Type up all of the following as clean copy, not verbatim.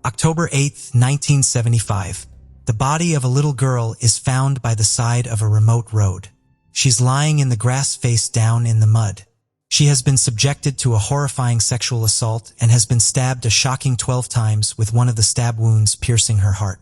October 8, 1975. The body of a little girl is found by the side of a remote road. She's lying in the grass face down in the mud. She has been subjected to a horrifying sexual assault and has been stabbed a shocking 12 times, with one of the stab wounds piercing her heart.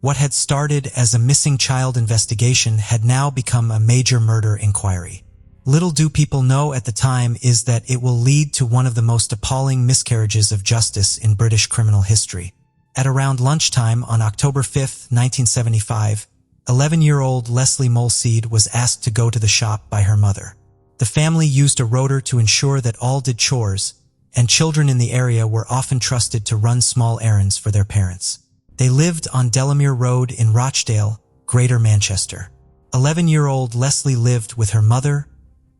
What had started as a missing child investigation had now become a major murder inquiry. Little do people know at the time is that it will lead to one of the most appalling miscarriages of justice in British criminal history. At around lunchtime on October 5, 1975, 11-year-old Lesley Molseed was asked to go to the shop by her mother. The family used a rotor to ensure that all did chores, and children in the area were often trusted to run small errands for their parents. They lived on Delamere Road in Rochdale, Greater Manchester. 11-year-old Lesley lived with her mother,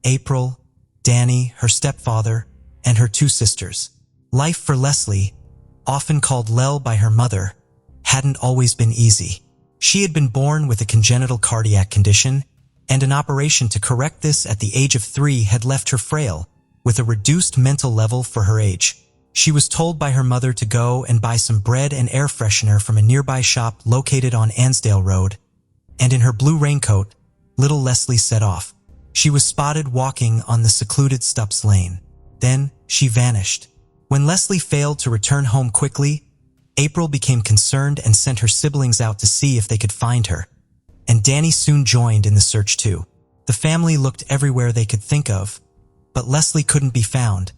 April, Danny, her stepfather, and her two sisters. Life for Lesley, often called Lel by her mother, hadn't always been easy. She had been born with a congenital cardiac condition, and an operation to correct this at the age of 3 had left her frail, with a reduced mental level for her age. She was told by her mother to go and buy some bread and air freshener from a nearby shop located on Ansdale Road, and in her blue raincoat, little Lesley set off. She was spotted walking on the secluded Stubbs Lane. Then she vanished. When Lesley failed to return home quickly, April became concerned and sent her siblings out to see if they could find her, and Danny soon joined in the search too. The family looked everywhere they could think of, but Lesley couldn't be found,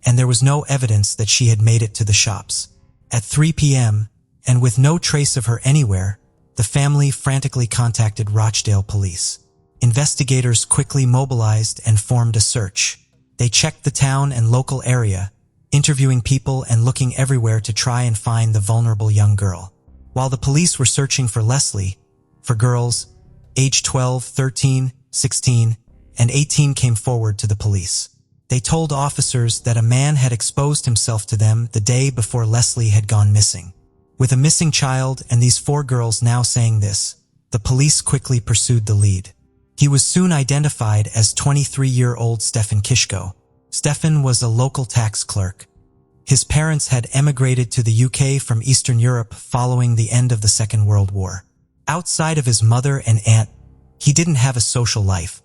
and there was no evidence that she had made it to the shops. At 3 p.m., and with no trace of her anywhere, the family frantically contacted Rochdale police. Investigators quickly mobilized and formed a search. They checked the town and local area, interviewing people and looking everywhere to try and find the vulnerable young girl. While the police were searching for Lesley, for girls aged 12, 13, 16, and 18 came forward to the police. They told officers that a man had exposed himself to them the day before Lesley had gone missing. With a missing child and these 4 girls now saying this, the police quickly pursued the lead. He was soon identified as 23-year-old Stefan Kishko. Stefan was a local tax clerk. His parents had emigrated to the UK from Eastern Europe following the end of the Second World War. Outside of his mother and aunt, he didn't have a social life.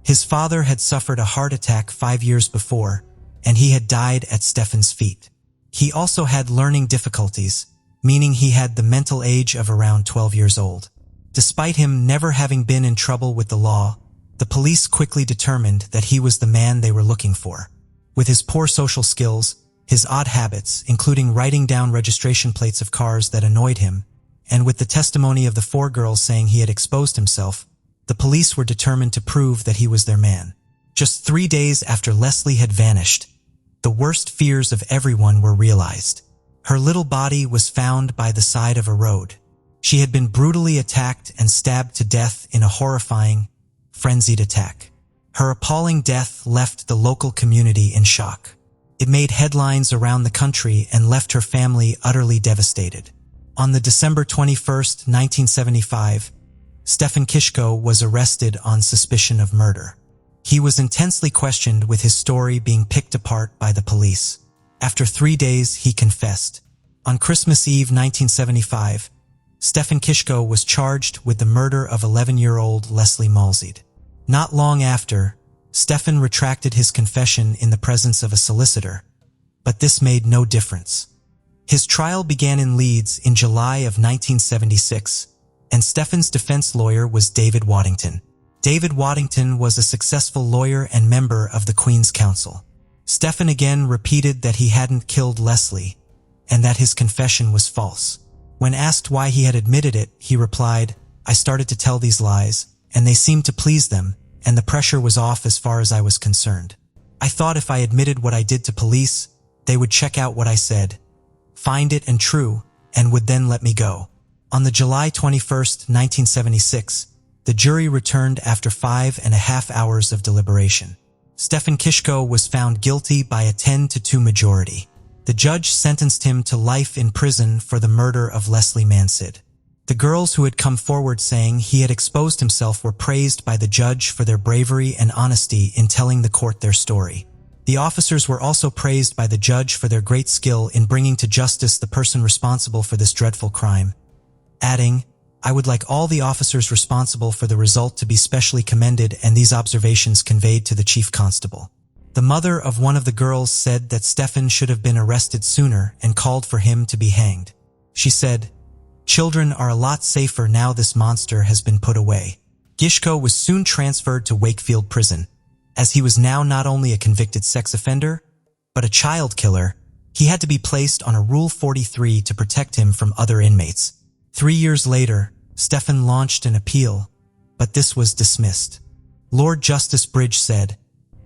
His father had suffered a heart attack 5 years before, and he had died at Stefan's feet. He also had learning difficulties, meaning he had the mental age of around 12 years old. Despite him never having been in trouble with the law, the police quickly determined that he was the man they were looking for. With his poor social skills, his odd habits, including writing down registration plates of cars that annoyed him, and with the testimony of the 4 girls saying he had exposed himself, the police were determined to prove that he was their man. Just 3 days after Lesley had vanished, the worst fears of everyone were realized. Her little body was found by the side of a road. She had been brutally attacked and stabbed to death in a horrifying, frenzied attack. Her appalling death left the local community in shock. It made headlines around the country and left her family utterly devastated. On the December 21st, 1975, Stefan Kishko was arrested on suspicion of murder. He was intensely questioned, with his story being picked apart by the police. After 3 days, he confessed. On Christmas Eve 1975, Stefan Kishko was charged with the murder of 11-year-old Lesley Molseed. Not long after, Stefan retracted his confession in the presence of a solicitor, but this made no difference. His trial began in Leeds in July of 1976, and Stefan's defense lawyer was David Waddington. David Waddington was a successful lawyer and member of the Queen's Counsel. Stefan again repeated that he hadn't killed Lesley, and that his confession was false. When asked why he had admitted it, he replied, "I started to tell these lies, and they seemed to please them, and the pressure was off as far as I was concerned. I thought if I admitted what I did to police, they would check out what I said, find it and true, and would then let me go." On the July 21st, 1976, the jury returned after 5.5 hours of deliberation. Stefan Kishko was found guilty by a 10-2 majority. The judge sentenced him to life in prison for the murder of Lesley Molseed. The girls who had come forward saying he had exposed himself were praised by the judge for their bravery and honesty in telling the court their story. The officers were also praised by the judge for their great skill in bringing to justice the person responsible for this dreadful crime, adding, "I would like all the officers responsible for the result to be specially commended," and these observations conveyed to the chief constable. The mother of one of the girls said that Stefan should have been arrested sooner and called for him to be hanged. She said, "Children are a lot safer now this monster has been put away." Gishko was soon transferred to Wakefield Prison. As he was now not only a convicted sex offender, but a child killer, he had to be placed on a Rule 43 to protect him from other inmates. 3 years later, Stefan launched an appeal, but this was dismissed. Lord Justice Bridge said,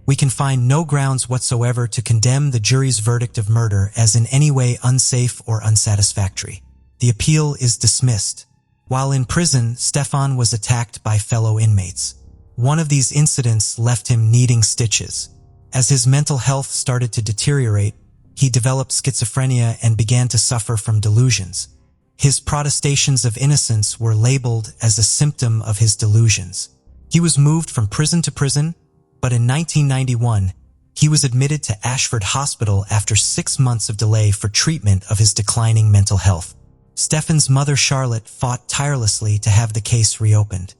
"We can find no grounds whatsoever to condemn the jury's verdict of murder as in any way unsafe or unsatisfactory. The appeal is dismissed." While in prison, Stefan was attacked by fellow inmates. One of these incidents left him needing stitches. As his mental health started to deteriorate, he developed schizophrenia and began to suffer from delusions. His protestations of innocence were labeled as a symptom of his delusions. He was moved from prison to prison, but in 1991, he was admitted to Ashford Hospital after 6 months of delay for treatment of his declining mental health. Stefan's mother Charlotte fought tirelessly to have the case reopened.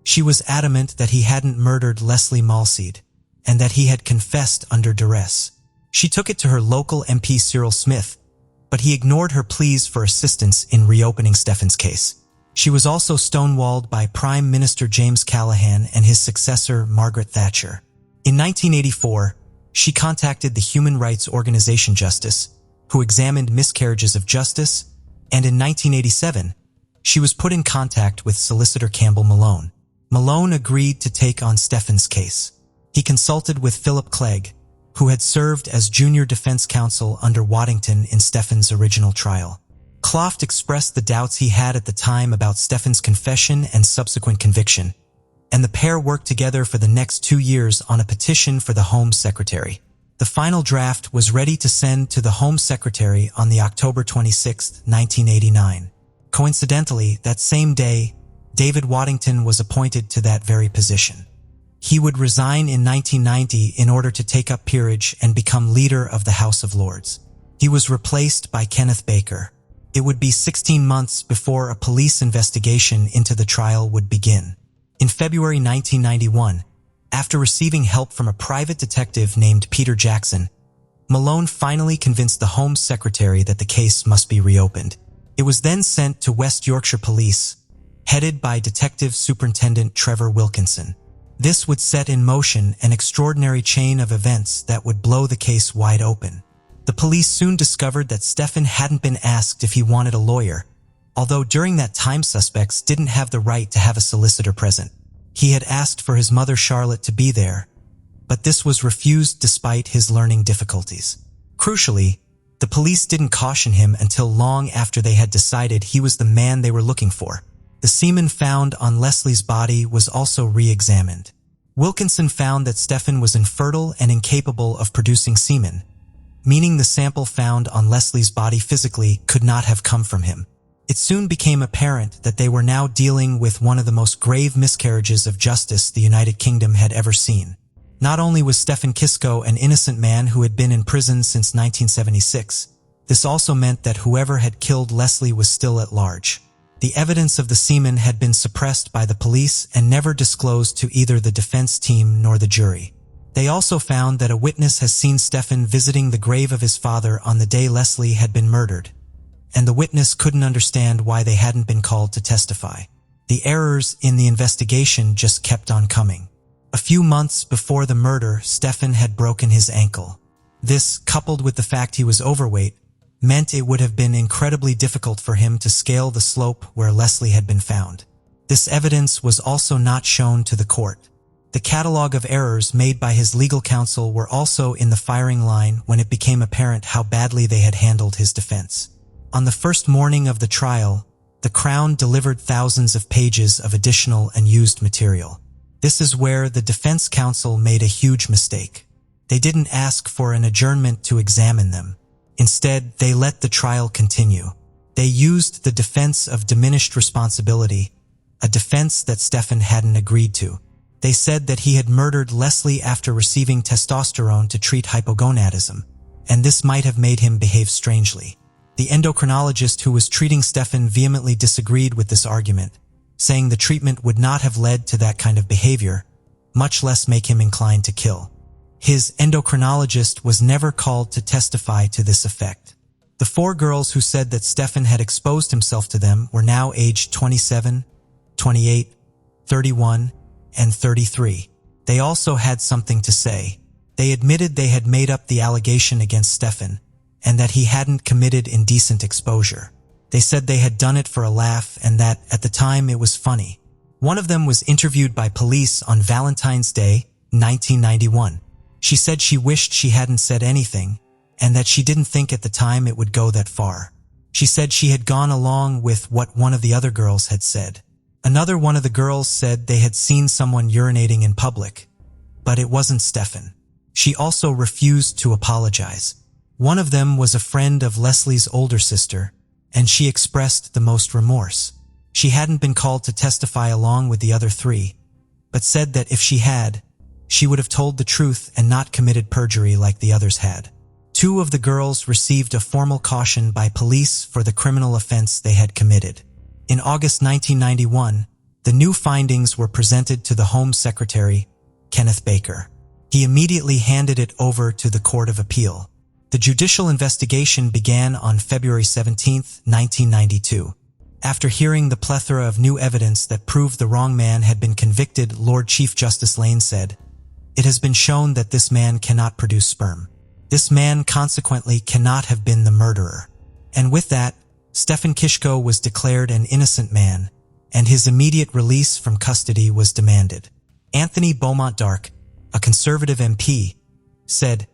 She was adamant that he hadn't murdered Lesley Malseed, and that he had confessed under duress. She took it to her local MP Cyril Smith, but he ignored her pleas for assistance in reopening Stefan's case. She was also stonewalled by Prime Minister James Callaghan and his successor Margaret Thatcher. In 1984, she contacted the human rights organization Justice, who examined miscarriages of justice, and in 1987, she was put in contact with Solicitor Campbell Malone. Malone agreed to take on Stefan's case. He consulted with Philip Clegg, who had served as junior defense counsel under Waddington in Stefan's original trial. Cloft expressed the doubts he had at the time about Stefan's confession and subsequent conviction, and the pair worked together for the next 2 years on a petition for the Home Secretary. The final draft was ready to send to the Home Secretary on the October 26, 1989. Coincidentally, that same day, David Waddington was appointed to that very position. He would resign in 1990 in order to take up peerage and become leader of the House of Lords. He was replaced by Kenneth Baker. It would be 16 months before a police investigation into the trial would begin. In February 1991, after receiving help from a private detective named Peter Jackson, Malone finally convinced the Home Secretary that the case must be reopened. It was then sent to West Yorkshire Police, headed by Detective Superintendent Trevor Wilkinson. This would set in motion an extraordinary chain of events that would blow the case wide open. The police soon discovered that Stefan hadn't been asked if he wanted a lawyer, although during that time suspects didn't have the right to have a solicitor present. He had asked for his mother Charlotte to be there, but this was refused despite his learning difficulties. Crucially, the police didn't caution him until long after they had decided he was the man they were looking for. The semen found on Lesley's body was also re-examined. Wilkinson found that Stefan was infertile and incapable of producing semen, meaning the sample found on Lesley's body physically could not have come from him. It soon became apparent that they were now dealing with one of the most grave miscarriages of justice the United Kingdom had ever seen. Not only was Stefan Kisco an innocent man who had been in prison since 1976, this also meant that whoever had killed Lesley was still at large. The evidence of the semen had been suppressed by the police and never disclosed to either the defense team nor the jury. They also found that a witness has seen Stefan visiting the grave of his father on the day Lesley had been murdered, and the witness couldn't understand why they hadn't been called to testify. The errors in the investigation just kept on coming. A few months before the murder, Stefan had broken his ankle. This, coupled with the fact he was overweight, meant it would have been incredibly difficult for him to scale the slope where Lesley had been found. This evidence was also not shown to the court. The catalog of errors made by his legal counsel were also in the firing line when it became apparent how badly they had handled his defense. On the first morning of the trial, the Crown delivered thousands of pages of additional unused material. This is where the defense counsel made a huge mistake. They didn't ask for an adjournment to examine them. Instead, they let the trial continue. They used the defense of diminished responsibility, a defense that Stefan hadn't agreed to. They said that he had murdered Lesley after receiving testosterone to treat hypogonadism, and this might have made him behave strangely. The endocrinologist who was treating Stefan vehemently disagreed with this argument, saying the treatment would not have led to that kind of behavior, much less make him inclined to kill. His endocrinologist was never called to testify to this effect. The 4 girls who said that Stefan had exposed himself to them were now aged 27, 28, 31, and 33. They also had something to say. They admitted they had made up the allegation against Stefan, and that he hadn't committed indecent exposure. They said they had done it for a laugh and that, at the time, it was funny. One of them was interviewed by police on Valentine's Day, 1991. She said she wished she hadn't said anything, and that she didn't think at the time it would go that far. She said she had gone along with what one of the other girls had said. Another one of the girls said they had seen someone urinating in public, but it wasn't Stefan. She also refused to apologize. One of them was a friend of Lesley's older sister, and she expressed the most remorse. She hadn't been called to testify along with the other 3, but said that if she had, she would have told the truth and not committed perjury like the others had. 2 of the girls received a formal caution by police for the criminal offense they had committed. In August 1991, the new findings were presented to the Home Secretary, Kenneth Baker. He immediately handed it over to the Court of Appeal. The judicial investigation began on February 17, 1992. After hearing the plethora of new evidence that proved the wrong man had been convicted, Lord Chief Justice Lane said, "It has been shown that this man cannot produce sperm. This man consequently cannot have been the murderer." And with that, Stefan Kishko was declared an innocent man, and his immediate release from custody was demanded. Anthony Beaumont Dark, a conservative MP, said,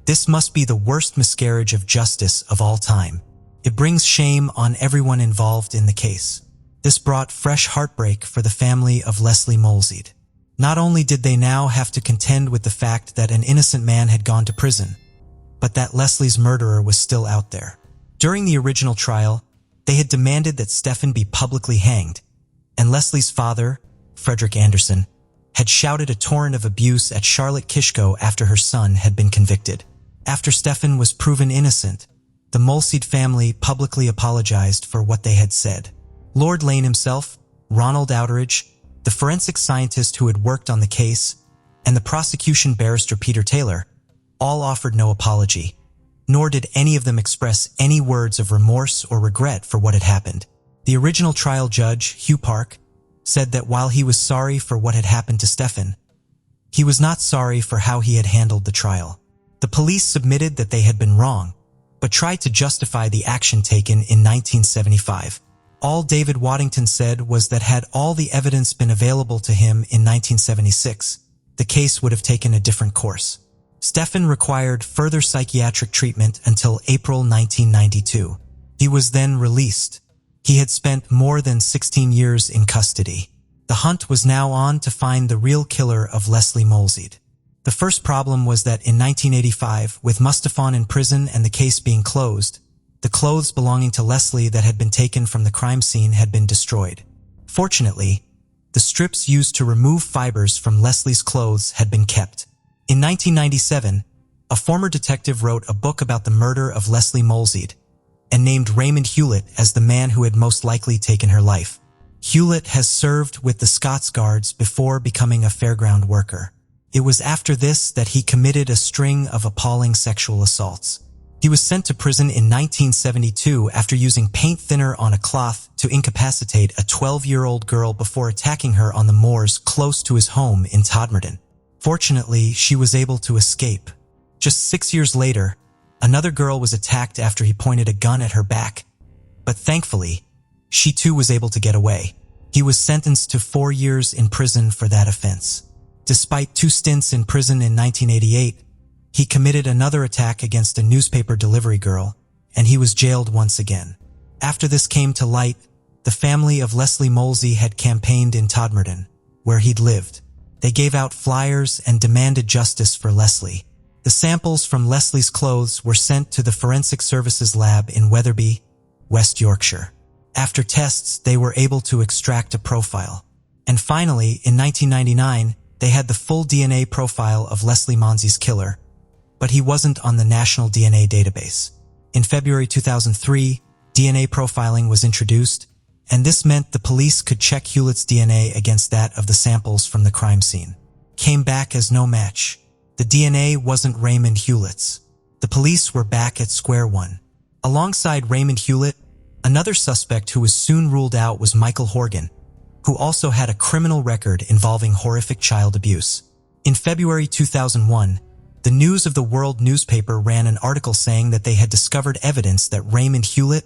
"This must be the worst miscarriage of justice of all time. It brings shame on everyone involved in the case." This brought fresh heartbreak for the family of Lesley Molseed. Not only did they now have to contend with the fact that an innocent man had gone to prison, but that Lesley's murderer was still out there. During the original trial, they had demanded that Stefan be publicly hanged, and Lesley's father, Frederick Anderson, had shouted a torrent of abuse at Charlotte Kishko after her son had been convicted. After Stefan was proven innocent, the Molseed family publicly apologized for what they had said. Lord Lane himself, Ronald Outeridge, the forensic scientist who had worked on the case, and the prosecution barrister Peter Taylor, all offered no apology, nor did any of them express any words of remorse or regret for what had happened. The original trial judge, Hugh Park, said that while he was sorry for what had happened to Stefan, he was not sorry for how he had handled the trial. The police submitted that they had been wrong, but tried to justify the action taken in 1975. All David Waddington said was that had all the evidence been available to him in 1976, the case would have taken a different course. Stefan required further psychiatric treatment until April 1992. He was then released. He had spent more than 16 years in custody. The hunt was now on to find the real killer of Lesley Molseed. The first problem was that in 1985, with Mustafan in prison and the case being closed, the clothes belonging to Lesley that had been taken from the crime scene had been destroyed. Fortunately, the strips used to remove fibers from Lesley's clothes had been kept. In 1997, a former detective wrote a book about the murder of Lesley Molseed and named Raymond Hewlett as the man who had most likely taken her life. Hewlett has served with the Scots Guards before becoming a fairground worker. It was after this that he committed a string of appalling sexual assaults. He was sent to prison in 1972 after using paint thinner on a cloth to incapacitate a 12-year-old girl before attacking her on the moors close to his home in Todmorden. Fortunately, she was able to escape. Just 6 years later, another girl was attacked after he pointed a gun at her back, but thankfully, she too was able to get away. He was sentenced to 4 years in prison for that offense. Despite 2 stints in prison in 1988, he committed another attack against a newspaper delivery girl, and he was jailed once again. After this came to light, the family of Lesley Molseed had campaigned in Todmorden, where he'd lived. They gave out flyers and demanded justice for Lesley. The samples from Lesley's clothes were sent to the Forensic Services Lab in Wetherby, West Yorkshire. After tests, they were able to extract a profile. And finally, in 1999, They had the full DNA profile of Lesley Monsi's killer, but he wasn't on the National DNA Database. In February 2003, DNA profiling was introduced, and this meant the police could check Hewlett's DNA against that of the samples from the crime scene. Came back as no match. The DNA wasn't Raymond Hewlett's. The police were back at square one. Alongside Raymond Hewlett, another suspect who was soon ruled out was Michael Horgan, who also had a criminal record involving horrific child abuse. In February 2001, the News of the World newspaper ran an article saying that they had discovered evidence that Raymond Hewlett,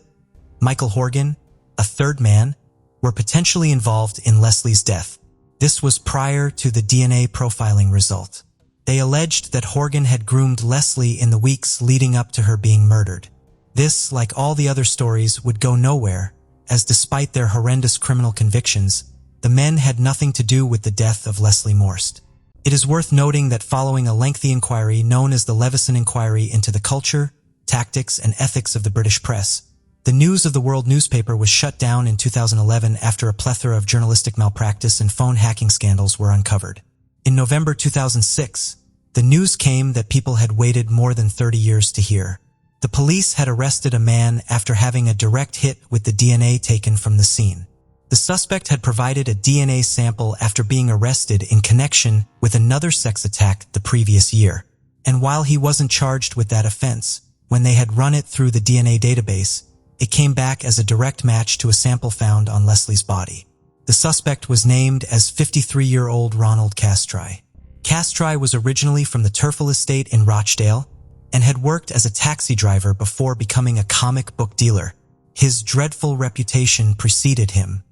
Michael Horgan, a third man, were potentially involved in Lesley's death. This was prior to the DNA profiling result. They alleged that Horgan had groomed Lesley in the weeks leading up to her being murdered. This, like all the other stories, would go nowhere, as despite their horrendous criminal convictions, the men had nothing to do with the death of Lesley Morst. It is worth noting that following a lengthy inquiry known as the Leveson Inquiry into the culture, tactics, and ethics of the British press, the News of the World newspaper was shut down in 2011 after a plethora of journalistic malpractice and phone hacking scandals were uncovered. In November 2006, the news came that people had waited more than 30 years to hear. The police had arrested a man after having a direct hit with the DNA taken from the scene. The suspect had provided a DNA sample after being arrested in connection with another sex attack the previous year. And while he wasn't charged with that offense, when they had run it through the DNA database, it came back as a direct match to a sample found on Lesley's body. The suspect was named as 53-year-old Ronald Castry. Castry was originally from the Turfel estate in Rochdale and had worked as a taxi driver before becoming a comic book dealer. His dreadful reputation preceded him.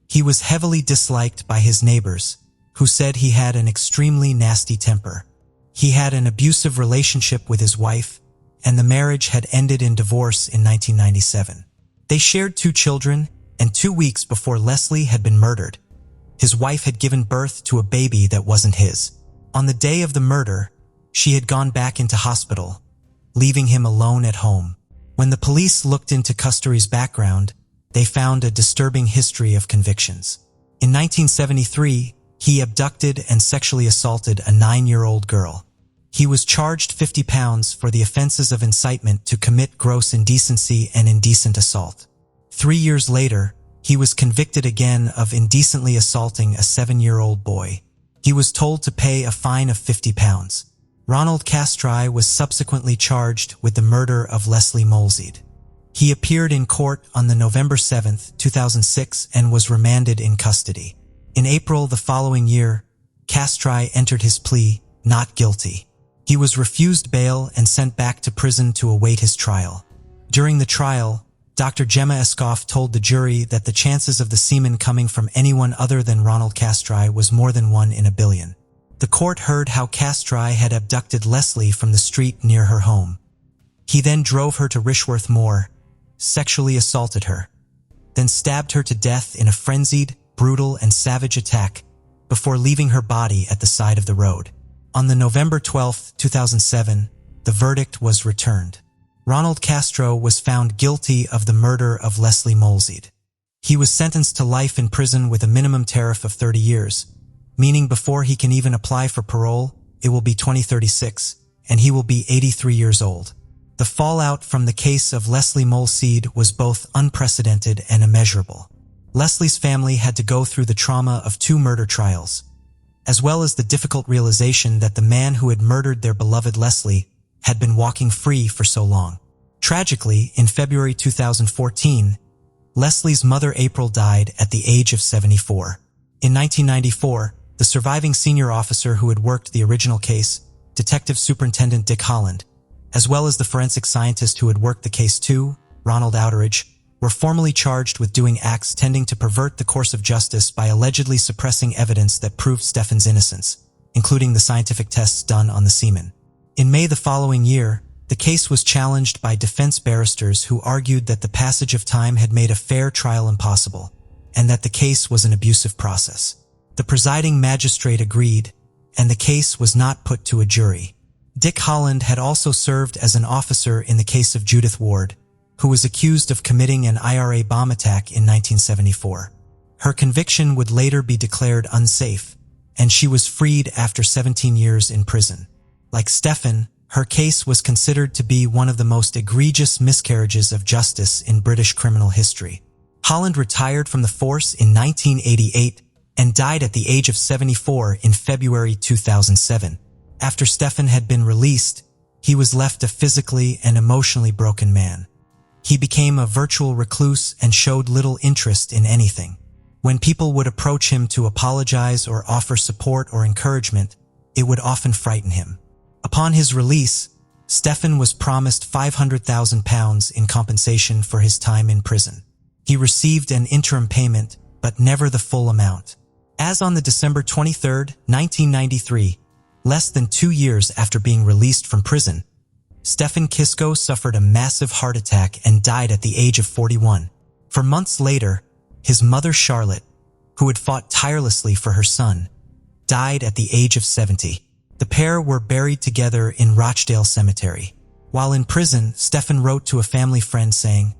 He was heavily disliked by his neighbors, who said he had an extremely nasty temper. He had an abusive relationship with his wife, and the marriage had ended in divorce in 1997. They shared 2 children, and 2 weeks before Lesley had been murdered, his wife had given birth to a baby that wasn't his. On the day of the murder, she had gone back into hospital, leaving him alone at home. When the police looked into Castry's background, they found a disturbing history of convictions. In 1973, he abducted and sexually assaulted a 9-year-old girl. He was charged £50 for the offenses of incitement to commit gross indecency and indecent assault. 3 years later, he was convicted again of indecently assaulting a 7-year-old boy. He was told to pay a fine of £50. Ronald Castry was subsequently charged with the murder of Lesley Molseed. He appeared in court on the November 7, 2006 and was remanded in custody. In April the following year, Castry entered his plea, not guilty. He was refused bail and sent back to prison to await his trial. During the trial, Dr. Gemma Escoff told the jury that the chances of the semen coming from anyone other than Ronald Castry was more than 1 in a billion. The court heard how Castry had abducted Lesley from the street near her home. He then drove her to Rishworth Moor, sexually assaulted her, then stabbed her to death in a frenzied, brutal, and savage attack before leaving her body at the side of the road. On the November 12, 2007, the verdict was returned. Ronald Castro was found guilty of the murder of Lesley Molseed. He was sentenced to life in prison with a minimum tariff of 30 years, meaning before he can even apply for parole, it will be 2036, and he will be 83 years old. The fallout from the case of Lesley Molseed was both unprecedented and immeasurable. Lesley's family had to go through the trauma of 2 murder trials, as well as the difficult realization that the man who had murdered their beloved Lesley had been walking free for so long. Tragically, in February 2014, Lesley's mother April died at the age of 74. In 1994, the surviving senior officer who had worked the original case, Detective Superintendent Dick Holland, as well as the forensic scientist who had worked the case too, Ronald Outeridge, were formally charged with doing acts tending to pervert the course of justice by allegedly suppressing evidence that proved Stefan's innocence, including the scientific tests done on the semen. In May the following year, the case was challenged by defense barristers who argued that the passage of time had made a fair trial impossible, and that the case was an abusive process. The presiding magistrate agreed, and the case was not put to a jury. Dick Holland had also served as an officer in the case of Judith Ward, who was accused of committing an IRA bomb attack in 1974. Her conviction would later be declared unsafe, and she was freed after 17 years in prison. Like Stefan, her case was considered to be one of the most egregious miscarriages of justice in British criminal history. Holland retired from the force in 1988 and died at the age of 74 in February 2007. After Stefan had been released, he was left a physically and emotionally broken man. He became a virtual recluse and showed little interest in anything. When people would approach him to apologize or offer support or encouragement, it would often frighten him. Upon his release, Stefan was promised £500,000 in compensation for his time in prison. He received an interim payment, but never the full amount. As on the December 23, 1993, less than 2 years after being released from prison, Stefan Kisko suffered a massive heart attack and died at the age of 41. For months later, his mother Charlotte, who had fought tirelessly for her son, died at the age of 70. The pair were buried together in Rochdale Cemetery. While in prison, Stefan wrote to a family friend saying,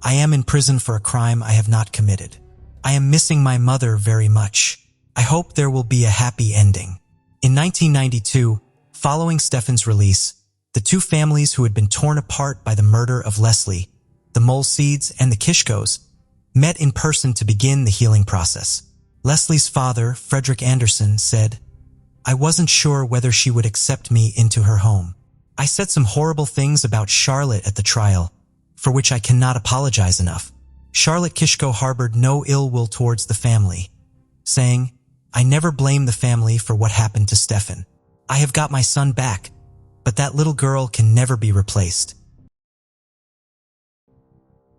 "I am in prison for a crime I have not committed. I am missing my mother very much. I hope there will be a happy ending." In 1992, following Stefan's release, the two families who had been torn apart by the murder of Lesley, the Molseeds and the Kishkos, met in person to begin the healing process. Lesley's father, Frederick Anderson, said, "I wasn't sure whether she would accept me into her home. I said some horrible things about Charlotte at the trial, for which I cannot apologize enough." Charlotte Kishko harbored no ill will towards the family, saying, "I never blame the family for what happened to Stefan. I have got my son back, but that little girl can never be replaced."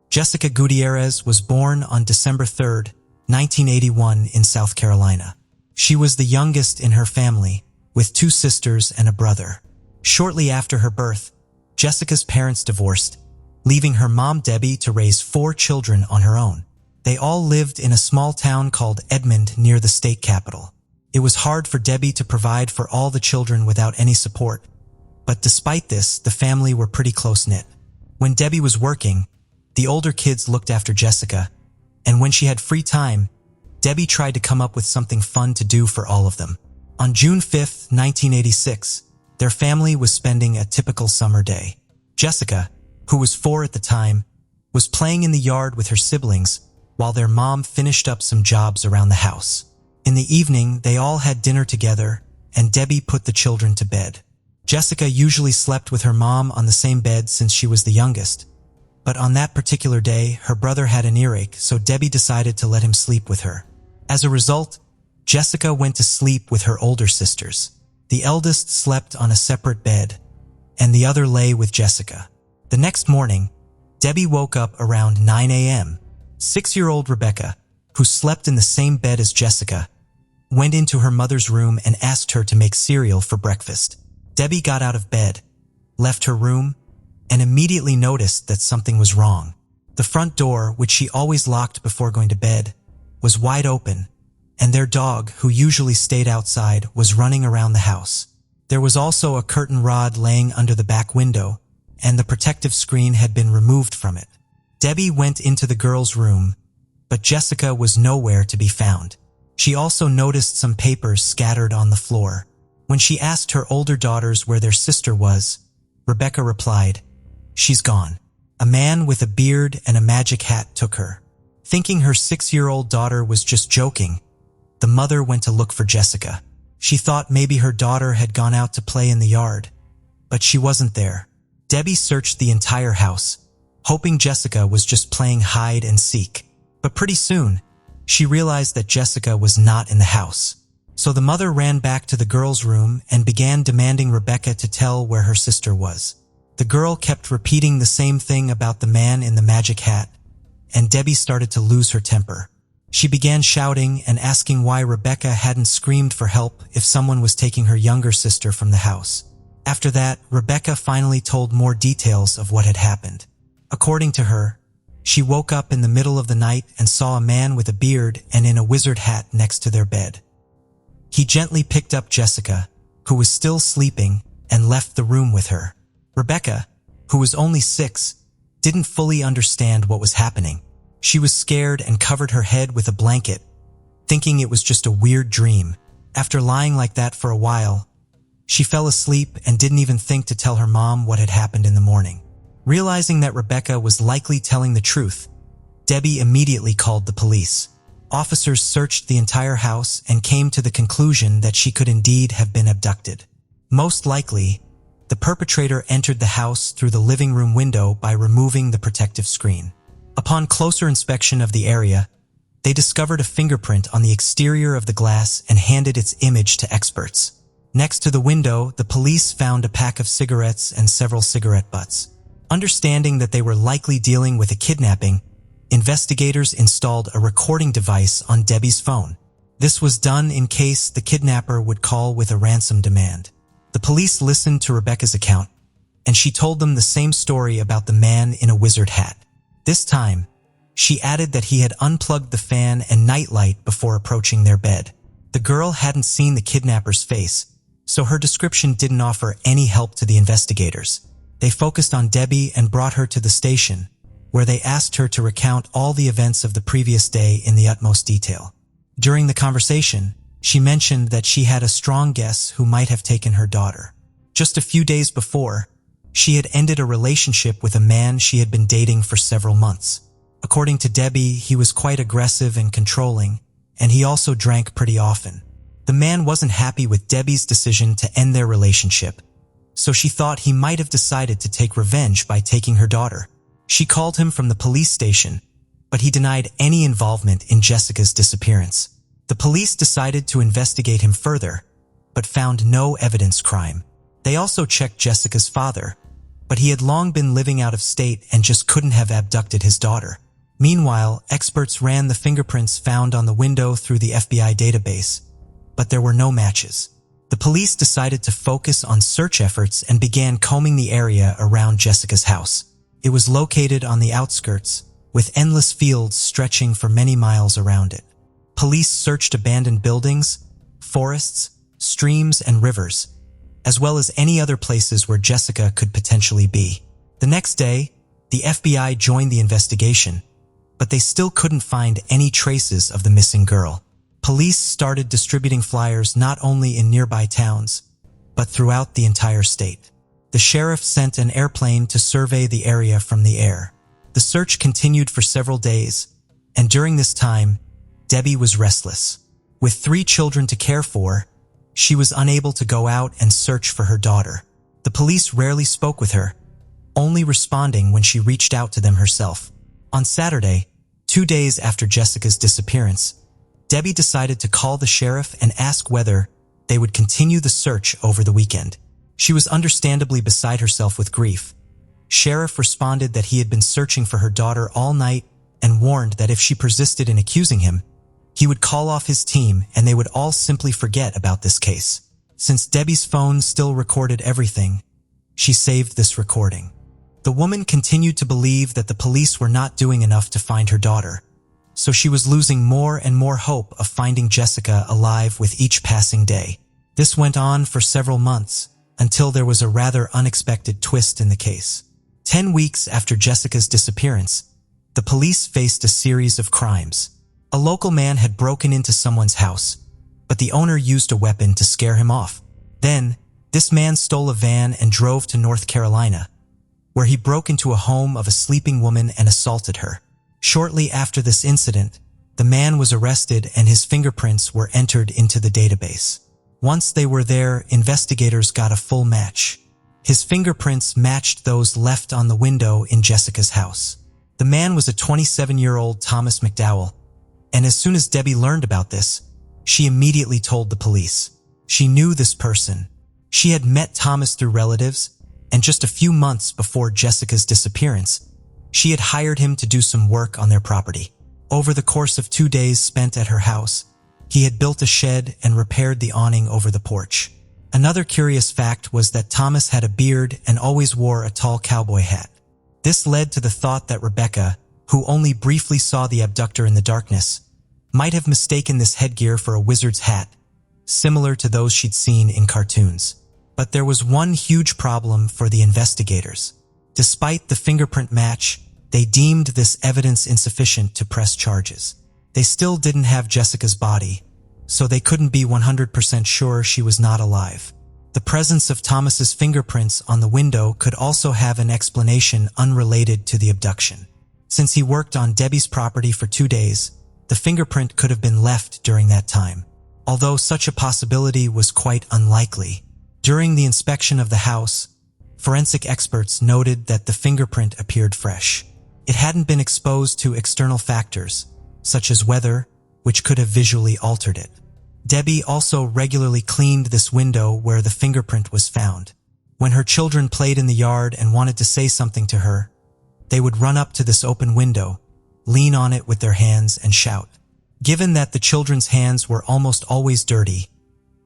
Jessica Gutierrez was born on December 3, 1981 in South Carolina. She was the youngest in her family, with 2 sisters and a brother. Shortly after her birth, Jessica's parents divorced, leaving her mom Debbie to raise 4 children on her own. They all lived in a small town called Edmond near the state capital. It was hard for Debbie to provide for all the children without any support, but despite this, the family were pretty close-knit. When Debbie was working, the older kids looked after Jessica, and when she had free time, Debbie tried to come up with something fun to do for all of them. On June 5, 1986, their family was spending a typical summer day. Jessica, who was 4 at the time, was playing in the yard with her siblings while their mom finished up some jobs around the house. In the evening, they all had dinner together, and Debbie put the children to bed. Jessica usually slept with her mom on the same bed since she was the youngest, but on that particular day, her brother had an earache, so Debbie decided to let him sleep with her. As a result, Jessica went to sleep with her older sisters. The eldest slept on a separate bed, and the other lay with Jessica. The next morning, Debbie woke up around 9 a.m. 6-year-old Rebecca, who slept in the same bed as Jessica, went into her mother's room and asked her to make cereal for breakfast. Debbie got out of bed, left her room, and immediately noticed that something was wrong. The front door, which she always locked before going to bed, was wide open, and their dog, who usually stayed outside, was running around the house. There was also a curtain rod laying under the back window, and the protective screen had been removed from it. Debbie went into the girls' room, but Jessica was nowhere to be found. She also noticed some papers scattered on the floor. When she asked her older daughters where their sister was, Rebecca replied, "She's gone. A man with a beard and a magic hat took her." Thinking her 6-year-old daughter was just joking, the mother went to look for Jessica. She thought maybe her daughter had gone out to play in the yard, but she wasn't there. Debbie searched the entire house, hoping Jessica was just playing hide and seek. But pretty soon, she realized that Jessica was not in the house. So the mother ran back to the girls' room and began demanding Rebecca to tell where her sister was. The girl kept repeating the same thing about the man in the magic hat, and Debbie started to lose her temper. She began shouting and asking why Rebecca hadn't screamed for help if someone was taking her younger sister from the house. After that, Rebecca finally told more details of what had happened. According to her, she woke up in the middle of the night and saw a man with a beard and in a wizard hat next to their bed. He gently picked up Jessica, who was still sleeping, and left the room with her. Rebecca, who was only 6, didn't fully understand what was happening. She was scared and covered her head with a blanket, thinking it was just a weird dream. After lying like that for a while, she fell asleep and didn't even think to tell her mom what had happened in the morning. Realizing that Rebecca was likely telling the truth, Debbie immediately called the police. Officers searched the entire house and came to the conclusion that she could indeed have been abducted. Most likely, the perpetrator entered the house through the living room window by removing the protective screen. Upon closer inspection of the area, they discovered a fingerprint on the exterior of the glass and handed its image to experts. Next to the window, the police found a pack of cigarettes and several cigarette butts. Understanding that they were likely dealing with a kidnapping, investigators installed a recording device on Debbie's phone. This was done in case the kidnapper would call with a ransom demand. The police listened to Rebecca's account, and she told them the same story about the man in a wizard hat. This time, she added that he had unplugged the fan and nightlight before approaching their bed. The girl hadn't seen the kidnapper's face, so her description didn't offer any help to the investigators. They focused on Debbie and brought her to the station, where they asked her to recount all the events of the previous day in the utmost detail. During the conversation, she mentioned that she had a strong guess who might have taken her daughter. Just a few days before, she had ended a relationship with a man she had been dating for several months. According to Debbie, he was quite aggressive and controlling, and he also drank pretty often. The man wasn't happy with Debbie's decision to end their relationship, so she thought he might have decided to take revenge by taking her daughter. She called him from the police station, but he denied any involvement in Jessica's disappearance. The police decided to investigate him further, but found no evidence crime. They also checked Jessica's father, but he had long been living out of state and just couldn't have abducted his daughter. Meanwhile, experts ran the fingerprints found on the window through the FBI database, but there were no matches. The police decided to focus on search efforts and began combing the area around Jessica's house. It was located on the outskirts, with endless fields stretching for many miles around it. Police searched abandoned buildings, forests, streams, and rivers, as well as any other places where Jessica could potentially be. The next day, the FBI joined the investigation, but they still couldn't find any traces of the missing girl. Police started distributing flyers not only in nearby towns, but throughout the entire state. The sheriff sent an airplane to survey the area from the air. The search continued for several days, and during this time, Debbie was restless. With 3 children to care for, she was unable to go out and search for her daughter. The police rarely spoke with her, only responding when she reached out to them herself. On Saturday, 2 days after Jessica's disappearance, Debbie decided to call the sheriff and ask whether they would continue the search over the weekend. She was understandably beside herself with grief. Sheriff responded that he had been searching for her daughter all night and warned that if she persisted in accusing him, he would call off his team and they would all simply forget about this case. Since Debbie's phone still recorded everything, she saved this recording. The woman continued to believe that the police were not doing enough to find her daughter, so she was losing more and more hope of finding Jessica alive with each passing day. This went on for several months, until there was a rather unexpected twist in the case. 10 weeks after Jessica's disappearance, the police faced a series of crimes. A local man had broken into someone's house, but the owner used a weapon to scare him off. Then, this man stole a van and drove to North Carolina, where he broke into a home of a sleeping woman and assaulted her. Shortly after this incident, the man was arrested and his fingerprints were entered into the database. Once they were there, investigators got a full match. His fingerprints matched those left on the window in Jessica's house. The man was a 27-year-old Thomas McDowell, and as soon as Debbie learned about this, she immediately told the police. She knew this person. She had met Thomas through relatives, and just a few months before Jessica's disappearance, she had hired him to do some work on their property. Over the course of 2 days spent at her house, he had built a shed and repaired the awning over the porch. Another curious fact was that Thomas had a beard and always wore a tall cowboy hat. This led to the thought that Rebecca, who only briefly saw the abductor in the darkness, might have mistaken this headgear for a wizard's hat, similar to those she'd seen in cartoons. But there was one huge problem for the investigators. Despite the fingerprint match, they deemed this evidence insufficient to press charges. They still didn't have Jessica's body, so they couldn't be 100% sure she was not alive. The presence of Thomas's fingerprints on the window could also have an explanation unrelated to the abduction. Since he worked on Debbie's property for 2 days, the fingerprint could have been left during that time, although such a possibility was quite unlikely. During the inspection of the house, forensic experts noted that the fingerprint appeared fresh. It hadn't been exposed to external factors, such as weather, which could have visually altered it. Debbie also regularly cleaned this window where the fingerprint was found. When her children played in the yard and wanted to say something to her, they would run up to this open window, lean on it with their hands and shout. Given that the children's hands were almost always dirty,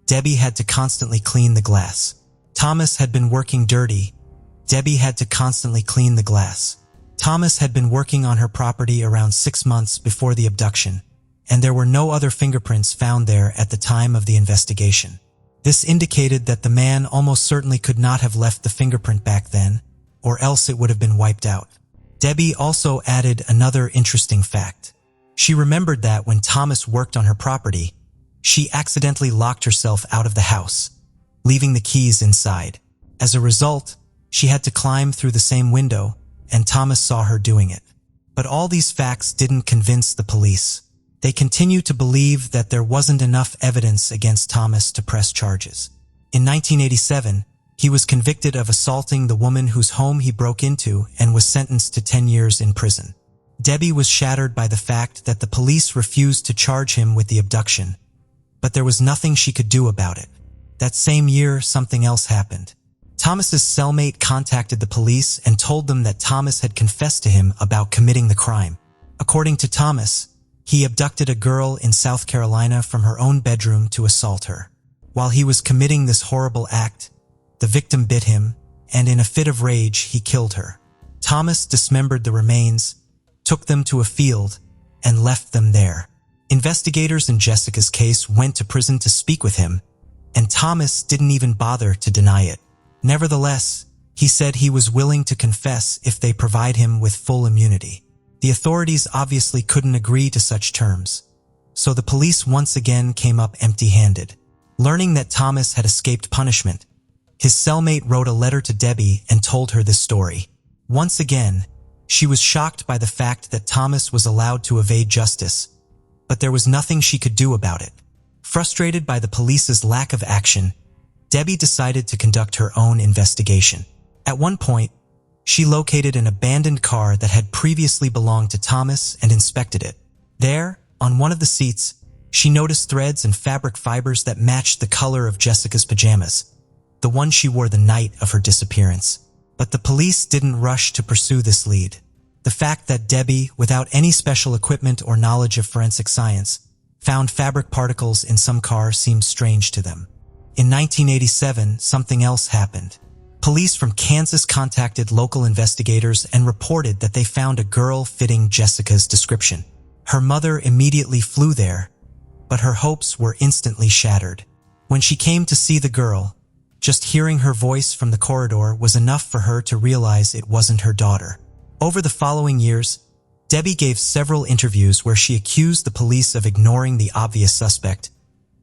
Debbie had to constantly clean the glass. Thomas had been working dirty. Debbie had to constantly clean the glass. Thomas had been working on her property around 6 months before the abduction, and there were no other fingerprints found there at the time of the investigation. This indicated that the man almost certainly could not have left the fingerprint back then, or else it would have been wiped out. Debbie also added another interesting fact. She remembered that when Thomas worked on her property, she accidentally locked herself out of the house, leaving the keys inside. As a result, she had to climb through the same window, and Thomas saw her doing it. But all these facts didn't convince the police. They continued to believe that there wasn't enough evidence against Thomas to press charges. In 1987, he was convicted of assaulting the woman whose home he broke into and was sentenced to 10 years in prison. Debbie was shattered by the fact that the police refused to charge him with the abduction, but there was nothing she could do about it. That same year, something else happened. Thomas's cellmate contacted the police and told them that Thomas had confessed to him about committing the crime. According to Thomas, he abducted a girl in South Carolina from her own bedroom to assault her. While he was committing this horrible act, the victim bit him, and in a fit of rage, he killed her. Thomas dismembered the remains, took them to a field, and left them there. Investigators in Jessica's case went to prison to speak with him, and Thomas didn't even bother to deny it. Nevertheless, he said he was willing to confess if they provide him with full immunity. The authorities obviously couldn't agree to such terms, so the police once again came up empty-handed. Learning that Thomas had escaped punishment, his cellmate wrote a letter to Debbie and told her this story. Once again, she was shocked by the fact that Thomas was allowed to evade justice, but there was nothing she could do about it. Frustrated by the police's lack of action, Debbie decided to conduct her own investigation. At one point, she located an abandoned car that had previously belonged to Thomas and inspected it. There, on one of the seats, she noticed threads and fabric fibers that matched the color of Jessica's pajamas, the one she wore the night of her disappearance. But the police didn't rush to pursue this lead. The fact that Debbie, without any special equipment or knowledge of forensic science, found fabric particles in some car seemed strange to them. In 1987, something else happened. Police from Kansas contacted local investigators and reported that they found a girl fitting Jessica's description. Her mother immediately flew there, but her hopes were instantly shattered. When she came to see the girl, just hearing her voice from the corridor was enough for her to realize it wasn't her daughter. Over the following years, Debbie gave several interviews where she accused the police of ignoring the obvious suspect,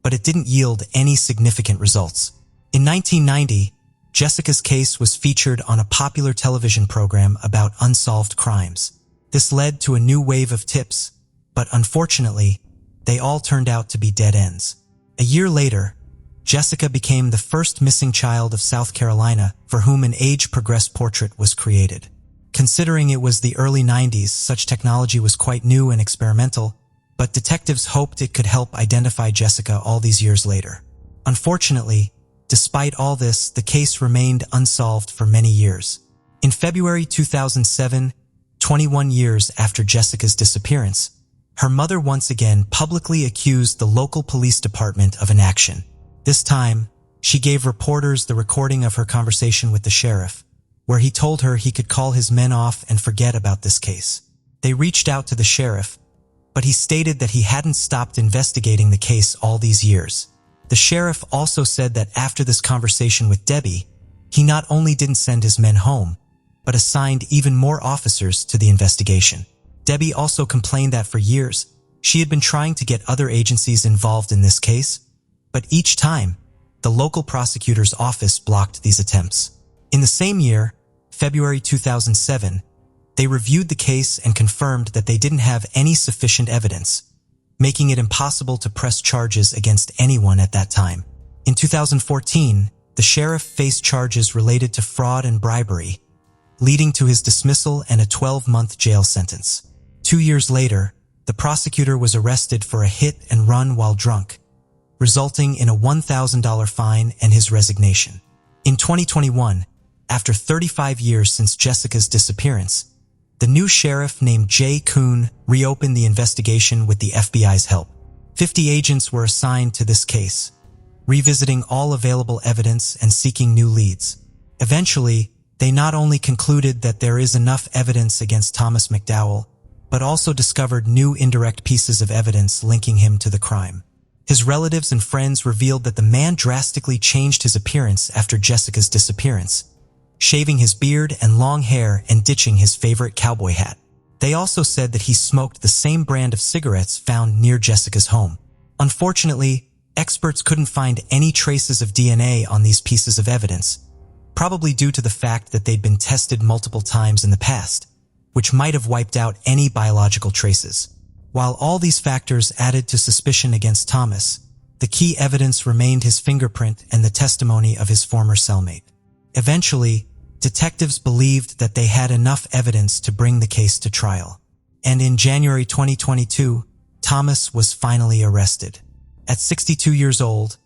but it didn't yield any significant results. In 1990, Jessica's case was featured on a popular television program about unsolved crimes. This led to a new wave of tips, but unfortunately, they all turned out to be dead ends. A year later, Jessica became the first missing child of South Carolina for whom an age-progressed portrait was created. Considering it was the early 90s, such technology was quite new and experimental, but detectives hoped it could help identify Jessica all these years later. Unfortunately, despite all this, the case remained unsolved for many years. In February 2007, 21 years after Jessica's disappearance, her mother once again publicly accused the local police department of inaction. This time, she gave reporters the recording of her conversation with the sheriff, where he told her he could call his men off and forget about this case. They reached out to the sheriff, but he stated that he hadn't stopped investigating the case all these years. The sheriff also said that after this conversation with Debbie, he not only didn't send his men home, but assigned even more officers to the investigation. Debbie also complained that for years, She had been trying to get other agencies involved in this case, but each time, the local prosecutor's office blocked these attempts. In the same year, February 2007, they reviewed the case and confirmed that they didn't have any sufficient evidence, making it impossible to press charges against anyone at that time. In 2014, the sheriff faced charges related to fraud and bribery, leading to his dismissal and a 12-month jail sentence. 2 years later, the prosecutor was arrested for a hit and run while drunk, resulting in a $1,000 fine and his resignation. In 2021, after 35 years since Jessica's disappearance, the new sheriff named Jay Kuhn reopened the investigation with the FBI's help. 50 agents were assigned to this case, revisiting all available evidence and seeking new leads. Eventually, they not only concluded that there is enough evidence against Thomas McDowell, but also discovered new indirect pieces of evidence linking him to the crime. His relatives and friends revealed that the man drastically changed his appearance after Jessica's disappearance, shaving his beard and long hair and ditching his favorite cowboy hat. They also said that he smoked the same brand of cigarettes found near Jessica's home. Unfortunately, experts couldn't find any traces of DNA on these pieces of evidence, probably due to the fact that they'd been tested multiple times in the past, which might have wiped out any biological traces. While all these factors added to suspicion against Thomas, the key evidence remained his fingerprint and the testimony of his former cellmate. Eventually, detectives believed that they had enough evidence to bring the case to trial. And in January 2022, Thomas was finally arrested. At 62 years old,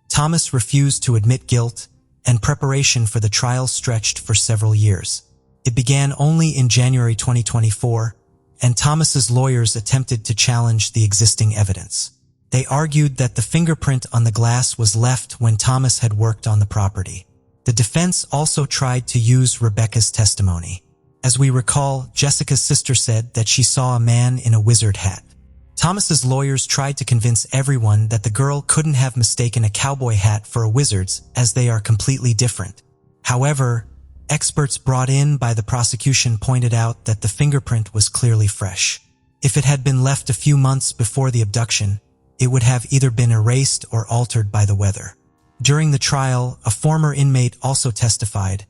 Thomas refused to admit guilt, and preparation for the trial stretched for several years. It began only in January 2024, and Thomas's lawyers attempted to challenge the existing evidence. They argued that the fingerprint on the glass was left when Thomas had worked on the property. The defense also tried to use Rebecca's testimony. As we recall, Jessica's sister said that she saw a man in a wizard hat. Thomas's lawyers tried to convince everyone that the girl couldn't have mistaken a cowboy hat for a wizard's, as they are completely different. However, experts brought in by the prosecution pointed out that the fingerprint was clearly fresh. If it had been left a few months before the abduction, it would have either been erased or altered by the weather. During the trial, a former inmate also testified,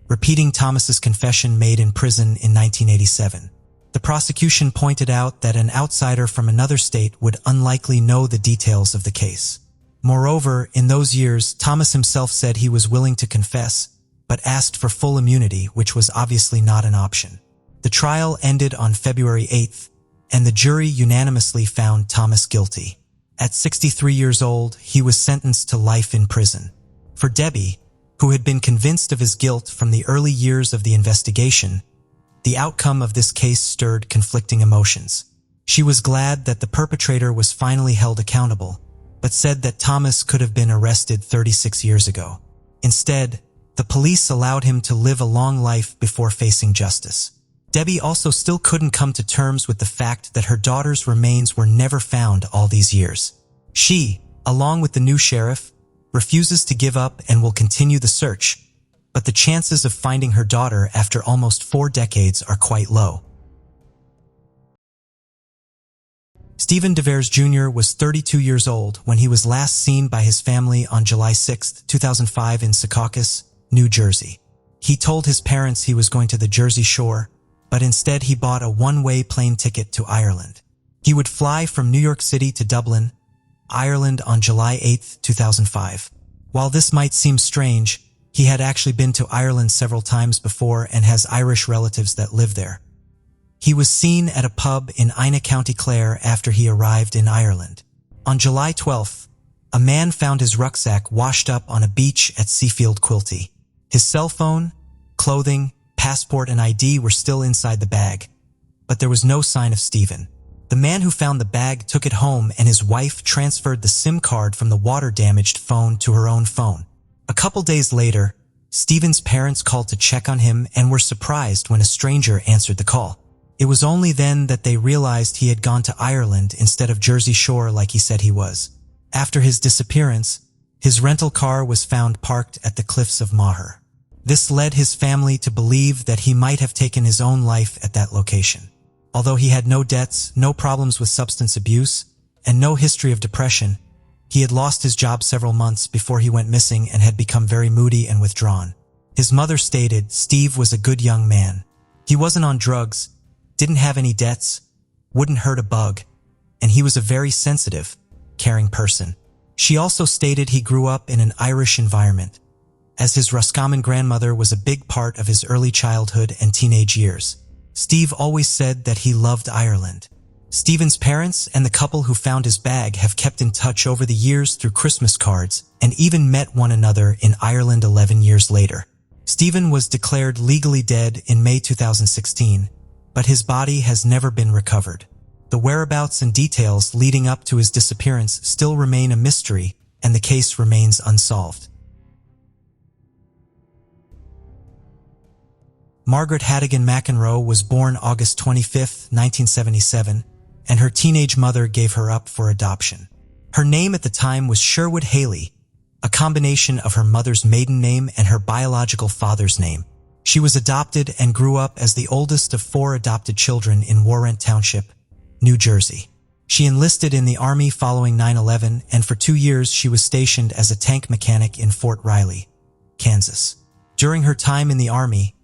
repeating Thomas's confession made in prison in 1987. The prosecution pointed out that an outsider from another state would unlikely know the details of the case. Moreover, in those years, Thomas himself said he was willing to confess, but asked for full immunity, which was obviously not an option. The trial ended on February 8th, and the jury unanimously found Thomas guilty. At 63 years old, he was sentenced to life in prison. For Debbie, who had been convinced of his guilt from the early years of the investigation, the outcome of this case stirred conflicting emotions. She was glad that the perpetrator was finally held accountable, but said that Thomas could have been arrested 36 years ago. Instead, the police allowed him to live a long life before facing justice. Debbie also still couldn't come to terms with the fact that her daughter's remains were never found all these years. She, along with the new sheriff, refuses to give up and will continue the search, but the chances of finding her daughter after almost 4 decades are quite low. Stephen DeVers Jr. was 32 years old when he was last seen by his family on July 6, 2005 in Secaucus, New Jersey. He told his parents he was going to the Jersey Shore, but instead he bought a one-way plane ticket to Ireland. He would fly from New York City to Dublin, Ireland on July 8, 2005. While this might seem strange, he had actually been to Ireland several times before and has Irish relatives that live there. He was seen at a pub in Ina, County Clare after he arrived in Ireland. On July 12th, a man found his rucksack washed up on a beach at Seafield Quilty. His cell phone, clothing, passport, and ID were still inside the bag, but there was no sign of Stephen. The man who found the bag took it home and his wife transferred the SIM card from the water-damaged phone to her own phone. A couple days later, Stephen's parents called to check on him and were surprised when a stranger answered the call. It was only then that they realized he had gone to Ireland instead of Jersey Shore like he said he was. After his disappearance, his rental car was found parked at the cliffs of Maher. This led his family to believe that he might have taken his own life at that location. Although he had no debts, no problems with substance abuse, and no history of depression, he had lost his job several months before he went missing and had become very moody and withdrawn. His mother stated Steve was a good young man. He wasn't on drugs, didn't have any debts, wouldn't hurt a bug, and he was a very sensitive, caring person. She also stated he grew up in an Irish environment, as his Roscommon grandmother was a big part of his early childhood and teenage years. Steve always said that he loved Ireland. Stephen's parents and the couple who found his bag have kept in touch over the years through Christmas cards and even met one another in Ireland 11 years later. Stephen was declared legally dead in May 2016, but his body has never been recovered. The whereabouts and details leading up to his disappearance still remain a mystery, and the case remains unsolved. Margaret Hannigan McEnroe was born August 25, 1977, and her teenage mother gave her up for adoption. Her name at the time was Sherwood Haley, a combination of her mother's maiden name and her biological father's name. She was adopted and grew up as the oldest of 4 adopted children in Warrant Township, New Jersey. She enlisted in the Army following 9/11, and for 2 years she was stationed as a tank mechanic in Fort Riley, Kansas. During her time in the Army,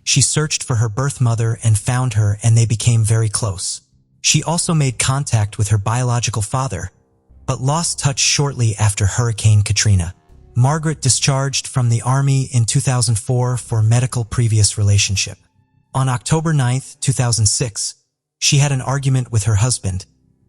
she searched for her birth mother and found her, and they became very close. She also made contact with her biological father, but lost touch shortly after Hurricane Katrina. Margaret discharged from the Army in 2004 for medical previous relationship. On October 9, 2006, she had an argument with her husband,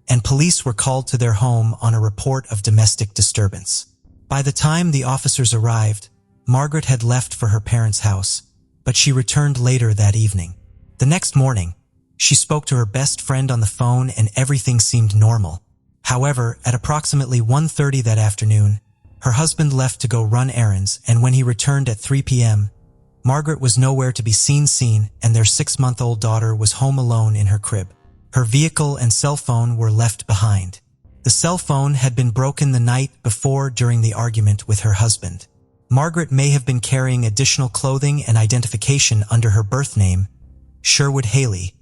and police were called to their home on a report of domestic disturbance. By the time the officers arrived, Margaret had left for her parents' house, but she returned later that evening. The next morning, she spoke to her best friend on the phone and everything seemed normal. However, at approximately 1:30 that afternoon, her husband left to go run errands, and when he returned at 3 p.m., Margaret was nowhere to be seen, and their 6-month-old daughter was home alone in her crib. Her vehicle and cell phone were left behind. The cell phone had been broken the night before during the argument with her husband. Margaret may have been carrying additional clothing and identification under her birth name, Sherwood Haley,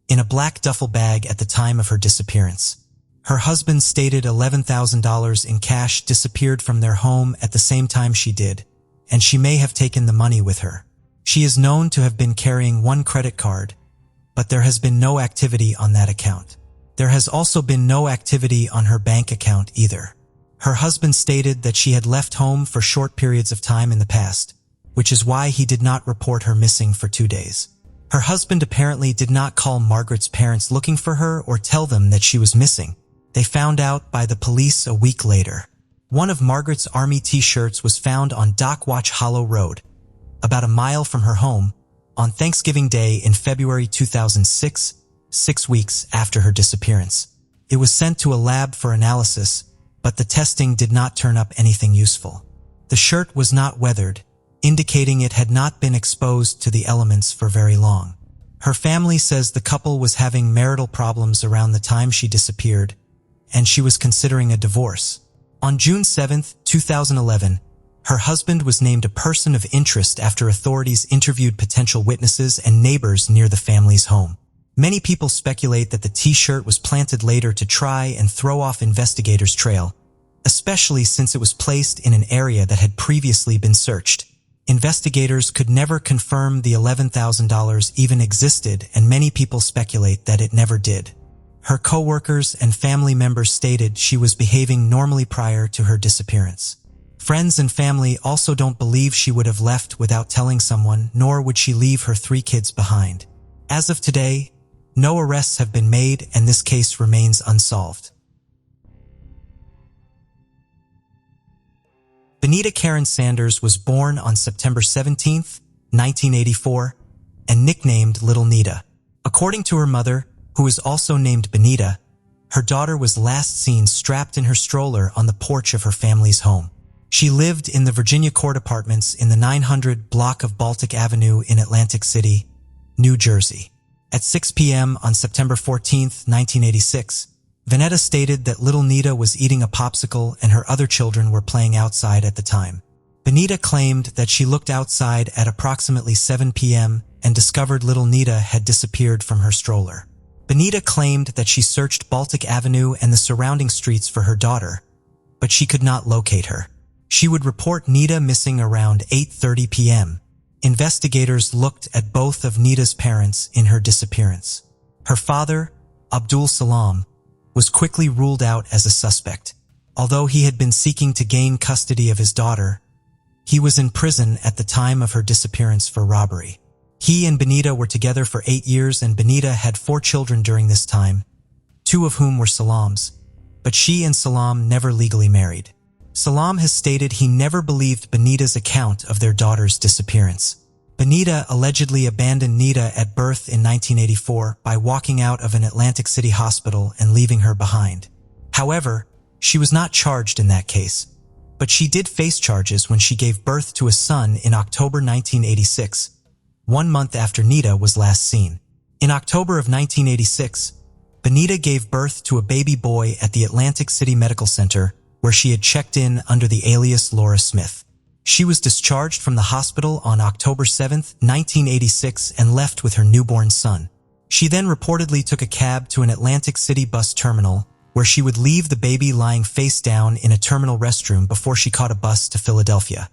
in a black duffel bag at the time of her disappearance. Her husband stated $11,000 in cash disappeared from their home at the same time she did, and she may have taken the money with her. She is known to have been carrying 1 credit card, but there has been no activity on that account. There has also been no activity on her bank account either. Her husband stated that she had left home for short periods of time in the past, which is why he did not report her missing for 2 days. Her husband apparently did not call Margaret's parents looking for her or tell them that she was missing. They found out by the police a week later. One of Margaret's Army t-shirts was found on Dockwatch Hollow Road, about a mile from her home, on Thanksgiving Day in February 2006, 6 weeks after her disappearance. It was sent to a lab for analysis, but the testing did not turn up anything useful. The shirt was not weathered, indicating it had not been exposed to the elements for very long. Her family says the couple was having marital problems around the time she disappeared, and she was considering a divorce. On June 7, 2011, her husband was named a person of interest after authorities interviewed potential witnesses and neighbors near the family's home. Many people speculate that the t-shirt was planted later to try and throw off investigators' trail, especially since it was placed in an area that had previously been searched. Investigators could never confirm the $11,000 even existed, and many people speculate that it never did. Her co-workers and family members stated she was behaving normally prior to her disappearance. Friends and family also don't believe she would have left without telling someone, nor would she leave her 3 kids behind. As of today, no arrests have been made, and this case remains unsolved. Bonita Karen Sanders was born on September 17, 1984, and nicknamed Little Nita. According to her mother, who is also named Bonita, her daughter was last seen strapped in her stroller on the porch of her family's home. She lived in the Virginia Court Apartments in the 900 block of Baltic Avenue in Atlantic City, New Jersey. At 6 p.m. on September 14, 1986, Vanetta stated that Little Nita was eating a popsicle and her other children were playing outside at the time. Bonita claimed that she looked outside at approximately 7 p.m. and discovered Little Nita had disappeared from her stroller. Bonita claimed that she searched Baltic Avenue and the surrounding streets for her daughter, but she could not locate her. She would report Nita missing around 8:30 p.m. Investigators looked at both of Nita's parents in her disappearance. Her father, Abdul Salam, was quickly ruled out as a suspect. Although he had been seeking to gain custody of his daughter, he was in prison at the time of her disappearance for robbery. He and Bonita were together for 8 years, and Bonita had 4 children during this time, 2 of whom were Salam's, but she and Salam never legally married. Salam has stated he never believed Bonita's account of their daughter's disappearance. Bonita allegedly abandoned Nita at birth in 1984 by walking out of an Atlantic City hospital and leaving her behind. However, she was not charged in that case, but she did face charges when she gave birth to a son in October 1986, 1 month after Nita was last seen. In October of 1986, Bonita gave birth to a baby boy at the Atlantic City Medical Center, where she had checked in under the alias Laura Smith. She was discharged from the hospital on October 7, 1986, and left with her newborn son. She then reportedly took a cab to an Atlantic City bus terminal, where she would leave the baby lying face down in a terminal restroom before she caught a bus to Philadelphia,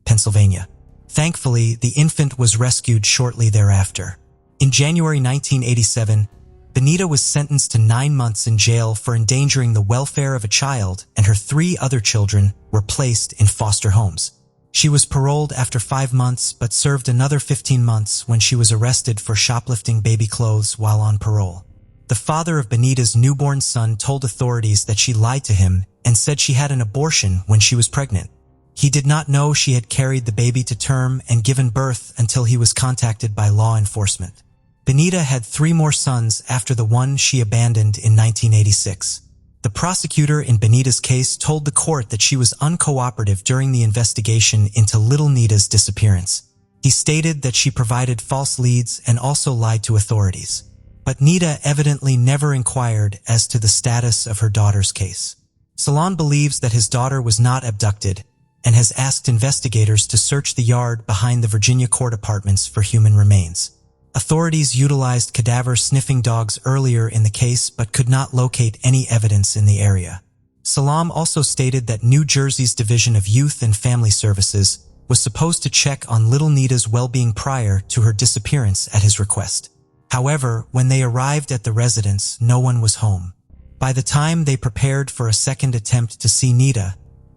Pennsylvania. Thankfully, the infant was rescued shortly thereafter. In January 1987, Bonita was sentenced to 9 months in jail for endangering the welfare of a child, and her 3 other children were placed in foster homes. She was paroled after 5 months, but served another 15 months when she was arrested for shoplifting baby clothes while on parole. The father of Bonita's newborn son told authorities that she lied to him and said she had an abortion when she was pregnant. He did not know she had carried the baby to term and given birth until he was contacted by law enforcement. Bonita had 3 more sons after the one she abandoned in 1986. The prosecutor in Bonita's case told the court that she was uncooperative during the investigation into little Nita's disappearance. He stated that she provided false leads and also lied to authorities. But Nita evidently never inquired as to the status of her daughter's case. Salon believes that his daughter was not abducted and has asked investigators to search the yard behind the Virginia court apartments for human remains. Authorities utilized cadaver-sniffing dogs earlier in the case but could not locate any evidence in the area. Salam also stated that New Jersey's Division of Youth and Family Services was supposed to check on little Nita's well-being prior to her disappearance at his request. However, when they arrived at the residence, no one was home. By the time they prepared for a second attempt to see Nita,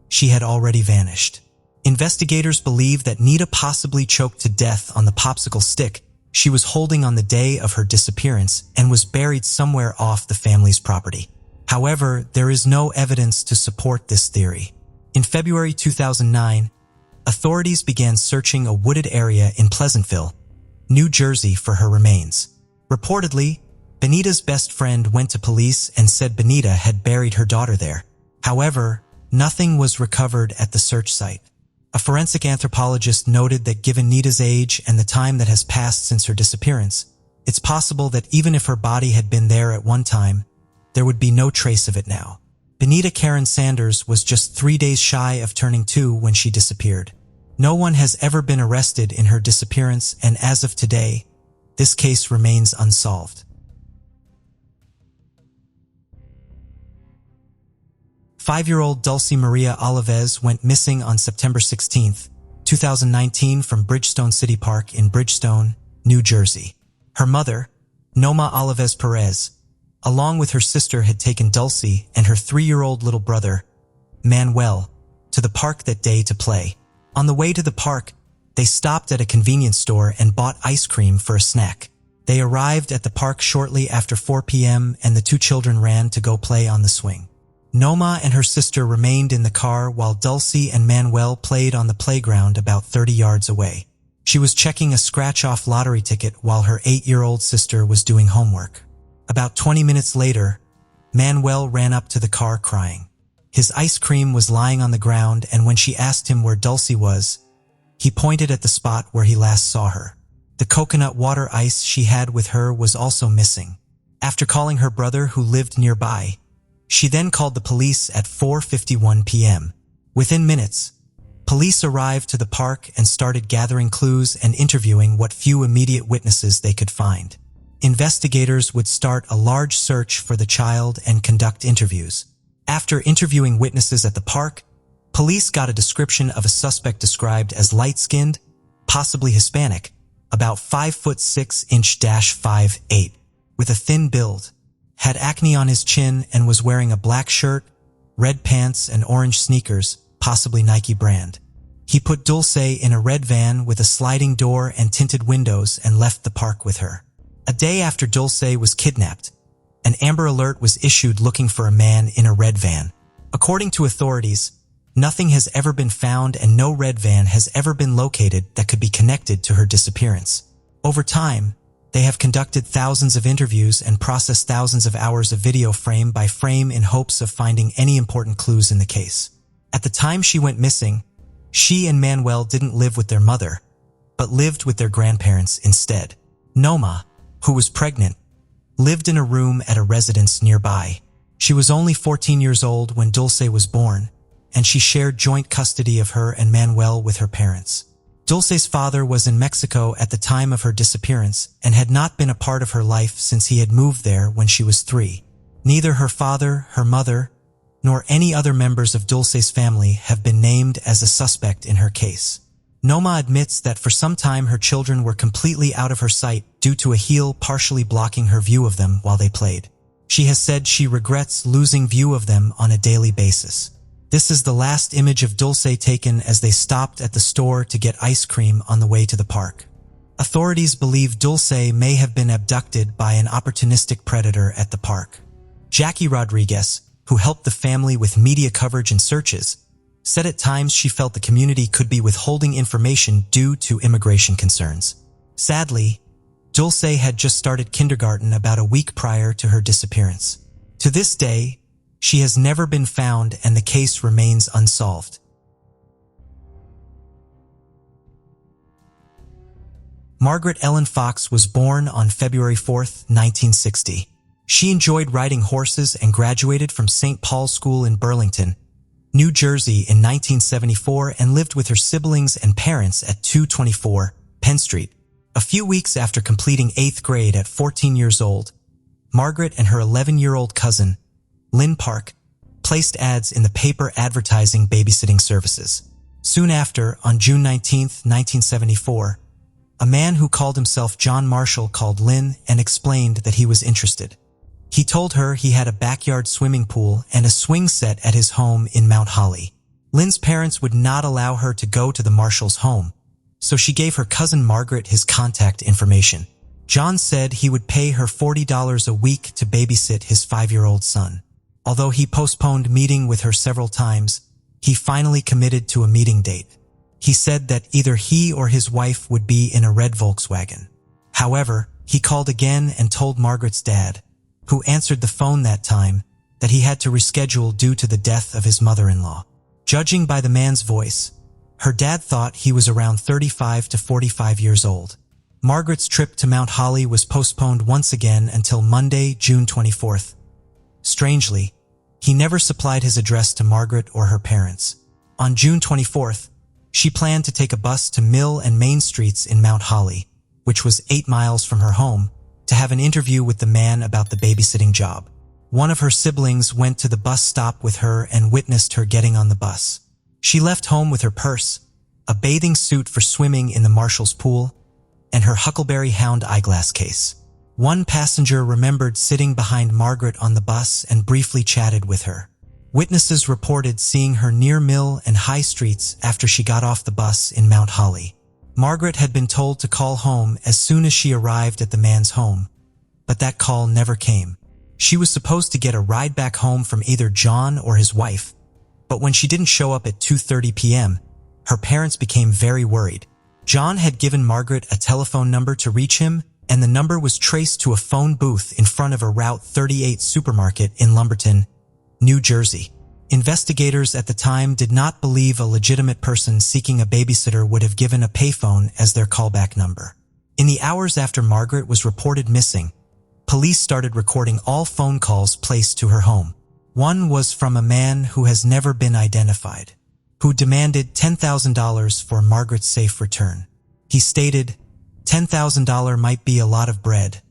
she had already vanished. Investigators believe that Nita possibly choked to death on the popsicle stick she was holding on the day of her disappearance and was buried somewhere off the family's property. However, there is no evidence to support this theory. In February 2009, authorities began searching a wooded area in Pleasantville, New Jersey for her remains. Reportedly, Bonita's best friend went to police and said Bonita had buried her daughter there. However, nothing was recovered at the search site. A forensic anthropologist noted that given Nita's age and the time that has passed since her disappearance, it's possible that even if her body had been there at one time, there would be no trace of it now. Bonita Karen Sanders was just 3 days shy of turning 2 when she disappeared. No one has ever been arrested in her disappearance, and as of today, this case remains unsolved. 5-year-old Dulce Maria Alves went missing on September 16, 2019 from Bridgestone City Park in Bridgestone, New Jersey. Her mother, Noma Alves Perez, along with her sister, had taken Dulce and her 3-year-old little brother, Manuel, to the park that day to play. On the way to the park, they stopped at a convenience store and bought ice cream for a snack. They arrived at the park shortly after 4 p.m. and the 2 children ran to go play on the swing. Noma and her sister remained in the car while Dulce and Manuel played on the playground about 30 yards away. She was checking a scratch-off lottery ticket while her 8-year-old sister was doing homework. About 20 minutes later, Manuel ran up to the car crying. His ice cream was lying on the ground, and when she asked him where Dulce was, he pointed at the spot where he last saw her. The coconut water ice she had with her was also missing. After calling her brother, who lived nearby, she then called the police at 4:51 p.m. Within minutes, police arrived to the park and started gathering clues and interviewing what few immediate witnesses they could find. investigators would start a large search for the child and conduct interviews. After interviewing witnesses at the park, police got a description of a suspect described as light-skinned, possibly Hispanic, about 5'6" 5'8", with a thin build, had acne on his chin and was wearing a black shirt, red pants, and orange sneakers, possibly Nike brand. He put Dulce in a red van with a sliding door and tinted windows and left the park with her. A day after Dulce was kidnapped, an Amber Alert was issued looking for a man in a red van. According to authorities, nothing has ever been found and no red van has ever been located that could be connected to her disappearance. Over time, they have conducted thousands of interviews and processed thousands of hours of video frame by frame in hopes of finding any important clues in the case. At the time she went missing, she and Manuel didn't live with their mother, but lived with their grandparents instead. Noma, who was pregnant, lived in a room at a residence nearby. She was only 14 years old when Dulce was born, and she shared joint custody of her and Manuel with her parents. Dulce's father was in Mexico at the time of her disappearance and had not been a part of her life since he had moved there when she was 3. Neither her father, her mother, nor any other members of Dulce's family have been named as a suspect in her case. Noma admits that for some time her children were completely out of her sight due to a heel partially blocking her view of them while they played. She has said she regrets losing view of them on a daily basis. This is the last image of Dulce taken as they stopped at the store to get ice cream on the way to the park. Authorities believe Dulce may have been abducted by an opportunistic predator at the park. Jackie Rodriguez, who helped the family with media coverage and searches, said at times she felt the community could be withholding information due to immigration concerns. Sadly, Dulce had just started kindergarten about a week prior to her disappearance. To this day, she has never been found and the case remains unsolved. Margaret Ellen Fox was born on February 4, 1960. She enjoyed riding horses and graduated from St. Paul's School in Burlington, New Jersey in 1974 and lived with her siblings and parents at 224 Penn Street. A few weeks after completing 8th grade at 14 years old, Margaret and her 11-year-old cousin, Lynn Park, placed ads in the paper advertising babysitting services. Soon after, on June 19, 1974, a man who called himself John Marshall called Lynn and explained that he was interested. He told her he had a backyard swimming pool and a swing set at his home in Mount Holly. Lynn's parents would not allow her to go to the Marshall's home, so she gave her cousin Margaret his contact information. John said he would pay her $40 a week to babysit his 5-year-old son. Although he postponed meeting with her several times, he finally committed to a meeting date. He said that either he or his wife would be in a red Volkswagen. However, he called again and told Margaret's dad, who answered the phone that time, that he had to reschedule due to the death of his mother-in-law. Judging by the man's voice, her dad thought he was around 35 to 45 years old. Margaret's trip to Mount Holly was postponed once again until Monday, June 24th. Strangely, he never supplied his address to Margaret or her parents. On June 24th, she planned to take a bus to Mill and Main Streets in Mount Holly, which was 8 miles from her home, to have an interview with the man about the babysitting job. One of her siblings went to the bus stop with her and witnessed her getting on the bus. She left home with her purse, a bathing suit for swimming in the Marshall's pool, and her Huckleberry Hound eyeglass case. One passenger remembered sitting behind Margaret on the bus and briefly chatted with her. Witnesses reported seeing her near Mill and High Streets after she got off the bus in Mount Holly. Margaret had been told to call home as soon as she arrived at the man's home, but that call never came. She was supposed to get a ride back home from either John or his wife, but when she didn't show up at 2:30 p.m., her parents became very worried. John had given Margaret a telephone number to reach him, and the number was traced to a phone booth in front of a Route 38 supermarket in Lumberton, New Jersey. Investigators at the time did not believe a legitimate person seeking a babysitter would have given a payphone as their callback number. In the hours after Margaret was reported missing, police started recording all phone calls placed to her home. One was from a man who has never been identified, who demanded $10,000 for Margaret's safe return. He stated, $10,000 might be a lot of bread,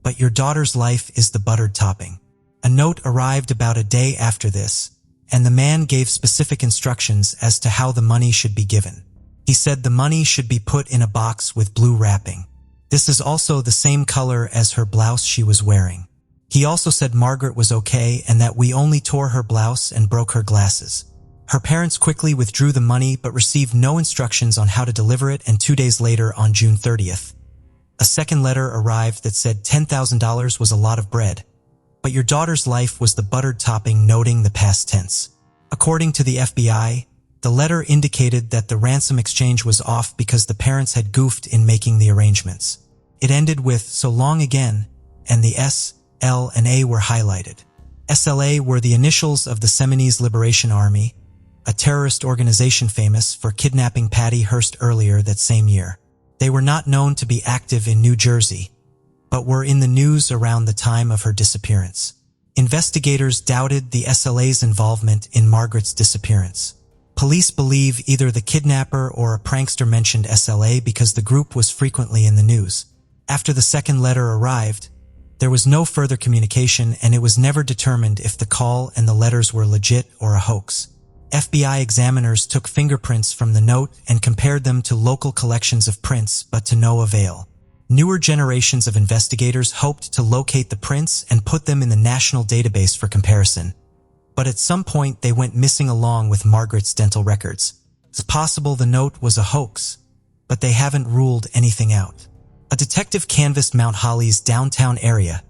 but your daughter's life is the buttered topping. A note arrived about a day after this, and the man gave specific instructions as to how the money should be given. He said the money should be put in a box with blue wrapping. This is also the same color as her blouse she was wearing. He also said Margaret was okay and that we only tore her blouse and broke her glasses. Her parents quickly withdrew the money but received no instructions on how to deliver it, and 2 days later, on June 30th, a second letter arrived that said $10,000 was a lot of bread, but your daughter's life was the buttered topping, noting the past tense. According to the FBI, the letter indicated that the ransom exchange was off because the parents had goofed in making the arrangements. It ended with "so long again," and the S, L, and A were highlighted. SLA were the initials of the Seminese Liberation Army, a terrorist organization famous for kidnapping Patty Hearst earlier that same year. They were not known to be active in New Jersey, but were in the news around the time of her disappearance. Investigators doubted the SLA's involvement in Margaret's disappearance. Police believe either the kidnapper or a prankster mentioned SLA because the group was frequently in the news. After the second letter arrived, there was no further communication, and it was never determined if the call and the letters were legit or a hoax. FBI examiners took fingerprints from the note and compared them to local collections of prints, but to no avail. Newer generations of investigators hoped to locate the prints and put them in the national database for comparison, but at some point they went missing along with Margaret's dental records. It's possible the note was a hoax, but they haven't ruled anything out. A detective canvassed Mount Holly's downtown area,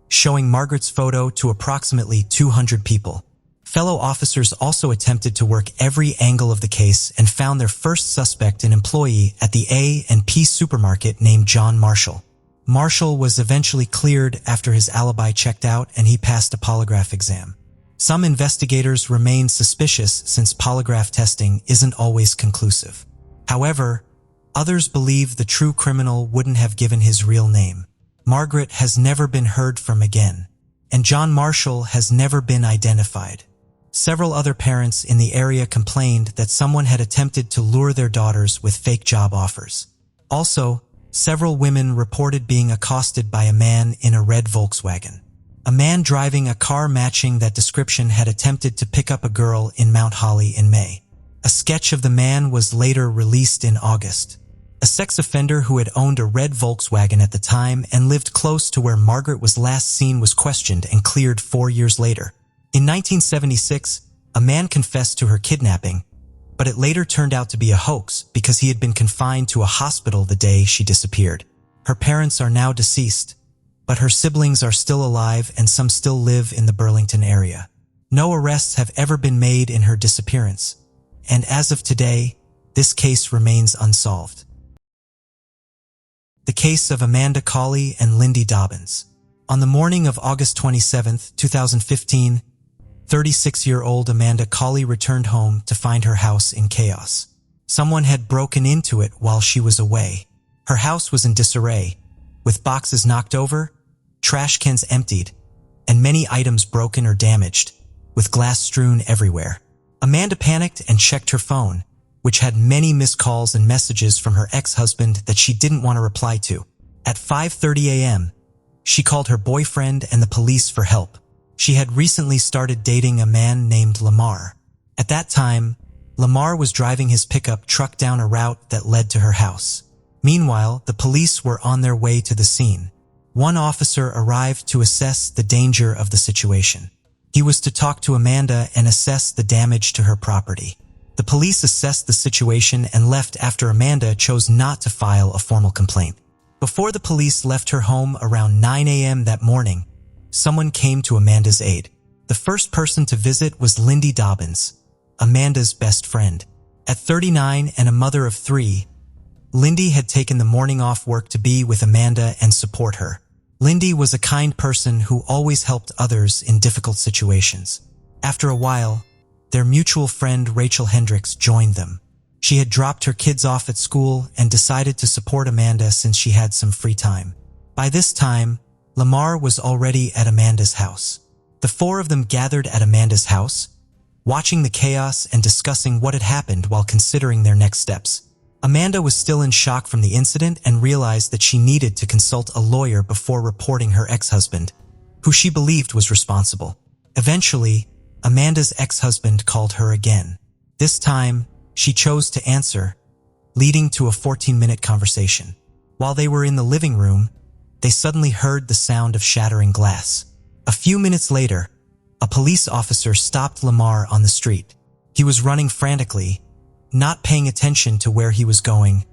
showing Margaret's photo to approximately 200 people. Fellow officers also attempted to work every angle of the case and found their first suspect, an employee at the A&P supermarket named John Marshall. Marshall was eventually cleared after his alibi checked out and he passed a polygraph exam. Some investigators remain suspicious since polygraph testing isn't always conclusive. However, others believe the true criminal wouldn't have given his real name. Margaret has never been heard from again, and John Marshall has never been identified. Several other parents in the area complained that someone had attempted to lure their daughters with fake job offers. Also, several women reported being accosted by a man in a red Volkswagen. A man driving a car matching that description had attempted to pick up a girl in Mount Holly in May. A sketch of the man was later released in August. A sex offender who had owned a red Volkswagen at the time and lived close to where Margaret was last seen was questioned and cleared 4 years later. In 1976, a man confessed to her kidnapping, but it later turned out to be a hoax because he had been confined to a hospital the day she disappeared. Her parents are now deceased, but her siblings are still alive and some still live in the Burlington area. No arrests have ever been made in her disappearance, and as of today, this case remains unsolved. The case of Amanda Cawley and Lindy Dobbins. On the morning of August 27, 2015, 36-year-old Amanda Cawley returned home to find her house in chaos. Someone had broken into it while she was away. Her house was in disarray, with boxes knocked over, trash cans emptied, and many items broken or damaged, with glass strewn everywhere. Amanda panicked and checked her phone, which had many missed calls and messages from her ex-husband that she didn't want to reply to. At 5:30 a.m., she called her boyfriend and the police for help. She had recently started dating a man named Lamar. At that time, Lamar was driving his pickup truck down a route that led to her house. Meanwhile, the police were on their way to the scene. One officer arrived to assess the danger of the situation. He was to talk to Amanda and assess the damage to her property. The police assessed the situation and left after Amanda chose not to file a formal complaint. Before the police left her home around 9 a.m. that morning, someone came to Amanda's aid. The first person to visit was Lindy Dobbins, Amanda's best friend. At 39 and a mother of 3, Lindy had taken the morning off work to be with Amanda and support her. Lindy was a kind person who always helped others in difficult situations. After a while, their mutual friend Rachel Hendricks joined them. She had dropped her kids off at school and decided to support Amanda since she had some free time. By this time, Lamar was already at Amanda's house. The four of them gathered at Amanda's house, watching the chaos and discussing what had happened while considering their next steps. Amanda was still in shock from the incident and realized that she needed to consult a lawyer before reporting her ex-husband, who she believed was responsible. Eventually, Amanda's ex-husband called her again. This time, she chose to answer, leading to a 14-minute conversation. While they were in the living room, they suddenly heard the sound of shattering glass. A few minutes later, a police officer stopped Lamar on the street. He was running frantically, not paying attention to where he was going,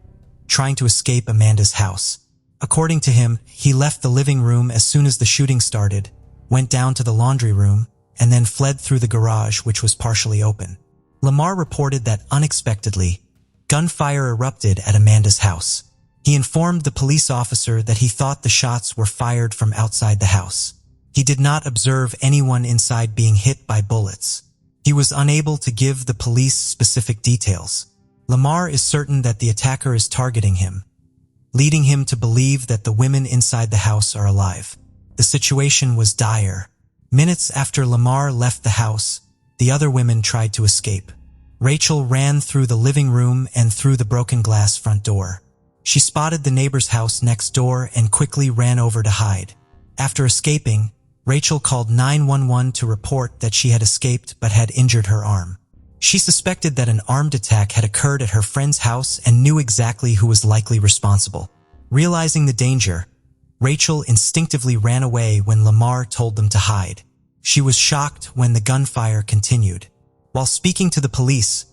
trying to escape Amanda's house. According to him, he left the living room as soon as the shooting started, went down to the laundry room, and then fled through the garage, which was partially open. Lamar reported that unexpectedly, gunfire erupted at Amanda's house. He informed the police officer that he thought the shots were fired from outside the house. He did not observe anyone inside being hit by bullets. He was unable to give the police specific details. Lamar is certain that the attacker is targeting him, leading him to believe that the women inside the house are alive. The situation was dire. Minutes after Lamar left the house, the other women tried to escape. Rachel ran through the living room and through the broken glass front door. She spotted the neighbor's house next door and quickly ran over to hide. After escaping, Rachel called 911 to report that she had escaped but had injured her arm. She suspected that an armed attack had occurred at her friend's house and knew exactly who was likely responsible. Realizing the danger, Rachel instinctively ran away when Lamar told them to hide. She was shocked when the gunfire continued. While speaking to the police,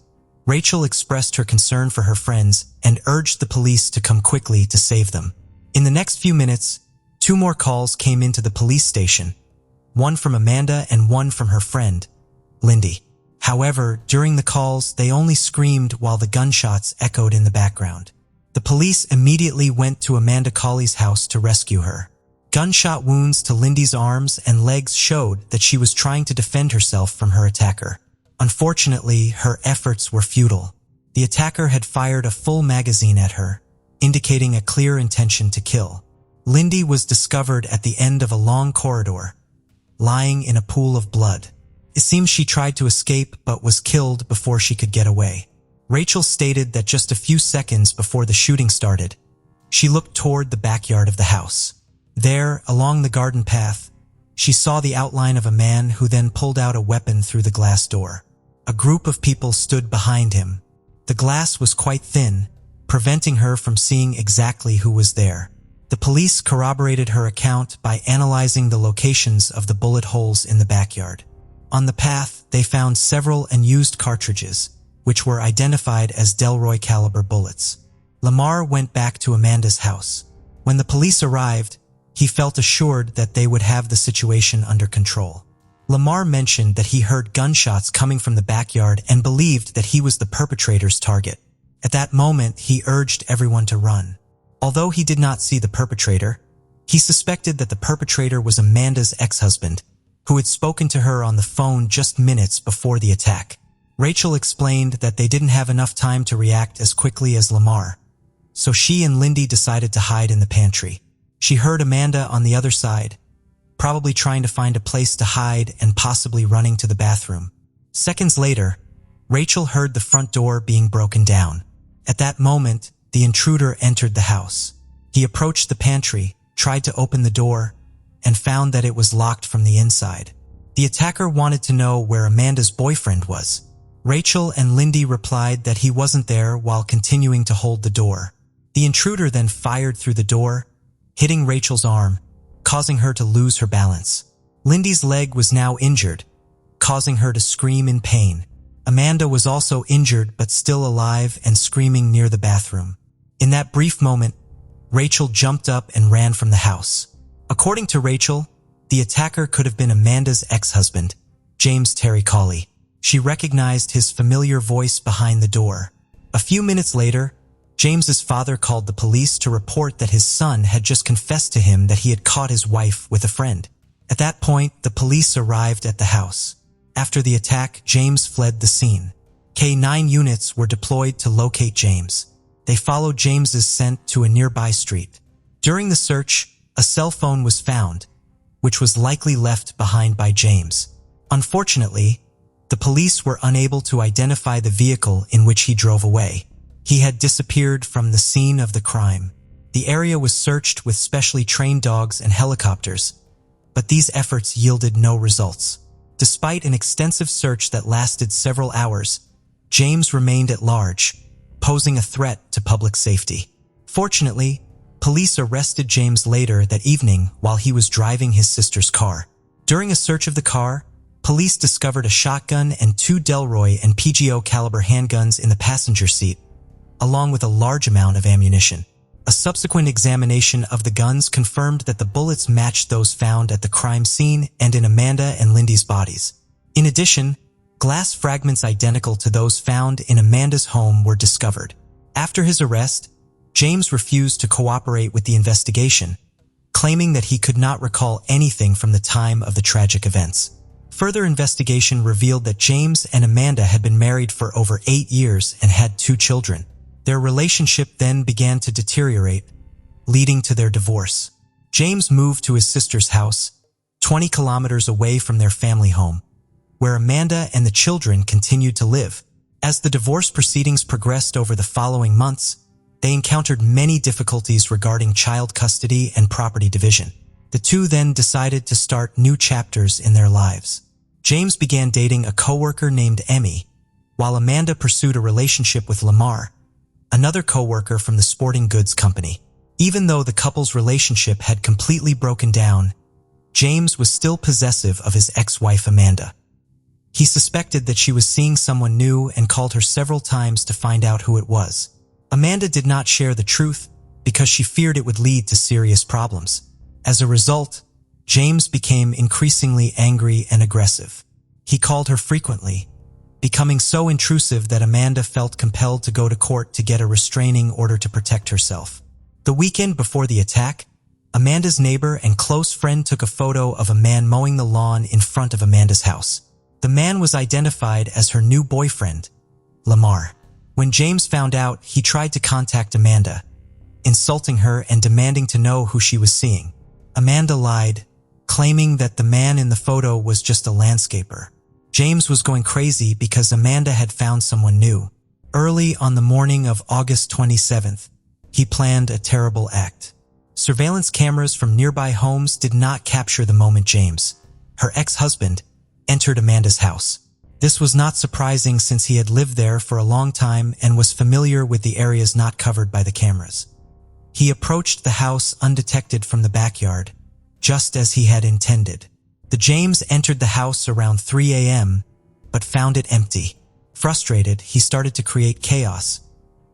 Rachel expressed her concern for her friends and urged the police to come quickly to save them. In the next few minutes, 2 more calls came into the police station, one from Amanda and one from her friend, Lindy. However, during the calls, they only screamed while the gunshots echoed in the background. The police immediately went to Amanda Colley's house to rescue her. Gunshot wounds to Lindy's arms and legs showed that she was trying to defend herself from her attacker. Unfortunately, her efforts were futile. The attacker had fired a full magazine at her, indicating a clear intention to kill. Lindy was discovered at the end of a long corridor, lying in a pool of blood. It seems she tried to escape but was killed before she could get away. Rachel stated that just a few seconds before the shooting started, she looked toward the backyard of the house. There, along the garden path, she saw the outline of a man who then pulled out a weapon through the glass door. A group of people stood behind him. The glass was quite thin, preventing her from seeing exactly who was there. The police corroborated her account by analyzing the locations of the bullet holes in the backyard. On the path, they found several unused cartridges, which were identified as Delroy caliber bullets. Lamar went back to Amanda's house. When the police arrived, he felt assured that they would have the situation under control. Lamar mentioned that he heard gunshots coming from the backyard and believed that he was the perpetrator's target. At that moment, he urged everyone to run. Although he did not see the perpetrator, he suspected that the perpetrator was Amanda's ex-husband, who had spoken to her on the phone just minutes before the attack. Rachel explained that they didn't have enough time to react as quickly as Lamar, so she and Lindy decided to hide in the pantry. She heard Amanda on the other side, probably trying to find a place to hide and possibly running to the bathroom. Seconds later, Rachel heard the front door being broken down. At that moment, the intruder entered the house. He approached the pantry, tried to open the door, and found that it was locked from the inside. The attacker wanted to know where Amanda's boyfriend was. Rachel and Lindy replied that he wasn't there while continuing to hold the door. The intruder then fired through the door, hitting Rachel's arm, causing her to lose her balance. Lindy's leg was now injured, causing her to scream in pain. Amanda was also injured but still alive and screaming near the bathroom. In that brief moment, Rachel jumped up and ran from the house. According to Rachel, the attacker could have been Amanda's ex-husband, James Terry Colley. She recognized his familiar voice behind the door. A few minutes later, James's father called the police to report that his son had just confessed to him that he had caught his wife with a friend. At that point, the police arrived at the house. After the attack, James fled the scene. K-9 units were deployed to locate James. They followed James's scent to a nearby street. During the search, a cell phone was found, which was likely left behind by James. Unfortunately, the police were unable to identify the vehicle in which he drove away. He had disappeared from the scene of the crime. The area was searched with specially trained dogs and helicopters, but these efforts yielded no results. Despite an extensive search that lasted several hours, James remained at large, posing a threat to public safety. Fortunately, police arrested James later that evening while he was driving his sister's car. During a search of the car, police discovered a shotgun and 2 Delroy and PGO caliber handguns in the passenger seat, along with a large amount of ammunition. A subsequent examination of the guns confirmed that the bullets matched those found at the crime scene and in Amanda and Lindy's bodies. In addition, glass fragments identical to those found in Amanda's home were discovered. After his arrest, James refused to cooperate with the investigation, claiming that he could not recall anything from the time of the tragic events. Further investigation revealed that James and Amanda had been married for over 8 years and had 2 children. Their relationship then began to deteriorate, leading to their divorce. James moved to his sister's house, 20 kilometers away from their family home, where Amanda and the children continued to live. As the divorce proceedings progressed over the following months, they encountered many difficulties regarding child custody and property division. The two then decided to start new chapters in their lives. James began dating a coworker named Emmy, while Amanda pursued a relationship with Lamar, another coworker from the sporting goods company. Even though the couple's relationship had completely broken down, James was still possessive of his ex-wife Amanda. He suspected that she was seeing someone new and called her several times to find out who it was. Amanda did not share the truth because she feared it would lead to serious problems. As a result, James became increasingly angry and aggressive. He called her frequently, becoming so intrusive that Amanda felt compelled to go to court to get a restraining order to protect herself. The weekend before the attack, Amanda's neighbor and close friend took a photo of a man mowing the lawn in front of Amanda's house. The man was identified as her new boyfriend, Lamar. When James found out, he tried to contact Amanda, insulting her and demanding to know who she was seeing. Amanda lied, claiming that the man in the photo was just a landscaper. James was going crazy because Amanda had found someone new. Early on the morning of August 27th, he planned a terrible act. Surveillance cameras from nearby homes did not capture the moment James, her ex-husband, entered Amanda's house. This was not surprising since he had lived there for a long time and was familiar with the areas not covered by the cameras. He approached the house undetected from the backyard, just as he had intended. The James entered the house around 3 a.m., but found it empty. Frustrated, he started to create chaos,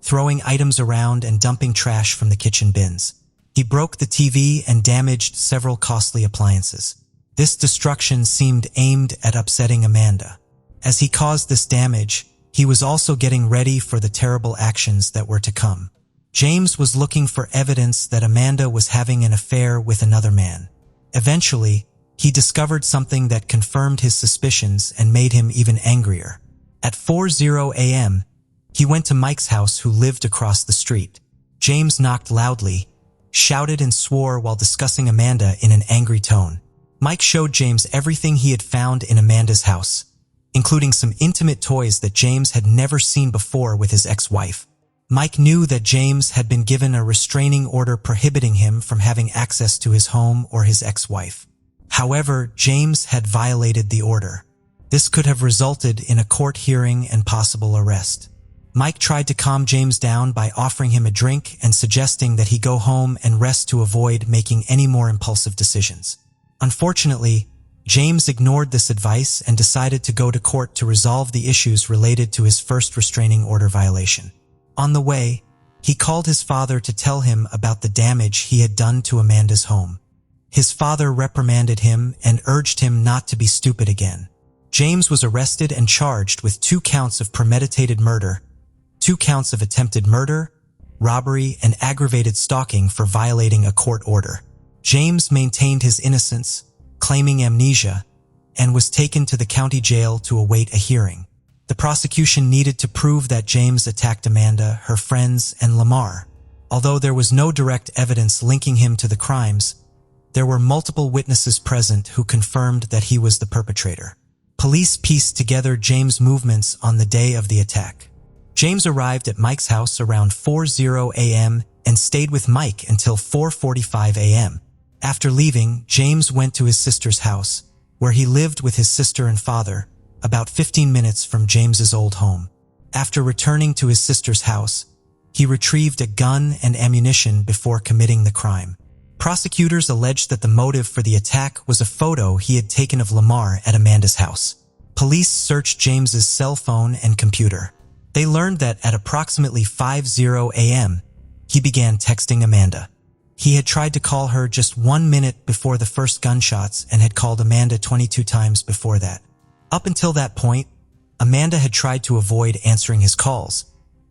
throwing items around and dumping trash from the kitchen bins. He broke the TV and damaged several costly appliances. This destruction seemed aimed at upsetting Amanda. As he caused this damage, he was also getting ready for the terrible actions that were to come. James was looking for evidence that Amanda was having an affair with another man. Eventually, he discovered something that confirmed his suspicions and made him even angrier. At 4:00 a.m., he went to Mike's house, who lived across the street. James knocked loudly, shouted and swore while discussing Amanda in an angry tone. Mike showed James everything he had found in Amanda's house, including some intimate toys that James had never seen before with his ex-wife. Mike knew that James had been given a restraining order prohibiting him from having access to his home or his ex-wife. However, James had violated the order. This could have resulted in a court hearing and possible arrest. Mike tried to calm James down by offering him a drink and suggesting that he go home and rest to avoid making any more impulsive decisions. Unfortunately, James ignored this advice and decided to go to court to resolve the issues related to his first restraining order violation. On the way, he called his father to tell him about the damage he had done to Amanda's home. His father reprimanded him and urged him not to be stupid again. James was arrested and charged with 2 counts of premeditated murder, 2 counts of attempted murder, robbery, and aggravated stalking for violating a court order. James maintained his innocence, claiming amnesia, and was taken to the county jail to await a hearing. The prosecution needed to prove that James attacked Amanda, her friends, and Lamar. Although there was no direct evidence linking him to the crimes, there were multiple witnesses present who confirmed that he was the perpetrator. Police pieced together James' movements on the day of the attack. James arrived at Mike's house around 4:00 a.m. and stayed with Mike until 4:45 a.m. After leaving, James went to his sister's house, where he lived with his sister and father, about 15 minutes from James's old home. After returning to his sister's house, he retrieved a gun and ammunition before committing the crime. Prosecutors alleged that the motive for the attack was a photo he had taken of Lamar at Amanda's house. Police searched James's cell phone and computer. They learned that at approximately 5:00 a.m., he began texting Amanda. He had tried to call her just 1 minute before the first gunshots and had called Amanda 22 times before that. Up until that point, Amanda had tried to avoid answering his calls,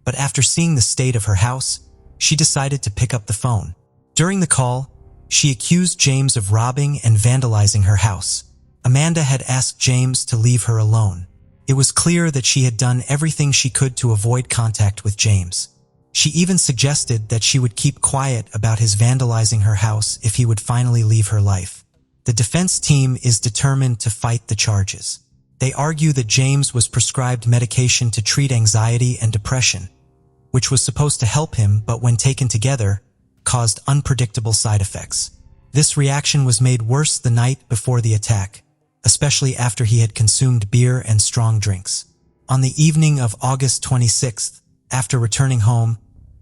but after seeing the state of her house, she decided to pick up the phone. During the call, she accused James of robbing and vandalizing her house. Amanda had asked James to leave her alone. It was clear that she had done everything she could to avoid contact with James. She even suggested that she would keep quiet about his vandalizing her house if he would finally leave her life. The defense team is determined to fight the charges. They argue that James was prescribed medication to treat anxiety and depression, which was supposed to help him, but when taken together, caused unpredictable side effects. This reaction was made worse the night before the attack, especially after he had consumed beer and strong drinks. On the evening of August 26th, after returning home,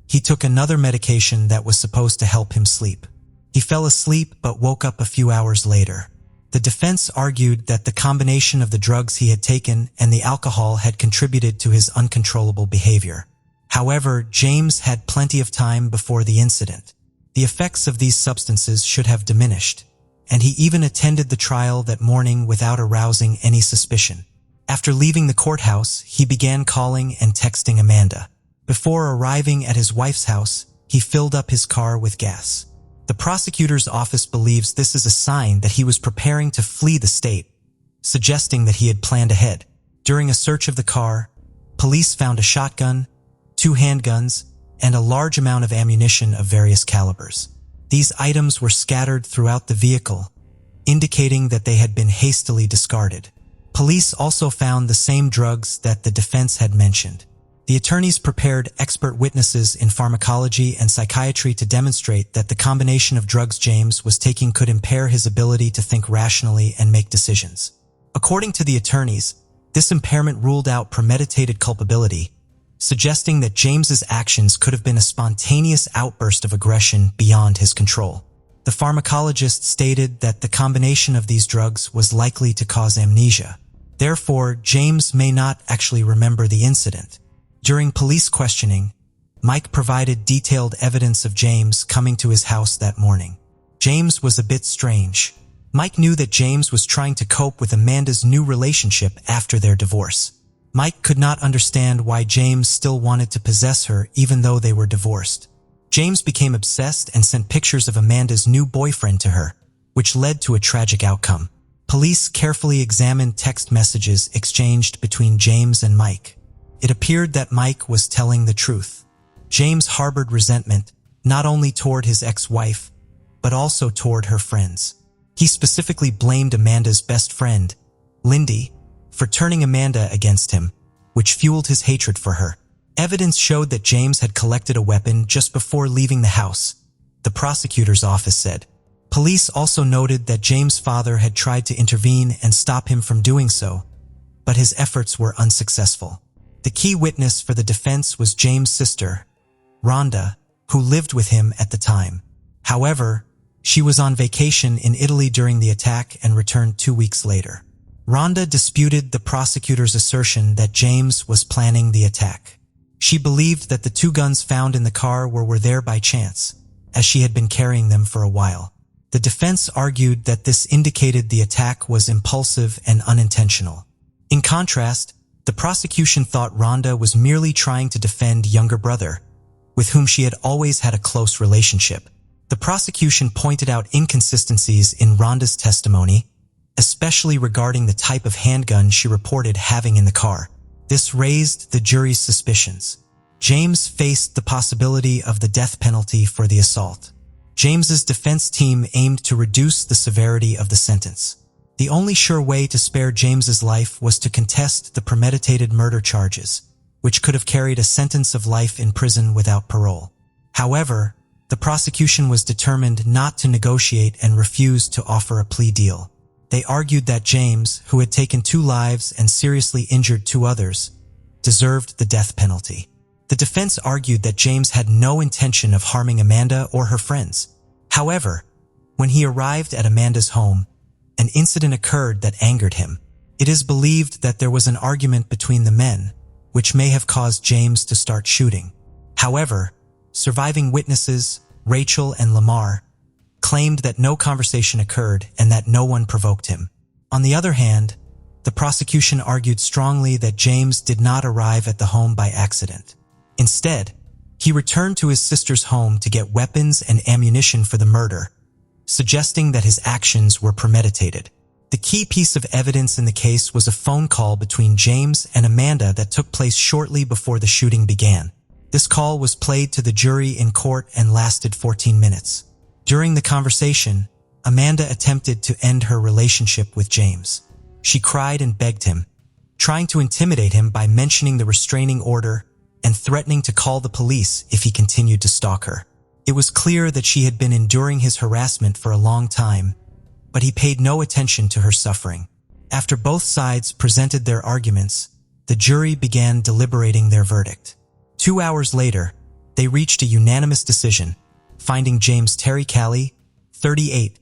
he took another medication that was supposed to help him sleep. He fell asleep but woke up a few hours later. The defense argued that the combination of the drugs he had taken and the alcohol had contributed to his uncontrollable behavior. However, James had plenty of time before the incident. The effects of these substances should have diminished, and he even attended the trial that morning without arousing any suspicion. After leaving the courthouse, he began calling and texting Amanda. Before arriving at his wife's house, he filled up his car with gas. The prosecutor's office believes this is a sign that he was preparing to flee the state, suggesting that he had planned ahead. During a search of the car, police found a shotgun, 2 handguns, and a large amount of ammunition of various calibers. These items were scattered throughout the vehicle, indicating that they had been hastily discarded. Police also found the same drugs that the defense had mentioned. The attorneys prepared expert witnesses in pharmacology and psychiatry to demonstrate that the combination of drugs James was taking could impair his ability to think rationally and make decisions. According to the attorneys, this impairment ruled out premeditated culpability, suggesting that James's actions could have been a spontaneous outburst of aggression beyond his control. The pharmacologist stated that the combination of these drugs was likely to cause amnesia. Therefore, James may not actually remember the incident. During police questioning, Mike provided detailed evidence of James coming to his house that morning. James was a bit strange. Mike knew that James was trying to cope with Amanda's new relationship after their divorce. Mike could not understand why James still wanted to possess her even though they were divorced. James became obsessed and sent pictures of Amanda's new boyfriend to her, which led to a tragic outcome. Police carefully examined text messages exchanged between James and Mike. It appeared that Mike was telling the truth. James harbored resentment, not only toward his ex-wife, but also toward her friends. He specifically blamed Amanda's best friend, Lindy, for turning Amanda against him, which fueled his hatred for her. Evidence showed that James had collected a weapon just before leaving the house, the prosecutor's office said. Police also noted that James' father had tried to intervene and stop him from doing so, but his efforts were unsuccessful. The key witness for the defense was James' sister, Rhonda, who lived with him at the time. However, she was on vacation in Italy during the attack and returned 2 weeks later. Rhonda disputed the prosecutor's assertion that James was planning the attack. She believed that the 2 guns found in the car were there by chance, as she had been carrying them for a while. The defense argued that this indicated the attack was impulsive and unintentional. In contrast, the prosecution thought Rhonda was merely trying to defend younger brother, with whom she had always had a close relationship. The prosecution pointed out inconsistencies in Rhonda's testimony, especially regarding the type of handgun she reported having in the car. This raised the jury's suspicions. James faced the possibility of the death penalty for the assault. James's defense team aimed to reduce the severity of the sentence. The only sure way to spare James's life was to contest the premeditated murder charges, which could have carried a sentence of life in prison without parole. However, the prosecution was determined not to negotiate and refused to offer a plea deal. They argued that James, who had taken 2 lives and seriously injured 2 others, deserved the death penalty. The defense argued that James had no intention of harming Amanda or her friends. However, when he arrived at Amanda's home, an incident occurred that angered him. It is believed that there was an argument between the men, which may have caused James to start shooting. However, surviving witnesses, Rachel and Lamar, claimed that no conversation occurred and that no one provoked him. On the other hand, the prosecution argued strongly that James did not arrive at the home by accident. Instead, he returned to his sister's home to get weapons and ammunition for the murder, suggesting that his actions were premeditated. The key piece of evidence in the case was a phone call between James and Amanda that took place shortly before the shooting began. This call was played to the jury in court and lasted 14 minutes. During the conversation, Amanda attempted to end her relationship with James. She cried and begged him, trying to intimidate him by mentioning the restraining order and threatening to call the police if he continued to stalk her. It was clear that she had been enduring his harassment for a long time, but he paid no attention to her suffering. After both sides presented their arguments, the jury began deliberating their verdict. 2 hours later, they reached a unanimous decision, finding James Terry Calley, 38,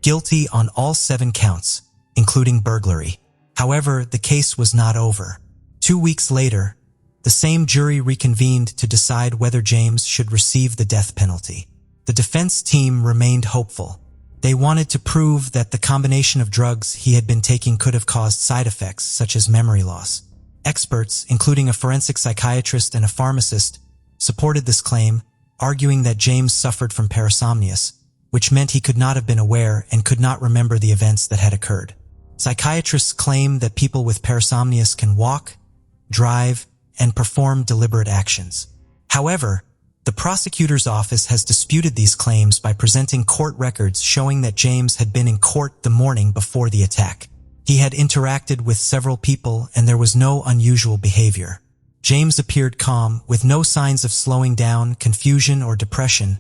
guilty on all 7 counts, including burglary. However, the case was not over. 2 weeks later, the same jury reconvened to decide whether James should receive the death penalty. The defense team remained hopeful. They wanted to prove that the combination of drugs he had been taking could have caused side effects such as memory loss. Experts, including a forensic psychiatrist and a pharmacist, supported this claim, arguing that James suffered from parasomnias, which meant he could not have been aware and could not remember the events that had occurred. Psychiatrists claim that people with parasomnias can walk, drive, and perform deliberate actions. However, the prosecutor's office has disputed these claims by presenting court records showing that James had been in court the morning before the attack. He had interacted with several people and there was no unusual behavior. James appeared calm, with no signs of slowing down, confusion, or depression,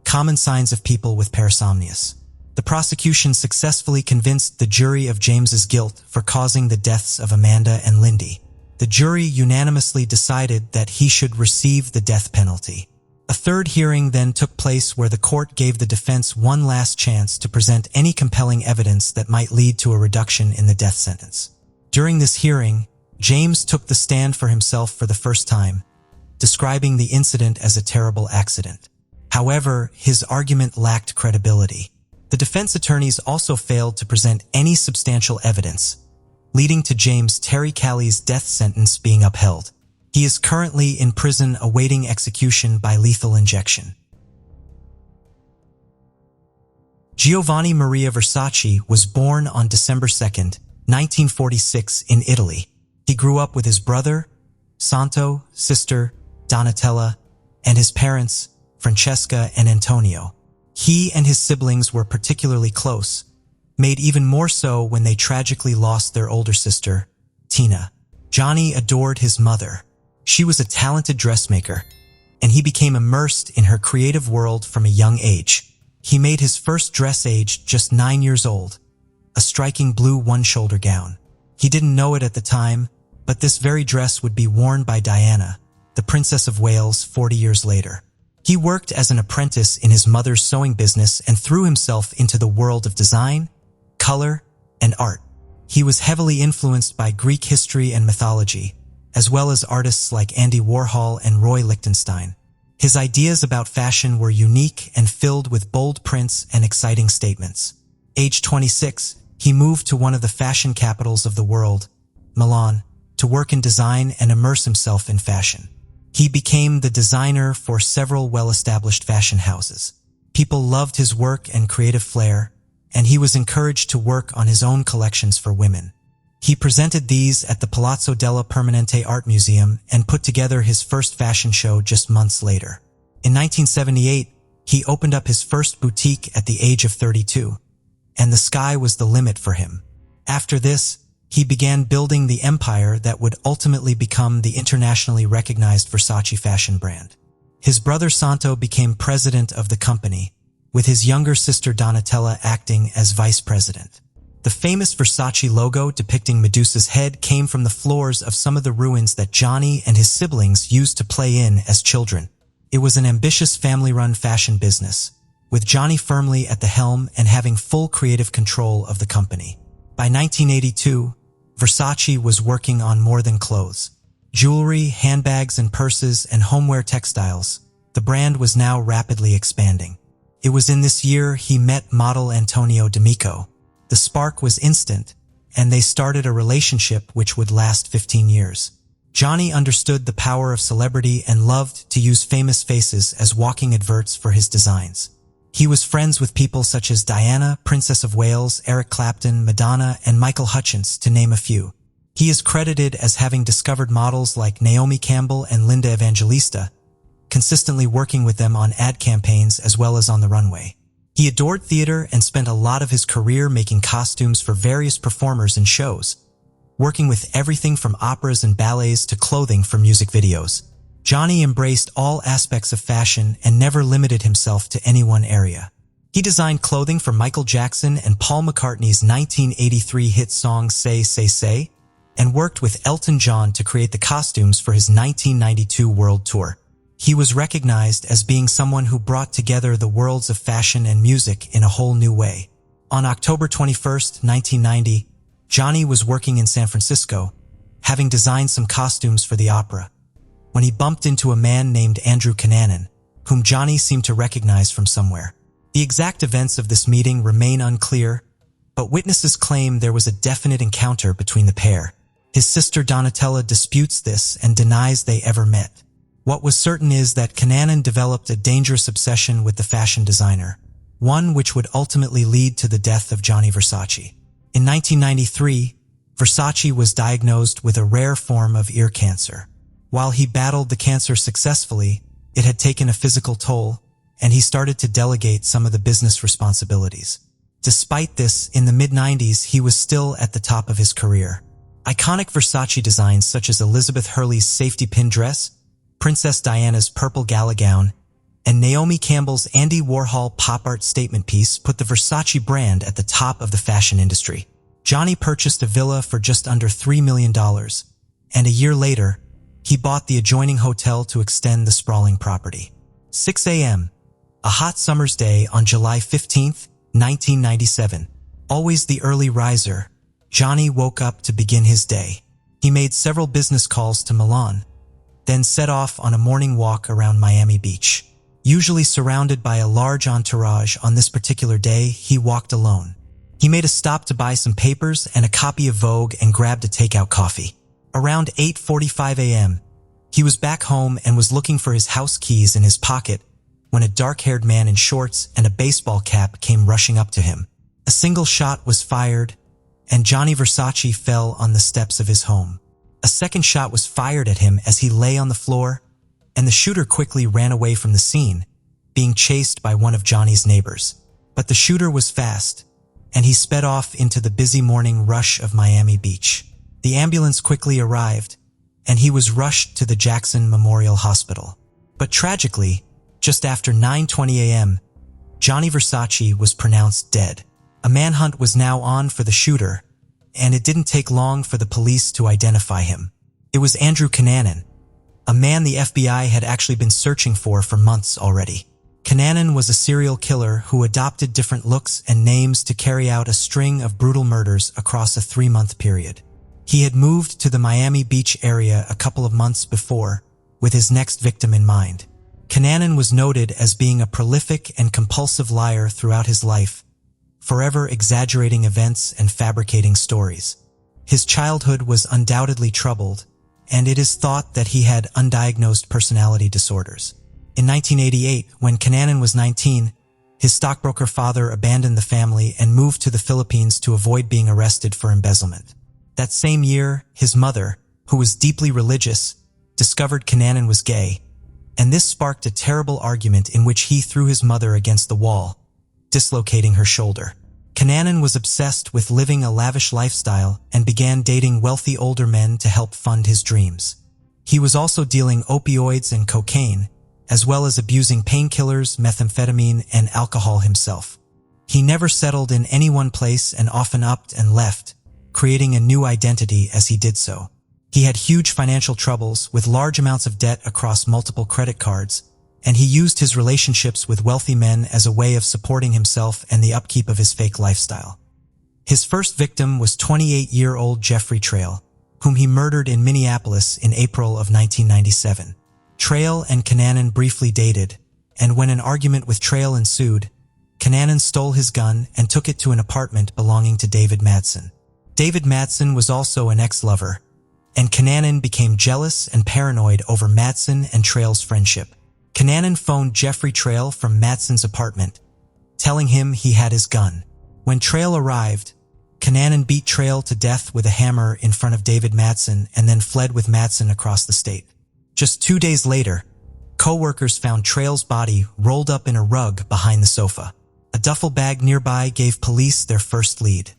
common signs of people with parasomnias. The prosecution successfully convinced the jury of James's guilt for causing the deaths of Amanda and Lindy. The jury unanimously decided that he should receive the death penalty. A third hearing then took place where the court gave the defense one last chance to present any compelling evidence that might lead to a reduction in the death sentence. During this hearing, James took the stand for himself for the first time, describing the incident as a terrible accident. However, his argument lacked credibility. The defense attorneys also failed to present any substantial evidence, leading to James Terry Calley's death sentence being upheld. He is currently in prison awaiting execution by lethal injection. Giovanni Maria Versace was born on December 2, 1946 in Italy. He grew up with his brother, Santo, sister, Donatella, and his parents, Francesca and Antonio. He and his siblings were particularly close, made even more so when they tragically lost their older sister, Tina. Gianni adored his mother. She was a talented dressmaker, and he became immersed in her creative world from a young age. He made his first dress aged just 9 years old, a striking blue one-shoulder gown. He didn't know it at the time, but this very dress would be worn by Diana, the Princess of Wales, 40 years later. He worked as an apprentice in his mother's sewing business and threw himself into the world of design, color, and art. He was heavily influenced by Greek history and mythology, as well as artists like Andy Warhol and Roy Lichtenstein. His ideas about fashion were unique and filled with bold prints and exciting statements. Age 26, he moved to one of the fashion capitals of the world, Milan, to work in design and immerse himself in fashion. He became the designer for several well-established fashion houses. People loved his work and creative flair, and he was encouraged to work on his own collections for women. He presented these at the Palazzo della Permanente Art Museum and put together his first fashion show just months later. In 1978, he opened up his first boutique at the age of 32, and the sky was the limit for him. After this, he began building the empire that would ultimately become the internationally recognized Versace fashion brand. His brother Santo became president of the company, with his younger sister Donatella acting as vice president. The famous Versace logo depicting Medusa's head came from the floors of some of the ruins that Gianni and his siblings used to play in as children. It was an ambitious family-run fashion business, with Gianni firmly at the helm and having full creative control of the company. By 1982, Versace was working on more than clothes. Jewelry, handbags and purses, and homeware textiles, the brand was now rapidly expanding. It was in this year he met model Antonio D'Amico. The spark was instant, and they started a relationship which would last 15 years. Gianni understood the power of celebrity and loved to use famous faces as walking adverts for his designs. He was friends with people such as Diana, Princess of Wales, Eric Clapton, Madonna, and Michael Hutchence, to name a few. He is credited as having discovered models like Naomi Campbell and Linda Evangelista, consistently working with them on ad campaigns as well as on the runway. He adored theater and spent a lot of his career making costumes for various performers and shows, working with everything from operas and ballets to clothing for music videos. Gianni embraced all aspects of fashion and never limited himself to any one area. He designed clothing for Michael Jackson and Paul McCartney's 1983 hit song Say, Say, Say, and worked with Elton John to create the costumes for his 1992 world tour. He was recognized as being someone who brought together the worlds of fashion and music in a whole new way. On October 21, 1990, Gianni was working in San Francisco, having designed some costumes for the opera, when he bumped into a man named Andrew Cunanan, whom Gianni seemed to recognize from somewhere. The exact events of this meeting remain unclear, but witnesses claim there was a definite encounter between the pair. His sister Donatella disputes this and denies they ever met. What was certain is that Cunanan developed a dangerous obsession with the fashion designer, one which would ultimately lead to the death of Gianni Versace. In 1993, Versace was diagnosed with a rare form of ear cancer. While he battled the cancer successfully, it had taken a physical toll, and he started to delegate some of the business responsibilities. Despite this, in the mid-90s, he was still at the top of his career. Iconic Versace designs such as Elizabeth Hurley's safety pin dress, Princess Diana's purple gala gown, and Naomi Campbell's Andy Warhol pop art statement piece put the Versace brand at the top of the fashion industry. Gianni purchased a villa for just under $3 million, and a year later, he bought the adjoining hotel to extend the sprawling property. 6 a.m., a hot summer's day on July 15, 1997. Always the early riser, Gianni woke up to begin his day. He made several business calls to Milan, then set off on a morning walk around Miami Beach. Usually surrounded by a large entourage, on this particular day, he walked alone. He made a stop to buy some papers and a copy of Vogue and grabbed a takeout coffee. Around 8:45 a.m., he was back home and was looking for his house keys in his pocket when a dark-haired man in shorts and a baseball cap came rushing up to him. A single shot was fired, and Gianni Versace fell on the steps of his home. A second shot was fired at him as he lay on the floor, and the shooter quickly ran away from the scene, being chased by one of Gianni's neighbors. But the shooter was fast, and he sped off into the busy morning rush of Miami Beach. The ambulance quickly arrived, and he was rushed to the Jackson Memorial Hospital. But tragically, just after 9:20 a.m., Gianni Versace was pronounced dead. A manhunt was now on for the shooter, and it didn't take long for the police to identify him. It was Andrew Cunanan, a man the FBI had actually been searching for months already. Cunanan was a serial killer who adopted different looks and names to carry out a string of brutal murders across a 3-month period. He had moved to the Miami Beach area a couple of months before, with his next victim in mind. Cunanan was noted as being a prolific and compulsive liar throughout his life, forever exaggerating events and fabricating stories. His childhood was undoubtedly troubled, and it is thought that he had undiagnosed personality disorders. In 1988, when Cunanan was 19, his stockbroker father abandoned the family and moved to the Philippines to avoid being arrested for embezzlement. That same year, his mother, who was deeply religious, discovered Cunanan was gay, and this sparked a terrible argument in which he threw his mother against the wall, dislocating her shoulder. Cunanan was obsessed with living a lavish lifestyle and began dating wealthy older men to help fund his dreams. He was also dealing opioids and cocaine, as well as abusing painkillers, methamphetamine, and alcohol himself. He never settled in any one place and often upped and left, creating a new identity as he did so. He had huge financial troubles with large amounts of debt across multiple credit cards, and he used his relationships with wealthy men as a way of supporting himself and the upkeep of his fake lifestyle. His first victim was 28-year-old Jeffrey Trail, whom he murdered in Minneapolis in April of 1997. Trail and Cunanan briefly dated, and when an argument with Trail ensued, Cunanan stole his gun and took it to an apartment belonging to David Madsen. David Madsen was also an ex-lover, and Cunanan became jealous and paranoid over Madsen and Trail's friendship. Cunanan phoned Jeffrey Trail from Madsen's apartment, telling him he had his gun. When Trail arrived, Cunanan beat Trail to death with a hammer in front of David Madsen and then fled with Madsen across the state. Just 2 days later, co-workers found Trail's body rolled up in a rug behind the sofa. A duffel bag nearby gave police their first lead.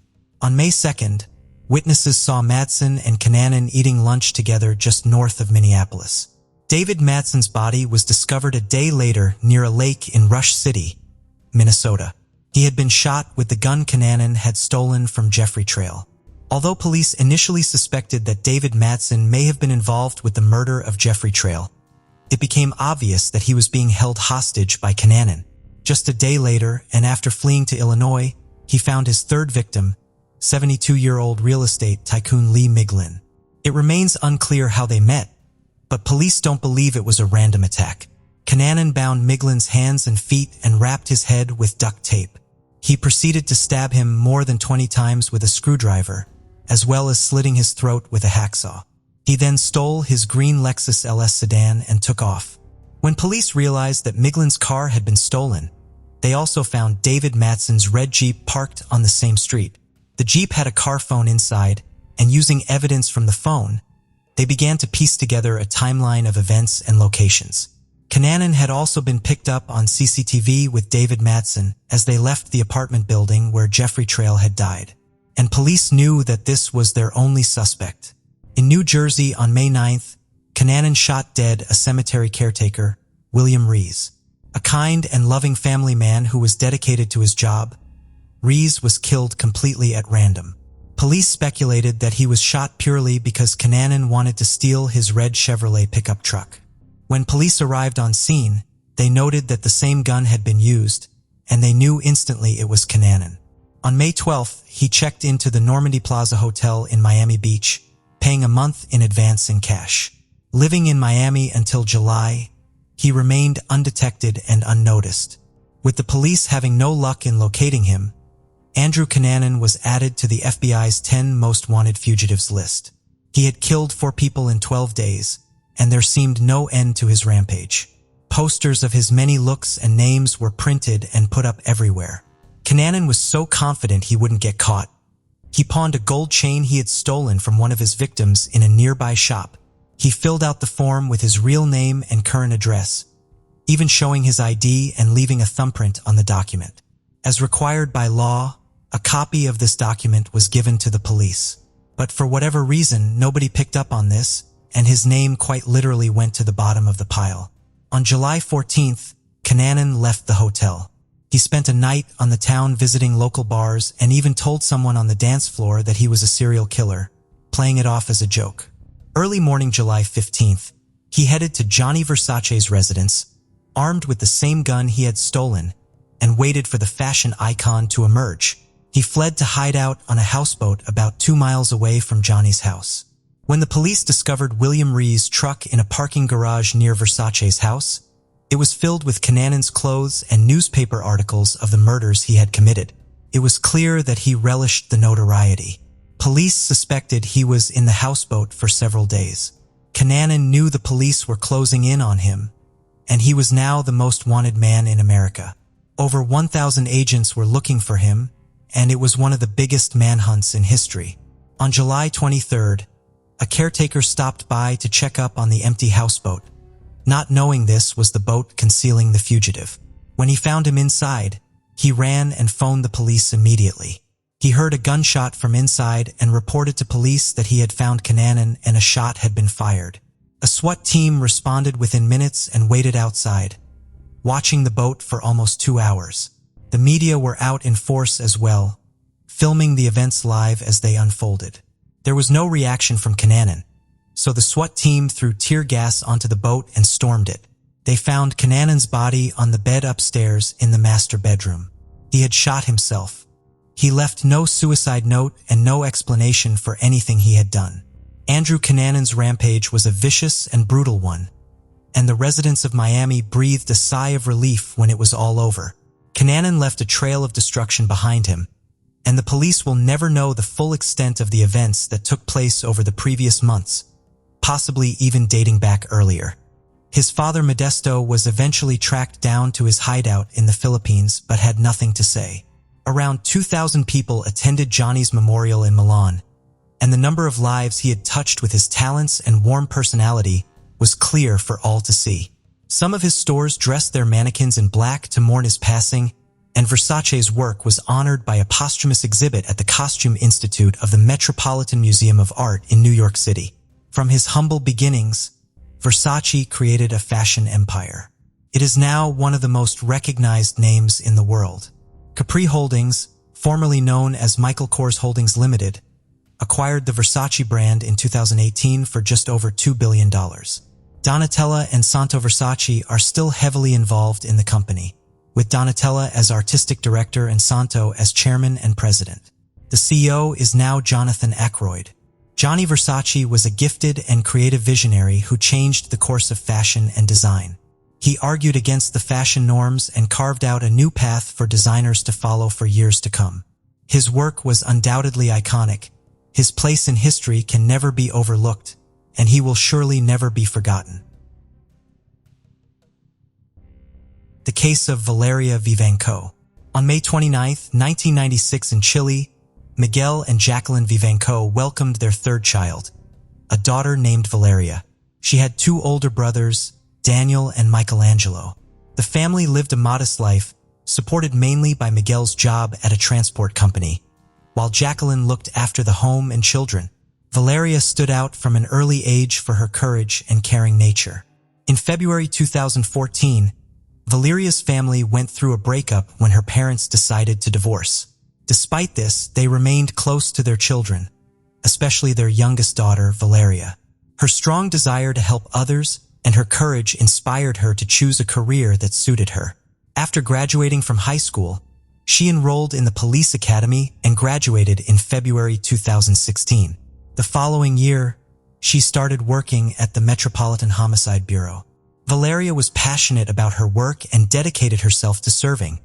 On May 2nd, witnesses saw Madsen and Cunanan eating lunch together just north of Minneapolis. David Madsen's body was discovered a day later near a lake in Rush City, Minnesota. He had been shot with the gun Cunanan had stolen from Jeffrey Trail. Although police initially suspected that David Madsen may have been involved with the murder of Jeffrey Trail, it became obvious that he was being held hostage by Cunanan. Just a day later, and after fleeing to Illinois, he found his third victim, 72-year-old real estate tycoon Lee Miglin. It remains unclear how they met, but police don't believe it was a random attack. Cunanan bound Miglin's hands and feet and wrapped his head with duct tape. He proceeded to stab him more than 20 times with a screwdriver, as well as slitting his throat with a hacksaw. He then stole his green Lexus LS sedan and took off. When police realized that Miglin's car had been stolen, they also found David Madsen's red Jeep parked on the same street. The Jeep had a car phone inside, and using evidence from the phone, they began to piece together a timeline of events and locations. Cunanan had also been picked up on CCTV with David Madsen as they left the apartment building where Jeffrey Trail had died, and police knew that this was their only suspect. In New Jersey on May 9th, Cunanan shot dead a cemetery caretaker, William Rees. A kind and loving family man who was dedicated to his job, Rees was killed completely at random. Police speculated that he was shot purely because Cunanan wanted to steal his red Chevrolet pickup truck. When police arrived on scene, they noted that the same gun had been used, and they knew instantly it was Cunanan. On May 12th, he checked into the Normandy Plaza Hotel in Miami Beach, paying a month in advance in cash. Living in Miami until July, he remained undetected and unnoticed. With the police having no luck in locating him, Andrew Cunanan was added to the FBI's 10 most wanted fugitives list. He had killed 4 people in 12 days, and there seemed no end to his rampage. Posters of his many looks and names were printed and put up everywhere. Cunanan was so confident he wouldn't get caught. He pawned a gold chain he had stolen from one of his victims in a nearby shop. He filled out the form with his real name and current address, even showing his ID and leaving a thumbprint on the document. As required by law, a copy of this document was given to the police. But for whatever reason, nobody picked up on this, and his name quite literally went to the bottom of the pile. On July 14th, Cunanan left the hotel. He spent a night on the town visiting local bars and even told someone on the dance floor that he was a serial killer, playing it off as a joke. Early morning July 15th, he headed to Gianni Versace's residence, armed with the same gun he had stolen, and waited for the fashion icon to emerge. He fled to hide out on a houseboat about 2 miles away from Gianni's house. When the police discovered William Rees' truck in a parking garage near Versace's house, it was filled with Cunanan's clothes and newspaper articles of the murders he had committed. It was clear that he relished the notoriety. Police suspected he was in the houseboat for several days. Cunanan knew the police were closing in on him, and he was now the most wanted man in America. Over 1,000 agents were looking for him, and it was one of the biggest manhunts in history. On July 23rd, a caretaker stopped by to check up on the empty houseboat, not knowing this was the boat concealing the fugitive. When he found him inside, He ran and phoned the police immediately. He heard a gunshot from inside and reported to police that he had found Cunanan and a shot had been fired. A SWAT team responded within minutes and waited outside, watching the boat for almost 2 hours. The media were out in force as well, filming the events live as they unfolded. There was no reaction from Cunanan, so the SWAT team threw tear gas onto the boat and stormed it. They found Cunanan's body on the bed upstairs in the master bedroom. He had shot himself. He left no suicide note and no explanation for anything he had done. Andrew Cunanan's rampage was a vicious and brutal one, and the residents of Miami breathed a sigh of relief when it was all over. Cunanan left a trail of destruction behind him, and the police will never know the full extent of the events that took place over the previous months, possibly even dating back earlier. His father Modesto was eventually tracked down to his hideout in the Philippines but had nothing to say. Around 2,000 people attended Gianni's memorial in Milan, and the number of lives he had touched with his talents and warm personality was clear for all to see. Some of his stores dressed their mannequins in black to mourn his passing, and Versace's work was honored by a posthumous exhibit at the Costume Institute of the Metropolitan Museum of Art in New York City. From his humble beginnings, Versace created a fashion empire. It is now one of the most recognized names in the world. Capri Holdings, formerly known as Michael Kors Holdings Limited, acquired the Versace brand in 2018 for just over $2 billion. Donatella and Santo Versace are still heavily involved in the company, with Donatella as artistic director and Santo as chairman and president. The CEO is now Jonathan Ackroyd. Gianni Versace was a gifted and creative visionary who changed the course of fashion and design. He argued against the fashion norms and carved out a new path for designers to follow for years to come. His work was undoubtedly iconic. His place in history can never be overlooked, and he will surely never be forgotten. The case of Valyria Vivanco. On May 29, 1996 in Chile, Miguel and Jacqueline Vivanco welcomed their third child, a daughter named Valyria. She had 2 older brothers, Daniel and Michelangelo. The family lived a modest life, supported mainly by Miguel's job at a transport company, while Jacqueline looked after the home and children. Valyria stood out from an early age for her courage and caring nature. In February 2014, Valyria's family went through a breakup when her parents decided to divorce. Despite this, they remained close to their children, especially their youngest daughter, Valyria. Her strong desire to help others and her courage inspired her to choose a career that suited her. After graduating from high school, she enrolled in the police academy and graduated in February 2016. The following year, she started working at the Metropolitan Homicide Bureau. Valyria was passionate about her work and dedicated herself to serving,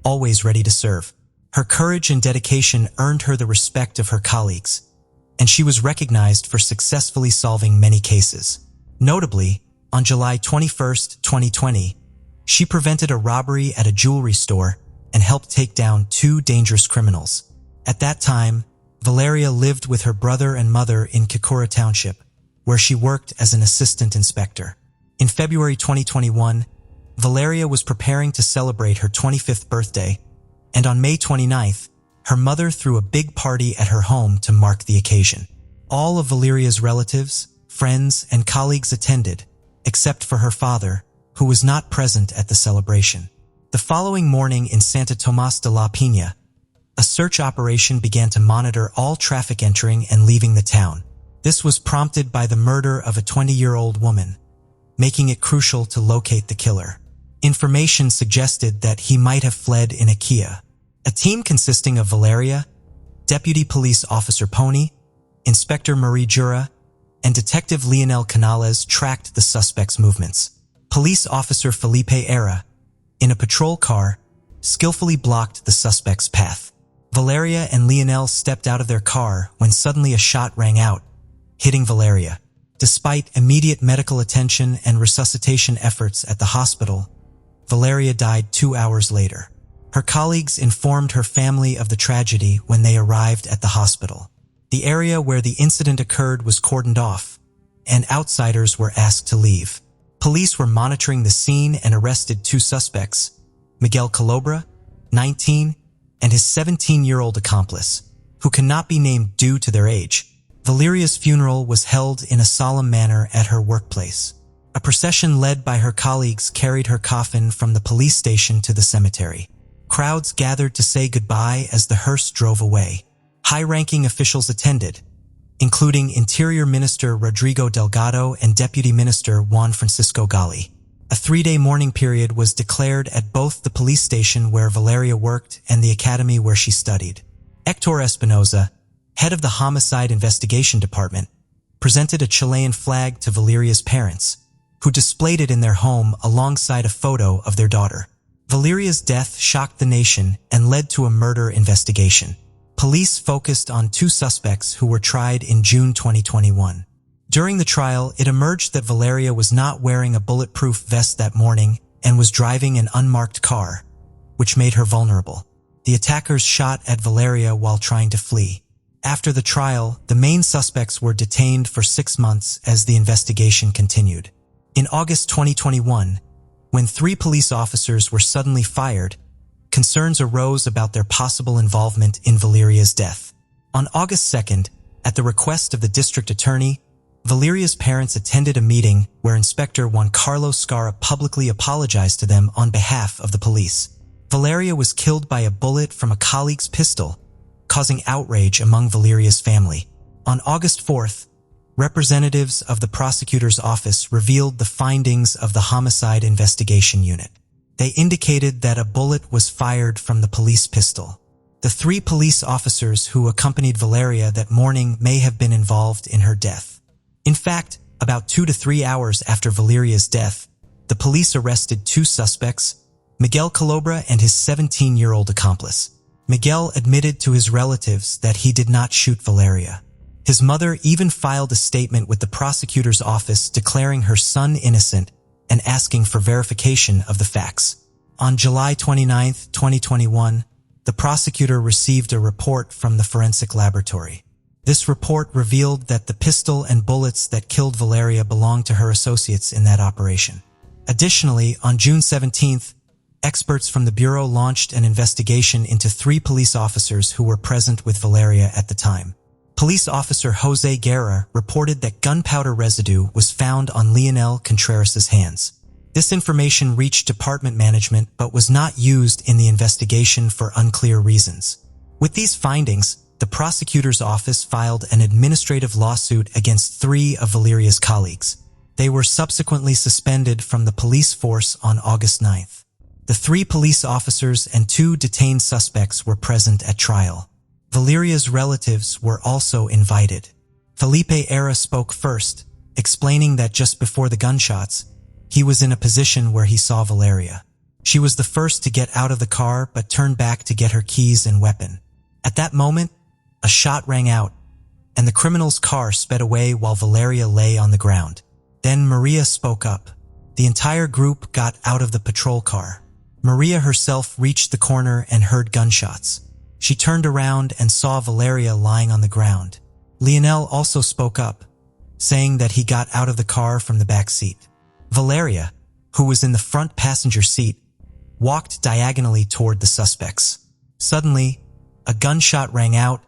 always ready to serve. Her courage and dedication earned her the respect of her colleagues, and she was recognized for successfully solving many cases. Notably, on July 21, 2020, she prevented a robbery at a jewelry store and helped take down 2 dangerous criminals. At that time, Valyria lived with her brother and mother in Kikura Township, where she worked as an assistant inspector. In February 2021, Valyria was preparing to celebrate her 25th birthday, and on May 29th, her mother threw a big party at her home to mark the occasion. All of Valyria's relatives, friends, and colleagues attended, except for her father, who was not present at the celebration. The following morning in Santa Tomas de la Pina, a search operation began to monitor all traffic entering and leaving the town. This was prompted by the murder of a 20-year-old woman, making it crucial to locate the killer. Information suggested that he might have fled in a Kia. A team consisting of Valyria, Deputy Police Officer Pony, Inspector Marie Jura, and Detective Leonel Canales tracked the suspect's movements. Police Officer Felipe Era, in a patrol car, skillfully blocked the suspect's path. Valyria and Leonel stepped out of their car when suddenly a shot rang out, hitting Valyria. Despite immediate medical attention and resuscitation efforts at the hospital, Valyria died 2 hours later. Her colleagues informed her family of the tragedy when they arrived at the hospital. The area where the incident occurred was cordoned off, and outsiders were asked to leave. Police were monitoring the scene and arrested 2 suspects, Miguel Colobra, 19, and his 17-year-old accomplice, who cannot be named due to their age. Valyria's funeral was held in a solemn manner at her workplace. A procession led by her colleagues carried her coffin from the police station to the cemetery. Crowds gathered to say goodbye as the hearse drove away. High-ranking officials attended, including Interior Minister Rodrigo Delgado and Deputy Minister Juan Francisco Gali. A 3-day mourning period was declared at both the police station where Valyria worked and the academy where she studied. Hector Espinoza, head of the Homicide Investigation Department, presented a Chilean flag to Valyria's parents, who displayed it in their home alongside a photo of their daughter. Valyria's death shocked the nation and led to a murder investigation. Police focused on 2 suspects who were tried in June 2021. During the trial, it emerged that Valyria was not wearing a bulletproof vest that morning and was driving an unmarked car, which made her vulnerable. The attackers shot at Valyria while trying to flee. After the trial, the main suspects were detained for 6 months as the investigation continued. In August 2021, when 3 police officers were suddenly fired, concerns arose about their possible involvement in Valyria's death. On August 2nd, at the request of the district attorney, Valyria's parents attended a meeting where Inspector Juan Carlos Scarra publicly apologized to them on behalf of the police. Valyria was killed by a bullet from a colleague's pistol, causing outrage among Valyria's family. On August 4th, representatives of the prosecutor's office revealed the findings of the Homicide Investigation Unit. They indicated that a bullet was fired from the police pistol. The 3 police officers who accompanied Valyria that morning may have been involved in her death. In fact, about 2 to 3 hours after Valyria's death, the police arrested 2 suspects, Miguel Calobra and his 17-year-old accomplice. Miguel admitted to his relatives that he did not shoot Valyria. His mother even filed a statement with the prosecutor's office declaring her son innocent and asking for verification of the facts. On July 29, 2021, the prosecutor received a report from the forensic laboratory. This report revealed that the pistol and bullets that killed Valyria belonged to her associates in that operation. Additionally, on June 17th, experts from the Bureau launched an investigation into 3 police officers who were present with Valyria at the time. Police officer Jose Guerra reported that gunpowder residue was found on Leonel Contreras' hands. This information reached department management but was not used in the investigation for unclear reasons. With these findings, the prosecutor's office filed an administrative lawsuit against 3 of Valyria's colleagues. They were subsequently suspended from the police force on August 9th. The 3 police officers and 2 detained suspects were present at trial. Valyria's relatives were also invited. Felipe Era spoke first, explaining that just before the gunshots, he was in a position where he saw Valyria. She was the first to get out of the car but turned back to get her keys and weapon. At that moment, a shot rang out, and the criminal's car sped away while Valyria lay on the ground. Then Maria spoke up. The entire group got out of the patrol car. Maria herself reached the corner and heard gunshots. She turned around and saw Valyria lying on the ground. Leonel also spoke up, saying that he got out of the car from the back seat. Valyria, who was in the front passenger seat, walked diagonally toward the suspects. Suddenly, a gunshot rang out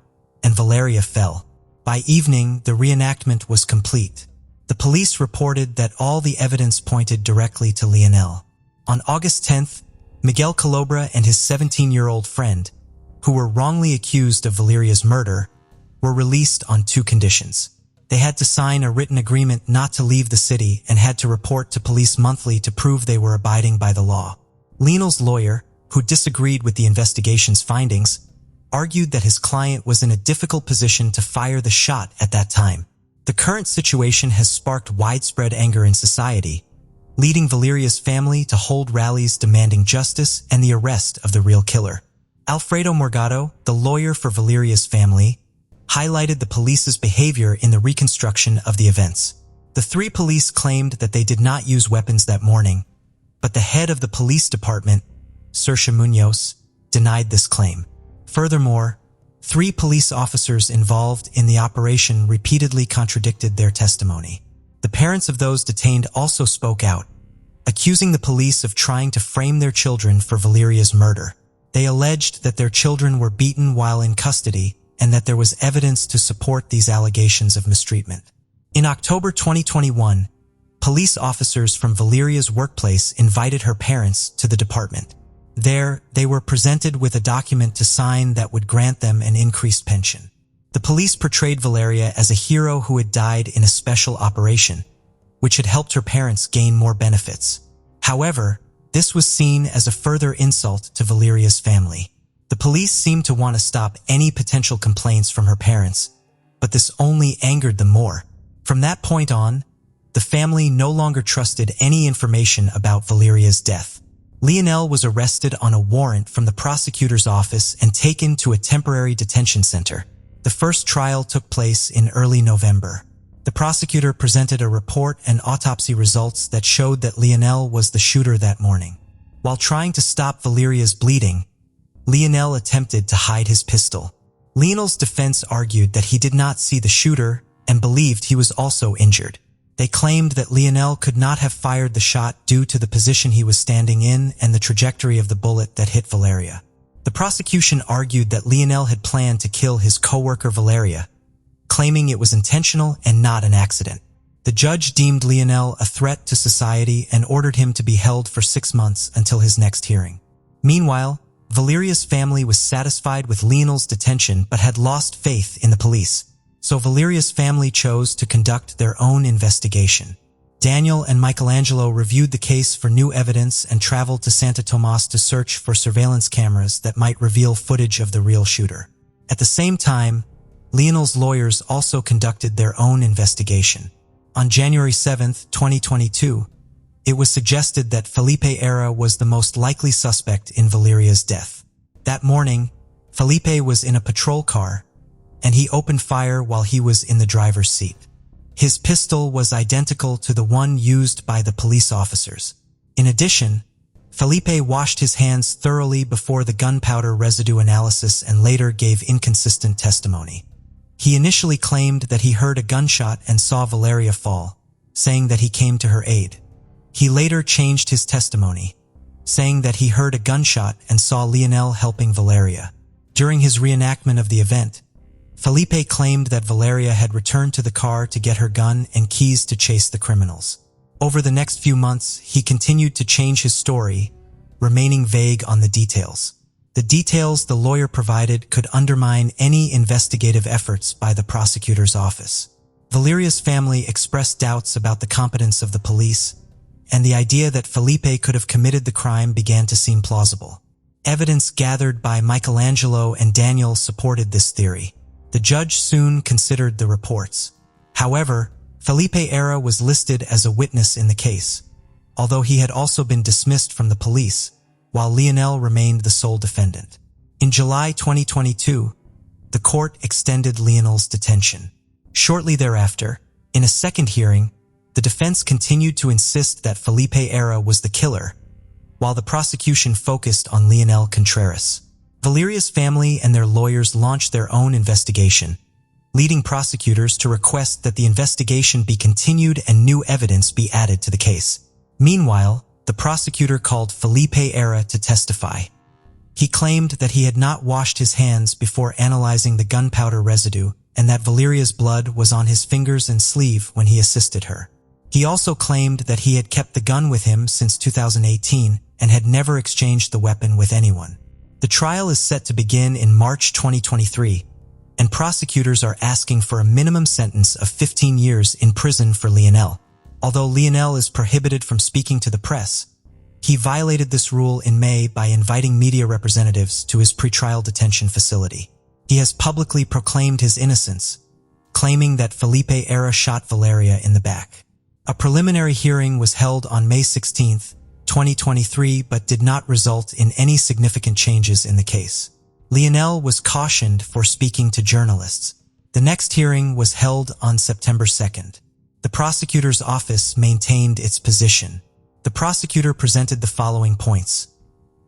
and Valyria fell. By evening, the reenactment was complete. The police reported that all the evidence pointed directly to Leonel. On August 10th, Miguel Calobra and his 17-year-old friend, who were wrongly accused of Valyria's murder, were released on 2 conditions. They had to sign a written agreement not to leave the city and had to report to police monthly to prove they were abiding by the law. Leonel's lawyer, who disagreed with the investigation's findings, argued that his client was in a difficult position to fire the shot at that time. The current situation has sparked widespread anger in society, leading Valyria's family to hold rallies demanding justice and the arrest of the real killer. Alfredo Morgado, the lawyer for Valyria's family, highlighted the police's behavior in the reconstruction of the events. The 3 police claimed that they did not use weapons that morning, but the head of the police department, Saoirse Munoz, denied this claim. Furthermore, 3 police officers involved in the operation repeatedly contradicted their testimony. The parents of those detained also spoke out, accusing the police of trying to frame their children for Valyria's murder. They alleged that their children were beaten while in custody and that there was evidence to support these allegations of mistreatment. In October 2021, police officers from Valeria's workplace invited her parents to the department. There, they were presented with a document to sign that would grant them an increased pension. The police portrayed Valyria as a hero who had died in a special operation, which had helped her parents gain more benefits. However, this was seen as a further insult to Valyria's family. The police seemed to want to stop any potential complaints from her parents, but this only angered them more. From that point on, the family no longer trusted any information about Valyria's death. Lionel was arrested on a warrant from the prosecutor's office and taken to a temporary detention center. The first trial took place in early November. The prosecutor presented a report and autopsy results that showed that Lionel was the shooter that morning. While trying to stop Valyria's bleeding, Lionel attempted to hide his pistol. Lionel's defense argued that he did not see the shooter and believed he was also injured. They claimed that Lionel could not have fired the shot due to the position he was standing in and the trajectory of the bullet that hit Valyria. The prosecution argued that Lionel had planned to kill his co-worker Valyria, claiming it was intentional and not an accident. The judge deemed Lionel a threat to society and ordered him to be held for 6 months until his next hearing. Meanwhile, Valyria's family was satisfied with Lionel's detention but had lost faith in the police. So Valyria's family chose to conduct their own investigation. Daniel and Michelangelo reviewed the case for new evidence and traveled to Santa Tomas to search for surveillance cameras that might reveal footage of the real shooter. At the same time, Lionel's lawyers also conducted their own investigation. On January 7, 2022, it was suggested that Felipe Era was the most likely suspect in Valyria's death. That morning, Felipe was in a patrol car, and he opened fire while he was in the driver's seat. His pistol was identical to the one used by the police officers. In addition, Felipe washed his hands thoroughly before the gunpowder residue analysis and later gave inconsistent testimony. He initially claimed that he heard a gunshot and saw Valyria fall, saying that he came to her aid. He later changed his testimony, saying that he heard a gunshot and saw Lionel helping Valyria. During his reenactment of the event, Felipe claimed that Valyria had returned to the car to get her gun and keys to chase the criminals. Over the next few months, he continued to change his story, remaining vague on the details. The details the lawyer provided could undermine any investigative efforts by the prosecutor's office. Valyria's family expressed doubts about the competence of the police, and the idea that Felipe could have committed the crime began to seem plausible. Evidence gathered by Michelangelo and Daniel supported this theory. The judge soon considered the reports. However, Felipe Era was listed as a witness in the case, although he had also been dismissed from the police, while Lionel remained the sole defendant. In July 2022, the court extended Lionel's detention. Shortly thereafter, in a second hearing, the defense continued to insist that Felipe Era was the killer, while the prosecution focused on Lionel Contreras. Valyria's family and their lawyers launched their own investigation, leading prosecutors to request that the investigation be continued and new evidence be added to the case. Meanwhile, the prosecutor called Felipe Era to testify. He claimed that he had not washed his hands before analyzing the gunpowder residue and that Valyria's blood was on his fingers and sleeve when he assisted her. He also claimed that he had kept the gun with him since 2018 and had never exchanged the weapon with anyone. The trial is set to begin in March 2023, and prosecutors are asking for a minimum sentence of 15 years in prison for Lionel. Although Lionel is prohibited from speaking to the press, he violated this rule in May by inviting media representatives to his pretrial detention facility. He has publicly proclaimed his innocence, claiming that Felipe Era shot Valyria in the back. A preliminary hearing was held on May 16, 2023, but did not result in any significant changes in the case. Lionel was cautioned for speaking to journalists. The next hearing was held on September 2nd. The prosecutor's office maintained its position. The prosecutor presented the following points.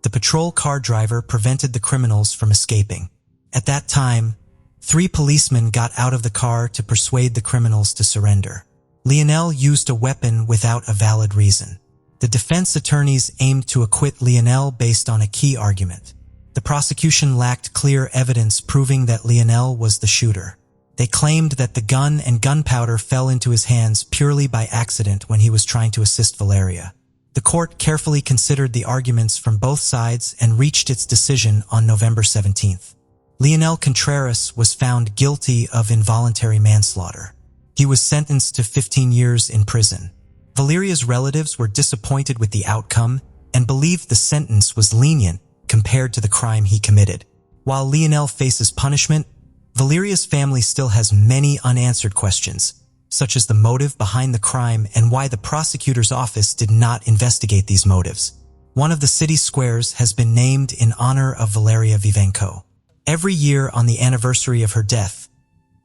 The patrol car driver prevented the criminals from escaping. At that time, 3 policemen got out of the car to persuade the criminals to surrender. Lionel used a weapon without a valid reason. The defense attorneys aimed to acquit Lionel based on a key argument. The prosecution lacked clear evidence proving that Lionel was the shooter. They claimed that the gun and gunpowder fell into his hands purely by accident when he was trying to assist Valyria. The court carefully considered the arguments from both sides and reached its decision on November 17th. Lionel Contreras was found guilty of involuntary manslaughter. He was sentenced to 15 years in prison. Valyria's relatives were disappointed with the outcome and believed the sentence was lenient compared to the crime he committed. While Lionel faces punishment, Valyria's family still has many unanswered questions, such as the motive behind the crime and why the prosecutor's office did not investigate these motives. One of the city's squares has been named in honor of Valyria Vivenko. Every year on the anniversary of her death,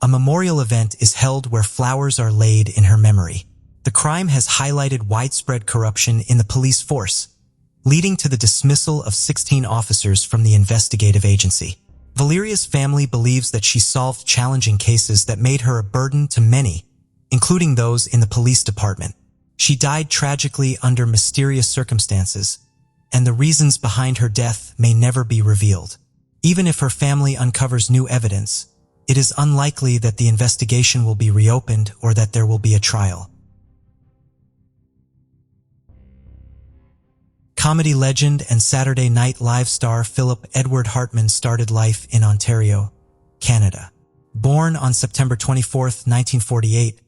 a memorial event is held where flowers are laid in her memory. The crime has highlighted widespread corruption in the police force, leading to the dismissal of 16 officers from the investigative agency. Valyria's family believes that she solved challenging cases that made her a burden to many, including those in the police department. She died tragically under mysterious circumstances, and the reasons behind her death may never be revealed. Even if her family uncovers new evidence, it is unlikely that the investigation will be reopened or that there will be a trial. Comedy legend and Saturday Night Live star Philip Edward Hartman started life in Ontario, Canada. Born on September 24, 1948,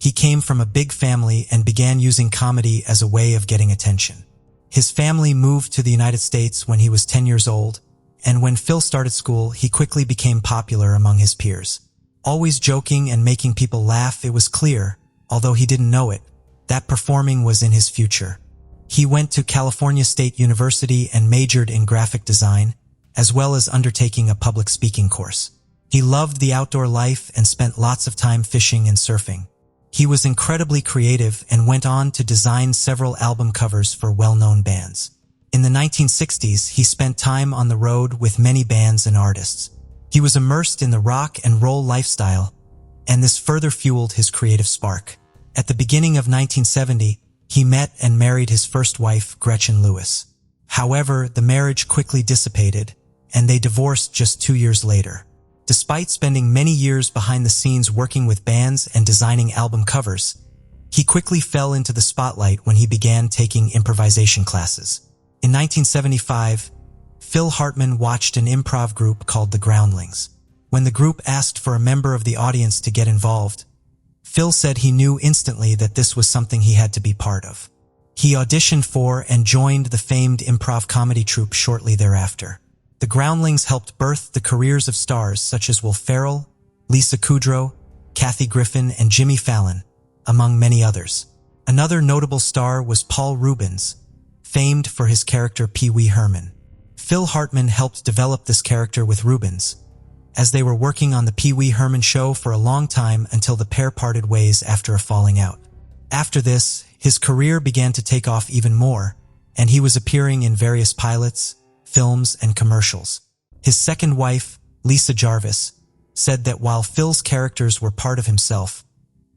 he came from a big family and began using comedy as a way of getting attention. His family moved to the United States when he was 10 years old, and when Phil started school, he quickly became popular among his peers. Always joking and making people laugh, it was clear, although he didn't know it, that performing was in his future. He went to California State University and majored in graphic design, as well as undertaking a public speaking course. He loved the outdoor life and spent lots of time fishing and surfing. He was incredibly creative and went on to design several album covers for well-known bands. In the 1960s, he spent time on the road with many bands and artists. He was immersed in the rock and roll lifestyle, and this further fueled his creative spark. At the beginning of 1970, he met and married his first wife, Gretchen Lewis. However, the marriage quickly dissipated, and they divorced just 2 years later. Despite spending many years behind the scenes working with bands and designing album covers, he quickly fell into the spotlight when he began taking improvisation classes. In 1975, Phil Hartman watched an improv group called the Groundlings. When the group asked for a member of the audience to get involved, Phil said he knew instantly that this was something he had to be part of. He auditioned for and joined the famed improv comedy troupe shortly thereafter. The Groundlings helped birth the careers of stars such as Will Ferrell, Lisa Kudrow, Kathy Griffin, and Jimmy Fallon, among many others. Another notable star was Paul Reubens, famed for his character Pee Wee Herman. Phil Hartman helped develop this character with Reubens, as they were working on the Pee Wee Herman show for a long time until the pair parted ways after a falling out. After this, his career began to take off even more, and he was appearing in various pilots, films, and commercials. His second wife, Lisa Jarvis, said that while Phil's characters were part of himself,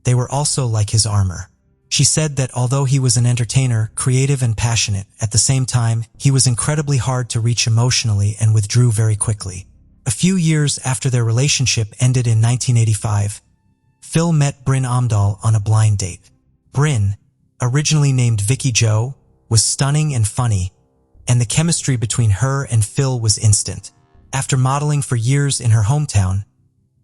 they were also like his armor. She said that although he was an entertainer, creative and passionate, at the same time, he was incredibly hard to reach emotionally and withdrew very quickly. A few years after their relationship ended in 1985, Phil met Bryn Omdahl on a blind date. Bryn, originally named Vicky Jo, was stunning and funny, and the chemistry between her and Phil was instant. After modeling for years in her hometown,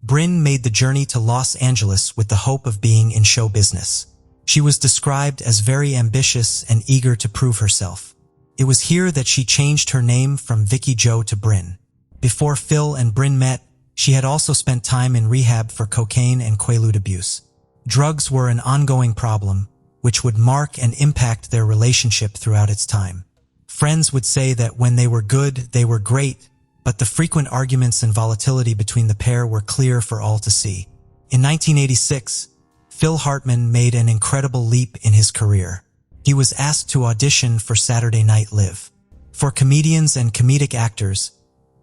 Bryn made the journey to Los Angeles with the hope of being in show business. She was described as very ambitious and eager to prove herself. It was here that she changed her name from Vicky Jo to Bryn. Before Phil and Bryn met, she had also spent time in rehab for cocaine and quaalude abuse. Drugs were an ongoing problem, which would mark and impact their relationship throughout its time. Friends would say that when they were good, they were great, but the frequent arguments and volatility between the pair were clear for all to see. In 1986, Phil Hartman made an incredible leap in his career. He was asked to audition for Saturday Night Live. For comedians and comedic actors,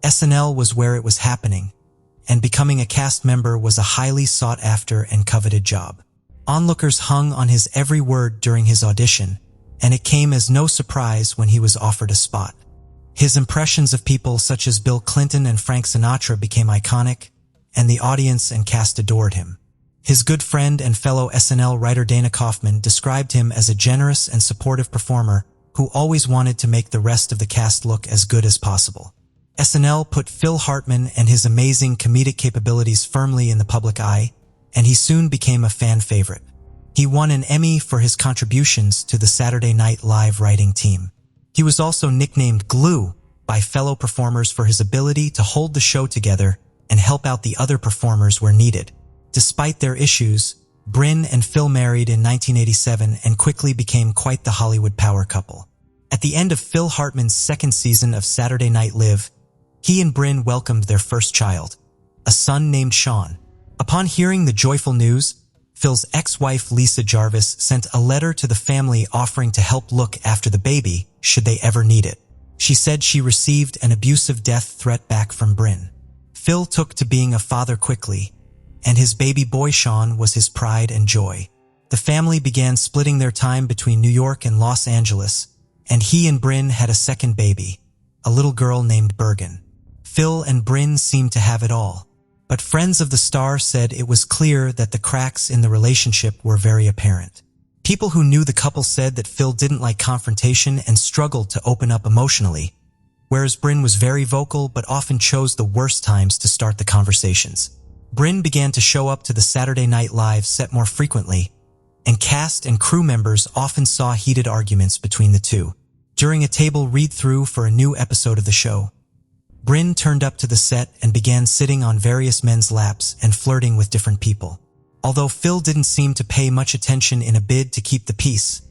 SNL was where it was happening, and becoming a cast member was a highly sought-after and coveted job. Onlookers hung on his every word during his audition, and it came as no surprise when he was offered a spot. His impressions of people such as Bill Clinton and Frank Sinatra became iconic, and the audience and cast adored him. His good friend and fellow SNL writer Dana Kaufman described him as a generous and supportive performer who always wanted to make the rest of the cast look as good as possible. SNL put Phil Hartman and his amazing comedic capabilities firmly in the public eye, and he soon became a fan favorite. He won an Emmy for his contributions to the Saturday Night Live writing team. He was also nicknamed Glue by fellow performers for his ability to hold the show together and help out the other performers where needed. Despite their issues, Bryn and Phil married in 1987 and quickly became quite the Hollywood power couple. At the end of Phil Hartman's second season of Saturday Night Live, he and Bryn welcomed their first child, a son named Sean. Upon hearing the joyful news, Phil's ex-wife Lisa Jarvis sent a letter to the family offering to help look after the baby should they ever need it. She said she received an abusive death threat back from Bryn. Phil took to being a father quickly, and his baby boy Sean was his pride and joy. The family began splitting their time between New York and Los Angeles, and he and Bryn had a second baby, a little girl named Bergen. Phil and Bryn seemed to have it all, but friends of the star said it was clear that the cracks in the relationship were very apparent. People who knew the couple said that Phil didn't like confrontation and struggled to open up emotionally, whereas Bryn was very vocal but often chose the worst times to start the conversations. Bryn began to show up to the Saturday Night Live set more frequently, and cast and crew members often saw heated arguments between the two. During a table read-through for a new episode of the show, Bryn turned up to the set and began sitting on various men's laps and flirting with different people. Although Phil didn't seem to pay much attention in a bid to keep the peace,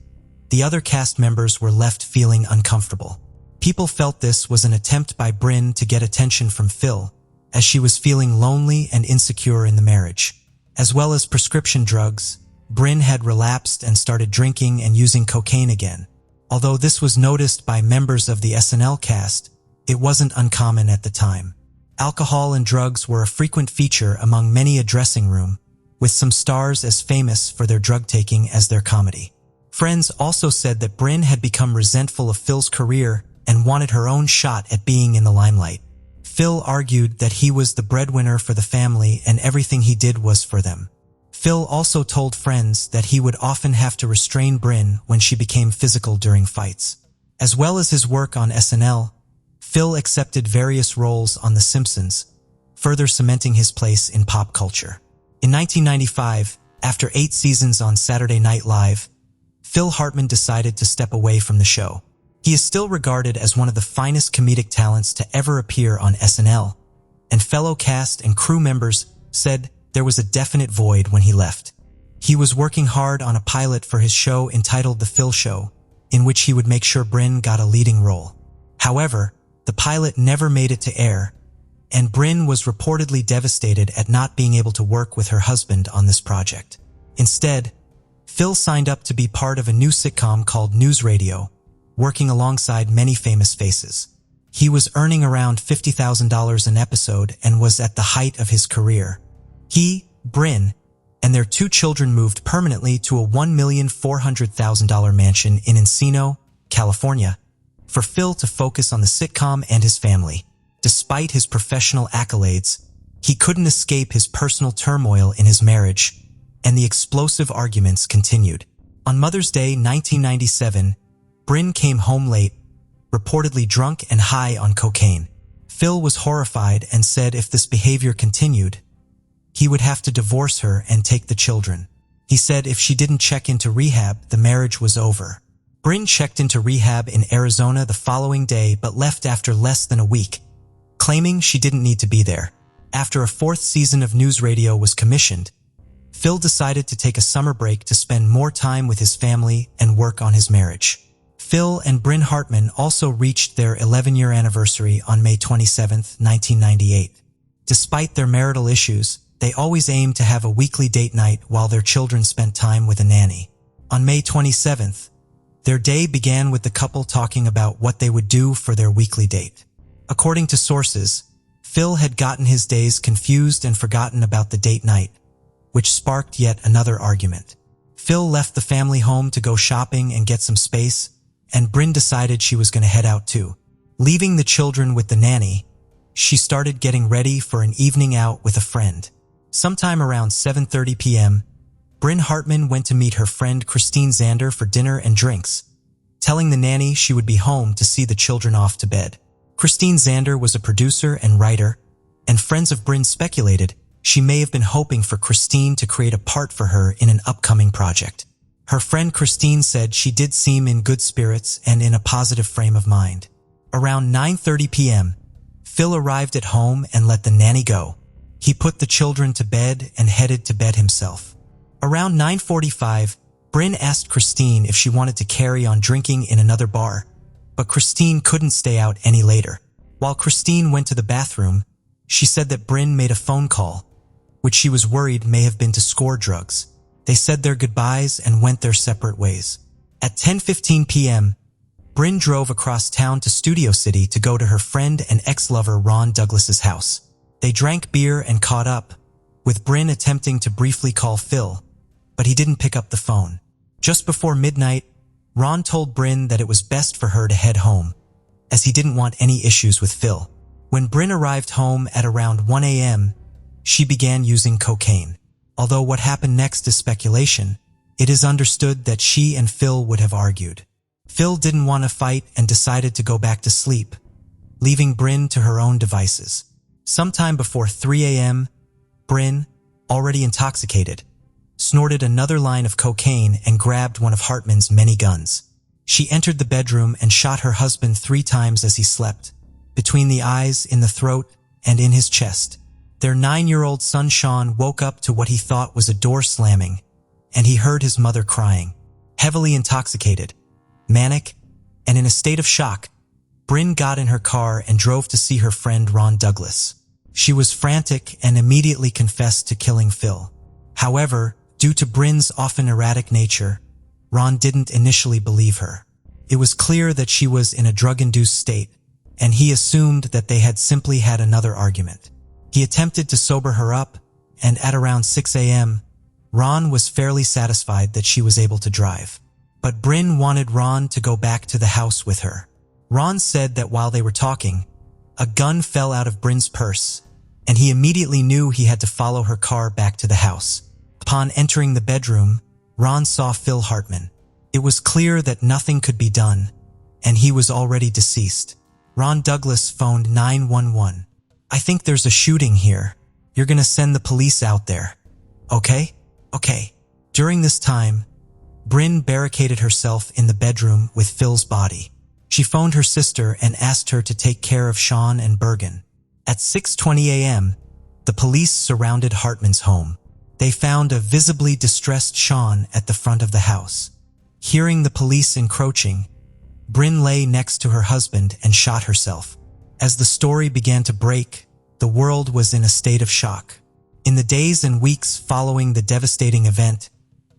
the other cast members were left feeling uncomfortable. People felt this was an attempt by Bryn to get attention from Phil, as she was feeling lonely and insecure in the marriage. As well as prescription drugs, Bryn had relapsed and started drinking and using cocaine again. Although this was noticed by members of the SNL cast, it wasn't uncommon at the time. Alcohol and drugs were a frequent feature among many a dressing room, with some stars as famous for their drug-taking as their comedy. Friends also said that Bryn had become resentful of Phil's career and wanted her own shot at being in the limelight. Phil argued that he was the breadwinner for the family and everything he did was for them. Phil also told friends that he would often have to restrain Bryn when she became physical during fights. As well as his work on SNL, Phil accepted various roles on The Simpsons, further cementing his place in pop culture. In 1995, after 8 seasons on Saturday Night Live, Phil Hartman decided to step away from the show. He is still regarded as one of the finest comedic talents to ever appear on SNL, and fellow cast and crew members said there was a definite void when he left. He was working hard on a pilot for his show entitled The Phil Show, in which he would make sure Bryn got a leading role. However, the pilot never made it to air, and Bryn was reportedly devastated at not being able to work with her husband on this project. Instead, Phil signed up to be part of a new sitcom called News Radio, working alongside many famous faces. He was earning around $50,000 an episode and was at the height of his career. He, Bryn, and their 2 children moved permanently to a $1,400,000 mansion in Encino, California, for Phil to focus on the sitcom and his family. Despite his professional accolades, he couldn't escape his personal turmoil in his marriage, and the explosive arguments continued. On Mother's Day 1997, Bryn came home late, reportedly drunk and high on cocaine. Phil was horrified and said if this behavior continued, he would have to divorce her and take the children. He said if she didn't check into rehab, the marriage was over. Bryn checked into rehab in Arizona the following day but left after less than a week, claiming she didn't need to be there. After a 4th season of News Radio was commissioned, Phil decided to take a summer break to spend more time with his family and work on his marriage. Phil and Bryn Hartman also reached their 11-year anniversary on May 27, 1998. Despite their marital issues, they always aimed to have a weekly date night while their children spent time with a nanny. On May 27th, their day began with the couple talking about what they would do for their weekly date. According to sources, Phil had gotten his days confused and forgotten about the date night, which sparked yet another argument. Phil left the family home to go shopping and get some space, and Bryn decided she was going to head out too. Leaving the children with the nanny, she started getting ready for an evening out with a friend. Sometime around 7:30 p.m., Bryn Hartman went to meet her friend Christine Zander for dinner and drinks, telling the nanny she would be home to see the children off to bed. Christine Zander was a producer and writer, and friends of Bryn speculated she may have been hoping for Christine to create a part for her in an upcoming project. Her friend Christine said she did seem in good spirits and in a positive frame of mind. Around 9:30 p.m., Phil arrived at home and let the nanny go. He put the children to bed and headed to bed himself. Around 9:45, Bryn asked Christine if she wanted to carry on drinking in another bar, but Christine couldn't stay out any later. While Christine went to the bathroom, she said that Bryn made a phone call, which she was worried may have been to score drugs. They said their goodbyes and went their separate ways. At 10:15 p.m., Bryn drove across town to Studio City to go to her friend and ex-lover Ron Douglas's house. They drank beer and caught up, with Bryn attempting to briefly call Phil, but he didn't pick up the phone. Just before midnight, Ron told Bryn that it was best for her to head home, as he didn't want any issues with Phil. When Bryn arrived home at around 1 a.m., she began using cocaine. Although what happened next is speculation, it is understood that she and Phil would have argued. Phil didn't want to fight and decided to go back to sleep, leaving Bryn to her own devices. Sometime before 3 a.m., Bryn, already intoxicated, snorted another line of cocaine and grabbed one of Hartman's many guns. She entered the bedroom and shot her husband 3 times as he slept, between the eyes, in the throat, and in his chest. Their 9-year-old son Sean woke up to what he thought was a door slamming, and he heard his mother crying. Heavily intoxicated, manic, and in a state of shock, Bryn got in her car and drove to see her friend Ron Douglas. She was frantic and immediately confessed to killing Phil. However, due to Bryn's often erratic nature, Ron didn't initially believe her. It was clear that she was in a drug-induced state, and he assumed that they had simply had another argument. He attempted to sober her up, and at around 6 a.m., Ron was fairly satisfied that she was able to drive. But Bryn wanted Ron to go back to the house with her. Ron said that while they were talking, a gun fell out of Bryn's purse, and he immediately knew he had to follow her car back to the house. Upon entering the bedroom, Ron saw Phil Hartman. It was clear that nothing could be done, and he was already deceased. Ron Douglas phoned 911. "I think there's a shooting here. You're gonna send the police out there. Okay? Okay." During this time, Bryn barricaded herself in the bedroom with Phil's body. She phoned her sister and asked her to take care of Sean and Bergen. At 6:20 a.m., the police surrounded Hartman's home. They found a visibly distressed Sean at the front of the house. Hearing the police encroaching, Bryn lay next to her husband and shot herself. As the story began to break, the world was in a state of shock. In the days and weeks following the devastating event,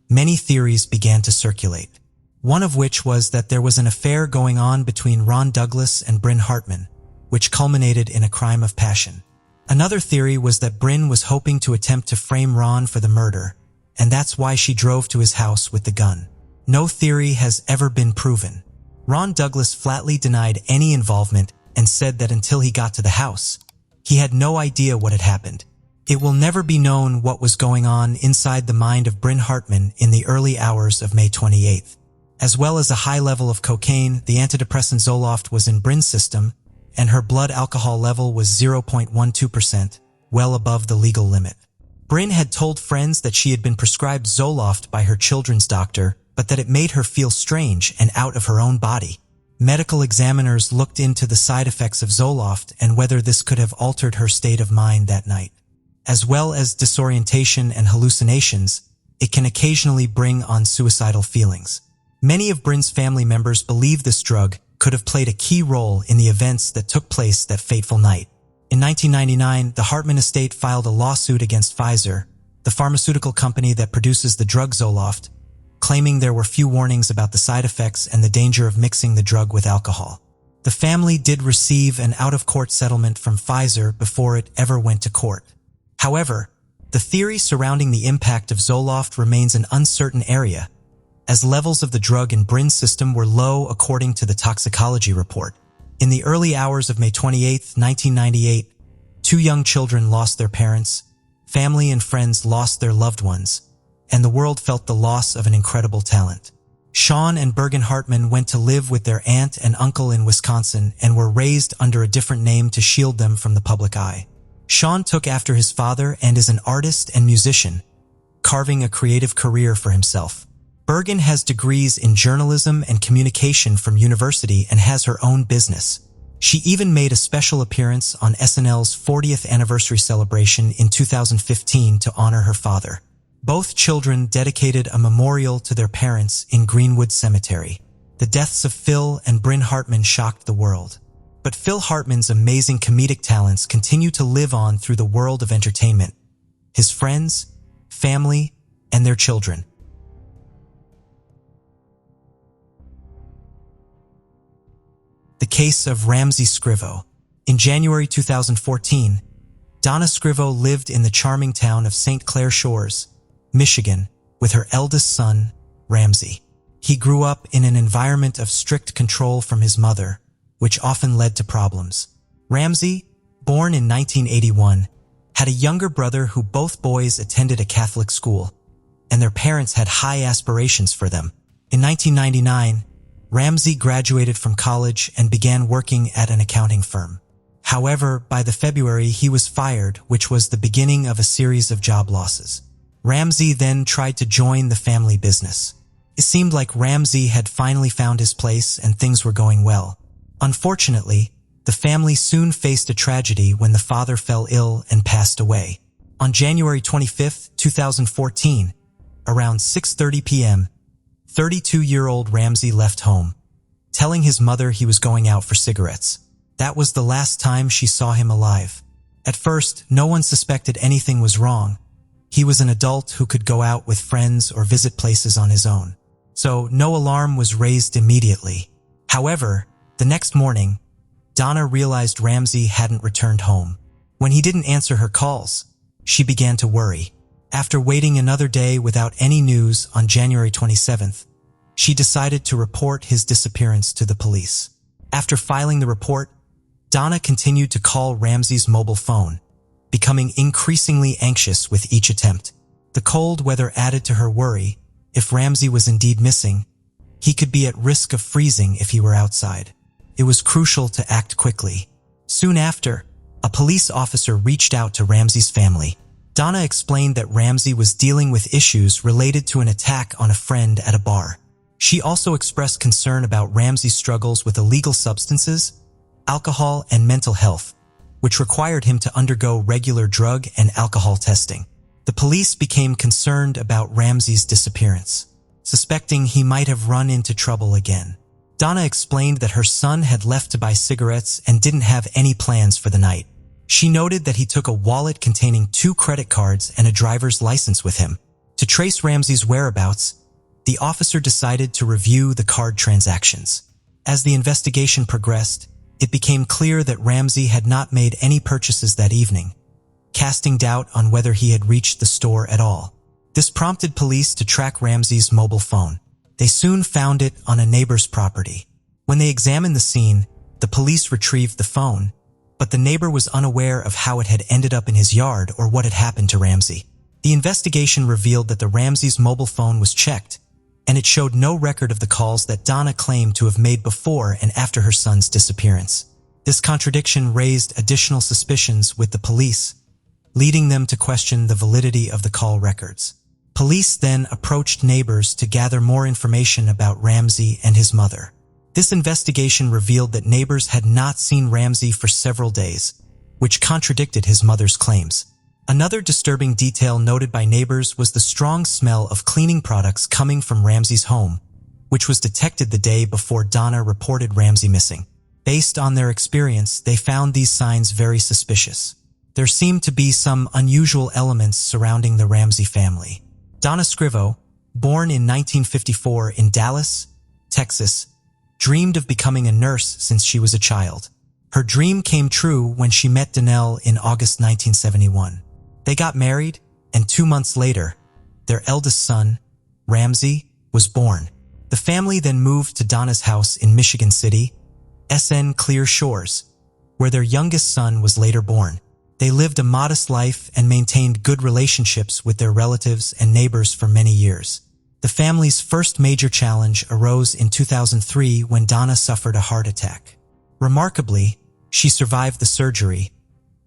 many theories began to circulate. One of which was that there was an affair going on between Ron Douglas and Bryn Hartman, which culminated in a crime of passion. Another theory was that Bryn was hoping to attempt to frame Ron for the murder, and that's why she drove to his house with the gun. No theory has ever been proven. Ron Douglas flatly denied any involvement and said that until he got to the house, he had no idea what had happened. It will never be known what was going on inside the mind of Bryn Hartman in the early hours of May 28th. As well as a high level of cocaine, the antidepressant Zoloft was in Bryn's system, and her blood alcohol level was 0.12%, well above the legal limit. Bryn had told friends that she had been prescribed Zoloft by her children's doctor, but that it made her feel strange and out of her own body. Medical examiners looked into the side effects of Zoloft and whether this could have altered her state of mind that night. As well as disorientation and hallucinations, it can occasionally bring on suicidal feelings. Many of Bryn's family members believe this drug could have played a key role in the events that took place that fateful night. In 1999, the Hartman estate filed a lawsuit against Pfizer, the pharmaceutical company that produces the drug Zoloft, claiming there were few warnings about the side effects and the danger of mixing the drug with alcohol. The family did receive an out-of-court settlement from Pfizer before it ever went to court. However, the theory surrounding the impact of Zoloft remains an uncertain area, as levels of the drug in Bryn's system were low according to the toxicology report. In the early hours of May 28, 1998, two young children lost their parents, family and friends lost their loved ones, and the world felt the loss of an incredible talent. Sean and Bergen Hartman went to live with their aunt and uncle in Wisconsin and were raised under a different name to shield them from the public eye. Sean took after his father and is an artist and musician, carving a creative career for himself. Bergen has degrees in journalism and communication from university and has her own business. She even made a special appearance on SNL's 40th anniversary celebration in 2015 to honor her father. Both children dedicated a memorial to their parents in Greenwood Cemetery. The deaths of Phil and Bryn Hartman shocked the world. But Phil Hartman's amazing comedic talents continue to live on through the world of entertainment, his friends, family, and their children. The case of Ramsay Scrivo. In January 2014, Donna Scrivo lived in the charming town of St. Clair Shores, Michigan, with her eldest son, Ramsay. He grew up in an environment of strict control from his mother, which often led to problems. Ramsay, born in 1981, had a younger brother who both boys attended a Catholic school, and their parents had high aspirations for them. In 1999, Ramsay graduated from college and began working at an accounting firm. However, by the February, he was fired, which was the beginning of a series of job losses. Ramsay then tried to join the family business. It seemed like Ramsay had finally found his place and things were going well. Unfortunately, the family soon faced a tragedy when the father fell ill and passed away. On January 25, 2014, around 6:30 p.m., 32-year-old Ramsay left home, telling his mother he was going out for cigarettes. That was the last time she saw him alive. At first, no one suspected anything was wrong. He was an adult who could go out with friends or visit places on his own. So no alarm was raised immediately. However, the next morning, Donna realized Ramsay hadn't returned home. When he didn't answer her calls, she began to worry. After waiting another day without any news on January 27th, she decided to report his disappearance to the police. After filing the report, Donna continued to call Ramsay's mobile phone, becoming increasingly anxious with each attempt. The cold weather added to her worry. If Ramsay was indeed missing, he could be at risk of freezing if he were outside. It was crucial to act quickly. Soon after, a police officer reached out to Ramsay's family. Donna explained that Ramsay was dealing with issues related to an attack on a friend at a bar. She also expressed concern about Ramsay's struggles with illegal substances, alcohol, and mental health, which required him to undergo regular drug and alcohol testing. The police became concerned about Ramsay's disappearance, suspecting he might have run into trouble again. Donna explained that her son had left to buy cigarettes and didn't have any plans for the night. She noted that he took a wallet containing 2 credit cards and a driver's license with him. To trace Ramsay's whereabouts, the officer decided to review the card transactions. As the investigation progressed, it became clear that Ramsay had not made any purchases that evening, casting doubt on whether he had reached the store at all. This prompted police to track Ramsay's mobile phone. They soon found it on a neighbor's property. When they examined the scene, the police retrieved the phone, but the neighbor was unaware of how it had ended up in his yard or what had happened to Ramsay. The investigation revealed that the Ramsay's mobile phone was checked, and it showed no record of the calls that Donna claimed to have made before and after her son's disappearance. This contradiction raised additional suspicions with the police, leading them to question the validity of the call records. Police then approached neighbors to gather more information about Ramsay and his mother. This investigation revealed that neighbors had not seen Ramsay for several days, which contradicted his mother's claims. Another disturbing detail noted by neighbors was the strong smell of cleaning products coming from Ramsay's home, which was detected the day before Donna reported Ramsay missing. Based on their experience, they found these signs very suspicious. There seemed to be some unusual elements surrounding the Ramsay family. Donna Scrivo, born in 1954 in Dallas, Texas, dreamed of becoming a nurse since she was a child. Her dream came true when she met Donnell in August 1971. They got married, and 2 months later, their eldest son, Ramsay, was born. The family then moved to Donna's house in Michigan City, SN Clear Shores, where their youngest son was later born. They lived a modest life and maintained good relationships with their relatives and neighbors for many years. The family's first major challenge arose in 2003 when Donna suffered a heart attack. Remarkably, she survived the surgery,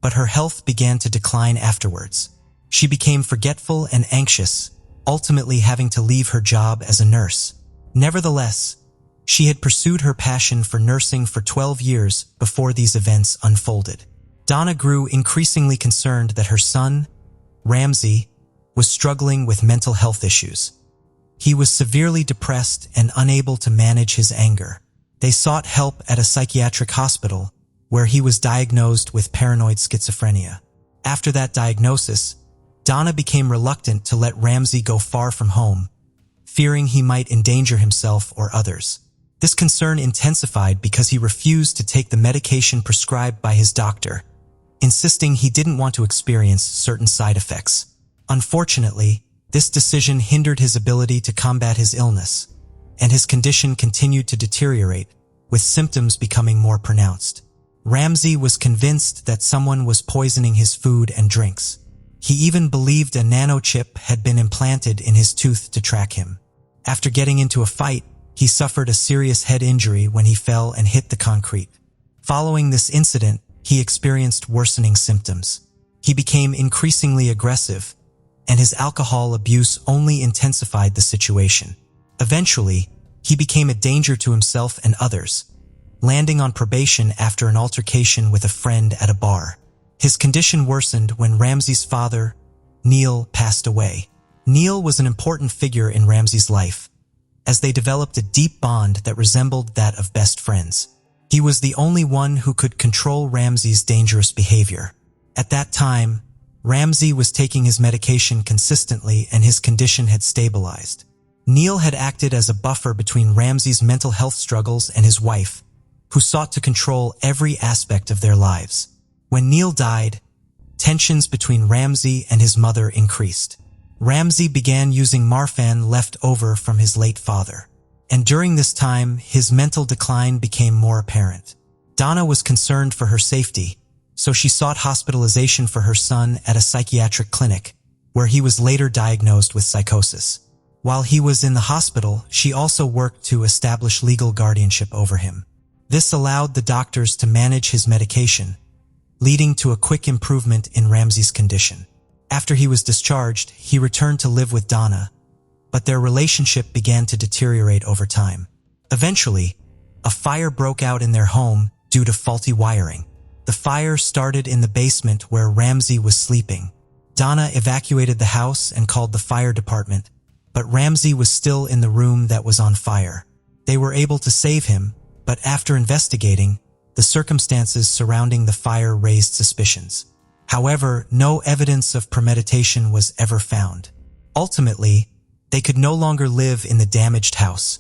but her health began to decline afterwards. She became forgetful and anxious, ultimately having to leave her job as a nurse. Nevertheless, she had pursued her passion for nursing for 12 years before these events unfolded. Donna grew increasingly concerned that her son, Ramsay, was struggling with mental health issues. He was severely depressed and unable to manage his anger. They sought help at a psychiatric hospital, where he was diagnosed with paranoid schizophrenia. After that diagnosis, Donna became reluctant to let Ramsay go far from home, fearing he might endanger himself or others. This concern intensified because he refused to take the medication prescribed by his doctor, insisting he didn't want to experience certain side effects. Unfortunately, this decision hindered his ability to combat his illness, and his condition continued to deteriorate, with symptoms becoming more pronounced. Ramsay was convinced that someone was poisoning his food and drinks. He even believed a nanochip had been implanted in his tooth to track him. After getting into a fight, he suffered a serious head injury when he fell and hit the concrete. Following this incident, he experienced worsening symptoms. He became increasingly aggressive, and his alcohol abuse only intensified the situation. Eventually, he became a danger to himself and others, landing on probation after an altercation with a friend at a bar. His condition worsened when Ramsay's father, Neil, passed away. Neil was an important figure in Ramsay's life, as they developed a deep bond that resembled that of best friends. He was the only one who could control Ramsay's dangerous behavior. At that time, Ramsay was taking his medication consistently and his condition had stabilized. Neil had acted as a buffer between Ramsay's mental health struggles and his wife, who sought to control every aspect of their lives. When Neil died, tensions between Ramsay and his mother increased. Ramsay began using Marfan left over from his late father, and during this time, his mental decline became more apparent. Donna was concerned for her safety, so she sought hospitalization for her son at a psychiatric clinic, where he was later diagnosed with psychosis. While he was in the hospital, she also worked to establish legal guardianship over him. This allowed the doctors to manage his medication, leading to a quick improvement in Ramsay's condition. After he was discharged, he returned to live with Donna, but their relationship began to deteriorate over time. Eventually, a fire broke out in their home due to faulty wiring. The fire started in the basement where Ramsay was sleeping. Donna evacuated the house and called the fire department, but Ramsay was still in the room that was on fire. They were able to save him, but after investigating, the circumstances surrounding the fire raised suspicions. However, no evidence of premeditation was ever found. Ultimately, they could no longer live in the damaged house,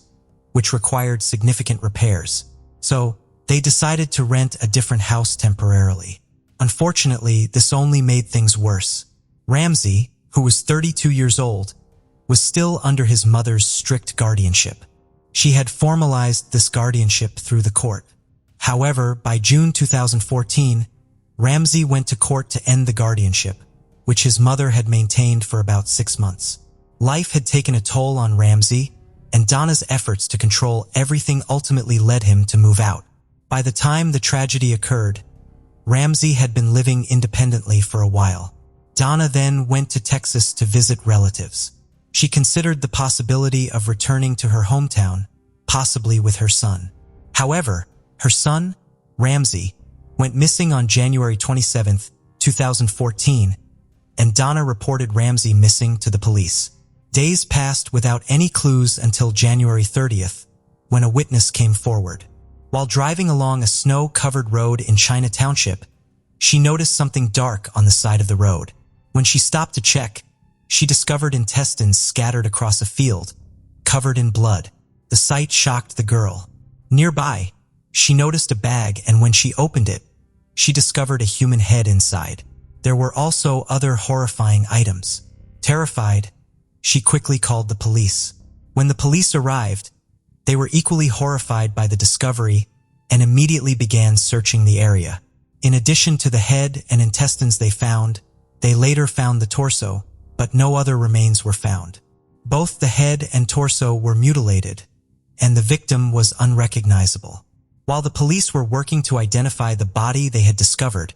which required significant repairs, so they decided to rent a different house temporarily. Unfortunately, this only made things worse. Ramsay, who was 32 years old, was still under his mother's strict guardianship. She had formalized this guardianship through the court. However, by June 2014, Ramsay went to court to end the guardianship, which his mother had maintained for about 6 months. Life had taken a toll on Ramsay, and Donna's efforts to control everything ultimately led him to move out. By the time the tragedy occurred, Ramsay had been living independently for a while. Donna then went to Texas to visit relatives. She considered the possibility of returning to her hometown, possibly with her son. However, her son, Ramsay, went missing on January 27, 2014, and Donna reported Ramsay missing to the police. Days passed without any clues until January 30th, when a witness came forward. While driving along a snow-covered road in China Township, she noticed something dark on the side of the road. When she stopped to check, she discovered intestines scattered across a field, covered in blood. The sight shocked the girl. Nearby, she noticed a bag, and when she opened it, she discovered a human head inside. There were also other horrifying items. Terrified, she quickly called the police. When the police arrived, they were equally horrified by the discovery and immediately began searching the area. In addition to the head and intestines they later found the torso, but no other remains were found. Both the head and torso were mutilated, and the victim was unrecognizable. While the police were working to identify the body they had discovered,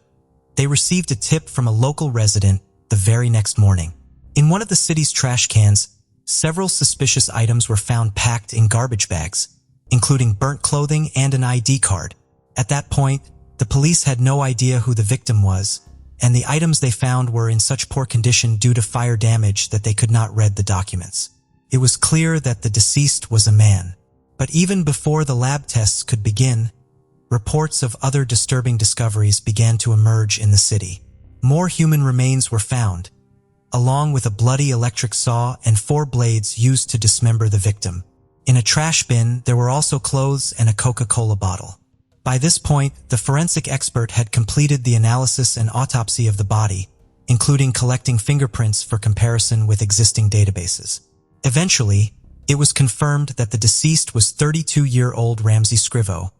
they received a tip from a local resident the very next morning. In one of the city's trash cans, several suspicious items were found packed in garbage bags, including burnt clothing and an ID card. At that point, the police had no idea who the victim was, and the items they found were in such poor condition due to fire damage that they could not read the documents. It was clear that the deceased was a man. But even before the lab tests could begin, reports of other disturbing discoveries began to emerge in the city. More human remains were found, along with a bloody electric saw and 4 blades used to dismember the victim. In a trash bin, there were also clothes and a Coca-Cola bottle. By this point, the forensic expert had completed the analysis and autopsy of the body, including collecting fingerprints for comparison with existing databases. Eventually, it was confirmed that the deceased was 32-year-old Ramsay Scrivo,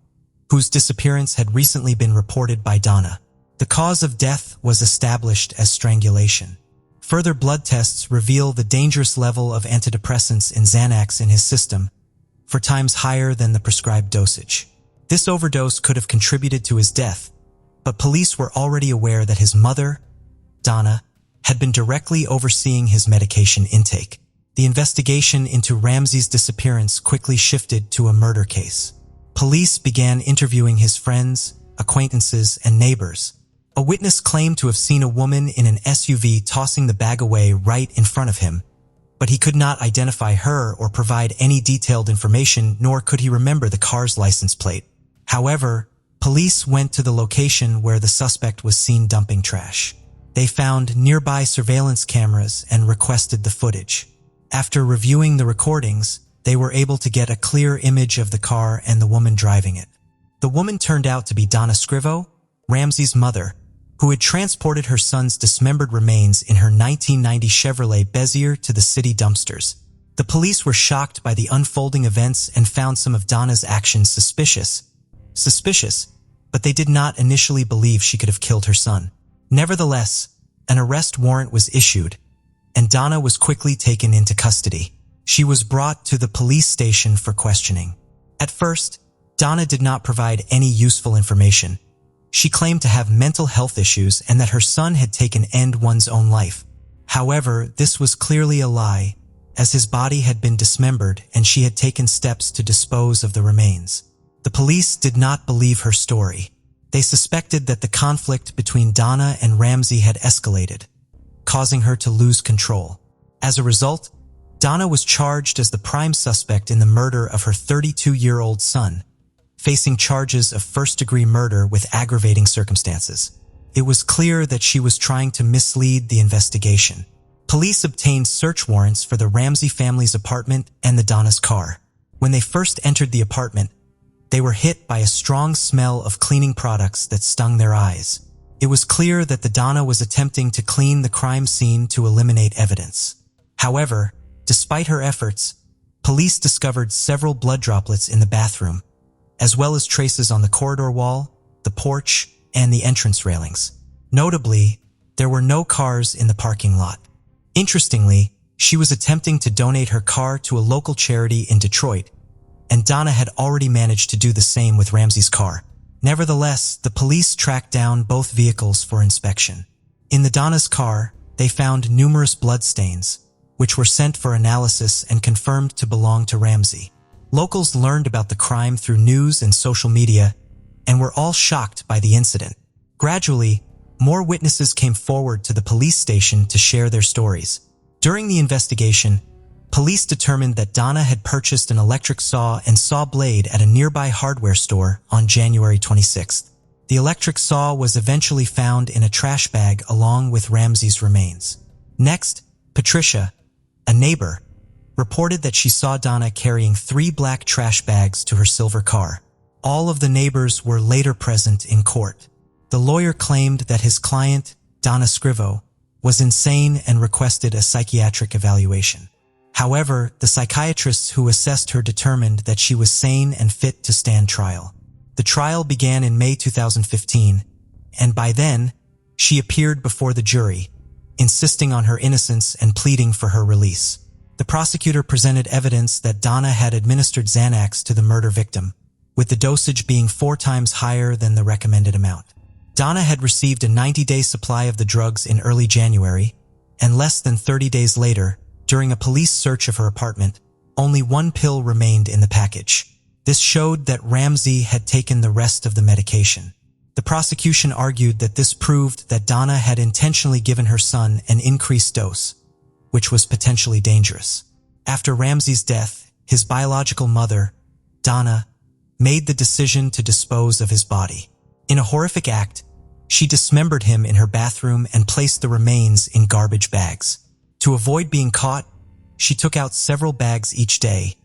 whose disappearance had recently been reported by Donna. The cause of death was established as strangulation. Further blood tests reveal the dangerous level of antidepressants in Xanax in his system, 4 times higher than the prescribed dosage. This overdose could have contributed to his death, but police were already aware that his mother, Donna, had been directly overseeing his medication intake. The investigation into Ramsay's disappearance quickly shifted to a murder case. Police began interviewing his friends, acquaintances, and neighbors. A witness claimed to have seen a woman in an SUV tossing the bag away right in front of him, but he could not identify her or provide any detailed information, nor could he remember the car's license plate. However, police went to the location where the suspect was seen dumping trash. They found nearby surveillance cameras and requested the footage. After reviewing the recordings, they were able to get a clear image of the car and the woman driving it. The woman turned out to be Donna Scrivo, Ramsay's mother, who had transported her son's dismembered remains in her 1990 Chevrolet Bezier to the city dumpsters. The police were shocked by the unfolding events and found some of Donna's actions suspicious, but they did not initially believe she could have killed her son. Nevertheless, an arrest warrant was issued, and Donna was quickly taken into custody. She was brought to the police station for questioning. At first, Donna did not provide any useful information. She claimed to have mental health issues and that her son had taken one's own life. However, this was clearly a lie, as his body had been dismembered and she had taken steps to dispose of the remains. The police did not believe her story. They suspected that the conflict between Donna and Ramsay had escalated, causing her to lose control. As a result, Donna was charged as the prime suspect in the murder of her 32-year-old son, facing charges of first-degree murder with aggravating circumstances. It was clear that she was trying to mislead the investigation. Police obtained search warrants for the Ramsay family's apartment and the Donna's car. When they first entered the apartment, they were hit by a strong smell of cleaning products that stung their eyes. It was clear that the Donna was attempting to clean the crime scene to eliminate evidence. However, despite her efforts, police discovered several blood droplets in the bathroom, as well as traces on the corridor wall, the porch, and the entrance railings. Notably, there were no cars in the parking lot. Interestingly, she was attempting to donate her car to a local charity in Detroit, and Donna had already managed to do the same with Ramsay's car. Nevertheless, the police tracked down both vehicles for inspection. In the Donna's car, they found numerous blood stains, which were sent for analysis and confirmed to belong to Ramsay. Locals learned about the crime through news and social media and were all shocked by the incident. Gradually, more witnesses came forward to the police station to share their stories. During the investigation, police determined that Donna had purchased an electric saw and saw blade at a nearby hardware store on January 26th. The electric saw was eventually found in a trash bag along with Ramsay's remains. Next, Patricia, a neighbor, reported that she saw Donna carrying 3 black trash bags to her silver car. All of the neighbors were later present in court. The lawyer claimed that his client, Donna Scrivo, was insane and requested a psychiatric evaluation. However, the psychiatrists who assessed her determined that she was sane and fit to stand trial. The trial began in May 2015, and by then, she appeared before the jury, insisting on her innocence and pleading for her release. The prosecutor presented evidence that Donna had administered Xanax to the murder victim, with the dosage being 4 times higher than the recommended amount. Donna had received a 90-day supply of the drugs in early January, and less than 30 days later, during a police search of her apartment, only 1 pill remained in the package. This showed that Ramsay had taken the rest of the medication. The prosecution argued that this proved that Donna had intentionally given her son an increased dose, which was potentially dangerous. After Ramsay's death, his biological mother, Donna, made the decision to dispose of his body. In a horrific act, she dismembered him in her bathroom and placed the remains in garbage bags. To avoid being caught, she took out several bags each day,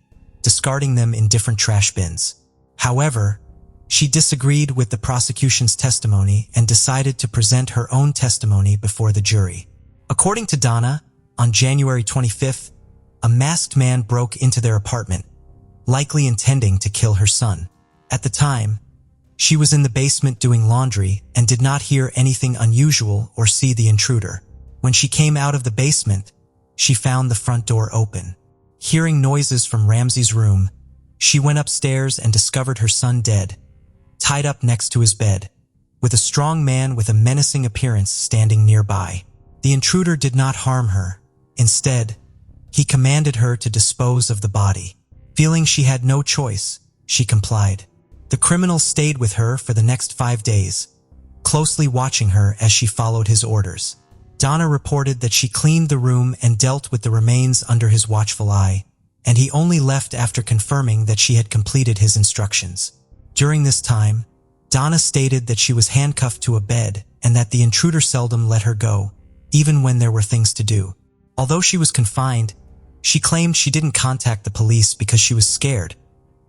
discarding them in different trash bins. However, she disagreed with the prosecution's testimony and decided to present her own testimony before the jury. According to Donna, on January 25th, a masked man broke into their apartment, likely intending to kill her son. At the time, she was in the basement doing laundry and did not hear anything unusual or see the intruder. When she came out of the basement, she found the front door open. Hearing noises from Ramsay's room, she went upstairs and discovered her son dead, tied up next to his bed, with a strong man with a menacing appearance standing nearby. The intruder did not harm her. Instead, he commanded her to dispose of the body. Feeling she had no choice, she complied. The criminal stayed with her for the next 5 days, closely watching her as she followed his orders. Donna reported that she cleaned the room and dealt with the remains under his watchful eye, and he only left after confirming that she had completed his instructions. During this time, Donna stated that she was handcuffed to a bed and that the intruder seldom let her go, even when there were things to do. Although she was confined, she claimed she didn't contact the police because she was scared,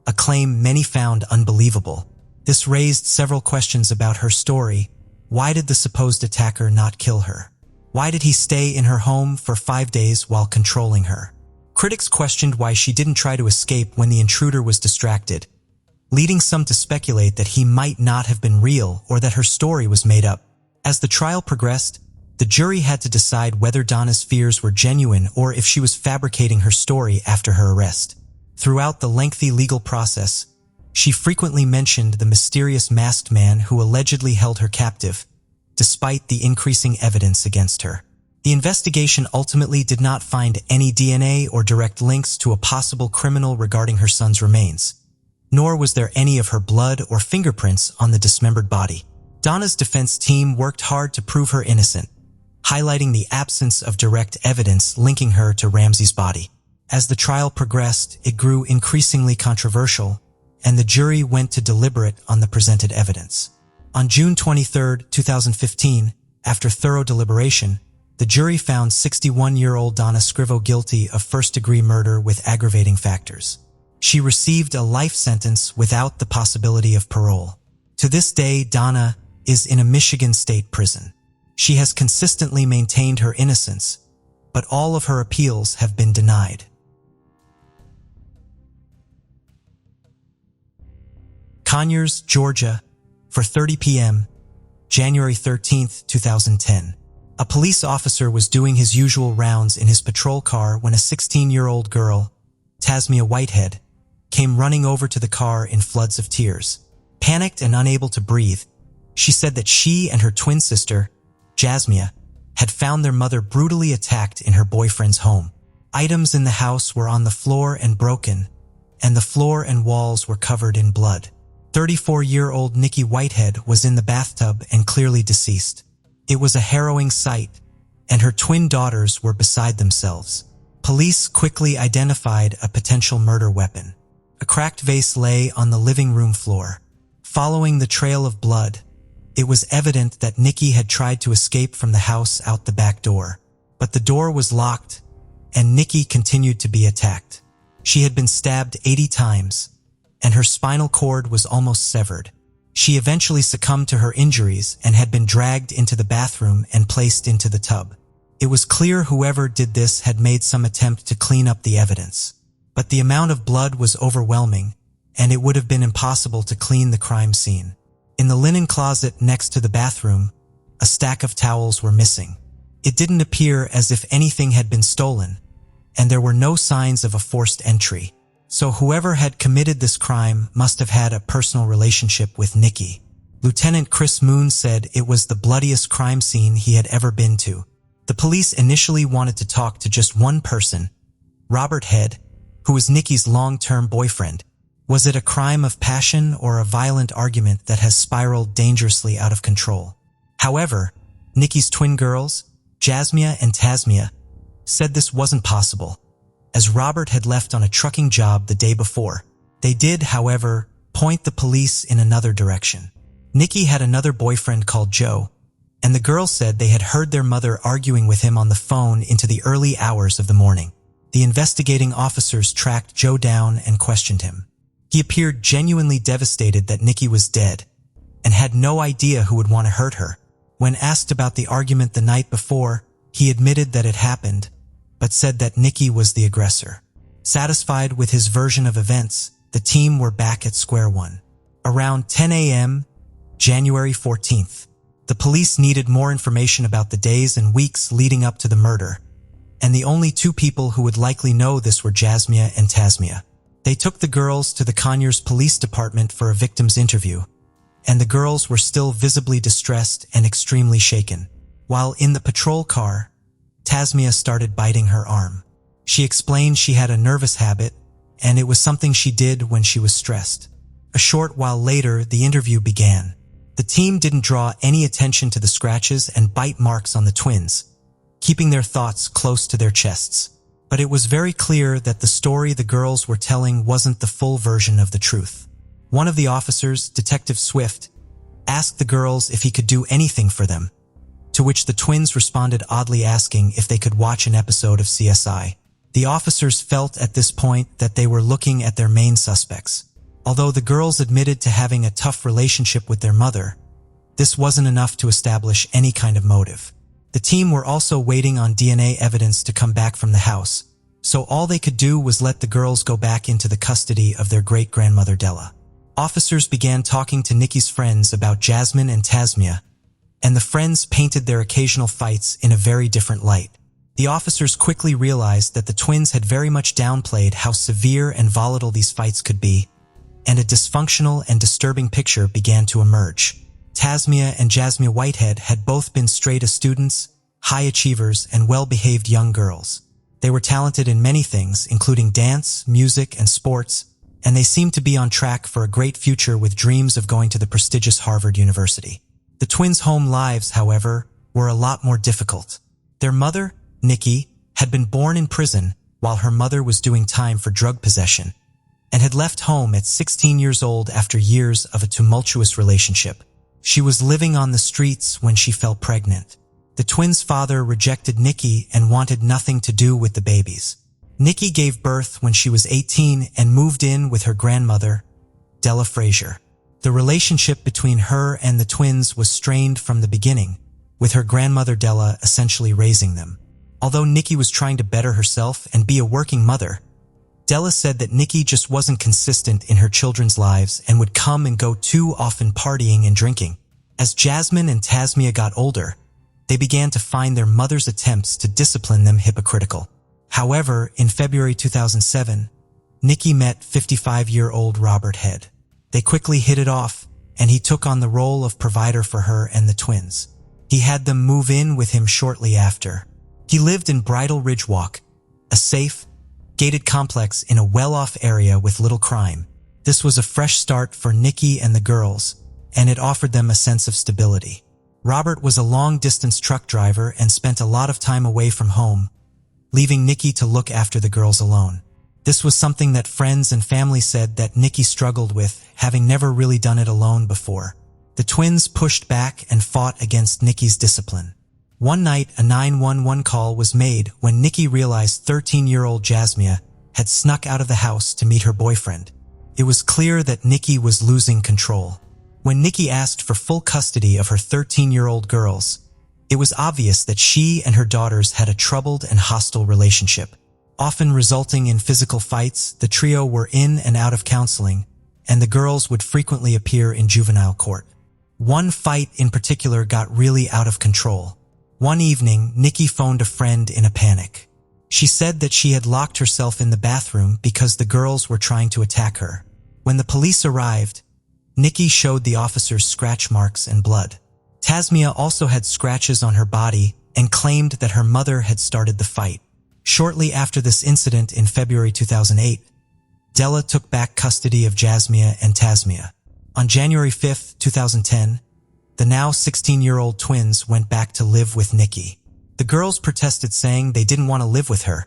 a claim many found unbelievable. This raised several questions about her story. Why did the supposed attacker not kill her? Why did he stay in her home for 5 days while controlling her? Critics questioned why she didn't try to escape when the intruder was distracted, leading some to speculate that he might not have been real or that her story was made up. As the trial progressed, the jury had to decide whether Donna's fears were genuine or if she was fabricating her story after her arrest. Throughout the lengthy legal process, she frequently mentioned the mysterious masked man who allegedly held her captive, despite the increasing evidence against her. The investigation ultimately did not find any DNA or direct links to a possible criminal regarding her son's remains, nor was there any of her blood or fingerprints on the dismembered body. Donna's defense team worked hard to prove her innocent, highlighting the absence of direct evidence linking her to Ramsay's body. As the trial progressed, it grew increasingly controversial, and the jury went to deliberate on the presented evidence. On June 23, 2015, after thorough deliberation, the jury found 61-year-old Donna Scrivo guilty of first-degree murder with aggravating factors. She received a life sentence without the possibility of parole. To this day, Donna is in a Michigan state prison. She has consistently maintained her innocence, but all of her appeals have been denied. Conyers, Georgia, 4:30 p.m., January 13, 2010. A police officer was doing his usual rounds in his patrol car when a 16-year-old girl, Tasmia Whitehead, came running over to the car in floods of tears. Panicked and unable to breathe, she said that she and her twin sister, Jasmia, had found their mother brutally attacked in her boyfriend's home. Items in the house were on the floor and broken, and the floor and walls were covered in blood. 34-year-old Nikki Whitehead was in the bathtub and clearly deceased. It was a harrowing sight, and her twin daughters were beside themselves. Police quickly identified a potential murder weapon. A cracked vase lay on the living room floor. Following the trail of blood, it was evident that Nikki had tried to escape from the house out the back door. But the door was locked, and Nikki continued to be attacked. She had been stabbed 80 times, and her spinal cord was almost severed. She eventually succumbed to her injuries and had been dragged into the bathroom and placed into the tub. It was clear whoever did this had made some attempt to clean up the evidence. But the amount of blood was overwhelming, and it would have been impossible to clean the crime scene. In the linen closet next to the bathroom, a stack of towels were missing. It didn't appear as if anything had been stolen, and there were no signs of a forced entry. So whoever had committed this crime must have had a personal relationship with Nikki. Lieutenant Chris Moon said it was the bloodiest crime scene he had ever been to. The police initially wanted to talk to just one person, Robert Head, who was Nikki's long-term boyfriend. Was it a crime of passion or a violent argument that has spiraled dangerously out of control? However, Nikki's twin girls, Jasmia and Tasmia, said this wasn't possible, as Robert had left on a trucking job the day before. They did, however, point the police in another direction. Nikki had another boyfriend called Joe, and the girls said they had heard their mother arguing with him on the phone into the early hours of the morning. The investigating officers tracked Joe down and questioned him. He appeared genuinely devastated that Nikki was dead, and had no idea who would want to hurt her. When asked about the argument the night before, he admitted that it happened, but said that Nikki was the aggressor. Satisfied with his version of events, the team were back at square one. Around 10 a.m., January 14th, the police needed more information about the days and weeks leading up to the murder, and the only two people who would likely know this were Jasmia and Tasmia. They took the girls to the Conyers Police Department for a victim's interview, and the girls were still visibly distressed and extremely shaken. While in the patrol car, Tasmia started biting her arm. She explained she had a nervous habit, and it was something she did when she was stressed. A short while later, the interview began. The team didn't draw any attention to the scratches and bite marks on the twins, keeping their thoughts close to their chests. But it was very clear that the story the girls were telling wasn't the full version of the truth. One of the officers, Detective Swift, asked the girls if he could do anything for them, to which the twins responded oddly asking if they could watch an episode of CSI. The officers felt at this point that they were looking at their main suspects. Although the girls admitted to having a tough relationship with their mother, this wasn't enough to establish any kind of motive. The team were also waiting on DNA evidence to come back from the house, so all they could do was let the girls go back into the custody of their great-grandmother Della. Officers began talking to Nikki's friends about Jasmine and Tasmia, and the friends painted their occasional fights in a very different light. The officers quickly realized that the twins had very much downplayed how severe and volatile these fights could be, and a dysfunctional and disturbing picture began to emerge. Tasmia and Jasmia Whitehead had both been straight-A students, high achievers, and well-behaved young girls. They were talented in many things, including dance, music, and sports, and they seemed to be on track for a great future with dreams of going to the prestigious Harvard University. The twins' home lives, however, were a lot more difficult. Their mother, Nikki, had been born in prison while her mother was doing time for drug possession, and had left home at 16 years old after years of a tumultuous relationship. She was living on the streets when she fell pregnant. The twins' father rejected Nikki and wanted nothing to do with the babies. Nikki gave birth when she was 18 and moved in with her grandmother, Della Frazier. The relationship between her and the twins was strained from the beginning, with her grandmother Della essentially raising them. Although Nikki was trying to better herself and be a working mother, Della said that Nikki just wasn't consistent in her children's lives and would come and go too often partying and drinking. As Jasmine and Tasmia got older, they began to find their mother's attempts to discipline them hypocritical. However, in February 2007, Nikki met 55-year-old Robert Head. They quickly hit it off, and he took on the role of provider for her and the twins. He had them move in with him shortly after. He lived in Bridal Ridge Walk, a safe, gated complex in a well-off area with little crime. This was a fresh start for Nikki and the girls, and it offered them a sense of stability. Robert was a long-distance truck driver and spent a lot of time away from home, leaving Nikki to look after the girls alone. This was something that friends and family said that Nikki struggled with, having never really done it alone before. The twins pushed back and fought against Nikki's discipline. One night, a 911 call was made when Nikki realized 13-year-old Jasmia had snuck out of the house to meet her boyfriend. It was clear that Nikki was losing control. When Nikki asked for full custody of her 13-year-old girls, it was obvious that she and her daughters had a troubled and hostile relationship. Often resulting in physical fights, the trio were in and out of counseling, and the girls would frequently appear in juvenile court. One fight in particular got really out of control. One evening, Nikki phoned a friend in a panic. She said that she had locked herself in the bathroom because the girls were trying to attack her. When the police arrived, Nikki showed the officers scratch marks and blood. Tasmia also had scratches on her body and claimed that her mother had started the fight. Shortly after this incident in February 2008, Della took back custody of Jasmia and Tasmia. On January 5, 2010, the now 16-year-old twins went back to live with Nikki. The girls protested, saying they didn't want to live with her,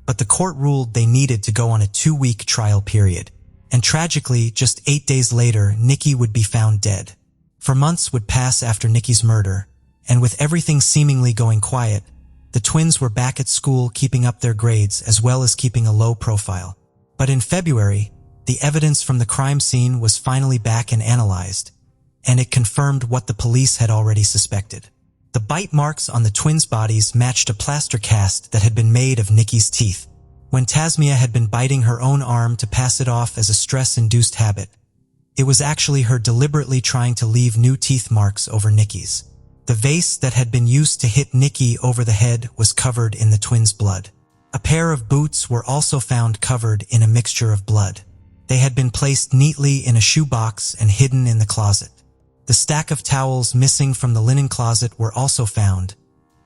but the court ruled they needed to go on a 2-week trial period. And tragically, just 8 days later, Nikki would be found dead. For months would pass after Nikki's murder, and with everything seemingly going quiet, the twins were back at school keeping up their grades as well as keeping a low profile. But in February, the evidence from the crime scene was finally back and analyzed, and it confirmed what the police had already suspected. The bite marks on the twins' bodies matched a plaster cast that had been made of Nikki's teeth. When Tasmia had been biting her own arm to pass it off as a stress-induced habit, it was actually her deliberately trying to leave new teeth marks over Nikki's. The vase that had been used to hit Nikki over the head was covered in the twins' blood. A pair of boots were also found covered in a mixture of blood. They had been placed neatly in a shoebox and hidden in the closet. The stack of towels missing from the linen closet were also found,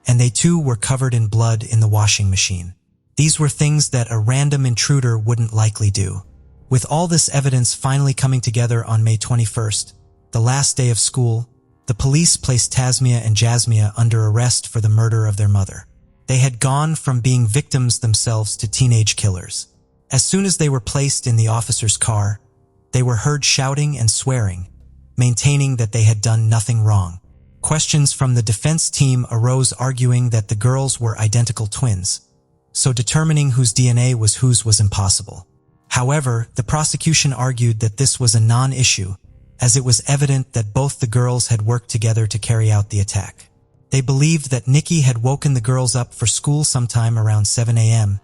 and they too were covered in blood in the washing machine. These were things that a random intruder wouldn't likely do. With all this evidence finally coming together on May 21st, the last day of school, the police placed Tasmia and Jasmia under arrest for the murder of their mother. They had gone from being victims themselves to teenage killers. As soon as they were placed in the officer's car, they were heard shouting and swearing, maintaining that they had done nothing wrong. Questions from the defense team arose, arguing that the girls were identical twins, so determining whose DNA was whose was impossible. However, the prosecution argued that this was a non-issue, as it was evident that both the girls had worked together to carry out the attack. They believed that Nikki had woken the girls up for school sometime around 7 a.m.,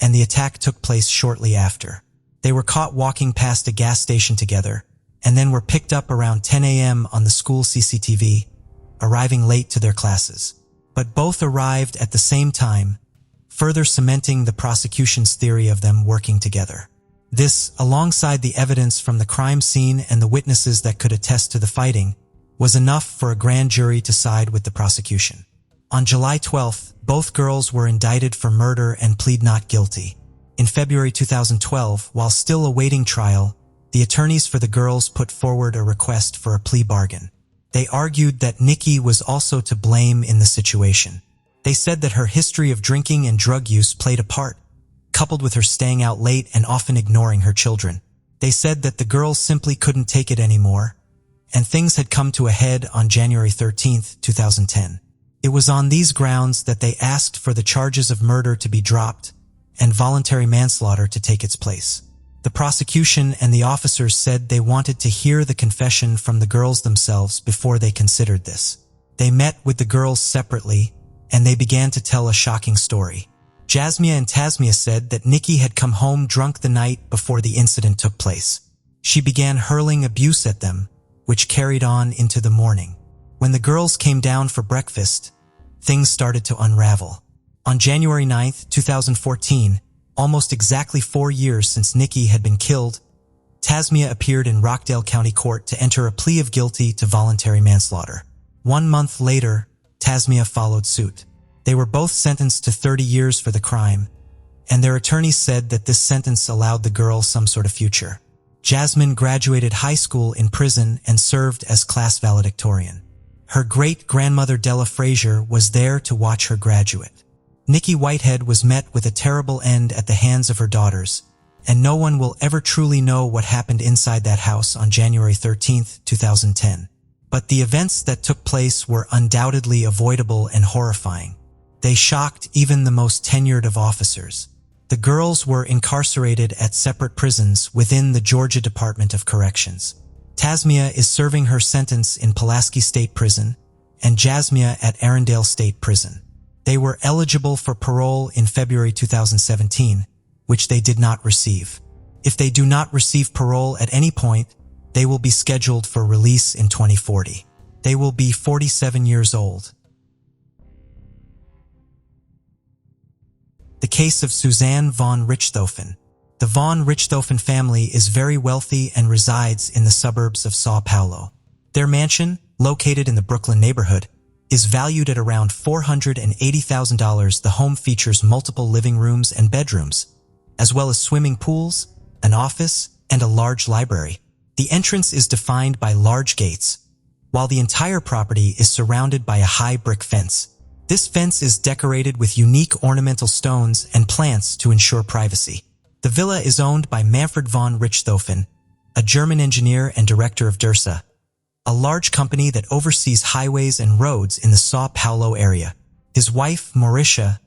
and the attack took place shortly after. They were caught walking past a gas station together, and then were picked up around 10 a.m. on the school CCTV, arriving late to their classes. But both arrived at the same time, further cementing the prosecution's theory of them working together. This, alongside the evidence from the crime scene and the witnesses that could attest to the fighting, was enough for a grand jury to side with the prosecution. On July 12th, both girls were indicted for murder and plead not guilty. In February 2012, while still awaiting trial, the attorneys for the girls put forward a request for a plea bargain. They argued that Nikki was also to blame in the situation. They said that her history of drinking and drug use played a part, coupled with her staying out late and often ignoring her children. They said that the girls simply couldn't take it anymore, and things had come to a head on January 13, 2010. It was on these grounds that they asked for the charges of murder to be dropped and voluntary manslaughter to take its place. The prosecution and the officers said they wanted to hear the confession from the girls themselves before they considered this. They met with the girls separately, and they began to tell a shocking story. Jasmia and Tasmia said that Nikki had come home drunk the night before the incident took place. She began hurling abuse at them, which carried on into the morning. When the girls came down for breakfast, things started to unravel. On January 9, 2014, almost exactly 4 years since Nikki had been killed, Tasmia appeared in Rockdale County Court to enter a plea of guilty to voluntary manslaughter. 1 month later, Tasmia followed suit. They were both sentenced to 30 years for the crime, and their attorneys said that this sentence allowed the girls some sort of future. Jasmine graduated high school in prison and served as class valedictorian. Her great-grandmother Della Frazier was there to watch her graduate. Nikki Whitehead was met with a terrible end at the hands of her daughters, and no one will ever truly know what happened inside that house on January 13, 2010. But the events that took place were undoubtedly avoidable and horrifying. They shocked even the most tenured of officers. The girls were incarcerated at separate prisons within the Georgia Department of Corrections. Tasmia is serving her sentence in Pulaski State Prison and Jasmia at Arundel State Prison. They were eligible for parole in February 2017, which they did not receive. If they do not receive parole at any point, they will be scheduled for release in 2040. They will be 47 years old. The case of Suzanne von Richtophen. The von Richtophen family is very wealthy and resides in the suburbs of São Paulo. Their mansion, located in the Brooklyn neighborhood, is valued at around $480,000. The home features multiple living rooms and bedrooms, as well as swimming pools, an office, and a large library. The entrance is defined by large gates, while the entire property is surrounded by a high brick fence. This fence is decorated with unique ornamental stones and plants to ensure privacy. The villa is owned by Manfred von Richtophen, a German engineer and director of Dulce, a large company that oversees highways and roads in the São Paulo area. His wife, Mauricia,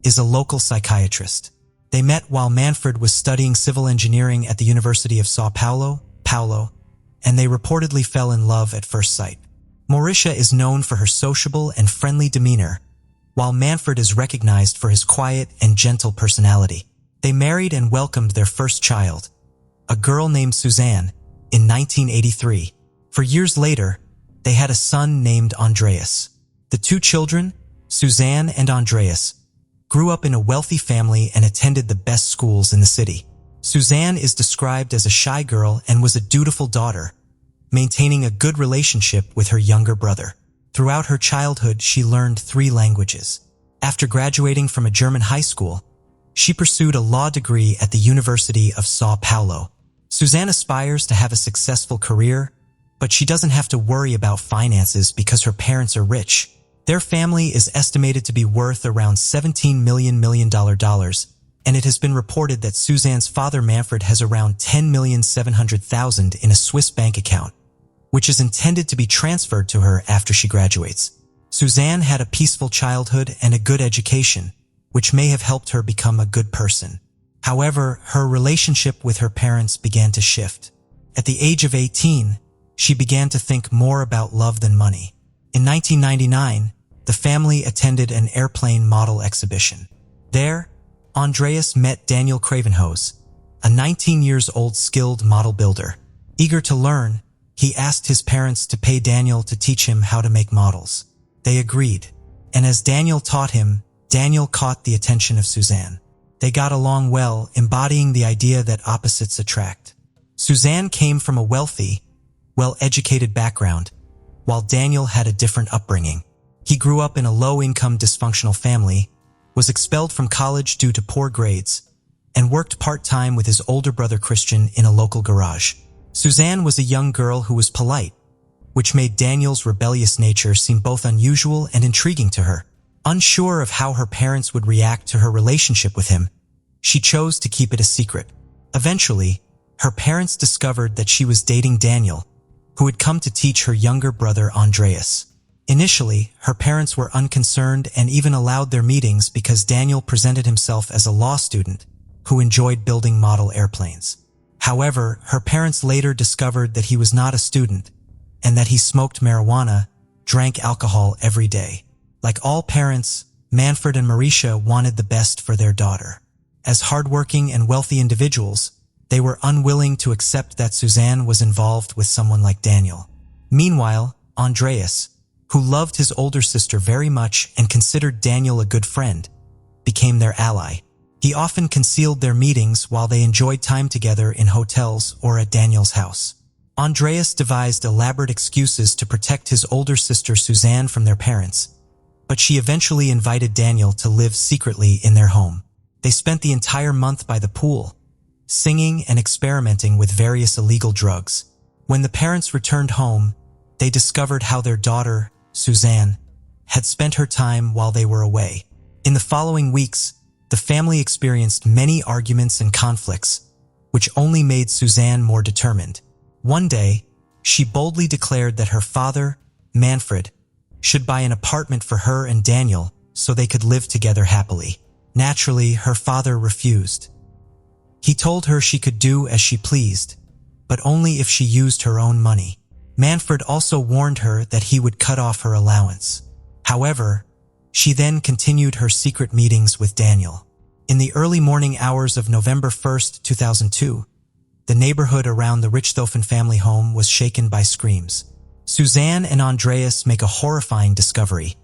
is a local psychiatrist. They met while Manfred was studying civil engineering at the University of São Paulo, and they reportedly fell in love at first sight. Mauricia is known for her sociable and friendly demeanor, while Manfred is recognized for his quiet and gentle personality. They married and welcomed their first child, a girl named Suzanne, in 1983. For years later, they had a son named Andreas. The two children, Suzanne and Andreas, grew up in a wealthy family and attended the best schools in the city. Suzanne is described as a shy girl and was a dutiful daughter, maintaining a good relationship with her younger brother. Throughout her childhood, she learned 3 languages. After graduating from a German high school, she pursued a law degree at the University of São Paulo. Suzanne aspires to have a successful career, but she doesn't have to worry about finances because her parents are rich. Their family is estimated to be worth around $17 million, and it has been reported that Suzanne's father Manfred has around $10,700,000 in a Swiss bank account, which is intended to be transferred to her after she graduates. Suzanne had a peaceful childhood and a good education, which may have helped her become a good person. However, her relationship with her parents began to shift. At the age of 18, she began to think more about love than money. In 1999, the family attended an airplane model exhibition. There, Andreas met Daniel Cravenhose, a 19-year-old skilled model builder. Eager to learn, he asked his parents to pay Daniel to teach him how to make models. They agreed, and as Daniel taught him, Daniel caught the attention of Suzanne. They got along well, embodying the idea that opposites attract. Suzanne came from a wealthy, well-educated background, while Daniel had a different upbringing. He grew up in a low-income dysfunctional family, was expelled from college due to poor grades, and worked part-time with his older brother Christian in a local garage. Suzanne was a young girl who was polite, which made Daniel's rebellious nature seem both unusual and intriguing to her. Unsure of how her parents would react to her relationship with him, she chose to keep it a secret. Eventually, her parents discovered that she was dating Daniel, who had come to teach her younger brother Andreas. Initially, her parents were unconcerned and even allowed their meetings because Daniel presented himself as a law student who enjoyed building model airplanes. However, her parents later discovered that he was not a student and that he smoked marijuana, drank alcohol every day. Like all parents, Manfred and Mauricia wanted the best for their daughter. As hardworking and wealthy individuals, they were unwilling to accept that Suzanne was involved with someone like Daniel. Meanwhile, Andreas, who loved his older sister very much and considered Daniel a good friend, became their ally. He often concealed their meetings while they enjoyed time together in hotels or at Daniel's house. Andreas devised elaborate excuses to protect his older sister Suzanne from their parents, but she eventually invited Daniel to live secretly in their home. They spent the entire month by the pool, singing and experimenting with various illegal drugs. When the parents returned home, they discovered how their daughter, Suzanne, had spent her time while they were away. In the following weeks, the family experienced many arguments and conflicts, which only made Suzanne more determined. One day, she boldly declared that her father, Manfred, should buy an apartment for her and Daniel so they could live together happily. Naturally, her father refused. He told her she could do as she pleased, but only if she used her own money. Manfred also warned her that he would cut off her allowance. However, she then continued her secret meetings with Daniel. In the early morning hours of November 1st, 2002, the neighborhood around the Richtophen family home was shaken by screams. Suzanne and Andreas make a horrifying discovery.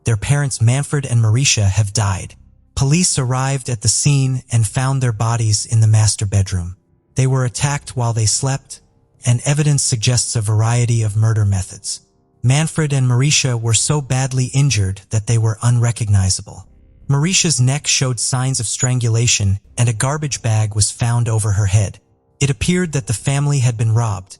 Their parents Manfred and Mauricia have died. Police arrived at the scene and found their bodies in the master bedroom. They were attacked while they slept, and evidence suggests a variety of murder methods. Manfred and Mauricia were so badly injured that they were unrecognizable. Mauricia's neck showed signs of strangulation, and a garbage bag was found over her head. It appeared that the family had been robbed,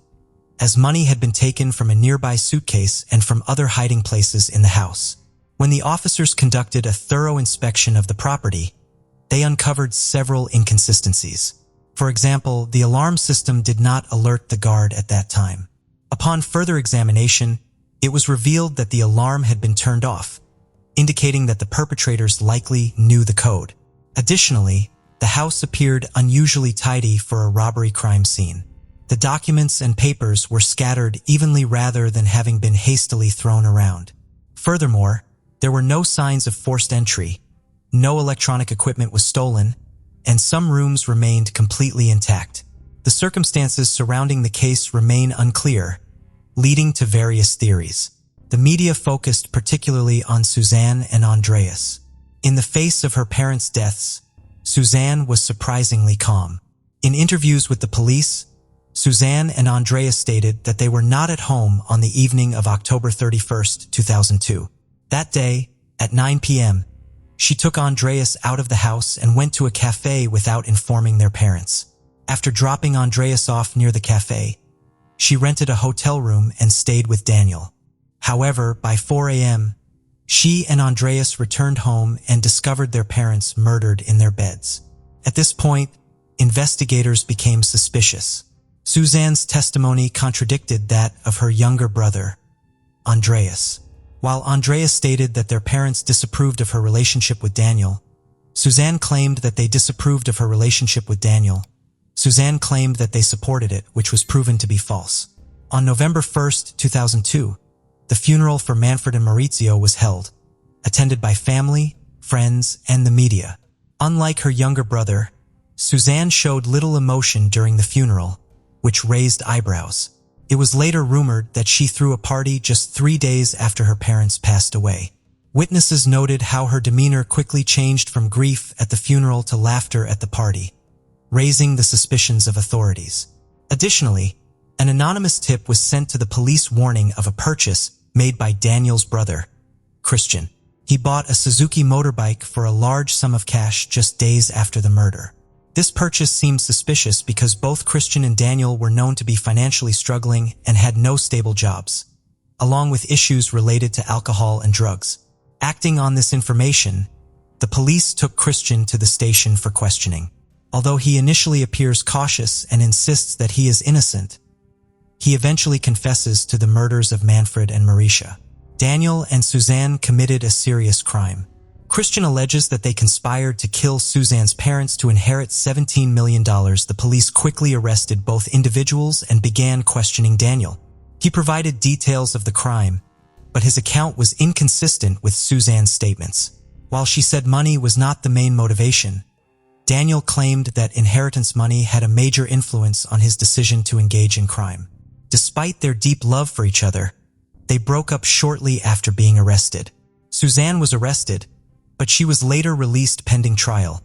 as money had been taken from a nearby suitcase and from other hiding places in the house. When the officers conducted a thorough inspection of the property, they uncovered several inconsistencies. For example, the alarm system did not alert the guard at that time. Upon further examination, it was revealed that the alarm had been turned off, indicating that the perpetrators likely knew the code. Additionally, the house appeared unusually tidy for a robbery crime scene. The documents and papers were scattered evenly rather than having been hastily thrown around. Furthermore, there were no signs of forced entry, no electronic equipment was stolen, and some rooms remained completely intact. The circumstances surrounding the case remain unclear, leading to various theories. The media focused particularly on Suzanne and Andreas. In the face of her parents' deaths, Suzanne was surprisingly calm. In interviews with the police, Suzanne and Andreas stated that they were not at home on the evening of October 31st, 2002. That day, at 9 p.m., she took Andreas out of the house and went to a cafe without informing their parents. After dropping Andreas off near the cafe, she rented a hotel room and stayed with Daniel. However, by 4 a.m., she and Andreas returned home and discovered their parents murdered in their beds. At this point, investigators became suspicious. Suzanne's testimony contradicted that of her younger brother, Andreas. While Andreas stated that their parents disapproved of her relationship with Daniel, Suzanne claimed that they disapproved of her relationship with Daniel. Suzanne claimed that they supported it, which was proven to be false. On November 1st, 2002, the funeral for Manfred and Maurizio was held, attended by family, friends, and the media. Unlike her younger brother, Suzanne showed little emotion during the funeral, which raised eyebrows. It was later rumored that she threw a party just 3 days after her parents passed away. Witnesses noted how her demeanor quickly changed from grief at the funeral to laughter at the party, raising the suspicions of authorities. Additionally, an anonymous tip was sent to the police warning of a purchase made by Daniel's brother, Christian. He bought a Suzuki motorbike for a large sum of cash just days after the murder. This purchase seemed suspicious because both Christian and Daniel were known to be financially struggling and had no stable jobs, along with issues related to alcohol and drugs. Acting on this information, the police took Christian to the station for questioning. Although he initially appears cautious and insists that he is innocent, he eventually confesses to the murders of Manfred and Mauricia. Daniel and Suzanne committed a serious crime. Christian alleges that they conspired to kill Suzanne's parents to inherit $17 million. The police quickly arrested both individuals and began questioning Daniel. He provided details of the crime, but his account was inconsistent with Suzanne's statements. While she said money was not the main motivation, Daniel claimed that inheritance money had a major influence on his decision to engage in crime. Despite their deep love for each other, they broke up shortly after being arrested. Suzanne was arrested, but she was later released pending trial,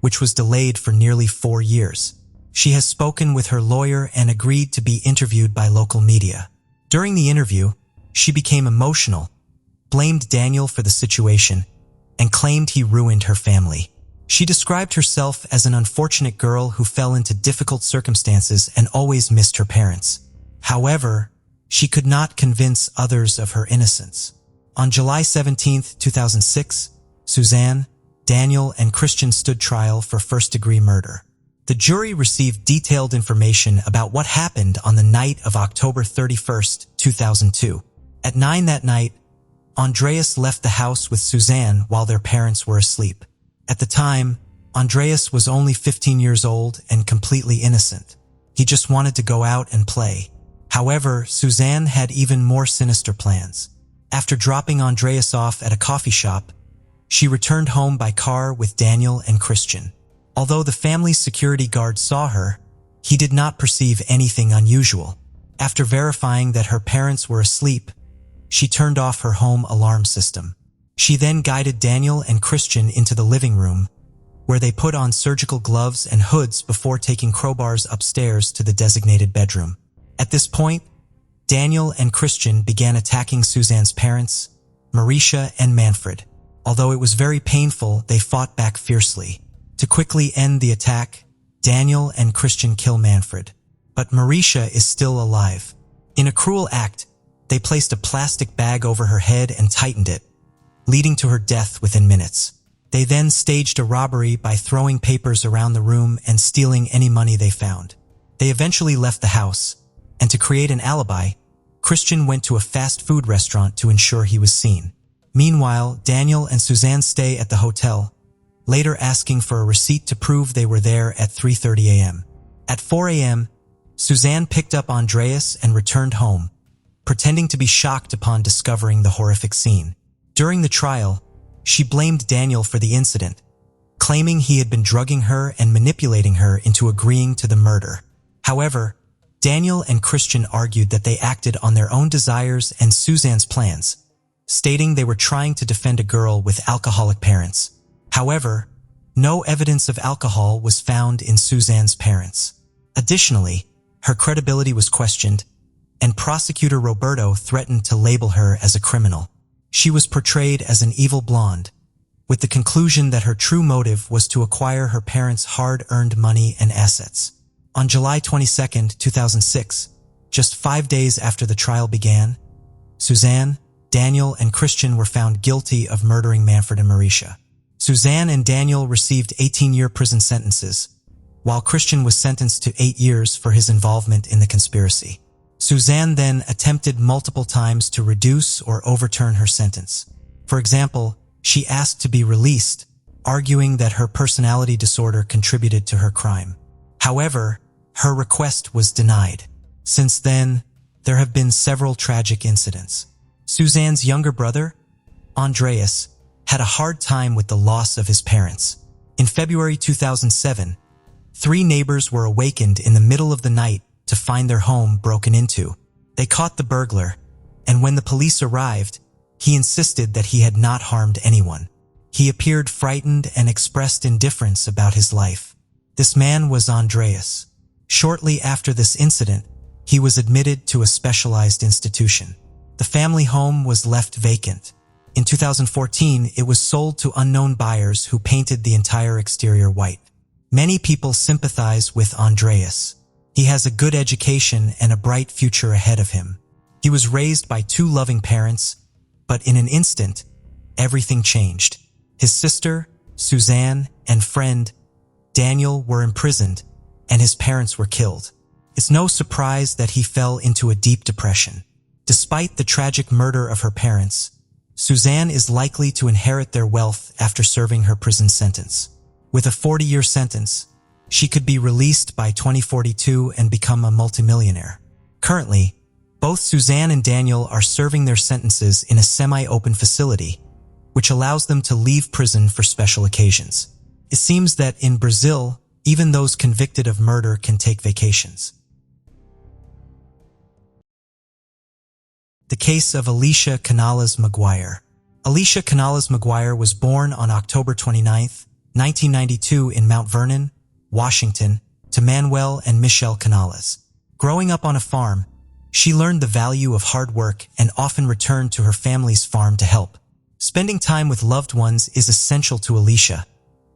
which was delayed for nearly 4 years. She has spoken with her lawyer and agreed to be interviewed by local media. During the interview, she became emotional, blamed Daniel for the situation, and claimed he ruined her family. She described herself as an unfortunate girl who fell into difficult circumstances and always missed her parents. However, she could not convince others of her innocence. On July 17, 2006, Suzanne, Daniel, and Christian stood trial for first-degree murder. The jury received detailed information about what happened on the night of October 31, 2002. At 9 that night, Andreas left the house with Suzanne while their parents were asleep. At the time, Andreas was only 15 years old and completely innocent. He just wanted to go out and play. However, Suzanne had even more sinister plans. After dropping Andreas off at a coffee shop, she returned home by car with Daniel and Christian. Although the family's security guard saw her, he did not perceive anything unusual. After verifying that her parents were asleep, she turned off her home alarm system. She then guided Daniel and Christian into the living room, where they put on surgical gloves and hoods before taking crowbars upstairs to the designated bedroom. At this point, Daniel and Christian began attacking Suzanne's parents, Marisha and Manfred. Although it was very painful, they fought back fiercely. To quickly end the attack, Daniel and Christian kill Manfred. But Marisha is still alive. In a cruel act, they placed a plastic bag over her head and tightened it, leading to her death within minutes. They then staged a robbery by throwing papers around the room and stealing any money they found. They eventually left the house, and to create an alibi, Christian went to a fast food restaurant to ensure he was seen. Meanwhile, Daniel and Suzanne stay at the hotel, later asking for a receipt to prove they were there at 3:30 a.m. At 4 a.m., Suzanne picked up Andreas and returned home, pretending to be shocked upon discovering the horrific scene. During the trial, she blamed Daniel for the incident, claiming he had been drugging her and manipulating her into agreeing to the murder. However, Daniel and Christian argued that they acted on their own desires and Suzanne's plans, stating they were trying to defend a girl with alcoholic parents. However, no evidence of alcohol was found in Suzanne's parents. Additionally, her credibility was questioned, and prosecutor Roberto threatened to label her as a criminal. She was portrayed as an evil blonde, with the conclusion that her true motive was to acquire her parents' hard-earned money and assets. On July 22, 2006, just 5 days after the trial began, Suzanne, Daniel, and Christian were found guilty of murdering Manfred and Marisha. Suzanne and Daniel received 18-year prison sentences, while Christian was sentenced to 8 years for his involvement in the conspiracy. Suzanne then attempted multiple times to reduce or overturn her sentence. For example, she asked to be released, arguing that her personality disorder contributed to her crime. However, her request was denied. Since then, there have been several tragic incidents. Suzanne's younger brother, Andreas, had a hard time with the loss of his parents. In February 2007, 3 neighbors were awakened in the middle of the night to find their home broken into. They caught the burglar, and when the police arrived, he insisted that he had not harmed anyone. He appeared frightened and expressed indifference about his life. This man was Andreas. Shortly after this incident, he was admitted to a specialized institution. The family home was left vacant. In 2014, it was sold to unknown buyers who painted the entire exterior white. Many people sympathize with Andreas. He has a good education and a bright future ahead of him. He was raised by 2 loving parents, but in an instant, everything changed. His sister, Suzanne, and friend, Daniel, were imprisoned, and his parents were killed. It's no surprise that he fell into a deep depression. Despite the tragic murder of her parents, Suzanne is likely to inherit their wealth after serving her prison sentence. With a 40-year sentence, she could be released by 2042 and become a multimillionaire. Currently, both Suzanne and Daniel are serving their sentences in a semi-open facility, which allows them to leave prison for special occasions. It seems that in Brazil, even those convicted of murder can take vacations. The case of Alicia Canales Maguire. Alicia Canales Maguire was born on October 29, 1992 in Mount Vernon, Washington, to Manuel and Michelle Canales. Growing up on a farm, she learned the value of hard work and often returned to her family's farm to help. Spending time with loved ones is essential to Alicia.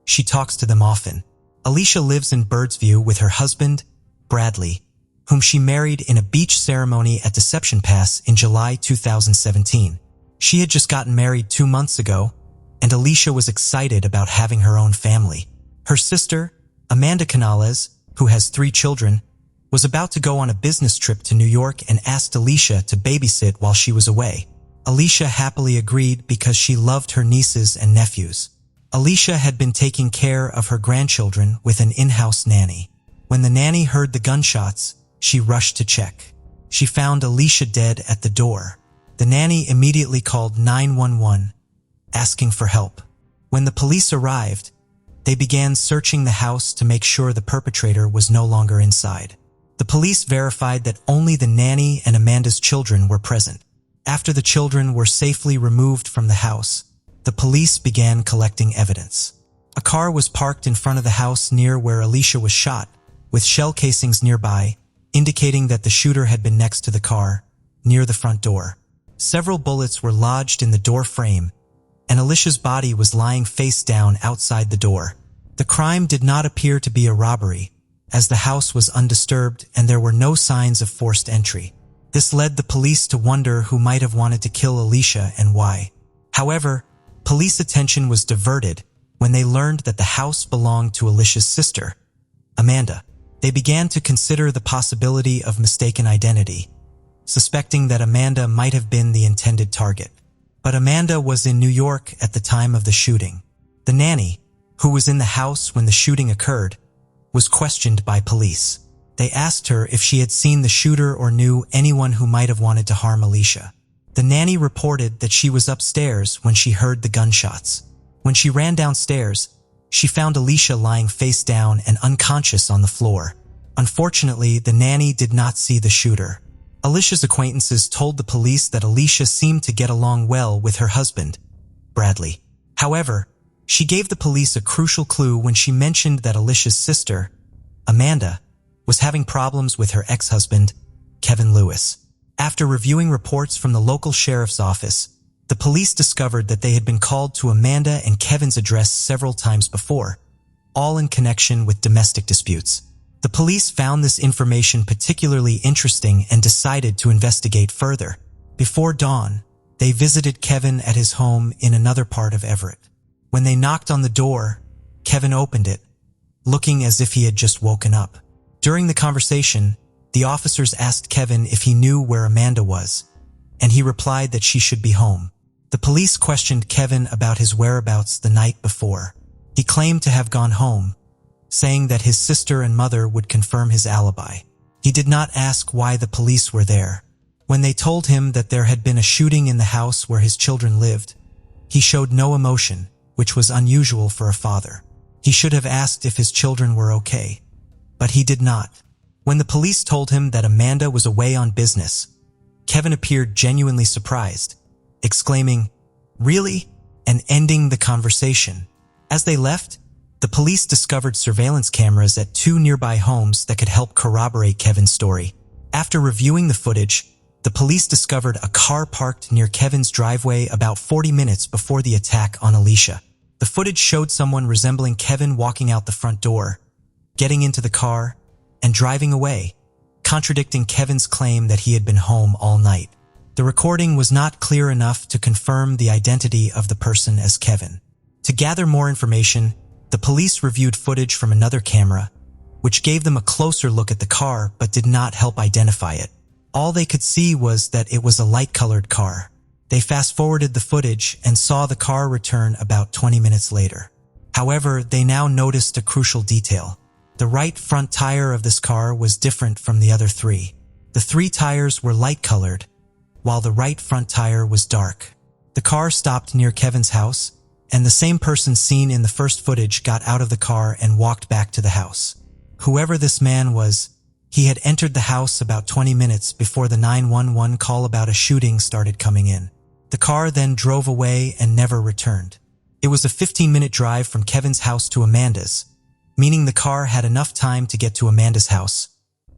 She talks to them often. Alicia lives in Birdsview with her husband, Bradley, whom she married in a beach ceremony at Deception Pass in July 2017. She had just gotten married 2 months ago, and Alicia was excited about having her own family. Her sister, Amanda Canales, who has 3 children, was about to go on a business trip to New York and asked Alicia to babysit while she was away. Alicia happily agreed because she loved her nieces and nephews. Alicia had been taking care of her grandchildren with an in-house nanny. When the nanny heard the gunshots, she rushed to check. She found Alicia dead at the door. The nanny immediately called 911, asking for help. When the police arrived, they began searching the house to make sure the perpetrator was no longer inside. The police verified that only the nanny and Amanda's children were present. After the children were safely removed from the house, the police began collecting evidence. A car was parked in front of the house near where Alicia was shot, with shell casings nearby, indicating that the shooter had been next to the car, near the front door. Several bullets were lodged in the door frame, and Alicia's body was lying face down outside the door. The crime did not appear to be a robbery, as the house was undisturbed and there were no signs of forced entry. This led the police to wonder who might have wanted to kill Alicia and why. However, police attention was diverted when they learned that the house belonged to Alicia's sister, Amanda. They began to consider the possibility of mistaken identity, suspecting that Amanda might have been the intended target. But Amanda was in New York at the time of the shooting. The nanny, who was in the house when the shooting occurred, was questioned by police. They asked her if she had seen the shooter or knew anyone who might have wanted to harm Alicia. The nanny reported that she was upstairs when she heard the gunshots. When she ran downstairs, she found Alicia lying face down and unconscious on the floor. Unfortunately, the nanny did not see the shooter. Alicia's acquaintances told the police that Alicia seemed to get along well with her husband, Bradley. However, she gave the police a crucial clue when she mentioned that Alicia's sister, Amanda, was having problems with her ex-husband, Kevin Lewis. After reviewing reports from the local sheriff's office, the police discovered that they had been called to Amanda and Kevin's address several times before, all in connection with domestic disputes. The police found this information particularly interesting and decided to investigate further. Before dawn, they visited Kevin at his home in another part of Everett. When they knocked on the door, Kevin opened it, looking as if he had just woken up. During the conversation, the officers asked Kevin if he knew where Amanda was, and he replied that she should be home. The police questioned Kevin about his whereabouts the night before. He claimed to have gone home, saying that his sister and mother would confirm his alibi. He did not ask why the police were there. When they told him that there had been a shooting in the house where his children lived, he showed no emotion, which was unusual for a father. He should have asked if his children were okay, but he did not. When the police told him that Amanda was away on business, Kevin appeared genuinely surprised, exclaiming, "Really?" and ending the conversation. As they left, the police discovered surveillance cameras at 2 nearby homes that could help corroborate Kevin's story. After reviewing the footage, the police discovered a car parked near Kevin's driveway about 40 minutes before the attack on Alicia. The footage showed someone resembling Kevin walking out the front door, getting into the car, and driving away, contradicting Kevin's claim that he had been home all night. The recording was not clear enough to confirm the identity of the person as Kevin. To gather more information, the police reviewed footage from another camera, which gave them a closer look at the car but did not help identify it. All they could see was that it was a light-colored car. They fast-forwarded the footage and saw the car return about 20 minutes later. However, they now noticed a crucial detail. The right front tire of this car was different from the other 3. The 3 tires were light-colored, while the right front tire was dark. The car stopped near Kevin's house, and the same person seen in the first footage got out of the car and walked back to the house. Whoever this man was, he had entered the house about 20 minutes before the 911 call about a shooting started coming in. The car then drove away and never returned. It was a 15-minute drive from Kevin's house to Amanda's, meaning the car had enough time to get to Amanda's house,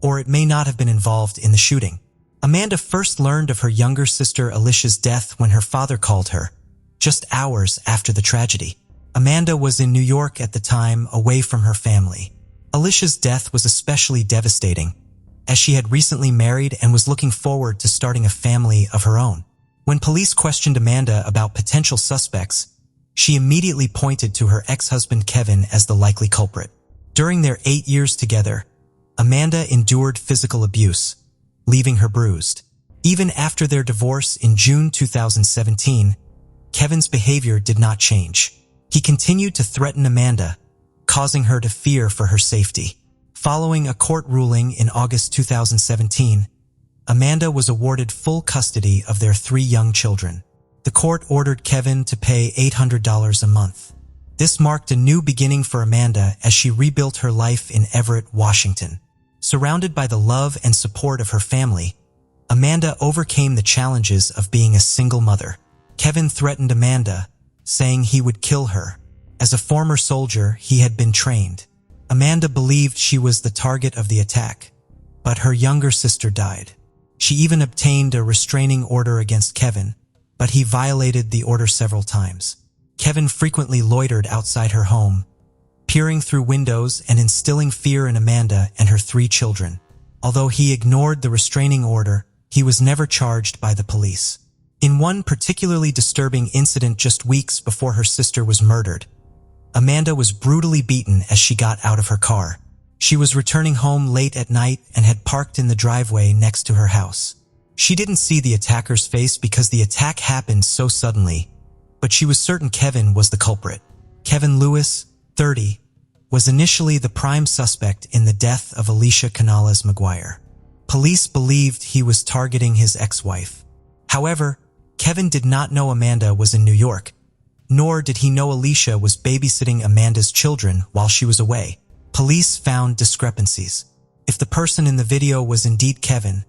or it may not have been involved in the shooting. Amanda first learned of her younger sister Alicia's death when her father called her, just hours after the tragedy. Amanda was in New York at the time, away from her family. Alicia's death was especially devastating, as she had recently married and was looking forward to starting a family of her own. When police questioned Amanda about potential suspects, she immediately pointed to her ex-husband Kevin as the likely culprit. During their 8 years together, Amanda endured physical abuse, leaving her bruised. Even after their divorce in June 2017, Kevin's behavior did not change. He continued to threaten Amanda, causing her to fear for her safety. Following a court ruling in August 2017, Amanda was awarded full custody of their 3 young children. The court ordered Kevin to pay $800 a month. This marked a new beginning for Amanda as she rebuilt her life in Everett, Washington. Surrounded by the love and support of her family, Amanda overcame the challenges of being a single mother. Kevin threatened Amanda, saying he would kill her. As a former soldier, he had been trained. Amanda believed she was the target of the attack, but her younger sister died. She even obtained a restraining order against Kevin, but he violated the order several times. Kevin frequently loitered outside her home, peering through windows and instilling fear in Amanda and her 3 children. Although he ignored the restraining order, he was never charged by the police. In one particularly disturbing incident just weeks before her sister was murdered, Amanda was brutally beaten as she got out of her car. She was returning home late at night and had parked in the driveway next to her house. She didn't see the attacker's face because the attack happened so suddenly, but she was certain Kevin was the culprit. Kevin Lewis, 30, was initially the prime suspect in the death of Alicia Maguire. Police believed he was targeting his ex-wife. However, Kevin did not know Amanda was in New York, nor did he know Alicia was babysitting Amanda's children while she was away. Police found discrepancies. If the person in the video was indeed Kevin,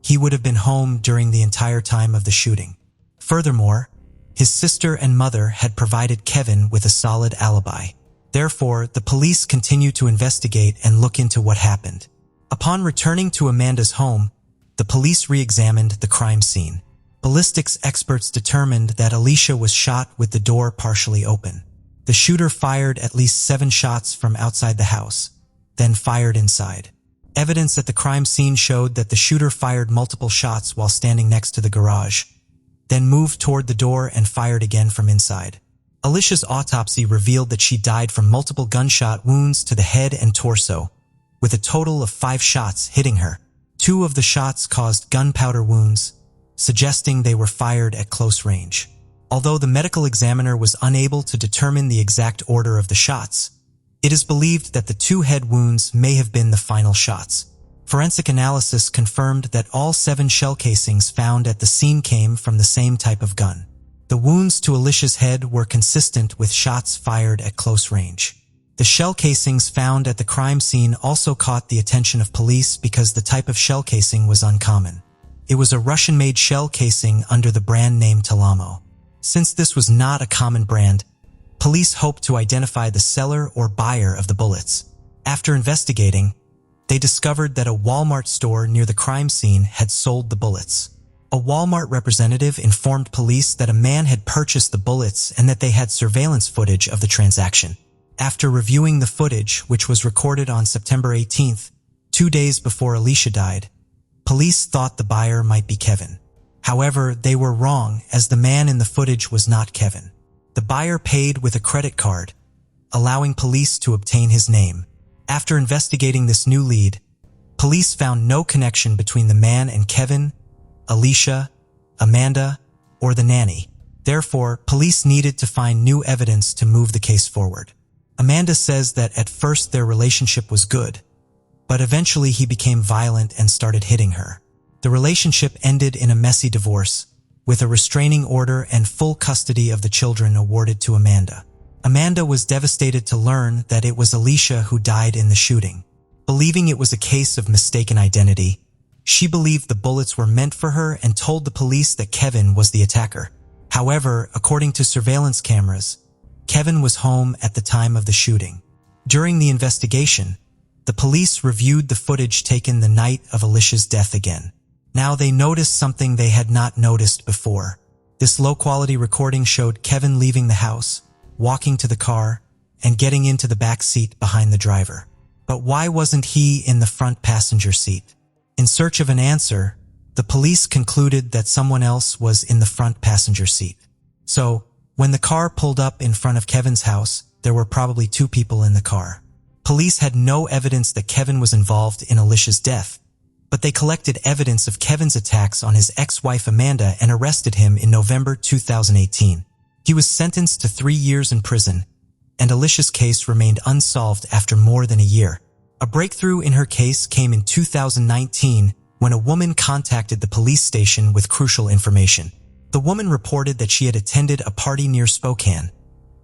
he would have been home during the entire time of the shooting. Furthermore, his sister and mother had provided Kevin with a solid alibi. Therefore, the police continued to investigate and look into what happened. Upon returning to Amanda's home, the police re-examined the crime scene. Ballistics experts determined that Alicia was shot with the door partially open. The shooter fired at least 7 shots from outside the house, then fired inside. Evidence at the crime scene showed that the shooter fired multiple shots while standing next to the garage, then moved toward the door and fired again from inside. Alicia's autopsy revealed that she died from multiple gunshot wounds to the head and torso, with a total of 5 shots hitting her. 2 of the shots caused gunpowder wounds, suggesting they were fired at close range. Although the medical examiner was unable to determine the exact order of the shots, it is believed that the 2 head wounds may have been the final shots. Forensic analysis confirmed that all 7 shell casings found at the scene came from the same type of gun. The wounds to Alicia's head were consistent with shots fired at close range. The shell casings found at the crime scene also caught the attention of police because the type of shell casing was uncommon. It was a Russian-made shell casing under the brand name Talamo. Since this was not a common brand, police hoped to identify the seller or buyer of the bullets. After investigating, they discovered that a Walmart store near the crime scene had sold the bullets. A Walmart representative informed police that a man had purchased the bullets and that they had surveillance footage of the transaction. After reviewing the footage, which was recorded on September 18th, 2 days before Alicia died, police thought the buyer might be Kevin. However, they were wrong, as the man in the footage was not Kevin. The buyer paid with a credit card, allowing police to obtain his name. After investigating this new lead, police found no connection between the man and Kevin, Alicia, Amanda, or the nanny. Therefore, police needed to find new evidence to move the case forward. Amanda says that at first their relationship was good, but eventually he became violent and started hitting her. The relationship ended in a messy divorce, with a restraining order and full custody of the children awarded to Amanda. Amanda was devastated to learn that it was Alicia who died in the shooting. Believing it was a case of mistaken identity, she believed the bullets were meant for her and told the police that Kevin was the attacker. However, according to surveillance cameras, Kevin was home at the time of the shooting. During the investigation, the police reviewed the footage taken the night of Alicia's death again. Now they noticed something they had not noticed before. This low-quality recording showed Kevin leaving the house, walking to the car, and getting into the back seat behind the driver. But why wasn't he in the front passenger seat? In search of an answer, the police concluded that someone else was in the front passenger seat. So, when the car pulled up in front of Kevin's house, there were probably 2 people in the car. Police had no evidence that Kevin was involved in Alicia's death, but they collected evidence of Kevin's attacks on his ex-wife Amanda and arrested him in November 2018. He was sentenced to 3 years in prison, and Alicia's case remained unsolved after more than a year. A breakthrough in her case came in 2019 when a woman contacted the police station with crucial information. The woman reported that she had attended a party near Spokane,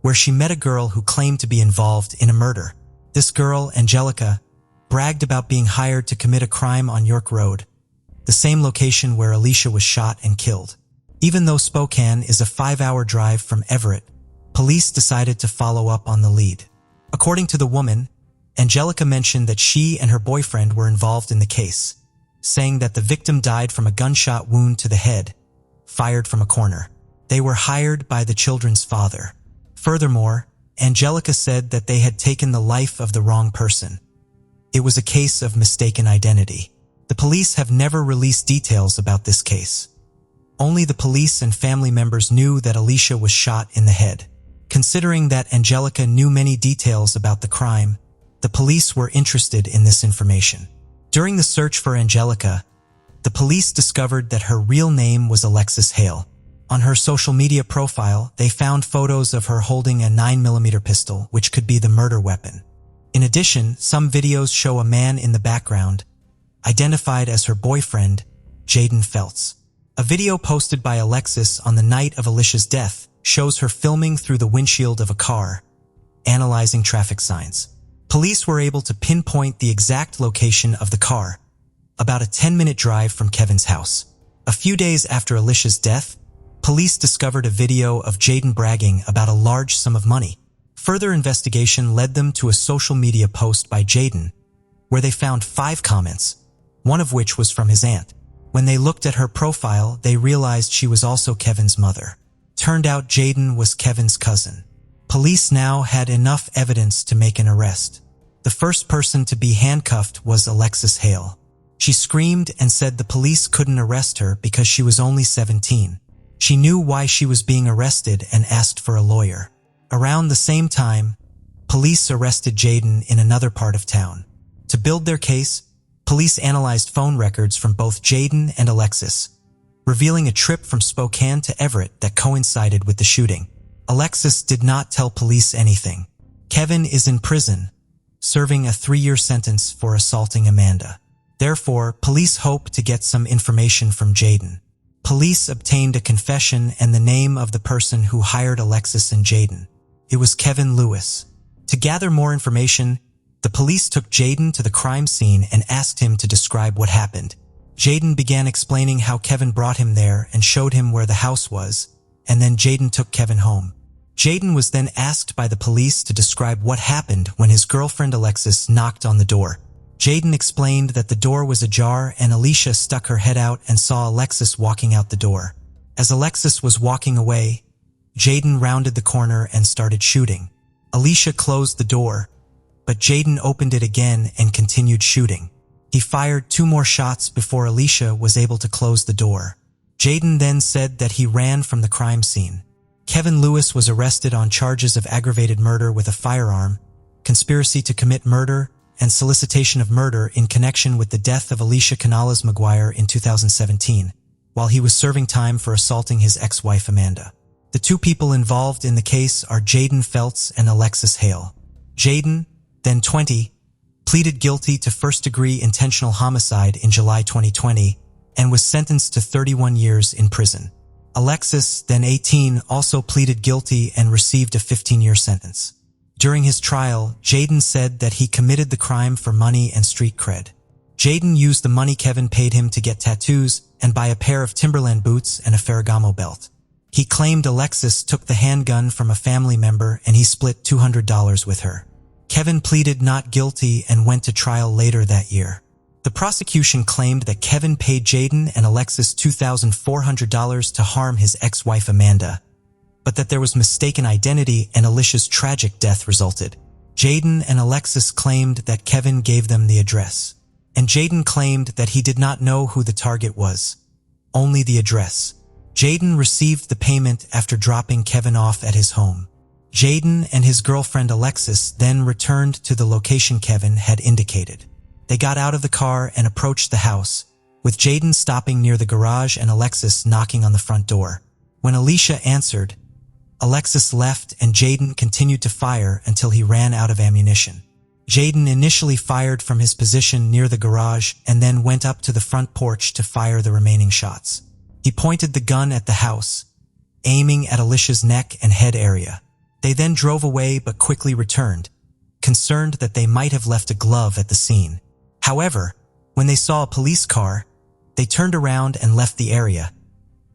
where she met a girl who claimed to be involved in a murder. This girl, Angelica, bragged about being hired to commit a crime on York Road, the same location where Alicia was shot and killed. Even though Spokane is a 5-hour drive from Everett, police decided to follow up on the lead. According to the woman, Angelica mentioned that she and her boyfriend were involved in the case, saying that the victim died from a gunshot wound to the head, fired from a corner. They were hired by the children's father. Furthermore, Angelica said that they had taken the life of the wrong person. It was a case of mistaken identity. The police have never released details about this case. Only the police and family members knew that Alicia was shot in the head. Considering that Angelica knew many details about the crime, the police were interested in this information. During the search for Angelica, the police discovered that her real name was Alexis Hale. On her social media profile, they found photos of her holding a 9mm pistol, which could be the murder weapon. In addition, some videos show a man in the background, identified as her boyfriend, Jaden Feltz. A video posted by Alexis on the night of Alicia's death shows her filming through the windshield of a car, analyzing traffic signs. Police were able to pinpoint the exact location of the car, about a 10-minute drive from Kevin's house. A few days after Alicia's death, police discovered a video of Jaden bragging about a large sum of money. Further investigation led them to a social media post by Jaden, where they found 5 comments, one of which was from his aunt. When they looked at her profile, they realized she was also Kevin's mother. Turned out Jaden was Kevin's cousin. Police now had enough evidence to make an arrest. The first person to be handcuffed was Alexis Hale. She screamed and said the police couldn't arrest her because she was only 17. She knew why she was being arrested and asked for a lawyer. Around the same time, police arrested Jaden in another part of town. To build their case, police analyzed phone records from both Jaden and Alexis, revealing a trip from Spokane to Everett that coincided with the shooting. Alexis did not tell police anything. Kevin is in prison, serving a 3-year sentence for assaulting Amanda. Therefore, police hope to get some information from Jaden. Police obtained a confession and the name of the person who hired Alexis and Jaden. It was Kevin Lewis. To gather more information, the police took Jaden to the crime scene and asked him to describe what happened. Jaden began explaining how Kevin brought him there and showed him where the house was, and then Jaden took Kevin home. Jaden was then asked by the police to describe what happened when his girlfriend Alexis knocked on the door. Jaden explained that the door was ajar and Alicia stuck her head out and saw Alexis walking out the door. As Alexis was walking away, Jaden rounded the corner and started shooting. Alicia closed the door, but Jaden opened it again and continued shooting. He fired 2 more shots before Alicia was able to close the door. Jaden then said that he ran from the crime scene. Kevin Lewis was arrested on charges of aggravated murder with a firearm, conspiracy to commit murder, and solicitation of murder in connection with the death of Alicia Maguire in 2017, while he was serving time for assaulting his ex-wife Amanda. The 2 people involved in the case are Jaden Feltz and Alexis Hale. Jaden, then 20, pleaded guilty to first-degree intentional homicide in July 2020 and was sentenced to 31 years in prison. Alexis, then 18, also pleaded guilty and received a 15-year sentence. During his trial, Jaden said that he committed the crime for money and street cred. Jaden used the money Kevin paid him to get tattoos and buy a pair of Timberland boots and a Ferragamo belt. He claimed Alexis took the handgun from a family member and he split $200 with her. Kevin pleaded not guilty and went to trial later that year. The prosecution claimed that Kevin paid Jaden and Alexis $2,400 to harm his ex-wife Amanda, but that there was mistaken identity and Alicia's tragic death resulted. Jaden and Alexis claimed that Kevin gave them the address, and Jaden claimed that he did not know who the target was, only the address. Jaden received the payment after dropping Kevin off at his home. Jaden and his girlfriend Alexis then returned to the location Kevin had indicated. They got out of the car and approached the house, with Jaden stopping near the garage and Alexis knocking on the front door. When Alicia answered, Alexis left and Jaden continued to fire until he ran out of ammunition. Jaden initially fired from his position near the garage and then went up to the front porch to fire the remaining shots. He pointed the gun at the house, aiming at Alicia's neck and head area. They then drove away but quickly returned, concerned that they might have left a glove at the scene. However, when they saw a police car, they turned around and left the area,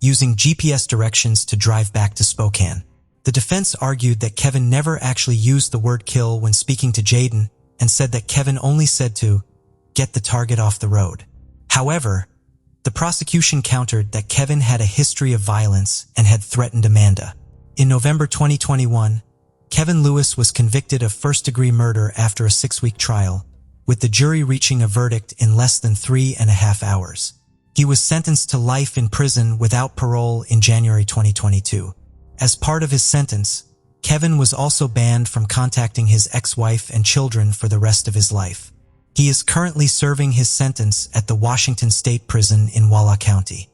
using GPS directions to drive back to Spokane. The defense argued that Kevin never actually used the word kill when speaking to Jaden and said that Kevin only said to get the target off the road. However, the prosecution countered that Kevin had a history of violence and had threatened Amanda. In November 2021, Kevin Lewis was convicted of first-degree murder after a 6-week trial, with the jury reaching a verdict in less than 3.5 hours. He was sentenced to life in prison without parole in January 2022. As part of his sentence, Kevin was also banned from contacting his ex-wife and children for the rest of his life. He is currently serving his sentence at the Washington State Prison in Walla County.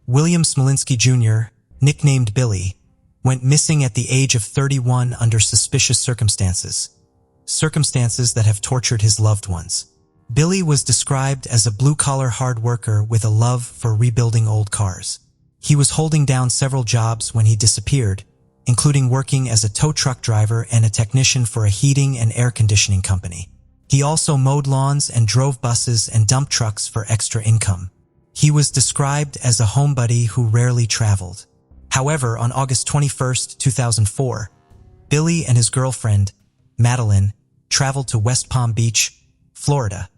William Smolinsky Jr., nicknamed Billy, went missing at the age of 31 under suspicious circumstances that have tortured his loved ones. Billy was described as a blue-collar hard worker with a love for rebuilding old cars. He was holding down several jobs when he disappeared, including working as a tow truck driver and a technician for a heating and air conditioning company. He also mowed lawns and drove buses and dump trucks for extra income. He was described as a homebody who rarely traveled. However, on August 21, 2004, Billy and his girlfriend, Madeline, traveled to West Palm Beach, Florida,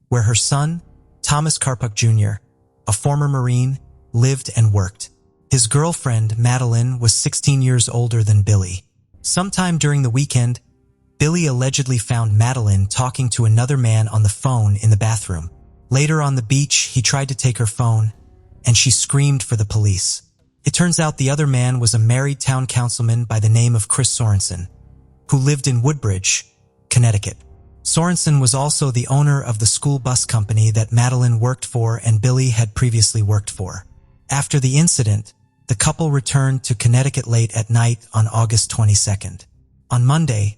where her son, Thomas Karpuk Jr., a former Marine, lived and worked. His girlfriend, Madeline, was 16 years older than Billy. Sometime during the weekend, Billy allegedly found Madeline talking to another man on the phone in the bathroom. Later on the beach, he tried to take her phone, and she screamed for the police. It turns out the other man was a married town councilman by the name of Chris Sorensen, who lived in Woodbridge, Connecticut. Sorensen was also the owner of the school bus company that Madeline worked for and Billy had previously worked for. After the incident, the couple returned to Connecticut late at night on August 22nd. On Monday,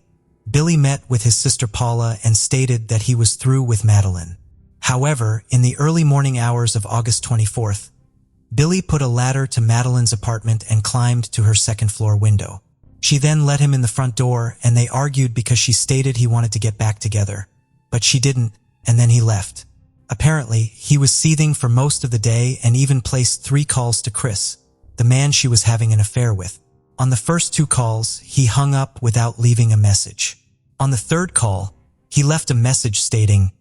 Billy met with his sister Paula and stated that he was through with Madeline. However, in the early morning hours of August 24th, Billy put a ladder to Madeline's apartment and climbed to her second-floor window. She then let him in the front door, and they argued because she stated he wanted to get back together. But she didn't, and then he left. Apparently, he was seething for most of the day and even placed 3 calls to Chris, the man she was having an affair with. On the first 2 calls, he hung up without leaving a message. On the third call, he left a message stating,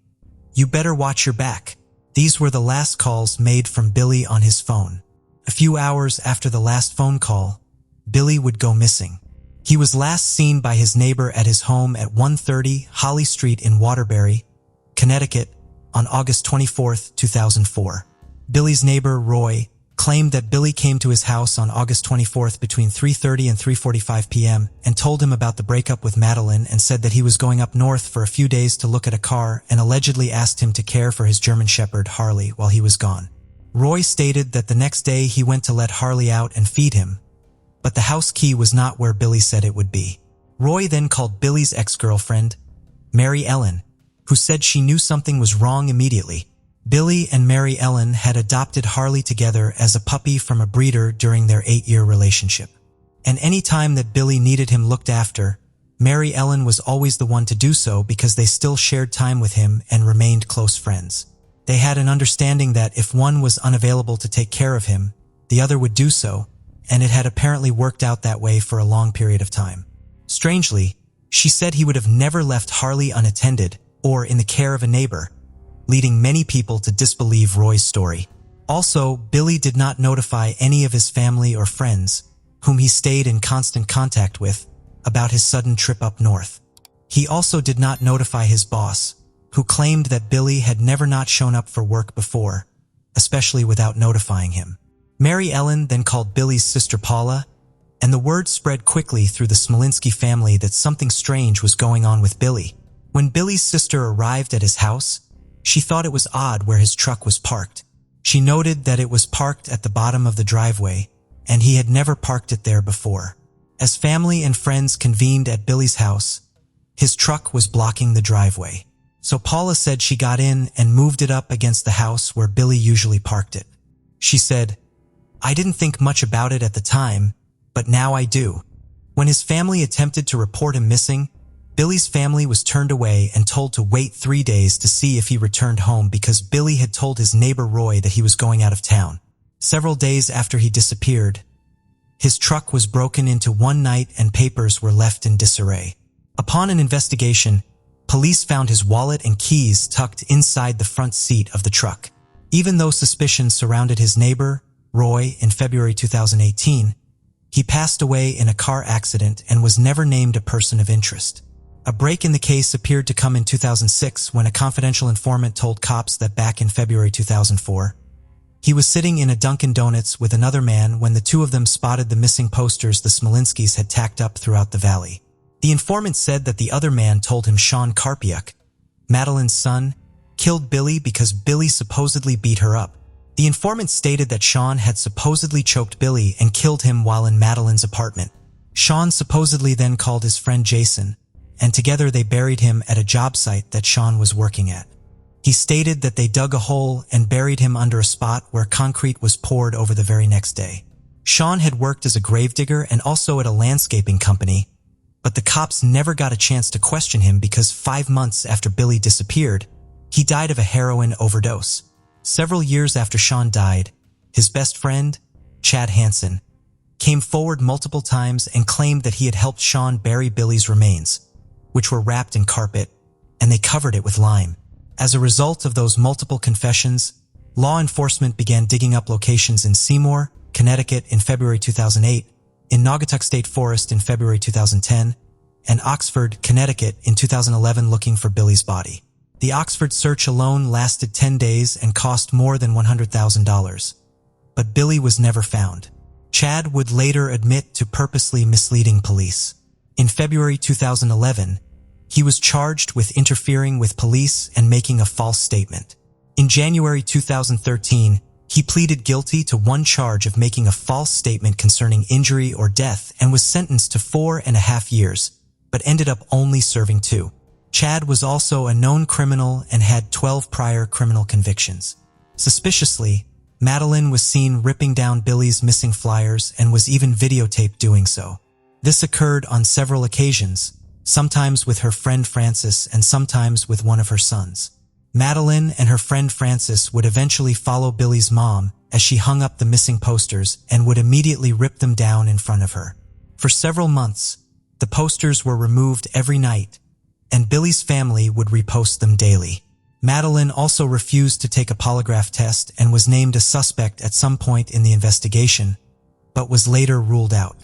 "You better watch your back." These were the last calls made from Billy on his phone. A few hours after the last phone call, Billy would go missing. He was last seen by his neighbor at his home at 130 Holly Street in Waterbury, Connecticut, on August 24, 2004. Billy's neighbor, Roy, claimed that Billy came to his house on August 24th between 3:30 and 3:45 p.m. and told him about the breakup with Madeline and said that he was going up north for a few days to look at a car and allegedly asked him to care for his German Shepherd, Harley, while he was gone. Roy stated that the next day he went to let Harley out and feed him, but the house key was not where Billy said it would be. Roy then called Billy's ex-girlfriend, Mary Ellen, who said she knew something was wrong immediately. Billy and Mary Ellen had adopted Harley together as a puppy from a breeder during their 8-year relationship. And any time that Billy needed him looked after, Mary Ellen was always the one to do so because they still shared time with him and remained close friends. They had an understanding that if one was unavailable to take care of him, the other would do so, and it had apparently worked out that way for a long period of time. Strangely, she said he would have never left Harley unattended or in the care of a neighbor, leading many people to disbelieve Roy's story. Also, Billy did not notify any of his family or friends, whom he stayed in constant contact with, about his sudden trip up north. He also did not notify his boss, who claimed that Billy had never not shown up for work before, especially without notifying him. Mary Ellen then called Billy's sister Paula, and the word spread quickly through the Smolinsky family that something strange was going on with Billy. When Billy's sister arrived at his house, she thought it was odd where his truck was parked. She noted that it was parked at the bottom of the driveway, and he had never parked it there before. As family and friends convened at Billy's house, his truck was blocking the driveway. So Paula said she got in and moved it up against the house where Billy usually parked it. She said, I didn't think much about it at the time, but now I do. When his family attempted to report him missing, Billy's family was turned away and told to wait 3 days to see if he returned home because Billy had told his neighbor Roy that he was going out of town. Several days after he disappeared, his truck was broken into one night and papers were left in disarray. Upon an investigation, police found his wallet and keys tucked inside the front seat of the truck. Even though suspicion surrounded his neighbor, Roy, in February 2018, he passed away in a car accident and was never named a person of interest. A break in the case appeared to come in 2006 when a confidential informant told cops that back in February 2004, he was sitting in a Dunkin' Donuts with another man when the two of them spotted the missing posters the Smolinskys had tacked up throughout the valley. The informant said that the other man told him Sean Karpiuk, Madeline's son, killed Billy because Billy supposedly beat her up. The informant stated that Sean had supposedly choked Billy and killed him while in Madeline's apartment. Sean supposedly then called his friend Jason, and together they buried him at a job site that Sean was working at. He stated that they dug a hole and buried him under a spot where concrete was poured over the very next day. Sean had worked as a gravedigger and also at a landscaping company, but the cops never got a chance to question him because 5 months after Billy disappeared, he died of a heroin overdose. Several years after Sean died, his best friend, Chad Hansen, came forward multiple times and claimed that he had helped Sean bury Billy's remains, which were wrapped in carpet, and they covered it with lime. As a result of those multiple confessions, law enforcement began digging up locations in Seymour, Connecticut in February 2008, in Naugatuck State Forest in February 2010, and Oxford, Connecticut in 2011 looking for Billy's body. The Oxford search alone lasted 10 days and cost more than $100,000, but Billy was never found. Chad would later admit to purposely misleading police. In February 2011, he was charged with interfering with police and making a false statement. In January 2013, he pleaded guilty to one charge of making a false statement concerning injury or death and was sentenced to 4.5 years, but ended up only serving 2. Chad was also a known criminal and had 12 prior criminal convictions. Suspiciously, Madeline was seen ripping down Billy's missing flyers and was even videotaped doing so. This occurred on several occasions, sometimes with her friend Frances and sometimes with one of her sons. Madeline and her friend Frances would eventually follow Billy's mom as she hung up the missing posters and would immediately rip them down in front of her. For several months, the posters were removed every night, and Billy's family would repost them daily. Madeline also refused to take a polygraph test and was named a suspect at some point in the investigation, but was later ruled out.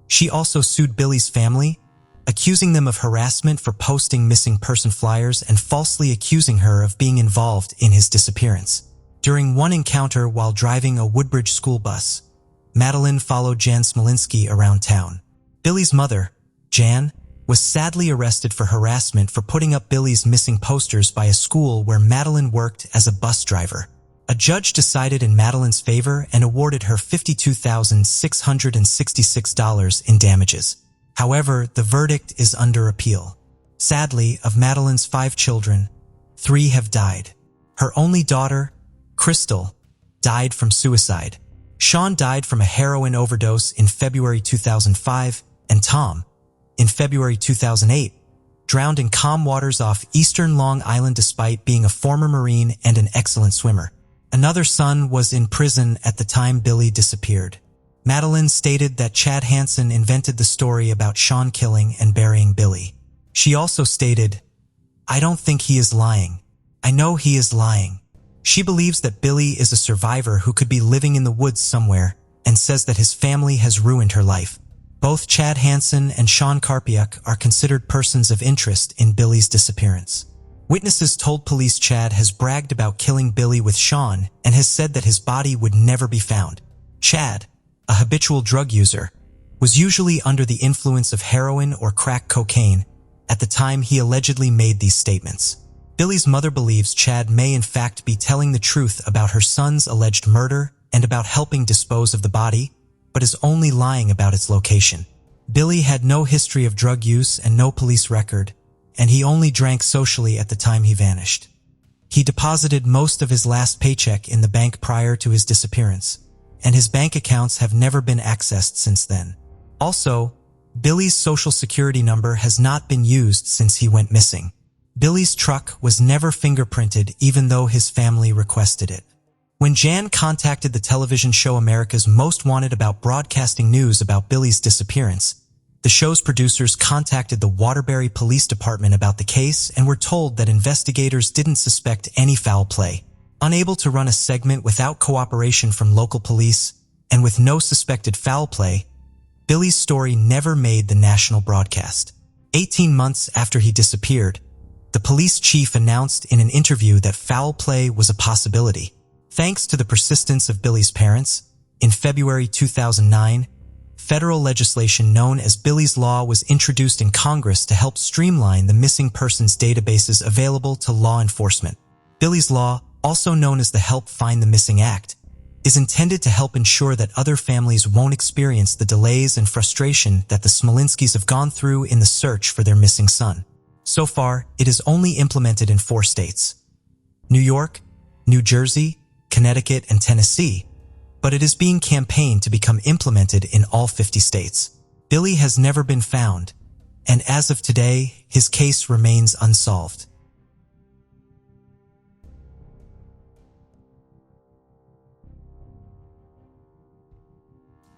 She also sued Billy's family, accusing them of harassment for posting missing person flyers and falsely accusing her of being involved in his disappearance. During one encounter while driving a Woodbridge school bus, Madeline followed Jan Smolinsky around town. Billy's mother, Jan, was sadly arrested for harassment for putting up Billy's missing posters by a school where Madeline worked as a bus driver. A judge decided in Madeline's favor and awarded her $52,666 in damages. However, the verdict is under appeal. Sadly, of Madeline's 5 children, 3 have died. Her only daughter, Crystal, died from suicide. Sean died from a heroin overdose in February 2005, and Tom, in February 2008, drowned in calm waters off eastern Long Island despite being a former Marine and an excellent swimmer. Another son was in prison at the time Billy disappeared. Madeline stated that Chad Hansen invented the story about Sean killing and burying Billy. She also stated, "I don't think he is lying. I know he is lying." She believes that Billy is a survivor who could be living in the woods somewhere and says that his family has ruined her life. Both Chad Hansen and Sean Karpiuk are considered persons of interest in Billy's disappearance. Witnesses told police Chad has bragged about killing Billy with Sean and has said that his body would never be found. Chad, a habitual drug user, was usually under the influence of heroin or crack cocaine at the time he allegedly made these statements. Billy's mother believes Chad may in fact be telling the truth about her son's alleged murder and about helping dispose of the body, but is only lying about its location. Billy had no history of drug use and no police record, and he only drank socially at the time he vanished. He deposited most of his last paycheck in the bank prior to his disappearance. and his bank accounts have never been accessed since then. Also, Billy's social security number has not been used since he went missing. Billy's truck was never fingerprinted even though his family requested it. When Jan contacted the television show America's Most Wanted about broadcasting news about Billy's disappearance, the show's producers contacted the Waterbury Police Department about the case and were told that investigators didn't suspect any foul play. Unable to run a segment without cooperation from local police and with no suspected foul play, Billy's story never made the national broadcast. 18 months after he disappeared, the police chief announced in an interview that foul play was a possibility. Thanks to the persistence of Billy's parents, in February 2009, federal legislation known as Billy's Law was introduced in Congress to help streamline the missing persons databases available to law enforcement. Billy's Law, also known as the Help Find the Missing Act, is intended to help ensure that other families won't experience the delays and frustration that the Smolinskys have gone through in the search for their missing son. So far, it is only implemented in 4 states: New York, New Jersey, Connecticut, and Tennessee, but it is being campaigned to become implemented in all 50 states. Billy has never been found, and as of today, his case remains unsolved.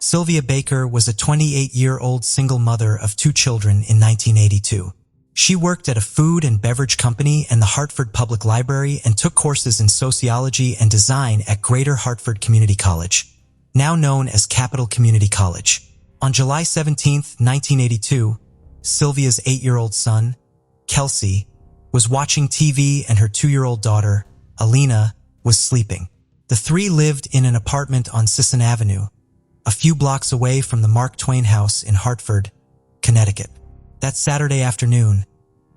Sylvia Baker was a 28-year-old single mother of 2 children in 1982. She worked at a food and beverage company and the Hartford Public Library and took courses in sociology and design at Greater Hartford Community College, now known as Capital Community College. On July 17, 1982, Sylvia's 8-year-old son, Kelsey, was watching TV and her 2-year-old daughter, Alina, was sleeping. The 3 lived in an apartment on Sisson Avenue, a few blocks away from the Mark Twain House in Hartford, Connecticut. That Saturday afternoon,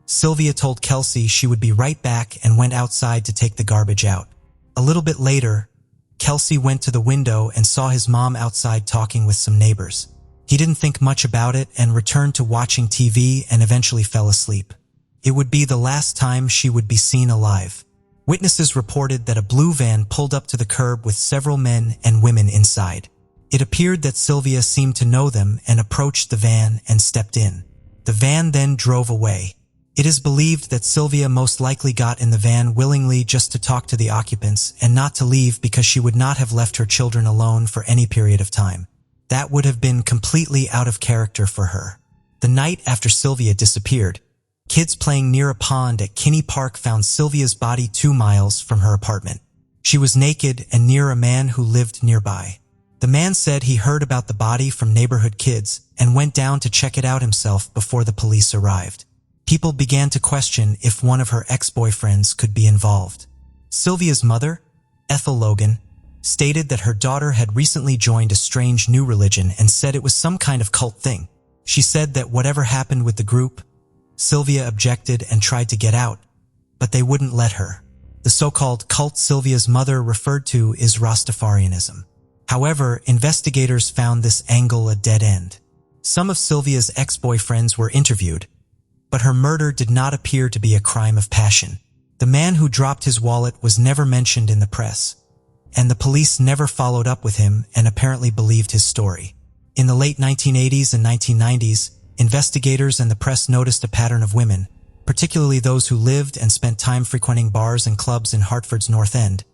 Sylvia told Kelsey she would be right back and went outside to take the garbage out. A little bit later, Kelsey went to the window and saw his mom outside talking with some neighbors. He didn't think much about it and returned to watching TV and eventually fell asleep. It would be the last time she would be seen alive. Witnesses reported that a blue van pulled up to the curb with several men and women inside. It appeared that Sylvia seemed to know them and approached the van and stepped in. The van then drove away. It is believed that Sylvia most likely got in the van willingly just to talk to the occupants and not to leave because she would not have left her children alone for any period of time. That would have been completely out of character for her. The night after Sylvia disappeared, kids playing near a pond at Kinney Park found Sylvia's body 2 miles from her apartment. She was naked and near a man who lived nearby. The man said he heard about the body from neighborhood kids and went down to check it out himself before the police arrived. People began to question if one of her ex-boyfriends could be involved. Sylvia's mother, Ethel Logan, stated that her daughter had recently joined a strange new religion and said it was some kind of cult thing. She said that whatever happened with the group, Sylvia objected and tried to get out, but they wouldn't let her. The so-called cult Sylvia's mother referred to is Rastafarianism. However, investigators found this angle a dead end. Some of Sylvia's ex-boyfriends were interviewed, but her murder did not appear to be a crime of passion. The man who dropped his wallet was never mentioned in the press, and the police never followed up with him and apparently believed his story. In the late 1980s and 1990s, investigators and the press noticed a pattern of women, particularly those who lived and spent time frequenting bars and clubs in Hartford's North End,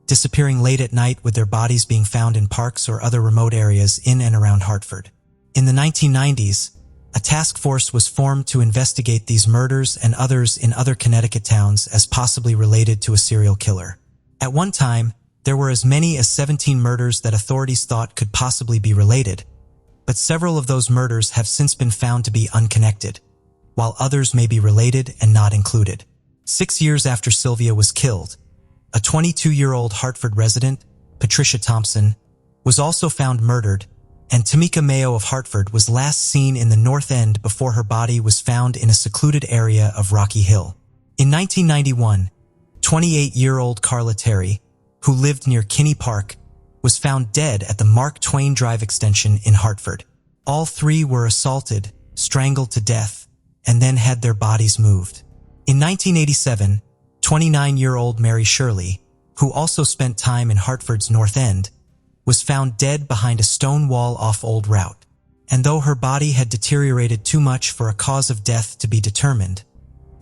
disappearing late at night with their bodies being found in parks or other remote areas in and around Hartford. In the 1990s, a task force was formed to investigate these murders and others in other Connecticut towns as possibly related to a serial killer. At one time, there were as many as 17 murders that authorities thought could possibly be related, but several of those murders have since been found to be unconnected, while others may be related and not included. 6 years after Sylvia was killed, a 22-year-old Hartford resident, Patricia Thompson, was also found murdered, and Tamika Mayo of Hartford was last seen in the North End before her body was found in a secluded area of Rocky Hill. In 1991, 28-year-old Carla Terry, who lived near Kinney Park, was found dead at the Mark Twain Drive extension in Hartford. All 3 were assaulted, strangled to death, and then had their bodies moved. In 1987, 29-year-old Mary Shirley, who also spent time in Hartford's North End, was found dead behind a stone wall off Old Route. And though her body had deteriorated too much for a cause of death to be determined,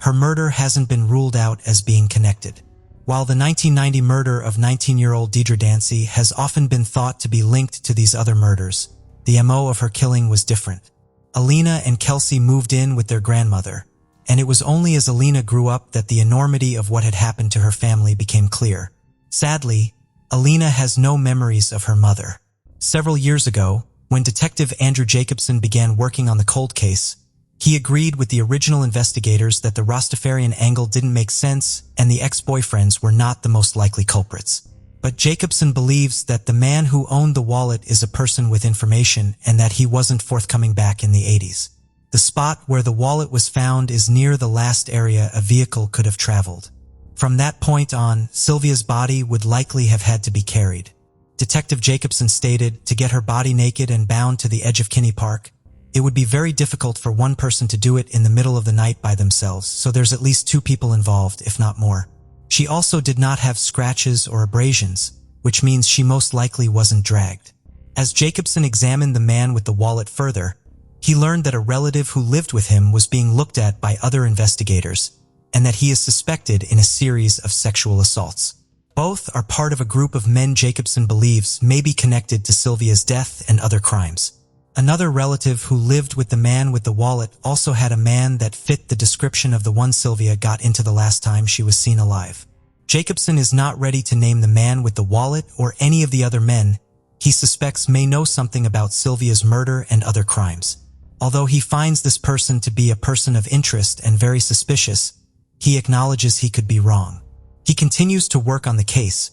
her murder hasn't been ruled out as being connected. While the 1990 murder of 19-year-old Deidre Dancy has often been thought to be linked to these other murders, the MO of her killing was different. Alina and Kelsey moved in with their grandmother, and it was only as Alina grew up that the enormity of what had happened to her family became clear. Sadly, Alina has no memories of her mother. Several years ago, when Detective Andrew Jacobson began working on the cold case, he agreed with the original investigators that the Rastafarian angle didn't make sense and the ex-boyfriends were not the most likely culprits. But Jacobson believes that the man who owned the wallet is a person with information and that he wasn't forthcoming back in the 80s. The spot where the wallet was found is near the last area a vehicle could have traveled. From that point on, Sylvia's body would likely have had to be carried. Detective Jacobson stated, to get her body naked and bound to the edge of Kinney Park, it would be very difficult for one person to do it in the middle of the night by themselves, so there's at least 2 people involved, if not more. She also did not have scratches or abrasions, which means she most likely wasn't dragged. As Jacobson examined the man with the wallet further, he learned that a relative who lived with him was being looked at by other investigators, and that he is suspected in a series of sexual assaults. Both are part of a group of men Jacobson believes may be connected to Sylvia's death and other crimes. Another relative who lived with the man with the wallet also had a man that fit the description of the one Sylvia got into the last time she was seen alive. Jacobson is not ready to name the man with the wallet or any of the other men he suspects may know something about Sylvia's murder and other crimes. Although he finds this person to be a person of interest and very suspicious, he acknowledges he could be wrong. He continues to work on the case,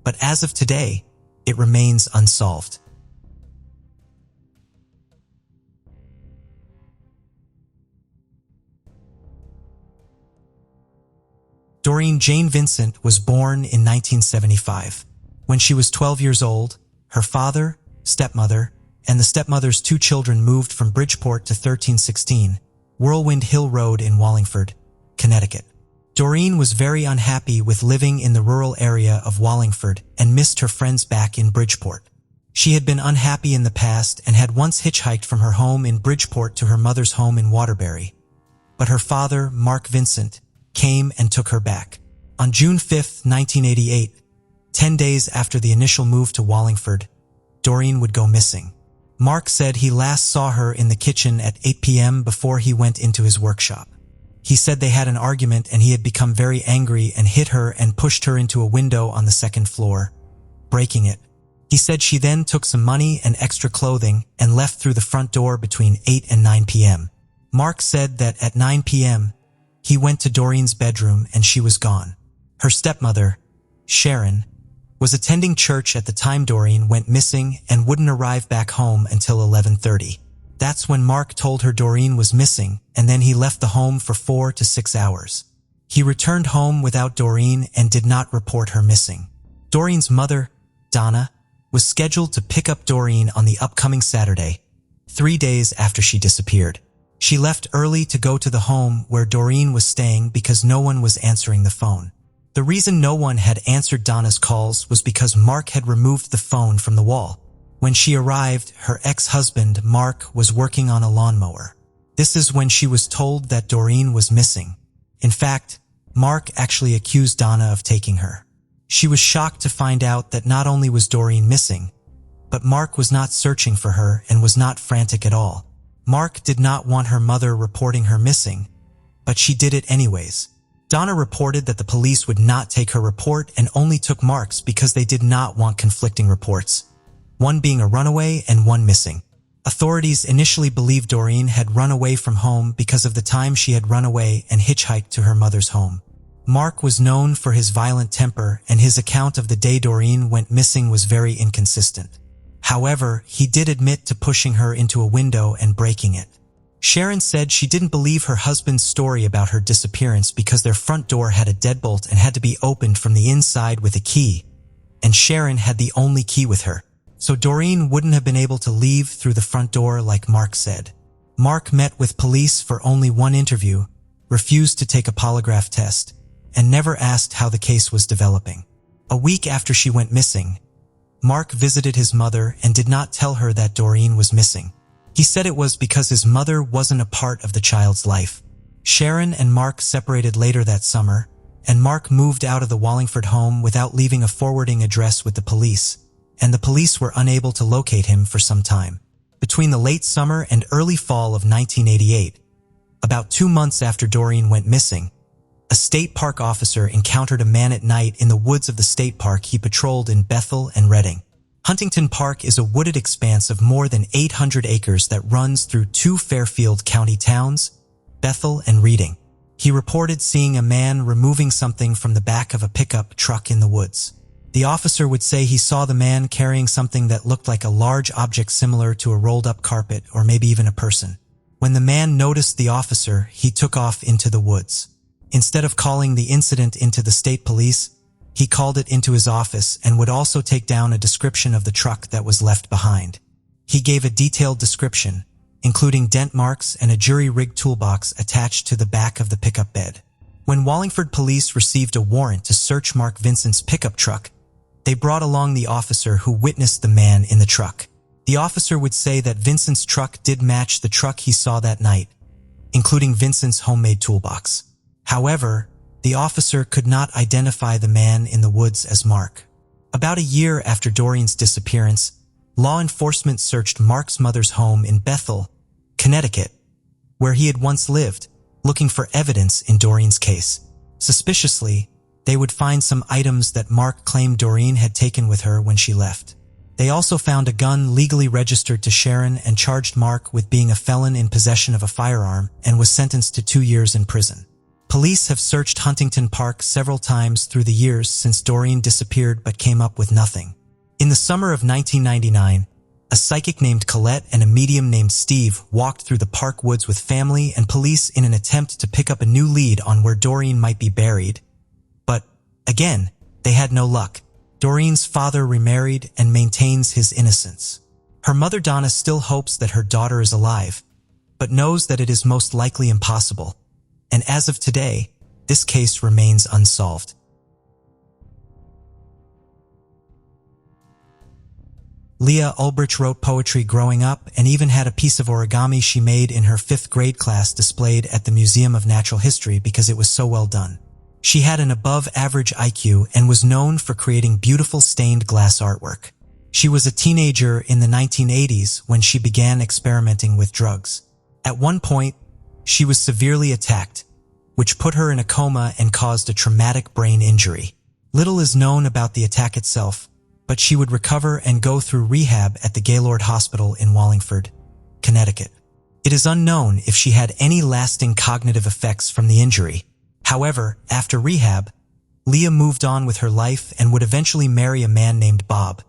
but as of today, it remains unsolved. Doreen Jane Vincent was born in 1975. When she was 12 years old, her father, stepmother, and the stepmother's 2 children moved from Bridgeport to 1316 Whirlwind Hill Road in Wallingford, Connecticut. Doreen was very unhappy with living in the rural area of Wallingford and missed her friends back in Bridgeport. She had been unhappy in the past and had once hitchhiked from her home in Bridgeport to her mother's home in Waterbury. But her father, Mark Vincent, came and took her back. On June 5, 1988, 10 days after the initial move to Wallingford, Doreen would go missing. Mark said he last saw her in the kitchen at 8 p.m. before he went into his workshop. He said they had an argument and he had become very angry and hit her and pushed her into a window on the 2nd floor, breaking it. He said she then took some money and extra clothing and left through the front door between 8 and 9 p.m. Mark said that at 9 p.m., he went to Doreen's bedroom and she was gone. Her stepmother, Sharon, was attending church at the time Doreen went missing and wouldn't arrive back home until 11:30. That's when Mark told her Doreen was missing, and then he left the home for 4 to 6 hours. He returned home without Doreen and did not report her missing. Doreen's mother, Donna, was scheduled to pick up Doreen on the upcoming Saturday, 3 days after she disappeared. She left early to go to the home where Doreen was staying because no one was answering the phone. The reason no one had answered Donna's calls was because Mark had removed the phone from the wall. When she arrived, her ex-husband, Mark, was working on a lawnmower. This is when she was told that Doreen was missing. In fact, Mark actually accused Donna of taking her. She was shocked to find out that not only was Doreen missing, but Mark was not searching for her and was not frantic at all. Mark did not want her mother reporting her missing, but she did it anyways. Donna reported that the police would not take her report and only took Mark's because they did not want conflicting reports, one being a runaway and one missing. Authorities initially believed Doreen had run away from home because of the time she had run away and hitchhiked to her mother's home. Mark was known for his violent temper, and his account of the day Doreen went missing was very inconsistent. However, he did admit to pushing her into a window and breaking it. Sharon said she didn't believe her husband's story about her disappearance because their front door had a deadbolt and had to be opened from the inside with a key, and Sharon had the only key with her, so Doreen wouldn't have been able to leave through the front door like Mark said. Mark met with police for only one interview, refused to take a polygraph test, and never asked how the case was developing. A week after she went missing, Mark visited his mother and did not tell her that Doreen was missing. He said it was because his mother wasn't a part of the child's life. Sharon and Mark separated later that summer, and Mark moved out of the Wallingford home without leaving a forwarding address with the police, and the police were unable to locate him for some time. Between the late summer and early fall of 1988, about 2 months after Doreen went missing, a state park officer encountered a man at night in the woods of the state park he patrolled in Bethel and Reading. Huntington Park is a wooded expanse of more than 800 acres that runs through 2 Fairfield County towns, Bethel and Reading. He reported seeing a man removing something from the back of a pickup truck in the woods. The officer would say he saw the man carrying something that looked like a large object similar to a rolled-up carpet or maybe even a person. When the man noticed the officer, he took off into the woods. Instead of calling the incident into the state police, he called it into his office and would also take down a description of the truck that was left behind. He gave a detailed description, including dent marks and a jury-rigged toolbox attached to the back of the pickup bed. When Wallingford police received a warrant to search Mark Vincent's pickup truck, they brought along the officer who witnessed the man in the truck. The officer would say that Vincent's truck did match the truck he saw that night, including Vincent's homemade toolbox. However, the officer could not identify the man in the woods as Mark. About a year after Doreen's disappearance, law enforcement searched Mark's mother's home in Bethel, Connecticut, where he had once lived, looking for evidence in Doreen's case. Suspiciously, they would find some items that Mark claimed Doreen had taken with her when she left. They also found a gun legally registered to Sharon and charged Mark with being a felon in possession of a firearm and was sentenced to 2 years in prison. Police have searched Huntington Park several times through the years since Doreen disappeared but came up with nothing. In the summer of 1999, a psychic named Colette and a medium named Steve walked through the park woods with family and police in an attempt to pick up a new lead on where Doreen might be buried. But, again, they had no luck. Doreen's father remarried and maintains his innocence. Her mother Donna still hopes that her daughter is alive, but knows that it is most likely impossible. And as of today, this case remains unsolved. Leah Ulbrich wrote poetry growing up and even had a piece of origami she made in her 5th grade class displayed at the Museum of Natural History because it was so well done. She had an above-average IQ and was known for creating beautiful stained glass artwork. She was a teenager in the 1980s when she began experimenting with drugs. At one point, she was severely attacked, which put her in a coma and caused a traumatic brain injury. Little is known about the attack itself, but she would recover and go through rehab at the Gaylord Hospital in Wallingford, Connecticut. It is unknown if she had any lasting cognitive effects from the injury. However, after rehab, Leah moved on with her life and would eventually marry a man named Bob,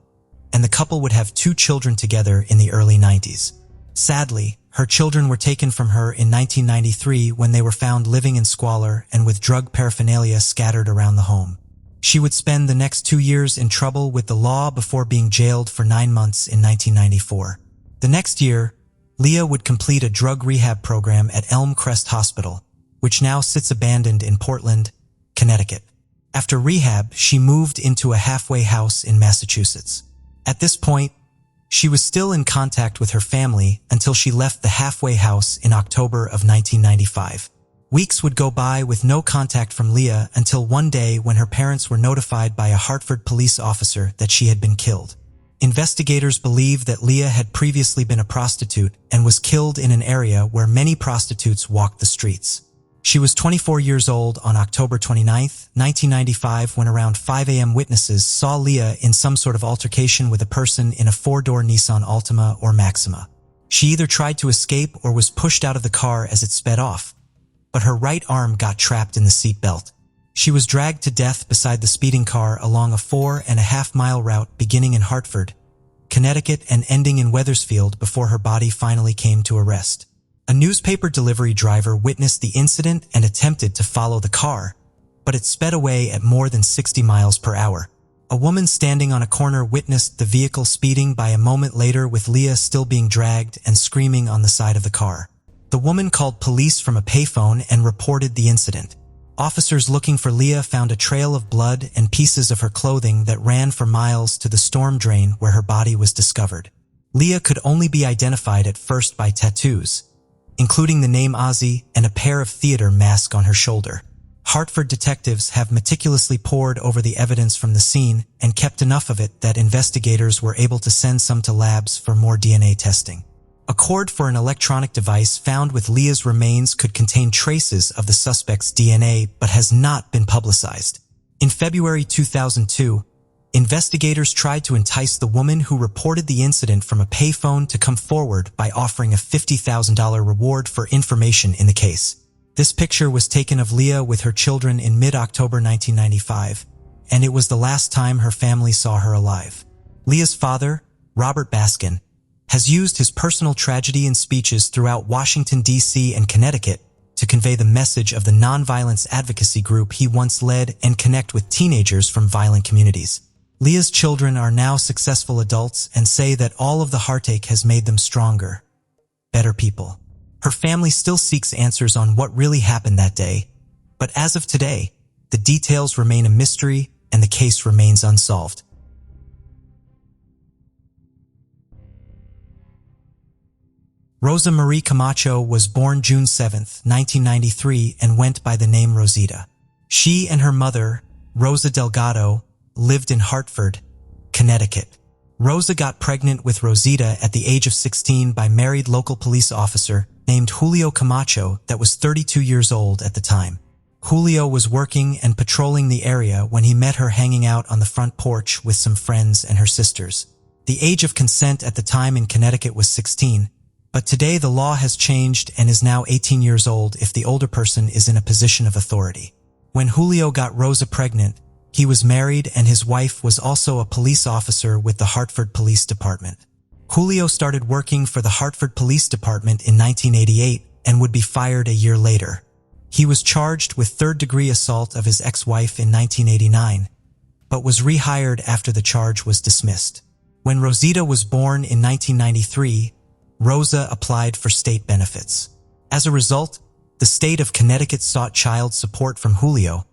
and the couple would have 2 children together in the early 90s. Sadly, her children were taken from her in 1993 when they were found living in squalor and with drug paraphernalia scattered around the home. She would spend the next 2 years in trouble with the law before being jailed for 9 months in 1994. The next year, Leah would complete a drug rehab program at Elm Crest Hospital, which now sits abandoned in Portland, Connecticut. After rehab, she moved into a halfway house in Massachusetts. At this point, she was still in contact with her family until she left the halfway house in October of 1995. Weeks would go by with no contact from Leah until one day when her parents were notified by a Hartford police officer that she had been killed. Investigators believe that Leah had previously been a prostitute and was killed in an area where many prostitutes walked the streets. She was 24 years old on October 29, 1995, when around 5 a.m. witnesses saw Leah in some sort of altercation with a person in a 4-door Nissan Altima or Maxima. She either tried to escape or was pushed out of the car as it sped off, but her right arm got trapped in the seat belt. She was dragged to death beside the speeding car along a 4.5-mile route beginning in Hartford, Connecticut and ending in Wethersfield before her body finally came to a rest. A newspaper delivery driver witnessed the incident and attempted to follow the car, but it sped away at more than 60 miles per hour. A woman standing on a corner witnessed the vehicle speeding by a moment later with Leah still being dragged and screaming on the side of the car. The woman called police from a payphone and reported the incident. Officers looking for Leah found a trail of blood and pieces of her clothing that ran for miles to the storm drain where her body was discovered. Leah could only be identified at first by tattoos, including the name Ozzy and a pair of theater masks on her shoulder. Hartford detectives have meticulously pored over the evidence from the scene and kept enough of it that investigators were able to send some to labs for more DNA testing. A cord for an electronic device found with Leah's remains could contain traces of the suspect's DNA but has not been publicized. In February 2002, investigators tried to entice the woman who reported the incident from a payphone to come forward by offering a $50,000 reward for information in the case. This picture was taken of Leah with her children in mid-October 1995, and it was the last time her family saw her alive. Leah's father, Robert Baskin, has used his personal tragedy in speeches throughout Washington, D.C. and Connecticut to convey the message of the nonviolence advocacy group he once led and connect with teenagers from violent communities. Leah's children are now successful adults and say that all of the heartache has made them stronger, better people. Her family still seeks answers on what really happened that day, but as of today, the details remain a mystery and the case remains unsolved. Rosa Marie Camacho was born June 7, 1993, and went by the name Rosita. She and her mother, Rosa Delgado, lived in Hartford, Connecticut. Rosa got pregnant with Rosita at the age of 16 by married local police officer named Julio Camacho that was 32 years old at the time. Julio was working and patrolling the area when he met her hanging out on the front porch with some friends and her sisters. The age of consent at the time in Connecticut was 16, but today the law has changed and is now 18 years old if the older person is in a position of authority. When Julio got Rosa pregnant, he was married and his wife was also a police officer with the Hartford Police Department. Julio started working for the Hartford Police Department in 1988 and would be fired a year later. He was charged with third-degree assault of his ex-wife in 1989, but was rehired after the charge was dismissed. When Rosita was born in 1993, Rosa applied for state benefits. As a result, the state of Connecticut sought child support from Julio,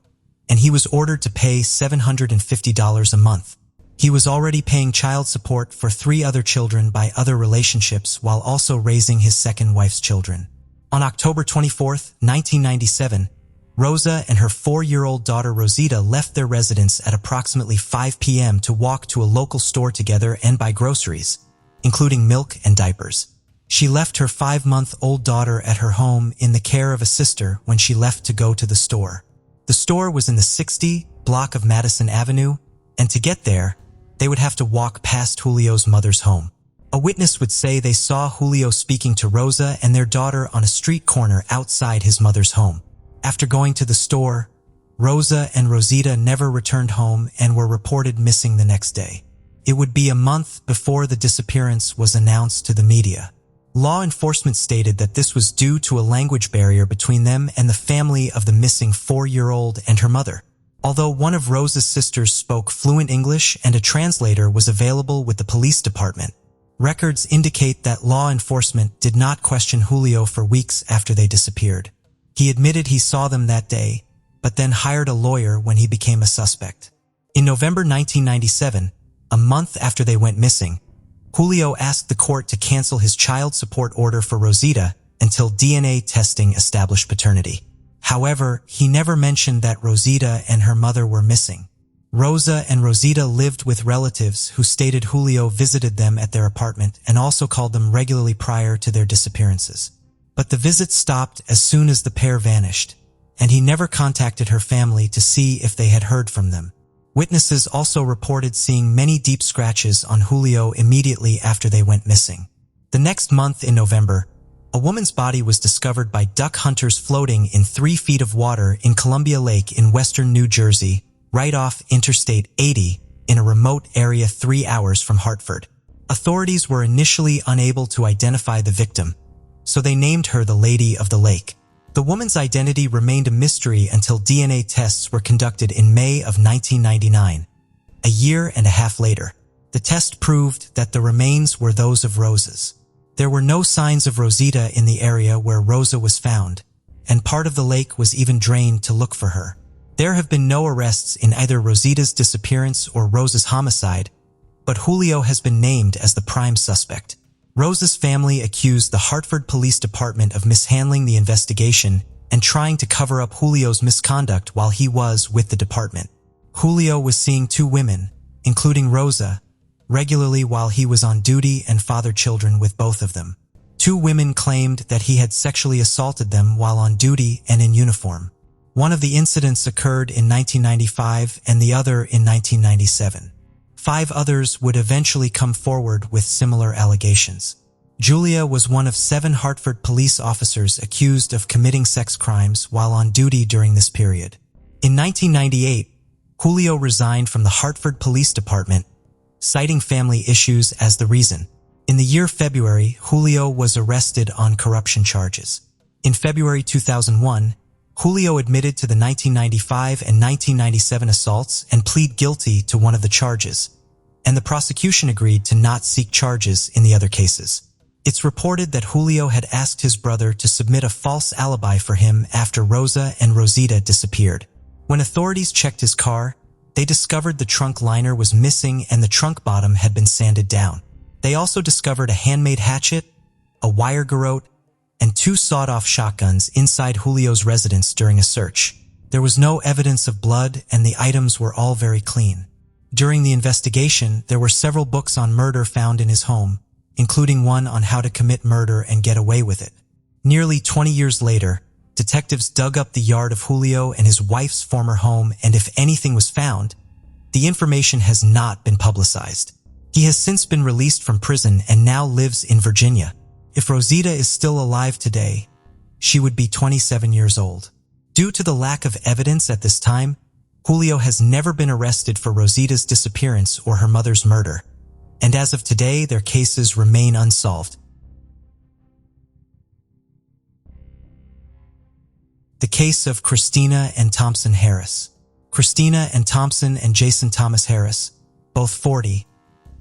and he was ordered to pay $750 a month. He was already paying child support for 3 other children by other relationships while also raising his second wife's children. On October 24, 1997, Rosa and her 4-year-old daughter Rosita left their residence at approximately 5 p.m. to walk to a local store together and buy groceries, including milk and diapers. She left her 5-month-old daughter at her home in the care of a sister when she left to go to the store. The store was in the 60 block of Madison Avenue, and to get there, they would have to walk past Julio's mother's home. A witness would say they saw Julio speaking to Rosa and their daughter on a street corner outside his mother's home. After going to the store, Rosa and Rosita never returned home and were reported missing the next day. It would be a month before the disappearance was announced to the media. Law enforcement stated that this was due to a language barrier between them and the family of the missing 4-year-old and her mother. Although one of Rosa's sisters spoke fluent English and a translator was available with the police department, records indicate that law enforcement did not question Julio for weeks after they disappeared. He admitted he saw them that day, but then hired a lawyer when he became a suspect. In November 1997, a month after they went missing, Julio asked the court to cancel his child support order for Rosita until DNA testing established paternity. However, he never mentioned that Rosita and her mother were missing. Rosa and Rosita lived with relatives who stated Julio visited them at their apartment and also called them regularly prior to their disappearances. But the visits stopped as soon as the pair vanished, and he never contacted her family to see if they had heard from them. Witnesses also reported seeing many deep scratches on Julio immediately after they went missing. The next month in November, a woman's body was discovered by duck hunters floating in 3 feet of water in Columbia Lake in western New Jersey, right off Interstate 80 in a remote area 3 hours from Hartford. Authorities were initially unable to identify the victim, so they named her the Lady of the Lake. The woman's identity remained a mystery until DNA tests were conducted in May of 1999, a year and a half later. The test proved that the remains were those of Rosa's. There were no signs of Rosita in the area where Rosa was found, and part of the lake was even drained to look for her. There have been no arrests in either Rosita's disappearance or Rose's homicide, but Julio has been named as the prime suspect. Rose's family accused the Hartford Police Department of mishandling the investigation and trying to cover up Julio's misconduct while he was with the department. Julio was seeing two women, including Rosa, regularly while he was on duty and fathered children with both of them. Two women claimed that he had sexually assaulted them while on duty and in uniform. One of the incidents occurred in 1995 and the other in 1997. 5 others would eventually come forward with similar allegations. Julia was one of 7 Hartford police officers accused of committing sex crimes while on duty during this period. In 1998, Julio resigned from the Hartford Police Department, citing family issues as the reason. In the year February, Julio was arrested on corruption charges. In February 2001, Julio admitted to the 1995 and 1997 assaults and pleaded guilty to one of the charges, and the prosecution agreed to not seek charges in the other cases. It's reported that Julio had asked his brother to submit a false alibi for him after Rosa and Rosita disappeared. When authorities checked his car, they discovered the trunk liner was missing and the trunk bottom had been sanded down. They also discovered a handmade hatchet, a wire garrote, and 2 sawed-off shotguns inside Julio's residence during a search. There was no evidence of blood and the items were all very clean. During the investigation, there were several books on murder found in his home, including one on how to commit murder and get away with it. Nearly 20 years later, detectives dug up the yard of Julio and his wife's former home, and if anything was found, the information has not been publicized. He has since been released from prison and now lives in Virginia. If Rosita is still alive today, she would be 27 years old. Due to the lack of evidence at this time, Julio has never been arrested for Rosita's disappearance or her mother's murder, and as of today, their cases remain unsolved. The case of Christina and Thompson Harris. Christina and Thompson and Jason Thomas Harris, both 40,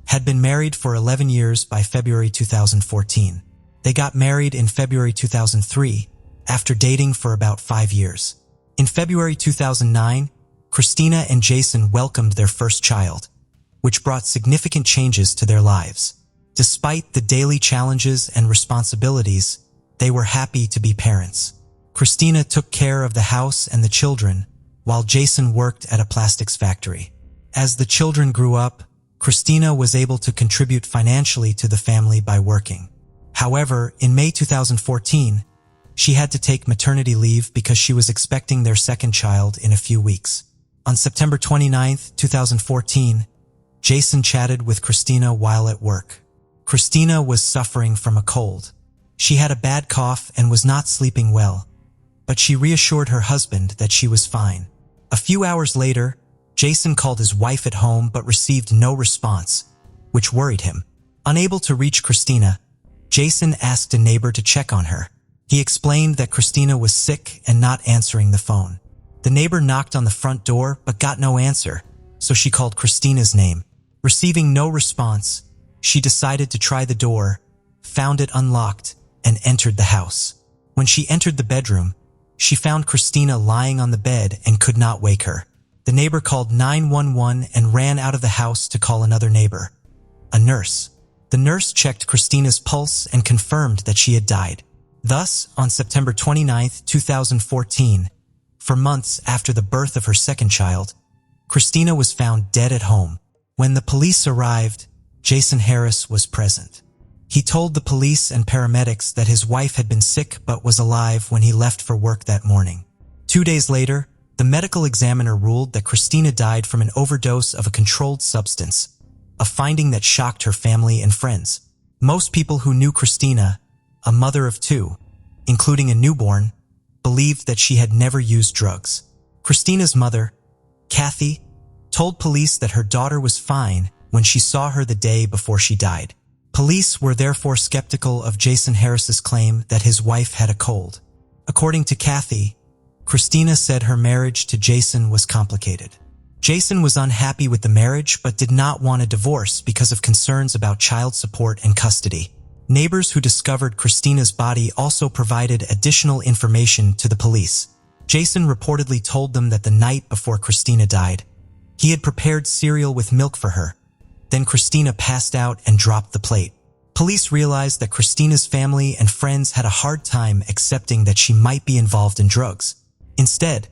had been married for 11 years by February 2014. They got married in February 2003, after dating for about 5 years. In February 2009, Christina and Jason welcomed their first child, which brought significant changes to their lives. Despite the daily challenges and responsibilities, they were happy to be parents. Christina took care of the house and the children, while Jason worked at a plastics factory. As the children grew up, Christina was able to contribute financially to the family by working. However, in May 2014, she had to take maternity leave because she was expecting their second child in a few weeks. On September 29, 2014, Jason chatted with Christina while at work. Christina was suffering from a cold. She had a bad cough and was not sleeping well, but she reassured her husband that she was fine. A few hours later, Jason called his wife at home but received no response, which worried him. Unable to reach Christina, Jason asked a neighbor to check on her. He explained that Christina was sick and not answering the phone. The neighbor knocked on the front door but got no answer, so she called Christina's name. Receiving no response, she decided to try the door, found it unlocked, and entered the house. When she entered the bedroom, she found Christina lying on the bed and could not wake her. The neighbor called 911 and ran out of the house to call another neighbor, a nurse. The nurse checked Christina's pulse and confirmed that she had died. Thus, on September 29, 2014, for months after the birth of her second child, Christina was found dead at home. When the police arrived, Jason Harris was present. He told the police and paramedics that his wife had been sick but was alive when he left for work that morning. 2 days later, the medical examiner ruled that Christina died from an overdose of a controlled substance, a finding that shocked her family and friends. Most people who knew Christina, a mother of 2, including a newborn, believed that she had never used drugs. Christina's mother, Kathy, told police that her daughter was fine when she saw her the day before she died. Police were therefore skeptical of Jason Harris's claim that his wife had a cold. According to Kathy, Christina said her marriage to Jason was complicated. Jason was unhappy with the marriage but did not want a divorce because of concerns about child support and custody. Neighbors who discovered Christina's body also provided additional information to the police. Jason reportedly told them that the night before Christina died, he had prepared cereal with milk for her. Then Christina passed out and dropped the plate. Police realized that Christina's family and friends had a hard time accepting that she might be involved in drugs. Instead,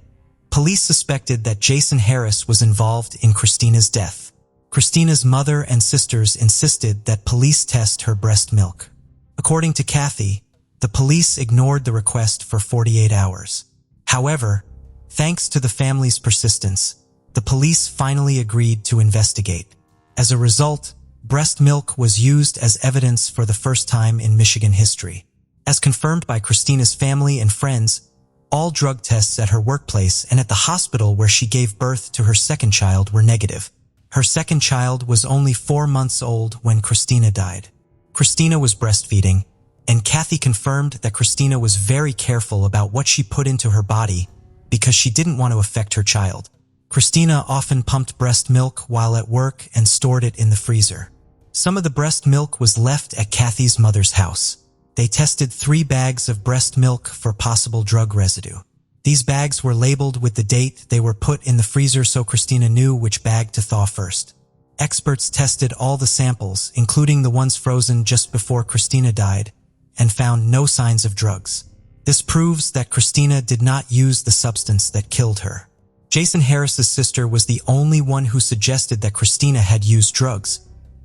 police suspected that Jason Harris was involved in Christina's death. Christina's mother and sisters insisted that police test her breast milk. According to Kathy, the police ignored the request for 48 hours. However, thanks to the family's persistence, the police finally agreed to investigate. As a result, breast milk was used as evidence for the first time in Michigan history. As confirmed by Christina's family and friends, all drug tests at her workplace and at the hospital where she gave birth to her second child were negative. Her second child was only 4 months old when Christina died. Christina was breastfeeding, and Kathy confirmed that Christina was very careful about what she put into her body because she didn't want to affect her child. Christina often pumped breast milk while at work and stored it in the freezer. Some of the breast milk was left at Kathy's mother's house. They tested 3 bags of breast milk for possible drug residue. These bags were labeled with the date they were put in the freezer so Christina knew which bag to thaw first. Experts tested all the samples, including the ones frozen just before Christina died, and found no signs of drugs. This proves that Christina did not use the substance that killed her. Jason Harris's sister was the only one who suggested that Christina had used drugs,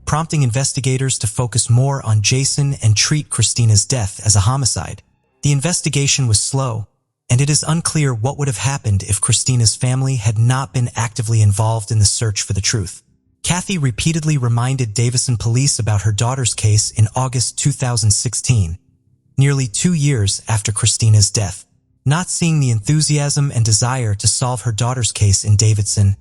prompting investigators to focus more on Jason and treat Christina's death as a homicide. The investigation was slow, and it is unclear what would have happened if Christina's family had not been actively involved in the search for the truth. Kathy repeatedly reminded Davison police about her daughter's case in August 2016, nearly 2 years after Christina's death. Not seeing the enthusiasm and desire to solve her daughter's case in Davidson,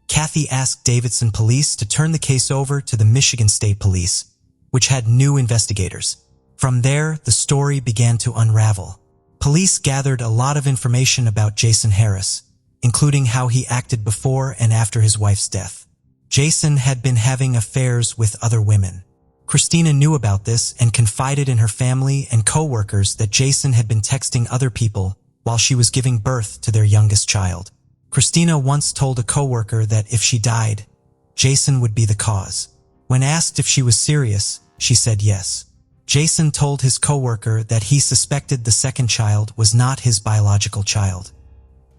Kathy asked Davidson police to turn the case over to the Michigan State Police, which had new investigators. From there, the story began to unravel. Police gathered a lot of information about Jason Harris, including how he acted before and after his wife's death. Jason had been having affairs with other women. Christina knew about this and confided in her family and co-workers that Jason had been texting other people while she was giving birth to their youngest child. Christina once told a co-worker that if she died, Jason would be the cause. When asked if she was serious, she said yes. Jason told his co-worker that he suspected the second child was not his biological child.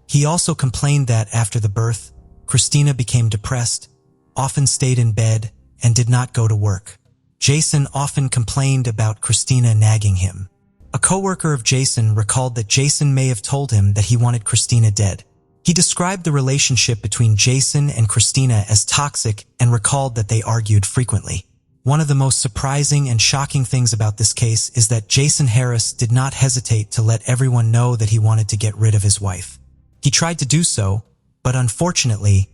He also complained that after the birth, Christina became depressed, often stayed in bed, and did not go to work. Jason often complained about Christina nagging him. A co-worker of Jason recalled that Jason may have told him that he wanted Christina dead. He described the relationship between Jason and Christina as toxic and recalled that they argued frequently. One of the most surprising and shocking things about this case is that Jason Harris did not hesitate to let everyone know that he wanted to get rid of his wife. He tried to do so, but unfortunately,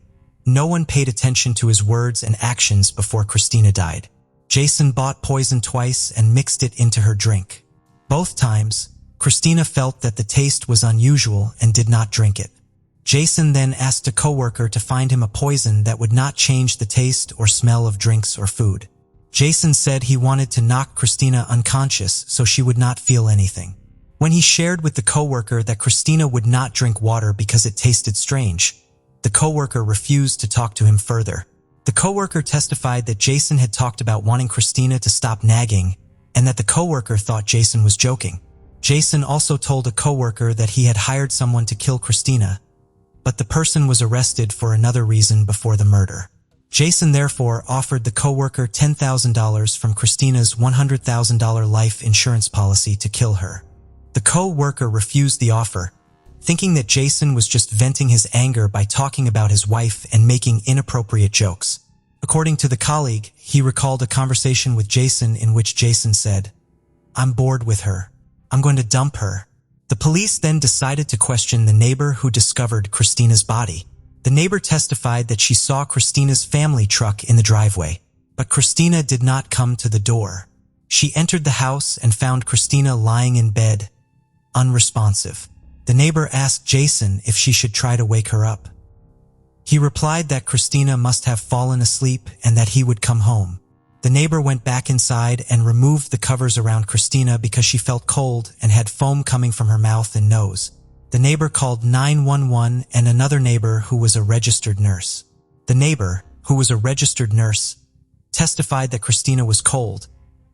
no one paid attention to his words and actions before Christina died. Jason bought poison twice and mixed it into her drink. Both times, Christina felt that the taste was unusual and did not drink it. Jason then asked a coworker to find him a poison that would not change the taste or smell of drinks or food. Jason said he wanted to knock Christina unconscious so she would not feel anything. When he shared with the coworker that Christina would not drink water because it tasted strange, the coworker refused to talk to him further. The coworker testified that Jason had talked about wanting Christina to stop nagging and that the coworker thought Jason was joking. Jason also told a coworker that he had hired someone to kill Christina, but the person was arrested for another reason before the murder. Jason therefore offered the coworker $10,000 from Christina's $100,000 life insurance policy to kill her. The co-worker refused the offer, thinking that Jason was just venting his anger by talking about his wife and making inappropriate jokes. According to the colleague, he recalled a conversation with Jason in which Jason said, "I'm bored with her. I'm going to dump her." The police then decided to question the neighbor who discovered Christina's body. The neighbor testified that she saw Christina's family truck in the driveway, but Christina did not come to the door. She entered the house and found Christina lying in bed, unresponsive. The neighbor asked Jason if she should try to wake her up. He replied that Christina must have fallen asleep and that he would come home. The neighbor went back inside and removed the covers around Christina because she felt cold and had foam coming from her mouth and nose. The neighbor called 911 and another neighbor who was a registered nurse. The neighbor, who was a registered nurse, testified that Christina was cold,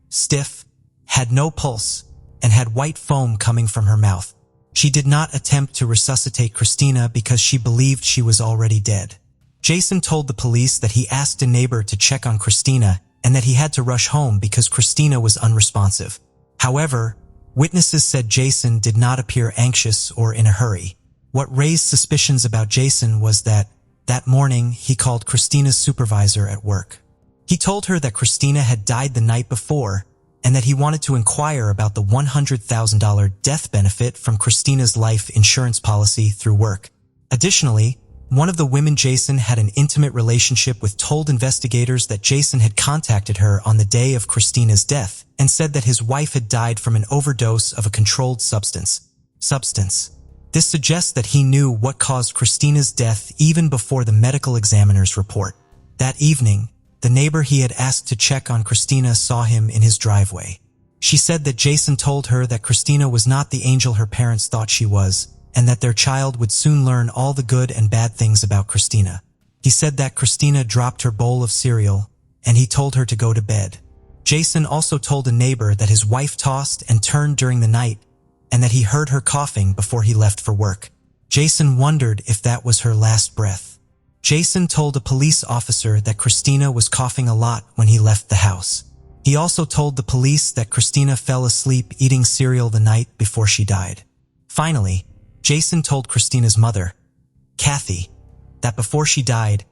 stiff, had no pulse, and had white foam coming from her mouth. She did not attempt to resuscitate Christina because she believed she was already dead. Jason told the police that he asked a neighbor to check on Christina and that he had to rush home because Christina was unresponsive. However, witnesses said Jason did not appear anxious or in a hurry. What raised suspicions about Jason was that morning he called Christina's supervisor at work. He told her that Christina had died the night before and that he wanted to inquire about the $100,000 death benefit from Christina's life insurance policy through work. Additionally, one of the women Jason had an intimate relationship with told investigators that Jason had contacted her on the day of Christina's death and said that his wife had died from an overdose of a controlled substance. This suggests that he knew what caused Christina's death even before the medical examiner's report. That evening, the neighbor he had asked to check on Christina saw him in his driveway. She said that Jason told her that Christina was not the angel her parents thought she was, and that their child would soon learn all the good and bad things about Christina. He said that Christina dropped her bowl of cereal, and he told her to go to bed. Jason also told a neighbor that his wife tossed and turned during the night, and that he heard her coughing before he left for work. Jason wondered if that was her last breath. Jason told a police officer that Christina was coughing a lot when he left the house. He also told the police that Christina fell asleep eating cereal the night before she died. Finally, Jason told Christina's mother, Kathy, that before she died,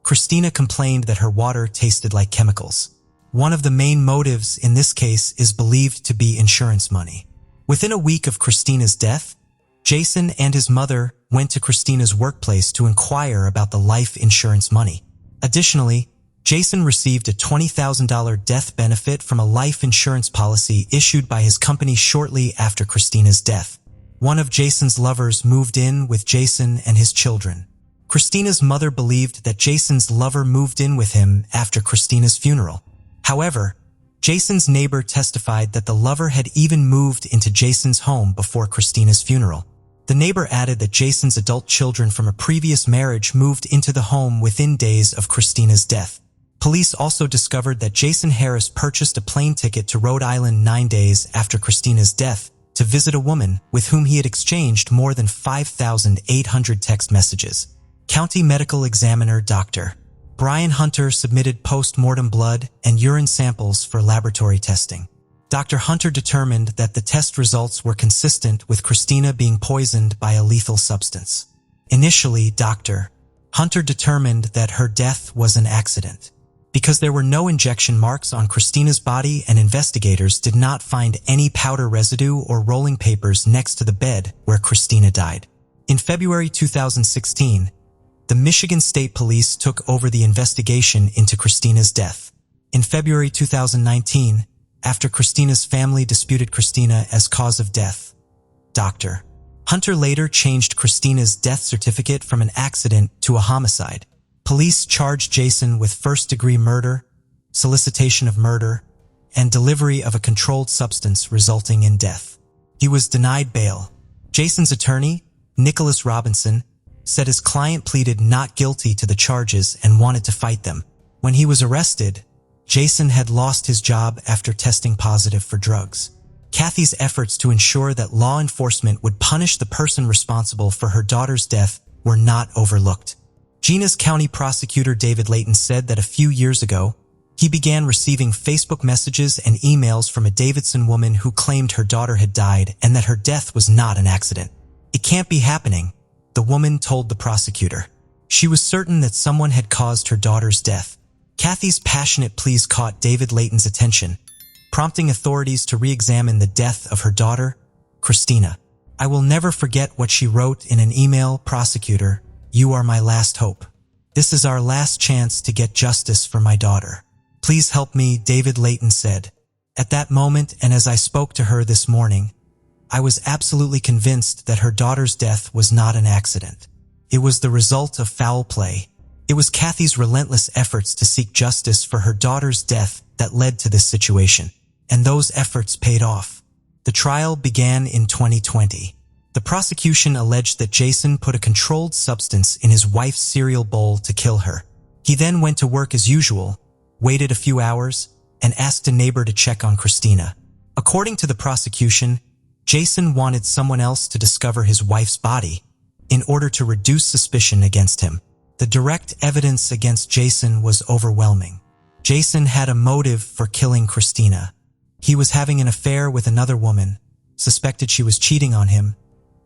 Christina complained that her water tasted like chemicals. One of the main motives in this case is believed to be insurance money. Within a week of Christina's death, Jason and his mother went to Christina's workplace to inquire about the life insurance money. Additionally, Jason received a $20,000 death benefit from a life insurance policy issued by his company shortly after Christina's death. One of Jason's lovers moved in with Jason and his children. Christina's mother believed that Jason's lover moved in with him after Christina's funeral. However, Jason's neighbor testified that the lover had even moved into Jason's home before Christina's funeral. The neighbor added that Jason's adult children from a previous marriage moved into the home within days of Christina's death. Police also discovered that Jason Harris purchased a plane ticket to Rhode Island 9 days after Christina's death to visit a woman with whom he had exchanged more than 5,800 text messages. County Medical Examiner Dr. Brian Hunter submitted post-mortem blood and urine samples for laboratory testing. Dr. Hunter determined that the test results were consistent with Christina being poisoned by a lethal substance. Initially, Dr. Hunter determined that her death was an accident. Because there were no injection marks on Christina's body and investigators did not find any powder residue or rolling papers next to the bed where Christina died. In February 2016, the Michigan State Police took over the investigation into Christina's death. In February 2019, after Christina's family disputed Christina as cause of death, Dr. Hunter later changed Christina's death certificate from an accident to a homicide. Police charged Jason with first-degree murder, solicitation of murder, and delivery of a controlled substance resulting in death. He was denied bail. Jason's attorney, Nicholas Robinson, said his client pleaded not guilty to the charges and wanted to fight them. When he was arrested, Jason had lost his job after testing positive for drugs. Kathy's efforts to ensure that law enforcement would punish the person responsible for her daughter's death were not overlooked. Gina's County Prosecutor David Layton said that a few years ago, he began receiving Facebook messages and emails from a Davidson woman who claimed her daughter had died and that her death was not an accident. "It can't be happening," the woman told the prosecutor. She was certain that someone had caused her daughter's death. Kathy's passionate pleas caught David Layton's attention, prompting authorities to re-examine the death of her daughter, Christina. "I will never forget what she wrote in an email, prosecutor. You are my last hope. This is our last chance to get justice for my daughter. Please help me," David Layton said. "At that moment, and as I spoke to her this morning, I was absolutely convinced that her daughter's death was not an accident. It was the result of foul play. It was Kathy's relentless efforts to seek justice for her daughter's death that led to this situation, and those efforts paid off. The trial began in 2020. The prosecution alleged that Jason put a controlled substance in his wife's cereal bowl to kill her. He then went to work as usual, waited a few hours, and asked a neighbor to check on Christina. According to the prosecution, Jason wanted someone else to discover his wife's body in order to reduce suspicion against him. The direct evidence against Jason was overwhelming. Jason had a motive for killing Christina. He was having an affair with another woman, suspected she was cheating on him,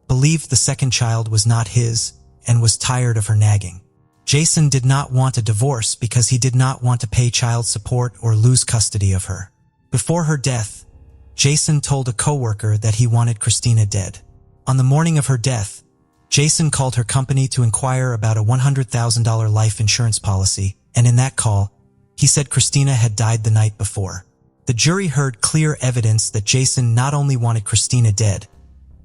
believed the second child was not his, and was tired of her nagging. Jason did not want a divorce because he did not want to pay child support or lose custody of her. Before her death, Jason told a coworker that he wanted Christina dead. On the morning of her death, Jason called her company to inquire about a $100,000 life insurance policy, and in that call, he said Christina had died the night before. The jury heard clear evidence that Jason not only wanted Christina dead,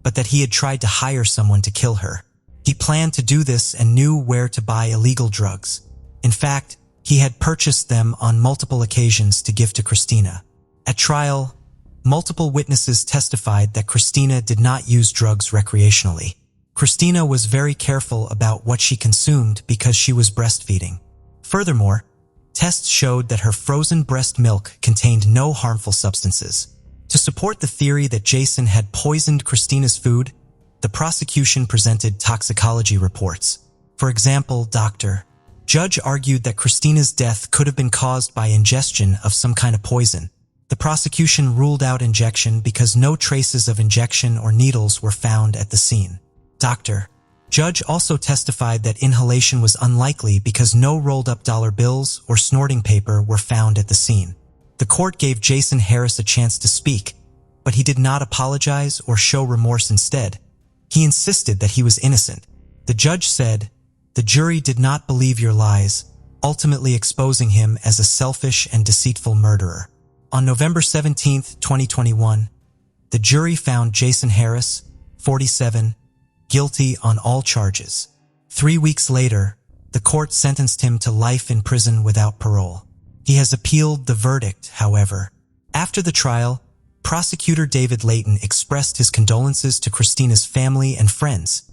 but that he had tried to hire someone to kill her. He planned to do this and knew where to buy illegal drugs. In fact, he had purchased them on multiple occasions to give to Christina. At trial, multiple witnesses testified that Christina did not use drugs recreationally. Christina was very careful about what she consumed because she was breastfeeding. Furthermore, tests showed that her frozen breast milk contained no harmful substances. To support the theory that Jason had poisoned Christina's food, the prosecution presented toxicology reports. For example, Judge argued that Christina's death could have been caused by ingestion of some kind of poison. The prosecution ruled out injection because no traces of injection or needles were found at the scene. Judge also testified that inhalation was unlikely because no rolled-up dollar bills or snorting paper were found at the scene. The court gave Jason Harris a chance to speak, but he did not apologize or show remorse instead. He insisted that he was innocent. The judge said, "The jury did not believe your lies," ultimately exposing him as a selfish and deceitful murderer. On November 17, 2021, the jury found Jason Harris, 47, guilty on all charges. 3 weeks later, the court sentenced him to life in prison without parole. He has appealed the verdict, however. After the trial, prosecutor David Layton expressed his condolences to Christina's family and friends,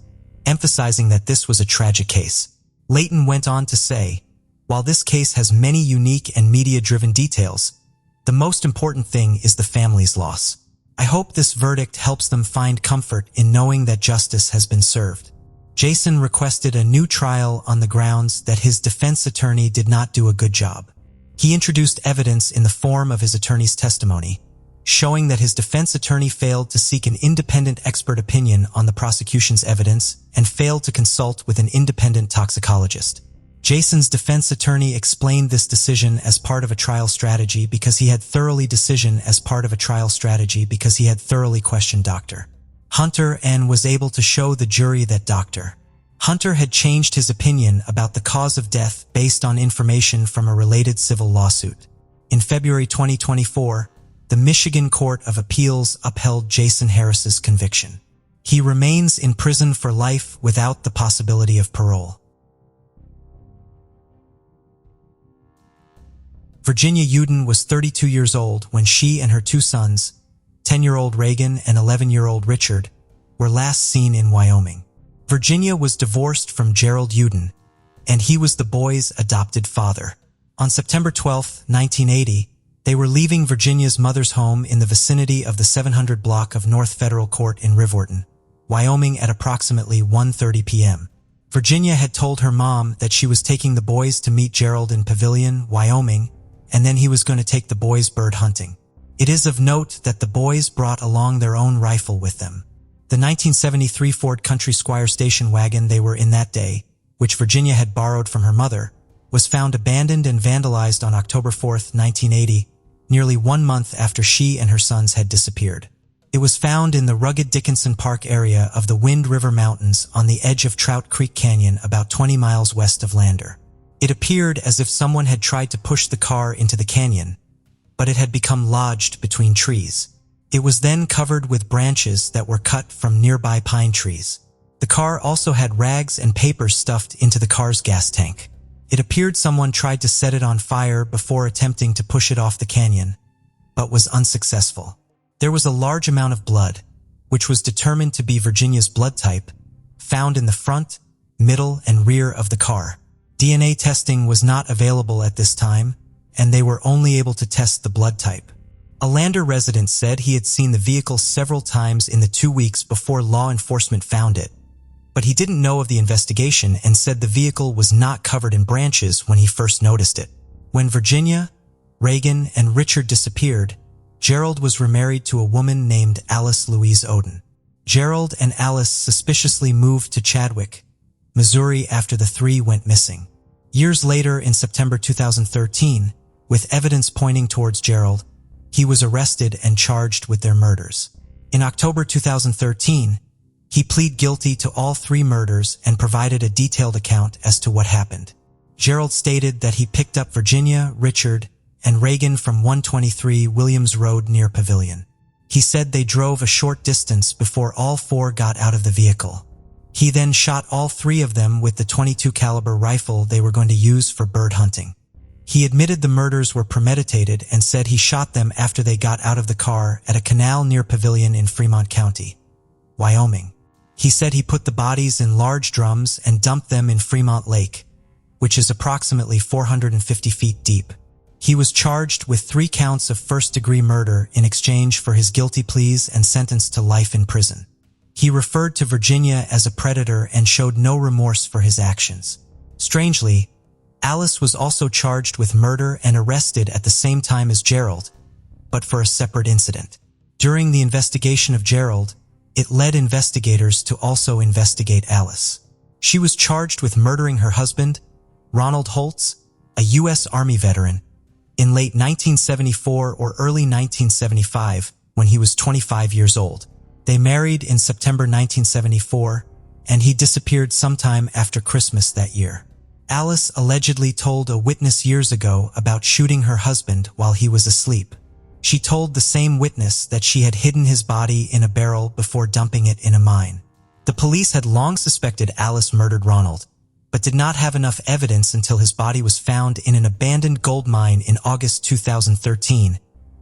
emphasizing that this was a tragic case. Layton went on to say, "While this case has many unique and media-driven details, the most important thing is the family's loss. I hope this verdict helps them find comfort in knowing that justice has been served." Jason requested a new trial on the grounds that his defense attorney did not do a good job. He introduced evidence in the form of his attorney's testimony, showing that his defense attorney failed to seek an independent expert opinion on the prosecution's evidence and failed to consult with an independent toxicologist. Jason's defense attorney explained this decision as part of a trial strategy because he had thoroughly questioned Dr. Hunter and was able to show the jury that Dr. Hunter had changed his opinion about the cause of death based on information from a related civil lawsuit. In February 2024, the Michigan Court of Appeals upheld Jason Harris's conviction. He remains in prison for life without the possibility of parole. Virginia Uden was 32 years old when she and her two sons, 10-year-old Reagan and 11-year-old Richard, were last seen in Wyoming. Virginia was divorced from Gerald Uden, and he was the boys' adopted father. On September 12, 1980, they were leaving Virginia's mother's home in the vicinity of the 700 block of North Federal Court in Riverton, Wyoming at approximately 1:30 p.m. Virginia had told her mom that she was taking the boys to meet Gerald in Pavilion, Wyoming, and then he was going to take the boys bird hunting. It is of note that the boys brought along their own rifle with them. The 1973 Ford Country Squire station wagon they were in that day, which Virginia had borrowed from her mother, was found abandoned and vandalized on October 4, 1980, nearly 1 month after she and her sons had disappeared. It was found in the rugged Dickinson Park area of the Wind River Mountains on the edge of Trout Creek Canyon about 20 miles west of Lander. It appeared as if someone had tried to push the car into the canyon, but it had become lodged between trees. It was then covered with branches that were cut from nearby pine trees. The car also had rags and papers stuffed into the car's gas tank. It appeared someone tried to set it on fire before attempting to push it off the canyon, but was unsuccessful. There was a large amount of blood, which was determined to be Virginia's blood type, found in the front, middle, and rear of the car. DNA testing was not available at this time, and they were only able to test the blood type. A Lander resident said he had seen the vehicle several times in the 2 weeks before law enforcement found it, but he didn't know of the investigation and said the vehicle was not covered in branches when he first noticed it. When Virginia, Reagan, and Richard disappeared, Gerald was remarried to a woman named Alice Louise Oden. Gerald and Alice suspiciously moved to Chadwick, Missouri after the three went missing. Years later, in September 2013, with evidence pointing towards Gerald, he was arrested and charged with their murders. In October 2013, he pleaded guilty to all 3 murders and provided a detailed account as to what happened. Gerald stated that he picked up Virginia, Richard, and Reagan from 123 Williams Road near Pavilion. He said they drove a short distance before all 4 got out of the vehicle. He then shot all 3 of them with the .22 caliber rifle they were going to use for bird hunting. He admitted the murders were premeditated and said he shot them after they got out of the car at a canal near Pavilion in Fremont County, Wyoming. He said he put the bodies in large drums and dumped them in Fremont Lake, which is approximately 450 feet deep. He was charged with 3 counts of first-degree murder in exchange for his guilty pleas and sentenced to life in prison. He referred to Virginia as a predator and showed no remorse for his actions. Strangely, Alice was also charged with murder and arrested at the same time as Gerald, but for a separate incident. During the investigation of Gerald, it led investigators to also investigate Alice. She was charged with murdering her husband, Ronald Holtz, a U.S. Army veteran, in late 1974 or early 1975 when he was 25 years old. They married in September 1974, and he disappeared sometime after Christmas that year. Alice allegedly told a witness years ago about shooting her husband while he was asleep. She told the same witness that she had hidden his body in a barrel before dumping it in a mine. The police had long suspected Alice murdered Ronald, but did not have enough evidence until his body was found in an abandoned gold mine in August 2013,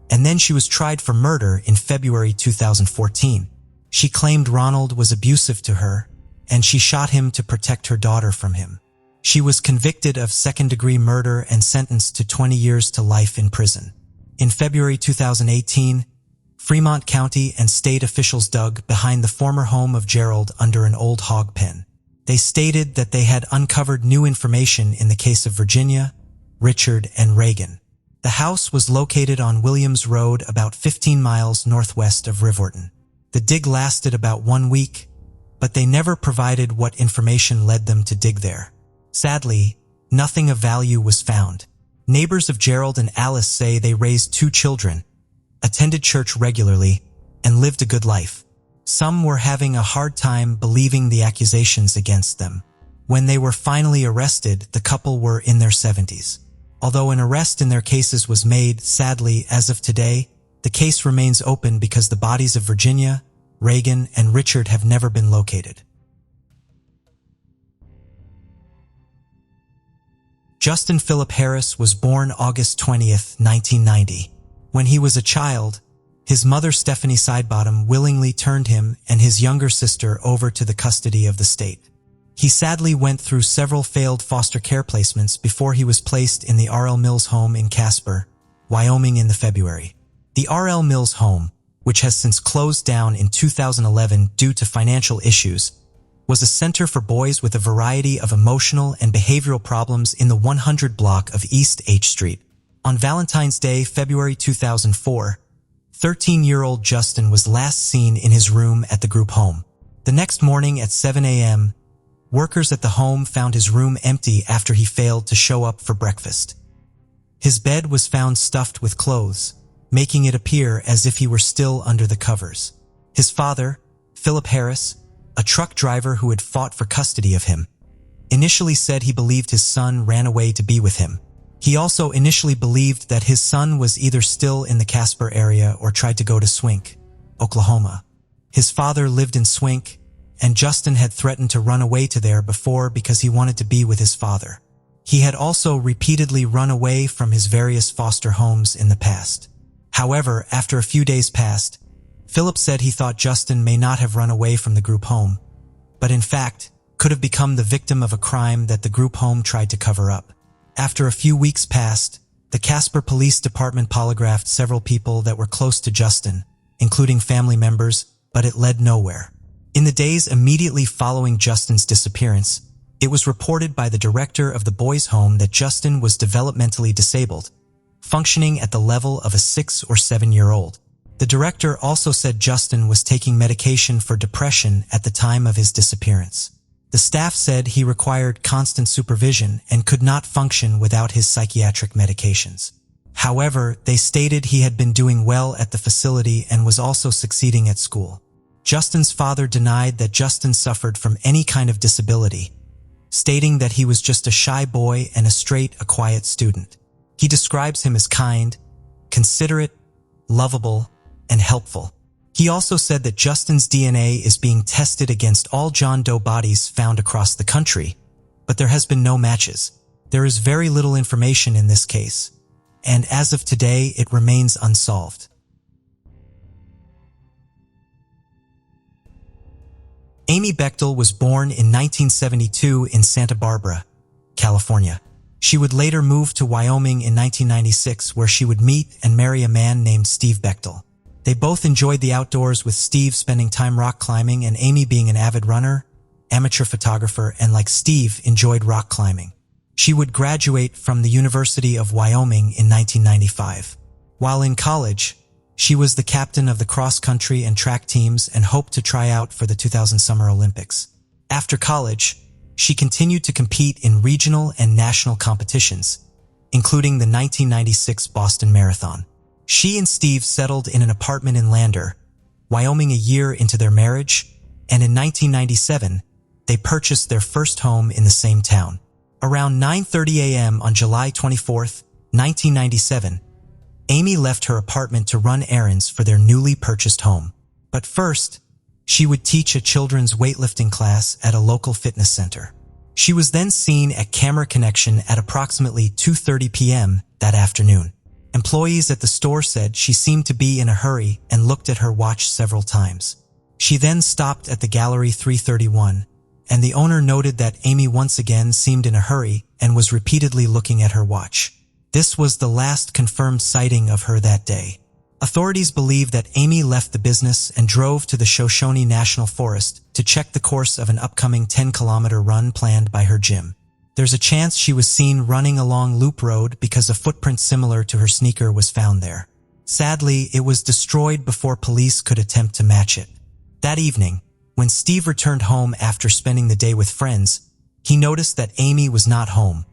and then she was tried for murder in February 2014. She claimed Ronald was abusive to her, and she shot him to protect her daughter from him. She was convicted of second-degree murder and sentenced to 20 years to life in prison. In February 2018, Fremont County and state officials dug behind the former home of Gerald under an old hog pen. They stated that they had uncovered new information in the case of Virginia, Richard, and Reagan. The house was located on Williams Road about 15 miles northwest of Riverton. The dig lasted about 1 week, but they never provided what information led them to dig there. Sadly, nothing of value was found. Neighbors of Gerald and Alice say they raised 2 children, attended church regularly, and lived a good life. Some were having a hard time believing the accusations against them. When they were finally arrested, the couple were in their 70s. Although an arrest in their cases was made, sadly, as of today, the case remains open because the bodies of Virginia, Reagan, and Richard have never been located. Justin Philip Harris was born August 20th, 1990. When he was a child, his mother Stephanie Sidebottom willingly turned him and his younger sister over to the custody of the state. He sadly went through several failed foster care placements before he was placed in the R.L. Mills home in Casper, Wyoming in February. The R.L. Mills home, which has since closed down in 2011 due to financial issues, was a center for boys with a variety of emotional and behavioral problems in the 100 block of East H Street. On Valentine's Day, February 2004, 13-year-old Justin was last seen in his room at the group home. The next morning at 7 a.m., workers at the home found his room empty after he failed to show up for breakfast. His bed was found stuffed with clothes, making it appear as if he were still under the covers. His father, Philip Harris, a truck driver who had fought for custody of him, initially said he believed his son ran away to be with him. He also initially believed that his son was either still in the Casper area or tried to go to Swink, Oklahoma. His father lived in Swink, and Justin had threatened to run away to there before because he wanted to be with his father. He had also repeatedly run away from his various foster homes in the past. However, after a few days passed, Philip said he thought Justin may not have run away from the group home, but in fact could have become the victim of a crime that the group home tried to cover up. After a few weeks passed, the Casper Police Department polygraphed several people that were close to Justin, including family members, but it led nowhere. In the days immediately following Justin's disappearance, it was reported by the director of the boys' home that Justin was developmentally disabled, functioning at the level of a 6 or 7-year-old. The director also said Justin was taking medication for depression at the time of his disappearance. The staff said he required constant supervision and could not function without his psychiatric medications. However, they stated he had been doing well at the facility and was also succeeding at school. Justin's father denied that Justin suffered from any kind of disability, stating that he was just a shy boy and a quiet student. He describes him as kind, considerate, lovable, and helpful. He also said that Justin's DNA is being tested against all John Doe bodies found across the country, but there has been no matches. There is very little information in this case, and as of today, it remains unsolved. Amy Bechtel was born in 1972 in Santa Barbara, California. She would later move to Wyoming in 1996, where she would meet and marry a man named Steve Bechtel. They both enjoyed the outdoors, with Steve spending time rock climbing and Amy being an avid runner, amateur photographer, and like Steve, enjoyed rock climbing. She would graduate from the University of Wyoming in 1995. While in college, she was the captain of the cross-country and track teams and hoped to try out for the 2000 Summer Olympics. After college, she continued to compete in regional and national competitions, including the 1996 Boston Marathon. She and Steve settled in an apartment in Lander, Wyoming a year into their marriage, and in 1997, they purchased their first home in the same town. Around 9:30 a.m. on July 24, 1997, Amy left her apartment to run errands for their newly purchased home. But first, she would teach a children's weightlifting class at a local fitness center. She was then seen at Camera Connection at approximately 2:30 p.m. that afternoon. Employees at the store said she seemed to be in a hurry and looked at her watch several times. She then stopped at the Gallery 331, and the owner noted that Amy once again seemed in a hurry and was repeatedly looking at her watch. This was the last confirmed sighting of her that day. Authorities believe that Amy left the business and drove to the Shoshone National Forest to check the course of an upcoming 10-kilometer run planned by her gym. There's a chance she was seen running along Loop Road because a footprint similar to her sneaker was found there. Sadly, it was destroyed before police could attempt to match it. That evening, when Steve returned home after spending the day with friends, he noticed that Amy was not home,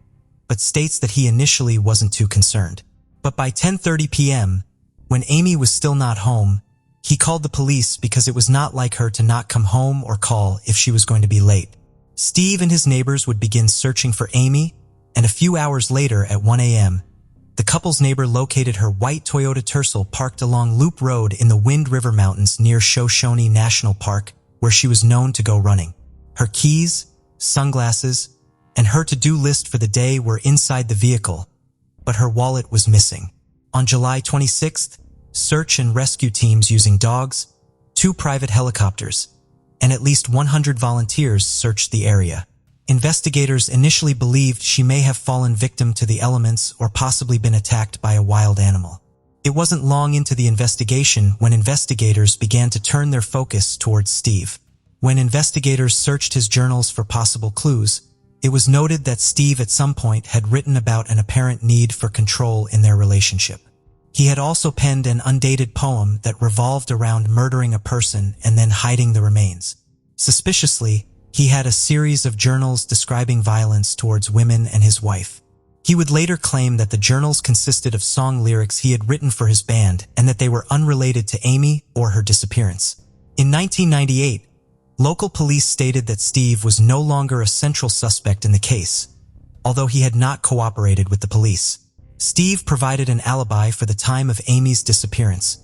but states that he initially wasn't too concerned. But by 10:30 p.m., when Amy was still not home, he called the police because it was not like her to not come home or call if she was going to be late. Steve and his neighbors would begin searching for Amy, and a few hours later at 1 a.m., the couple's neighbor located her white Toyota Tercel parked along Loop Road in the Wind River Mountains near Shoshone National Park, where she was known to go running. Her keys, sunglasses, and her to-do list for the day were inside the vehicle, but her wallet was missing. On July 26th, search and rescue teams using dogs, 2 private helicopters, and at least 100 volunteers searched the area. Investigators initially believed she may have fallen victim to the elements or possibly been attacked by a wild animal. It wasn't long into the investigation when investigators began to turn their focus towards Steve. When investigators searched his journals for possible clues, it was noted that Steve at some point had written about an apparent need for control in their relationship. He had also penned an undated poem that revolved around murdering a person and then hiding the remains. Suspiciously, he had a series of journals describing violence towards women and his wife. He would later claim that the journals consisted of song lyrics he had written for his band and that they were unrelated to Amy or her disappearance. In 1998, local police stated that Steve was no longer a central suspect in the case, although he had not cooperated with the police. Steve provided an alibi for the time of Amy's disappearance,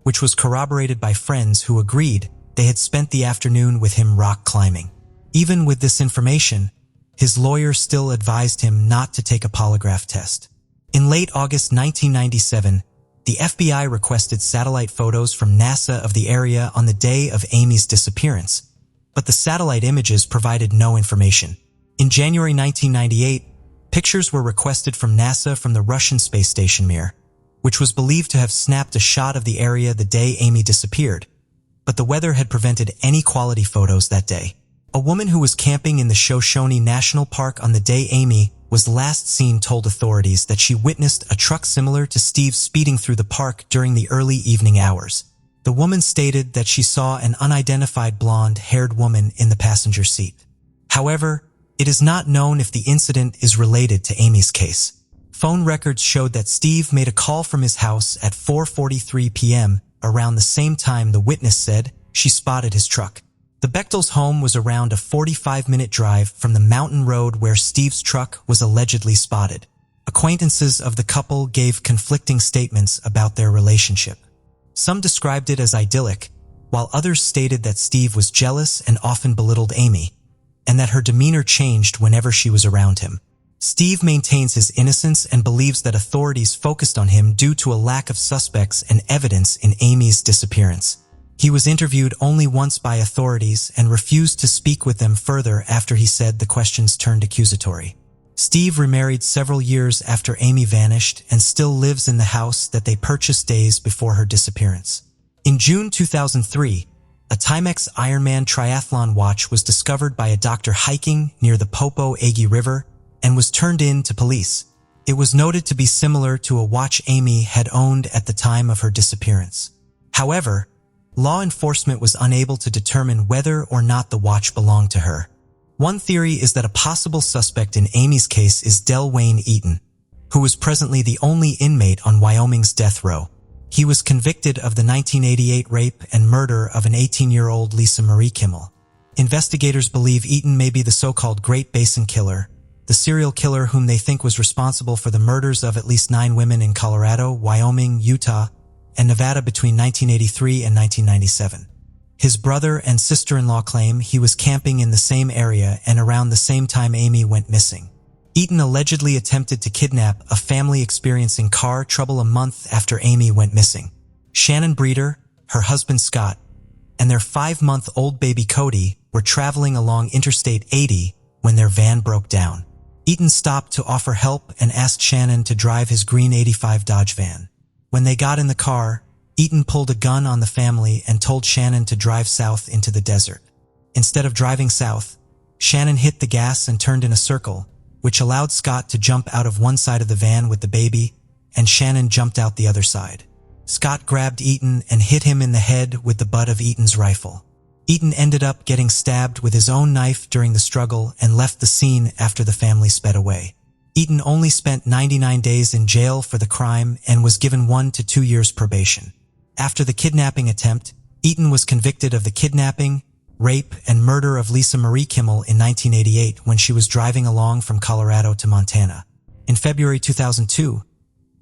which was corroborated by friends who agreed they had spent the afternoon with him rock climbing. Even with this information, His lawyer still advised him not to take a polygraph test. In late August 1997, the FBI requested satellite photos from NASA of the area on the day of Amy's disappearance, but the satellite images provided no information. In January 1998, pictures were requested from NASA from the Russian space station Mir, which was believed to have snapped a shot of the area the day Amy disappeared, but the weather had prevented any quality photos that day. A woman who was camping in the Shoshone National Park on the day Amy was last seen told authorities that she witnessed a truck similar to Steve's speeding through the park during the early evening hours. The woman stated that she saw an unidentified blonde-haired woman in the passenger seat. However, it is not known if the incident is related to Amy's case. Phone records showed that Steve made a call from his house at 4:43 p.m. around the same time the witness said she spotted his truck. The Bechtels' home was around a 45-minute drive from the mountain road where Steve's truck was allegedly spotted. Acquaintances of the couple gave conflicting statements about their relationship. Some described it as idyllic, while others stated that Steve was jealous and often belittled Amy, and that her demeanor changed whenever she was around him. Steve maintains his innocence and believes that authorities focused on him due to a lack of suspects and evidence in Amy's disappearance. He was interviewed only once by authorities and refused to speak with them further after he said the questions turned accusatory. Steve remarried several years after Amy vanished and still lives in the house that they purchased days before her disappearance. In June 2003, a Timex Ironman triathlon watch was discovered by a doctor hiking near the Popo Agie River and was turned in to police. It was noted to be similar to a watch Amy had owned at the time of her disappearance. However, law enforcement was unable to determine whether or not the watch belonged to her. One theory is that a possible suspect in Amy's case is Delwayne Eaton, who was presently the only inmate on Wyoming's death row. He was convicted of the 1988 rape and murder of an 18-year-old Lisa Marie Kimmel. Investigators believe Eaton may be the so-called Great Basin Killer, the serial killer whom they think was responsible for the murders of at least 9 women in Colorado, Wyoming, Utah, and Nevada between 1983 and 1997. His brother and sister-in-law claim he was camping in the same area and around the same time Amy went missing. Eaton allegedly attempted to kidnap a family experiencing car trouble a month after Amy went missing. Shannon Breeder, her husband Scott, and their 5-month-old baby Cody were traveling along Interstate 80 when their van broke down. Eaton stopped to offer help and asked Shannon to drive his green 85 Dodge van. When they got in the car, Eaton pulled a gun on the family and told Shannon to drive south into the desert. Instead of driving south, Shannon hit the gas and turned in a circle, which allowed Scott to jump out of one side of the van with the baby, and Shannon jumped out the other side. Scott grabbed Eaton and hit him in the head with the butt of Eaton's rifle. Eaton ended up getting stabbed with his own knife during the struggle and left the scene after the family sped away. Eaton only spent 99 days in jail for the crime and was given 1 to 2 years probation. After the kidnapping attempt, Eaton was convicted of the kidnapping, rape, and murder of Lisa Marie Kimmel in 1988 when she was driving along from Colorado to Montana. In February 2002,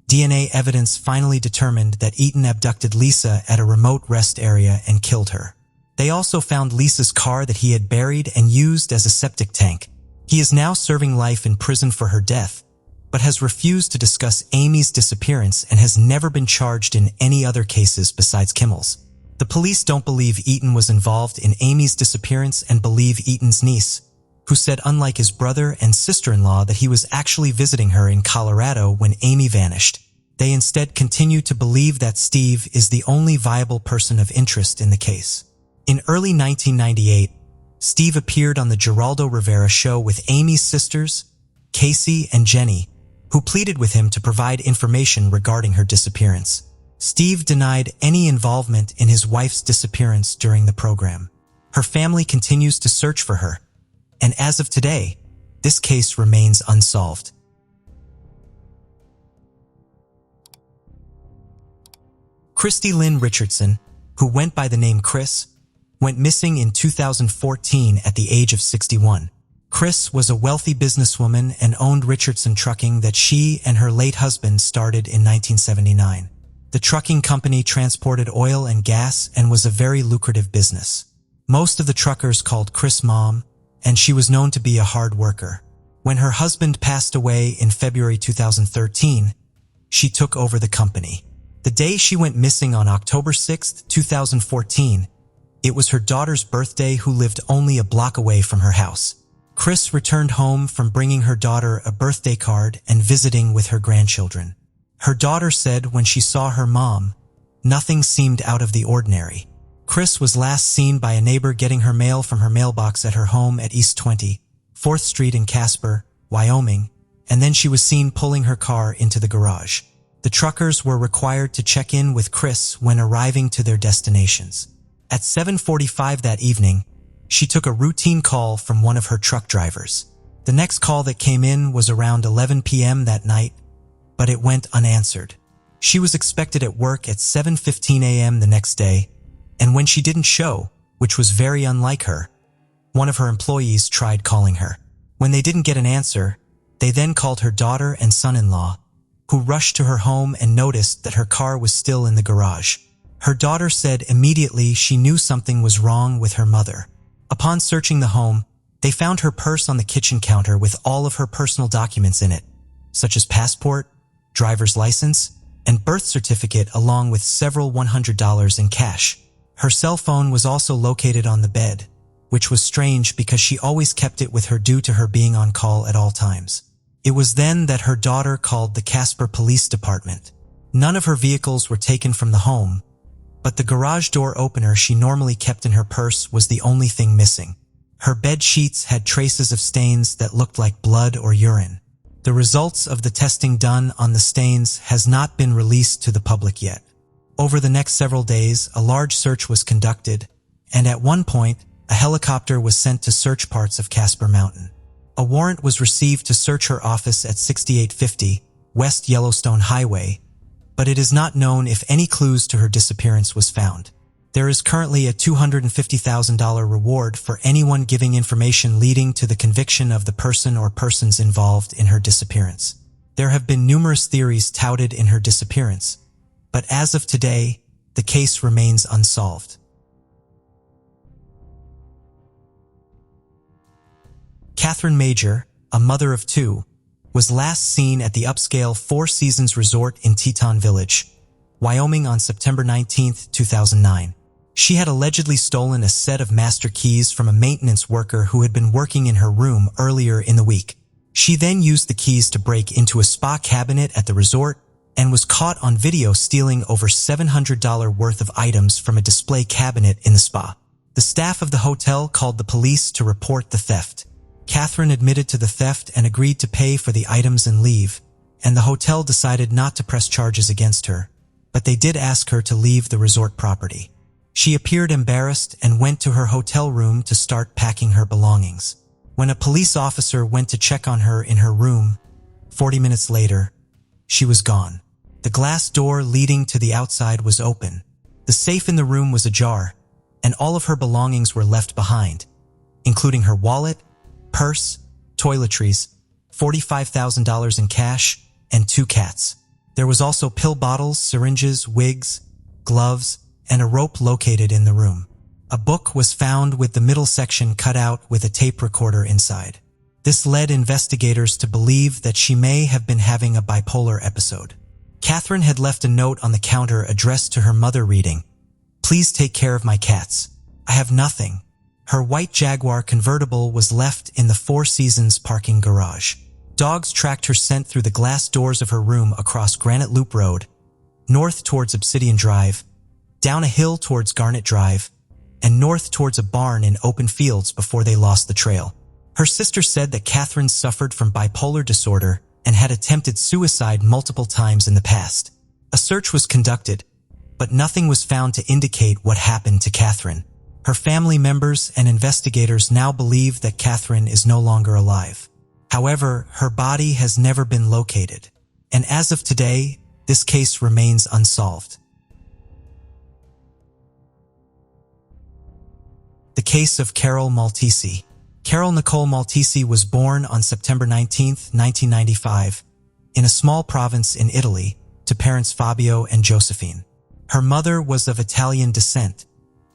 DNA evidence finally determined that Eaton abducted Lisa at a remote rest area and killed her. They also found Lisa's car that he had buried and used as a septic tank. He is now serving life in prison for her death, but has refused to discuss Amy's disappearance and has never been charged in any other cases besides Kimmel's. The police don't believe Eaton was involved in Amy's disappearance and believe Eaton's niece, who said unlike his brother and sister-in-law that he was actually visiting her in Colorado when Amy vanished. They instead continue to believe that Steve is the only viable person of interest in the case. In early 1998, Steve appeared on the Geraldo Rivera show with Amy's sisters, Casey and Jenny, who pleaded with him to provide information regarding her disappearance. Steve denied any involvement in his wife's disappearance during the program. Her family continues to search for her, and as of today, this case remains unsolved. Christy Lynn Richardson, who went by the name Chris, went missing in 2014 at the age of 61. Chris was a wealthy businesswoman and owned Richardson Trucking that she and her late husband started in 1979. The trucking company transported oil and gas and was a very lucrative business. Most of the truckers called Chris Mom, and she was known to be a hard worker. When her husband passed away in February 2013, she took over the company. The day she went missing on October 6, 2014, it was her daughter's birthday, who lived only a block away from her house. Chris returned home from bringing her daughter a birthday card and visiting with her grandchildren. Her daughter said when she saw her mom, nothing seemed out of the ordinary. Chris was last seen by a neighbor getting her mail from her mailbox at her home at East 24th Street in Casper, Wyoming, and then she was seen pulling her car into the garage. The truckers were required to check in with Chris when arriving to their destinations. At 7:45 that evening, she took a routine call from one of her truck drivers. The next call that came in was around 11 p.m. that night, but it went unanswered. She was expected at work at 7:15 a.m. the next day, and when she didn't show, which was very unlike her, one of her employees tried calling her. When they didn't get an answer, they then called her daughter and son-in-law, who rushed to her home and noticed that her car was still in the garage. Her daughter said immediately she knew something was wrong with her mother. Upon searching the home, they found her purse on the kitchen counter with all of her personal documents in it, such as passport, driver's license, and birth certificate, along with several $100 in cash. Her cell phone was also located on the bed, which was strange because she always kept it with her due to her being on call at all times. It was then that her daughter called the Casper Police Department. None of her vehicles were taken from the home, but the garage door opener she normally kept in her purse was the only thing missing. Her bed sheets had traces of stains that looked like blood or urine. The results of the testing done on the stains has not been released to the public yet. Over the next several days, a large search was conducted, and at one point, a helicopter was sent to search parts of Casper Mountain. A warrant was received to search her office at 6850 West Yellowstone Highway, but it is not known if any clues to her disappearance was found. There is currently a $250,000 reward for anyone giving information leading to the conviction of the person or persons involved in her disappearance. There have been numerous theories touted in her disappearance, but as of today, the case remains unsolved. Catherine Major, a mother of two, was last seen at the upscale Four Seasons Resort in Teton Village, Wyoming on September 19, 2009. She had allegedly stolen a set of master keys from a maintenance worker who had been working in her room earlier in the week. She then used the keys to break into a spa cabinet at the resort and was caught on video stealing over $700 worth of items from a display cabinet in the spa. The staff of the hotel called the police to report the theft. Catherine admitted to the theft and agreed to pay for the items and leave, and the hotel decided not to press charges against her, but they did ask her to leave the resort property. She appeared embarrassed and went to her hotel room to start packing her belongings. When a police officer went to check on her in her room, 40 minutes later, she was gone. The glass door leading to the outside was open. The safe in the room was ajar, and all of her belongings were left behind, including her wallet, purse, toiletries, $45,000 in cash, and 2 cats. There was also pill bottles, syringes, wigs, gloves, and a rope located in the room. A book was found with the middle section cut out with a tape recorder inside. This led investigators to believe that she may have been having a bipolar episode. Catherine had left a note on the counter addressed to her mother reading, "Please take care of my cats. I have nothing." Her white Jaguar convertible was left in the Four Seasons parking garage. Dogs tracked her scent through the glass doors of her room across Granite Loop Road, north towards Obsidian Drive, down a hill towards Garnet Drive, and north towards a barn in open fields before they lost the trail. Her sister said that Catherine suffered from bipolar disorder and had attempted suicide multiple times in the past. A search was conducted, but nothing was found to indicate what happened to Catherine. Her family members and investigators now believe that Catherine is no longer alive. However, her body has never been located, and as of today, this case remains unsolved. The case of Carol Maltese. Carol Nicole Maltese was born on September 19, 1995, in a small province in Italy, to parents Fabio and Josephine. Her mother was of Italian descent,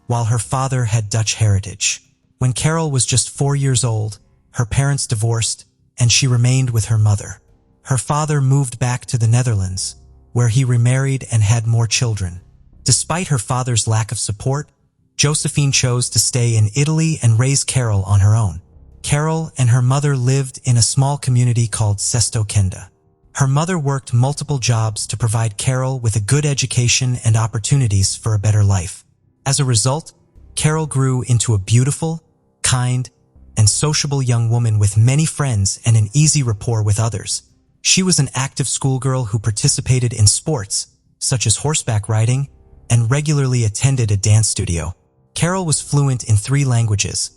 while her father had Dutch heritage. When Carol was just 4 years old, her parents divorced, and she remained with her mother. Her father moved back to the Netherlands, where he remarried and had more children. Despite her father's lack of support, Josephine chose to stay in Italy and raise Carol on her own. Carol and her mother lived in a small community called Sesto Kenda. Her mother worked multiple jobs to provide Carol with a good education and opportunities for a better life. As a result, Carol grew into a beautiful, kind, and sociable young woman with many friends and an easy rapport with others. She was an active schoolgirl who participated in sports, such as horseback riding, and regularly attended a dance studio. Carol was fluent in 3 languages,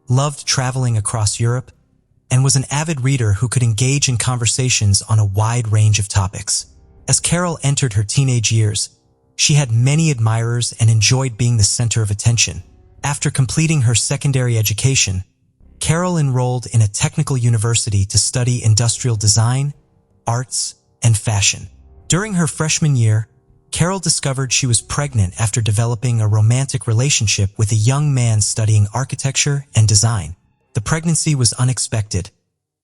loved traveling across Europe, and was an avid reader who could engage in conversations on a wide range of topics. As Carol entered her teenage years, she had many admirers and enjoyed being the center of attention. After completing her secondary education, Carol enrolled in a technical university to study industrial design, arts, and fashion. During her freshman year, Carol discovered she was pregnant after developing a romantic relationship with a young man studying architecture and design. The pregnancy was unexpected,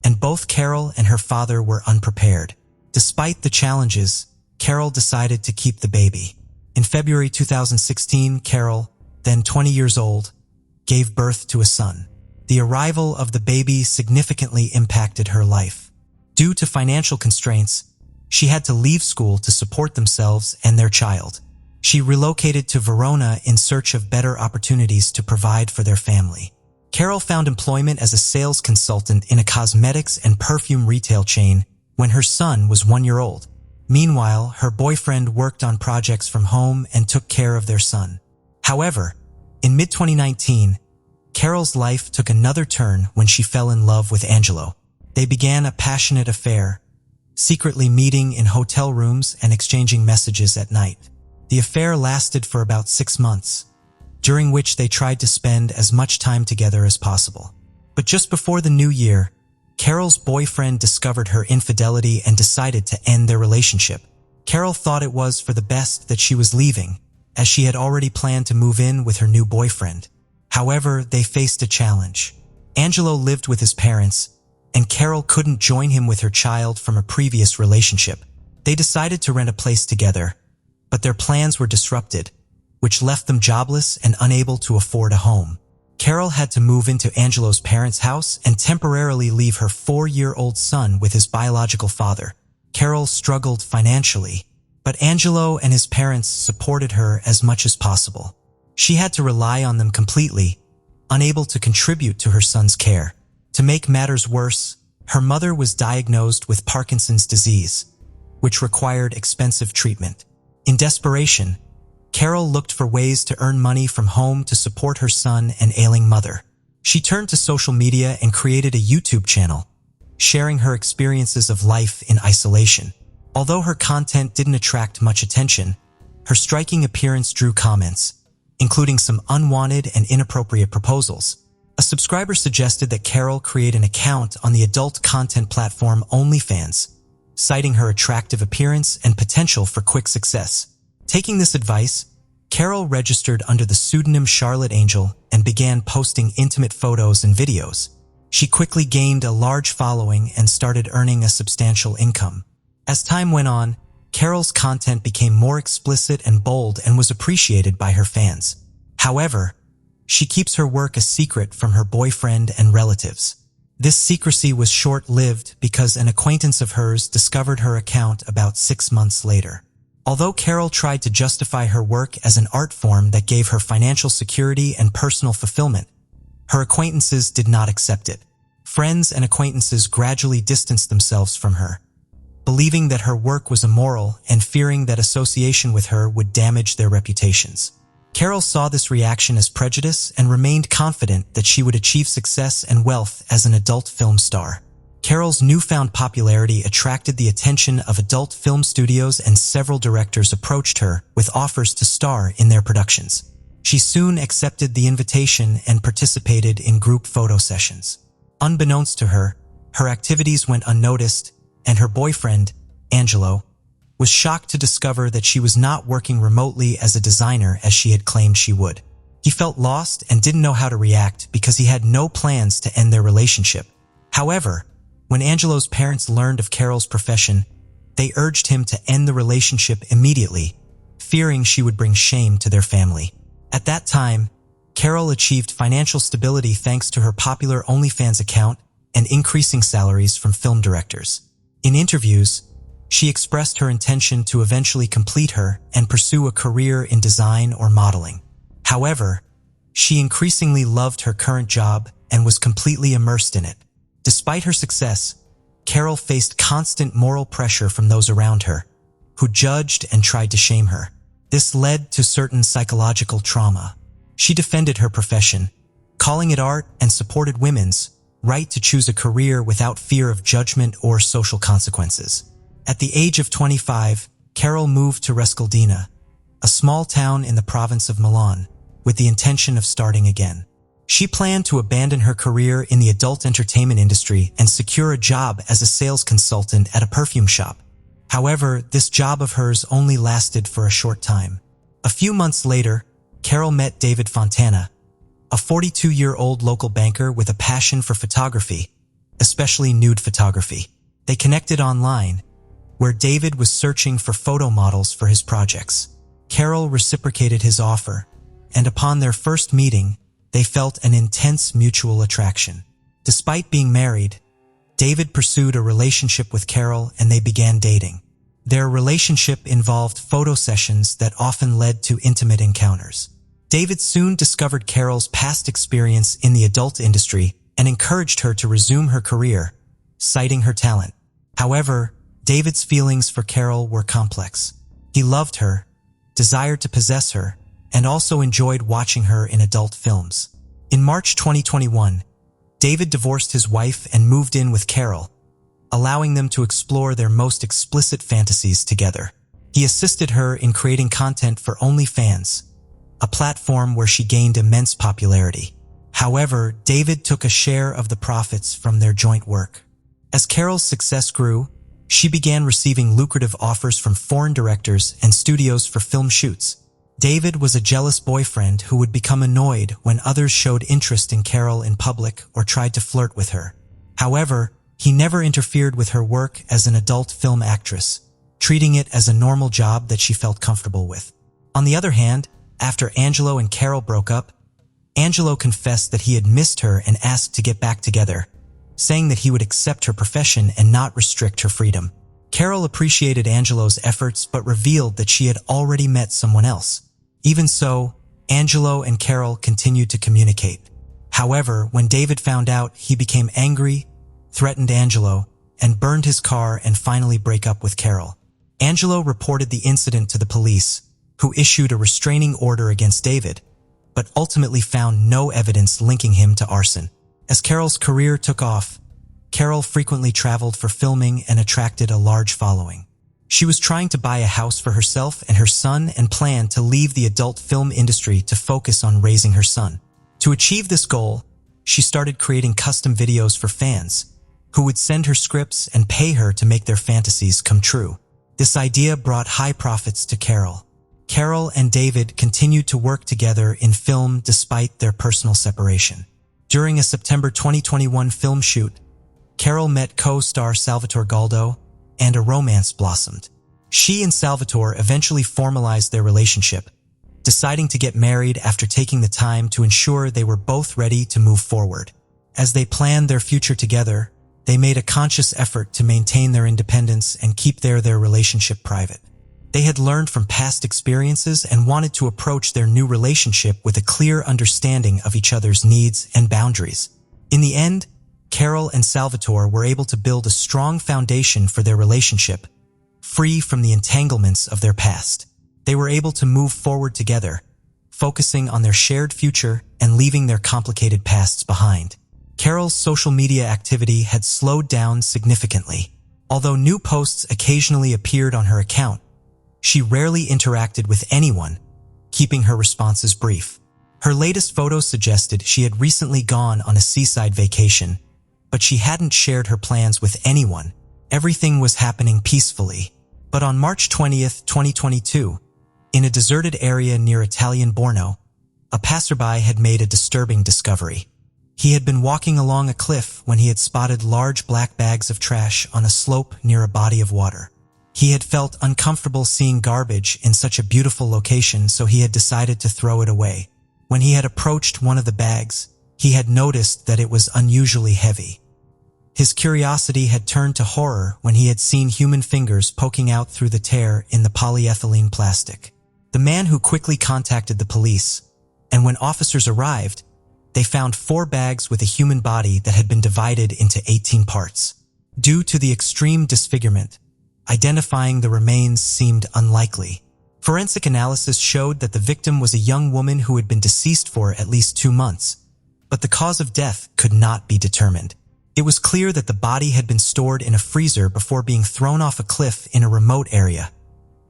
and both Carol and her father were unprepared. Despite the challenges, Carol decided to keep the baby. In February 2016, Carol, then 20 years old, gave birth to a son. The arrival of the baby significantly impacted her life. Due to financial constraints, she had to leave school to support themselves and their child. She relocated to Verona in search of better opportunities to provide for their family. Carol found employment as a sales consultant in a cosmetics and perfume retail chain when her son was 1 year old. Meanwhile, her boyfriend worked on projects from home and took care of their son. However, in mid-2019, Carol's life took another turn when she fell in love with Angelo. They began a passionate affair, secretly meeting in hotel rooms and exchanging messages at night. The affair lasted for about 6 months, during which they tried to spend as much time together as possible. But just before the new year, Carol's boyfriend discovered her infidelity and decided to end their relationship. Carol thought it was for the best that she was leaving, as she had already planned to move in with her new boyfriend. However, they faced a challenge. Angelo lived with his parents, and Carol couldn't join him with her child from a previous relationship. They decided to rent a place together, but their plans were disrupted, which left them jobless and unable to afford a home. Carol had to move into Angelo's parents' house and temporarily leave her 4-year-old son with his biological father. Carol struggled financially, but Angelo and his parents supported her as much as possible. She had to rely on them completely, unable to contribute to her son's care. To make matters worse, her mother was diagnosed with Parkinson's disease, which required expensive treatment. In desperation, Carol looked for ways to earn money from home to support her son and ailing mother. She turned to social media and created a YouTube channel, sharing her experiences of life in isolation. Although her content didn't attract much attention, her striking appearance drew comments, including some unwanted and inappropriate proposals. A subscriber suggested that Carol create an account on the adult content platform OnlyFans, citing her attractive appearance and potential for quick success. Taking this advice, Carol registered under the pseudonym Charlotte Angel and began posting intimate photos and videos. She quickly gained a large following and started earning a substantial income. As time went on, Carol's content became more explicit and bold and was appreciated by her fans. However, she keeps her work a secret from her boyfriend and relatives. This secrecy was short-lived because an acquaintance of hers discovered her account about 6 months later. Although Carol tried to justify her work as an art form that gave her financial security and personal fulfillment, her acquaintances did not accept it. Friends and acquaintances gradually distanced themselves from her, believing that her work was immoral and fearing that association with her would damage their reputations. Carol saw this reaction as prejudice and remained confident that she would achieve success and wealth as an adult film star. Carol's newfound popularity attracted the attention of adult film studios, and several directors approached her with offers to star in their productions. She soon accepted the invitation and participated in group photo sessions. Unbeknownst to her, her activities went unnoticed, and her boyfriend, Angelo, was shocked to discover that she was not working remotely as a designer as she had claimed she would. He felt lost and didn't know how to react because he had no plans to end their relationship. However, When Angelo's parents learned of Carol's profession, they urged him to end the relationship immediately, fearing she would bring shame to their family. At that time, Carol achieved financial stability thanks to her popular OnlyFans account and increasing salaries from film directors. In interviews, she expressed her intention to eventually complete her and pursue a career in design or modeling. However, she increasingly loved her current job and was completely immersed in it. Despite her success, Carol faced constant moral pressure from those around her, who judged and tried to shame her. This led to certain psychological trauma. She defended her profession, calling it art, and supported women's right to choose a career without fear of judgment or social consequences. At the age of 25, Carol moved to Rescaldina, a small town in the province of Milan, with the intention of starting again. She planned to abandon her career in the adult entertainment industry and secure a job as a sales consultant at a perfume shop. However, this job of hers only lasted for a short time. A few months later, Carol met David Fontana, a 42-year-old local banker with a passion for photography, especially nude photography. They connected online, where David was searching for photo models for his projects. Carol reciprocated his offer, and upon their first meeting, they felt an intense mutual attraction. Despite being married, David pursued a relationship with Carol and they began dating. Their relationship involved photo sessions that often led to intimate encounters. David soon discovered Carol's past experience in the adult industry and encouraged her to resume her career, citing her talent. However, David's feelings for Carol were complex. He loved her, desired to possess her, and also enjoyed watching her in adult films. In March 2021, David divorced his wife and moved in with Carol, allowing them to explore their most explicit fantasies together. He assisted her in creating content for OnlyFans, a platform where she gained immense popularity. However, David took a share of the profits from their joint work. As Carol's success grew, she began receiving lucrative offers from foreign directors and studios for film shoots. David was a jealous boyfriend who would become annoyed when others showed interest in Carol in public or tried to flirt with her. However, he never interfered with her work as an adult film actress, treating it as a normal job that she felt comfortable with. On the other hand, after Angelo and Carol broke up, Angelo confessed that he had missed her and asked to get back together, saying that he would accept her profession and not restrict her freedom. Carol appreciated Angelo's efforts but revealed that she had already met someone else. Even so, Angelo and Carol continued to communicate. However, when David found out, he became angry, threatened Angelo, and burned his car and finally break up with Carol. Angelo reported the incident to the police, who issued a restraining order against David, but ultimately found no evidence linking him to arson. As Carol's career took off, Carol frequently traveled for filming and attracted a large following. She was trying to buy a house for herself and her son and planned to leave the adult film industry to focus on raising her son. To achieve this goal, she started creating custom videos for fans, who would send her scripts and pay her to make their fantasies come true. This idea brought high profits to Carol. Carol and David continued to work together in film despite their personal separation. During a September 2021 film shoot, Carol met co-star Salvatore Galdo, and a romance blossomed. She and Salvatore eventually formalized their relationship, deciding to get married after taking the time to ensure they were both ready to move forward. As they planned their future together, they made a conscious effort to maintain their independence and keep their relationship private. They had learned from past experiences and wanted to approach their new relationship with a clear understanding of each other's needs and boundaries. In the end, Carol and Salvatore were able to build a strong foundation for their relationship, free from the entanglements of their past. They were able to move forward together, focusing on their shared future and leaving their complicated pasts behind. Carol's social media activity had slowed down significantly. Although new posts occasionally appeared on her account, she rarely interacted with anyone, keeping her responses brief. Her latest photos suggested she had recently gone on a seaside vacation, but she hadn't shared her plans with anyone. Everything was happening peacefully. But on March 20th, 2022, in a deserted area near Italian Borno, a passerby had made a disturbing discovery. He had been walking along a cliff when he had spotted large black bags of trash on a slope near a body of water. He had felt uncomfortable seeing garbage in such a beautiful location, so he had decided to throw it away. When he had approached one of the bags, he had noticed that it was unusually heavy. His curiosity had turned to horror when he had seen human fingers poking out through the tear in the polyethylene plastic. The man who quickly contacted the police, and when officers arrived, they found 4 bags with a human body that had been divided into 18 parts. Due to the extreme disfigurement, identifying the remains seemed unlikely. Forensic analysis showed that the victim was a young woman who had been deceased for at least 2 months, but the cause of death could not be determined. It was clear that the body had been stored in a freezer before being thrown off a cliff in a remote area,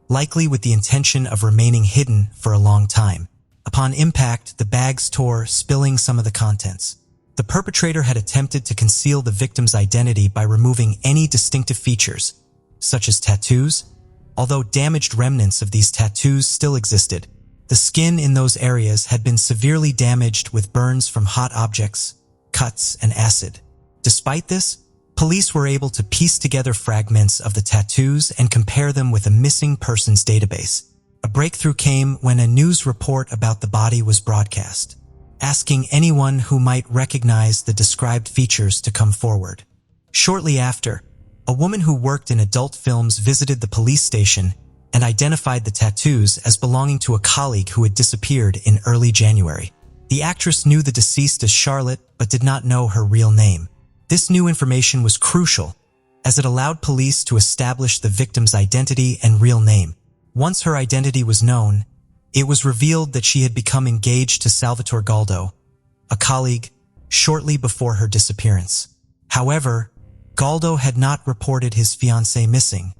likely with the intention of remaining hidden for a long time. Upon impact, the bags tore, spilling some of the contents. The perpetrator had attempted to conceal the victim's identity by removing any distinctive features, such as tattoos. Although damaged remnants of these tattoos still existed, the skin in those areas had been severely damaged with burns from hot objects, cuts, and acid. Despite this, police were able to piece together fragments of the tattoos and compare them with a missing persons database. A breakthrough came when a news report about the body was broadcast, asking anyone who might recognize the described features to come forward. Shortly after, a woman who worked in adult films visited the police station and identified the tattoos as belonging to a colleague who had disappeared in early January. The actress knew the deceased as Charlotte but did not know her real name. This new information was crucial, as it allowed police to establish the victim's identity and real name. Once her identity was known, it was revealed that she had become engaged to Salvatore Galdo, a colleague, shortly before her disappearance. However, Galdo had not reported his fiancée missing,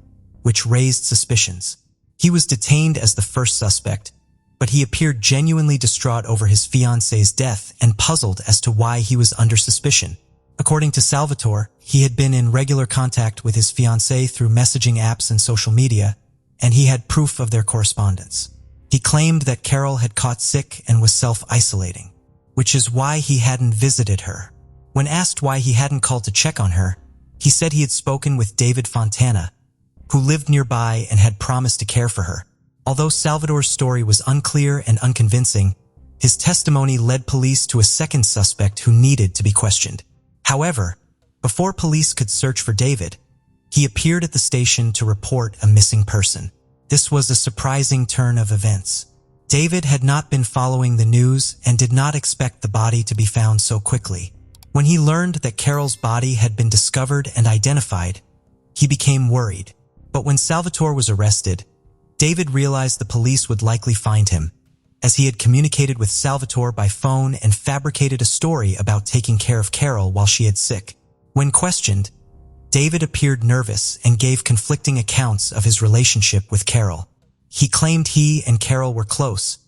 which raised suspicions. He was detained as the first suspect, but he appeared genuinely distraught over his fiancée's death and puzzled as to why he was under suspicion. According to Salvatore, he had been in regular contact with his fiancée through messaging apps and social media, and he had proof of their correspondence. He claimed that Carol had caught sick and was self-isolating, which is why he hadn't visited her. When asked why he hadn't called to check on her, he said he had spoken with David Fontana, who lived nearby and had promised to care for her. Although Salvatore's story was unclear and unconvincing, his testimony led police to a second suspect who needed to be questioned. However, before police could search for David, he appeared at the station to report a missing person. This was a surprising turn of events. David had not been following the news and did not expect the body to be found so quickly. When he learned that Carol's body had been discovered and identified, he became worried. But when Salvatore was arrested, David realized the police would likely find him, as he had communicated with Salvatore by phone and fabricated a story about taking care of Carol while she had sick. When questioned, David appeared nervous and gave conflicting accounts of his relationship with Carol. He claimed he and Carol were close,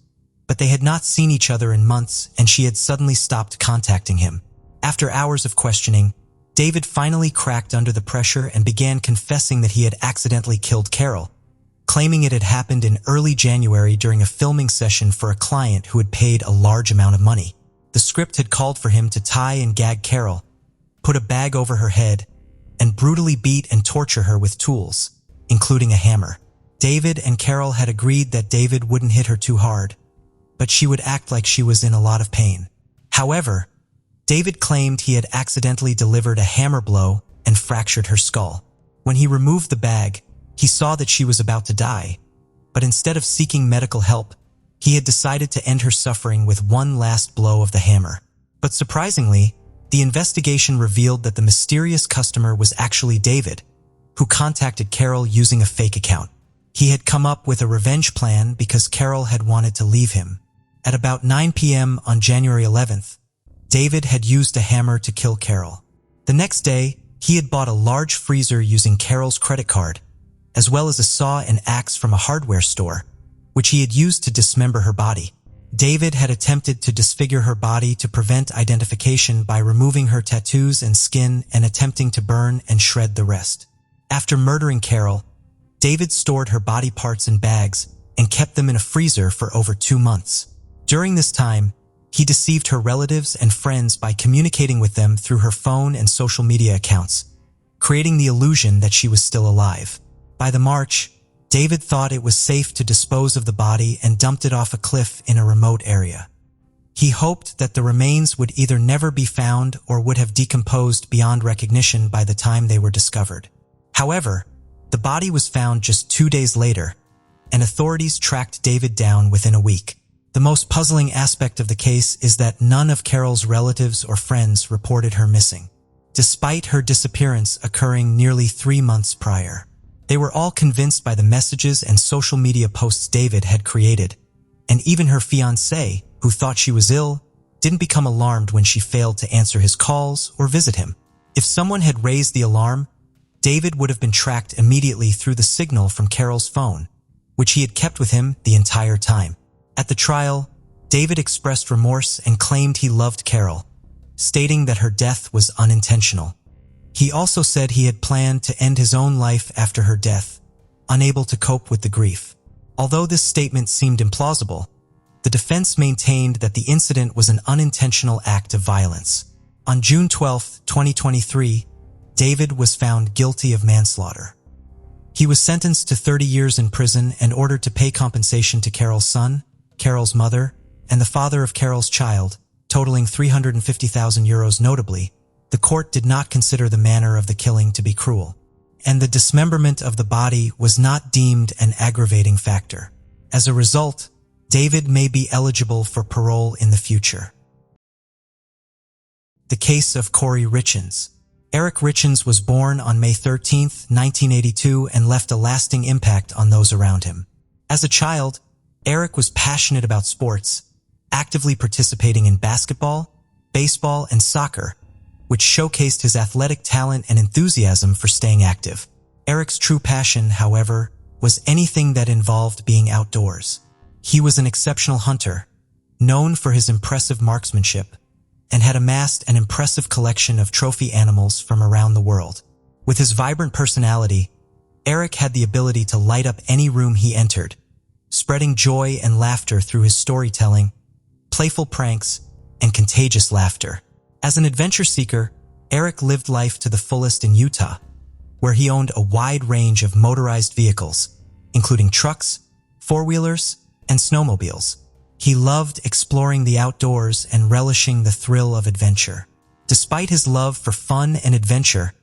but they had not seen each other in months and she had suddenly stopped contacting him. After hours of questioning, David finally cracked under the pressure and began confessing that he had accidentally killed Carol, claiming it had happened in early January during a filming session for a client who had paid a large amount of money. The script had called for him to tie and gag Carol, put a bag over her head, and brutally beat and torture her with tools, including a hammer. David and Carol had agreed that David wouldn't hit her too hard, but she would act like she was in a lot of pain. However, David claimed he had accidentally delivered a hammer blow and fractured her skull. When he removed the bag, he saw that she was about to die, but instead of seeking medical help, he had decided to end her suffering with one last blow of the hammer. But surprisingly, the investigation revealed that the mysterious customer was actually David, who contacted Carol using a fake account. He had come up with a revenge plan because Carol had wanted to leave him. At about 9 p.m. on January 11th, David had used a hammer to kill Carol. The next day, he had bought a large freezer using Carol's credit card, as well as a saw and axe from a hardware store, which he had used to dismember her body. David had attempted to disfigure her body to prevent identification by removing her tattoos and skin and attempting to burn and shred the rest. After murdering Carol, David stored her body parts in bags and kept them in a freezer for over 2 months. During this time, He deceived her relatives and friends by communicating with them through her phone and social media accounts, creating the illusion that she was still alive. By the March, David thought it was safe to dispose of the body and dumped it off a cliff in a remote area. He hoped that the remains would either never be found or would have decomposed beyond recognition by the time they were discovered. However, the body was found just 2 days later, and authorities tracked David down within a week. The most puzzling aspect of the case is that none of Carol's relatives or friends reported her missing, despite her disappearance occurring nearly 3 months prior. They were all convinced by the messages and social media posts David had created, and even her fiancé, who thought she was ill, didn't become alarmed when she failed to answer his calls or visit him. If someone had raised the alarm, David would have been tracked immediately through the signal from Carol's phone, which he had kept with him the entire time. At the trial, David expressed remorse and claimed he loved Carol, stating that her death was unintentional. He also said he had planned to end his own life after her death, unable to cope with the grief. Although this statement seemed implausible, the defense maintained that the incident was an unintentional act of violence. On June 12, 2023, David was found guilty of manslaughter. He was sentenced to 30 years in prison and ordered to pay compensation to Carol's son, Carol's mother, and the father of Carol's child, totaling €350,000. Notably, the court did not consider the manner of the killing to be cruel, and the dismemberment of the body was not deemed an aggravating factor. As a result, David may be eligible for parole in the future. The case of Corey Richins. Eric Richins was born on May 13, 1982, and left a lasting impact on those around him. As a child, Eric was passionate about sports, actively participating in basketball, baseball, and soccer, which showcased his athletic talent and enthusiasm for staying active. Eric's true passion, however, was anything that involved being outdoors. He was an exceptional hunter, known for his impressive marksmanship, and had amassed an impressive collection of trophy animals from around the world. With his vibrant personality, Eric had the ability to light up any room he entered, spreading joy and laughter through his storytelling, playful pranks, and contagious laughter. As an adventure seeker, Eric lived life to the fullest in Utah, where he owned a wide range of motorized vehicles, including trucks, four-wheelers, and snowmobiles. He loved exploring the outdoors and relishing the thrill of adventure. Despite his love for fun and adventure,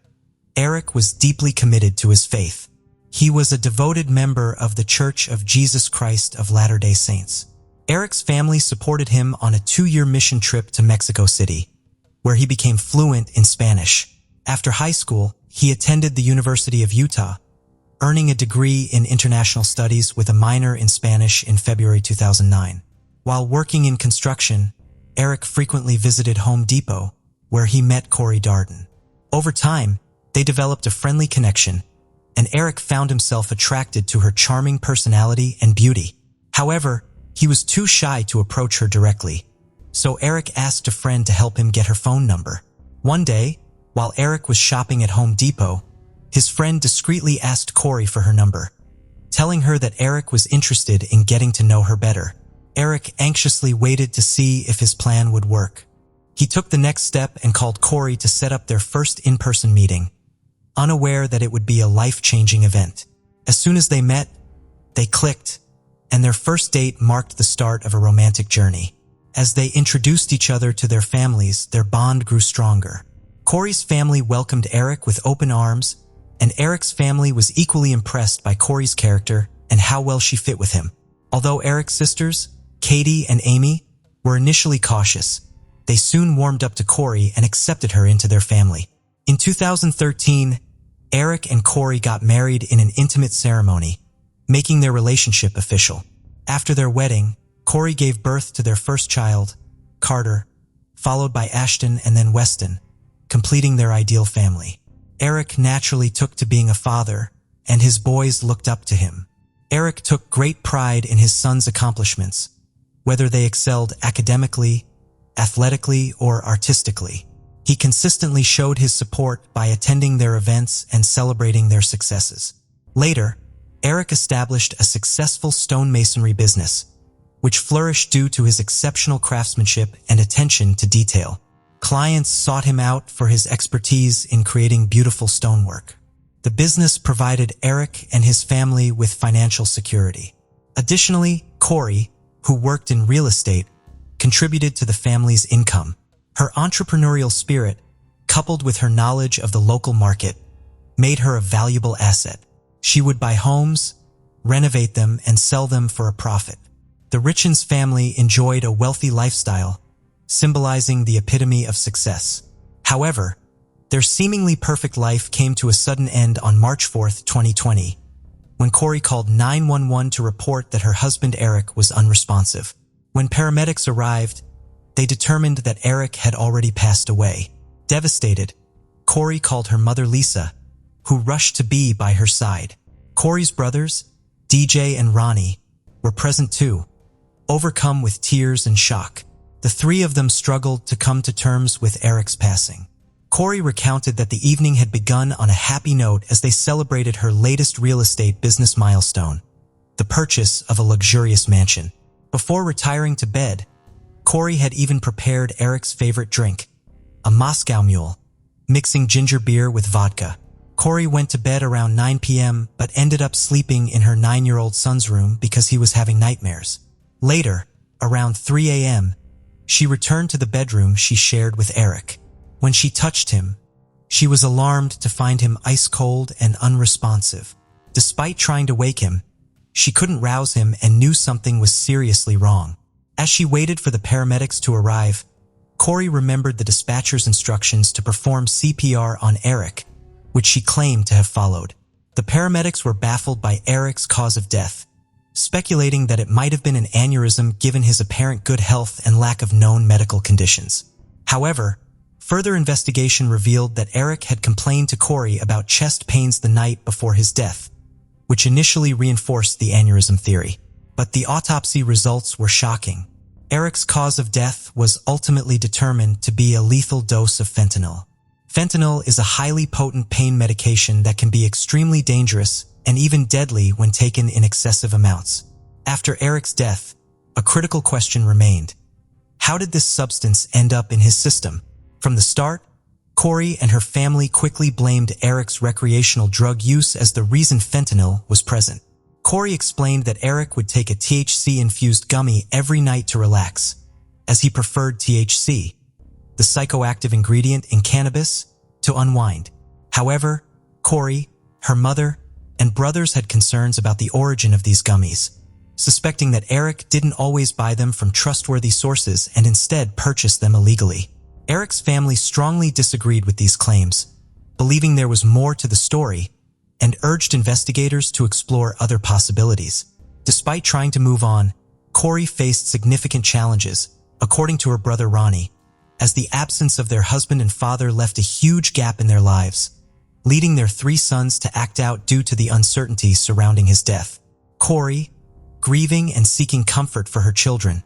Eric was deeply committed to his faith. He was a devoted member of the Church of Jesus Christ of Latter-day Saints. Eric's family supported him on a 2-year mission trip to Mexico City, where he became fluent in Spanish. After high school, he attended the University of Utah, earning a degree in international studies with a minor in Spanish in February 2009. While working in construction, Eric frequently visited Home Depot, where he met Corey Darden. Over time, they developed a friendly connection, and Eric found himself attracted to her charming personality and beauty. However, he was too shy to approach her directly, so Eric asked a friend to help him get her phone number. One day, while Eric was shopping at Home Depot, his friend discreetly asked Corey for her number, telling her that Eric was interested in getting to know her better. Eric anxiously waited to see if his plan would work. He took the next step and called Corey to set up their first in-person meeting, unaware that it would be a life-changing event. As soon as they met, they clicked, and their first date marked the start of a romantic journey. As they introduced each other to their families, their bond grew stronger. Corey's family welcomed Eric with open arms, and Eric's family was equally impressed by Corey's character and how well she fit with him. Although Eric's sisters, Katie and Amy, were initially cautious, they soon warmed up to Corey and accepted her into their family. In 2013, Eric and Corey got married in an intimate ceremony, making their relationship official. After their wedding, Corey gave birth to their first child, Carter, followed by Ashton and then Weston, completing their ideal family. Eric naturally took to being a father, and his boys looked up to him. Eric took great pride in his sons' accomplishments, whether they excelled academically, athletically, or artistically. He consistently showed his support by attending their events and celebrating their successes. Later, Eric established a successful stonemasonry business, which flourished due to his exceptional craftsmanship and attention to detail. Clients sought him out for his expertise in creating beautiful stonework. The business provided Eric and his family with financial security. Additionally, Corey, who worked in real estate, contributed to the family's income. Her entrepreneurial spirit, coupled with her knowledge of the local market, made her a valuable asset. She would buy homes, renovate them, and sell them for a profit. The Richens family enjoyed a wealthy lifestyle, symbolizing the epitome of success. However, their seemingly perfect life came to a sudden end on March 4, 2020, when Corey called 911 to report that her husband Eric was unresponsive. When paramedics arrived, they determined that Eric had already passed away. Devastated, Corey called her mother Lisa, who rushed to be by her side. Corey's brothers, DJ and Ronnie, were present too, overcome with tears and shock. The three of them struggled to come to terms with Eric's passing. Corey recounted that the evening had begun on a happy note as they celebrated her latest real estate business milestone, the purchase of a luxurious mansion. Before retiring to bed, Corey had even prepared Eric's favorite drink, a Moscow Mule, mixing ginger beer with vodka. Corey went to bed around 9 p.m. but ended up sleeping in her 9-year-old son's room because he was having nightmares. Later, around 3 a.m., she returned to the bedroom she shared with Eric. When she touched him, she was alarmed to find him ice-cold and unresponsive. Despite trying to wake him, she couldn't rouse him and knew something was seriously wrong. As she waited for the paramedics to arrive, Corey remembered the dispatcher's instructions to perform CPR on Eric, which she claimed to have followed. The paramedics were baffled by Eric's cause of death, speculating that it might have been an aneurysm given his apparent good health and lack of known medical conditions. However, further investigation revealed that Eric had complained to Corey about chest pains the night before his death, which initially reinforced the aneurysm theory. But the autopsy results were shocking. Eric's cause of death was ultimately determined to be a lethal dose of fentanyl. Fentanyl is a highly potent pain medication that can be extremely dangerous and even deadly when taken in excessive amounts. After Eric's death, a critical question remained. How did this substance end up in his system? From the start, Corey and her family quickly blamed Eric's recreational drug use as the reason fentanyl was present. Corey explained that Eric would take a THC-infused gummy every night to relax, as he preferred THC, the psychoactive ingredient in cannabis, to unwind. However, Corey, her mother, and brothers had concerns about the origin of these gummies, suspecting that Eric didn't always buy them from trustworthy sources and instead purchased them illegally. Eric's family strongly disagreed with these claims, believing there was more to the story, and urged investigators to explore other possibilities. Despite trying to move on, Corey faced significant challenges, according to her brother Ronnie, as the absence of their husband and father left a huge gap in their lives, leading their 3 sons to act out due to the uncertainty surrounding his death. Corey, grieving and seeking comfort for her children,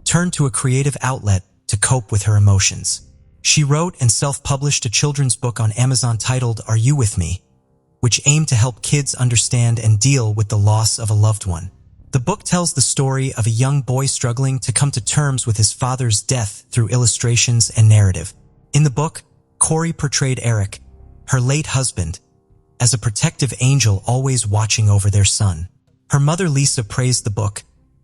turned to a creative outlet to cope with her emotions. She wrote and self-published a children's book on Amazon titled Are You With Me?, which aimed to help kids understand and deal with the loss of a loved one. The book tells the story of a young boy struggling to come to terms with his father's death through illustrations and narrative. In the book, Corey portrayed Eric, her late husband, as a protective angel always watching over their son. Her mother Lisa praised the book,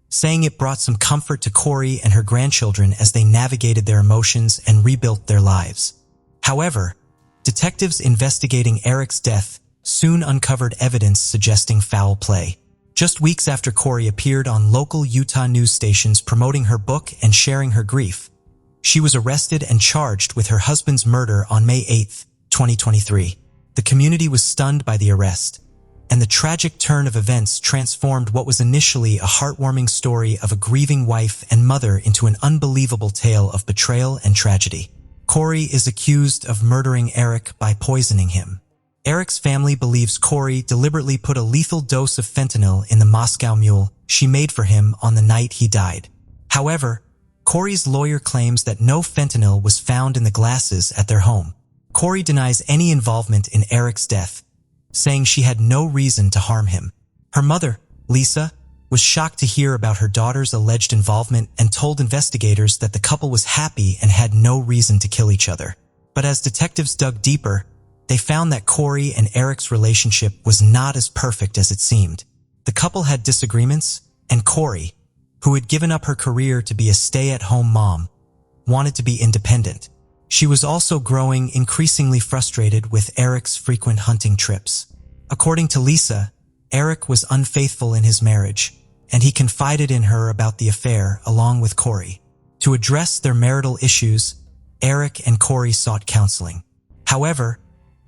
saying it brought some comfort to Corey and her grandchildren as they navigated their emotions and rebuilt their lives. However, detectives investigating Eric's death soon uncovered evidence suggesting foul play. Just weeks after Corey appeared on local Utah news stations promoting her book and sharing her grief, she was arrested and charged with her husband's murder on May 8, 2023. The community was stunned by the arrest, and the tragic turn of events transformed what was initially a heartwarming story of a grieving wife and mother into an unbelievable tale of betrayal and tragedy. Corey is accused of murdering Eric by poisoning him. Eric's family believes Corey deliberately put a lethal dose of fentanyl in the Moscow Mule she made for him on the night he died. However, Corey's lawyer claims that no fentanyl was found in the glasses at their home. Corey denies any involvement in Eric's death, saying she had no reason to harm him. Her mother, Lisa, was shocked to hear about her daughter's alleged involvement and told investigators that the couple was happy and had no reason to kill each other. But as detectives dug deeper, they found that Corey and Eric's relationship was not as perfect as it seemed. The couple had disagreements, and Corey, who had given up her career to be a stay-at-home mom, wanted to be independent. She was also growing increasingly frustrated with Eric's frequent hunting trips. According to Lisa, Eric was unfaithful in his marriage, and he confided in her about the affair along with Corey. To address their marital issues, Eric and Corey sought counseling. However,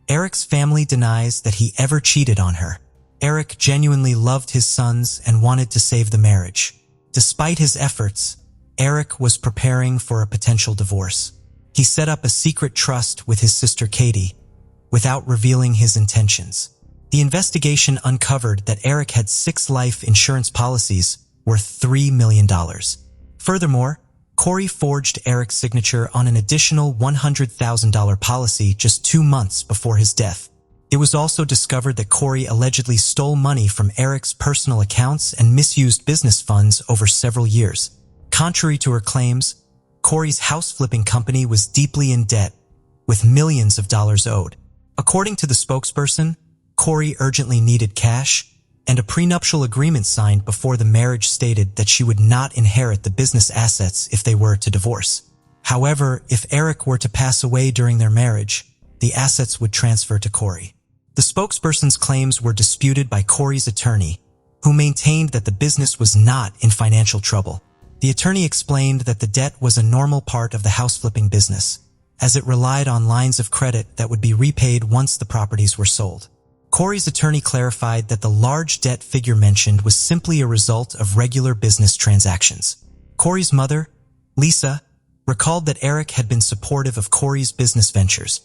Eric's family denies that he ever cheated on her. Eric genuinely loved his sons and wanted to save the marriage. Despite his efforts, Eric was preparing for a potential divorce. He set up a secret trust with his sister Katie, without revealing his intentions. The investigation uncovered that Eric had 6 life insurance policies worth $3 million. Furthermore, Corey forged Eric's signature on an additional $100,000 policy just 2 months before his death. It was also discovered that Corey allegedly stole money from Eric's personal accounts and misused business funds over several years. Contrary to her claims, Corey's house-flipping company was deeply in debt, with millions of dollars owed. According to the spokesperson, Corey urgently needed cash, and a prenuptial agreement signed before the marriage stated that she would not inherit the business assets if they were to divorce. However, if Eric were to pass away during their marriage, the assets would transfer to Corey. The spokesperson's claims were disputed by Corey's attorney, who maintained that the business was not in financial trouble. The attorney explained that the debt was a normal part of the house-flipping business, as it relied on lines of credit that would be repaid once the properties were sold. Corey's attorney clarified that the large debt figure mentioned was simply a result of regular business transactions. Corey's mother, Lisa, recalled that Eric had been supportive of Corey's business ventures,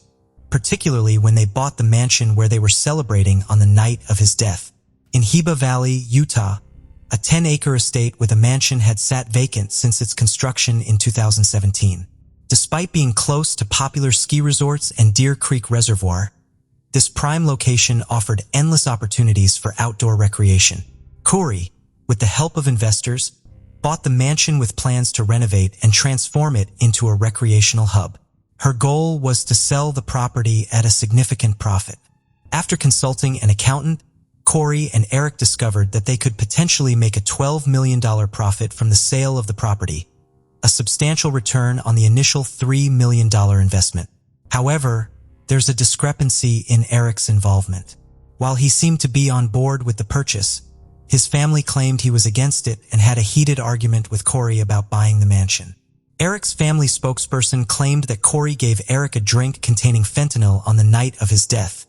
particularly when they bought the mansion where they were celebrating on the night of his death. In Yuba Valley, Utah, a 10-acre estate with a mansion had sat vacant since its construction in 2017. Despite being close to popular ski resorts and Deer Creek Reservoir, this prime location offered endless opportunities for outdoor recreation. Corey, with the help of investors, bought the mansion with plans to renovate and transform it into a recreational hub. Her goal was to sell the property at a significant profit. After consulting an accountant, Corey and Eric discovered that they could potentially make a $12 million profit from the sale of the property, a substantial return on the initial $3 million investment. However, there's a discrepancy in Eric's involvement. While he seemed to be on board with the purchase, his family claimed he was against it and had a heated argument with Corey about buying the mansion. Eric's family spokesperson claimed that Corey gave Eric a drink containing fentanyl on the night of his death,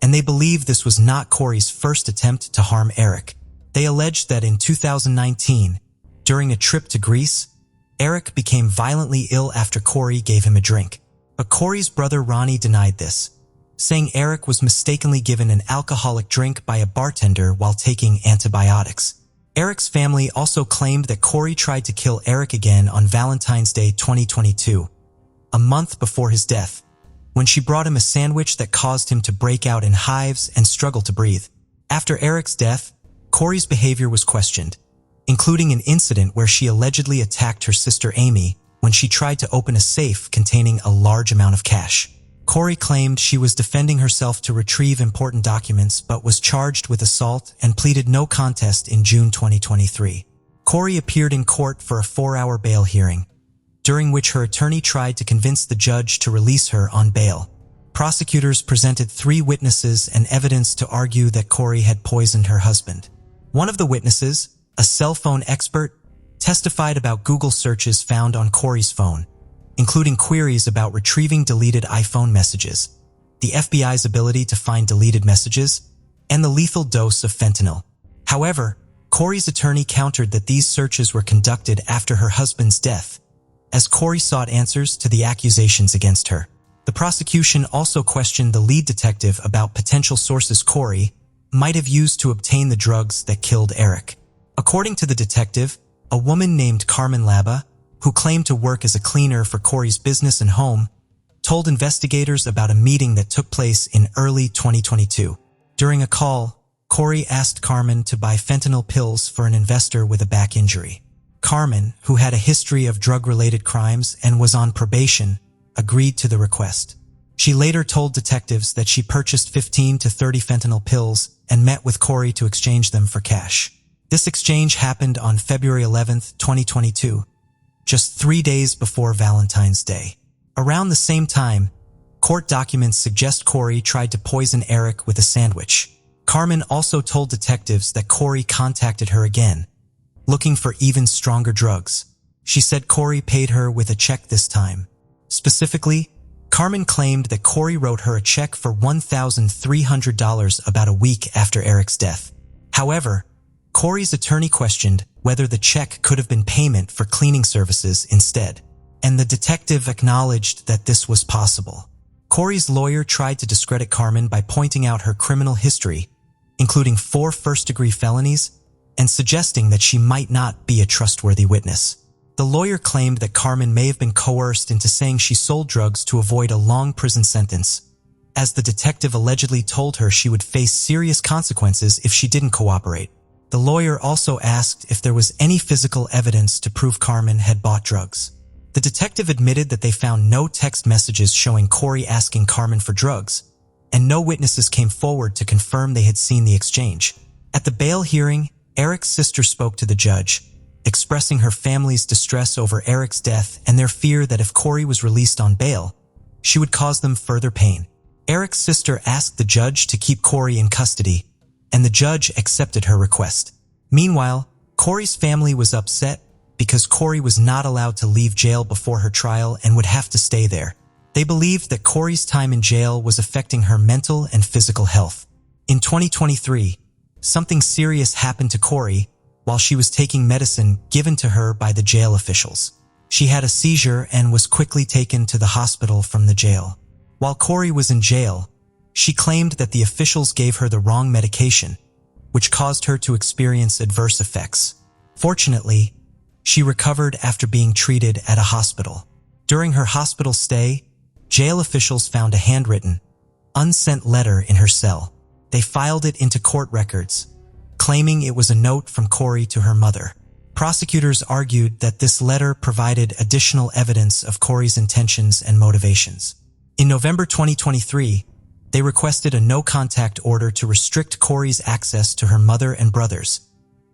and they believe this was not Corey's first attempt to harm Eric. They alleged that in 2019, during a trip to Greece, Eric became violently ill after Corey gave him a drink. But Corey's brother Ronnie denied this, saying Eric was mistakenly given an alcoholic drink by a bartender while taking antibiotics. Eric's family also claimed that Corey tried to kill Eric again on Valentine's Day 2022, a month before his death, when she brought him a sandwich that caused him to break out in hives and struggle to breathe. After Eric's death, Corey's behavior was questioned, including an incident where she allegedly attacked her sister Amy when she tried to open a safe containing a large amount of cash. Corey claimed she was defending herself to retrieve important documents but was charged with assault and pleaded no contest in June 2023. Corey appeared in court for a 4-hour bail hearing, during which her attorney tried to convince the judge to release her on bail. Prosecutors presented 3 witnesses and evidence to argue that Corey had poisoned her husband. One of the witnesses, a cell phone expert, testified about Google searches found on Corey's phone, including queries about retrieving deleted iPhone messages, the FBI's ability to find deleted messages, and the lethal dose of fentanyl. However, Corey's attorney countered that these searches were conducted after her husband's death, as Corey sought answers to the accusations against her. The prosecution also questioned the lead detective about potential sources Corey might have used to obtain the drugs that killed Eric. According to the detective, a woman named Carmen Laba, who claimed to work as a cleaner for Corey's business and home, told investigators about a meeting that took place in early 2022. During a call, Corey asked Carmen to buy fentanyl pills for an investor with a back injury. Carmen, who had a history of drug-related crimes and was on probation, agreed to the request. She later told detectives that she purchased 15 to 30 fentanyl pills and met with Corey to exchange them for cash. This exchange happened on February 11, 2022, just 3 days before Valentine's Day. Around the same time, court documents suggest Corey tried to poison Eric with a sandwich. Carmen also told detectives that Corey contacted her again, looking for even stronger drugs. She said Corey paid her with a check this time. Specifically, Carmen claimed that Corey wrote her a check for $1,300 about a week after Eric's death. However, Corey's attorney questioned whether the check could have been payment for cleaning services instead, and the detective acknowledged that this was possible. Corey's lawyer tried to discredit Carmen by pointing out her criminal history, including 4 first-degree felonies, and suggesting that she might not be a trustworthy witness. The lawyer claimed that Carmen may have been coerced into saying she sold drugs to avoid a long prison sentence, as the detective allegedly told her she would face serious consequences if she didn't cooperate. The lawyer also asked if there was any physical evidence to prove Carmen had bought drugs. The detective admitted that they found no text messages showing Corey asking Carmen for drugs, and no witnesses came forward to confirm they had seen the exchange. At the bail hearing, Eric's sister spoke to the judge, expressing her family's distress over Eric's death and their fear that if Corey was released on bail, she would cause them further pain. Eric's sister asked the judge to keep Corey in custody, and the judge accepted her request. Meanwhile, Corey's family was upset because Corey was not allowed to leave jail before her trial and would have to stay there. They believed that Corey's time in jail was affecting her mental and physical health. In 2023, something serious happened to Corey while she was taking medicine given to her by the jail officials. She had a seizure and was quickly taken to the hospital from the jail. While Corey was in jail, she claimed that the officials gave her the wrong medication, which caused her to experience adverse effects. Fortunately, she recovered after being treated at a hospital. During her hospital stay, jail officials found a handwritten, unsent letter in her cell. They filed it into court records, claiming it was a note from Corey to her mother. Prosecutors argued that this letter provided additional evidence of Corey's intentions and motivations. In November 2023, they requested a no-contact order to restrict Corey's access to her mother and brothers,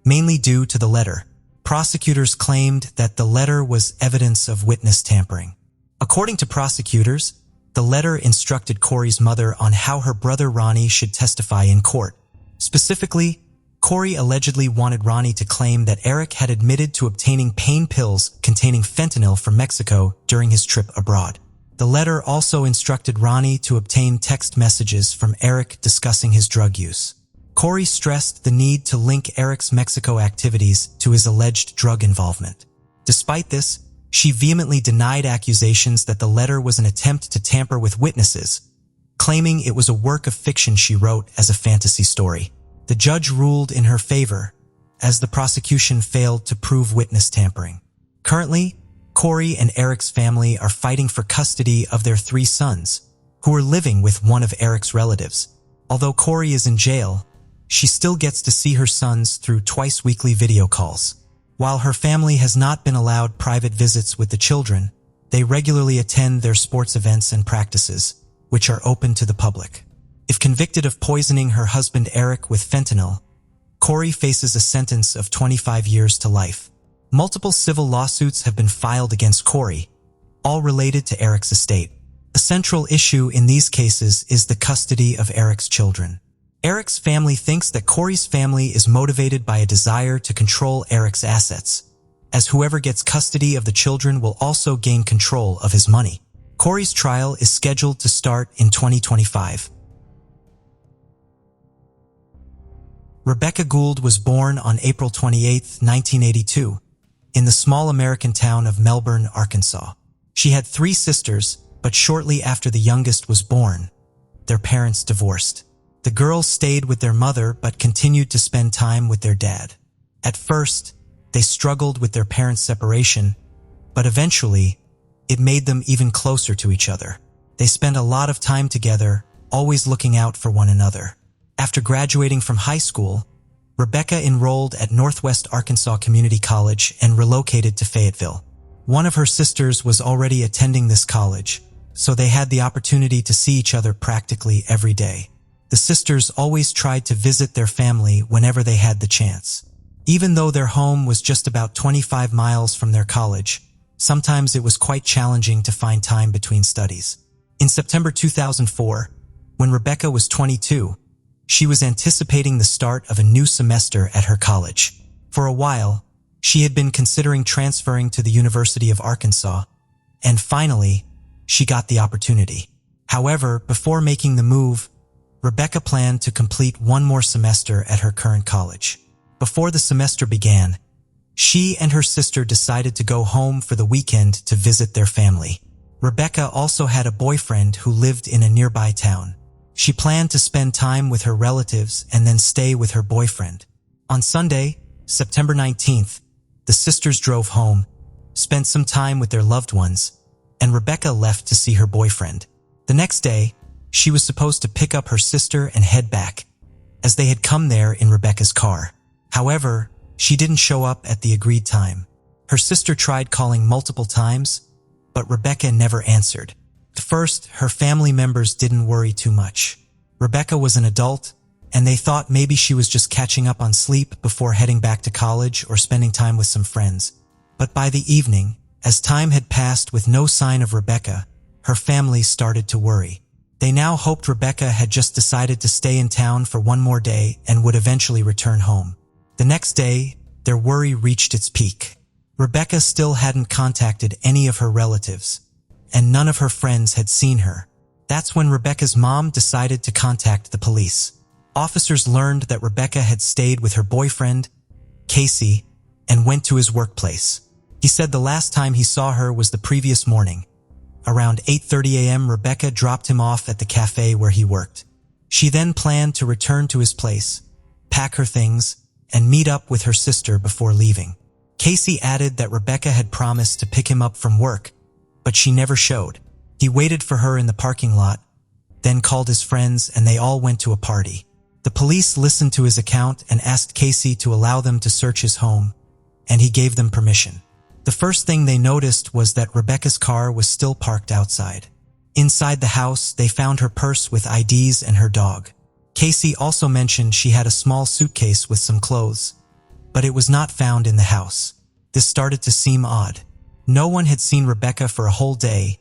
mainly due to the letter. Prosecutors claimed that the letter was evidence of witness tampering. According to prosecutors, the letter instructed Corey's mother on how her brother Ronnie should testify in court. Specifically, Corey allegedly wanted Ronnie to claim that Eric had admitted to obtaining pain pills containing fentanyl from Mexico during his trip abroad. The letter also instructed Ronnie to obtain text messages from Eric discussing his drug use. Corey stressed the need to link Eric's Mexico activities to his alleged drug involvement. Despite this, she vehemently denied accusations that the letter was an attempt to tamper with witnesses, claiming it was a work of fiction she wrote as a fantasy story. The judge ruled in her favor, as the prosecution failed to prove witness tampering. Currently, Corey and Eric's family are fighting for custody of their 3 sons, who are living with one of Eric's relatives. Although Corey is in jail, she still gets to see her sons through twice-weekly video calls. While her family has not been allowed private visits with the children, they regularly attend their sports events and practices, which are open to the public. If convicted of poisoning her husband Eric with fentanyl, Corey faces a sentence of 25 years to life. Multiple civil lawsuits have been filed against Corey, all related to Eric's estate. A central issue in these cases is the custody of Eric's children. Eric's family thinks that Corey's family is motivated by a desire to control Eric's assets, as whoever gets custody of the children will also gain control of his money. Corey's trial is scheduled to start in 2025. Rebecca Gould was born on April 28, 1982, in the small American town of Melbourne, Arkansas. She had 3 sisters, but shortly after the youngest was born, their parents divorced. The girls stayed with their mother but continued to spend time with their dad. At first, they struggled with their parents' separation, but eventually, it made them even closer to each other. They spent a lot of time together, always looking out for one another. After graduating from high school, Rebecca enrolled at Northwest Arkansas Community College and relocated to Fayetteville. One of her sisters was already attending this college, so they had the opportunity to see each other practically every day. The sisters always tried to visit their family whenever they had the chance. Even though their home was just about 25 miles from their college, sometimes it was quite challenging to find time between studies. In September 2004, when Rebecca was 22, she was anticipating the start of a new semester at her college. For a while, she had been considering transferring to the University of Arkansas, and finally, she got the opportunity. However, before making the move, Rebecca planned to complete one more semester at her current college. Before the semester began, she and her sister decided to go home for the weekend to visit their family. Rebecca also had a boyfriend who lived in a nearby town. She planned to spend time with her relatives and then stay with her boyfriend. On Sunday, September 19th, the sisters drove home, spent some time with their loved ones, and Rebecca left to see her boyfriend. The next day, she was supposed to pick up her sister and head back, as they had come there in Rebecca's car. However, she didn't show up at the agreed time. Her sister tried calling multiple times, but Rebecca never answered. At first, her family members didn't worry too much. Rebecca was an adult, and they thought maybe she was just catching up on sleep before heading back to college or spending time with some friends. But by the evening, as time had passed with no sign of Rebecca, her family started to worry. They now hoped Rebecca had just decided to stay in town for one more day and would eventually return home. The next day, their worry reached its peak. Rebecca still hadn't contacted any of her relatives, and none of her friends had seen her. That's when Rebecca's mom decided to contact the police. Officers learned that Rebecca had stayed with her boyfriend, Casey, and went to his workplace. He said the last time he saw her was the previous morning. Around 8:30 a.m., Rebecca dropped him off at the cafe where he worked. She then planned to return to his place, pack her things, and meet up with her sister before leaving. Casey added that Rebecca had promised to pick him up from work, but she never showed. He waited for her in the parking lot, then called his friends, and they all went to a party. The police listened to his account and asked Casey to allow them to search his home, and he gave them permission. The first thing they noticed was that Rebecca's car was still parked outside. Inside the house, they found her purse with IDs and her dog. Casey also mentioned she had a small suitcase with some clothes, but it was not found in the house. This started to seem odd. No one had seen Rebecca for a whole day,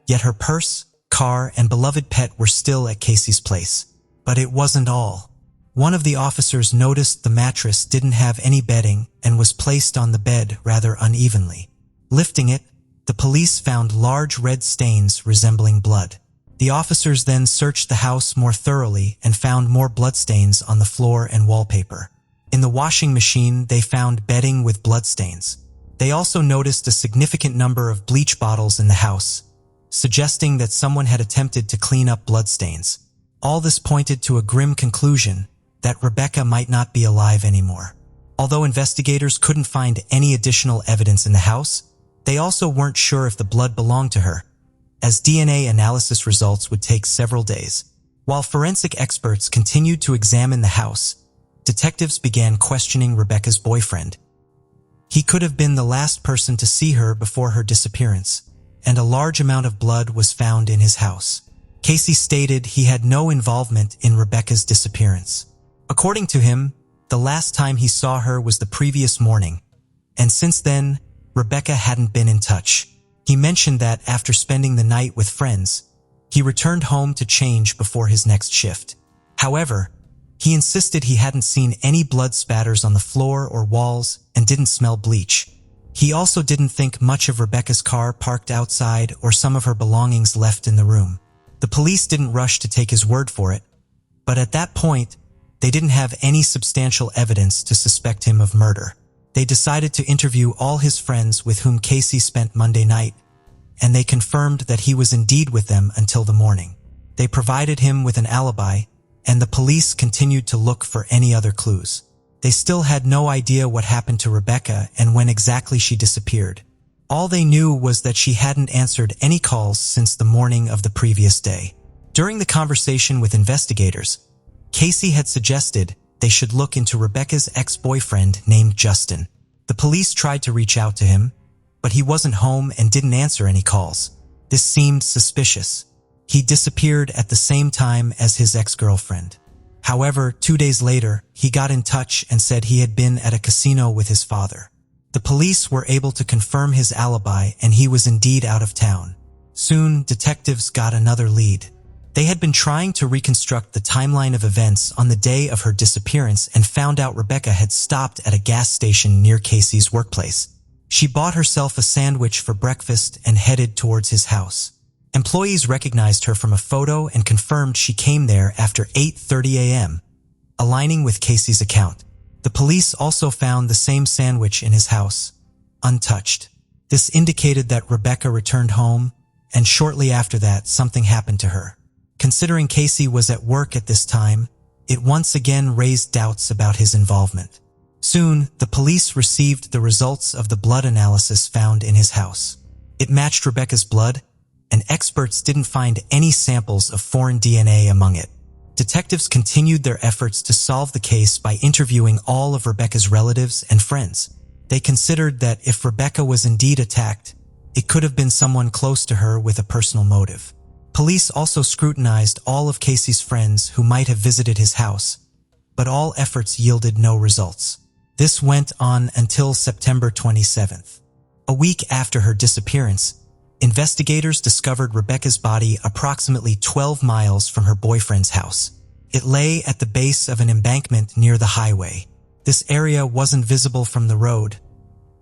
yet her purse, car, and beloved pet were still at Casey's place. But it wasn't all. One of the officers noticed the mattress didn't have any bedding and was placed on the bed rather unevenly. Lifting it, the police found large red stains resembling blood. The officers then searched the house more thoroughly and found more bloodstains on the floor and wallpaper. In the washing machine, they found bedding with bloodstains. They also noticed a significant number of bleach bottles in the house, suggesting that someone had attempted to clean up bloodstains. All this pointed to a grim conclusion that Rebecca might not be alive anymore. Although investigators couldn't find any additional evidence in the house, they also weren't sure if the blood belonged to her, as DNA analysis results would take several days. While forensic experts continued to examine the house, detectives began questioning Rebecca's boyfriend. He could have been the last person to see her before her disappearance, and a large amount of blood was found in his house. Casey stated he had no involvement in Rebecca's disappearance. According to him, the last time he saw her was the previous morning, and since then, Rebecca hadn't been in touch. He mentioned that after spending the night with friends, he returned home to change before his next shift. However, he insisted he hadn't seen any blood spatters on the floor or walls and didn't smell bleach. He also didn't think much of Rebecca's car parked outside or some of her belongings left in the room. The police didn't rush to take his word for it, but at that point, they didn't have any substantial evidence to suspect him of murder. They decided to interview all his friends with whom Casey spent Monday night, and they confirmed that he was indeed with them until the morning. They provided him with an alibi, and the police continued to look for any other clues. They still had no idea what happened to Rebecca and when exactly she disappeared. All they knew was that she hadn't answered any calls since the morning of the previous day. During the conversation with investigators, Casey had suggested they should look into Rebecca's ex-boyfriend named Justin. The police tried to reach out to him, but he wasn't home and didn't answer any calls. This seemed suspicious. He disappeared at the same time as his ex-girlfriend. However, 2 days later, he got in touch and said he had been at a casino with his father. The police were able to confirm his alibi and he was indeed out of town. Soon, detectives got another lead. They had been trying to reconstruct the timeline of events on the day of her disappearance and found out Rebecca had stopped at a gas station near Casey's workplace. She bought herself a sandwich for breakfast and headed towards his house. Employees recognized her from a photo and confirmed she came there after 8:30 a.m., aligning with Casey's account. The police also found the same sandwich in his house, untouched. This indicated that Rebecca returned home, and shortly after that, something happened to her. Considering Casey was at work at this time, it once again raised doubts about his involvement. Soon, the police received the results of the blood analysis found in his house. It matched Rebecca's blood, and experts didn't find any samples of foreign DNA among it. Detectives continued their efforts to solve the case by interviewing all of Rebecca's relatives and friends. They considered that if Rebecca was indeed attacked, it could have been someone close to her with a personal motive. Police also scrutinized all of Casey's friends who might have visited his house, but all efforts yielded no results. This went on until September 27th. A week after her disappearance, investigators discovered Rebecca's body approximately 12 miles from her boyfriend's house. It lay at the base of an embankment near the highway. This area wasn't visible from the road,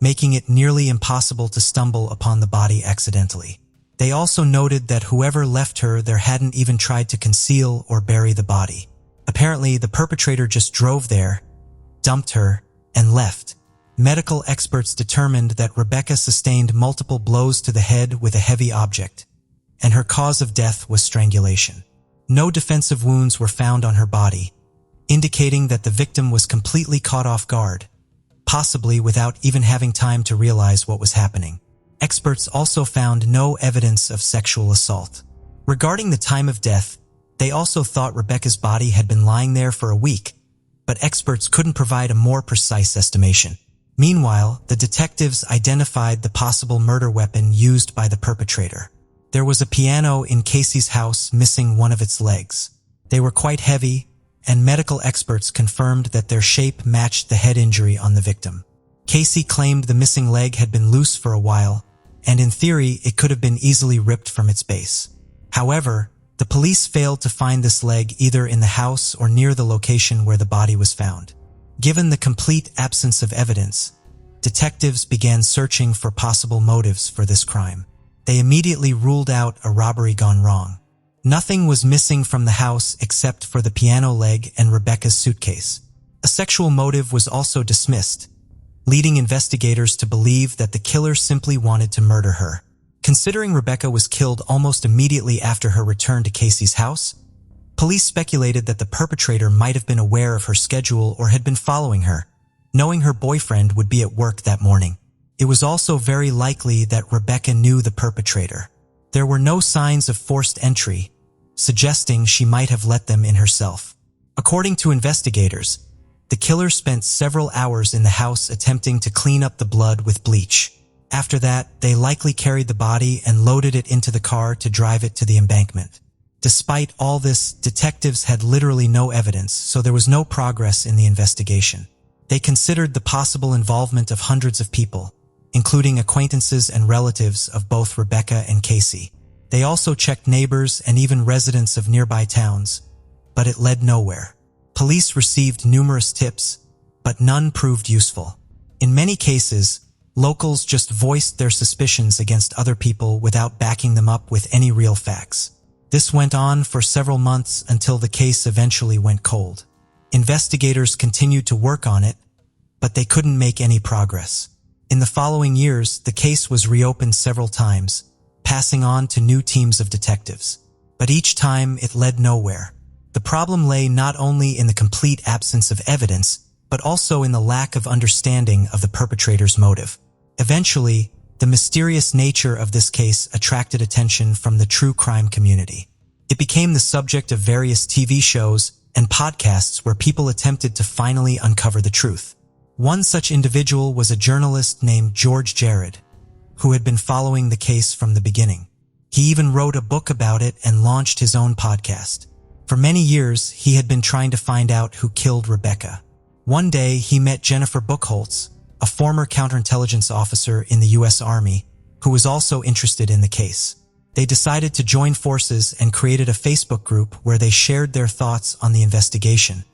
making it nearly impossible to stumble upon the body accidentally. They also noted that whoever left her there hadn't even tried to conceal or bury the body. Apparently, the perpetrator just drove there, dumped her, and left. Medical experts determined that Rebecca sustained multiple blows to the head with a heavy object, and her cause of death was strangulation. No defensive wounds were found on her body, indicating that the victim was completely caught off guard, possibly without even having time to realize what was happening. Experts also found no evidence of sexual assault. Regarding the time of death, they also thought Rebecca's body had been lying there for a week, but experts couldn't provide a more precise estimation. Meanwhile, the detectives identified the possible murder weapon used by the perpetrator. There was a piano in Casey's house missing one of its legs. They were quite heavy, and medical experts confirmed that their shape matched the head injury on the victim. Casey claimed the missing leg had been loose for a while, and in theory, it could have been easily ripped from its base. However, the police failed to find this leg either in the house or near the location where the body was found. Given the complete absence of evidence, detectives began searching for possible motives for this crime. They immediately ruled out a robbery gone wrong. Nothing was missing from the house except for the piano leg and Rebecca's suitcase. A sexual motive was also dismissed, leading investigators to believe that the killer simply wanted to murder her. Considering Rebecca was killed almost immediately after her return to Casey's house, police speculated that the perpetrator might have been aware of her schedule or had been following her, knowing her boyfriend would be at work that morning. It was also very likely that Rebecca knew the perpetrator. There were no signs of forced entry, suggesting she might have let them in herself. According to investigators, the killer spent several hours in the house attempting to clean up the blood with bleach. After that, they likely carried the body and loaded it into the car to drive it to the embankment. Despite all this, detectives had literally no evidence, so there was no progress in the investigation. They considered the possible involvement of hundreds of people, including acquaintances and relatives of both Rebecca and Casey. They also checked neighbors and even residents of nearby towns, but it led nowhere. Police received numerous tips, but none proved useful. In many cases, locals just voiced their suspicions against other people without backing them up with any real facts. This went on for several months until the case eventually went cold. Investigators continued to work on it, but they couldn't make any progress. In the following years, the case was reopened several times, passing on to new teams of detectives. But each time, it led nowhere. The problem lay not only in the complete absence of evidence, but also in the lack of understanding of the perpetrator's motive. Eventually, the mysterious nature of this case attracted attention from the true crime community. It became the subject of various TV shows and podcasts where people attempted to finally uncover the truth. One such individual was a journalist named George Jared, who had been following the case from the beginning. He even wrote a book about it and launched his own podcast. For many years, he had been trying to find out who killed Rebecca. One day, he met Jennifer Buchholz, a former counterintelligence officer in the U.S. Army, who was also interested in the case. They decided to join forces and created a Facebook group where they shared their thoughts on the investigation,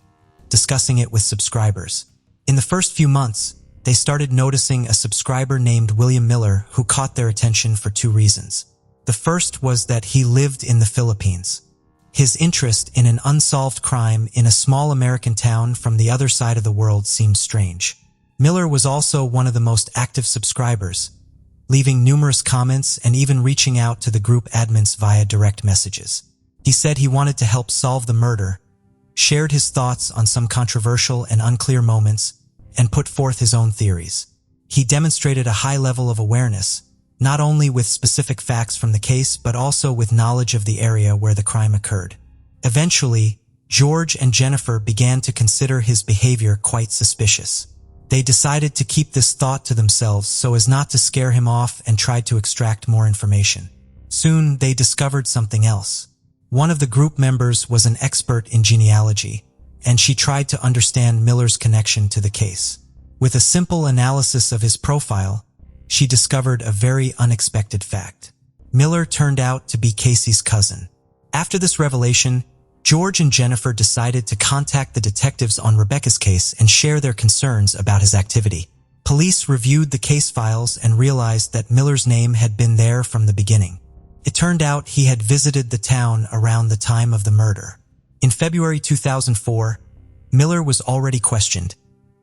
discussing it with subscribers. In the first few months, they started noticing a subscriber named William Miller who caught their attention for two reasons. The first was that he lived in the Philippines. His interest in an unsolved crime in a small American town from the other side of the world seemed strange. Miller was also one of the most active subscribers, leaving numerous comments and even reaching out to the group admins via direct messages. He said he wanted to help solve the murder, shared his thoughts on some controversial and unclear moments, and put forth his own theories. He demonstrated a high level of awareness, not only with specific facts from the case but also with knowledge of the area where the crime occurred. Eventually, George and Jennifer began to consider his behavior quite suspicious. They decided to keep this thought to themselves so as not to scare him off and tried to extract more information. Soon, they discovered something else. One of the group members was an expert in genealogy, and she tried to understand Miller's connection to the case. With a simple analysis of his profile, she discovered a very unexpected fact. Miller turned out to be Casey's cousin. After this revelation, George and Jennifer decided to contact the detectives on Rebecca's case and share their concerns about his activity. Police reviewed the case files and realized that Miller's name had been there from the beginning. It turned out he had visited the town around the time of the murder. In February 2004, Miller was already questioned,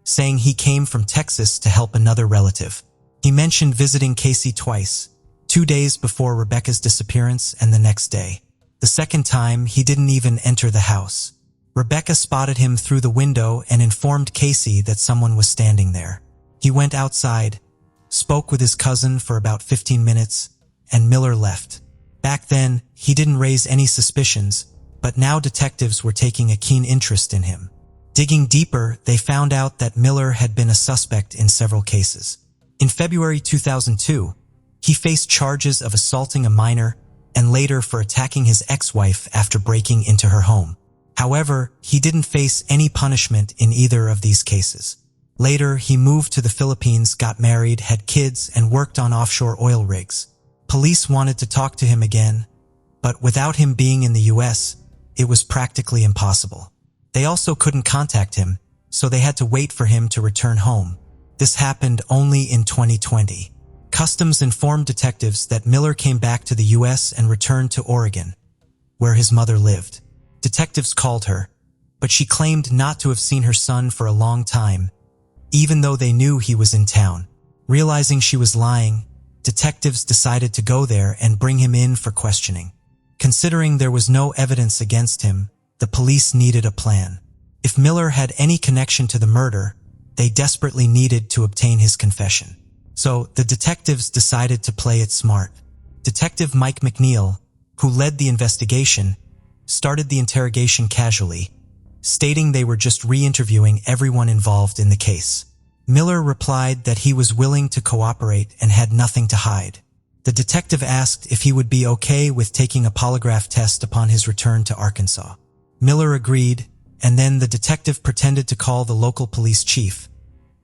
saying he came from Texas to help another relative. He mentioned visiting Casey twice, 2 days before Rebecca's disappearance and the next day. The second time, he didn't even enter the house. Rebecca spotted him through the window and informed Casey that someone was standing there. He went outside, spoke with his cousin for about 15 minutes, and Miller left. Back then, he didn't raise any suspicions, but now detectives were taking a keen interest in him. Digging deeper, they found out that Miller had been a suspect in several cases. In February 2002, he faced charges of assaulting a minor and later for attacking his ex-wife after breaking into her home. However, he didn't face any punishment in either of these cases. Later, he moved to the Philippines, got married, had kids, and worked on offshore oil rigs. Police wanted to talk to him again, but without him being in the US, it was practically impossible. They also couldn't contact him, so they had to wait for him to return home. This happened only in 2020. Customs informed detectives that Miller came back to the US and returned to Oregon, where his mother lived. Detectives called her, but she claimed not to have seen her son for a long time, even though they knew he was in town. Realizing she was lying, detectives decided to go there and bring him in for questioning. Considering there was no evidence against him, the police needed a plan. If Miller had any connection to the murder, they desperately needed to obtain his confession. So the detectives decided to play it smart. Detective Mike McNeil, who led the investigation, started the interrogation casually, stating they were just re-interviewing everyone involved in the case. Miller replied that he was willing to cooperate and had nothing to hide. The detective asked if he would be okay with taking a polygraph test upon his return to Arkansas. Miller agreed, and then the detective pretended to call the local police chief,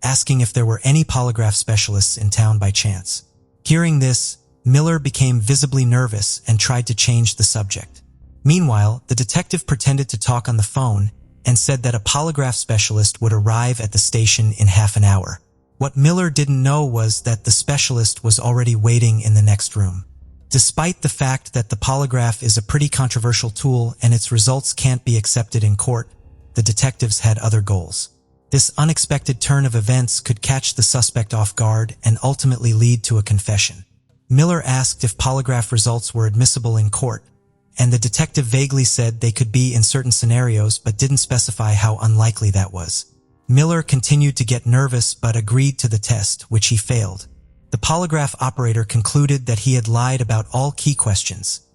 asking if there were any polygraph specialists in town by chance. Hearing this, Miller became visibly nervous and tried to change the subject. Meanwhile, the detective pretended to talk on the phone and said that a polygraph specialist would arrive at the station in half an hour. What Miller didn't know was that the specialist was already waiting in the next room. Despite the fact that the polygraph is a pretty controversial tool and its results can't be accepted in court, the detectives had other goals. This unexpected turn of events could catch the suspect off guard and ultimately lead to a confession. Miller asked if polygraph results were admissible in court, and the detective vaguely said they could be in certain scenarios but didn't specify how unlikely that was. Miller continued to get nervous but agreed to the test, which he failed. The polygraph operator concluded that he had lied about all key questions,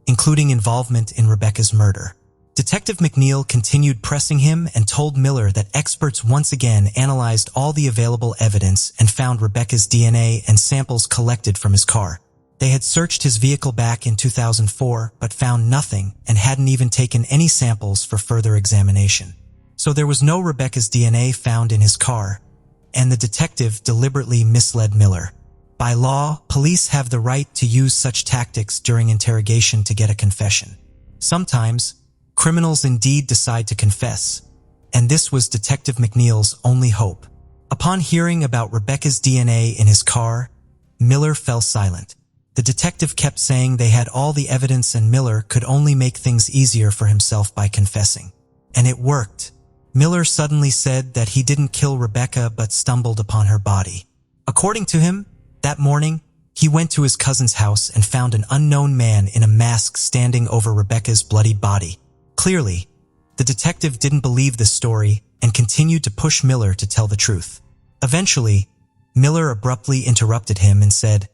including involvement in Rebecca's murder. Detective McNeil continued pressing him and told Miller that experts once again analyzed all the available evidence and found Rebecca's DNA and samples collected from his car. They had searched his vehicle back in 2004 but found nothing and hadn't even taken any samples for further examination. So there was no Rebecca's DNA found in his car, and the detective deliberately misled Miller. By law, police have the right to use such tactics during interrogation to get a confession. Sometimes, criminals indeed decide to confess, and this was Detective McNeil's only hope. Upon hearing about Rebecca's DNA in his car, Miller fell silent. The detective kept saying they had all the evidence and Miller could only make things easier for himself by confessing. And it worked. Miller suddenly said that he didn't kill Rebecca but stumbled upon her body. According to him, that morning, he went to his cousin's house and found an unknown man in a mask standing over Rebecca's bloodied body. Clearly, the detective didn't believe this story and continued to push Miller to tell the truth. Eventually, Miller abruptly interrupted him and said,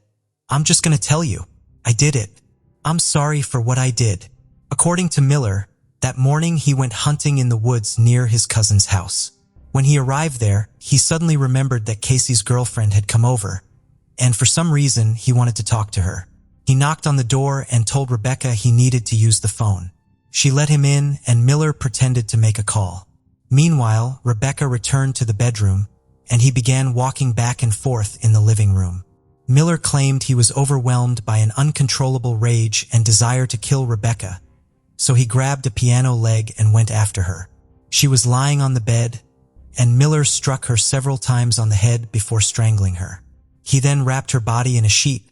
"I'm just going to tell you. I did it. I'm sorry for what I did." According to Miller, that morning he went hunting in the woods near his cousin's house. When he arrived there, he suddenly remembered that Casey's girlfriend had come over, and for some reason he wanted to talk to her. He knocked on the door and told Rebecca he needed to use the phone. She let him in and Miller pretended to make a call. Meanwhile, Rebecca returned to the bedroom and he began walking back and forth in the living room. Miller claimed he was overwhelmed by an uncontrollable rage and desire to kill Rebecca, so he grabbed a piano leg and went after her. She was lying on the bed, and Miller struck her several times on the head before strangling her. He then wrapped her body in a sheet,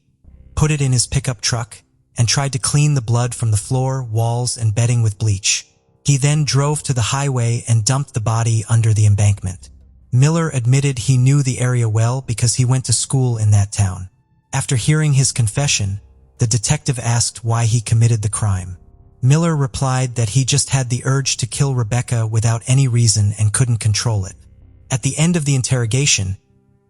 put it in his pickup truck, and tried to clean the blood from the floor, walls, and bedding with bleach. He then drove to the highway and dumped the body under the embankment. Miller admitted he knew the area well because he went to school in that town. After hearing his confession, the detective asked why he committed the crime. Miller replied that he just had the urge to kill Rebecca without any reason and couldn't control it. At the end of the interrogation,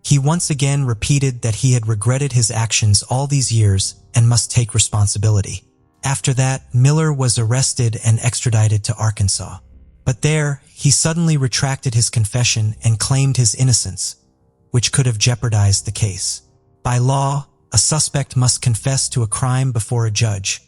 he once again repeated that he had regretted his actions all these years and must take responsibility. After that, Miller was arrested and extradited to Arkansas. But there, he suddenly retracted his confession and claimed his innocence, which could have jeopardized the case. By law, a suspect must confess to a crime before a judge,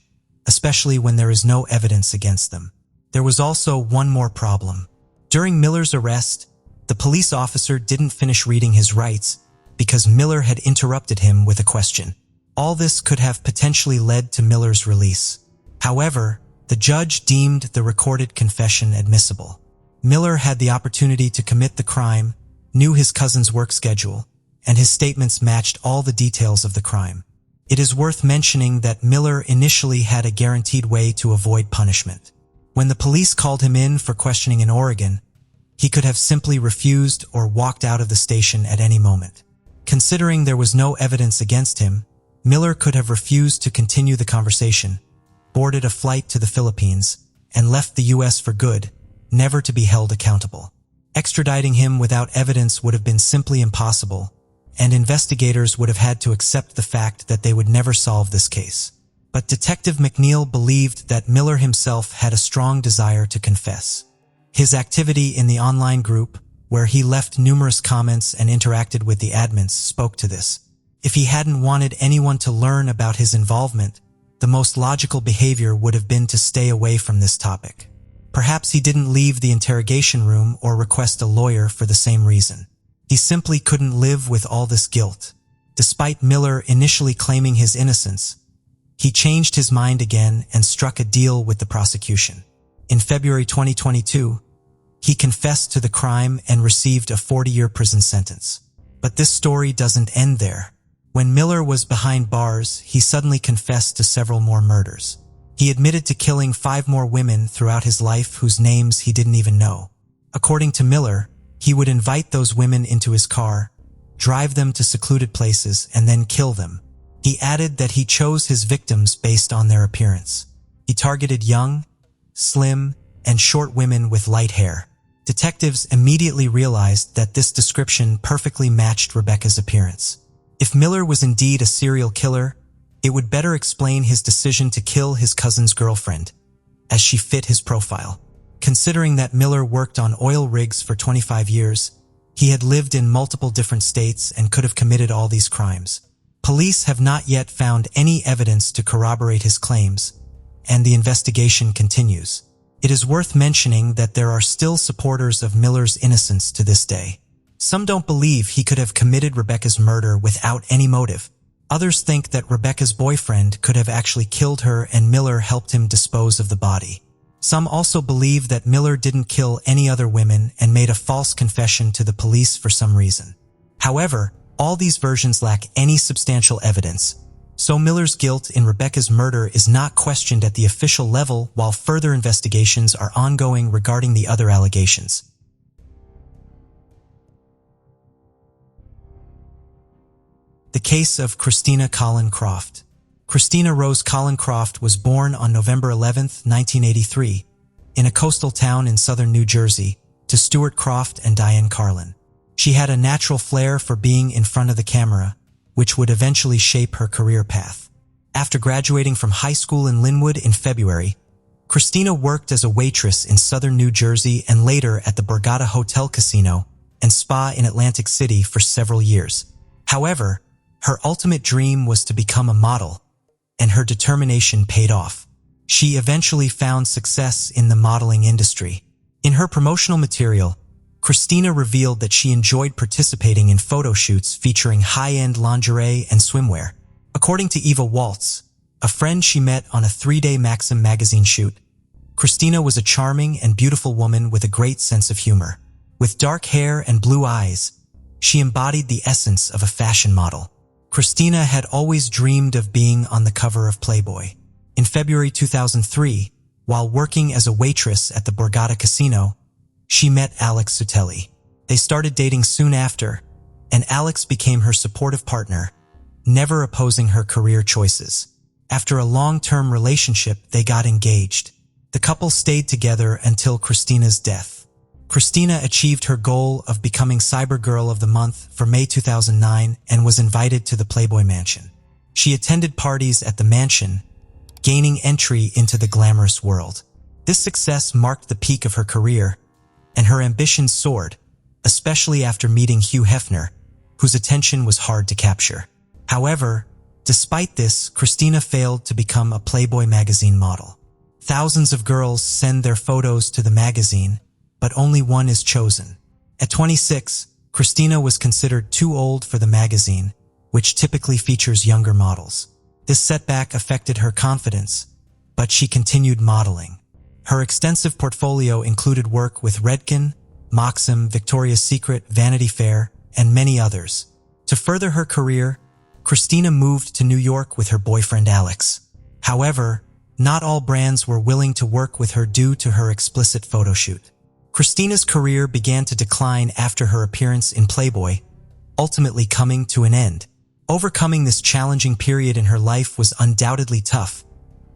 especially when there is no evidence against them. There was also one more problem. During Miller's arrest, the police officer didn't finish reading his rights because Miller had interrupted him with a question. All this could have potentially led to Miller's release. However, the judge deemed the recorded confession admissible. Miller had the opportunity to commit the crime, knew his cousin's work schedule, and his statements matched all the details of the crime. It is worth mentioning that Miller initially had a guaranteed way to avoid punishment. When the police called him in for questioning in Oregon, he could have simply refused or walked out of the station at any moment. Considering there was no evidence against him, Miller could have refused to continue the conversation, boarded a flight to the Philippines, and left the U.S. for good, never to be held accountable. Extraditing him without evidence would have been simply impossible, and investigators would have had to accept the fact that they would never solve this case. But Detective McNeil believed that Miller himself had a strong desire to confess. His activity in the online group, where he left numerous comments and interacted with the admins, spoke to this. If he hadn't wanted anyone to learn about his involvement, the most logical behavior would have been to stay away from this topic. Perhaps he didn't leave the interrogation room or request a lawyer for the same reason. He simply couldn't live with all this guilt. Despite Miller initially claiming his innocence, he changed his mind again and struck a deal with the prosecution. In February 2022, he confessed to the crime and received a 40-year prison sentence. But this story doesn't end there. When Miller was behind bars, he suddenly confessed to several more murders. He admitted to killing 5 more women throughout his life whose names he didn't even know. According to Miller, he would invite those women into his car, drive them to secluded places, and then kill them. He added that he chose his victims based on their appearance. He targeted young, slim, and short women with light hair. Detectives immediately realized that this description perfectly matched Rebecca's appearance. If Miller was indeed a serial killer, it would better explain his decision to kill his cousin's girlfriend, as she fit his profile. Considering that Miller worked on oil rigs for 25 years, he had lived in multiple different states and could have committed all these crimes. Police have not yet found any evidence to corroborate his claims, and the investigation continues. It is worth mentioning that there are still supporters of Miller's innocence to this day. Some don't believe he could have committed Rebecca's murder without any motive. Others think that Rebecca's boyfriend could have actually killed her and Miller helped him dispose of the body. Some also believe that Miller didn't kill any other women and made a false confession to the police for some reason. However, all these versions lack any substantial evidence, so Miller's guilt in Rebecca's murder is not questioned at the official level while further investigations are ongoing regarding the other allegations. The case of Christina Colin Croft. Christina Rose Colin Croft was born on November 11, 1983, in a coastal town in southern New Jersey, to Stuart Croft and Diane Carlin. She had a natural flair for being in front of the camera, which would eventually shape her career path. After graduating from high school in Linwood in February, Christina worked as a waitress in southern New Jersey and later at the Borgata Hotel Casino and Spa in Atlantic City for several years. However, her ultimate dream was to become a model, and her determination paid off. She eventually found success in the modeling industry. In her promotional material, Christina revealed that she enjoyed participating in photo shoots featuring high-end lingerie and swimwear. According to Eva Waltz, a friend she met on a 3-day Maxim magazine shoot, Christina was a charming and beautiful woman with a great sense of humor. With dark hair and blue eyes, she embodied the essence of a fashion model. Christina had always dreamed of being on the cover of Playboy. In February 2003, while working as a waitress at the Borgata Casino, she met Alex Sutelli. They started dating soon after, and Alex became her supportive partner, never opposing her career choices. After a long-term relationship, they got engaged. The couple stayed together until Christina's death. Christina achieved her goal of becoming Cyber Girl of the Month for May 2009 and was invited to the Playboy Mansion. She attended parties at the mansion, gaining entry into the glamorous world. This success marked the peak of her career, and her ambitions soared, especially after meeting Hugh Hefner, whose attention was hard to capture. However, despite this, Christina failed to become a Playboy magazine model. Thousands of girls send their photos to the magazine, but only one is chosen. At 26, Christina was considered too old for the magazine, which typically features younger models. This setback affected her confidence, but she continued modeling. Her extensive portfolio included work with Redken, Maxim, Victoria's Secret, Vanity Fair, and many others. To further her career, Christina moved to New York with her boyfriend Alex. However, not all brands were willing to work with her due to her explicit photo shoot. Christina's career began to decline after her appearance in Playboy, ultimately coming to an end. Overcoming this challenging period in her life was undoubtedly tough,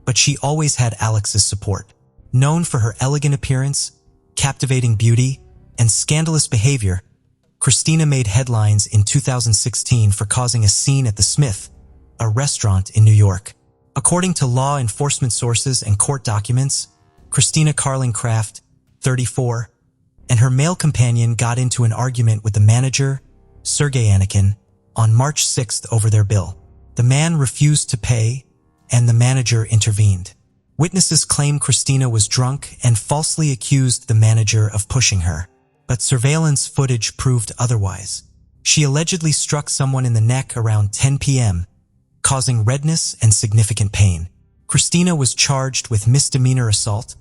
but she always had Alex's support. Known for her elegant appearance, captivating beauty, and scandalous behavior, Christina made headlines in 2016 for causing a scene at the Smith, a restaurant in New York. According to law enforcement sources and court documents, Christina Carlin Croft, 34, and her male companion got into an argument with the manager, Sergei Anakin, on March 6th over their bill. The man refused to pay, and the manager intervened. Witnesses claim Christina was drunk and falsely accused the manager of pushing her, but surveillance footage proved otherwise. She allegedly struck someone in the neck around 10 p.m., causing redness and significant pain. Christina was charged with misdemeanor assault,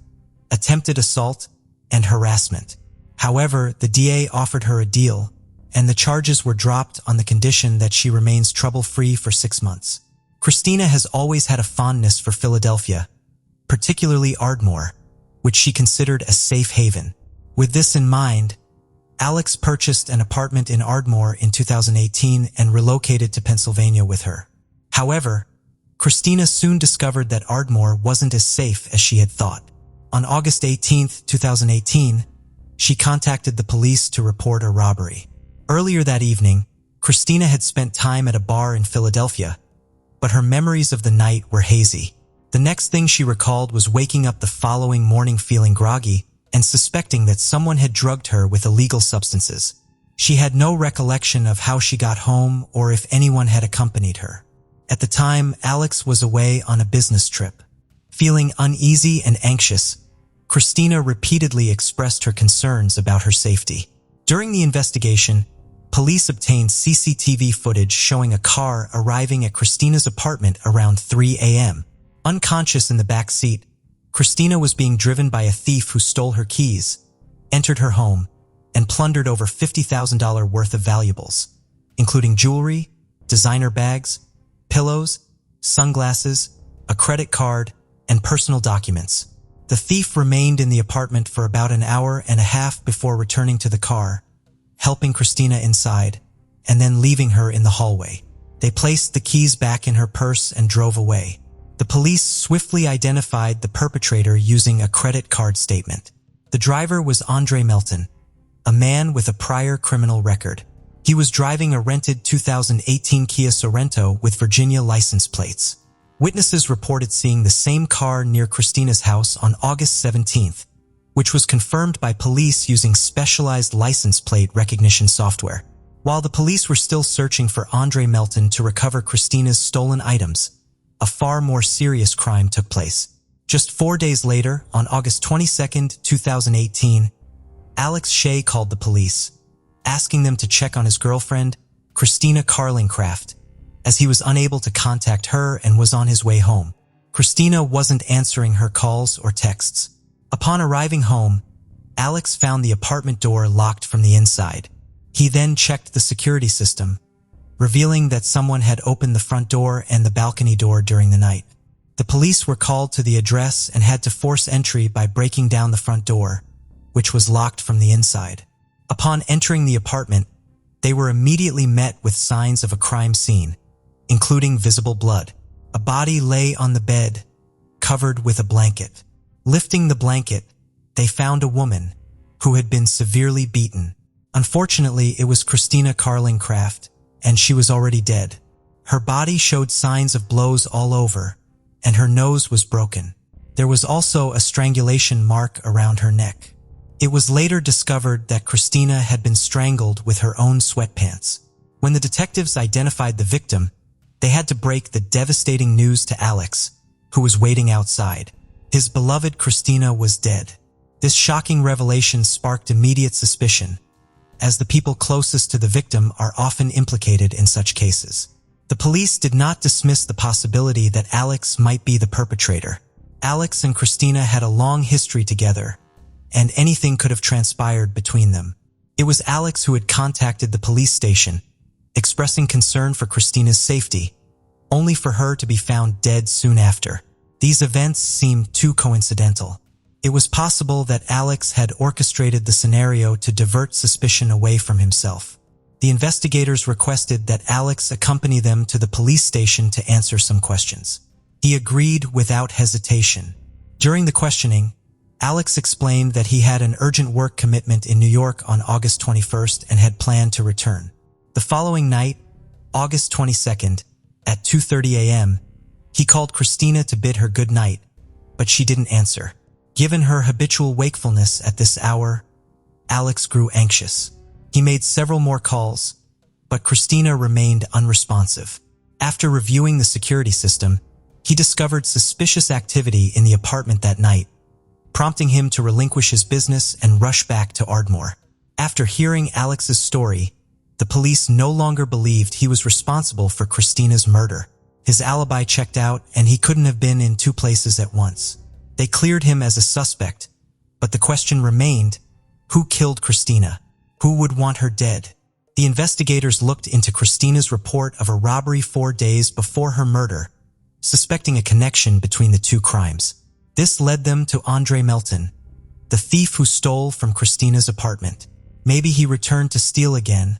attempted assault, and harassment. However, the DA offered her a deal, and the charges were dropped on the condition that she remains trouble-free for 6 months. Christina has always had a fondness for Philadelphia, particularly Ardmore, which she considered a safe haven. With this in mind, Alex purchased an apartment in Ardmore in 2018 and relocated to Pennsylvania with her. However, Christina soon discovered that Ardmore wasn't as safe as she had thought. On August 18, 2018, she contacted the police to report a robbery. Earlier that evening, Christina had spent time at a bar in Philadelphia, but her memories of the night were hazy. The next thing she recalled was waking up the following morning feeling groggy and suspecting that someone had drugged her with illegal substances. She had no recollection of how she got home or if anyone had accompanied her. At the time, Alex was away on a business trip. Feeling uneasy and anxious, Christina repeatedly expressed her concerns about her safety. During the investigation, police obtained CCTV footage showing a car arriving at Christina's apartment around 3 a.m. Unconscious in the back seat, Christina was being driven by a thief who stole her keys, entered her home, and plundered over $50,000 worth of valuables, including jewelry, designer bags, pillows, sunglasses, a credit card, and personal documents. The thief remained in the apartment for about an hour and a half before returning to the car, helping Christina inside, and then leaving her in the hallway. They placed the keys back in her purse and drove away. The police swiftly identified the perpetrator using a credit card statement. The driver was Andre Melton, a man with a prior criminal record. He was driving a rented 2018 Kia Sorento with Virginia license plates. Witnesses reported seeing the same car near Christina's house on August 17th, which was confirmed by police using specialized license plate recognition software. While the police were still searching for Andre Melton to recover Christina's stolen items, a far more serious crime took place. Just 4 days later, on August 22, 2018, Alex Shea called the police, asking them to check on his girlfriend, Christina Carlingcraft, as he was unable to contact her and was on his way home. Christina wasn't answering her calls or texts. Upon arriving home, Alex found the apartment door locked from the inside. He then checked the security system, revealing that someone had opened the front door and the balcony door during the night. The police were called to the address and had to force entry by breaking down the front door, which was locked from the inside. Upon entering the apartment, they were immediately met with signs of a crime scene, including visible blood. A body lay on the bed, covered with a blanket. Lifting the blanket, they found a woman who had been severely beaten. Unfortunately, it was Christina Carlingcraft, and she was already dead. Her body showed signs of blows all over, and her nose was broken. There was also a strangulation mark around her neck. It was later discovered that Christina had been strangled with her own sweatpants. When the detectives identified the victim, they had to break the devastating news to Alex, who was waiting outside. His beloved Christina was dead. This shocking revelation sparked immediate suspicion, as the people closest to the victim are often implicated in such cases. The police did not dismiss the possibility that Alex might be the perpetrator. Alex and Christina had a long history together, and anything could have transpired between them. It was Alex who had contacted the police station, expressing concern for Christina's safety, only for her to be found dead soon after. These events seemed too coincidental. It was possible that Alex had orchestrated the scenario to divert suspicion away from himself. The investigators requested that Alex accompany them to the police station to answer some questions. He agreed without hesitation. During the questioning, Alex explained that he had an urgent work commitment in New York on August 21st and had planned to return. The following night, August 22nd, at 2:30 a.m., he called Christina to bid her good night, but she didn't answer. Given her habitual wakefulness at this hour, Alex grew anxious. He made several more calls, but Christina remained unresponsive. After reviewing the security system, he discovered suspicious activity in the apartment that night, prompting him to relinquish his business and rush back to Ardmore. After hearing Alex's story, the police no longer believed he was responsible for Christina's murder. His alibi checked out, and he couldn't have been in two places at once. They cleared him as a suspect, but the question remained, who killed Christina? Who would want her dead? The investigators looked into Christina's report of a robbery 4 days before her murder, suspecting a connection between the two crimes. This led them to Andre Melton, the thief who stole from Christina's apartment. Maybe he returned to steal again,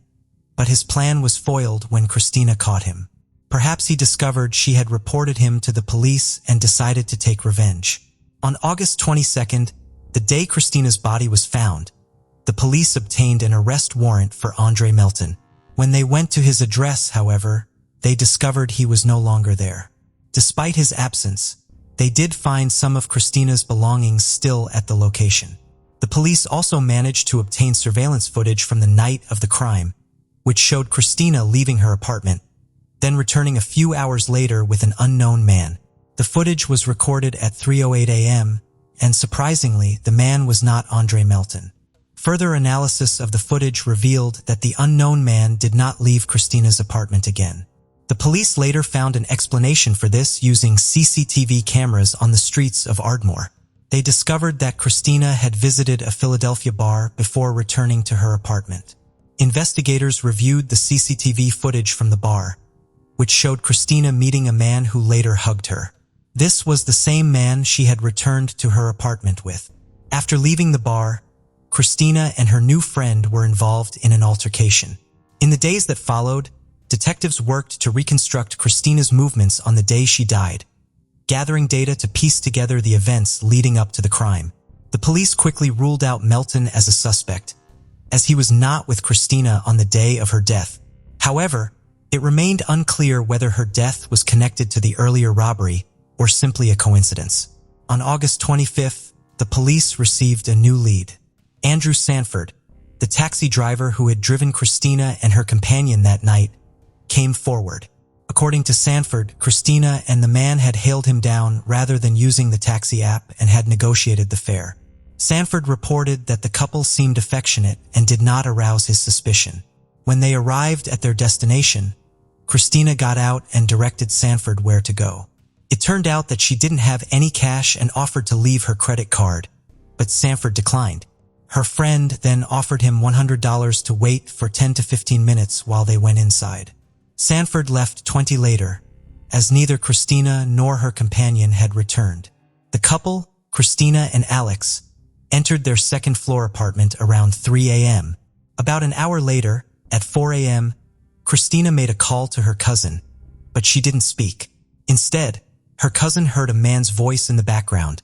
but his plan was foiled when Christina caught him. Perhaps he discovered she had reported him to the police and decided to take revenge. On August 22nd, the day Christina's body was found, the police obtained an arrest warrant for Andre Melton. When they went to his address, however, they discovered he was no longer there. Despite his absence, they did find some of Christina's belongings still at the location. The police also managed to obtain surveillance footage from the night of the crime, which showed Christina leaving her apartment, then returning a few hours later with an unknown man. The footage was recorded at 3:08 a.m., and surprisingly, the man was not Andre Melton. Further analysis of the footage revealed that the unknown man did not leave Christina's apartment again. The police later found an explanation for this using CCTV cameras on the streets of Ardmore. They discovered that Christina had visited a Philadelphia bar before returning to her apartment. Investigators reviewed the CCTV footage from the bar, which showed Christina meeting a man who later hugged her. This was the same man she had returned to her apartment with. After leaving the bar, Christina and her new friend were involved in an altercation. In the days that followed, detectives worked to reconstruct Christina's movements on the day she died, gathering data to piece together the events leading up to the crime. The police quickly ruled out Melton as a suspect, as he was not with Christina on the day of her death. However, it remained unclear whether her death was connected to the earlier robbery or simply a coincidence. On August 25th, the police received a new lead. Andrew Sanford, the taxi driver who had driven Christina and her companion that night, came forward. According to Sanford, Christina and the man had hailed him down rather than using the taxi app and had negotiated the fare. Sanford reported that the couple seemed affectionate and did not arouse his suspicion. When they arrived at their destination, Christina got out and directed Sanford where to go. It turned out that she didn't have any cash and offered to leave her credit card, but Sanford declined. Her friend then offered him $100 to wait for 10 to 15 minutes while they went inside. Sanford left 20 later, as neither Christina nor her companion had returned. The couple, Christina and Alex, entered their second-floor apartment around 3 a.m. About an hour later, at 4 a.m., Christina made a call to her cousin, but she didn't speak. Instead, her cousin heard a man's voice in the background,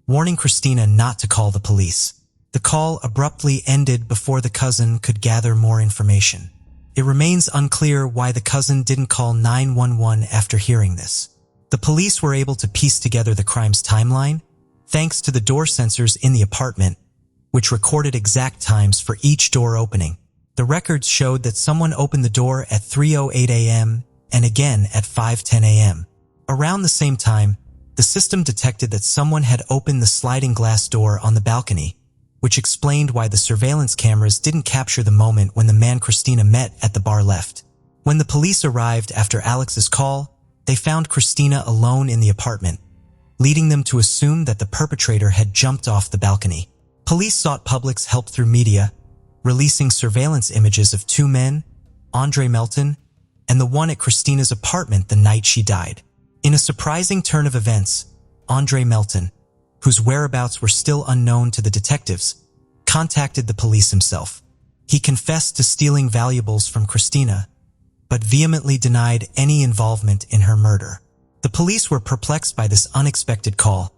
warning Christina not to call the police. The call abruptly ended before the cousin could gather more information. It remains unclear why the cousin didn't call 911 after hearing this. The police were able to piece together the crime's timeline, thanks to the door sensors in the apartment, which recorded exact times for each door opening. The records showed that someone opened the door at 3:08 a.m. and again at 5:10 a.m. Around the same time, the system detected that someone had opened the sliding glass door on the balcony, which explained why the surveillance cameras didn't capture the moment when the man Christina met at the bar left. When the police arrived after Alex's call, they found Christina alone in the apartment, leading them to assume that the perpetrator had jumped off the balcony. Police sought public's help through media, releasing surveillance images of two men, Andre Melton, and the one at Christina's apartment the night she died. In a surprising turn of events, Andre Melton, whose whereabouts were still unknown to the detectives, contacted the police himself. He confessed to stealing valuables from Christina, but vehemently denied any involvement in her murder. The police were perplexed by this unexpected call,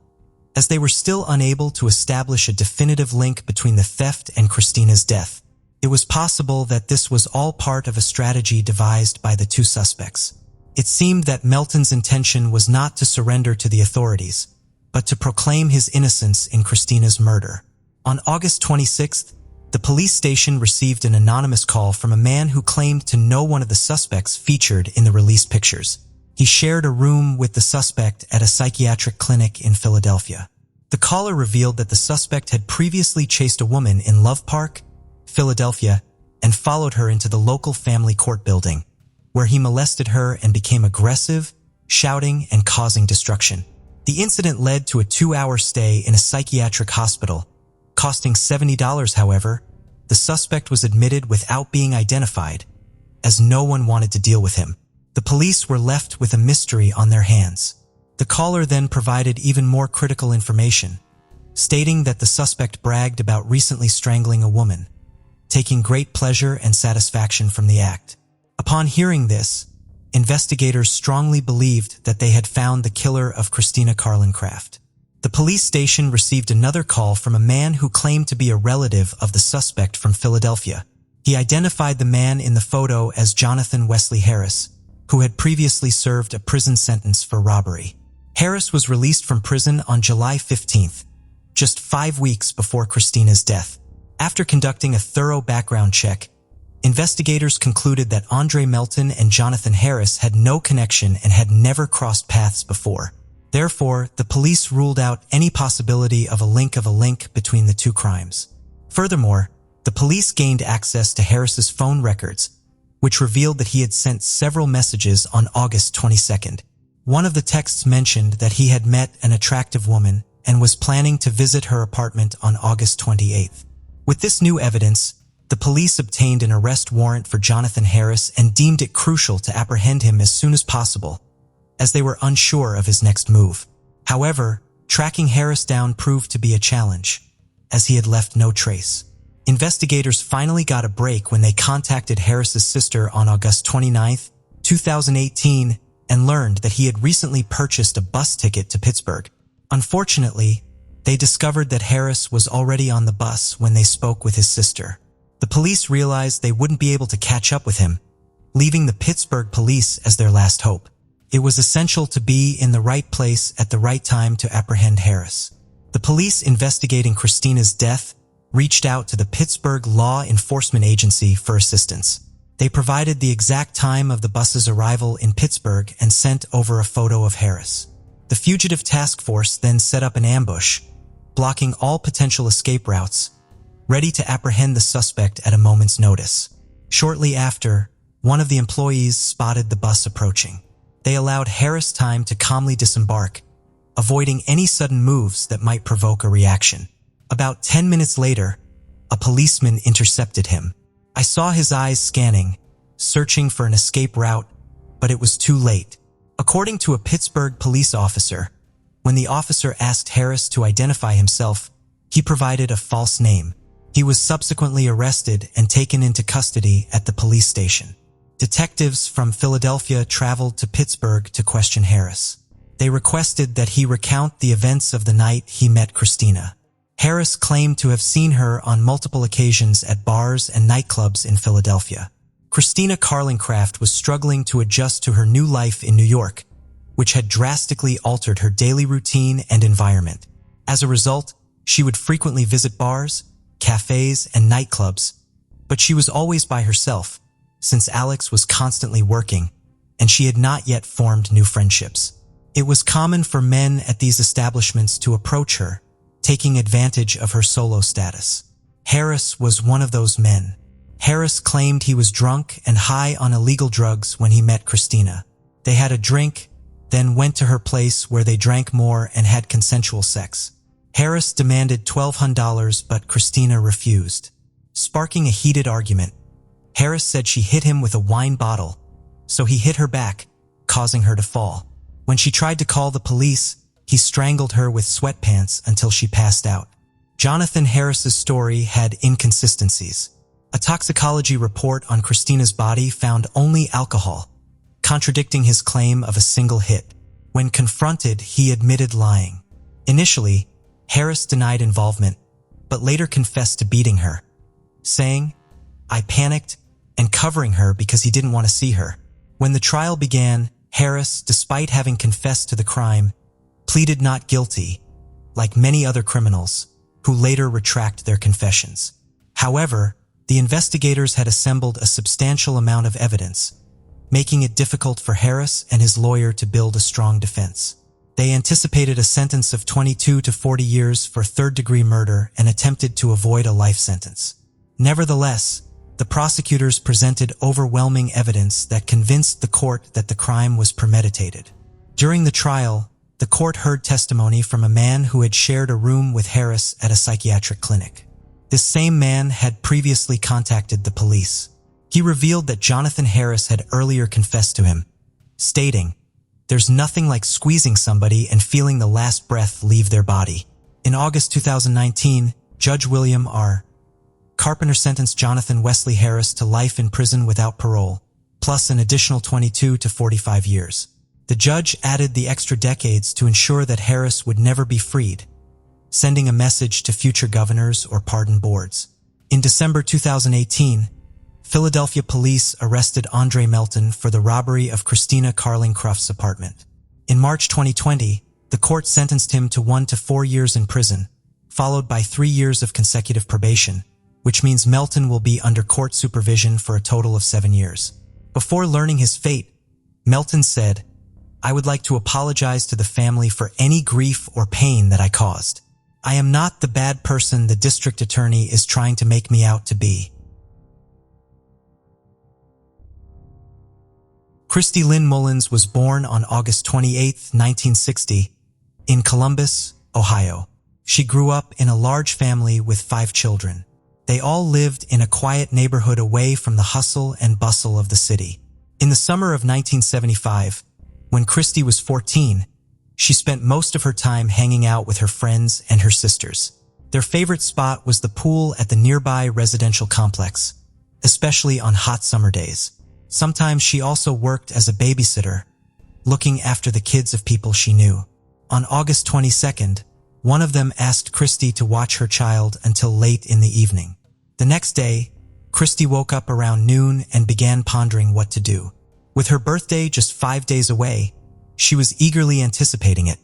as they were still unable to establish a definitive link between the theft and Christina's death. It was possible that this was all part of a strategy devised by the two suspects. It seemed that Melton's intention was not to surrender to the authorities, but to proclaim his innocence in Christina's murder. On August 26th, the police station received an anonymous call from a man who claimed to know one of the suspects featured in the released pictures. He shared a room with the suspect at a psychiatric clinic in Philadelphia. The caller revealed that the suspect had previously chased a woman in Love Park, Philadelphia, and followed her into the local family court building, where he molested her and became aggressive, shouting and causing destruction. The incident led to a 2-hour stay in a psychiatric hospital. Costing $70, however, the suspect was admitted without being identified, as no one wanted to deal with him. The police were left with a mystery on their hands. The caller then provided even more critical information, stating that the suspect bragged about recently strangling a woman, taking great pleasure and satisfaction from the act. Upon hearing this, investigators strongly believed that they had found the killer of Christina Carlincraft. The police station received another call from a man who claimed to be a relative of the suspect from Philadelphia. He identified the man in the photo as Jonathan Wesley Harris, who had previously served a prison sentence for robbery. Harris was released from prison on July 15th, just 5 weeks before Christina's death. After conducting a thorough background check, investigators concluded that Andre Melton and Jonathan Harris had no connection and had never crossed paths before. Therefore, the police ruled out any possibility of a link between the two crimes. Furthermore, the police gained access to Harris's phone records, which revealed that he had sent several messages on August 22nd. One of the texts mentioned that he had met an attractive woman and was planning to visit her apartment on August 28th. With this new evidence, the police obtained an arrest warrant for Jonathan Harris and deemed it crucial to apprehend him as soon as possible, as they were unsure of his next move. However, tracking Harris down proved to be a challenge, as he had left no trace. Investigators finally got a break when they contacted Harris's sister on August 29, 2018, and learned that he had recently purchased a bus ticket to Pittsburgh. Unfortunately, they discovered that Harris was already on the bus when they spoke with his sister. The police realized they wouldn't be able to catch up with him, leaving the Pittsburgh police as their last hope. It was essential to be in the right place at the right time to apprehend Harris. The police investigating Christina's death reached out to the Pittsburgh Law Enforcement Agency for assistance. They provided the exact time of the bus's arrival in Pittsburgh and sent over a photo of Harris. The fugitive task force then set up an ambush, blocking all potential escape routes, ready to apprehend the suspect at a moment's notice. Shortly after, one of the employees spotted the bus approaching. They allowed Harris time to calmly disembark, avoiding any sudden moves that might provoke a reaction. About 10 minutes later, a policeman intercepted him. I saw his eyes scanning, searching for an escape route, but it was too late. According to a Pittsburgh police officer, when the officer asked Harris to identify himself, he provided a false name. He was subsequently arrested and taken into custody at the police station. Detectives from Philadelphia traveled to Pittsburgh to question Harris. They requested that he recount the events of the night he met Christina. Harris claimed to have seen her on multiple occasions at bars and nightclubs in Philadelphia. Christina Carlincraft was struggling to adjust to her new life in New York, which had drastically altered her daily routine and environment. As a result, she would frequently visit bars, cafes, and nightclubs, but she was always by herself, since Alex was constantly working, and she had not yet formed new friendships. It was common for men at these establishments to approach her, taking advantage of her solo status. Harris was one of those men. Harris claimed he was drunk and high on illegal drugs when he met Christina. They had a drink, then went to her place where they drank more and had consensual sex. Harris demanded $1,200, but Christina refused. Sparking a heated argument, Harris said she hit him with a wine bottle, so he hit her back, causing her to fall. When she tried to call the police, he strangled her with sweatpants until she passed out. Jonathan Harris's story had inconsistencies. A toxicology report on Christina's body found only alcohol, contradicting his claim of a single hit. When confronted, he admitted lying. Initially, Harris denied involvement, but later confessed to beating her, saying, "I panicked," and covering her because he didn't want to see her. When the trial began, Harris, despite having confessed to the crime, pleaded not guilty, like many other criminals, who later retract their confessions. However, the investigators had assembled a substantial amount of evidence, making it difficult for Harris and his lawyer to build a strong defense. They anticipated a sentence of 22 to 40 years for third-degree murder and attempted to avoid a life sentence. Nevertheless, the prosecutors presented overwhelming evidence that convinced the court that the crime was premeditated. During the trial, the court heard testimony from a man who had shared a room with Harris at a psychiatric clinic. This same man had previously contacted the police. He revealed that Jonathan Harris had earlier confessed to him, stating, "There's nothing like squeezing somebody and feeling the last breath leave their body." In August 2019, Judge William R. Carpenter sentenced Jonathan Wesley Harris to life in prison without parole, plus an additional 22 to 45 years. The judge added the extra decades to ensure that Harris would never be freed, sending a message to future governors or pardon boards. In December 2018, Philadelphia police arrested Andre Melton for the robbery of Christina Carlincraft's apartment. In March 2020, the court sentenced him to 1 to 4 years in prison, followed by 3 years of consecutive probation, which means Melton will be under court supervision for a total of 7 years. Before learning his fate, Melton said, "I would like to apologize to the family for any grief or pain that I caused. I am not the bad person the district attorney is trying to make me out to be." Christy Lynn Mullins was born on August 28, 1960, in Columbus, Ohio. She grew up in a large family with 5 children. They all lived in a quiet neighborhood away from the hustle and bustle of the city. In the summer of 1975, when Christy was 14, she spent most of her time hanging out with her friends and her sisters. Their favorite spot was the pool at the nearby residential complex, especially on hot summer days. Sometimes she also worked as a babysitter, looking after the kids of people she knew. On August 22nd, one of them asked Christy to watch her child until late in the evening. The next day, Christy woke up around noon and began pondering what to do. With her birthday just 5 days away, she was eagerly anticipating it.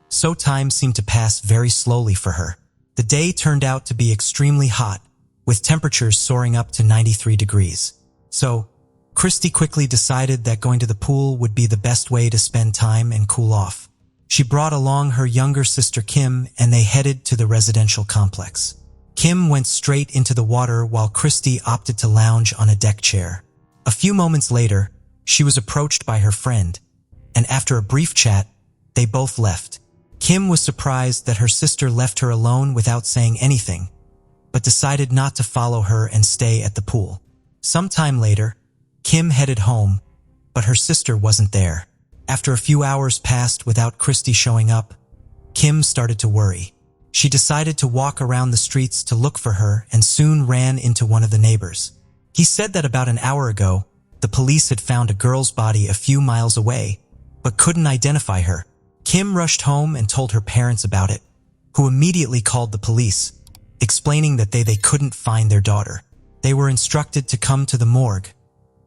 So time seemed to pass very slowly for her. The day turned out to be extremely hot, with temperatures soaring up to 93 degrees. So, Christy quickly decided that going to the pool would be the best way to spend time and cool off. She brought along her younger sister Kim, and they headed to the residential complex. Kim went straight into the water while Christy opted to lounge on a deck chair. A few moments later, she was approached by her friend, and after a brief chat, they both left. Kim was surprised that her sister left her alone without saying anything, but decided not to follow her and stay at the pool. Some time later, Kim headed home, but her sister wasn't there. After a few hours passed without Christy showing up, Kim started to worry. She decided to walk around the streets to look for her and soon ran into one of the neighbors. He said that about an hour ago, the police had found a girl's body a few miles away, but couldn't identify her. Kim rushed home and told her parents about it, who immediately called the police, explaining that they couldn't find their daughter. They were instructed to come to the morgue,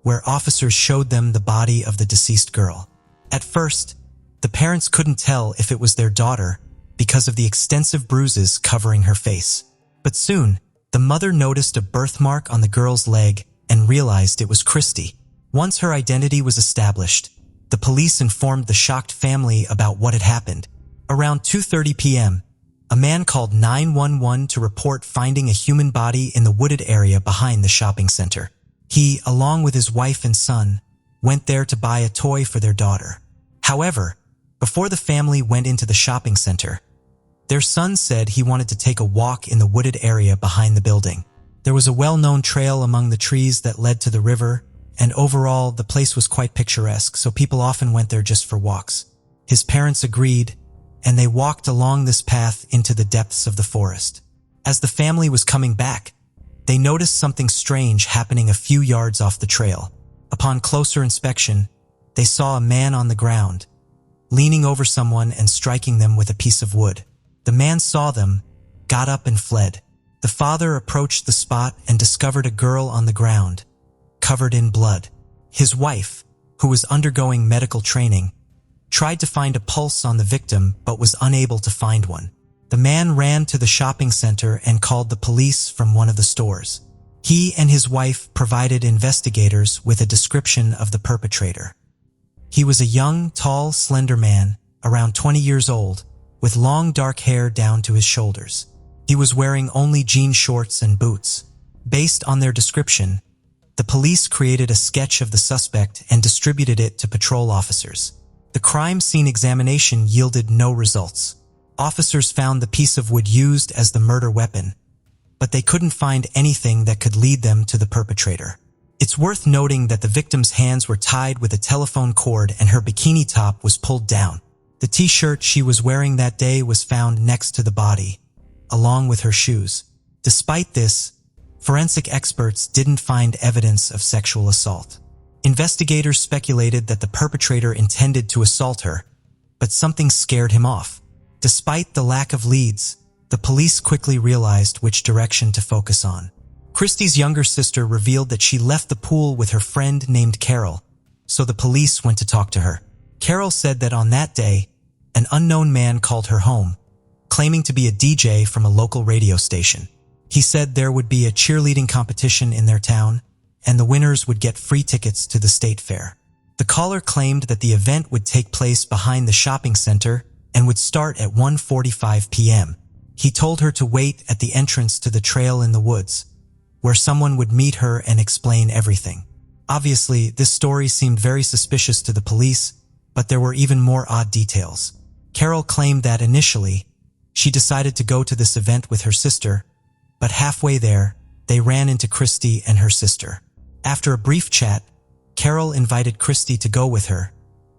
where officers showed them the body of the deceased girl. At first, the parents couldn't tell if it was their daughter because of the extensive bruises covering her face. But soon, the mother noticed a birthmark on the girl's leg and realized it was Christy. Once her identity was established, the police informed the shocked family about what had happened. Around 2:30 p.m., a man called 911 to report finding a human body in the wooded area behind the shopping center. He, along with his wife and son, went there to buy a toy for their daughter. However, before the family went into the shopping center, their son said he wanted to take a walk in the wooded area behind the building. There was a well-known trail among the trees that led to the river, and overall, the place was quite picturesque, so people often went there just for walks. His parents agreed, and they walked along this path into the depths of the forest. As the family was coming back, they noticed something strange happening a few yards off the trail. Upon closer inspection, they saw a man on the ground, leaning over someone and striking them with a piece of wood. The man saw them, got up and fled. The father approached the spot and discovered a girl on the ground, covered in blood. His wife, who was undergoing medical training, tried to find a pulse on the victim but was unable to find one. The man ran to the shopping center and called the police from one of the stores. He and his wife provided investigators with a description of the perpetrator. He was a young, tall, slender man, around 20 years old, with long dark hair down to his shoulders. He was wearing only jean shorts and boots. Based on their description, the police created a sketch of the suspect and distributed it to patrol officers. The crime scene examination yielded no results. Officers found the piece of wood used as the murder weapon, but they couldn't find anything that could lead them to the perpetrator. It's worth noting that the victim's hands were tied with a telephone cord and her bikini top was pulled down. The t-shirt she was wearing that day was found next to the body, along with her shoes. Despite this, forensic experts didn't find evidence of sexual assault. Investigators speculated that the perpetrator intended to assault her, but something scared him off. Despite the lack of leads, the police quickly realized which direction to focus on. Christy's younger sister revealed that she left the pool with her friend named Carol, so the police went to talk to her. Carol said that on that day, an unknown man called her home, claiming to be a DJ from a local radio station. He said there would be a cheerleading competition in their town, and the winners would get free tickets to the state fair. The caller claimed that the event would take place behind the shopping center and would start at 1:45 p.m. He told her to wait at the entrance to the trail in the woods, where someone would meet her and explain everything. Obviously, this story seemed very suspicious to the police, but there were even more odd details. Carol claimed that initially, she decided to go to this event with her sister, but halfway there, they ran into Christy and her sister. After a brief chat, Carol invited Christy to go with her,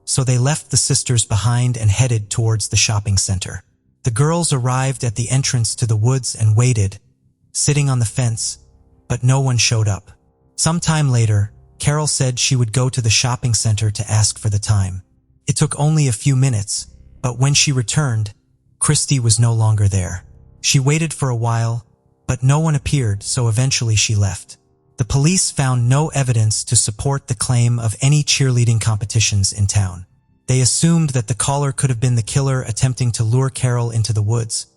so they left the sisters behind and headed towards the shopping center. The girls arrived at the entrance to the woods and waited, sitting on the fence, but no one showed up. Sometime later, Carol said she would go to the shopping center to ask for the time. It took only a few minutes, but when she returned, Christy was no longer there. She waited for a while, but no one appeared, so eventually she left. The police found no evidence to support the claim of any cheerleading competitions in town. They assumed that the caller could have been the killer attempting to lure Carol into the woods,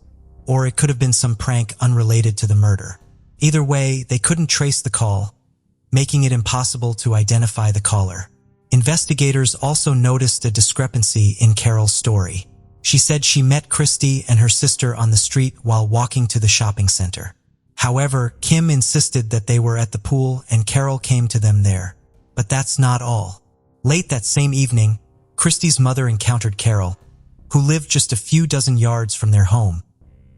or it could have been some prank unrelated to the murder. Either way, they couldn't trace the call, making it impossible to identify the caller. Investigators also noticed a discrepancy in Carol's story. She said she met Christy and her sister on the street while walking to the shopping center. However, Kim insisted that they were at the pool and Carol came to them there. But that's not all. Late that same evening, Christy's mother encountered Carol, who lived just a few dozen yards from their home,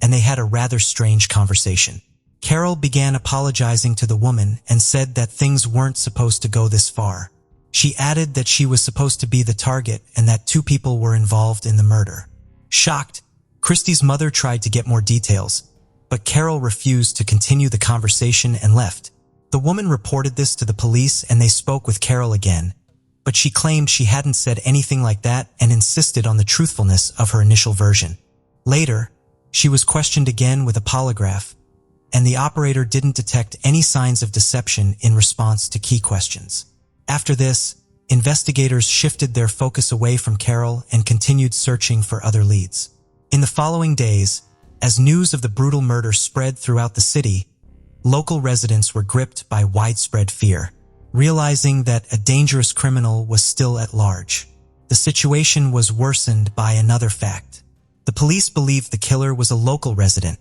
and they had a rather strange conversation. Carol began apologizing to the woman and said that things weren't supposed to go this far. She added that she was supposed to be the target and that 2 people were involved in the murder. Shocked, Christy's mother tried to get more details, but Carol refused to continue the conversation and left. The woman reported this to the police and they spoke with Carol again, but she claimed she hadn't said anything like that and insisted on the truthfulness of her initial version. Later, she was questioned again with a polygraph, and the operator didn't detect any signs of deception in response to key questions. After this, investigators shifted their focus away from Carol and continued searching for other leads. In the following days, as news of the brutal murder spread throughout the city, local residents were gripped by widespread fear, realizing that a dangerous criminal was still at large. The situation was worsened by another fact. The police believed the killer was a local resident,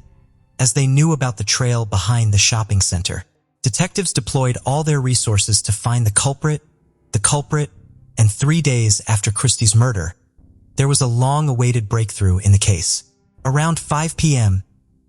as they knew about the trail behind the shopping center. Detectives deployed all their resources to find the culprit, and 3 days after Christy's murder, there was a long-awaited breakthrough in the case. Around 5 p.m.,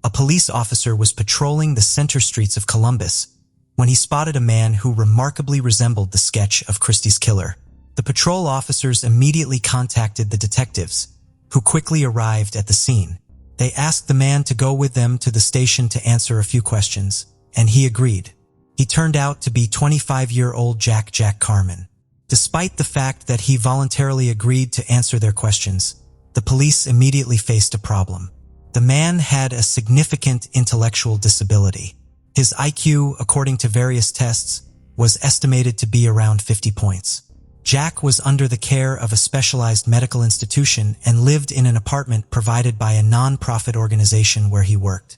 a police officer was patrolling the center streets of Columbus when he spotted a man who remarkably resembled the sketch of Christy's killer. The patrol officers immediately contacted the detectives, who quickly arrived at the scene. They asked the man to go with them to the station to answer a few questions, and he agreed. He turned out to be 25-year-old Jack Carman. Despite the fact that he voluntarily agreed to answer their questions, the police immediately faced a problem. The man had a significant intellectual disability. His IQ, according to various tests, was estimated to be around 50 points. Jack was under the care of a specialized medical institution and lived in an apartment provided by a non-profit organization where he worked.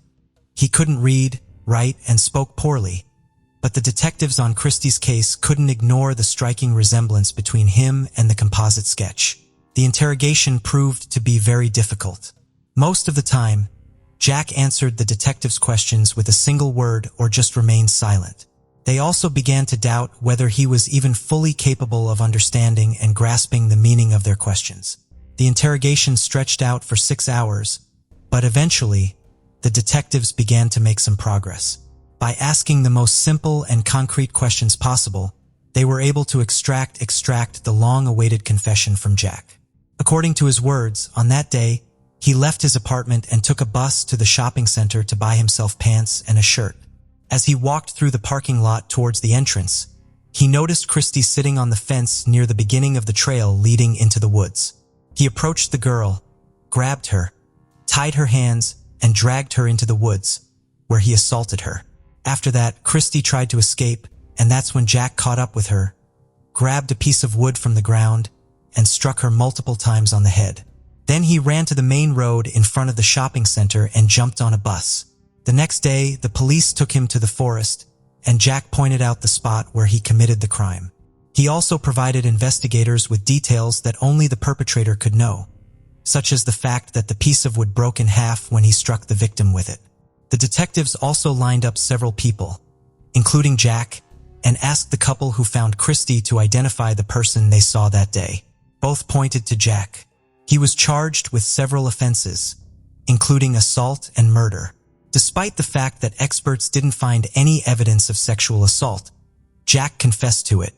He couldn't read, write, and spoke poorly, but the detectives on Christy's case couldn't ignore the striking resemblance between him and the composite sketch. The interrogation proved to be very difficult. Most of the time, Jack answered the detectives' questions with a single word or just remained silent. They also began to doubt whether he was even fully capable of understanding and grasping the meaning of their questions. The interrogation stretched out for 6 hours, but eventually, the detectives began to make some progress. By asking the most simple and concrete questions possible, they were able to extract the long-awaited confession from Jack. According to his words, on that day, he left his apartment and took a bus to the shopping center to buy himself pants and a shirt. As he walked through the parking lot towards the entrance, he noticed Christy sitting on the fence near the beginning of the trail leading into the woods. He approached the girl, grabbed her, tied her hands, and dragged her into the woods, where he assaulted her. After that, Christy tried to escape, and that's when Jack caught up with her, grabbed a piece of wood from the ground, and struck her multiple times on the head. Then he ran to the main road in front of the shopping center and jumped on a bus. The next day, the police took him to the forest, and Jack pointed out the spot where he committed the crime. He also provided investigators with details that only the perpetrator could know, such as the fact that the piece of wood broke in half when he struck the victim with it. The detectives also lined up several people, including Jack, and asked the couple who found Christie to identify the person they saw that day. Both pointed to Jack. He was charged with several offenses, including assault and murder. Despite the fact that experts didn't find any evidence of sexual assault, Jack confessed to it,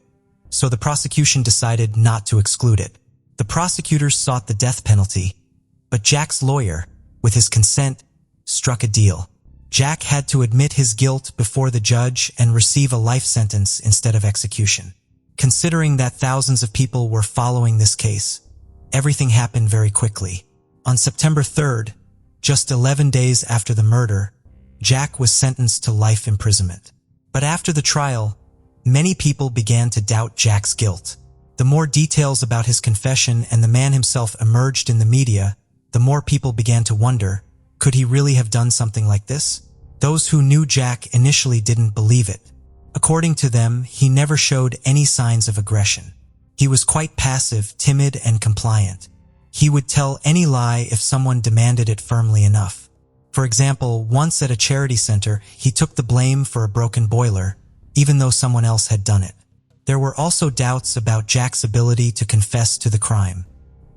so the prosecution decided not to exclude it. The prosecutors sought the death penalty, but Jack's lawyer, with his consent, struck a deal. Jack had to admit his guilt before the judge and receive a life sentence instead of execution. Considering that thousands of people were following this case, everything happened very quickly. On September 3rd, just 11 days after the murder, Jack was sentenced to life imprisonment. But after the trial, many people began to doubt Jack's guilt. The more details about his confession and the man himself emerged in the media, the more people began to wonder, could he really have done something like this? Those who knew Jack initially didn't believe it. According to them, he never showed any signs of aggression. He was quite passive, timid, and compliant. He would tell any lie if someone demanded it firmly enough. For example, once at a charity center, he took the blame for a broken boiler, even though someone else had done it. There were also doubts about Jack's ability to confess to the crime.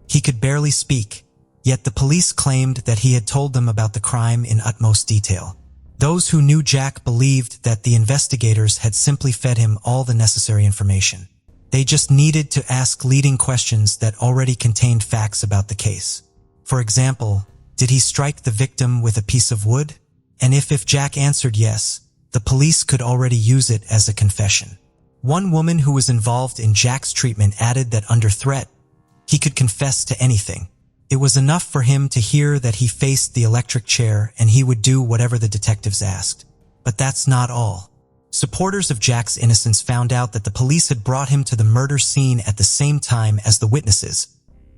He could barely speak, yet the police claimed that he had told them about the crime in utmost detail. Those who knew Jack believed that the investigators had simply fed him all the necessary information. They just needed to ask leading questions that already contained facts about the case. For example, did he strike the victim with a piece of wood? And if Jack answered yes, the police could already use it as a confession. One woman who was involved in Jack's treatment added that under threat, he could confess to anything. It was enough for him to hear that he faced the electric chair and he would do whatever the detectives asked. But that's not all. Supporters of Jack's innocence found out that the police had brought him to the murder scene at the same time as the witnesses,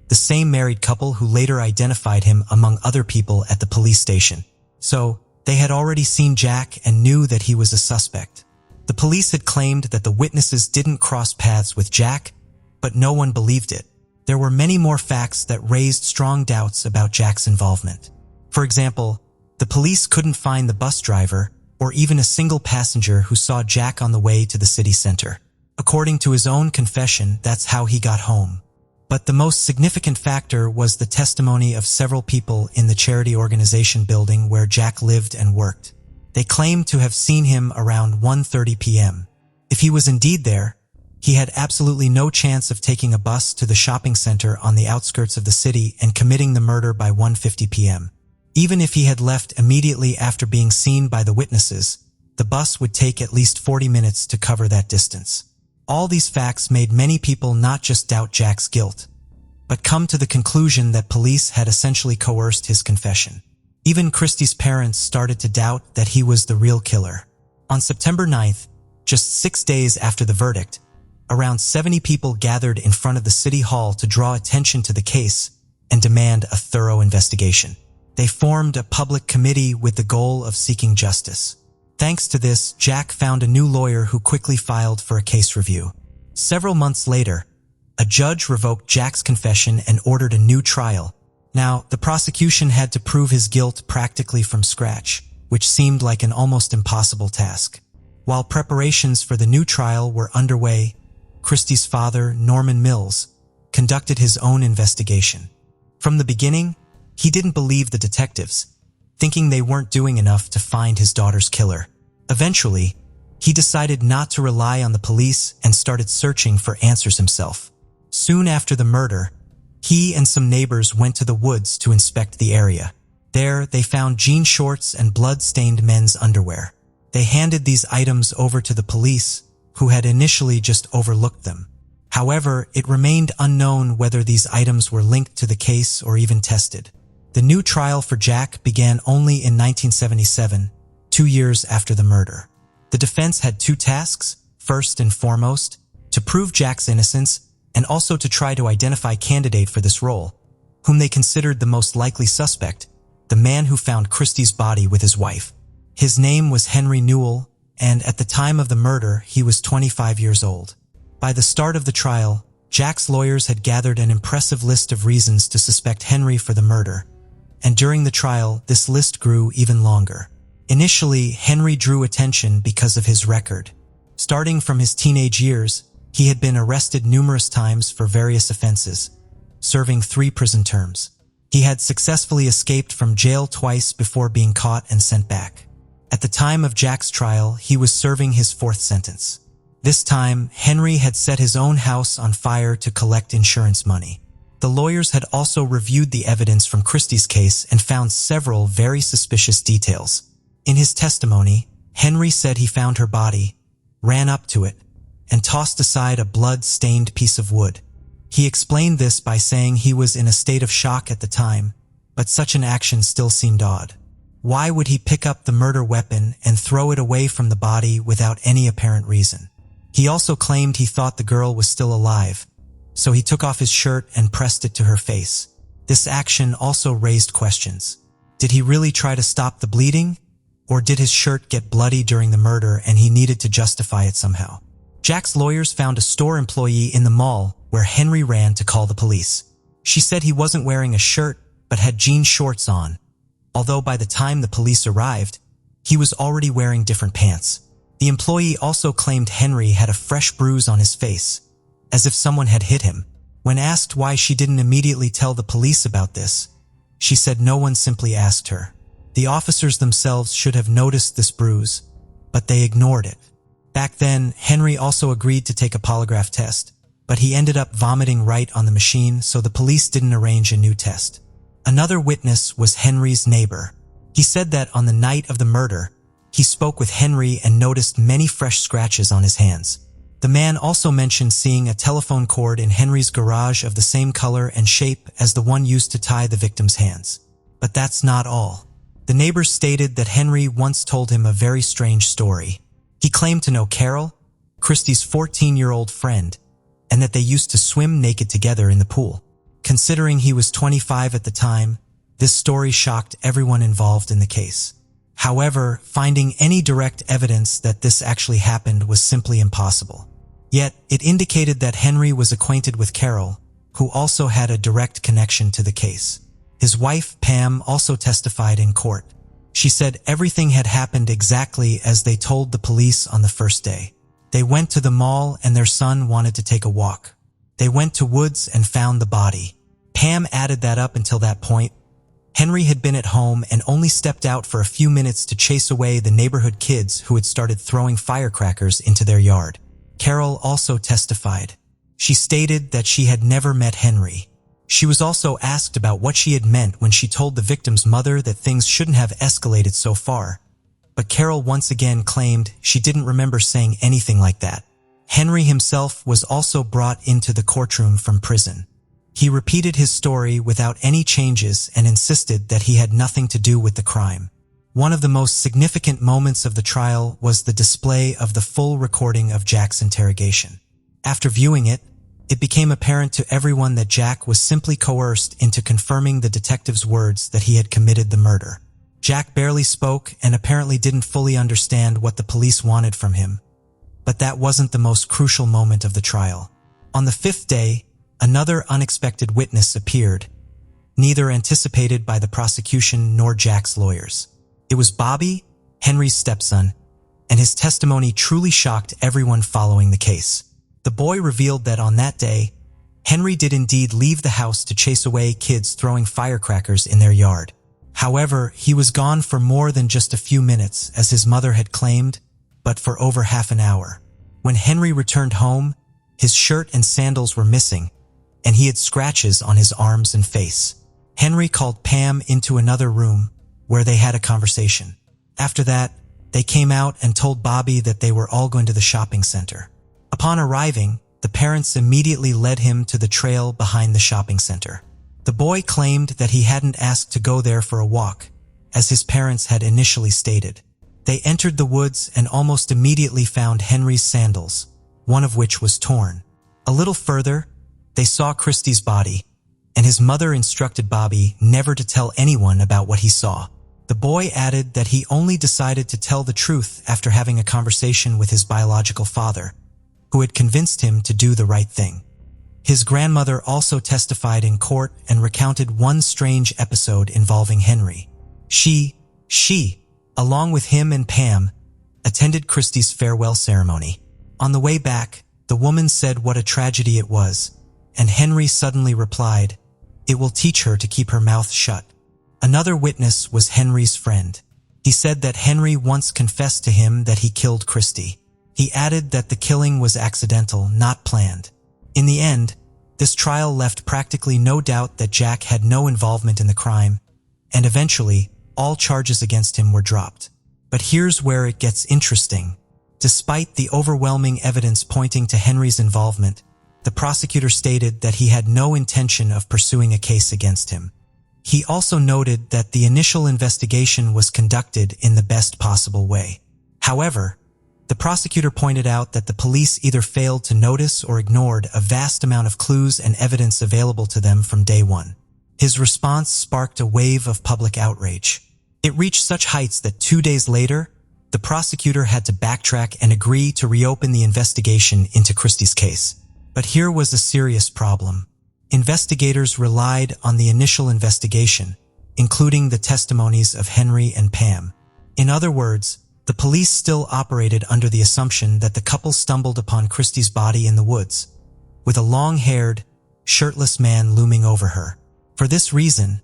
the same married couple who later identified him among other people at the police station. So, they had already seen Jack and knew that he was a suspect. The police had claimed that the witnesses didn't cross paths with Jack, but no one believed it. There were many more facts that raised strong doubts about Jack's involvement. For example, the police couldn't find the bus driver or even a single passenger who saw Jack on the way to the city center. According to his own confession, that's how he got home. But the most significant factor was the testimony of several people in the charity organization building where Jack lived and worked. They claimed to have seen him around 1:30 p.m. If he was indeed there, he had absolutely no chance of taking a bus to the shopping center on the outskirts of the city and committing the murder by 1:50 p.m. Even if he had left immediately after being seen by the witnesses, the bus would take at least 40 minutes to cover that distance. All these facts made many people not just doubt Jack's guilt, but come to the conclusion that police had essentially coerced his confession. Even Christie's parents started to doubt that he was the real killer. On September 9th, just 6 days after the verdict, around 70 people gathered in front of the city hall to draw attention to the case and demand a thorough investigation. They formed a public committee with the goal of seeking justice. Thanks to this, Jack found a new lawyer who quickly filed for a case review. Several months later, a judge revoked Jack's confession and ordered a new trial. Now, the prosecution had to prove his guilt practically from scratch, which seemed like an almost impossible task. While preparations for the new trial were underway, Christie's father, Norman Mills, conducted his own investigation. From the beginning, he didn't believe the detectives, thinking they weren't doing enough to find his daughter's killer. Eventually, he decided not to rely on the police and started searching for answers himself. Soon after the murder, he and some neighbors went to the woods to inspect the area. There, they found jean shorts and blood-stained men's underwear. They handed these items over to the police, who had initially just overlooked them. However, it remained unknown whether these items were linked to the case or even tested. The new trial for Jack began only in 1977, 2 years after the murder. The defense had two tasks: first and foremost, to prove Jack's innocence, and also to try to identify a candidate for this role. whom they considered the most likely suspect, the man who found Christie's body with his wife. His name was Henry Newell, and at the time of the murder, he was 25 years old. By the start of the trial, Jack's lawyers had gathered an impressive list of reasons to suspect Henry for the murder, and during the trial, this list grew even longer. Initially, Henry drew attention because of his record. Starting from his teenage years, he had been arrested numerous times for various offenses, serving 3 prison terms. He had successfully escaped from jail twice before being caught and sent back. At the time of Jack's trial, he was serving his 4th sentence. This time, Henry had set his own house on fire to collect insurance money. The lawyers had also reviewed the evidence from Christie's case and found several very suspicious details. In his testimony, Henry said he found her body, ran up to it, and tossed aside a blood-stained piece of wood. He explained this by saying he was in a state of shock at the time, but such an action still seemed odd. Why would he pick up the murder weapon and throw it away from the body without any apparent reason? He also claimed he thought the girl was still alive, so he took off his shirt and pressed it to her face. This action also raised questions. Did he really try to stop the bleeding? Or did his shirt get bloody during the murder and he needed to justify it somehow? Jack's lawyers found a store employee in the mall where Henry ran to call the police. She said he wasn't wearing a shirt but had jean shorts on, although by the time the police arrived, he was already wearing different pants. The employee also claimed Henry had a fresh bruise on his face, as if someone had hit him. When asked why she didn't immediately tell the police about this, she said no one simply asked her. The officers themselves should have noticed this bruise, but they ignored it. Back then, Henry also agreed to take a polygraph test, but he ended up vomiting right on the machine, so the police didn't arrange a new test. Another witness was Henry's neighbor. He said that on the night of the murder, he spoke with Henry and noticed many fresh scratches on his hands. The man also mentioned seeing a telephone cord in Henry's garage of the same color and shape as the one used to tie the victim's hands. But that's not all. The neighbors stated that Henry once told him a very strange story. He claimed to know Carol, Christie's 14-year-old friend, and that they used to swim naked together in the pool. Considering he was 25 at the time, this story shocked everyone involved in the case. However, finding any direct evidence that this actually happened was simply impossible. Yet, it indicated that Henry was acquainted with Carol, who also had a direct connection to the case. His wife, Pam, also testified in court. She said everything had happened exactly as they told the police on the first day. They went to the mall and their son wanted to take a walk. They went to woods and found the body. Pam added that up until that point, Henry had been at home and only stepped out for a few minutes to chase away the neighborhood kids who had started throwing firecrackers into their yard. Carol also testified. She stated that she had never met Henry. She was also asked about what she had meant when she told the victim's mother that things shouldn't have escalated so far, but Carol once again claimed she didn't remember saying anything like that. Henry himself was also brought into the courtroom from prison. He repeated his story without any changes and insisted that he had nothing to do with the crime. One of the most significant moments of the trial was the display of the full recording of Jack's interrogation. After viewing it, it became apparent to everyone that Jack was simply coerced into confirming the detective's words that he had committed the murder. Jack barely spoke and apparently didn't fully understand what the police wanted from him. But that wasn't the most crucial moment of the trial. On the 5th day, another unexpected witness appeared, neither anticipated by the prosecution nor Jack's lawyers. It was Bobby, Henry's stepson, and his testimony truly shocked everyone following the case. The boy revealed that on that day, Henry did indeed leave the house to chase away kids throwing firecrackers in their yard. However, he was gone for more than just a few minutes, as his mother had claimed, but for over half an hour. When Henry returned home, his shirt and sandals were missing, and he had scratches on his arms and face. Henry called Pam into another room, where they had a conversation. After that, they came out and told Bobby that they were all going to the shopping center. Upon arriving, the parents immediately led him to the trail behind the shopping center. The boy claimed that he hadn't asked to go there for a walk, as his parents had initially stated. They entered the woods and almost immediately found Henry's sandals, one of which was torn. A little further, they saw Christie's body, and his mother instructed Bobby never to tell anyone about what he saw. The boy added that he only decided to tell the truth after having a conversation with his biological father, who had convinced him to do the right thing. His grandmother also testified in court and recounted one strange episode involving Henry. She, along with him and Pam, attended Christie's farewell ceremony. On the way back, the woman said what a tragedy it was, and Henry suddenly replied, "It will teach her to keep her mouth shut." Another witness was Henry's friend. He said that Henry once confessed to him that he killed Christie. He added that the killing was accidental, not planned. In the end, this trial left practically no doubt that Jack had no involvement in the crime, and eventually, all charges against him were dropped. But here's where it gets interesting. Despite the overwhelming evidence pointing to Henry's involvement, the prosecutor stated that he had no intention of pursuing a case against him. He also noted that the initial investigation was conducted in the best possible way. However, the prosecutor pointed out that the police either failed to notice or ignored a vast amount of clues and evidence available to them from day one. His response sparked a wave of public outrage. It reached such heights that 2 days later, the prosecutor had to backtrack and agree to reopen the investigation into Christie's case. But here was a serious problem. Investigators relied on the initial investigation, including the testimonies of Henry and Pam. In other words, the police still operated under the assumption that the couple stumbled upon Christie's body in the woods, with a long-haired, shirtless man looming over her. For this reason,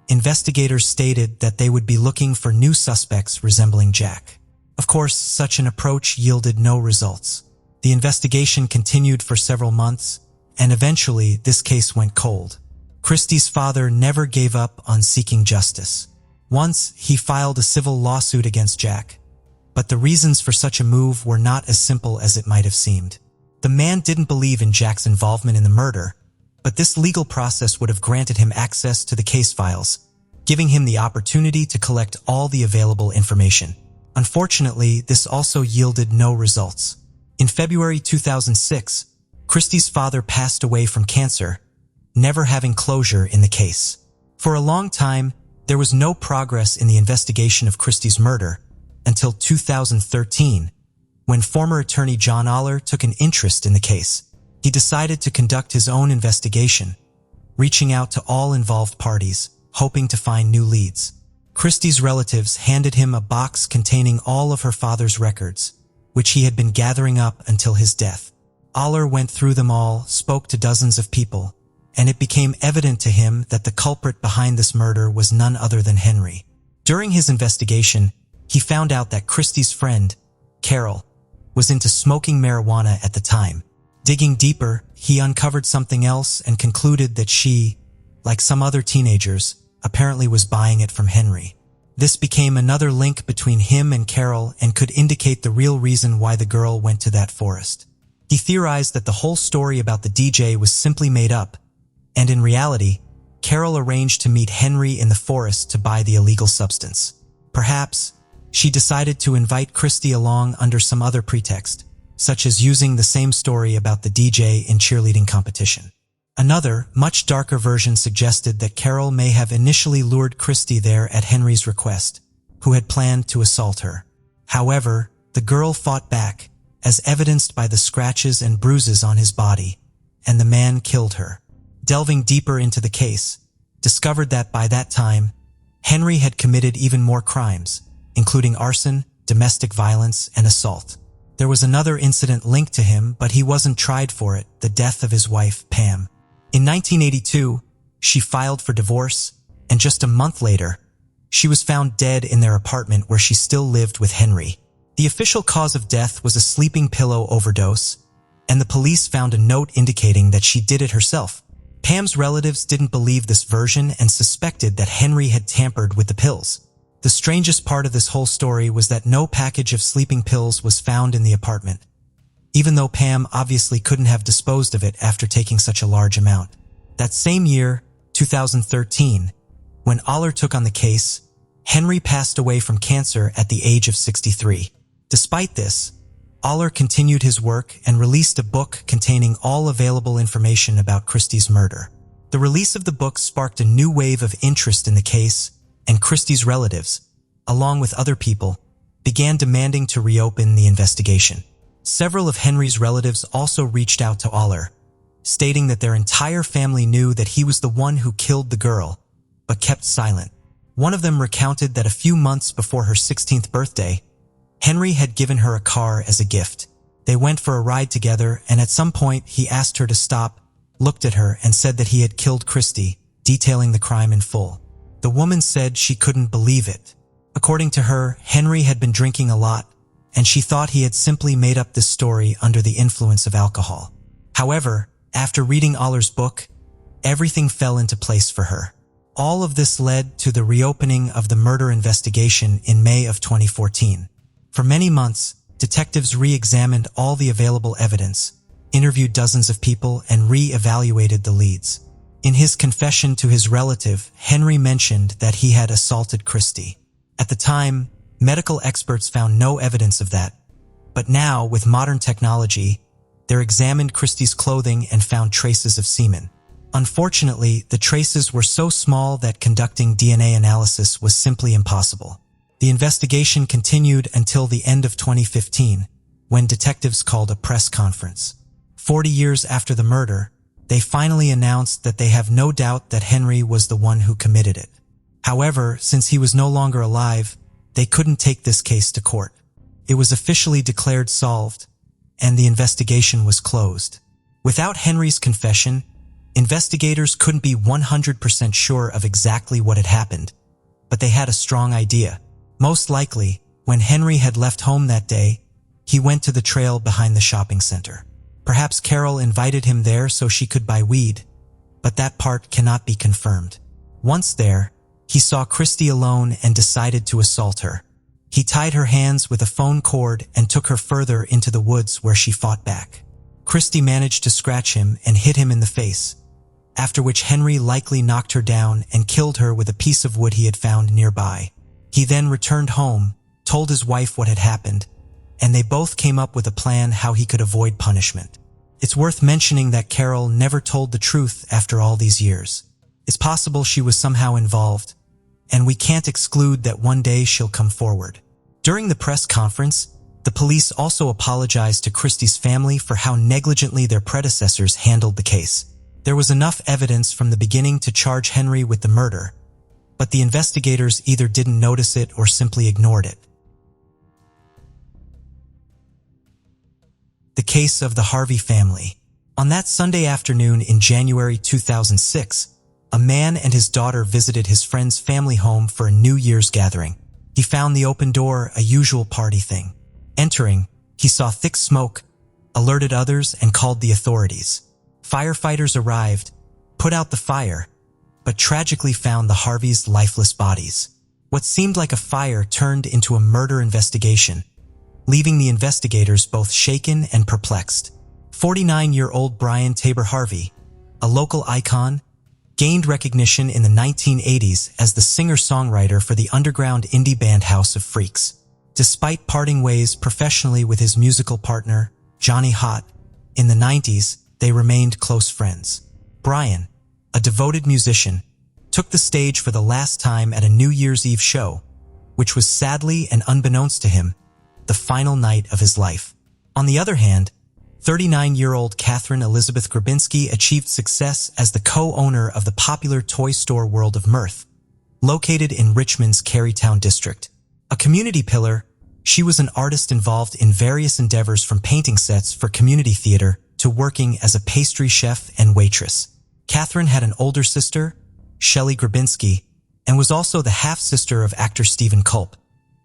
investigators stated that they would be looking for new suspects resembling Jack. Of course, such an approach yielded no results. The investigation continued for several months, and eventually this case went cold. Christie's father never gave up on seeking justice. Once, he filed a civil lawsuit against Jack, but the reasons for such a move were not as simple as it might have seemed. The man didn't believe in Jack's involvement in the murder, but this legal process would have granted him access to the case files, giving him the opportunity to collect all the available information. Unfortunately, this also yielded no results. In February 2006, Christie's father passed away from cancer, never having closure in the case. For a long time, there was no progress in the investigation of Christie's murder until 2013, when former attorney John Aller took an interest in the case. He decided to conduct his own investigation, reaching out to all involved parties, hoping to find new leads. Christie's relatives handed him a box containing all of her father's records, which he had been gathering up until his death. Aller went through them all, spoke to dozens of people, and it became evident to him that the culprit behind this murder was none other than Henry. During his investigation, he found out that Christie's friend, Carol, was into smoking marijuana at the time. Digging deeper, he uncovered something else and concluded that she, like some other teenagers, apparently was buying it from Henry. This became another link between him and Carol and could indicate the real reason why the girl went to that forest. He theorized that the whole story about the DJ was simply made up, and in reality, Carol arranged to meet Henry in the forest to buy the illegal substance. Perhaps, she decided to invite Christie along under some other pretext, such as using the same story about the DJ in cheerleading competition. Another, much darker version suggested that Carol may have initially lured Christie there at Henry's request, who had planned to assault her. However, the girl fought back, as evidenced by the scratches and bruises on his body, and the man killed her. Delving deeper into the case, discovered that by that time, Henry had committed even more crimes, including arson, domestic violence, and assault. There was another incident linked to him, but he wasn't tried for it, the death of his wife, Pam. In 1982, she filed for divorce, and just a month later, she was found dead in their apartment where she still lived with Henry. The official cause of death was a sleeping pillow overdose, and the police found a note indicating that she did it herself. Pam's relatives didn't believe this version and suspected that Henry had tampered with the pills. The strangest part of this whole story was that no package of sleeping pills was found in the apartment, even though Pam obviously couldn't have disposed of it after taking such a large amount. That same year, 2013, when Aller took on the case, Henry passed away from cancer at the age of 63. Despite this, Aller continued his work and released a book containing all available information about Christie's murder. The release of the book sparked a new wave of interest in the case, and Christie's relatives, along with other people, began demanding to reopen the investigation. Several of Henry's relatives also reached out to Aller, stating that their entire family knew that he was the one who killed the girl, but kept silent. One of them recounted that a few months before her 16th birthday, Henry had given her a car as a gift. They went for a ride together, and at some point he asked her to stop, looked at her, and said that he had killed Christie, detailing the crime in full. The woman said she couldn't believe it. According to her, Henry had been drinking a lot, and she thought he had simply made up this story under the influence of alcohol. However, after reading Aller's book, everything fell into place for her. All of this led to the reopening of the murder investigation in May of 2014. For many months, detectives re-examined all the available evidence, interviewed dozens of people, and re-evaluated the leads. In his confession to his relative, Henry mentioned that he had assaulted Christie. At the time, medical experts found no evidence of that, but now, with modern technology, they examined Christie's clothing and found traces of semen. Unfortunately, the traces were so small that conducting DNA analysis was simply impossible. The investigation continued until the end of 2015, when detectives called a press conference. 40 years after the murder, they finally announced that they have no doubt that Henry was the one who committed it. However, since he was no longer alive, they couldn't take this case to court. It was officially declared solved, and the investigation was closed. Without Henry's confession, investigators couldn't be 100% sure of exactly what had happened, but they had a strong idea. Most likely, when Henry had left home that day, he went to the trail behind the shopping center. Perhaps Carol invited him there so she could buy weed, but that part cannot be confirmed. Once there, he saw Christie alone and decided to assault her. He tied her hands with a phone cord and took her further into the woods where she fought back. Christie managed to scratch him and hit him in the face, after which Henry likely knocked her down and killed her with a piece of wood he had found nearby. He then returned home, told his wife what had happened, and they both came up with a plan how he could avoid punishment. It's worth mentioning that Carol never told the truth after all these years. It's possible she was somehow involved, and we can't exclude that one day she'll come forward. During the press conference, the police also apologized to Christie's family for how negligently their predecessors handled the case. There was enough evidence from the beginning to charge Henry with the murder, but the investigators either didn't notice it or simply ignored it. The case of the Harvey family. On that Sunday afternoon in January 2006, a man and his daughter visited his friend's family home for a New Year's gathering. He found the open door a usual party thing. Entering, he saw thick smoke, alerted others, and called the authorities. Firefighters arrived, put out the fire, but tragically found the Harveys' lifeless bodies. What seemed like a fire turned into a murder investigation, leaving the investigators both shaken and perplexed. 49-year-old Brian Tabor Harvey, a local icon, gained recognition in the 1980s as the singer-songwriter for the underground indie band House of Freaks. Despite parting ways professionally with his musical partner, Gianni, in the 90s, they remained close friends. Brian, a devoted musician, took the stage for the last time at a New Year's Eve show, which was sadly and unbeknownst to him, the final night of his life. On the other hand, 39-year-old Catherine Elizabeth Grabinski achieved success as the co-owner of the popular toy store World of Mirth, located in Richmond's Carytown district. A community pillar, she was an artist involved in various endeavors from painting sets for community theater to working as a pastry chef and waitress. Catherine had an older sister, Shelley Grabinski, and was also the half-sister of actor Stephen Culp,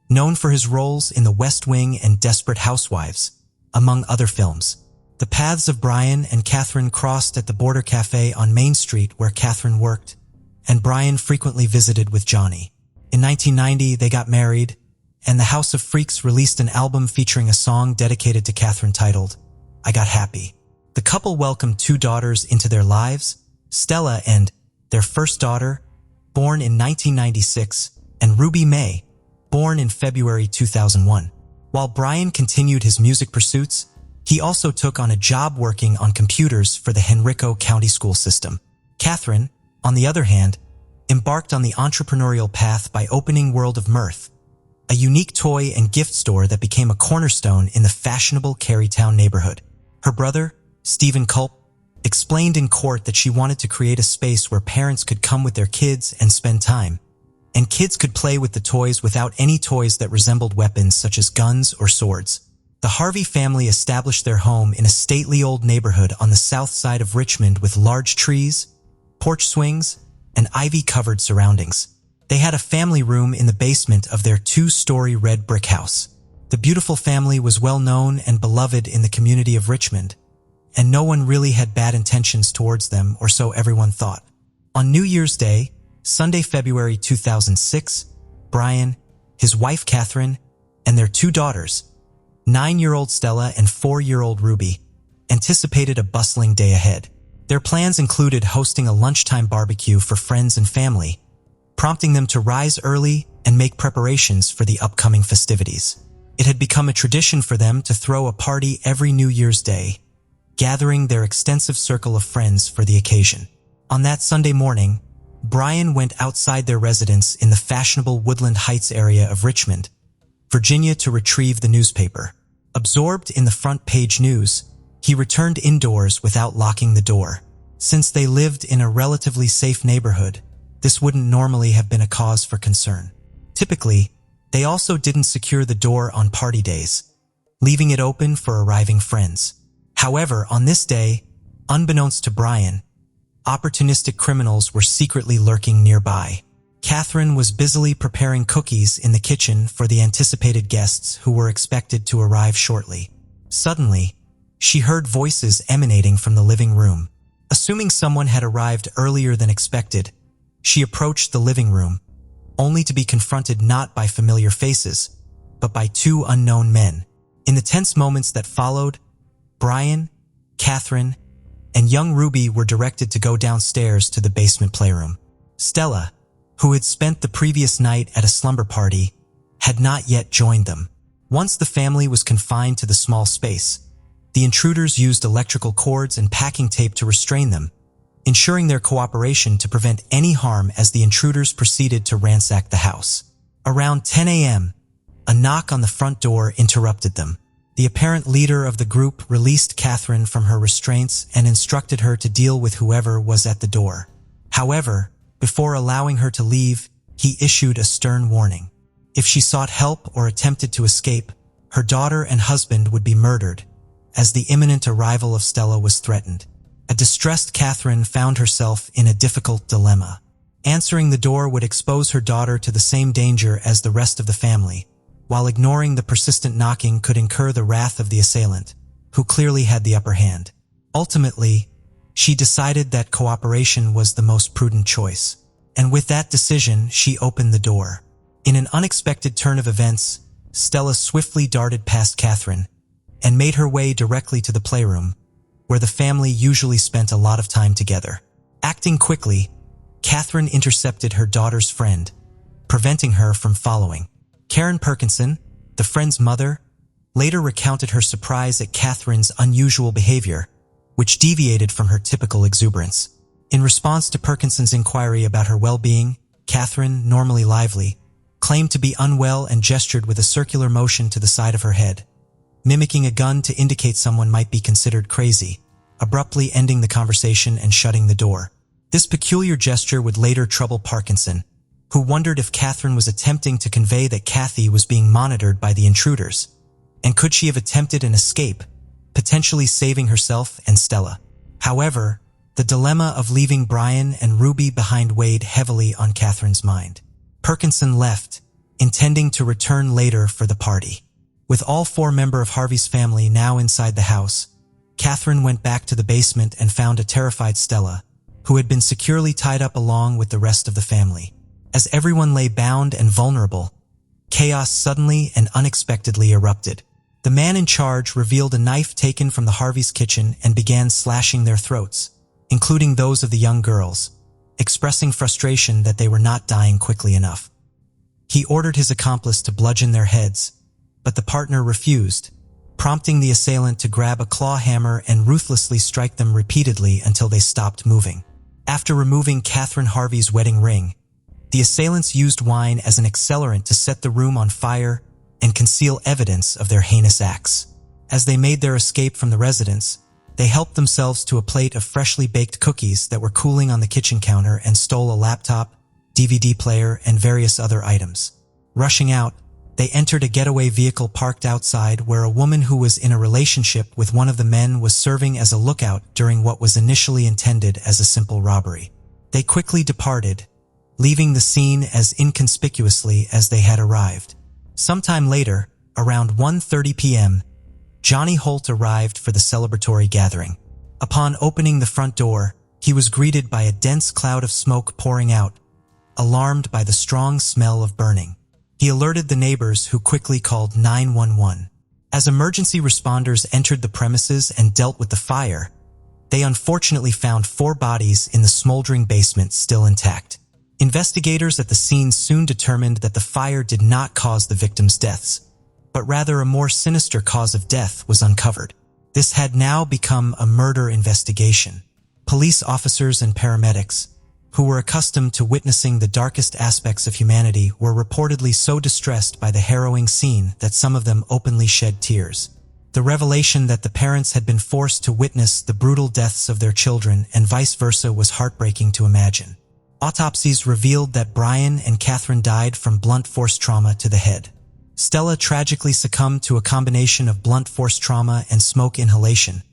known for his roles in The West Wing and Desperate Housewives, among other films. The paths of Brian and Catherine crossed at the Border Cafe on Main Street where Catherine worked, and Brian frequently visited with Gianni. In 1990, they got married, and the House of Freaks released an album featuring a song dedicated to Catherine titled, I Got Happy. The couple welcomed 2 daughters into their lives, Stella and their first daughter, born in 1996, and Ruby May, born in February 2001. While Brian continued his music pursuits, he also took on a job working on computers for the Henrico County School System. Catherine, on the other hand, embarked on the entrepreneurial path by opening World of Mirth, a unique toy and gift store that became a cornerstone in the fashionable Carytown neighborhood. Her brother, Stephen Culp, explained in court that she wanted to create a space where parents could come with their kids and spend time, and kids could play with the toys without any toys that resembled weapons such as guns or swords. The Harvey family established their home in a stately old neighborhood on the south side of Richmond with large trees, porch swings, and ivy-covered surroundings. They had a family room in the basement of their 2-story red brick house. The beautiful family was well known and beloved in the community of Richmond, and no one really had bad intentions towards them, or so everyone thought. On New Year's Day, Sunday, February 2006, Brian, his wife Catherine, and their 2 daughters, 9-year-old Stella and 4-year-old Ruby, anticipated a bustling day ahead. Their plans included hosting a lunchtime barbecue for friends and family, prompting them to rise early and make preparations for the upcoming festivities. It had become a tradition for them to throw a party every New Year's Day, gathering their extensive circle of friends for the occasion. On that Sunday morning, Brian went outside their residence in the fashionable Woodland Heights area of Richmond, Virginia, to retrieve the newspaper. Absorbed in the front page news, he returned indoors without locking the door. Since they lived in a relatively safe neighborhood, this wouldn't normally have been a cause for concern. Typically, they also didn't secure the door on party days, leaving it open for arriving friends. However, on this day, unbeknownst to Brian, opportunistic criminals were secretly lurking nearby. Catherine was busily preparing cookies in the kitchen for the anticipated guests who were expected to arrive shortly. Suddenly, she heard voices emanating from the living room. Assuming someone had arrived earlier than expected, she approached the living room, only to be confronted not by familiar faces, but by 2 unknown men. In the tense moments that followed, Brian, Catherine, and young Ruby were directed to go downstairs to the basement playroom. Stella, who had spent the previous night at a slumber party, had not yet joined them. Once the family was confined to the small space, the intruders used electrical cords and packing tape to restrain them, ensuring their cooperation to prevent any harm as the intruders proceeded to ransack the house. Around 10 a.m., a knock on the front door interrupted them. The apparent leader of the group released Catherine from her restraints and instructed her to deal with whoever was at the door. However, before allowing her to leave, he issued a stern warning. If she sought help or attempted to escape, her daughter and husband would be murdered, as the imminent arrival of Stella was threatened. A distressed Catherine found herself in a difficult dilemma. Answering the door would expose her daughter to the same danger as the rest of the family, while ignoring the persistent knocking could incur the wrath of the assailant, who clearly had the upper hand. Ultimately, she decided that cooperation was the most prudent choice, and with that decision, she opened the door. In an unexpected turn of events, Stella swiftly darted past Catherine and made her way directly to the playroom, where the family usually spent a lot of time together. Acting quickly, Catherine intercepted her daughter's friend, preventing her from following. Karen Perkinson, the friend's mother, later recounted her surprise at Catherine's unusual behavior, which deviated from her typical exuberance. In response to Perkinson's inquiry about her well-being, Catherine, normally lively, claimed to be unwell and gestured with a circular motion to the side of her head, mimicking a gun to indicate someone might be considered crazy, abruptly ending the conversation and shutting the door. This peculiar gesture would later trouble Parkinson, who wondered if Catherine was attempting to convey that Kathy was being monitored by the intruders, and could she have attempted an escape, potentially saving herself and Stella. However, the dilemma of leaving Brian and Ruby behind weighed heavily on Catherine's mind. Perkinson left, intending to return later for the party. With all 4 members of Harvey's family now inside the house, Catherine went back to the basement and found a terrified Stella, who had been securely tied up along with the rest of the family. As everyone lay bound and vulnerable, chaos suddenly and unexpectedly erupted. The man in charge revealed a knife taken from the Harvey's kitchen and began slashing their throats, including those of the young girls, expressing frustration that they were not dying quickly enough. He ordered his accomplice to bludgeon their heads, but the partner refused, prompting the assailant to grab a claw hammer and ruthlessly strike them repeatedly until they stopped moving. After removing Catherine Harvey's wedding ring, the assailants used wine as an accelerant to set the room on fire and conceal evidence of their heinous acts. As they made their escape from the residence, they helped themselves to a plate of freshly baked cookies that were cooling on the kitchen counter and stole a laptop, DVD player, and various other items. Rushing out, they entered a getaway vehicle parked outside where a woman who was in a relationship with one of the men was serving as a lookout during what was initially intended as a simple robbery. They quickly departed, leaving the scene as inconspicuously as they had arrived. Sometime later, around 1:30 p.m., Gianni Holt arrived for the celebratory gathering. Upon opening the front door, he was greeted by a dense cloud of smoke pouring out, alarmed by the strong smell of burning. He alerted the neighbors, who quickly called 911. As emergency responders entered the premises and dealt with the fire, they unfortunately found 4 bodies in the smoldering basement still intact. Investigators at the scene soon determined that the fire did not cause the victims' deaths, but rather a more sinister cause of death was uncovered. This had now become a murder investigation. Police officers and paramedics, who were accustomed to witnessing the darkest aspects of humanity, were reportedly so distressed by the harrowing scene that some of them openly shed tears. The revelation that the parents had been forced to witness the brutal deaths of their children and vice versa was heartbreaking to imagine. Autopsies revealed that Brian and Catherine died from blunt force trauma to the head. Stella tragically succumbed to a combination of blunt force trauma and smoke inhalation,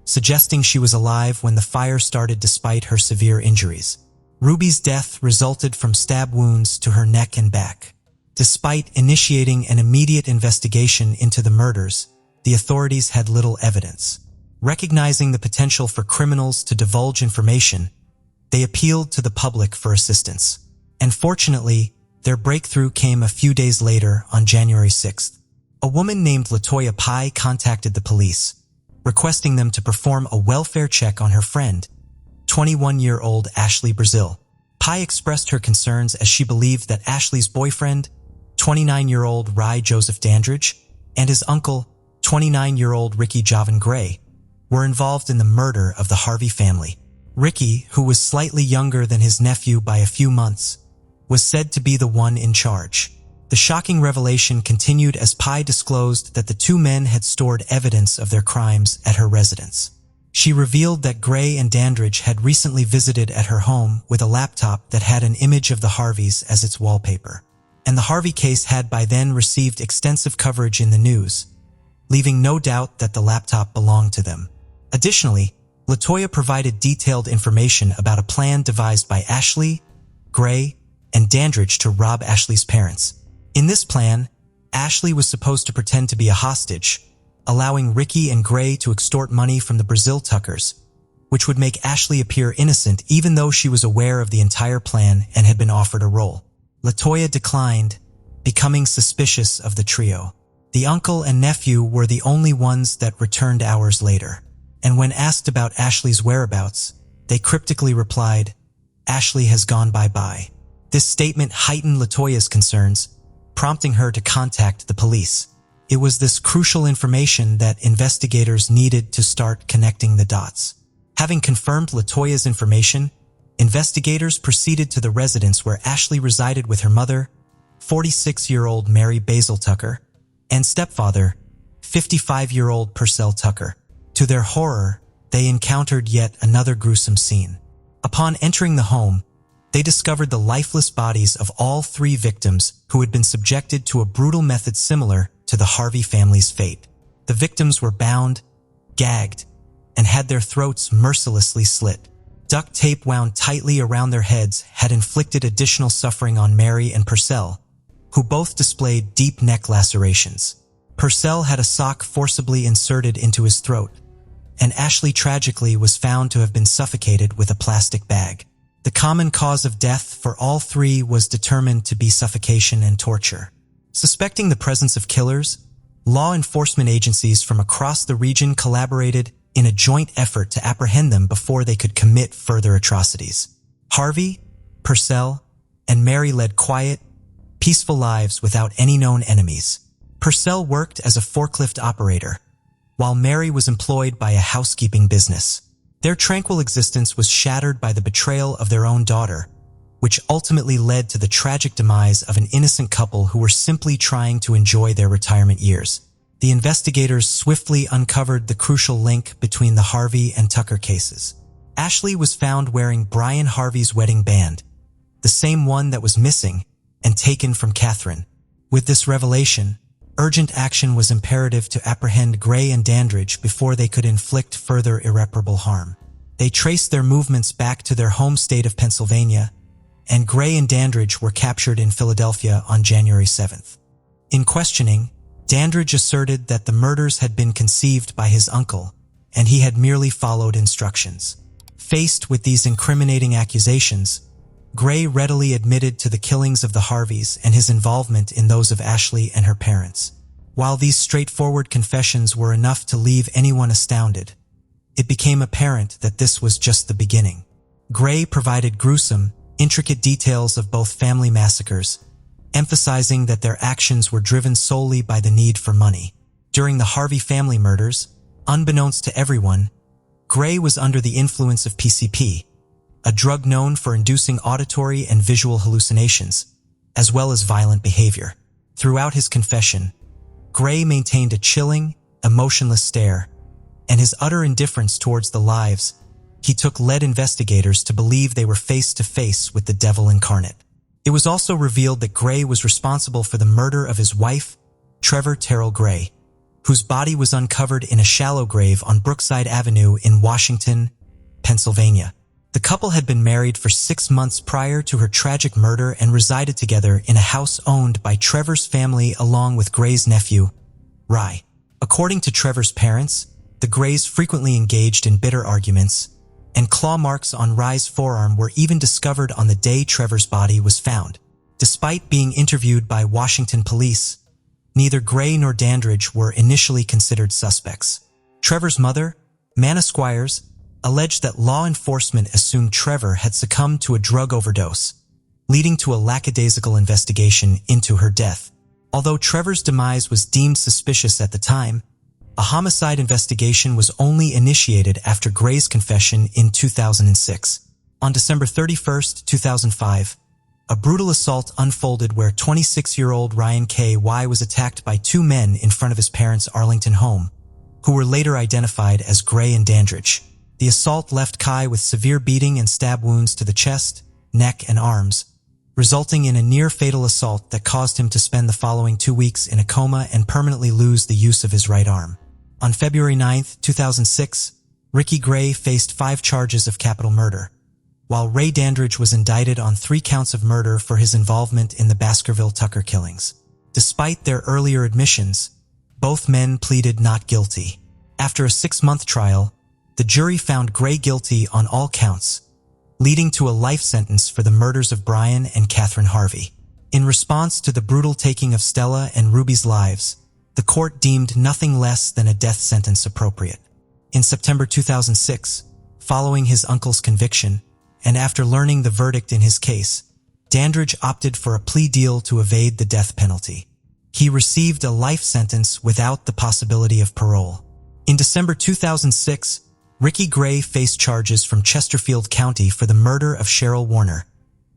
suggesting she was alive when the fire started despite her severe injuries. Ruby's death resulted from stab wounds to her neck and back. Despite initiating an immediate investigation into the murders, the authorities had little evidence. Recognizing the potential for criminals to divulge information, they appealed to the public for assistance. And fortunately, their breakthrough came a few days later on January 6th. A woman named LaToya Pye contacted the police, requesting them to perform a welfare check on her friend, 21-year-old Ashley Brazil. Pye expressed her concerns as she believed that Ashley's boyfriend, 29-year-old Rye Joseph Dandridge, and his uncle, 29-year-old Ricky Jovan Gray, were involved in the murder of the Harvey family. Ricky, who was slightly younger than his nephew by a few months, was said to be the one in charge. The shocking revelation continued as Pye disclosed that the 2 men had stored evidence of their crimes at her residence. She revealed that Gray and Dandridge had recently visited at her home with a laptop that had an image of the Harveys as its wallpaper, and the Harvey case had by then received extensive coverage in the news, leaving no doubt that the laptop belonged to them. Additionally, LaToya provided detailed information about a plan devised by Ashley, Gray, and Dandridge to rob Ashley's parents. In this plan, Ashley was supposed to pretend to be a hostage, allowing Ricky and Gray to extort money from the Brazil Tuckers, which would make Ashley appear innocent even though she was aware of the entire plan and had been offered a role. LaToya declined, becoming suspicious of the trio. The uncle and nephew were the only ones that returned hours later, and when asked about Ashley's whereabouts, they cryptically replied, "Ashley has gone bye-bye." This statement heightened LaToya's concerns, prompting her to contact the police. It was this crucial information that investigators needed to start connecting the dots. Having confirmed LaToya's information, investigators proceeded to the residence where Ashley resided with her mother, 46-year-old Mary Basil Tucker, and stepfather, 55-year-old Purcell Tucker. To their horror, they encountered yet another gruesome scene. Upon entering the home, they discovered the lifeless bodies of all 3 victims who had been subjected to a brutal method similar to the Harvey family's fate. The victims were bound, gagged, and had their throats mercilessly slit. Duct tape wound tightly around their heads had inflicted additional suffering on Mary and Purcell, who both displayed deep neck lacerations. Purcell had a sock forcibly inserted into his throat, and Ashley tragically was found to have been suffocated with a plastic bag. The common cause of death for all 3 was determined to be suffocation and torture. Suspecting the presence of killers, law enforcement agencies from across the region collaborated in a joint effort to apprehend them before they could commit further atrocities. Harvey, Purcell, and Mary led quiet, peaceful lives without any known enemies. Purcell worked as a forklift operator, while Mary was employed by a housekeeping business. Their tranquil existence was shattered by the betrayal of their own daughter, which ultimately led to the tragic demise of an innocent couple who were simply trying to enjoy their retirement years. The investigators swiftly uncovered the crucial link between the Harvey and Tucker cases. Ashley was found wearing Brian Harvey's wedding band, the same one that was missing and taken from Catherine. With this revelation, urgent action was imperative to apprehend Gray and Dandridge before they could inflict further irreparable harm. They traced their movements back to their home state of Pennsylvania, and Gray and Dandridge were captured in Philadelphia on January 7th. In questioning, Dandridge asserted that the murders had been conceived by his uncle, and he had merely followed instructions. Faced with these incriminating accusations, Gray readily admitted to the killings of the Harveys and his involvement in those of Ashley and her parents. While these straightforward confessions were enough to leave anyone astounded, it became apparent that this was just the beginning. Gray provided gruesome, intricate details of both family massacres, emphasizing that their actions were driven solely by the need for money. During the Harvey family murders, unbeknownst to everyone, Gray was under the influence of PCP, a drug known for inducing auditory and visual hallucinations, as well as violent behavior. Throughout his confession, Gray maintained a chilling, emotionless stare, and his utter indifference towards the lives he took led investigators to believe they were face to face with the devil incarnate. It was also revealed that Gray was responsible for the murder of his wife, Trevor Terrell Gray, whose body was uncovered in a shallow grave on Brookside Avenue in Washington, Pennsylvania. The couple had been married for 6 months prior to her tragic murder and resided together in a house owned by Trevor's family along with Gray's nephew, Rye. According to Trevor's parents, the Grays frequently engaged in bitter arguments, and claw marks on Rye's forearm were even discovered on the day Trevor's body was found. Despite being interviewed by Washington police, neither Gray nor Dandridge were initially considered suspects. Trevor's mother, Manna Squires, alleged that law enforcement assumed Trevor had succumbed to a drug overdose, leading to a lackadaisical investigation into her death. Although Trevor's demise was deemed suspicious at the time, a homicide investigation was only initiated after Gray's confession in 2006. On December 31, 2005, a brutal assault unfolded where 26-year-old Ryan K.Y. was attacked by 2 men in front of his parents' Arlington home, who were later identified as Gray and Dandridge. The assault left Kai with severe beating and stab wounds to the chest, neck, and arms, resulting in a near-fatal assault that caused him to spend the following 2 weeks in a coma and permanently lose the use of his right arm. On February 9, 2006, Ricky Gray faced 5 charges of capital murder, while Ray Dandridge was indicted on 3 counts of murder for his involvement in the Baskerville Tucker killings. Despite their earlier admissions, both men pleaded not guilty. After a 6-month trial, the jury found Gray guilty on all counts, leading to a life sentence for the murders of Brian and Catherine Harvey. In response to the brutal taking of Stella and Ruby's lives, the court deemed nothing less than a death sentence appropriate. In September 2006, following his uncle's conviction, and after learning the verdict in his case, Dandridge opted for a plea deal to evade the death penalty. He received a life sentence without the possibility of parole. In December 2006, Ricky Gray faced charges from Chesterfield County for the murder of Cheryl Warner,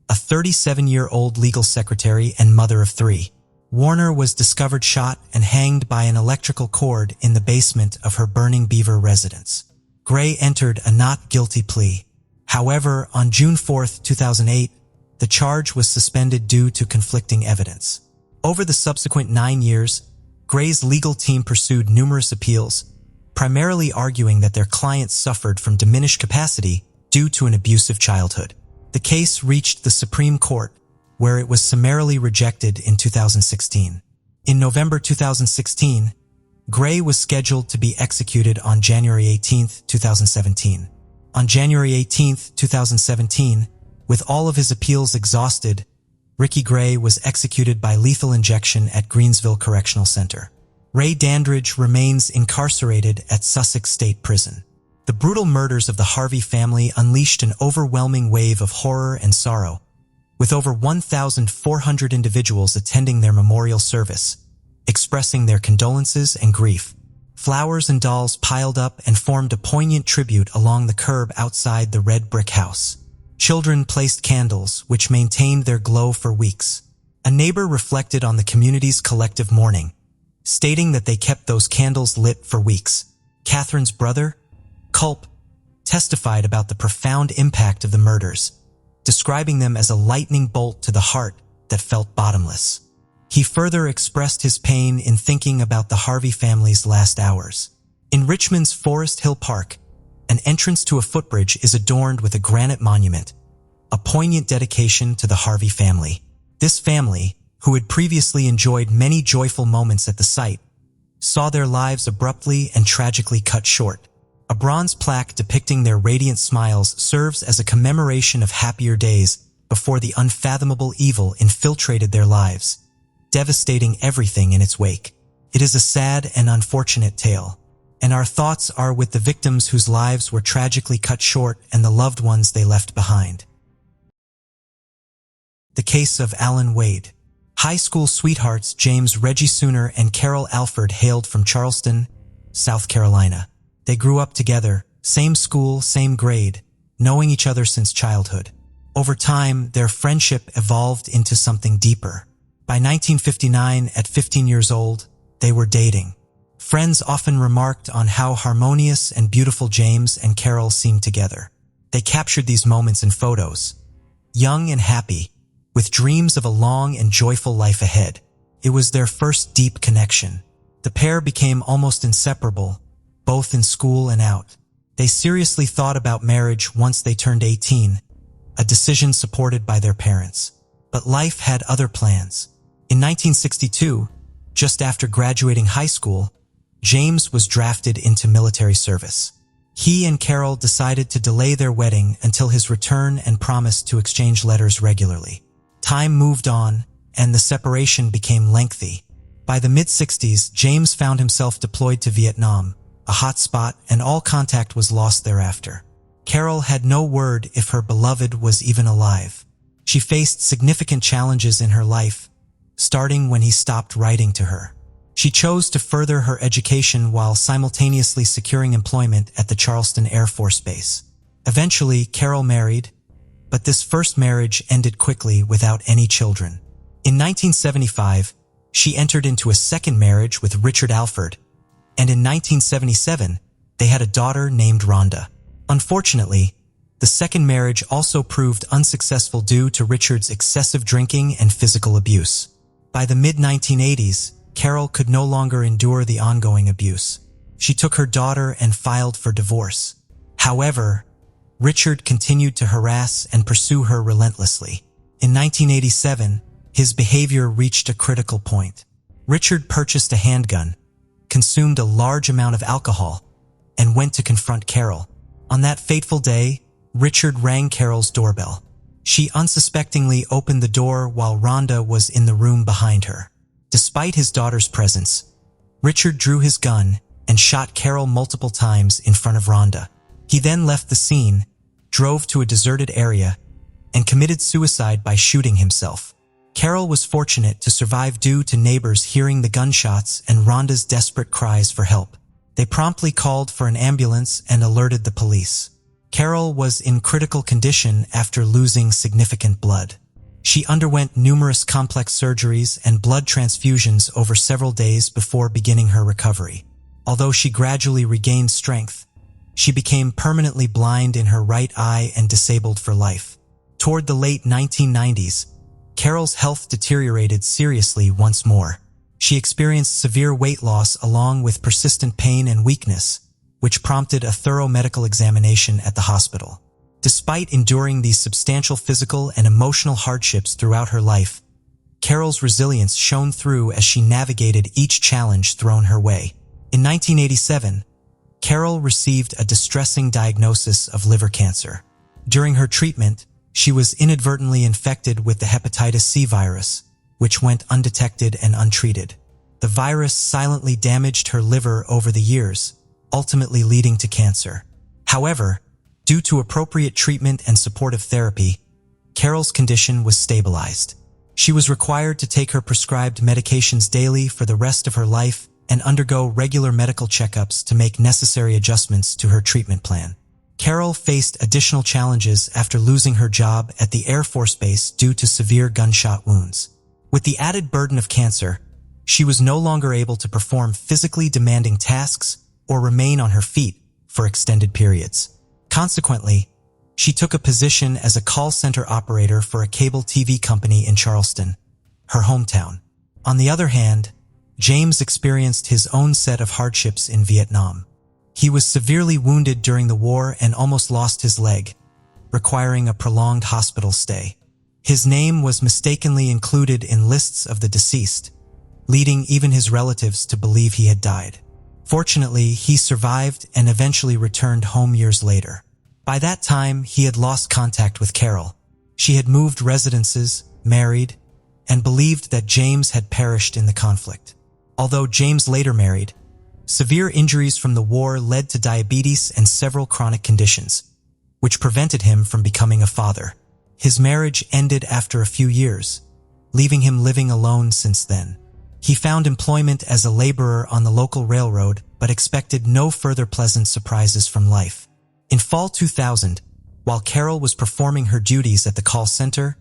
a 37-year-old legal secretary and mother of 3. Warner was discovered shot and hanged by an electrical cord in the basement of her Burning Beaver residence. Gray entered a not guilty plea. However, on June 4, 2008, the charge was suspended due to conflicting evidence. Over the subsequent 9 years, Gray's legal team pursued numerous appeals, primarily arguing that their clients suffered from diminished capacity due to an abusive childhood. The case reached the Supreme Court, where it was summarily rejected in 2016. In November 2016, Gray was scheduled to be executed on January 18, 2017. On January 18, 2017, with all of his appeals exhausted, Ricky Gray was executed by lethal injection at Greensville Correctional Center. Ray Dandridge remains incarcerated at Sussex State Prison. The brutal murders of the Harvey family unleashed an overwhelming wave of horror and sorrow, with over 1,400 individuals attending their memorial service, expressing their condolences and grief. Flowers and dolls piled up and formed a poignant tribute along the curb outside the red brick house. Children placed candles, which maintained their glow for weeks. A neighbor reflected on the community's collective mourning, stating that they kept those candles lit for weeks. Catherine's brother, Culp, testified about the profound impact of the murders, describing them as a lightning bolt to the heart that felt bottomless. He further expressed his pain in thinking about the Harvey family's last hours. In Richmond's Forest Hill Park, an entrance to a footbridge is adorned with a granite monument, a poignant dedication to the Harvey family. This family, who had previously enjoyed many joyful moments at the site, saw their lives abruptly and tragically cut short. A bronze plaque depicting their radiant smiles serves as a commemoration of happier days before the unfathomable evil infiltrated their lives, devastating everything in its wake. It is a sad and unfortunate tale, and our thoughts are with the victims whose lives were tragically cut short and the loved ones they left behind. The case of Alan Wade. High school sweethearts James Reggie Sooner and Carol Alford hailed from Charleston, South Carolina. They grew up together, same school, same grade, knowing each other since childhood. Over time, their friendship evolved into something deeper. By 1959, at 15 years old, they were dating. Friends often remarked on how harmonious and beautiful James and Carol seemed together. They captured these moments in photos. Young and happy, with dreams of a long and joyful life ahead. It was their first deep connection. The pair became almost inseparable, both in school and out. They seriously thought about marriage once they turned 18, a decision supported by their parents. But life had other plans. In 1962, just after graduating high school, James was drafted into military service. He and Carol decided to delay their wedding until his return and promised to exchange letters regularly. Time moved on, and the separation became lengthy. By the mid-60s, James found himself deployed to Vietnam, a hot spot, and all contact was lost thereafter. Carol had no word if her beloved was even alive. She faced significant challenges in her life, starting when he stopped writing to her. She chose to further her education while simultaneously securing employment at the Charleston Air Force Base. Eventually, Carol married, but this first marriage ended quickly without any children. In 1975, she entered into a second marriage with Richard Alford, and in 1977, they had a daughter named Rhonda. Unfortunately, the second marriage also proved unsuccessful due to Richard's excessive drinking and physical abuse. By the mid-1980s, Carol could no longer endure the ongoing abuse. She took her daughter and filed for divorce. However, Richard continued to harass and pursue her relentlessly. In 1987, his behavior reached a critical point. Richard purchased a handgun, consumed a large amount of alcohol, and went to confront Carol. On that fateful day, Richard rang Carol's doorbell. She unsuspectingly opened the door while Rhonda was in the room behind her. Despite his daughter's presence, Richard drew his gun and shot Carol multiple times in front of Rhonda. He then left the scene, drove to a deserted area, and committed suicide by shooting himself. Carol was fortunate to survive due to neighbors hearing the gunshots and Rhonda's desperate cries for help. They promptly called for an ambulance and alerted the police. Carol was in critical condition after losing significant blood. She underwent numerous complex surgeries and blood transfusions over several days before beginning her recovery. Although she gradually regained strength, she became permanently blind in her right eye and disabled for life. Toward the late 1990s, Carol's health deteriorated seriously once more. She experienced severe weight loss along with persistent pain and weakness, which prompted a thorough medical examination at the hospital. Despite enduring these substantial physical and emotional hardships throughout her life, Carol's resilience shone through as she navigated each challenge thrown her way. In 1987, Carol received a distressing diagnosis of liver cancer. During her treatment, she was inadvertently infected with the hepatitis C virus, which went undetected and untreated. The virus silently damaged her liver over the years, ultimately leading to cancer. However, due to appropriate treatment and supportive therapy, Carol's condition was stabilized. She was required to take her prescribed medications daily for the rest of her life and undergo regular medical checkups to make necessary adjustments to her treatment plan. Carol faced additional challenges after losing her job at the Air Force Base due to severe gunshot wounds. With the added burden of cancer, she was no longer able to perform physically demanding tasks or remain on her feet for extended periods. Consequently, she took a position as a call center operator for a cable TV company in Charleston, her hometown. On the other hand, James experienced his own set of hardships in Vietnam. He was severely wounded during the war and almost lost his leg, requiring a prolonged hospital stay. His name was mistakenly included in lists of the deceased, leading even his relatives to believe he had died. Fortunately, he survived and eventually returned home years later. By that time, he had lost contact with Carol. She had moved residences, married, and believed that James had perished in the conflict. Although James later married, severe injuries from the war led to diabetes and several chronic conditions, which prevented him from becoming a father. His marriage ended after a few years, leaving him living alone since then. He found employment as a laborer on the local railroad, but expected no further pleasant surprises from life. In fall 2000, while Carol was performing her duties at the call center,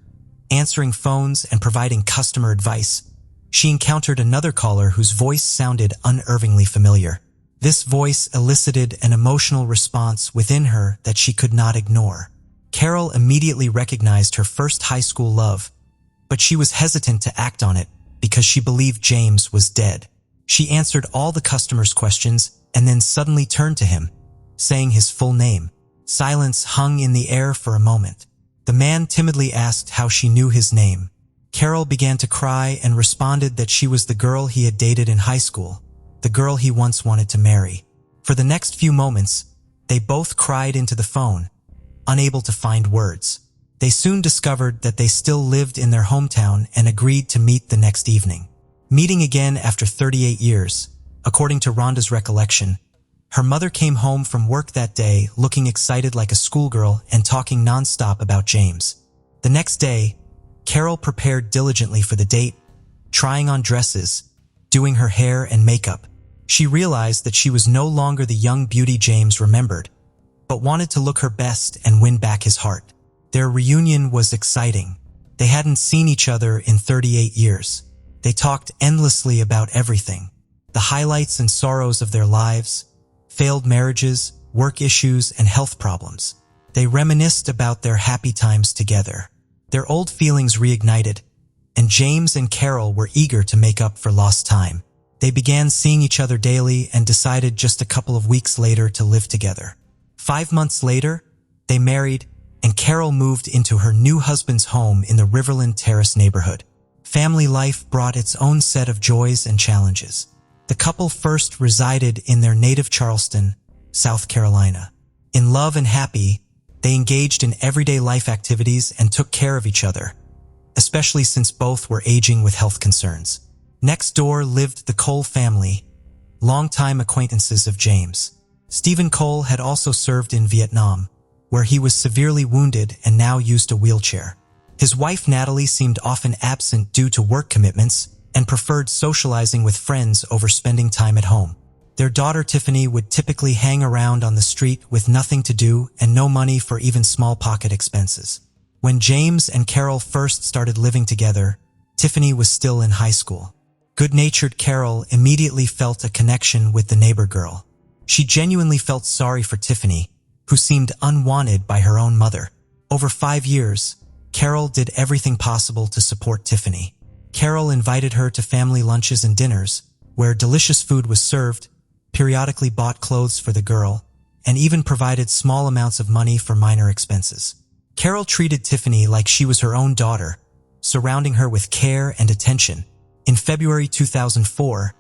answering phones and providing customer advice, she encountered another caller whose voice sounded unnervingly familiar. This voice elicited an emotional response within her that she could not ignore. Carol immediately recognized her first high school love, but she was hesitant to act on it because she believed James was dead. She answered all the customers' questions and then suddenly turned to him, saying his full name. Silence hung in the air for a moment. The man timidly asked how she knew his name. Carol began to cry and responded that she was the girl he had dated in high school, the girl he once wanted to marry. For the next few moments, they both cried into the phone, unable to find words. They soon discovered that they still lived in their hometown and agreed to meet the next evening. Meeting again after 38 years, according to Rhonda's recollection, her mother came home from work that day looking excited like a schoolgirl and talking nonstop about James. The next day, Carol prepared diligently for the date, trying on dresses, doing her hair and makeup. She realized that she was no longer the young beauty James remembered, but wanted to look her best and win back his heart. Their reunion was exciting. They hadn't seen each other in 38 years. They talked endlessly about everything, the highlights and sorrows of their lives, failed marriages, work issues, and health problems. They reminisced about their happy times together. Their old feelings reignited, and James and Carol were eager to make up for lost time. They began seeing each other daily and decided just a couple of weeks later to live together. 5 months later, they married, and Carol moved into her new husband's home in the Riverland Terrace neighborhood. Family life brought its own set of joys and challenges. The couple first resided in their native Charleston, South Carolina. In love and happy, they engaged in everyday life activities and took care of each other, especially since both were aging with health concerns. Next door lived the Cole family, longtime acquaintances of James. Stephen Cole had also served in Vietnam, where he was severely wounded and now used a wheelchair. His wife Natalie seemed often absent due to work commitments and preferred socializing with friends over spending time at home. Their daughter Tiffany would typically hang around on the street with nothing to do and no money for even small pocket expenses. When James and Carol first started living together, Tiffany was still in high school. Good-natured Carol immediately felt a connection with the neighbor girl. She genuinely felt sorry for Tiffany, who seemed unwanted by her own mother. Over 5 years, Carol did everything possible to support Tiffany. Carol invited her to family lunches and dinners, where delicious food was served, periodically bought clothes for the girl, and even provided small amounts of money for minor expenses. Carol treated Tiffany like she was her own daughter, surrounding her with care and attention. In February 2004,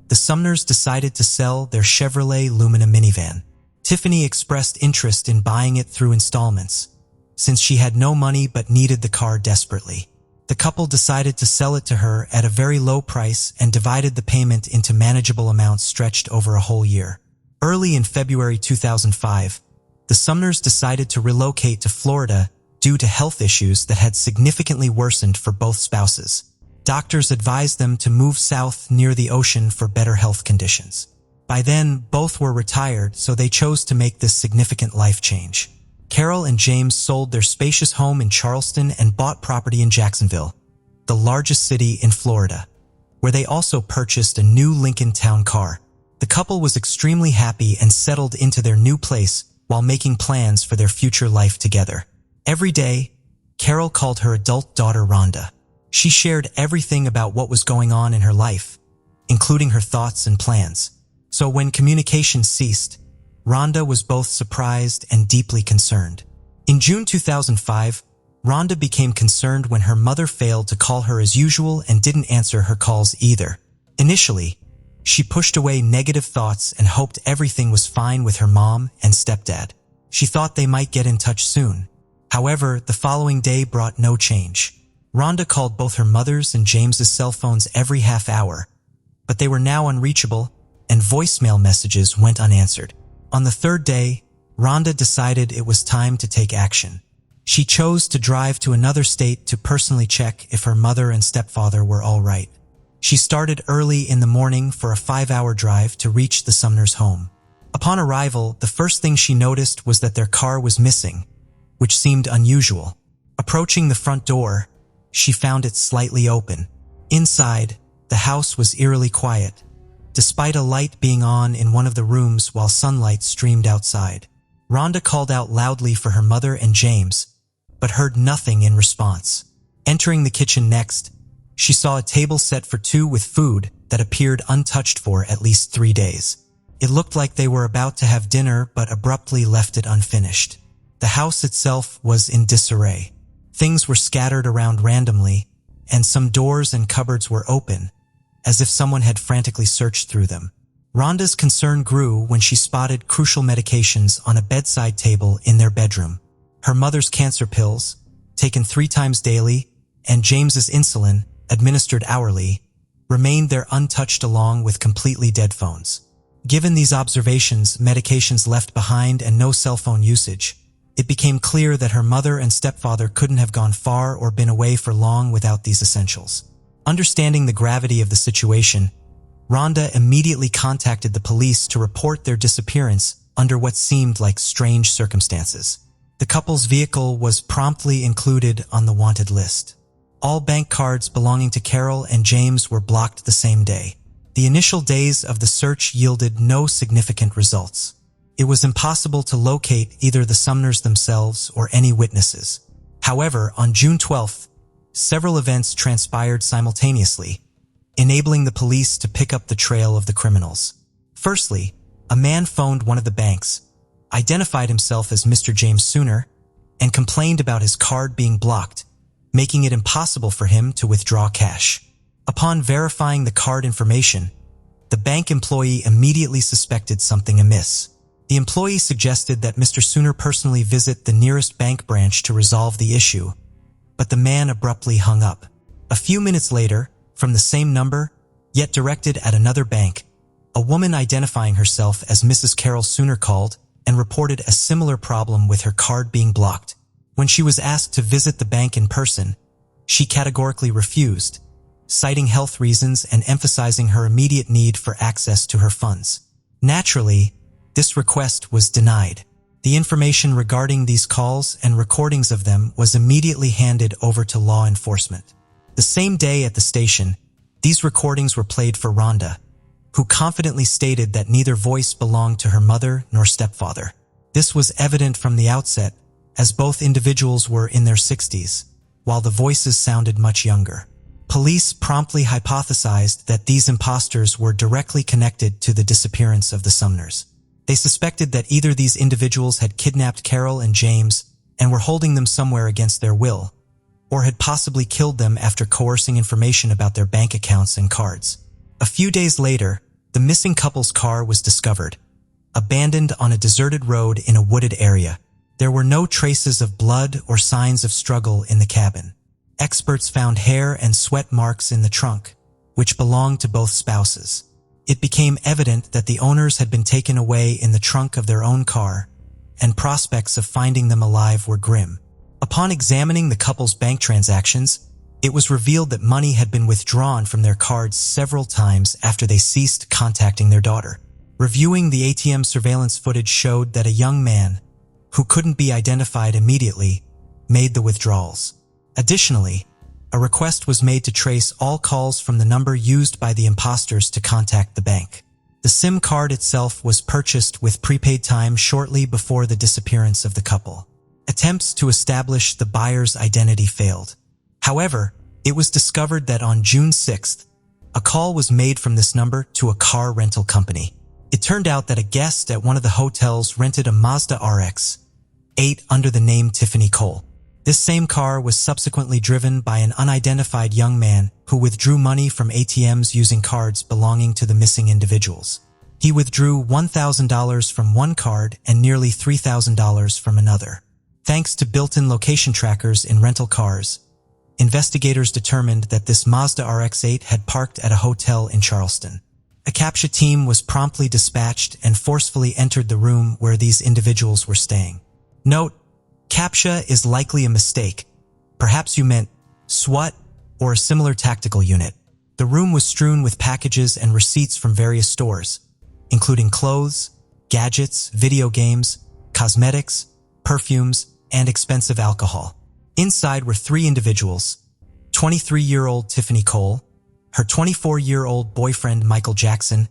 the Sumners decided to sell their Chevrolet Lumina minivan. Tiffany expressed interest in buying it through installments, since she had no money but needed the car desperately. The couple decided to sell it to her at a very low price and divided the payment into manageable amounts stretched over a whole year. Early in February 2005, the Sumners decided to relocate to Florida due to health issues that had significantly worsened for both spouses. Doctors advised them to move south near the ocean for better health conditions. By then, both were retired, so they chose to make this significant life change. Carol and James sold their spacious home in Charleston and bought property in Jacksonville, the largest city in Florida, where they also purchased a new Lincoln Town car. The couple was extremely happy and settled into their new place while making plans for their future life together. Every day, Carol called her adult daughter Rhonda. She shared everything about what was going on in her life, including her thoughts and plans. So when communication ceased, Rhonda was both surprised and deeply concerned. In June 2005, Rhonda became concerned when her mother failed to call her as usual and didn't answer her calls either. Initially, she pushed away negative thoughts and hoped everything was fine with her mom and stepdad. She thought they might get in touch soon. However, the following day brought no change. Rhonda called both her mother's and James's cell phones every half hour, but they were now unreachable and voicemail messages went unanswered. On the third day, Rhonda decided it was time to take action. She chose to drive to another state to personally check if her mother and stepfather were all right. She started early in the morning for a 5-hour drive to reach the Sumners' home. Upon arrival, the first thing she noticed was that their car was missing, which seemed unusual. Approaching the front door, she found it slightly open. Inside, the house was eerily quiet, despite a light being on in one of the rooms while sunlight streamed outside. Rhonda called out loudly for her mother and James, but heard nothing in response. Entering the kitchen next, she saw a table set for two with food that appeared untouched for at least 3 days. It looked like they were about to have dinner but abruptly left it unfinished. The house itself was in disarray. Things were scattered around randomly, and some doors and cupboards were open, as if someone had frantically searched through them. Rhonda's concern grew when she spotted crucial medications on a bedside table in their bedroom. Her mother's cancer pills, taken 3 times daily, and James's insulin, administered hourly, remained there untouched along with completely dead phones. Given these observations, medications left behind, and no cell phone usage, it became clear that her mother and stepfather couldn't have gone far or been away for long without these essentials. Understanding the gravity of the situation, Rhonda immediately contacted the police to report their disappearance under what seemed like strange circumstances. The couple's vehicle was promptly included on the wanted list. All bank cards belonging to Carol and James were blocked the same day. The initial days of the search yielded no significant results. It was impossible to locate either the Sumners themselves or any witnesses. However, on June 12th, several events transpired simultaneously, enabling the police to pick up the trail of the criminals. Firstly, a man phoned one of the banks, identified himself as Mr. James Sooner, and complained about his card being blocked, making it impossible for him to withdraw cash. Upon verifying the card information, the bank employee immediately suspected something amiss. The employee suggested that Mr. Sooner personally visit the nearest bank branch to resolve the issue, but the man abruptly hung up. A few minutes later, from the same number, yet directed at another bank, a woman identifying herself as Mrs. Carol Sooner called and reported a similar problem with her card being blocked. When she was asked to visit the bank in person, she categorically refused, citing health reasons and emphasizing her immediate need for access to her funds. Naturally, this request was denied. The information regarding these calls and recordings of them was immediately handed over to law enforcement. The same day at the station, these recordings were played for Rhonda, who confidently stated that neither voice belonged to her mother nor stepfather. This was evident from the outset, as both individuals were in their 60s, while the voices sounded much younger. Police promptly hypothesized that these imposters were directly connected to the disappearance of the Sumners. They suspected that either these individuals had kidnapped Carol and James and were holding them somewhere against their will, or had possibly killed them after coercing information about their bank accounts and cards. A few days later, the missing couple's car was discovered, abandoned on a deserted road in a wooded area. There were no traces of blood or signs of struggle in the cabin. Experts found hair and sweat marks in the trunk, which belonged to both spouses. It became evident that the owners had been taken away in the trunk of their own car, and prospects of finding them alive were grim. Upon examining the couple's bank transactions, It was revealed that money had been withdrawn from their cards several times after they ceased contacting their daughter. Reviewing the ATM surveillance footage showed that a young man, who couldn't be identified immediately, made the withdrawals. Additionally, a request was made to trace all calls from the number used by the imposters to contact the bank. The SIM card itself was purchased with prepaid time shortly before the disappearance of the couple. Attempts to establish the buyer's identity failed. However, it was discovered that on June 6th, a call was made from this number to a car rental company. It turned out that a guest at one of the hotels rented a Mazda RX-8 under the name Tiffany Cole. This same car was subsequently driven by an unidentified young man who withdrew money from ATMs using cards belonging to the missing individuals. He withdrew $1,000 from one card and nearly $3,000 from another. Thanks to built-in location trackers in rental cars, investigators determined that this Mazda RX-8 had parked at a hotel in Charleston. A CAPTCHA team was promptly dispatched and forcefully entered the room where these individuals were staying. Note, CAPTCHA is likely a mistake. Perhaps you meant SWAT or a similar tactical unit. The room was strewn with packages and receipts from various stores, including clothes, gadgets, video games, cosmetics, perfumes, and expensive alcohol. Inside were three individuals: 23-year-old Tiffany Cole, her 24-year-old boyfriend Michael Jackson,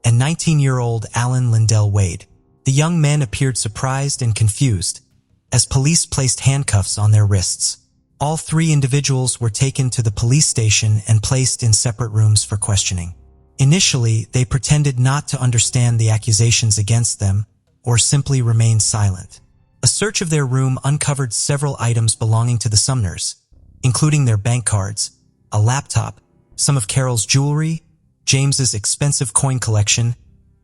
and 19-year-old Alan Lindell Wade. The young men appeared surprised and confused as police placed handcuffs on their wrists. All three individuals were taken to the police station and placed in separate rooms for questioning. Initially, they pretended not to understand the accusations against them or simply remained silent. A search of their room uncovered several items belonging to the Sumners, including their bank cards, a laptop, some of Carol's jewelry, James's expensive coin collection,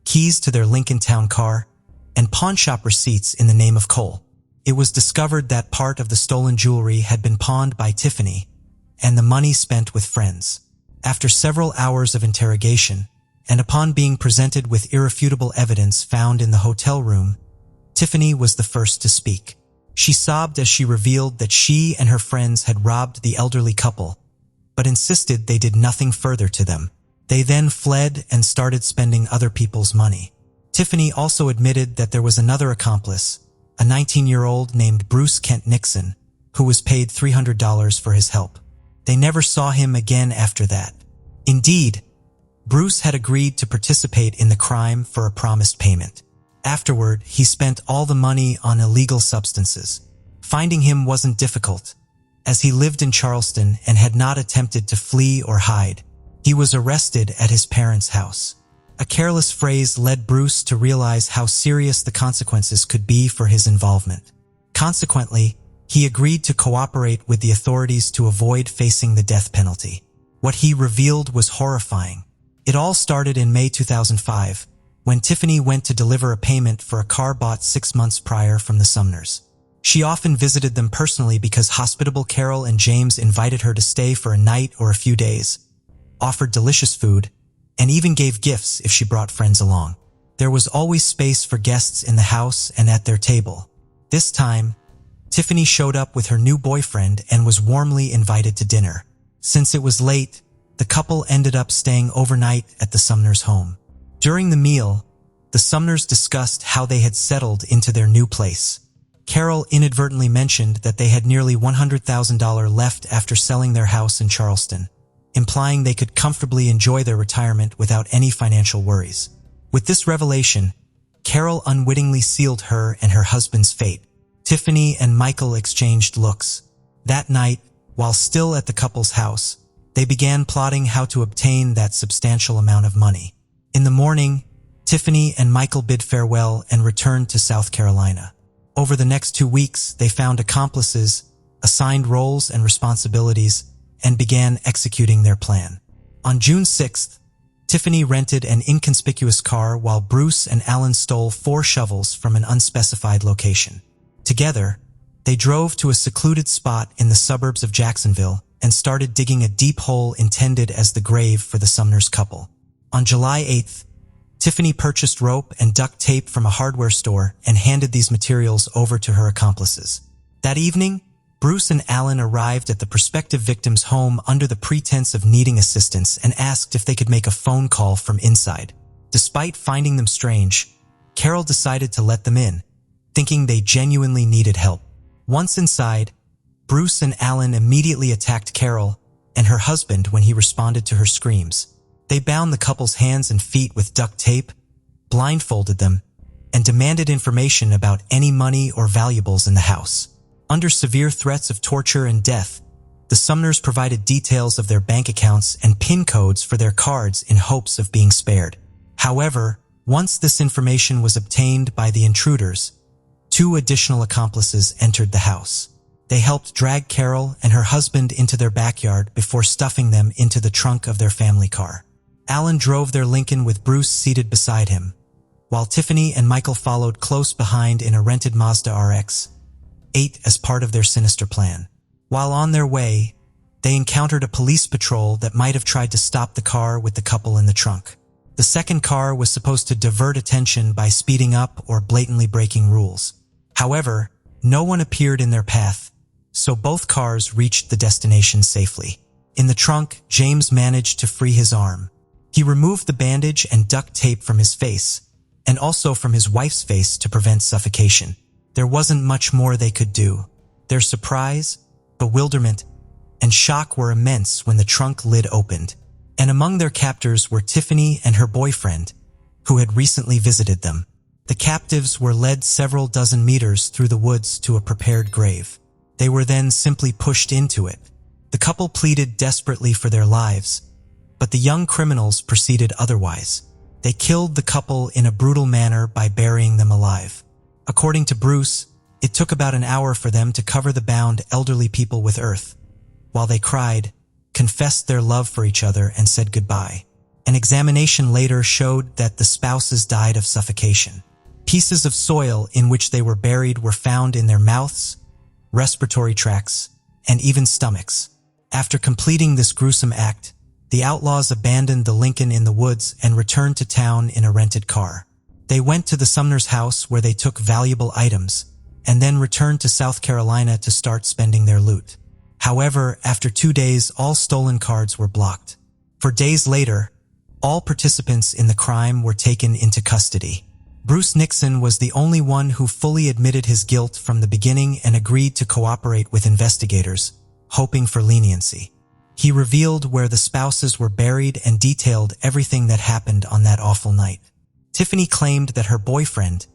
keys to their Lincoln Town car, and pawnshop receipts in the name of Cole. It was discovered that part of the stolen jewelry had been pawned by Tiffany and the money spent with friends. After several hours of interrogation, and upon being presented with irrefutable evidence found in the hotel room, Tiffany was the first to speak. She sobbed as she revealed that she and her friends had robbed the elderly couple, but insisted they did nothing further to them. They then fled and started spending other people's money. Tiffany also admitted that there was another accomplice, a 19-year-old named Bruce Kent Nixon, who was paid $300 for his help. They never saw him again after that. Indeed, Bruce had agreed to participate in the crime for a promised payment. Afterward, he spent all the money on illegal substances. Finding him wasn't difficult, as he lived in Charleston and had not attempted to flee or hide. He was arrested at his parents' house. A careless phrase led Bruce to realize how serious the consequences could be for his involvement. Consequently, he agreed to cooperate with the authorities to avoid facing the death penalty. What he revealed was horrifying. It all started in May 2005, when Tiffany went to deliver a payment for a car bought 6 months prior from the Sumners. She often visited them personally because hospitable Carol and James invited her to stay for a night or a few days, offered delicious food, and even gave gifts if she brought friends along. There was always space for guests in the house and at their table. This time, Tiffany showed up with her new boyfriend and was warmly invited to dinner. Since it was late, the couple ended up staying overnight at the Sumners' home. During the meal, the Sumners discussed how they had settled into their new place. Carol inadvertently mentioned that they had nearly $100,000 left after selling their house in Charleston, implying they could comfortably enjoy their retirement without any financial worries. With this revelation, Carol unwittingly sealed her and her husband's fate. Tiffany and Michael exchanged looks. That night, while still at the couple's house, they began plotting how to obtain that substantial amount of money. In the morning, Tiffany and Michael bid farewell and returned to South Carolina. Over the next 2 weeks, they found accomplices, assigned roles and responsibilities, and began executing their plan. On June 6th, Tiffany rented an inconspicuous car while Bruce and Alan stole 4 shovels from an unspecified location. Together, they drove to a secluded spot in the suburbs of Jacksonville and started digging a deep hole intended as the grave for the Sumners couple. On July 8th, Tiffany purchased rope and duct tape from a hardware store and handed these materials over to her accomplices. That evening, Bruce and Alan arrived at the prospective victim's home under the pretense of needing assistance and asked if they could make a phone call from inside. Despite finding them strange, Carol decided to let them in, thinking they genuinely needed help. Once inside, Bruce and Alan immediately attacked Carol and her husband when he responded to her screams. They bound the couple's hands and feet with duct tape, blindfolded them, and demanded information about any money or valuables in the house. Under severe threats of torture and death, the Sumners provided details of their bank accounts and PIN codes for their cards in hopes of being spared. However, once this information was obtained by the intruders, 2 additional accomplices entered the house. They helped drag Carol and her husband into their backyard before stuffing them into the trunk of their family car. Alan drove their Lincoln with Bruce seated beside him, while Tiffany and Michael followed close behind in a rented Mazda RX-8 as part of their sinister plan. While on their way, they encountered a police patrol that might have tried to stop the car with the couple in the trunk. The second car was supposed to divert attention by speeding up or blatantly breaking rules. However, no one appeared in their path, so both cars reached the destination safely. In the trunk, James managed to free his arm. He removed the bandage and duct tape from his face, and also from his wife's face to prevent suffocation. There wasn't much more they could do. Their surprise, bewilderment, and shock were immense when the trunk lid opened, and among their captors were Tiffany and her boyfriend, who had recently visited them. The captives were led several dozen meters through the woods to a prepared grave. They were then simply pushed into it. The couple pleaded desperately for their lives, but the young criminals proceeded otherwise. They killed the couple in a brutal manner by burying them alive. According to Bruce, it took about an hour for them to cover the bound elderly people with earth, while they cried, confessed their love for each other, and said goodbye. An examination later showed that the spouses died of suffocation. Pieces of soil in which they were buried were found in their mouths, respiratory tracts, and even stomachs. After completing this gruesome act, the outlaws abandoned the Lincoln in the woods and returned to town in a rented car. They went to the Sumners' house where they took valuable items, and then returned to South Carolina to start spending their loot. However, after 2 days, all stolen cards were blocked. For days later, all participants in the crime were taken into custody. Bruce Nixon was the only one who fully admitted his guilt from the beginning and agreed to cooperate with investigators, hoping for leniency. He revealed where the spouses were buried and detailed everything that happened on that awful night. Tiffany claimed that her boyfriend,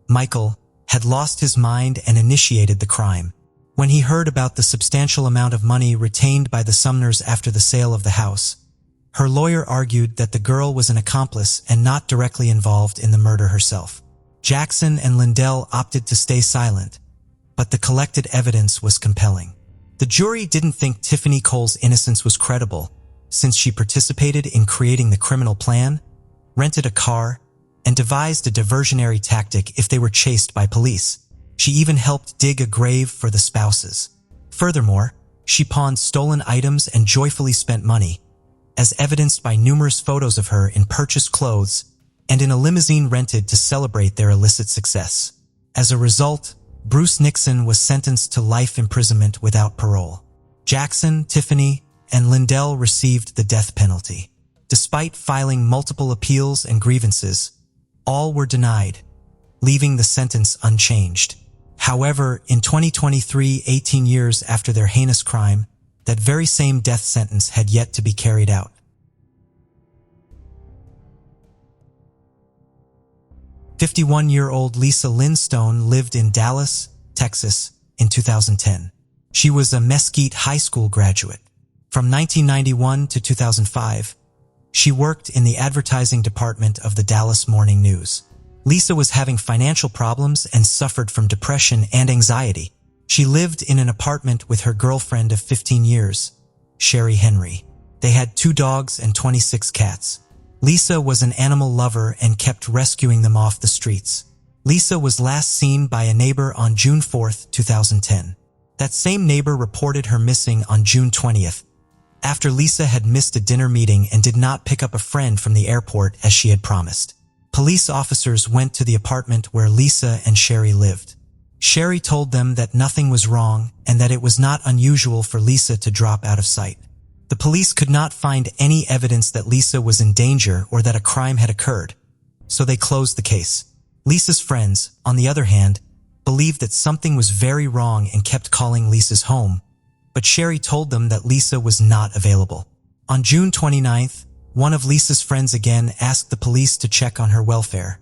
Michael, had lost his mind and initiated the crime. When he heard about the substantial amount of money retained by the Sumners after the sale of the house, her lawyer argued that the girl was an accomplice and not directly involved in the murder herself. Jackson and Lindell opted to stay silent, but the collected evidence was compelling. The jury didn't think Tiffany Cole's innocence was credible, since she participated in creating the criminal plan, rented a car, and devised a diversionary tactic if they were chased by police. She even helped dig a grave for the spouses. Furthermore, she pawned stolen items and joyfully spent money, as evidenced by numerous photos of her in purchased clothes and in a limousine rented to celebrate their illicit success. As a result, Bruce Nixon was sentenced to life imprisonment without parole. Jackson, Tiffany, and Lindell received the death penalty. Despite filing multiple appeals and grievances, all were denied, leaving the sentence unchanged. However, in 2023, 18 years after their heinous crime, that very same death sentence had yet to be carried out. "51-year-old Lisa Lindstone lived in Dallas, Texas, in 2010. She was a Mesquite High School graduate. From 1991 to 2005, she worked in the advertising department of the Dallas Morning News. Lisa was having financial problems and suffered from depression and anxiety. She lived in an apartment with her girlfriend of 15 years, Sherry Henry. They had 2 dogs and 26 cats. Lisa was an animal lover and kept rescuing them off the streets. Lisa was last seen by a neighbor on June 4, 2010. That same neighbor reported her missing on June 20th, after Lisa had missed a dinner meeting and did not pick up a friend from the airport as she had promised. Police officers went to the apartment where Lisa and Sherry lived. Sherry told them that nothing was wrong and that it was not unusual for Lisa to drop out of sight. The police could not find any evidence that Lisa was in danger or that a crime had occurred, so they closed the case. Lisa's friends, on the other hand, believed that something was very wrong and kept calling Lisa's home, but Sherry told them that Lisa was not available. On June 29th, one of Lisa's friends again asked the police to check on her welfare,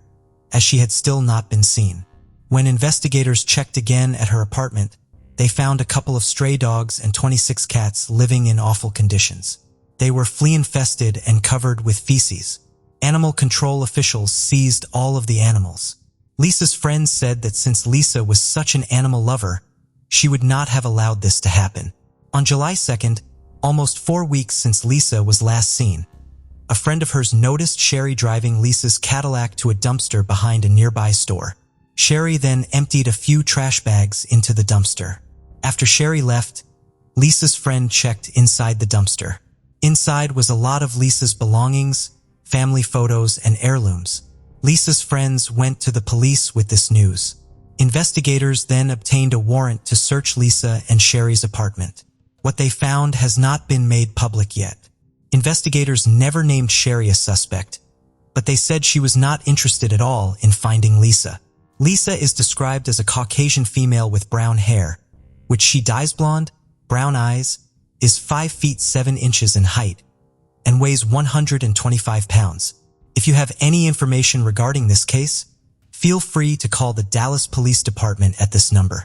as she had still not been seen. When investigators checked again at her apartment, they found a couple of stray dogs and 26 cats living in awful conditions. They were flea-infested and covered with feces. Animal control officials seized all of the animals. Lisa's friends said that since Lisa was such an animal lover, she would not have allowed this to happen. On July 2nd, almost 4 weeks since Lisa was last seen, a friend of hers noticed Sherry driving Lisa's Cadillac to a dumpster behind a nearby store. Sherry then emptied a few trash bags into the dumpster. After Sherry left, Lisa's friend checked inside the dumpster. Inside was a lot of Lisa's belongings, family photos, and heirlooms. Lisa's friends went to the police with this news. Investigators then obtained a warrant to search Lisa and Sherry's apartment. What they found has not been made public yet. Investigators never named Sherry a suspect, but they said she was not interested at all in finding Lisa. Lisa is described as a Caucasian female with brown hair, which she dyes blonde, brown eyes, is 5 feet 7 inches in height, and weighs 125 pounds. If you have any information regarding this case, feel free to call the Dallas Police Department at this number.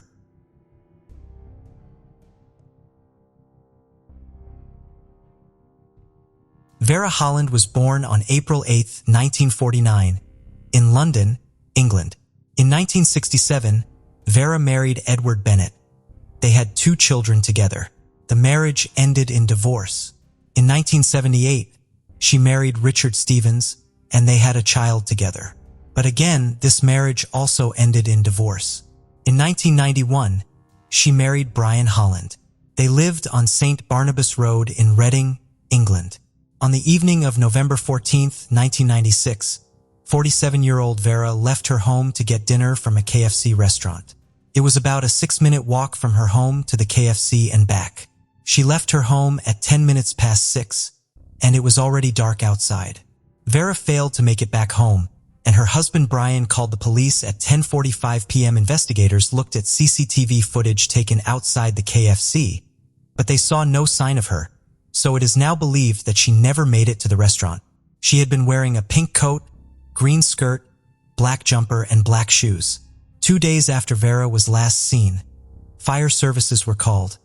Vera Holland was born on April 8, 1949, in London, England. In 1967, Vera married Edward Bennett. They had 2 children together. The marriage ended in divorce. In 1978, she married Richard Stevens, and they had a child together. But again, this marriage also ended in divorce. In 1991, she married Brian Holland. They lived on St. Barnabas Road in Reading, England. On the evening of November 14, 1996, 47-year-old Vera left her home to get dinner from a KFC restaurant. It was about a 6-minute walk from her home to the KFC and back. She left her home at 10 minutes past 6, and it was already dark outside. Vera failed to make it back home, and her husband Brian called the police at 10:45 p.m. Investigators looked at CCTV footage taken outside the KFC, but they saw no sign of her, so it is now believed that she never made it to the restaurant. She had been wearing a pink coat, green skirt, black jumper, and black shoes. 2 days after Vera was last seen, fire services were called,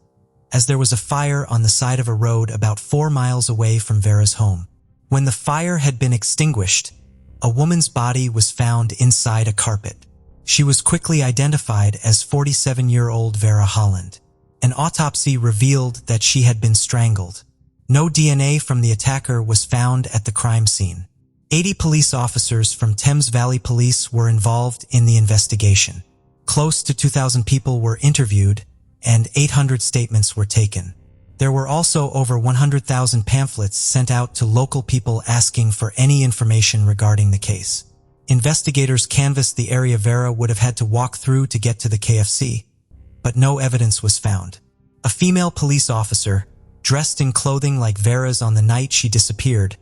as there was a fire on the side of a road about 4 miles away from Vera's home. When the fire had been extinguished, a woman's body was found inside a carpet. She was quickly identified as 47-year-old Vera Holland. An autopsy revealed that she had been strangled. No DNA from the attacker was found at the crime scene. 80 police officers from Thames Valley Police were involved in the investigation. Close to 2,000 people were interviewed, and 800 statements were taken. There were also over 100,000 pamphlets sent out to local people asking for any information regarding the case. Investigators canvassed the area Vera would have had to walk through to get to the KFC, but no evidence was found. A female police officer, dressed in clothing like Vera's on the night she disappeared,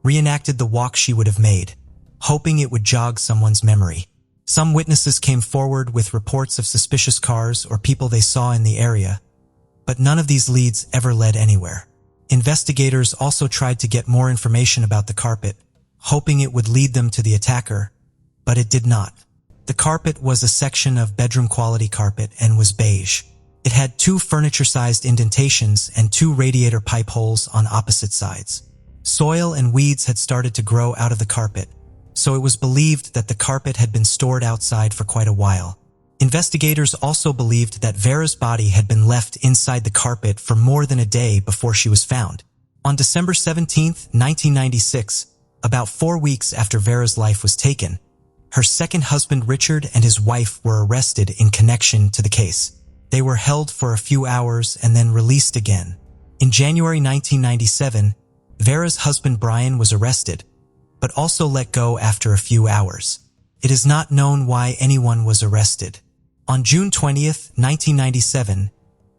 reenacted the walk she would have made, hoping it would jog someone's memory. Some witnesses came forward with reports of suspicious cars or people they saw in the area, but none of these leads ever led anywhere. Investigators also tried to get more information about the carpet, hoping it would lead them to the attacker, but it did not. The carpet was a section of bedroom-quality carpet and was beige. It had 2 furniture-sized indentations and 2 radiator pipe holes on opposite sides. Soil and weeds had started to grow out of the carpet, so it was believed that the carpet had been stored outside for quite a while. Investigators also believed that Vera's body had been left inside the carpet for more than a day before she was found. On December 17, 1996, about 4 weeks after Vera's life was taken, her second husband Richard and his wife were arrested in connection to the case. They were held for a few hours and then released again. In January 1997, Vera's husband Brian was arrested, but also let go after a few hours. It is not known why anyone was arrested. On June 20th, 1997,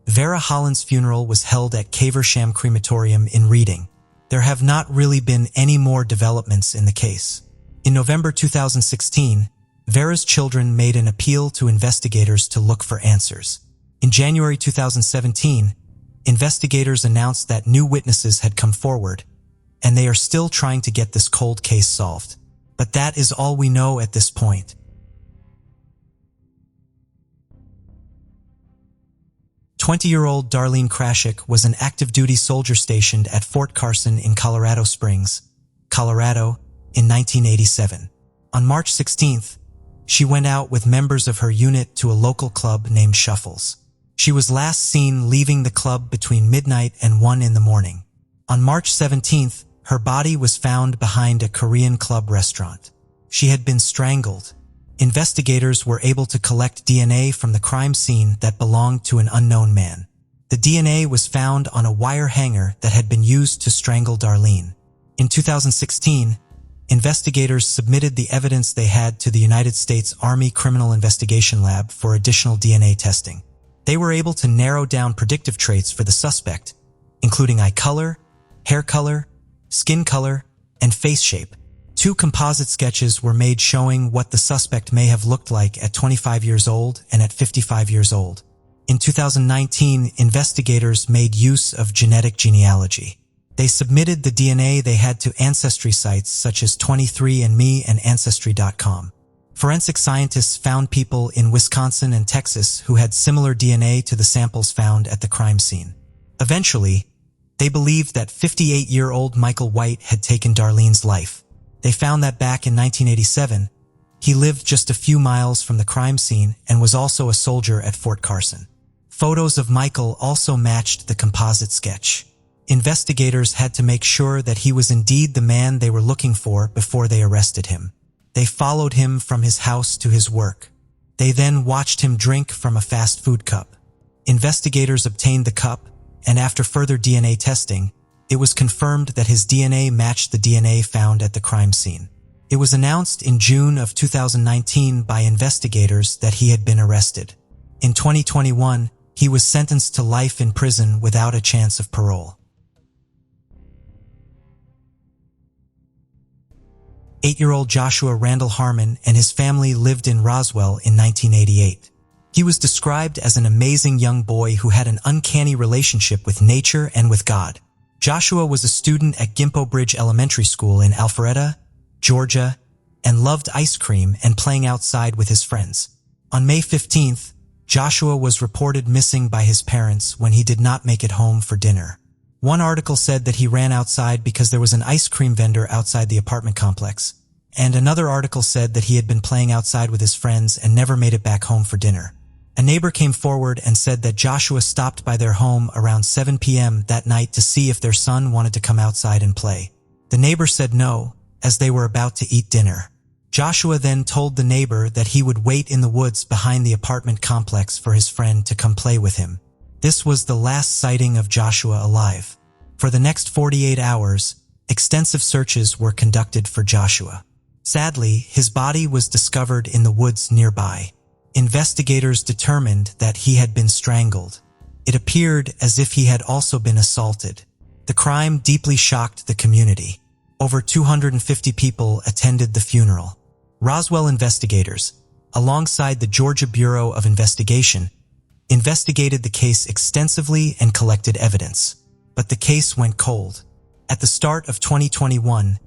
Vera Holland's funeral was held at Caversham Crematorium in Reading. There have not really been any more developments in the case. In November 2016, Vera's children made an appeal to investigators to look for answers. In January 2017, investigators announced that new witnesses had come forward, and they are still trying to get this cold case solved. But that is all we know at this point. "20-year-old Darlene Krashik was an active-duty soldier stationed at Fort Carson in Colorado Springs, Colorado, in 1987. On March 16th, she went out with members of her unit to a local club named Shuffles. She was last seen leaving the club between midnight and 1 in the morning. On March 17th, her body was found behind a Korean club restaurant. She had been strangled. Investigators were able to collect DNA from the crime scene that belonged to an unknown man. The DNA was found on a wire hanger that had been used to strangle Darlene. In 2016, investigators submitted the evidence they had to the United States Army Criminal Investigation Lab for additional DNA testing. They were able to narrow down predictive traits for the suspect, including eye color, hair color, skin color, and face shape. 2 composite sketches were made showing what the suspect may have looked like at 25 years old and at 55 years old. In 2019, investigators made use of genetic genealogy. They submitted the DNA they had to ancestry sites such as 23andMe and Ancestry.com. Forensic scientists found people in Wisconsin and Texas who had similar DNA to the samples found at the crime scene. Eventually, they believed that 58-year-old Michael White had taken Darlene's life. They found that back in 1987, he lived just a few miles from the crime scene and was also a soldier at Fort Carson. Photos of Michael also matched the composite sketch. Investigators had to make sure that he was indeed the man they were looking for before they arrested him. They followed him from his house to his work. They then watched him drink from a fast food cup. Investigators obtained the cup, and after further DNA testing, it was confirmed that his DNA matched the DNA found at the crime scene. It was announced in June of 2019 by investigators that he had been arrested. In 2021, he was sentenced to life in prison without a chance of parole. 8-year-old Joshua Randall Harmon and his family lived in Roswell in 1988. He was described as an amazing young boy who had an uncanny relationship with nature and with God. Joshua was a student at Gimpo Bridge Elementary School in Alpharetta, Georgia, and loved ice cream and playing outside with his friends. On May 15th, Joshua was reported missing by his parents when he did not make it home for dinner. One article said that he ran outside because there was an ice cream vendor outside the apartment complex, and another article said that he had been playing outside with his friends and never made it back home for dinner. A neighbor came forward and said that Joshua stopped by their home around 7 p.m. that night to see if their son wanted to come outside and play. The neighbor said no, as they were about to eat dinner. Joshua then told the neighbor that he would wait in the woods behind the apartment complex for his friend to come play with him. This was the last sighting of Joshua alive. For the next 48 hours, extensive searches were conducted for Joshua. Sadly, his body was discovered in the woods nearby. Investigators determined that he had been strangled. It appeared as if he had also been assaulted. The crime deeply shocked the community. Over 250 people attended the funeral. Roswell investigators, alongside the Georgia Bureau of Investigation, investigated the case extensively and collected evidence. But the case went cold. At the start of 2021,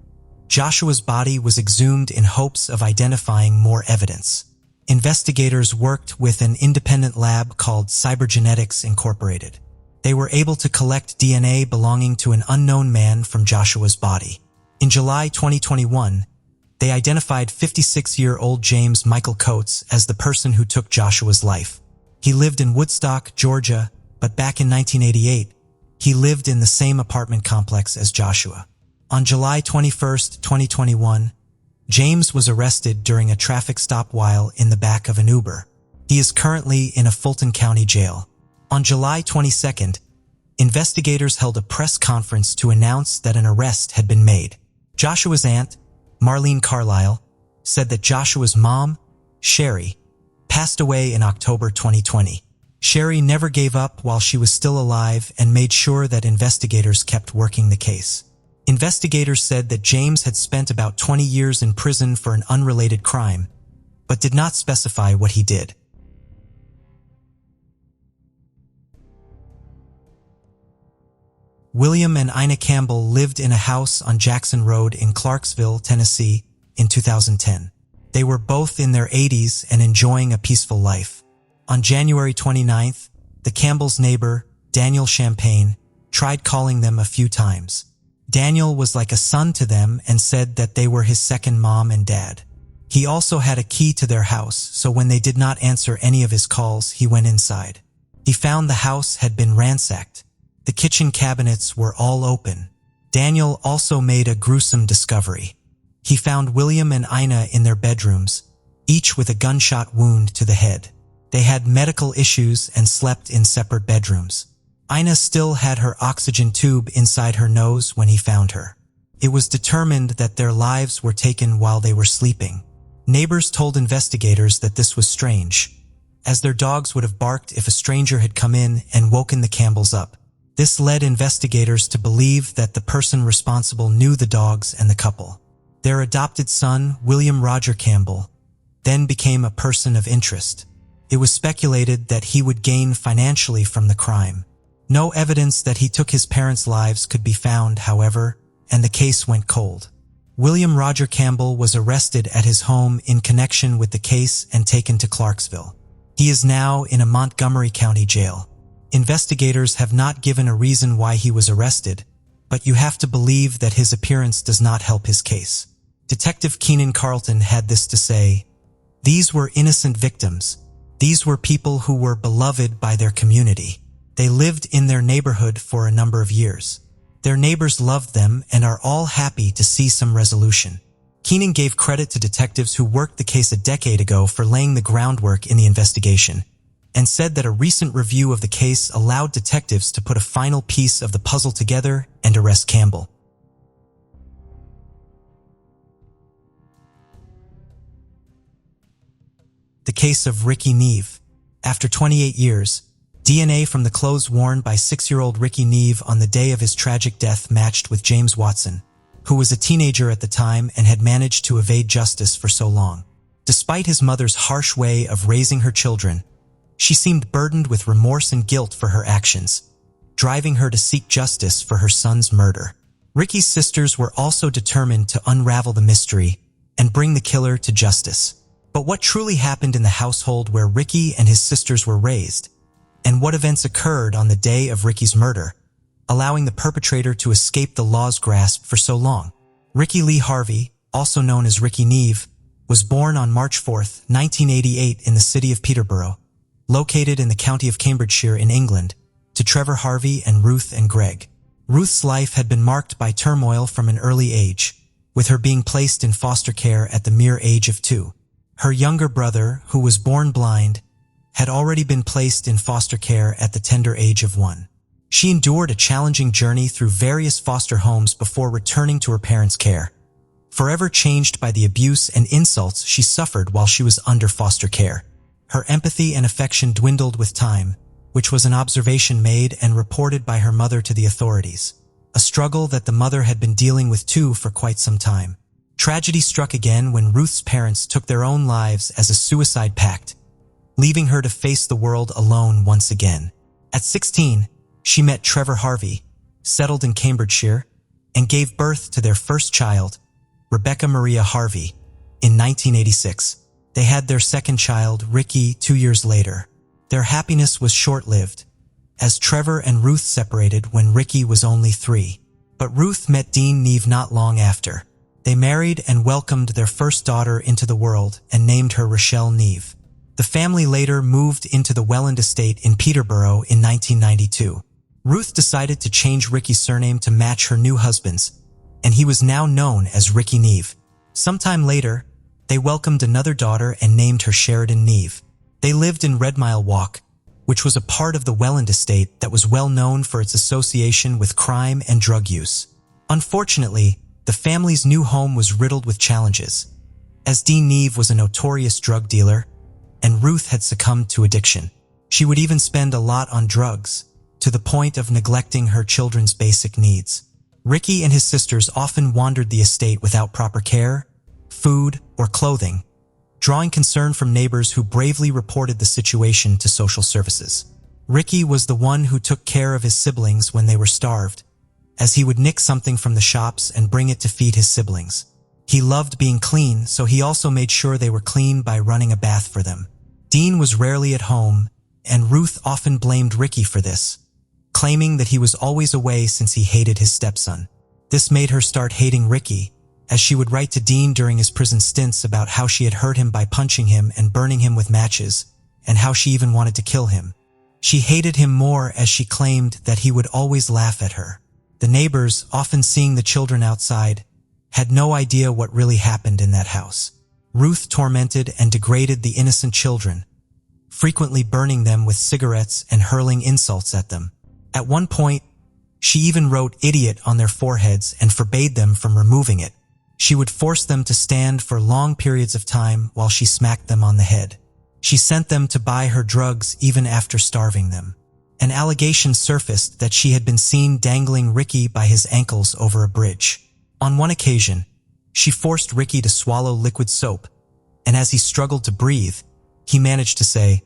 Joshua's body was exhumed in hopes of identifying more evidence. Investigators worked with an independent lab called Cybergenetics Incorporated. They were able to collect DNA belonging to an unknown man from Joshua's body. In July 2021, they identified 56-year-old James Michael Coates as the person who took Joshua's life. He lived in Woodstock, Georgia, but back in 1988, he lived in the same apartment complex as Joshua. On July 21, 2021, James was arrested during a traffic stop while in the back of an Uber. He is currently in a Fulton County jail. On July 22nd, investigators held a press conference to announce that an arrest had been made. Joshua's aunt, Marlene Carlisle, said that Joshua's mom, Sherry, passed away in October 2020. Sherry never gave up while she was still alive and made sure that investigators kept working the case. Investigators said that James had spent about 20 years in prison for an unrelated crime, but did not specify what he did. William and Ina Campbell lived in a house on Jackson Road in Clarksville, Tennessee, in 2010. They were both in their 80s and enjoying a peaceful life. On January 29th, the Campbells' neighbor, Daniel Champagne, tried calling them a few times. Daniel was like a son to them and said that they were his second mom and dad. He also had a key to their house, so when they did not answer any of his calls, he went inside. He found the house had been ransacked. The kitchen cabinets were all open. Daniel also made a gruesome discovery. He found William and Ina in their bedrooms, each with a gunshot wound to the head. They had medical issues and slept in separate bedrooms. Ina still had her oxygen tube inside her nose when he found her. It was determined that their lives were taken while they were sleeping. Neighbors told investigators that this was strange, as their dogs would have barked if a stranger had come in and woken the Campbells up. This led investigators to believe that the person responsible knew the dogs and the couple. Their adopted son, William Roger Campbell, then became a person of interest. It was speculated that he would gain financially from the crime. No evidence that he took his parents' lives could be found, however, and the case went cold. William Roger Campbell was arrested at his home in connection with the case and taken to Clarksville. He is now in a Montgomery County jail. Investigators have not given a reason why he was arrested, but you have to believe that his appearance does not help his case. Detective Keenan Carlton had this to say: "These were innocent victims. These were people who were beloved by their community. They lived in their neighborhood for a number of years. Their neighbors loved them and are all happy to see some resolution." Keenan gave credit to detectives who worked the case a decade ago for laying the groundwork in the investigation, and said that a recent review of the case allowed detectives to put a final piece of the puzzle together and arrest Campbell. The case of Ricky Neve. After 28 years, DNA from the clothes worn by 6-year-old Ricky Neve on the day of his tragic death matched with James Watson, who was a teenager at the time and had managed to evade justice for so long. Despite his mother's harsh way of raising her children, she seemed burdened with remorse and guilt for her actions, driving her to seek justice for her son's murder. Ricky's sisters were also determined to unravel the mystery and bring the killer to justice. But what truly happened in the household where Ricky and his sisters were raised, and what events occurred on the day of Ricky's murder, allowing the perpetrator to escape the law's grasp for so long? Ricky Lee Harvey, also known as Ricky Neve, was born on March 4, 1988 in the city of Peterborough, located in the county of Cambridgeshire in England, to Trevor Harvey and Ruth and Greg. Ruth's life had been marked by turmoil from an early age, with her being placed in foster care at the mere age of 2. Her younger brother, who was born blind, had already been placed in foster care at the tender age of 1. She endured a challenging journey through various foster homes before returning to her parents' care, forever changed by the abuse and insults she suffered while she was under foster care. Her empathy and affection dwindled with time, which was an observation made and reported by her mother to the authorities, a struggle that the mother had been dealing with too for quite some time. Tragedy struck again when Ruth's parents took their own lives as a suicide pact, leaving her to face the world alone once again. At 16, she met Trevor Harvey, settled in Cambridgeshire, and gave birth to their first child, Rebecca Maria Harvey, in 1986. They had their second child, Ricky, 2 years later. Their happiness was short-lived, as Trevor and Ruth separated when Ricky was only 3. But Ruth met Dean Neve not long after. They married and welcomed their first daughter into the world and named her Rochelle Neve. The family later moved into the Welland estate in Peterborough in 1992. Ruth decided to change Ricky's surname to match her new husband's, and he was now known as Ricky Neve. Sometime later, they welcomed another daughter and named her Sheridan Neve. They lived in Red Mile Walk, which was a part of the Welland estate that was well known for its association with crime and drug use. Unfortunately, the family's new home was riddled with challenges. As Dean Neve was a notorious drug dealer, and Ruth had succumbed to addiction. She would even spend a lot on drugs, to the point of neglecting her children's basic needs. Ricky and his sisters often wandered the estate without proper care, food, or clothing, drawing concern from neighbors who bravely reported the situation to social services. Ricky was the one who took care of his siblings when they were starved, as he would nick something from the shops and bring it to feed his siblings. He loved being clean, so he also made sure they were clean by running a bath for them. Dean was rarely at home, and Ruth often blamed Ricky for this, claiming that he was always away since he hated his stepson. This made her start hating Ricky, as she would write to Dean during his prison stints about how she had hurt him by punching him and burning him with matches, and how she even wanted to kill him. She hated him more as she claimed that he would always laugh at her. The neighbors, often seeing the children outside, had no idea what really happened in that house. Ruth tormented and degraded the innocent children, frequently burning them with cigarettes and hurling insults at them. At one point, she even wrote "idiot" on their foreheads and forbade them from removing it. She would force them to stand for long periods of time while she smacked them on the head. She sent them to buy her drugs even after starving them. An allegation surfaced that she had been seen dangling Ricky by his ankles over a bridge. On one occasion, she forced Ricky to swallow liquid soap, and as he struggled to breathe, he managed to say,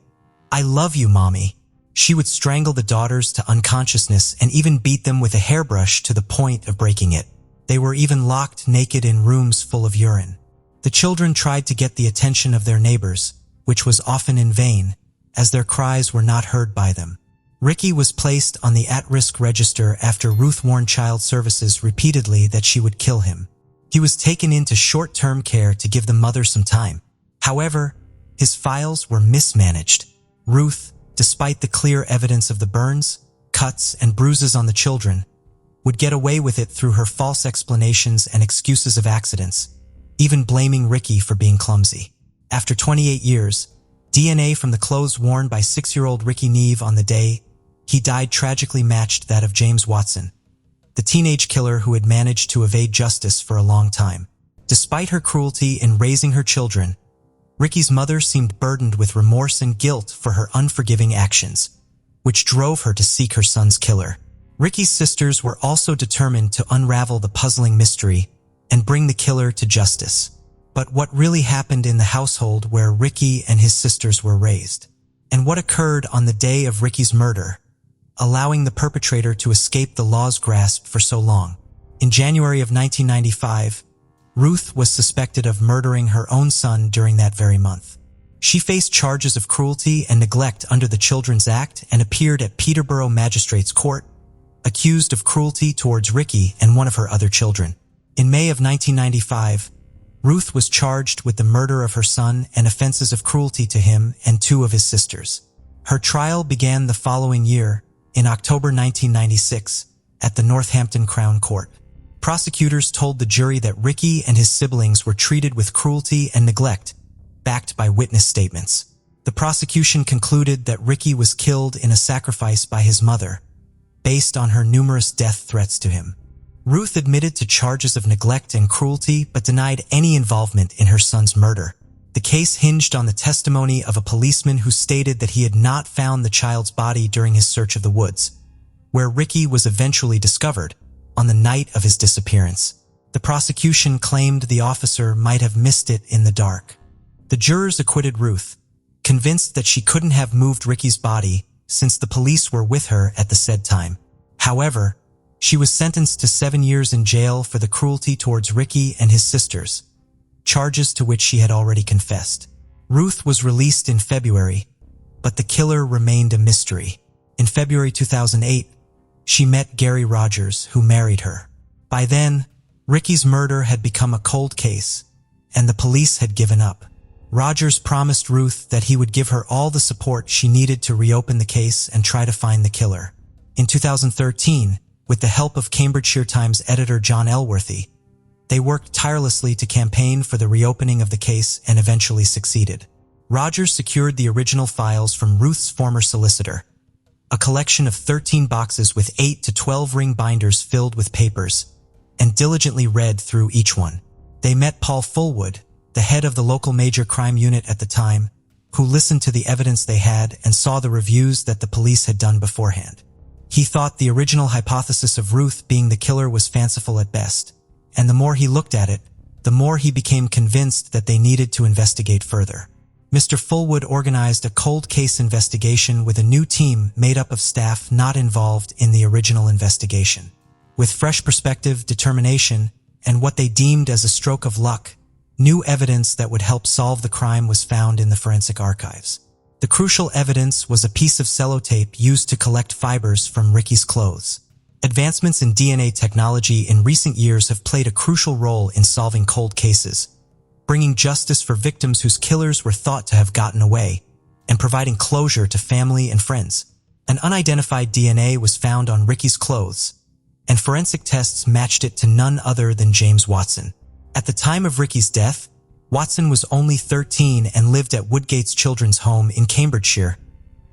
"I love you, Mommy." She would strangle the daughters to unconsciousness and even beat them with a hairbrush to the point of breaking it. They were even locked naked in rooms full of urine. The children tried to get the attention of their neighbors, which was often in vain, as their cries were not heard by them. Ricky was placed on the at-risk register after Ruth warned Child Services repeatedly that she would kill him. He was taken into short-term care to give the mother some time. However, his files were mismanaged. Ruth, despite the clear evidence of the burns, cuts, and bruises on the children, would get away with it through her false explanations and excuses of accidents, even blaming Ricky for being clumsy. After 28 years, DNA from the clothes worn by 6-year-old Ricky Neve on the day he died tragically matched that of James Watson, the teenage killer who had managed to evade justice for a long time. Despite her cruelty in raising her children, Ricky's mother seemed burdened with remorse and guilt for her unforgiving actions, which drove her to seek her son's killer. Ricky's sisters were also determined to unravel the puzzling mystery and bring the killer to justice. But what really happened in the household where Ricky and his sisters were raised? And what occurred on the day of Ricky's murder, allowing the perpetrator to escape the law's grasp for so long? In January of 1995, Ruth was suspected of murdering her own son during that very month. She faced charges of cruelty and neglect under the Children's Act and appeared at Peterborough Magistrates Court, accused of cruelty towards Ricky and one of her other children. In May of 1995, Ruth was charged with the murder of her son and offenses of cruelty to him and 2 of his sisters. Her trial began the following year, in October 1996, at the Northampton Crown Court. Prosecutors told the jury that Ricky and his siblings were treated with cruelty and neglect, backed by witness statements. The prosecution concluded that Ricky was killed in a sacrifice by his mother, based on her numerous death threats to him. Ruth admitted to charges of neglect and cruelty but denied any involvement in her son's murder. The case hinged on the testimony of a policeman who stated that he had not found the child's body during his search of the woods, where Ricky was eventually discovered on the night of his disappearance. The prosecution claimed the officer might have missed it in the dark. The jurors acquitted Ruth, convinced that she couldn't have moved Ricky's body since the police were with her at the said time. However, she was sentenced to 7 years in jail for the cruelty towards Ricky and his sisters, charges to which she had already confessed. Ruth was released in February, but the killer remained a mystery. In February 2008, she met Gary Rogers, who married her. By then, Ricky's murder had become a cold case, and the police had given up. Rogers promised Ruth that he would give her all the support she needed to reopen the case and try to find the killer. In 2013, with the help of Cambridgeshire Times editor John Elworthy, they worked tirelessly to campaign for the reopening of the case and eventually succeeded. Rogers secured the original files from Ruth's former solicitor, a collection of 13 boxes with 8 to 12 ring binders filled with papers, and diligently read through each one. They met Paul Fullwood, the head of the local major crime unit at the time, who listened to the evidence they had and saw the reviews that the police had done beforehand. He thought the original hypothesis of Ruth being the killer was fanciful at best, and the more he looked at it, the more he became convinced that they needed to investigate further. Mr. Fullwood organized a cold case investigation with a new team made up of staff not involved in the original investigation. With fresh perspective, determination, and what they deemed as a stroke of luck, new evidence that would help solve the crime was found in the forensic archives. The crucial evidence was a piece of sellotape used to collect fibers from Ricky's clothes. Advancements in DNA technology in recent years have played a crucial role in solving cold cases, bringing justice for victims whose killers were thought to have gotten away, and providing closure to family and friends. An unidentified DNA was found on Ricky's clothes, and forensic tests matched it to none other than James Watson. At the time of Ricky's death, Watson was only 13 and lived at Woodgate's Children's Home in Cambridgeshire,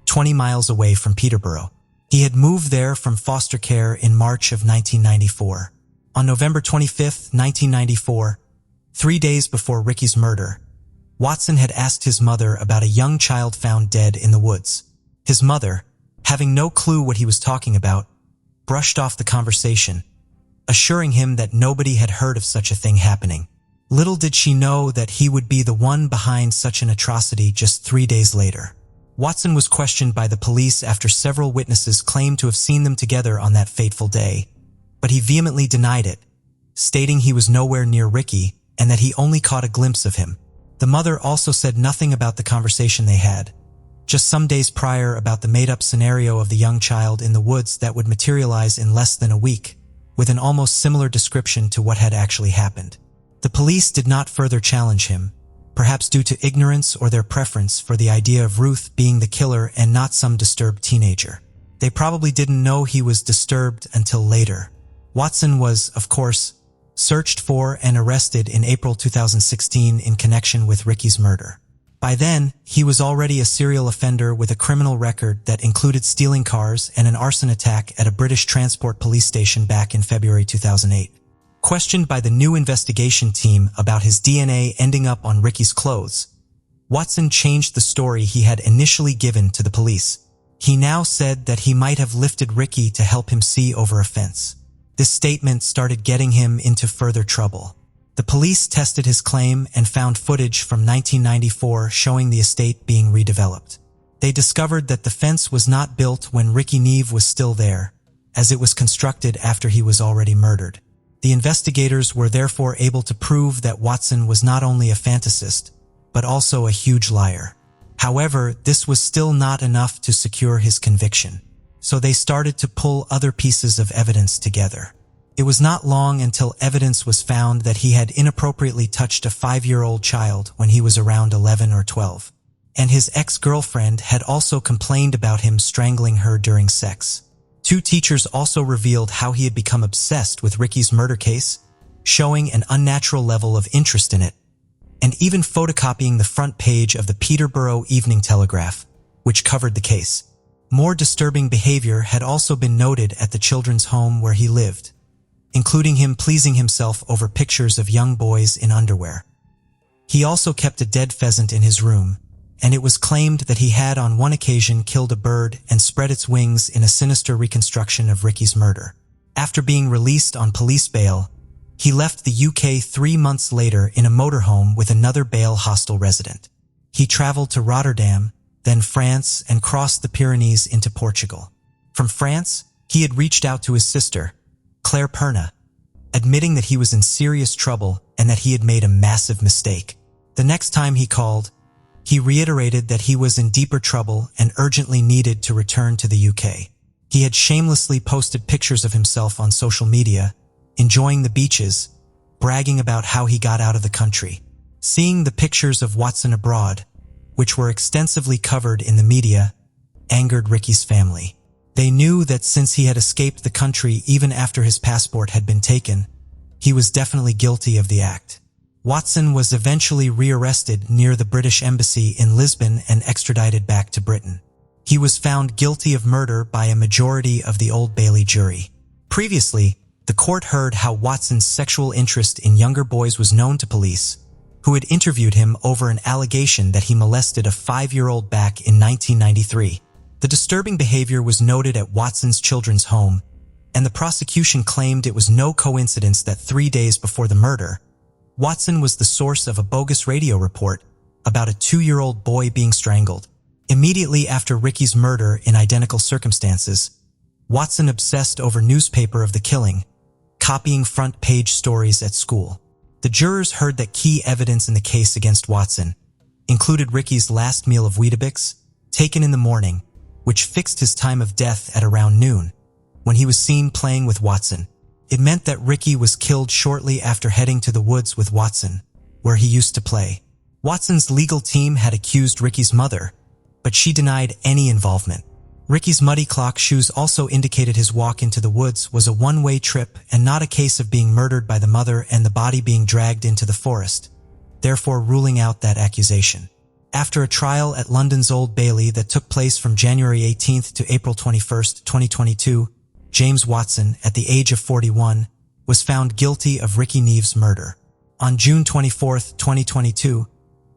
20 miles away from Peterborough. He had moved there from foster care in March of 1994. On November 25, 1994, 3 days before Ricky's murder, Watson had asked his mother about a young child found dead in the woods. His mother, having no clue what he was talking about, brushed off the conversation, assuring him that nobody had heard of such a thing happening. Little did she know that he would be the one behind such an atrocity just 3 days later. Watson was questioned by the police after several witnesses claimed to have seen them together on that fateful day, but he vehemently denied it, stating he was nowhere near Ricky and that he only caught a glimpse of him. The mother also said nothing about the conversation they had, just some days prior about the made-up scenario of the young child in the woods that would materialize in less than a week, with an almost similar description to what had actually happened. The police did not further challenge him, perhaps due to ignorance or their preference for the idea of Ruth being the killer and not some disturbed teenager. They probably didn't know he was disturbed until later. Watson was, of course, searched for and arrested in April 2016 in connection with Ricky's murder. By then, he was already a serial offender with a criminal record that included stealing cars and an arson attack at a British transport police station back in February 2008. Questioned by the new investigation team about his DNA ending up on Ricky's clothes, Watson changed the story he had initially given to the police. He now said that he might have lifted Ricky to help him see over a fence. This statement started getting him into further trouble. The police tested his claim and found footage from 1994 showing the estate being redeveloped. They discovered that the fence was not built when Ricky Neve was still there, as it was constructed after he was already murdered. The investigators were therefore able to prove that Watson was not only a fantasist, but also a huge liar. However, this was still not enough to secure his conviction, so they started to pull other pieces of evidence together. It was not long until evidence was found that he had inappropriately touched a 5-year-old child when he was around 11 or 12, and his ex-girlfriend had also complained about him strangling her during sex. 2 teachers also revealed how he had become obsessed with Ricky's murder case, showing an unnatural level of interest in it, and even photocopying the front page of the Peterborough Evening Telegraph, which covered the case. More disturbing behavior had also been noted at the children's home where he lived, including him pleasing himself over pictures of young boys in underwear. He also kept a dead pheasant in his room, and it was claimed that he had on one occasion killed a bird and spread its wings in a sinister reconstruction of Ricky's murder. After being released on police bail, he left the UK 3 months later in a motorhome with another bail hostel resident. He traveled to Rotterdam, then France, and crossed the Pyrenees into Portugal. From France, he had reached out to his sister, Claire Perna, admitting that he was in serious trouble and that he had made a massive mistake. The next time he called, he reiterated that he was in deeper trouble and urgently needed to return to the UK. He had shamelessly posted pictures of himself on social media, enjoying the beaches, bragging about how he got out of the country. Seeing the pictures of Watson abroad, which were extensively covered in the media, angered Ricky's family. They knew that since he had escaped the country even after his passport had been taken, he was definitely guilty of the act. Watson was eventually rearrested near the British Embassy in Lisbon and extradited back to Britain. He was found guilty of murder by a majority of the Old Bailey jury. Previously, the court heard how Watson's sexual interest in younger boys was known to police, who had interviewed him over an allegation that he molested a 5-year-old back in 1993. The disturbing behavior was noted at Watson's children's home, and the prosecution claimed it was no coincidence that 3 days before the murder, Watson was the source of a bogus radio report about a 2-year-old boy being strangled. Immediately after Ricky's murder in identical circumstances, Watson obsessed over newspaper of the killing, copying front-page stories at school. The jurors heard that key evidence in the case against Watson included Ricky's last meal of Weetabix, taken in the morning, which fixed his time of death at around noon, when he was seen playing with Watson. It meant that Ricky was killed shortly after heading to the woods with Watson, where he used to play. Watson's legal team had accused Ricky's mother, but she denied any involvement. Ricky's muddy clock shoes also indicated his walk into the woods was a one-way trip and not a case of being murdered by the mother and the body being dragged into the forest, therefore ruling out that accusation. After a trial at London's Old Bailey that took place from January 18th to April 21st, 2022, James Watson, at the age of 41, was found guilty of Ricky Neve's murder. On June 24th, 2022,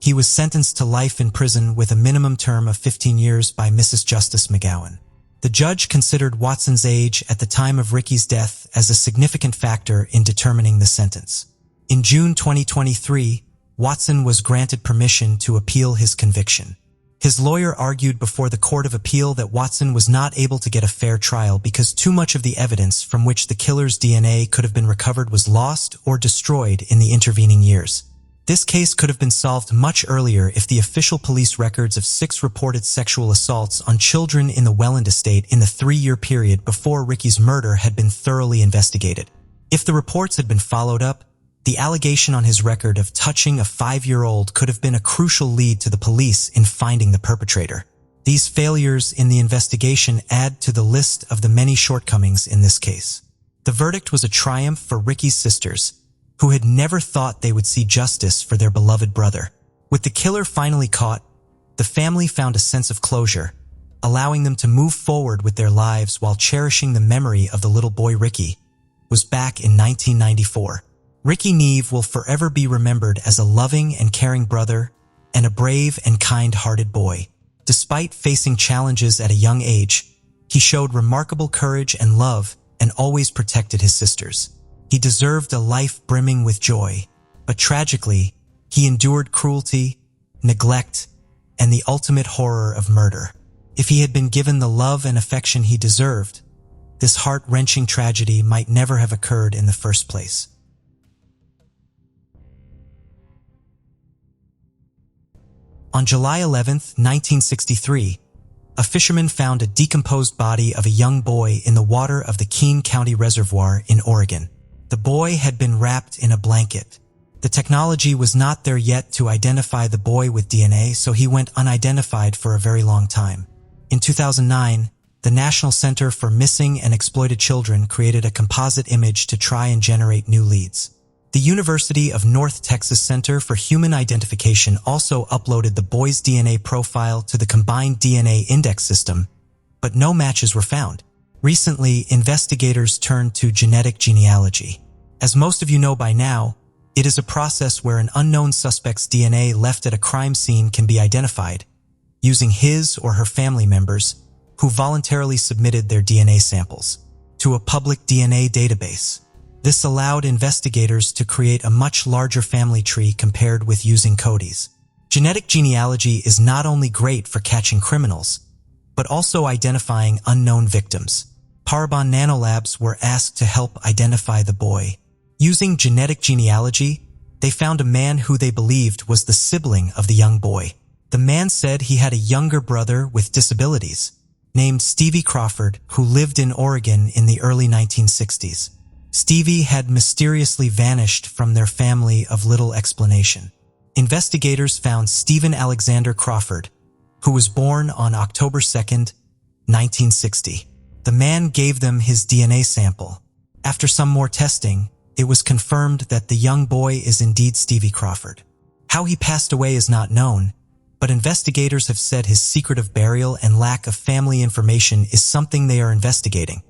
he was sentenced to life in prison with a minimum term of 15 years by Mrs. Justice McGowan. The judge considered Watson's age at the time of Ricky's death as a significant factor in determining the sentence. In June 2023, Watson was granted permission to appeal his conviction. His lawyer argued before the Court of Appeal that Watson was not able to get a fair trial because too much of the evidence from which the killer's DNA could have been recovered was lost or destroyed in the intervening years. This case could have been solved much earlier if the official police records of 6 reported sexual assaults on children in the Welland estate in the 3-year period before Ricky's murder had been thoroughly investigated. If the reports had been followed up, the allegation on his record of touching a 5-year-old could have been a crucial lead to the police in finding the perpetrator. These failures in the investigation add to the list of the many shortcomings in this case. The verdict was a triumph for Ricky's sisters, who had never thought they would see justice for their beloved brother. With the killer finally caught, the family found a sense of closure, allowing them to move forward with their lives while cherishing the memory of the little boy Ricky, was back in 1994. Ricky Neve will forever be remembered as a loving and caring brother and a brave and kind-hearted boy. Despite facing challenges at a young age, he showed remarkable courage and love and always protected his sisters. He deserved a life brimming with joy, but tragically, he endured cruelty, neglect, and the ultimate horror of murder. If he had been given the love and affection he deserved, this heart-wrenching tragedy might never have occurred in the first place. On July 11, 1963, a fisherman found a decomposed body of a young boy in the water of the Keene County Reservoir in Oregon. The boy had been wrapped in a blanket. The technology was not there yet to identify the boy with DNA, so he went unidentified for a very long time. In 2009, the National Center for Missing and Exploited Children created a composite image to try and generate new leads. The University of North Texas Center for Human Identification also uploaded the boy's DNA profile to the Combined DNA Index system, but no matches were found. Recently, investigators turned to genetic genealogy. As most of you know by now, it is a process where an unknown suspect's DNA left at a crime scene can be identified, using his or her family members who voluntarily submitted their DNA samples to a public DNA database. This allowed investigators to create a much larger family tree compared with using Cody's. Genetic genealogy is not only great for catching criminals, but also identifying unknown victims. Parabon Nanolabs were asked to help identify the boy. Using genetic genealogy, they found a man who they believed was the sibling of the young boy. The man said he had a younger brother with disabilities, named Stevie Crawford, who lived in Oregon in the early 1960s. Stevie had mysteriously vanished from their family of little explanation. Investigators found Stephen Alexander Crawford, who was born on October 2nd, 1960. The man gave them his DNA sample. After some more testing, it was confirmed that the young boy is indeed Stevie Crawford. How he passed away is not known, but investigators have said his secretive burial and lack of family information is something they are investigating.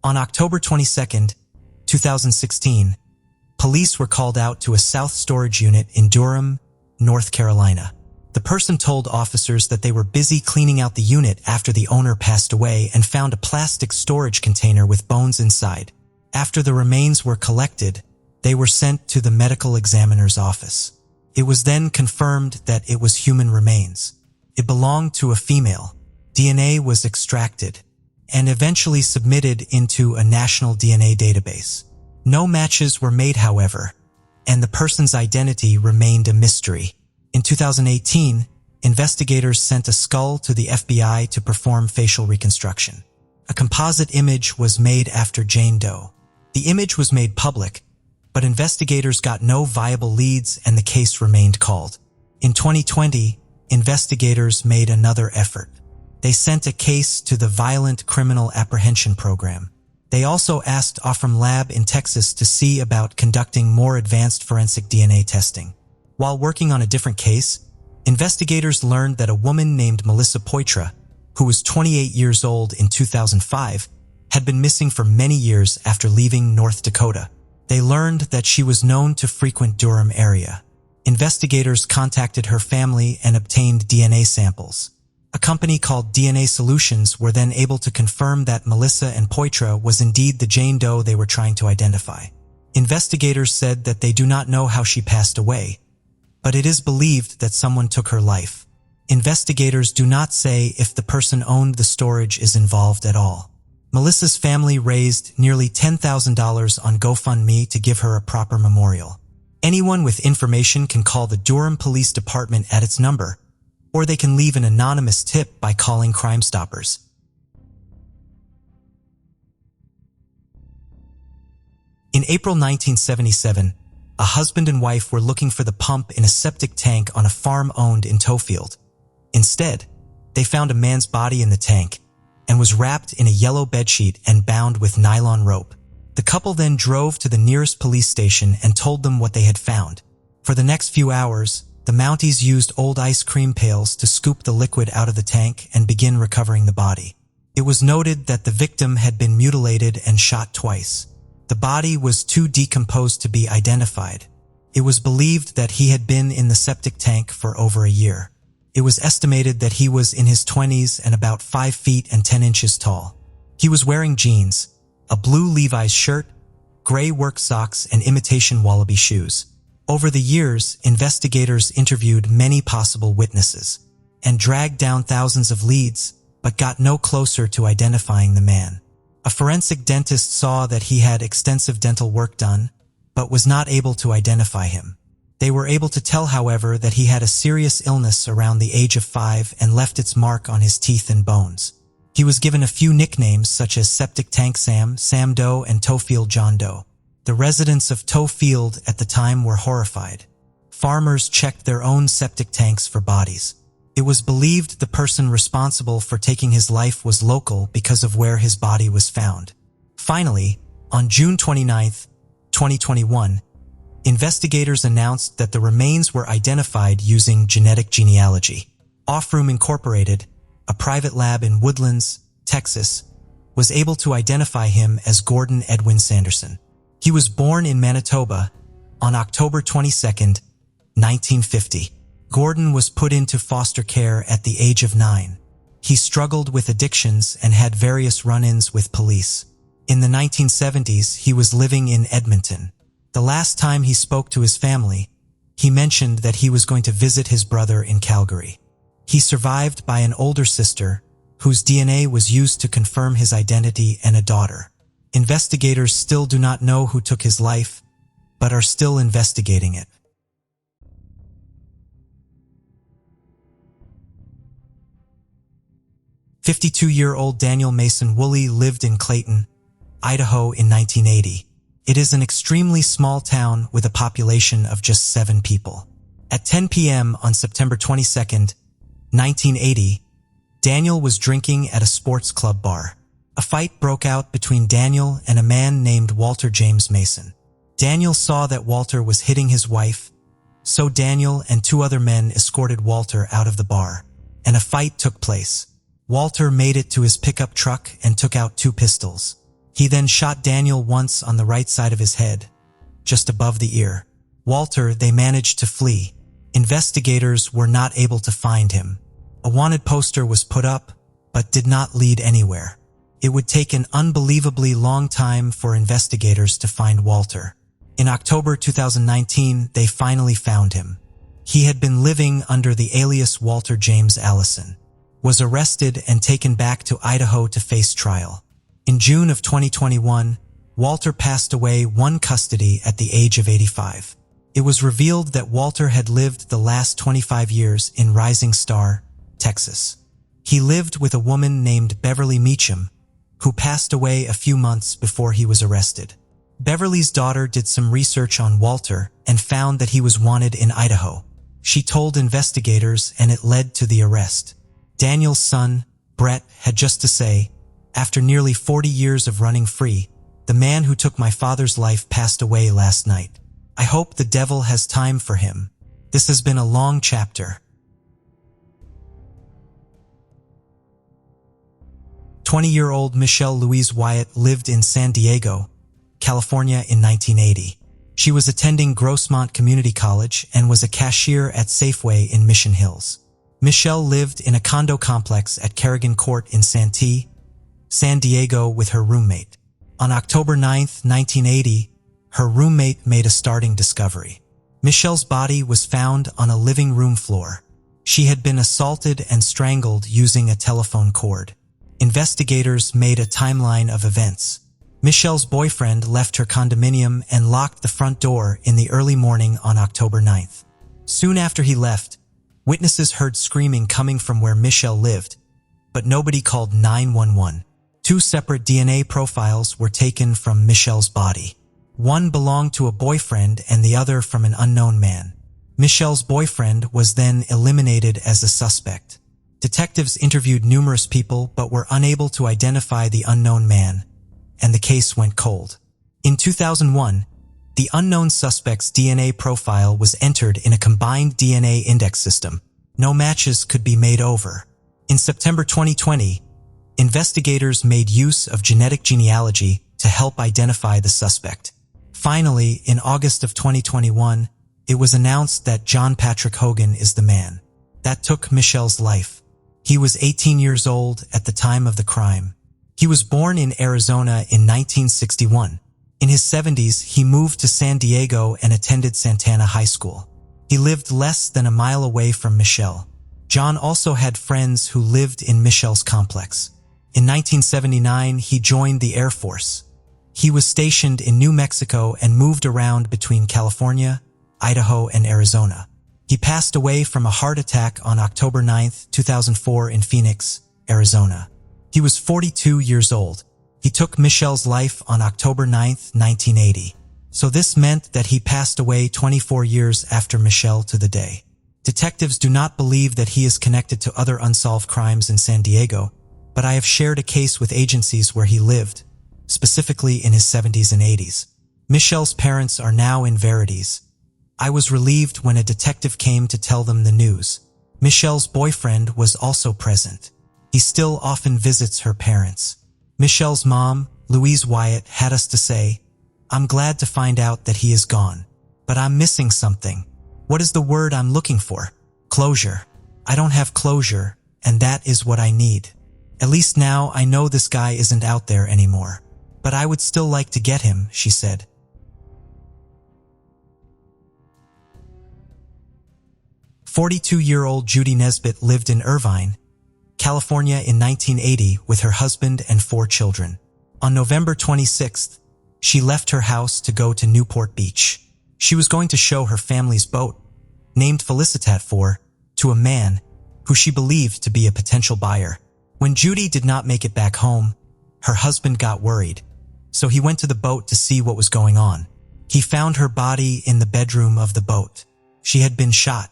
On October 22, 2016, police were called out to a South storage unit in Durham, North Carolina. The person told officers that they were busy cleaning out the unit after the owner passed away and found a plastic storage container with bones inside. After the remains were collected, they were sent to the medical examiner's office. It was then confirmed that it was human remains. It belonged to a female. DNA was extracted and eventually submitted into a national DNA database. No matches were made, however, and the person's identity remained a mystery. In 2018, investigators sent a skull to the FBI to perform facial reconstruction. A composite image was made after Jane Doe. The image was made public, but investigators got no viable leads and the case remained cold. In 2020, investigators made another effort. They sent a case to the Violent Criminal Apprehension Program. They also asked Offram Lab in Texas to see about conducting more advanced forensic DNA testing. While working on a different case, investigators learned that a woman named Melissa Poitras, who was 28 years old in 2005, had been missing for many years after leaving North Dakota. They learned that she was known to frequent Durham area. Investigators contacted her family and obtained DNA samples. A company called DNA Solutions were then able to confirm that Melissa and Poitras was indeed the Jane Doe they were trying to identify. Investigators said that they do not know how she passed away, but it is believed that someone took her life. Investigators do not say if the person owned the storage is involved at all. Melissa's family raised nearly $10,000 on GoFundMe to give her a proper memorial. Anyone with information can call the Durham Police Department at its number, or they can leave an anonymous tip by calling Crime Stoppers. In April 1977, a husband and wife were looking for the pump in a septic tank on a farm owned in Tofield. Instead, they found a man's body in the tank and was wrapped in a yellow bedsheet and bound with nylon rope. The couple then drove to the nearest police station and told them what they had found. For the next few hours, the Mounties used old ice cream pails to scoop the liquid out of the tank and begin recovering the body. It was noted that the victim had been mutilated and shot twice. The body was too decomposed to be identified. It was believed that he had been in the septic tank for over a year. It was estimated that he was in his 20s and about 5 feet and 10 inches tall. He was wearing jeans, a blue Levi's shirt, gray work socks, and imitation wallaby shoes. Over the years, investigators interviewed many possible witnesses and dragged down thousands of leads, but got no closer to identifying the man. A forensic dentist saw that he had extensive dental work done, but was not able to identify him. They were able to tell, however, that he had a serious illness around the age of 5 and left its mark on his teeth and bones. He was given a few nicknames such as Septic Tank Sam, Sam Doe, and Tofield John Doe. The residents of Tofield at the time were horrified. Farmers checked their own septic tanks for bodies. It was believed the person responsible for taking his life was local because of where his body was found. Finally, on June 29, 2021, investigators announced that the remains were identified using genetic genealogy. Offroom Incorporated, a private lab in Woodlands, Texas, was able to identify him as Gordon Edwin Sanderson. He was born in Manitoba on October 22, 1950. Gordon was put into foster care at the age of 9. He struggled with addictions and had various run-ins with police. In the 1970s, he was living in Edmonton. The last time he spoke to his family, he mentioned that he was going to visit his brother in Calgary. He survived by an older sister, whose DNA was used to confirm his identity, and a daughter. Investigators still do not know who took his life, but are still investigating it. 52-year-old Daniel Mason Woolley lived in Clayton, Idaho in 1980. It is an extremely small town with a population of just 7 people. At 10 p.m. on September 22, 1980, Daniel was drinking at a sports club bar. A fight broke out between Daniel and a man named Walter James Mason. Daniel saw that Walter was hitting his wife, so Daniel and 2 other men escorted Walter out of the bar, and a fight took place. Walter made it to his pickup truck and took out 2 pistols. He then shot Daniel once on the right side of his head, just above the ear. Walter, they managed to flee. Investigators were not able to find him. A wanted poster was put up, but did not lead anywhere. It would take an unbelievably long time for investigators to find Walter. In October 2019, they finally found him. He had been living under the alias Walter James Allison, was arrested and taken back to Idaho to face trial. In June of 2021, Walter passed away in custody at the age of 85. It was revealed that Walter had lived the last 25 years in Rising Star, Texas. He lived with a woman named Beverly Meacham, who passed away a few months before he was arrested. Beverly's daughter did some research on Walter and found that he was wanted in Idaho. She told investigators and it led to the arrest. Daniel's son, Brett, had just to say, "After nearly 40 years of running free, the man who took my father's life passed away last night. I hope the devil has time for him. This has been a long chapter." 20-year-old Michelle Louise Wyatt lived in San Diego, California in 1980. She was attending Grossmont Community College and was a cashier at Safeway in Mission Hills. Michelle lived in a condo complex at Kerrigan Court in Santee, San Diego with her roommate. On October 9, 1980, her roommate made a startling discovery. Michelle's body was found on a living room floor. She had been assaulted and strangled using a telephone cord. Investigators made a timeline of events. Michelle's boyfriend left her condominium and locked the front door in the early morning on October 9th. Soon after he left, witnesses heard screaming coming from where Michelle lived, but nobody called 911. 2 separate DNA profiles were taken from Michelle's body. One belonged to a boyfriend and the other from an unknown man. Michelle's boyfriend was then eliminated as a suspect. Detectives interviewed numerous people but were unable to identify the unknown man, and the case went cold. In 2001, the unknown suspect's DNA profile was entered in a combined DNA index system. No matches could be made over. In September 2020, investigators made use of genetic genealogy to help identify the suspect. Finally, in August of 2021, it was announced that John Patrick Hogan is the man that took Michelle's life. He was 18 years old at the time of the crime. He was born in Arizona in 1961. In his 70s, he moved to San Diego and attended Santana High School. He lived less than a mile away from Michelle. John also had friends who lived in Michelle's complex. In 1979, he joined the Air Force. He was stationed in New Mexico and moved around between California, Idaho, and Arizona. He passed away from a heart attack on October 9, 2004 in Phoenix, Arizona. He was 42 years old. He took Michelle's life on October 9, 1980. So this meant that he passed away 24 years after Michelle to the day. Detectives do not believe that he is connected to other unsolved crimes in San Diego, but I have shared a case with agencies where he lived, specifically in his 70s and 80s. Michelle's parents are now in Verities. I was relieved when a detective came to tell them the news. Michelle's boyfriend was also present. He still often visits her parents. Michelle's mom, Louise Wyatt, had us to say, "I'm glad to find out that he is gone, but I'm missing something. What is the word I'm looking for? Closure. I don't have closure, and that is what I need. At least now I know this guy isn't out there anymore. But I would still like to get him," she said. "42-year-old Judy Nesbitt lived in Irvine, California in 1980 with her husband and 4 children. On November 26th, she left her house to go to Newport Beach. She was going to show her family's boat, named Felicitat to a man who she believed to be a potential buyer. When Judy did not make it back home, her husband got worried, so he went to the boat to see what was going on. He found her body in the bedroom of the boat. She had been shot.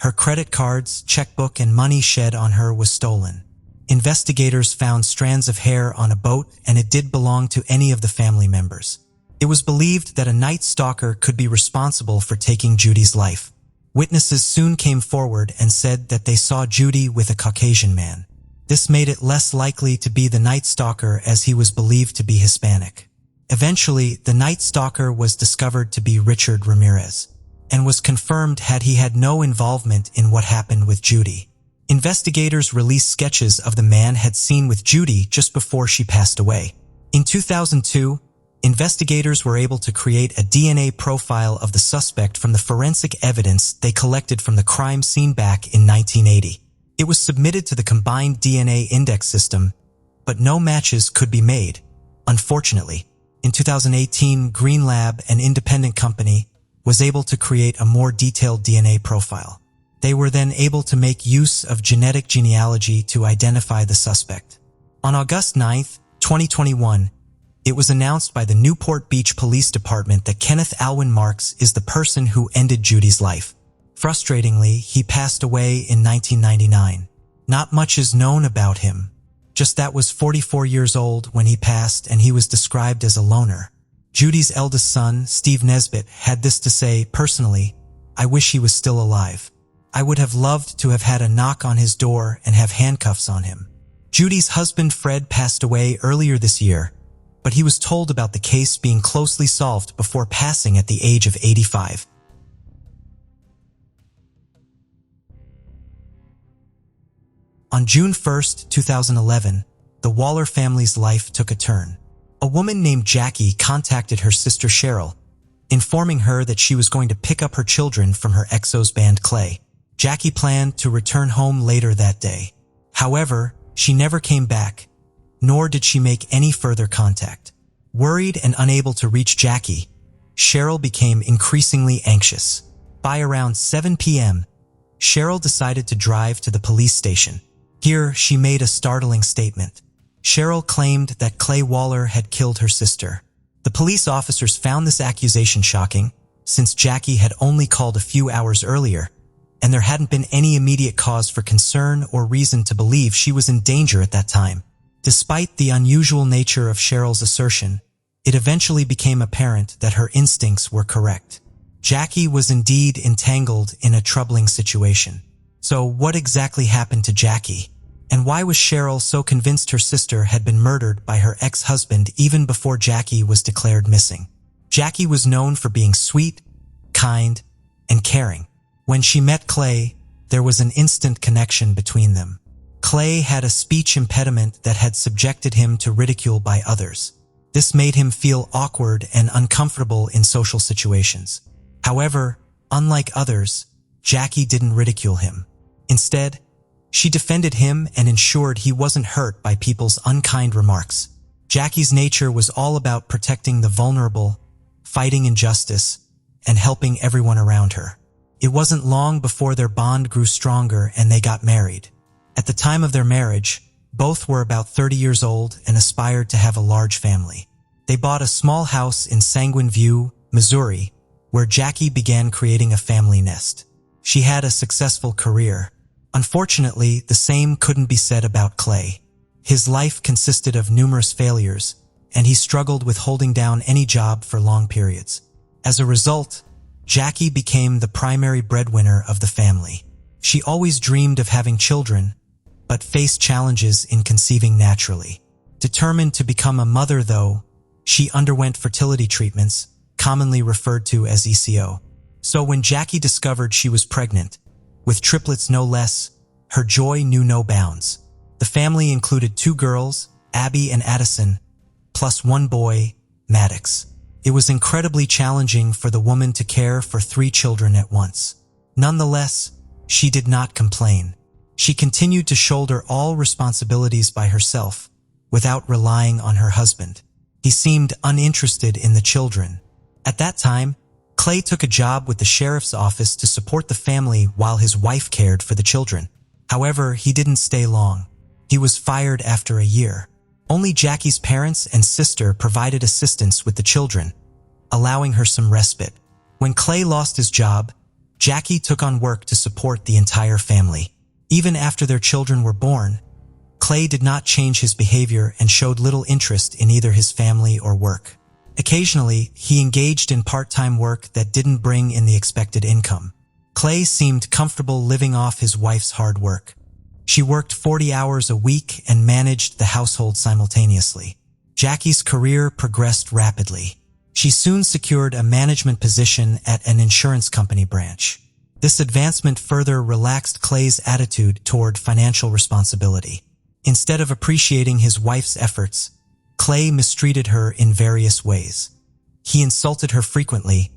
Her credit cards, checkbook, and money shed on her was stolen. Investigators found strands of hair on a boat, and it did belong to any of the family members. It was believed that a night stalker could be responsible for taking Judy's life. Witnesses soon came forward and said that they saw Judy with a Caucasian man. This made it less likely to be the Night Stalker, as he was believed to be Hispanic. Eventually, the Night Stalker was discovered to be Richard Ramirez, and was confirmed he had no involvement in what happened with Judy. Investigators released sketches of the man had seen with Judy just before she passed away. In 2002, investigators were able to create a DNA profile of the suspect from the forensic evidence they collected from the crime scene back in 1980. It was submitted to the combined DNA index system, but no matches could be made, unfortunately. In 2018, Green Lab, an independent company, was able to create a more detailed DNA profile. They were then able to make use of genetic genealogy to identify the suspect. On August 9, 2021, it was announced by the Newport Beach Police Department that Kenneth Alwyn Marks is the person who ended Judy's life. Frustratingly, he passed away in 1999. Not much is known about him. Just that was 44 years old when he passed, and he was described as a loner. Judy's eldest son, Steve Nesbitt, had this to say: "Personally, I wish he was still alive. I would have loved to have had a knock on his door and have handcuffs on him." Judy's husband Fred passed away earlier this year, but he was told about the case being closely solved before passing at the age of 85. On June 1, 2011, the Waller family's life took a turn. A woman named Jackie contacted her sister Cheryl, informing her that she was going to pick up her children from her Exos band Clay. Jackie planned to return home later that day. However, she never came back, nor did she make any further contact. Worried and unable to reach Jackie, Cheryl became increasingly anxious. By around 7 p.m., Cheryl decided to drive to the police station. Here, she made a startling statement. Cheryl claimed that Clay Waller had killed her sister. The police officers found this accusation shocking, since Jackie had only called a few hours earlier, and there hadn't been any immediate cause for concern or reason to believe she was in danger at that time. Despite the unusual nature of Cheryl's assertion, it eventually became apparent that her instincts were correct. Jackie was indeed entangled in a troubling situation. So what exactly happened to Jackie? And why was Cheryl so convinced her sister had been murdered by her ex-husband even before Jackie was declared missing? Jackie was known for being sweet, kind, and caring. When she met Clay, there was an instant connection between them. Clay had a speech impediment that had subjected him to ridicule by others. This made him feel awkward and uncomfortable in social situations. However, unlike others, Jackie didn't ridicule him. Instead, she defended him and ensured he wasn't hurt by people's unkind remarks. Jackie's nature was all about protecting the vulnerable, fighting injustice, and helping everyone around her. It wasn't long before their bond grew stronger and they got married. At the time of their marriage, both were about 30 years old and aspired to have a large family. They bought a small house in Sanguine View, Missouri, where Jackie began creating a family nest. She had a successful career. Unfortunately, the same couldn't be said about Clay. His life consisted of numerous failures, and he struggled with holding down any job for long periods. As a result, Jackie became the primary breadwinner of the family. She always dreamed of having children, but faced challenges in conceiving naturally. Determined to become a mother, though, she underwent fertility treatments, commonly referred to as ECO. So when Jackie discovered she was pregnant, with triplets no less, her joy knew no bounds. The family included 2 girls, Abby and Addison, plus 1 boy, Maddox. It was incredibly challenging for the woman to care for 3 children at once. Nonetheless, she did not complain. She continued to shoulder all responsibilities by herself, without relying on her husband. He seemed uninterested in the children. At that time, Clay took a job with the sheriff's office to support the family while his wife cared for the children. However, he didn't stay long. He was fired after a year. Only Jackie's parents and sister provided assistance with the children, allowing her some respite. When Clay lost his job, Jackie took on work to support the entire family. Even after their children were born, Clay did not change his behavior and showed little interest in either his family or work. Occasionally, he engaged in part-time work that didn't bring in the expected income. Clay seemed comfortable living off his wife's hard work. She worked 40 hours a week and managed the household simultaneously. Jackie's career progressed rapidly. She soon secured a management position at an insurance company branch. This advancement further relaxed Clay's attitude toward financial responsibility. Instead of appreciating his wife's efforts, Clay mistreated her in various ways. He insulted her frequently,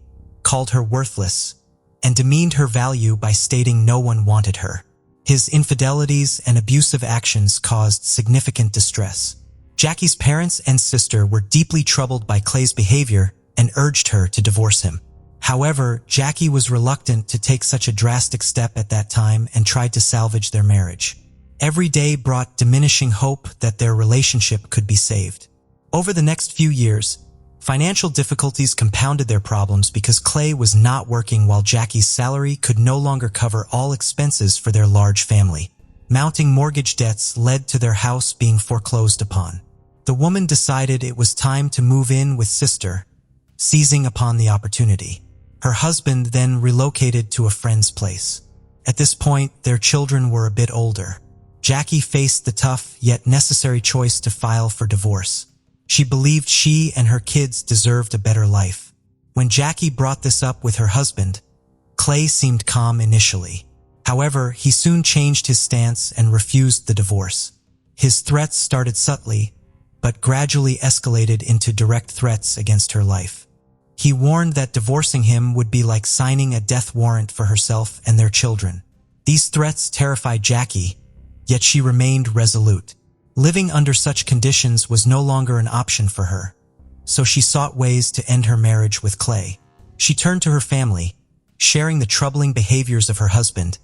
called her worthless, and demeaned her value by stating no one wanted her. His infidelities and abusive actions caused significant distress. Jackie's parents and sister were deeply troubled by Clay's behavior and urged her to divorce him. However, Jackie was reluctant to take such a drastic step at that time and tried to salvage their marriage. Every day brought diminishing hope that their relationship could be saved. Over the next few years, financial difficulties compounded their problems because Clay was not working while Jackie's salary could no longer cover all expenses for their large family. Mounting mortgage debts led to their house being foreclosed upon. The woman decided it was time to move in with sister, seizing upon the opportunity. Her husband then relocated to a friend's place. At this point, their children were a bit older. Jackie faced the tough yet necessary choice to file for divorce. She believed she and her kids deserved a better life. When Jackie brought this up with her husband, Clay seemed calm initially. However, he soon changed his stance and refused the divorce. His threats started subtly, but gradually escalated into direct threats against her life. He warned that divorcing him would be like signing a death warrant for herself and their children. These threats terrified Jackie, yet she remained resolute. Living under such conditions was no longer an option for her, so she sought ways to end her marriage with Clay. She turned to her family, sharing the troubling behaviors of her husband,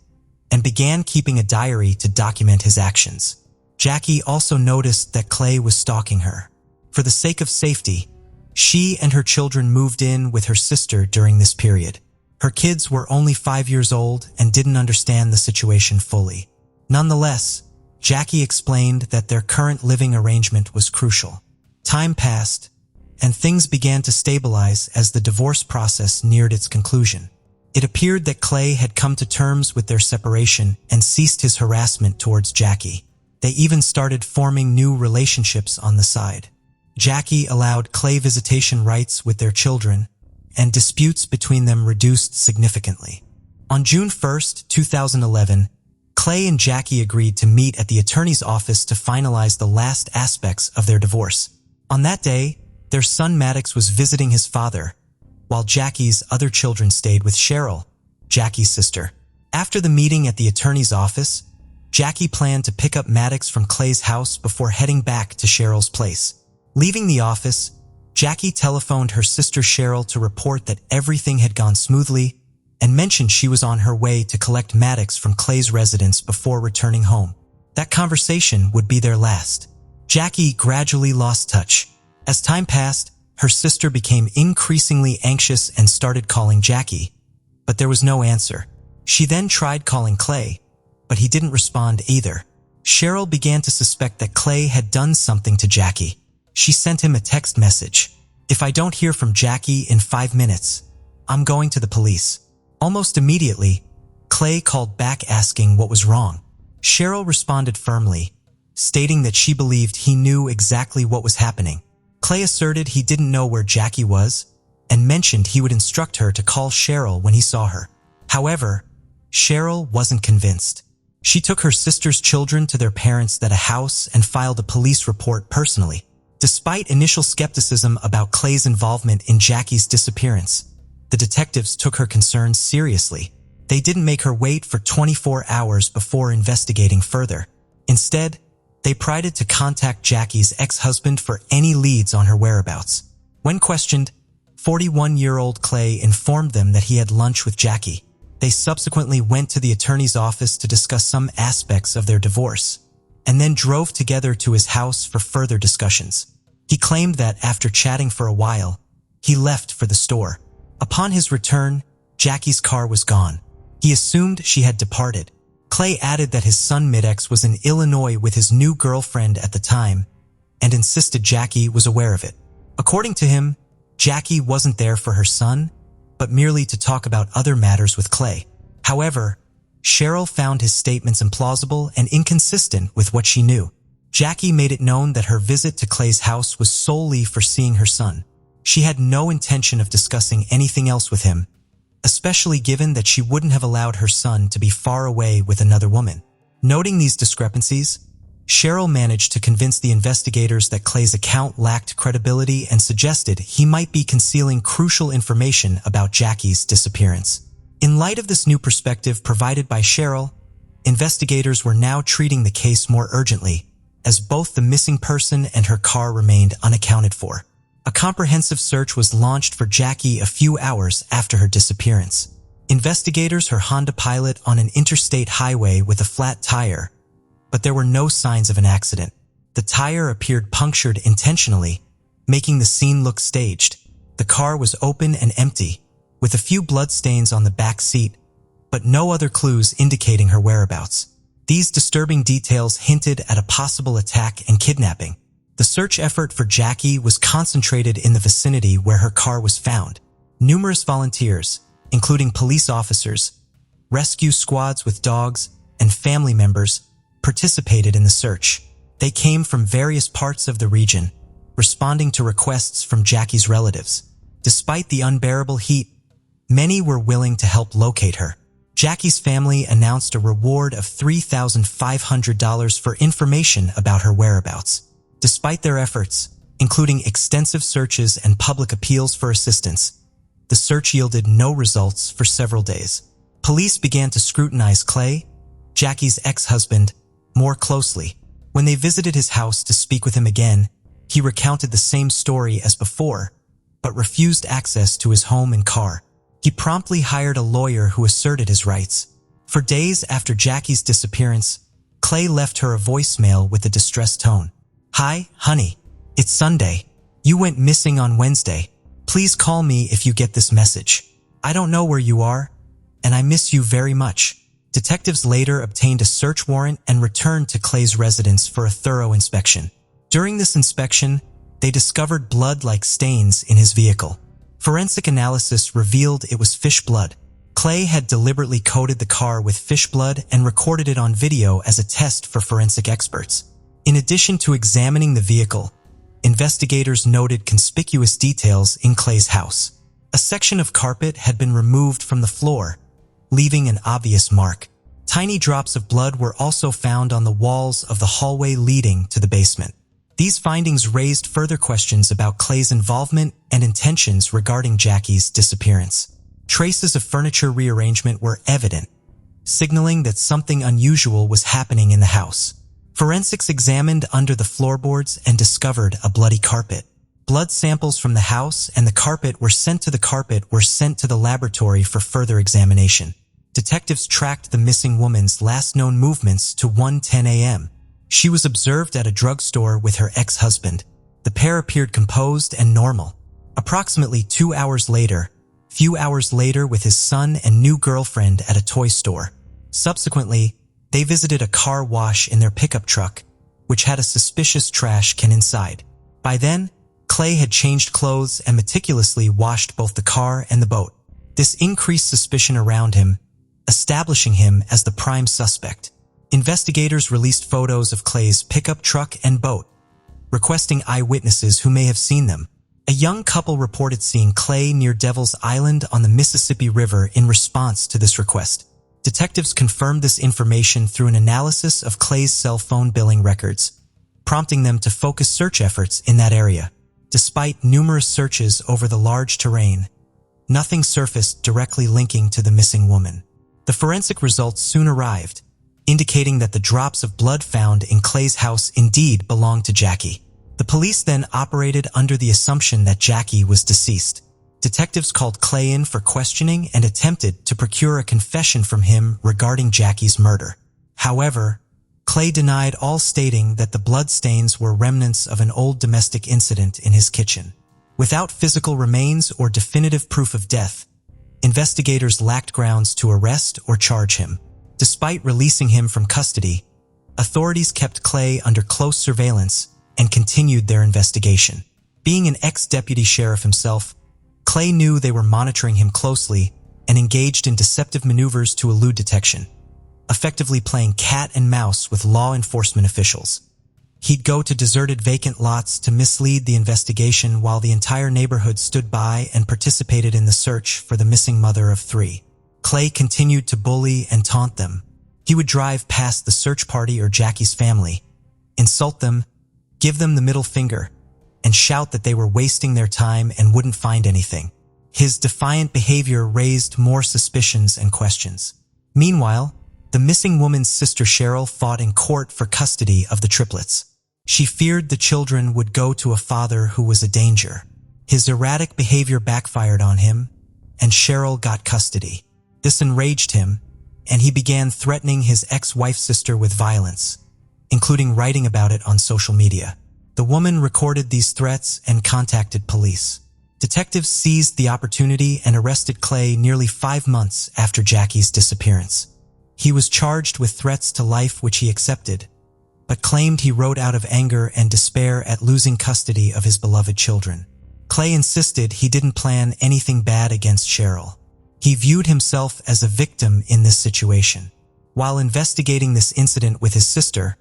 and began keeping a diary to document his actions. Jackie also noticed that Clay was stalking her. For the sake of safety, she and her children moved in with her sister during this period. Her kids were only 5 years old and didn't understand the situation fully. Nonetheless, Jackie explained that their current living arrangement was crucial. Time passed, and things began to stabilize as the divorce process neared its conclusion. It appeared that Clay had come to terms with their separation and ceased his harassment towards Jackie. They even started forming new relationships on the side. Jackie allowed Clay visitation rights with their children, and disputes between them reduced significantly. On June 1, 2011, Clay and Jackie agreed to meet at the attorney's office to finalize the last aspects of their divorce. On that day, their son Maddox was visiting his father, while Jackie's other children stayed with Cheryl, Jackie's sister. After the meeting at the attorney's office, Jackie planned to pick up Maddox from Clay's house before heading back to Cheryl's place. Leaving the office, Jackie telephoned her sister Cheryl to report that everything had gone smoothly and mentioned she was on her way to collect Maddox from Clay's residence before returning home. That conversation would be their last. Jackie gradually lost touch. As time passed, her sister became increasingly anxious and started calling Jackie, but there was no answer. She then tried calling Clay, but he didn't respond either. Cheryl began to suspect that Clay had done something to Jackie. She sent him a text message. "If I don't hear from Jackie in 5 minutes, I'm going to the police." Almost immediately, Clay called back asking what was wrong. Cheryl responded firmly, stating that she believed he knew exactly what was happening. Clay asserted he didn't know where Jackie was and mentioned he would instruct her to call Cheryl when he saw her. However, Cheryl wasn't convinced. She took her sister's children to their parents at a house and filed a police report personally. Despite initial skepticism about Clay's involvement in Jackie's disappearance, the detectives took her concerns seriously. They didn't make her wait for 24 hours before investigating further. Instead, they pried to contact Jackie's ex-husband for any leads on her whereabouts. When questioned, 41-year-old Clay informed them that he had lunch with Jackie. They subsequently went to the attorney's office to discuss some aspects of their divorce, and then drove together to his house for further discussions. He claimed that after chatting for a while, he left for the store. Upon his return, Jackie's car was gone. He assumed she had departed. Clay added that his son Maddox was in Illinois with his new girlfriend at the time, and insisted Jackie was aware of it. According to him, Jackie wasn't there for her son, but merely to talk about other matters with Clay. However, Cheryl found his statements implausible and inconsistent with what she knew. Jackie made it known that her visit to Clay's house was solely for seeing her son. She had no intention of discussing anything else with him, especially given that she wouldn't have allowed her son to be far away with another woman. Noting these discrepancies, Cheryl managed to convince the investigators that Clay's account lacked credibility and suggested he might be concealing crucial information about Jackie's disappearance. In light of this new perspective provided by Cheryl, investigators were now treating the case more urgently, as both the missing person and her car remained unaccounted for. A comprehensive search was launched for Jackie a few hours after her disappearance. Investigators her Honda Pilot on an interstate highway with a flat tire, but there were no signs of an accident. The tire appeared punctured intentionally, making the scene look staged. The car was open and empty, with a few bloodstains on the back seat, but no other clues indicating her whereabouts. These disturbing details hinted at a possible attack and kidnapping. The search effort for Jackie was concentrated in the vicinity where her car was found. Numerous volunteers, including police officers, rescue squads with dogs, and family members, participated in the search. They came from various parts of the region, responding to requests from Jackie's relatives. Despite the unbearable heat, many were willing to help locate her. Jackie's family announced a reward of $3,500 for information about her whereabouts. Despite their efforts, including extensive searches and public appeals for assistance, the search yielded no results for several days. Police began to scrutinize Clay, Jackie's ex-husband, more closely. When they visited his house to speak with him again, he recounted the same story as before, but refused access to his home and car. He promptly hired a lawyer who asserted his rights. For days after Jackie's disappearance, Clay left her a voicemail with a distressed tone. "Hi, honey. It's Sunday. You went missing on Wednesday. Please call me if you get this message. I don't know where you are, and I miss you very much." Detectives later obtained a search warrant and returned to Clay's residence for a thorough inspection. During this inspection, they discovered blood-like stains in his vehicle. Forensic analysis revealed it was fish blood. Clay had deliberately coated the car with fish blood and recorded it on video as a test for forensic experts. In addition to examining the vehicle, investigators noted conspicuous details in Clay's house. A section of carpet had been removed from the floor, leaving an obvious mark. Tiny drops of blood were also found on the walls of the hallway leading to the basement. These findings raised further questions about Clay's involvement and intentions regarding Jackie's disappearance. Traces of furniture rearrangement were evident, signaling that something unusual was happening in the house. Forensics examined under the floorboards and discovered a bloody carpet. Blood samples from the house and the carpet were sent to the laboratory for further examination. Detectives tracked the missing woman's last known movements to 1:10 a.m. She was observed at a drugstore with her ex-husband. The pair appeared composed and normal. Approximately 2 hours later, few hours later with his son and new girlfriend at a toy store. Subsequently, they visited a car wash in their pickup truck, which had a suspicious trash can inside. By then, Clay had changed clothes and meticulously washed both the car and the boat. This increased suspicion around him, establishing him as the prime suspect. Investigators released photos of Clay's pickup truck and boat, requesting eyewitnesses who may have seen them. A young couple reported seeing Clay near Devil's Island on the Mississippi River in response to this request. Detectives confirmed this information through an analysis of Clay's cell phone billing records, prompting them to focus search efforts in that area. Despite numerous searches over the large terrain, nothing surfaced directly linking to the missing woman. The forensic results soon arrived, indicating that the drops of blood found in Clay's house indeed belonged to Jackie. The police then operated under the assumption that Jackie was deceased. Detectives called Clay in for questioning and attempted to procure a confession from him regarding Jackie's murder. However, Clay denied all, stating that the bloodstains were remnants of an old domestic incident in his kitchen. Without physical remains or definitive proof of death, investigators lacked grounds to arrest or charge him. Despite releasing him from custody, authorities kept Clay under close surveillance and continued their investigation. Being an ex-deputy sheriff himself, Clay knew they were monitoring him closely and engaged in deceptive maneuvers to elude detection. effectively playing cat and mouse with law enforcement officials. He'd go to deserted vacant lots to mislead the investigation while the entire neighborhood stood by and participated in the search for the missing mother of 3. Clay continued to bully and taunt them. He would drive past the search party or Jackie's family, insult them, give them the middle finger, and shout that they were wasting their time and wouldn't find anything. His defiant behavior raised more suspicions and questions. Meanwhile, the missing woman's sister Cheryl fought in court for custody of the triplets. She feared the children would go to a father who was a danger. His erratic behavior backfired on him, and Cheryl got custody. This enraged him, and he began threatening his ex-wife's sister with violence, including writing about it on social media. The woman recorded these threats and contacted police. Detectives seized the opportunity and arrested Clay nearly 5 months after Jackie's disappearance. He was charged with threats to life, which he accepted, but claimed he wrote out of anger and despair at losing custody of his beloved children. Clay insisted he didn't plan anything bad against Cheryl. He viewed himself as a victim in this situation. While investigating this incident with his sister,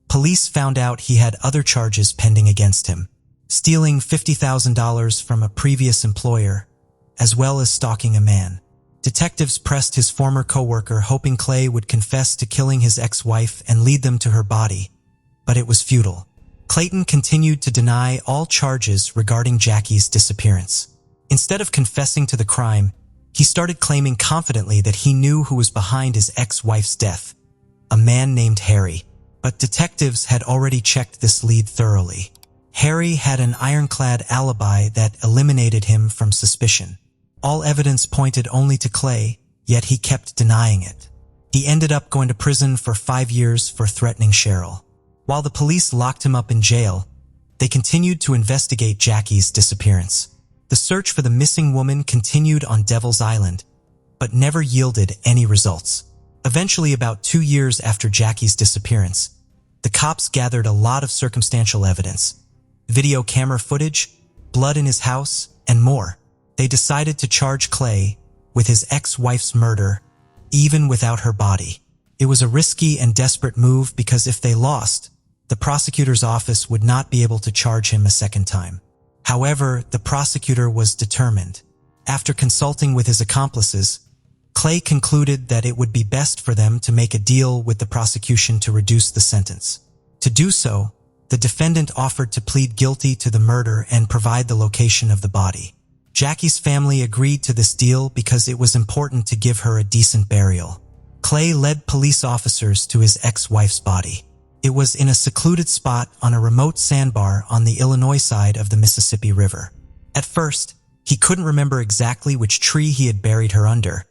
police found out he had other charges pending against him, stealing $50,000 from a previous employer, as well as stalking a man. Detectives pressed his former co-worker, hoping Clay would confess to killing his ex-wife and lead them to her body, but it was futile. Clayton continued to deny all charges regarding Jackie's disappearance. Instead of confessing to the crime, he started claiming confidently that he knew who was behind his ex-wife's death, a man named Harry. But detectives had already checked this lead thoroughly. Harry had an ironclad alibi that eliminated him from suspicion. All evidence pointed only to Clay, yet he kept denying it. He ended up going to prison for 5 years for threatening Cheryl. While the police locked him up in jail, they continued to investigate Jackie's disappearance. The search for the missing woman continued on Devil's Island, but never yielded any results. Eventually, about 2 years after Jackie's disappearance, the cops gathered a lot of circumstantial evidence, video camera footage, blood in his house, and more. They decided to charge Clay with his ex-wife's murder, even without her body. It was a risky and desperate move because if they lost, the prosecutor's office would not be able to charge him a second time. However, the prosecutor was determined. After consulting with his accomplices, Clay concluded that it would be best for them to make a deal with the prosecution to reduce the sentence. To do so, the defendant offered to plead guilty to the murder and provide the location of the body. Jackie's family agreed to this deal because it was important to give her a decent burial. Clay led police officers to his ex-wife's body. It was in a secluded spot on a remote sandbar on the Illinois side of the Mississippi River. At first, he couldn't remember exactly which tree he had buried her under,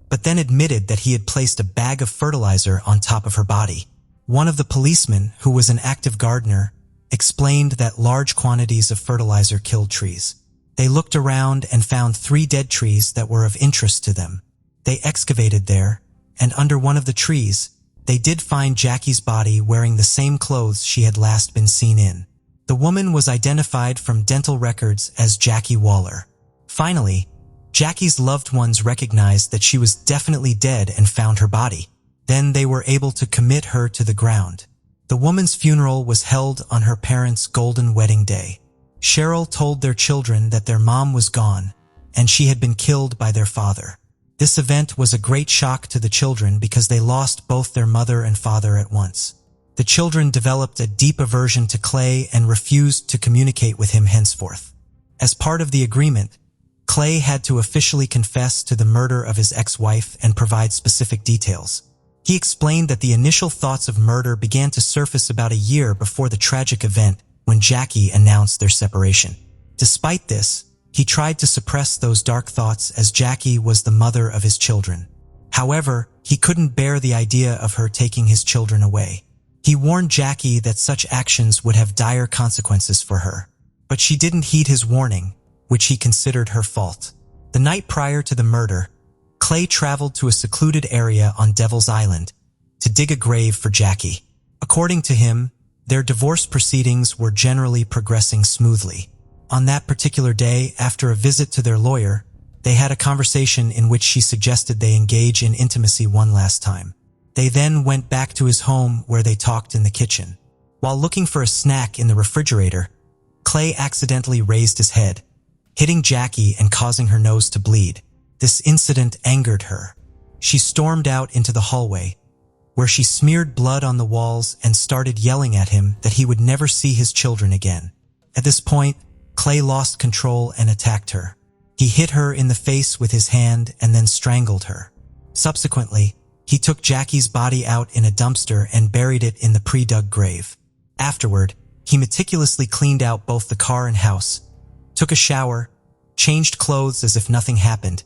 but then admitted that he had placed a bag of fertilizer on top of her body. One of the policemen, who was an active gardener, explained that large quantities of fertilizer killed trees. They looked around and found 3 dead trees that were of interest to them. They excavated there, and under one of the trees, they did find Jackie's body wearing the same clothes she had last been seen in. The woman was identified from dental records as Jackie Waller. Finally, Jackie's loved ones recognized that she was definitely dead and found her body. Then they were able to commit her to the ground. The woman's funeral was held on her parents' golden wedding day. Cheryl told their children that their mom was gone and she had been killed by their father. This event was a great shock to the children because they lost both their mother and father at once. The children developed a deep aversion to Clay and refused to communicate with him henceforth. As part of the agreement, Clay had to officially confess to the murder of his ex-wife and provide specific details. He explained that the initial thoughts of murder began to surface about a year before the tragic event when Jackie announced their separation. Despite this, he tried to suppress those dark thoughts as Jackie was the mother of his children. However, he couldn't bear the idea of her taking his children away. He warned Jackie that such actions would have dire consequences for her, but she didn't heed his warning, which he considered her fault. The night prior to the murder, Clay traveled to a secluded area on Devil's Island to dig a grave for Jackie. According to him, their divorce proceedings were generally progressing smoothly. On that particular day, after a visit to their lawyer, they had a conversation in which she suggested they engage in intimacy one last time. They then went back to his home where they talked in the kitchen. While looking for a snack in the refrigerator, Clay accidentally raised his head, hitting Jackie and causing her nose to bleed. This incident angered her. She stormed out into the hallway, where she smeared blood on the walls and started yelling at him that he would never see his children again. At this point, Clay lost control and attacked her. He hit her in the face with his hand and then strangled her. Subsequently, he took Jackie's body out in a dumpster and buried it in the pre-dug grave. Afterward, he meticulously cleaned out both the car and house, took a shower, changed clothes as if nothing happened,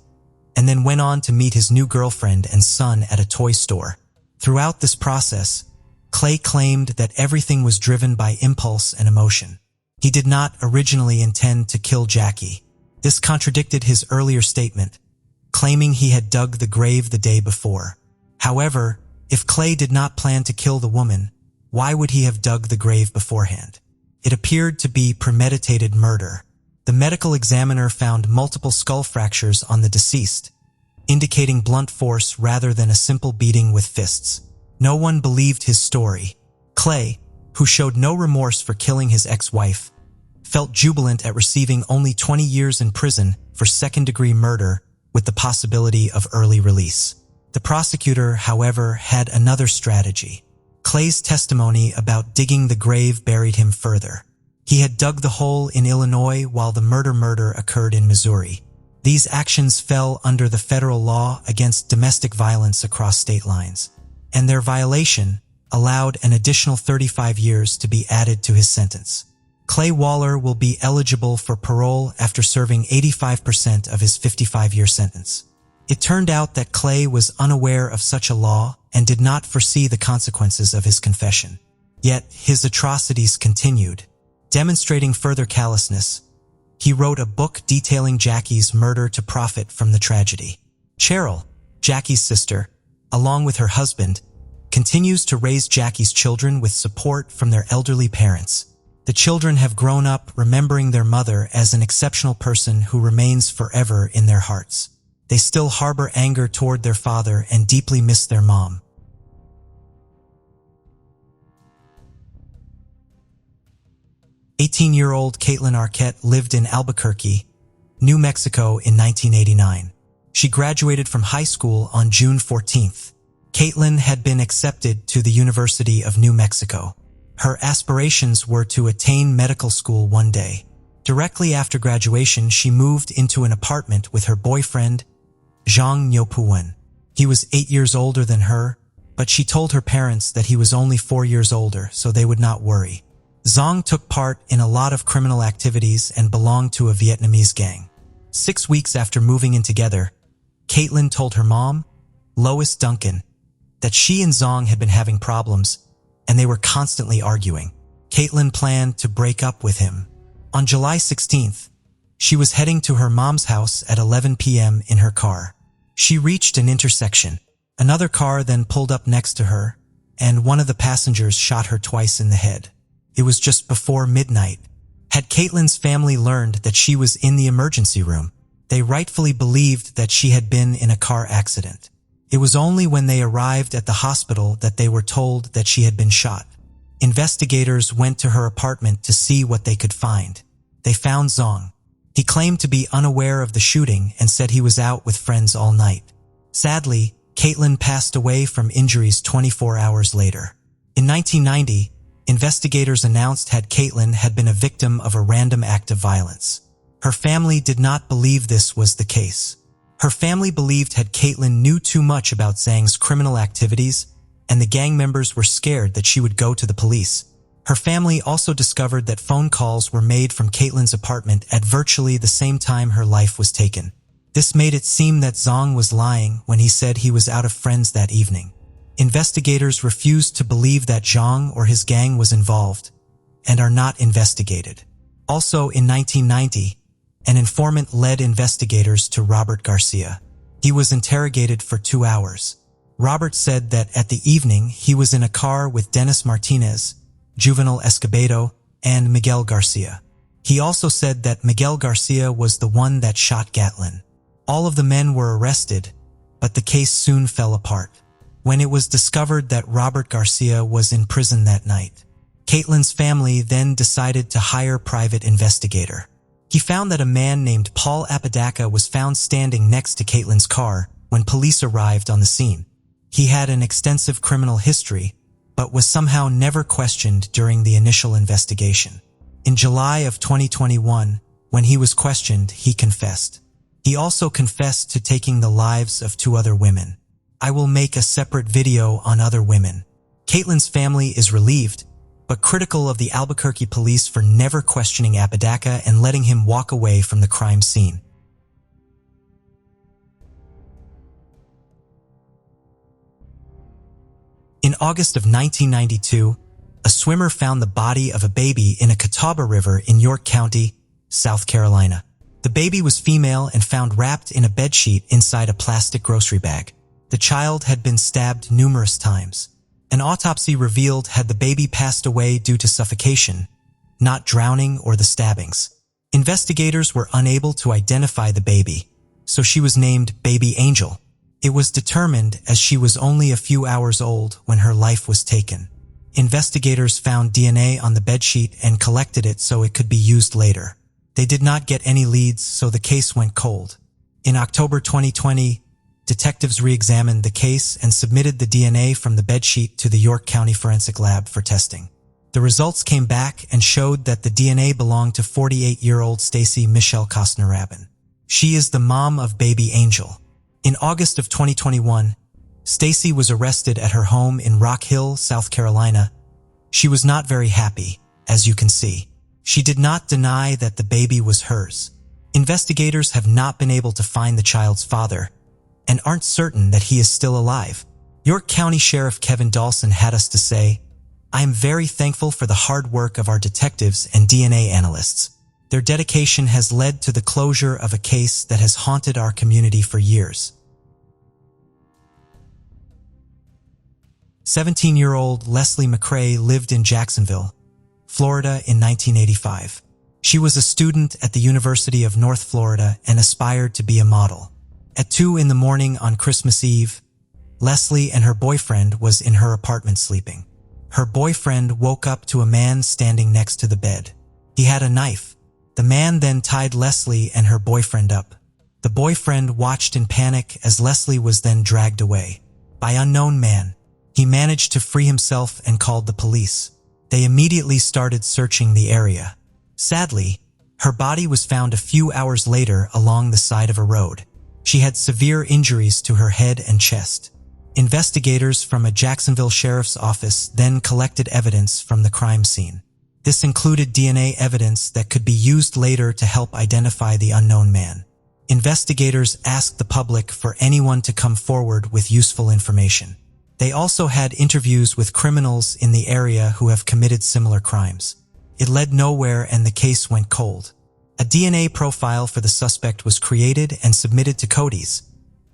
and then went on to meet his new girlfriend and son at a toy store. Throughout this process, Clay claimed that everything was driven by impulse and emotion. He did not originally intend to kill Jackie. This contradicted his earlier statement, claiming he had dug the grave the day before. However, if Clay did not plan to kill the woman, why would he have dug the grave beforehand? It appeared to be premeditated murder. The medical examiner found multiple skull fractures on the deceased, indicating blunt force rather than a simple beating with fists. No one believed his story. Clay, who showed no remorse for killing his ex-wife, felt jubilant at receiving only 20 years in prison for second-degree murder with the possibility of early release. The prosecutor, however, had another strategy. Clay's testimony about digging the grave buried him further. He had dug the hole in Illinois while the murder occurred in Missouri. These actions fell under the federal law against domestic violence across state lines, and their violation allowed an additional 35 years to be added to his sentence. Clay Waller will be eligible for parole after serving 85% of his 55-year sentence. It turned out that Clay was unaware of such a law and did not foresee the consequences of his confession. Yet his atrocities continued. Demonstrating further callousness, he wrote a book detailing Jackie's murder to profit from the tragedy. Cheryl, Jackie's sister, along with her husband, continues to raise Jackie's children with support from their elderly parents. The children have grown up remembering their mother as an exceptional person who remains forever in their hearts. They still harbor anger toward their father and deeply miss their mom. 18-year-old Caitlin Arquette lived in Albuquerque, New Mexico in 1989. She graduated from high school on June 14th. Caitlin had been accepted to the University of New Mexico. Her aspirations were to attain medical school one day. Directly after graduation, she moved into an apartment with her boyfriend, Zhang Nyopuwen. He was 8 years older than her, but she told her parents that he was only 4 years older, so they would not worry. Zhang took part in a lot of criminal activities and belonged to a Vietnamese gang. 6 weeks after moving in together, Caitlin told her mom, Lois Duncan, that she and Zhang had been having problems and they were constantly arguing. Caitlin planned to break up with him. On July 16th, she was heading to her mom's house at 11 p.m. in her car. She reached an intersection. Another car then pulled up next to her, and one of the passengers shot her twice in the head. It was just before midnight. Had Caitlin's family learned that she was in the emergency room, they rightfully believed that she had been in a car accident. It was only when they arrived at the hospital that they were told that she had been shot. Investigators went to her apartment to see what they could find. They found Zhang. He claimed to be unaware of the shooting and said he was out with friends all night. Sadly, Caitlin passed away from injuries 24 hours later. In 1990, investigators announced that Caitlin had been a victim of a random act of violence. Her family did not believe this was the case. Her family believed that Caitlin knew too much about Zhang's criminal activities, and the gang members were scared that she would go to the police. Her family also discovered that phone calls were made from Caitlin's apartment at virtually the same time her life was taken. This made it seem that Zhang was lying when he said he was out of friends that evening. Investigators refused to believe that Zhang or his gang was involved and are not investigated. Also in 1990, an informant led investigators to Robert Garcia. He was interrogated for 2 hours. Robert said that at the evening he was in a car with Dennis Martinez, Juvenal Escobedo, and Miguel Garcia. He also said that Miguel Garcia was the one that shot Gatlin. All of the men were arrested, but the case soon fell apart. when it was discovered that Robert Garcia was in prison that night. Caitlin's family then decided to hire a private investigator. He found that a man named Paul Apodaca was found standing next to Caitlin's car when police arrived on the scene. He had an extensive criminal history, but was somehow never questioned during the initial investigation. In July of 2021, when he was questioned, he confessed. He also confessed to taking the lives of 2 other women. I will make a separate video on other women. Caitlin's family is relieved, but critical of the Albuquerque police for never questioning Apodaca and letting him walk away from the crime scene. In August of 1992, a swimmer found the body of a baby in a Catawba River in York County, South Carolina. The baby was female and found wrapped in a bedsheet inside a plastic grocery bag. The child had been stabbed numerous times. An autopsy revealed had the baby passed away due to suffocation, not drowning or the stabbings. Investigators were unable to identify the baby, so she was named Baby Angel. It was determined as she was only a few hours old when her life was taken. Investigators found DNA on the bedsheet and collected it so it could be used later. They did not get any leads, so the case went cold. In October 2020, detectives re-examined the case and submitted the DNA from the bedsheet to the York County Forensic Lab for testing. The results came back and showed that the DNA belonged to 48-year-old Stacy Michelle Costner-Rabin. She is the mom of Baby Angel. In August of 2021, Stacy was arrested at her home in Rock Hill, South Carolina. She was not very happy, as you can see. She did not deny that the baby was hers. Investigators have not been able to find the child's father and aren't certain that he is still alive. York County Sheriff Kevin Dulce had us to say, "I am very thankful for the hard work of our detectives and DNA analysts. Their dedication has led to the closure of a case that has haunted our community for years." 17-year-old Lesley McRae lived in Jacksonville, Florida in 1985. She was a student at the University of North Florida and aspired to be a model. At 2 in the morning on Christmas Eve, Lesley and her boyfriend was in her apartment sleeping. Her boyfriend woke up to a man standing next to the bed. He had a knife. The man then tied Lesley and her boyfriend up. The boyfriend watched in panic as Lesley was then dragged away by an unknown man. He managed to free himself and called the police. They immediately started searching the area. Sadly, her body was found a few hours later along the side of a road. She had severe injuries to her head and chest. Investigators from a Jacksonville sheriff's office then collected evidence from the crime scene. This included DNA evidence that could be used later to help identify the unknown man. Investigators asked the public for anyone to come forward with useful information. They also had interviews with criminals in the area who have committed similar crimes. It led nowhere and the case went cold. A DNA profile for the suspect was created and submitted to Cody's,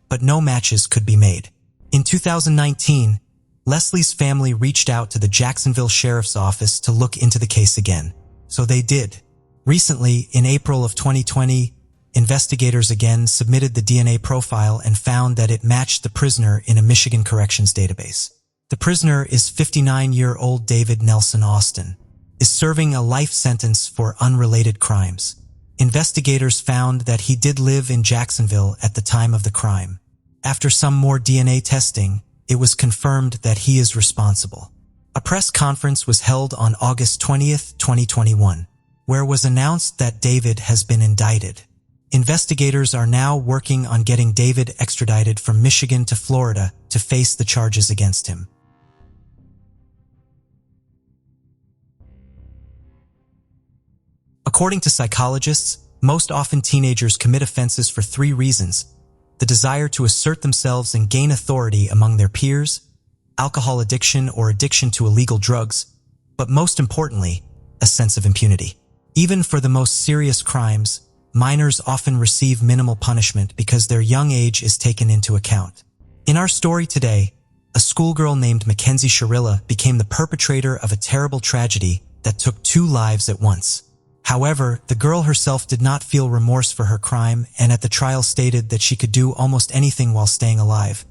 but no matches could be made. In 2019, Lesley's family reached out to the Jacksonville Sheriff's Office to look into the case again, so they did. Recently, in April of 2020, investigators again submitted the DNA profile and found that it matched the prisoner in a Michigan corrections database. The prisoner is 59-year-old David Nelson Austin, is serving a life sentence for unrelated crimes. Investigators found that he did live in Jacksonville at the time of the crime. After some more DNA testing, it was confirmed that he is responsible. A press conference was held on August 20th, 2021, where it was announced that David has been indicted. Investigators are now working on getting David extradited from Michigan to Florida to face the charges against him. According to psychologists, most often teenagers commit offenses for 3 reasons: the desire to assert themselves and gain authority among their peers, alcohol addiction or addiction to illegal drugs, but most importantly, a sense of impunity. Even for the most serious crimes, minors often receive minimal punishment because their young age is taken into account. In our story today, a schoolgirl named Mackenzie Sharilla became the perpetrator of a terrible tragedy that took 2 lives at once. However, the girl herself did not feel remorse for her crime and at the trial stated that she could do almost anything while staying alive.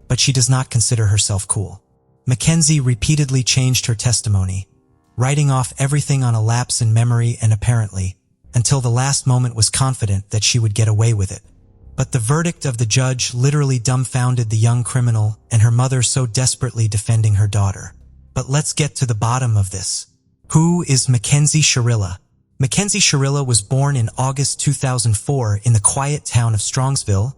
but she does not consider herself cool. Mackenzie repeatedly changed her testimony, writing off everything on a lapse in memory and apparently, until the last moment was confident that she would get away with it. But the verdict of the judge literally dumbfounded the young criminal and her mother so desperately defending her daughter. But let's get to the bottom of this. Who is Mackenzie Sherilla? Mackenzie Sherilla was born in August 2004 in the quiet town of Strongsville,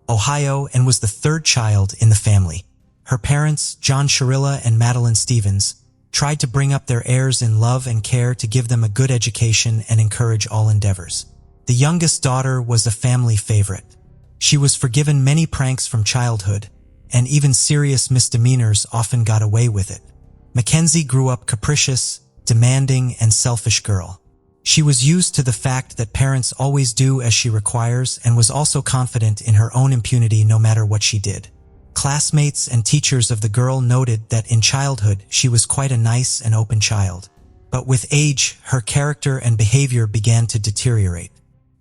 Ohio, and was the third child in the family. Her parents, John Sherilla and Madeline Stevens, tried to bring up their heirs in love and care to give them a good education and encourage all endeavors. The youngest daughter was a family favorite. She was forgiven many pranks from childhood, and even serious misdemeanors often got away with it. Mackenzie grew up capricious, demanding, and selfish girl. She was used to the fact that parents always do as she requires and was also confident in her own impunity no matter what she did. Classmates and teachers of the girl noted that in childhood she was quite a nice and open child. But with age, her character and behavior began to deteriorate.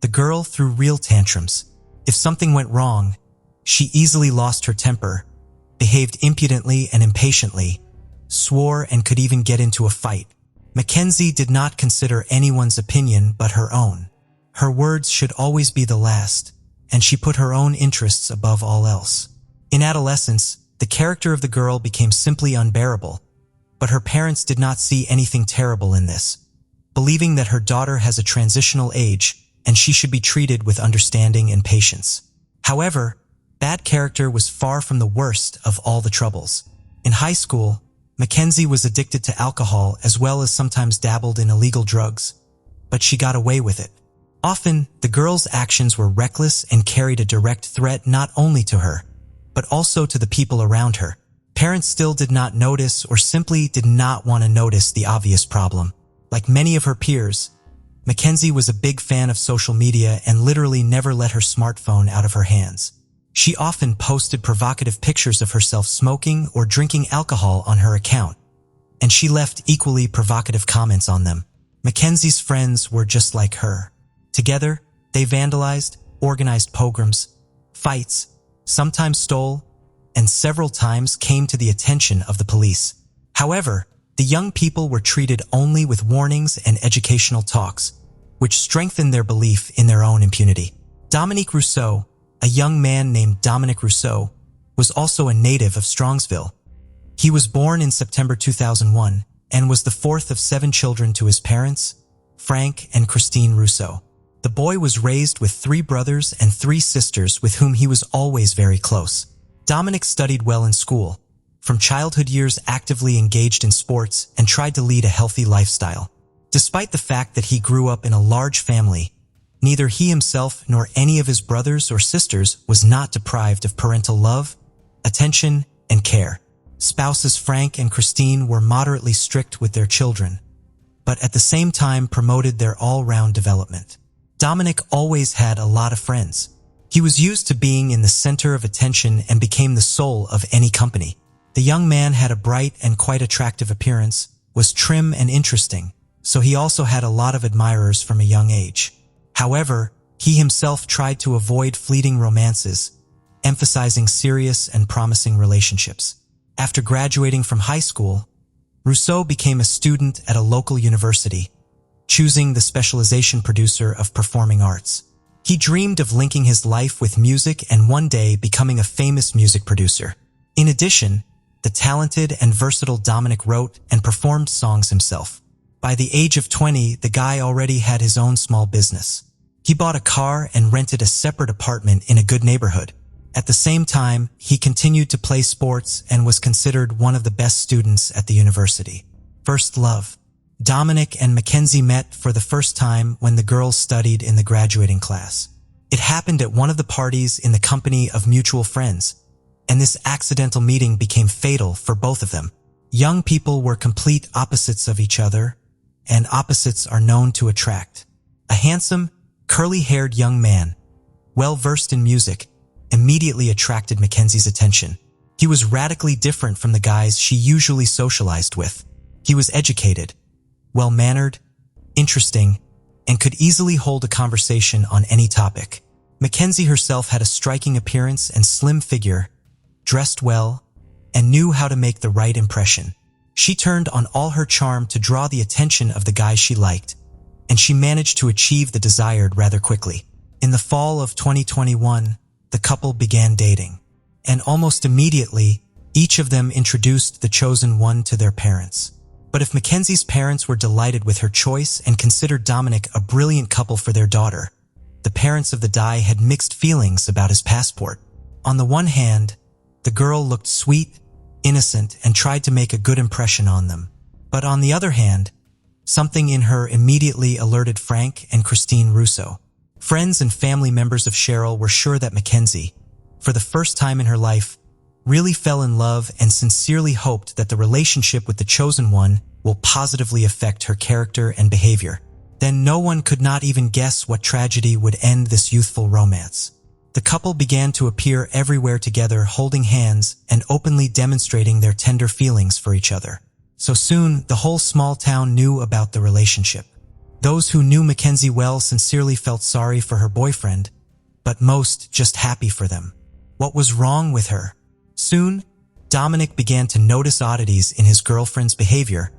The girl threw real tantrums. If something went wrong, she easily lost her temper, behaved impudently and impatiently, swore, and could even get into a fight. Mackenzie did not consider anyone's opinion but her own. Her words should always be the last, and she put her own interests above all else. In adolescence, the character of the girl became simply unbearable, but her parents did not see anything terrible in this, believing that her daughter has a transitional age and she should be treated with understanding and patience. However, bad character was far from the worst of all the troubles. In high school, Mackenzie was addicted to alcohol as well as sometimes dabbled in illegal drugs, but she got away with it. Often, the girl's actions were reckless and carried a direct threat not only to her, but also to the people around her. Parents still did not notice or simply did not want to notice the obvious problem. Like many of her peers, Mackenzie was a big fan of social media and literally never let her smartphone out of her hands. She often posted provocative pictures of herself smoking or drinking alcohol on her account, and she left equally provocative comments on them. Mackenzie's friends were just like her. Together, they vandalized, organized pogroms, fights, sometimes stole, and several times came to the attention of the police. However, the young people were treated only with warnings and educational talks, which strengthened their belief in their own impunity. Dominique Rousseau, a young man named Dominic Rousseau, was also a native of Strongsville. He was born in September 2001 and was the fourth of 7 children to his parents, Frank and Christine Rousseau. The boy was raised with 3 brothers and 3 sisters with whom he was always very close. Dominic studied well in school, from childhood years actively engaged in sports and tried to lead a healthy lifestyle. Despite the fact that he grew up in a large family, neither he himself nor any of his brothers or sisters was not deprived of parental love, attention, and care. Spouses Frank and Christine were moderately strict with their children, but at the same time promoted their all-round development. Dominic always had a lot of friends. He was used to being in the center of attention and became the soul of any company. The young man had a bright and quite attractive appearance, was trim and interesting, so he also had a lot of admirers from a young age. However, he himself tried to avoid fleeting romances, emphasizing serious and promising relationships. After graduating from high school, Rousseau became a student at a local university, choosing the specialization producer of performing arts. He dreamed of linking his life with music and one day becoming a famous music producer. In addition, the talented and versatile Dominic wrote and performed songs himself. By the age of 20, the guy already had his own small business. He bought a car and rented a separate apartment in a good neighborhood. At the same time, he continued to play sports and was considered one of the best students at the university. First love. Dominic and Mackenzie met for the first time when the girls studied in the graduating class. It happened at one of the parties in the company of mutual friends, and this accidental meeting became fatal for both of them. Young people were complete opposites of each other, and opposites are known to attract. A handsome, curly-haired young man, well-versed in music, immediately attracted Mackenzie's attention. He was radically different from the guys she usually socialized with. He was educated, well-mannered, interesting, and could easily hold a conversation on any topic. Mackenzie herself had a striking appearance and slim figure, dressed well, and knew how to make the right impression. She turned on all her charm to draw the attention of the guys she liked, and she managed to achieve the desired rather quickly. In the fall of 2021, the couple began dating, and almost immediately, each of them introduced the chosen one to their parents. But if Mackenzie's parents were delighted with her choice and considered Dominic a brilliant couple for their daughter, the parents of the Dye had mixed feelings about his passport. On the one hand, the girl looked sweet, innocent, and tried to make a good impression on them. But on the other hand, something in her immediately alerted Frank and Christine Russo. Friends and family members of Cheryl were sure that Mackenzie, for the first time in her life, really fell in love and sincerely hoped that the relationship with the chosen one will positively affect her character and behavior. Then no one could not even guess what tragedy would end this youthful romance. The couple began to appear everywhere together, holding hands and openly demonstrating their tender feelings for each other. So soon, the whole small town knew about the relationship. Those who knew Mackenzie well sincerely felt sorry for her boyfriend, but most just happy for them. What was wrong with her? Soon, Dominic began to notice oddities in his girlfriend's behavior,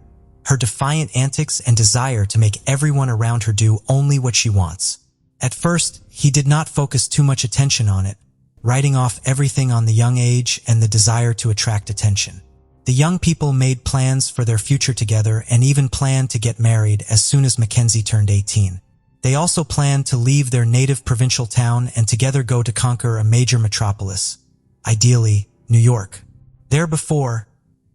her defiant antics and desire to make everyone around her do only what she wants. At first, he did not focus too much attention on it, writing off everything on the young age and the desire to attract attention. The young people made plans for their future together and even planned to get married as soon as Mackenzie turned 18. They also planned to leave their native provincial town and together go to conquer a major metropolis, ideally New York. There before,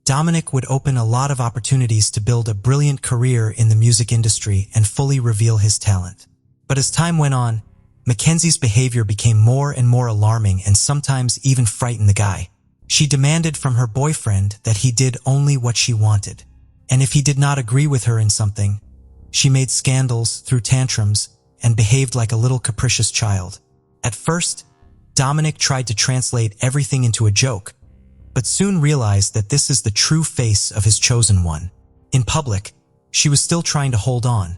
Dominic would open a lot of opportunities to build a brilliant career in the music industry and fully reveal his talent. But as time went on, Mackenzie's behavior became more and more alarming and sometimes even frightened the guy. She demanded from her boyfriend that he did only what she wanted, and if he did not agree with her in something, she made scandals, threw tantrums, and behaved like a little capricious child. At first, Dominic tried to translate everything into a joke, but soon realized that this is the true face of his chosen one. In public, she was still trying to hold on,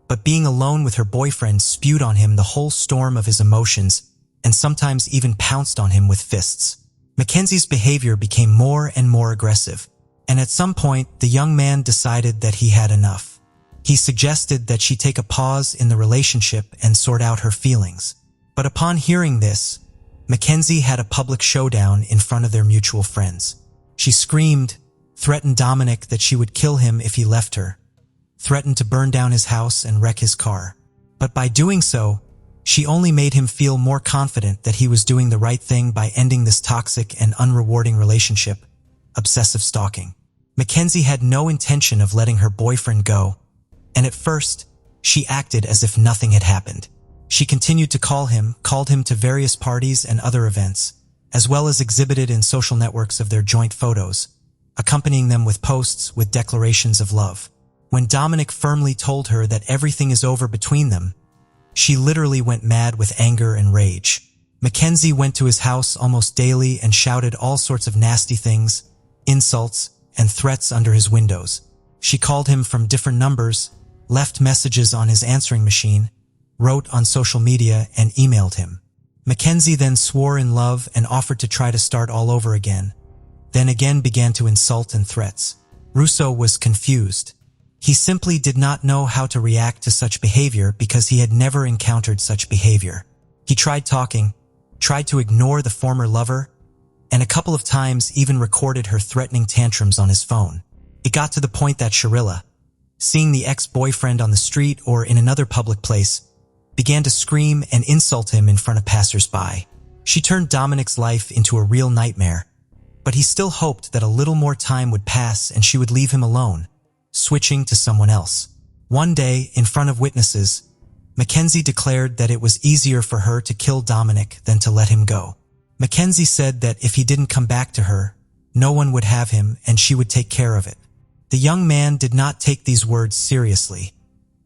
but being alone with her boyfriend spewed on him the whole storm of his emotions and sometimes even pounced on him with fists. Mackenzie's behavior became more and more aggressive, and at some point, the young man decided that he had enough. He suggested that she take a pause in the relationship and sort out her feelings. But upon hearing this, Mackenzie had a public showdown in front of their mutual friends. She screamed, threatened Dominic that she would kill him if he left her, threatened to burn down his house and wreck his car. But by doing so, she only made him feel more confident that he was doing the right thing by ending this toxic and unrewarding relationship, obsessive stalking. Mackenzie had no intention of letting her boyfriend go, and at first, she acted as if nothing had happened. She continued to called him to various parties and other events, as well as exhibited in social networks of their joint photos, accompanying them with posts with declarations of love. When Dominic firmly told her that everything is over between them, she literally went mad with anger and rage. Mackenzie went to his house almost daily and shouted all sorts of nasty things, insults, and threats under his windows. She called him from different numbers, left messages on his answering machine, wrote on social media, and emailed him. Mackenzie then swore in love and offered to try to start all over again, then again began to insult and threats. Russo was confused. He simply did not know how to react to such behavior because he had never encountered such behavior. He tried talking, tried to ignore the former lover, and a couple of times even recorded her threatening tantrums on his phone. It got to the point that Sharilla, seeing the ex-boyfriend on the street or in another public place, began to scream and insult him in front of passers-by. She turned Dominic's life into a real nightmare, but he still hoped that a little more time would pass and she would leave him alone, switching to someone else. One day, in front of witnesses, Mackenzie declared that it was easier for her to kill Dominic than to let him go. Mackenzie said that if he didn't come back to her, no one would have him and she would take care of it. The young man did not take these words seriously,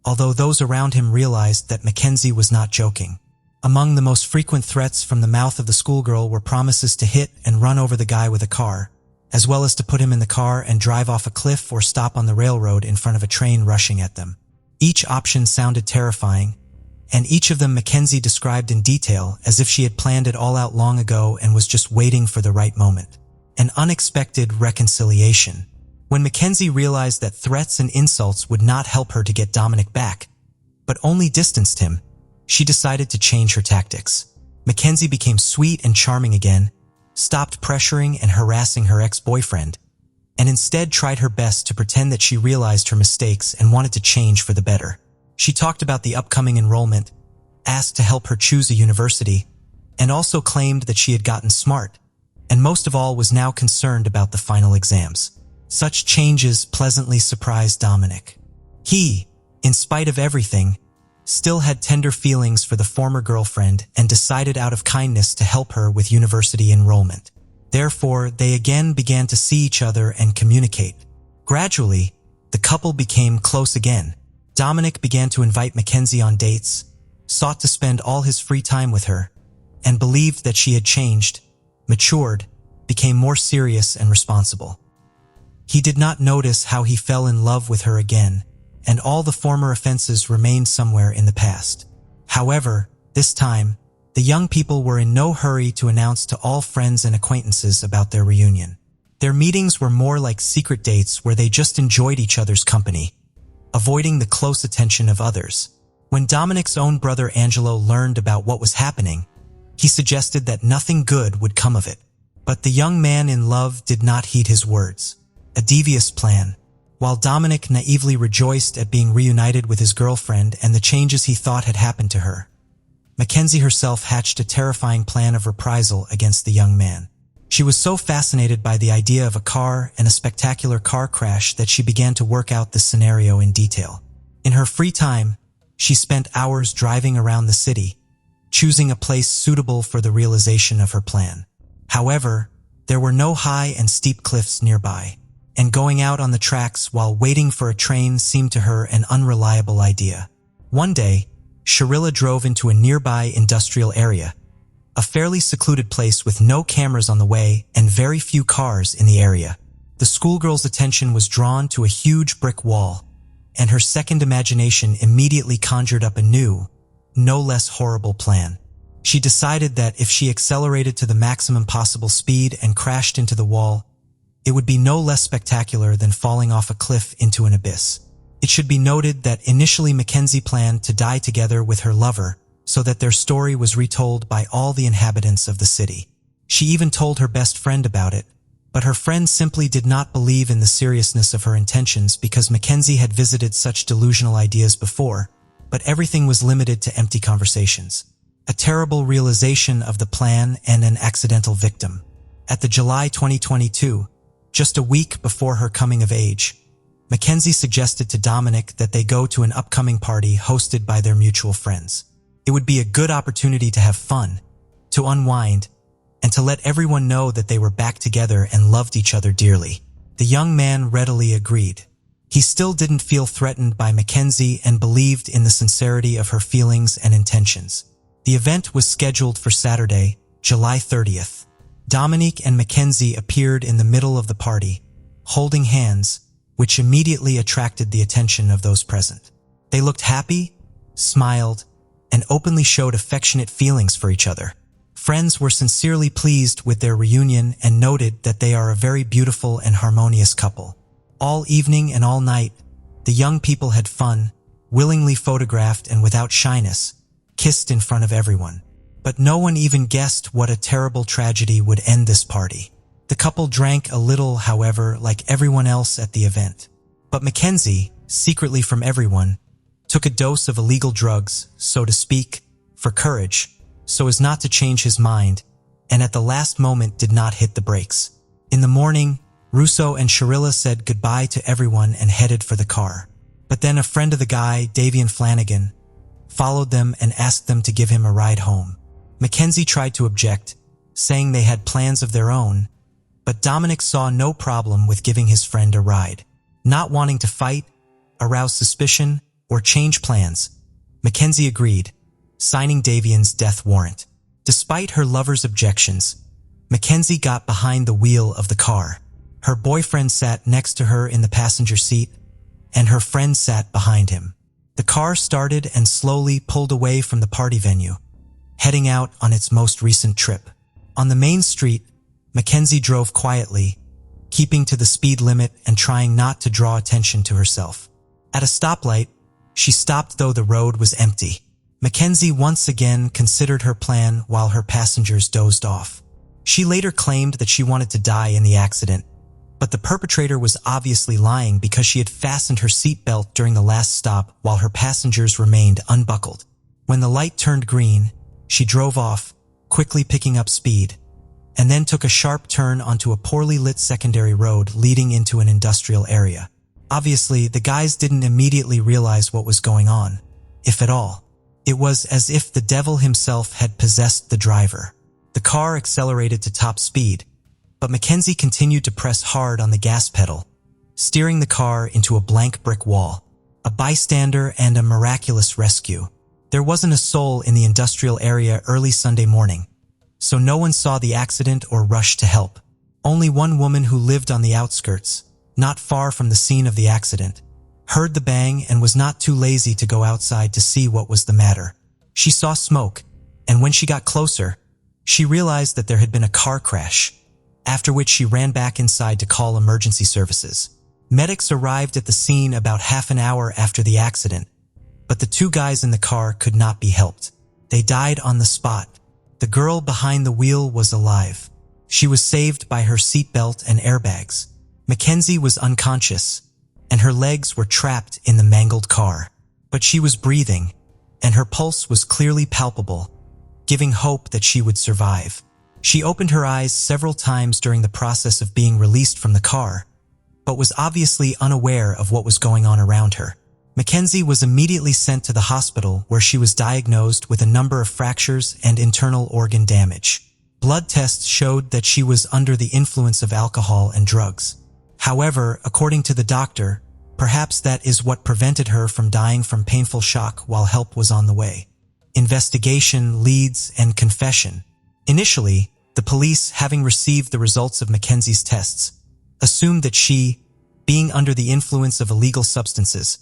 although those around him realized that Mackenzie was not joking. Among the most frequent threats from the mouth of the schoolgirl were promises to hit and run over the guy with a car, as well as to put him in the car and drive off a cliff or stop on the railroad in front of a train rushing at them. Each option sounded terrifying, and each of them Mackenzie described in detail as if she had planned it all out long ago and was just waiting for the right moment. An unexpected reconciliation. When Mackenzie realized that threats and insults would not help her to get Dominic back, but only distanced him, she decided to change her tactics. Mackenzie became sweet and charming again, stopped pressuring and harassing her ex-boyfriend, and instead tried her best to pretend that she realized her mistakes and wanted to change for the better. She talked about the upcoming enrollment, asked to help her choose a university, and also claimed that she had gotten smart, and most of all was now concerned about the final exams. Such changes pleasantly surprised Dominic. He, in spite of everything, still had tender feelings for the former girlfriend and decided out of kindness to help her with university enrollment. Therefore, they again began to see each other and communicate. Gradually, the couple became close again. Dominic began to invite Mackenzie on dates, sought to spend all his free time with her, and believed that she had changed, matured, became more serious and responsible. He did not notice how he fell in love with her again, and all the former offenses remained somewhere in the past. However, this time, the young people were in no hurry to announce to all friends and acquaintances about their reunion. Their meetings were more like secret dates where they just enjoyed each other's company, avoiding the close attention of others. When Dominic's own brother Angelo learned about what was happening, he suggested that nothing good would come of it. But the young man in love did not heed his words. A devious plan. While Dominic naively rejoiced at being reunited with his girlfriend and the changes he thought had happened to her, Mackenzie herself hatched a terrifying plan of reprisal against the young man. She was so fascinated by the idea of a car and a spectacular car crash that she began to work out the scenario in detail. In her free time, she spent hours driving around the city, choosing a place suitable for the realization of her plan. However, there were no high and steep cliffs nearby, and going out on the tracks while waiting for a train seemed to her an unreliable idea. One day, Sharilla drove into a nearby industrial area, a fairly secluded place with no cameras on the way and very few cars in the area. The schoolgirl's attention was drawn to a huge brick wall, and her second imagination immediately conjured up a new, no less horrible plan. She decided that if she accelerated to the maximum possible speed and crashed into the wall, it would be no less spectacular than falling off a cliff into an abyss. It should be noted that initially Mackenzie planned to die together with her lover so that their story was retold by all the inhabitants of the city. She even told her best friend about it, but her friend simply did not believe in the seriousness of her intentions because Mackenzie had visited such delusional ideas before, but everything was limited to empty conversations. A terrible realization of the plan and an accidental victim. At the July 2022, just a week before her coming of age, Mackenzie suggested to Dominic that they go to an upcoming party hosted by their mutual friends. It would be a good opportunity to have fun, to unwind, and to let everyone know that they were back together and loved each other dearly. The young man readily agreed. He still didn't feel threatened by Mackenzie and believed in the sincerity of her feelings and intentions. The event was scheduled for Saturday, July 30th. Dominic and Mackenzie appeared in the middle of the party, holding hands, which immediately attracted the attention of those present. They looked happy, smiled, and openly showed affectionate feelings for each other. Friends were sincerely pleased with their reunion and noted that they are a very beautiful and harmonious couple. All evening and all night, the young people had fun, willingly photographed and without shyness, kissed in front of everyone. But no one even guessed what a terrible tragedy would end this party. The couple drank a little, however, like everyone else at the event. But Mackenzie, secretly from everyone, took a dose of illegal drugs, so to speak, for courage, so as not to change his mind, and at the last moment did not hit the brakes. In the morning, Russo and Sharilla said goodbye to everyone and headed for the car. But then a friend of the guy, Davian Flanagan, followed them and asked them to give him a ride home. Mackenzie tried to object, saying they had plans of their own, but Dominic saw no problem with giving his friend a ride. Not wanting to fight, arouse suspicion, or change plans, Mackenzie agreed, signing Davian's death warrant. Despite her lover's objections, Mackenzie got behind the wheel of the car. Her boyfriend sat next to her in the passenger seat, and her friend sat behind him. The car started and slowly pulled away from the party venue, heading out on its most recent trip. On the main street, Mackenzie drove quietly, keeping to the speed limit and trying not to draw attention to herself. At a stoplight, she stopped though the road was empty. Mackenzie once again considered her plan while her passengers dozed off. She later claimed that she wanted to die in the accident, but the perpetrator was obviously lying because she had fastened her seatbelt during the last stop while her passengers remained unbuckled. When the light turned green, she drove off, quickly picking up speed, and then took a sharp turn onto a poorly lit secondary road leading into an industrial area. Obviously, the guys didn't immediately realize what was going on, if at all. It was as if the devil himself had possessed the driver. The car accelerated to top speed, but Mackenzie continued to press hard on the gas pedal, steering the car into a blank brick wall. A bystander and a miraculous rescue. There wasn't a soul in the industrial area early Sunday morning, so no one saw the accident or rushed to help. Only one woman who lived on the outskirts, not far from the scene of the accident, heard the bang and was not too lazy to go outside to see what was the matter. She saw smoke, and when she got closer, she realized that there had been a car crash, after which she ran back inside to call emergency services. Medics arrived at the scene about half an hour after the accident, but the two guys in the car could not be helped. They died on the spot. The girl behind the wheel was alive. She was saved by her seatbelt and airbags. Mackenzie was unconscious, and her legs were trapped in the mangled car. But she was breathing, and her pulse was clearly palpable, giving hope that she would survive. She opened her eyes several times during the process of being released from the car, but was obviously unaware of what was going on around her. Mackenzie was immediately sent to the hospital where she was diagnosed with a number of fractures and internal organ damage. Blood tests showed that she was under the influence of alcohol and drugs. However, according to the doctor, perhaps that is what prevented her from dying from painful shock while help was on the way. Investigation, leads, and confession. Initially, the police, having received the results of Mackenzie's tests, assumed that she, being under the influence of illegal substances,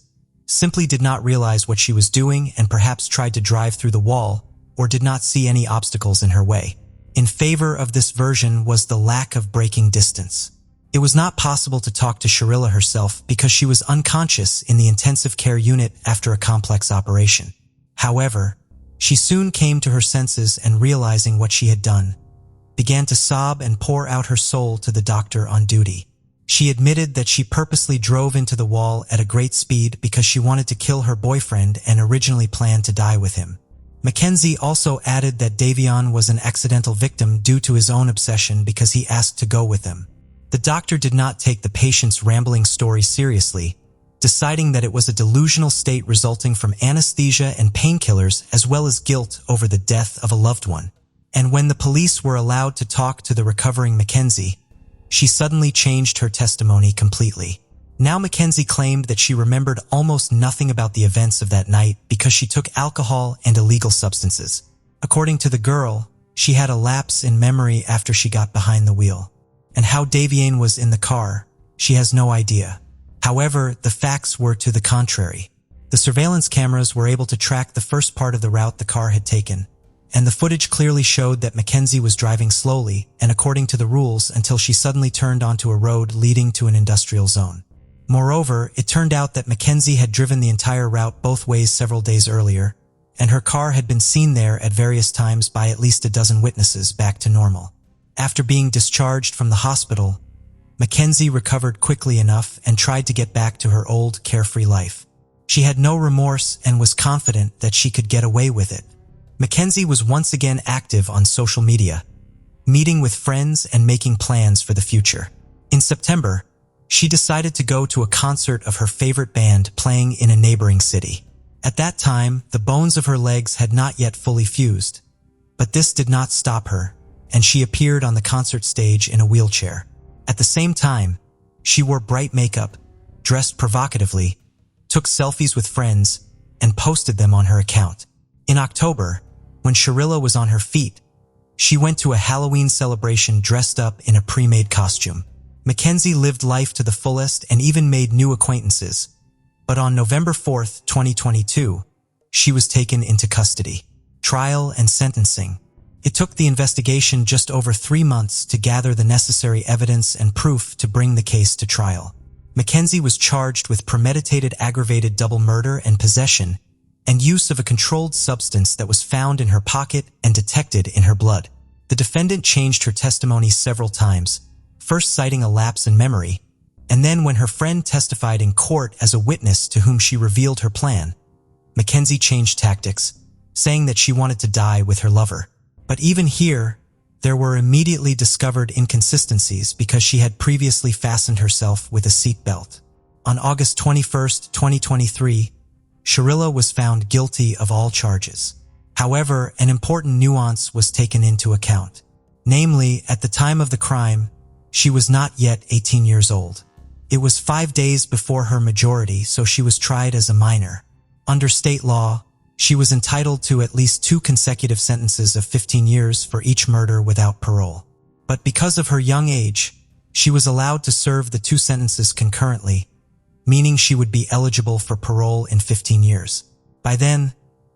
simply did not realize what she was doing and perhaps tried to drive through the wall or did not see any obstacles in her way. In favor of this version was the lack of braking distance. It was not possible to talk to Sharilla herself because she was unconscious in the intensive care unit after a complex operation. However, she soon came to her senses and, realizing what she had done, began to sob and pour out her soul to the doctor on duty. She admitted that she purposely drove into the wall at a great speed because she wanted to kill her boyfriend and originally planned to die with him. Mackenzie also added that Davion was an accidental victim due to his own obsession because he asked to go with them. The doctor did not take the patient's rambling story seriously, deciding that it was a delusional state resulting from anesthesia and painkillers as well as guilt over the death of a loved one. And when the police were allowed to talk to the recovering Mackenzie, she suddenly changed her testimony completely. Now Mackenzie claimed that she remembered almost nothing about the events of that night because she took alcohol and illegal substances. According to the girl, she had a lapse in memory after she got behind the wheel. And how Davion was in the car, she has no idea. However, the facts were to the contrary. The surveillance cameras were able to track the first part of the route the car had taken, and the footage clearly showed that Mackenzie was driving slowly and according to the rules until she suddenly turned onto a road leading to an industrial zone. Moreover, it turned out that Mackenzie had driven the entire route both ways several days earlier, and her car had been seen there at various times by at least a dozen witnesses back to normal. After being discharged from the hospital, Mackenzie recovered quickly enough and tried to get back to her old, carefree life. She had no remorse and was confident that she could get away with it. Mackenzie was once again active on social media, meeting with friends and making plans for the future. In September, she decided to go to a concert of her favorite band playing in a neighboring city. At that time, the bones of her legs had not yet fully fused, but this did not stop her, and she appeared on the concert stage in a wheelchair. At the same time, she wore bright makeup, dressed provocatively, took selfies with friends, and posted them on her account. In October, when Sharilla was on her feet, she went to a Halloween celebration dressed up in a pre-made costume. Mackenzie lived life to the fullest and even made new acquaintances, But on November 4, 2022, she was taken into custody. Trial and sentencing. It took the investigation just over 3 months to gather the necessary evidence and proof to bring the case to trial. Mackenzie was charged with premeditated aggravated double murder and possession, and use of a controlled substance that was found in her pocket and detected in her blood. The defendant changed her testimony several times, first citing a lapse in memory, and then when her friend testified in court as a witness to whom she revealed her plan, Mackenzie changed tactics, saying that she wanted to die with her lover. But even here, there were immediately discovered inconsistencies because she had previously fastened herself with a seatbelt. On August 21, 2023, Sharilla was found guilty of all charges. However, an important nuance was taken into account. Namely, at the time of the crime, she was not yet 18 years old. It was 5 days before her majority, so she was tried as a minor. Under state law, she was entitled to at least 2 consecutive sentences of 15 years for each murder without parole. But because of her young age, she was allowed to serve the 2 sentences concurrently, meaning she would be eligible for parole in 15 years. By then,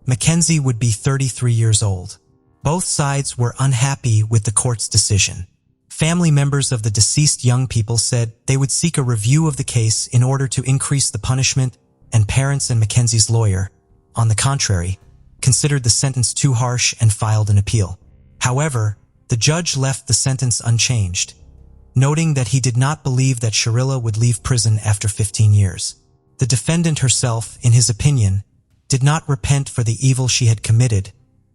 Mackenzie would be 33 years old. Both sides were unhappy with the court's decision. Family members of the deceased young people said they would seek a review of the case in order to increase the punishment, and parents and Mackenzie's lawyer, on the contrary, considered the sentence too harsh and filed an appeal. However, the judge left the sentence unchanged, noting that he did not believe that Sharilla would leave prison after 15 years. The defendant herself, in his opinion, did not repent for the evil she had committed,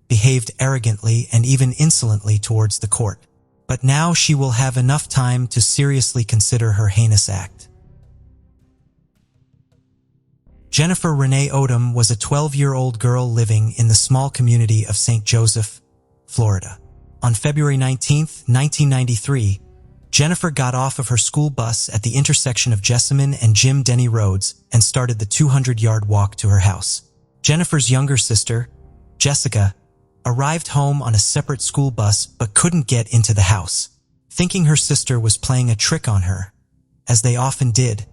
behaved arrogantly and even insolently towards the court. But now she will have enough time to seriously consider her heinous act. Jennifer Renee Odom was a 12-year-old girl living in the small community of St. Joseph, Florida. On February 19, 1993, Jennifer got off of her school bus at the intersection of Jessamine and Jim Denny Roads and started the 200-yard walk to her house. Jennifer's younger sister, Jessica, arrived home on a separate school bus but couldn't get into the house. Thinking her sister was playing a trick on her, as they often did,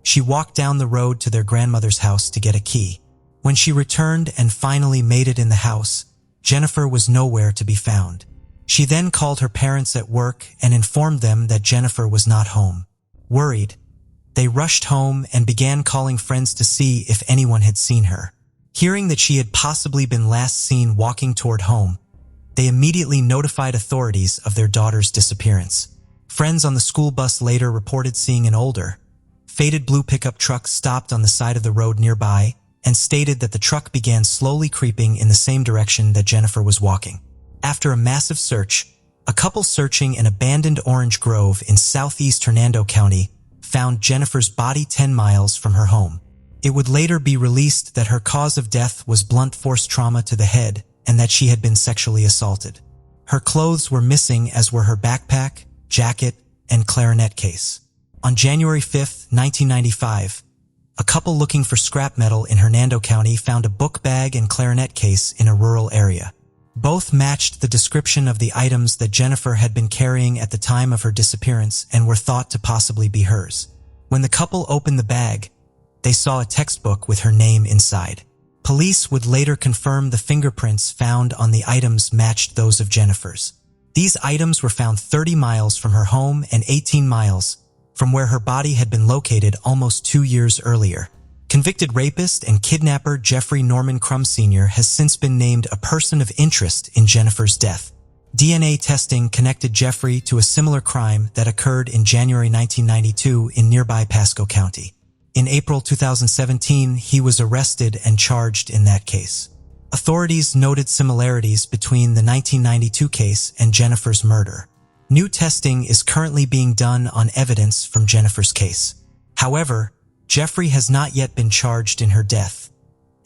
she walked down the road to their grandmother's house to get a key. When she returned and finally made it in the house, Jennifer was nowhere to be found. She then called her parents at work and informed them that Jennifer was not home. Worried, they rushed home and began calling friends to see if anyone had seen her. Hearing that she had possibly been last seen walking toward home, they immediately notified authorities of their daughter's disappearance. Friends on the school bus later reported seeing an older, faded blue pickup truck stopped on the side of the road nearby and stated that the truck began slowly creeping in the same direction that Jennifer was walking. After a massive search, a couple searching an abandoned orange grove in southeast Hernando County found Jennifer's body 10 miles from her home. It would later be released that her cause of death was blunt force trauma to the head and that she had been sexually assaulted. Her clothes were missing, as were her backpack, jacket, and clarinet case. On January 5, 1995, a couple looking for scrap metal in Hernando County found a book bag and clarinet case in a rural area. Both matched the description of the items that Jennifer had been carrying at the time of her disappearance and were thought to possibly be hers. When the couple opened the bag, they saw a textbook with her name inside. Police would later confirm the fingerprints found on the items matched those of Jennifer's. These items were found 30 miles from her home and 18 miles from where her body had been located almost 2 years earlier. Convicted rapist and kidnapper Jeffrey Norman Crum Sr. has since been named a person of interest in Jennifer's death. DNA testing connected Jeffrey to a similar crime that occurred in January 1992 in nearby Pasco County. In April 2017, he was arrested and charged in that case. Authorities noted similarities between the 1992 case and Jennifer's murder. New testing is currently being done on evidence from Jennifer's case. However, Jeffrey has not yet been charged in her death,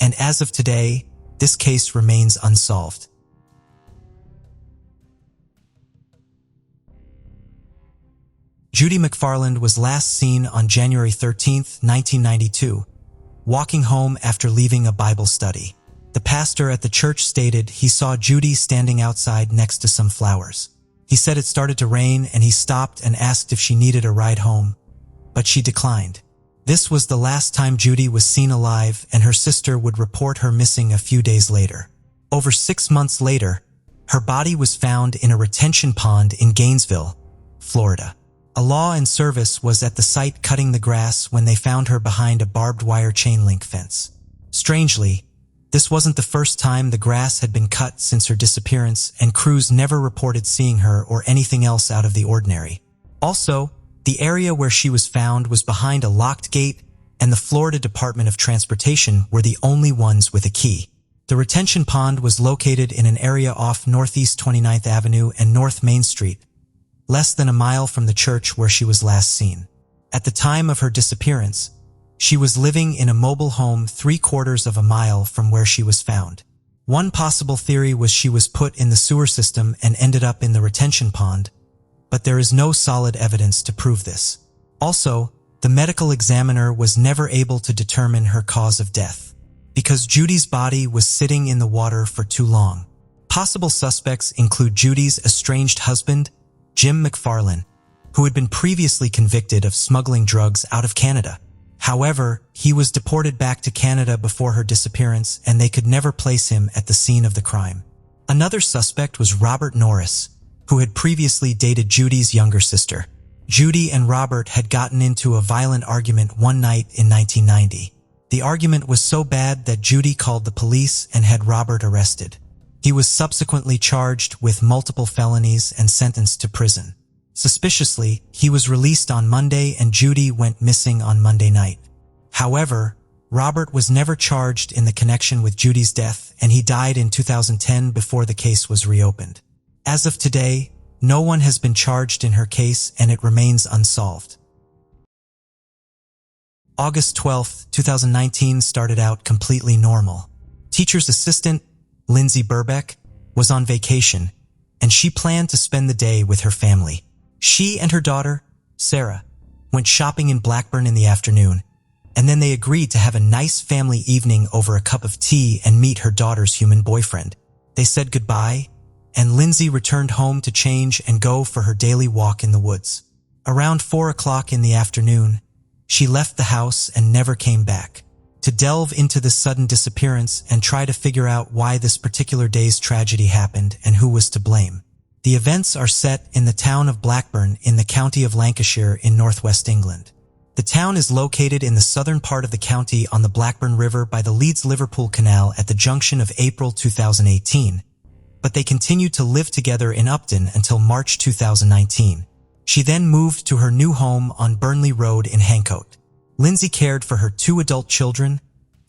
and as of today, this case remains unsolved. Judy McFarland was last seen on January 13, 1992, walking home after leaving a Bible study. The pastor at the church stated he saw Judy standing outside next to some flowers. He said it started to rain and he stopped and asked if she needed a ride home, but she declined. This was the last time Judy was seen alive, and her sister would report her missing a few days later. Over 6 months later, her body was found in a retention pond in Gainesville, Florida. A law and service was at the site cutting the grass when they found her behind a barbed wire chain link fence. Strangely, this wasn't the first time the grass had been cut since her disappearance, and crews never reported seeing her or anything else out of the ordinary. Also, the area where she was found was behind a locked gate, and the Florida Department of Transportation were the only ones with a key. The retention pond was located in an area off Northeast 29th Avenue and North Main Street, less than a mile from the church where she was last seen. At the time of her disappearance, she was living in a mobile home 3/4 of a mile from where she was found. One possible theory was she was put in the sewer system and ended up in the retention pond, but there is no solid evidence to prove this. Also, the medical examiner was never able to determine her cause of death, because Judy's body was sitting in the water for too long. Possible suspects include Judy's estranged husband, Jim McFarlane, who had been previously convicted of smuggling drugs out of Canada. However, he was deported back to Canada before her disappearance, and they could never place him at the scene of the crime. Another suspect was Robert Norris, who had previously dated Judy's younger sister. Judy and Robert had gotten into a violent argument one night in 1990. The argument was so bad that Judy called the police and had Robert arrested. He was subsequently charged with multiple felonies and sentenced to prison. Suspiciously, he was released on Monday and Judy went missing on Monday night. However, Robert was never charged in the connection with Judy's death, and he died in 2010 before the case was reopened. As of today, no one has been charged in her case and it remains unsolved. August 12, 2019 started out completely normal. Teacher's assistant, Lindsay Burbeck, was on vacation, and she planned to spend the day with her family. She and her daughter, Sarah, went shopping in Blackburn in the afternoon, and then they agreed to have a nice family evening over a cup of tea and meet her daughter's human boyfriend. They said goodbye, and Lindsay returned home to change and go for her daily walk in the woods. Around 4 o'clock in the afternoon, she left the house and never came back. To delve into this sudden disappearance and try to figure out why this particular day's tragedy happened and who was to blame. The events are set in the town of Blackburn in the county of Lancashire in northwest England. The town is located in the southern part of the county on the Blackburn River by the Leeds-Liverpool Canal at the junction of April 2018, but they continued to live together in Upton until March 2019. She then moved to her new home on Burnley Road in Hancote. Lindsay cared for her 2 adult children,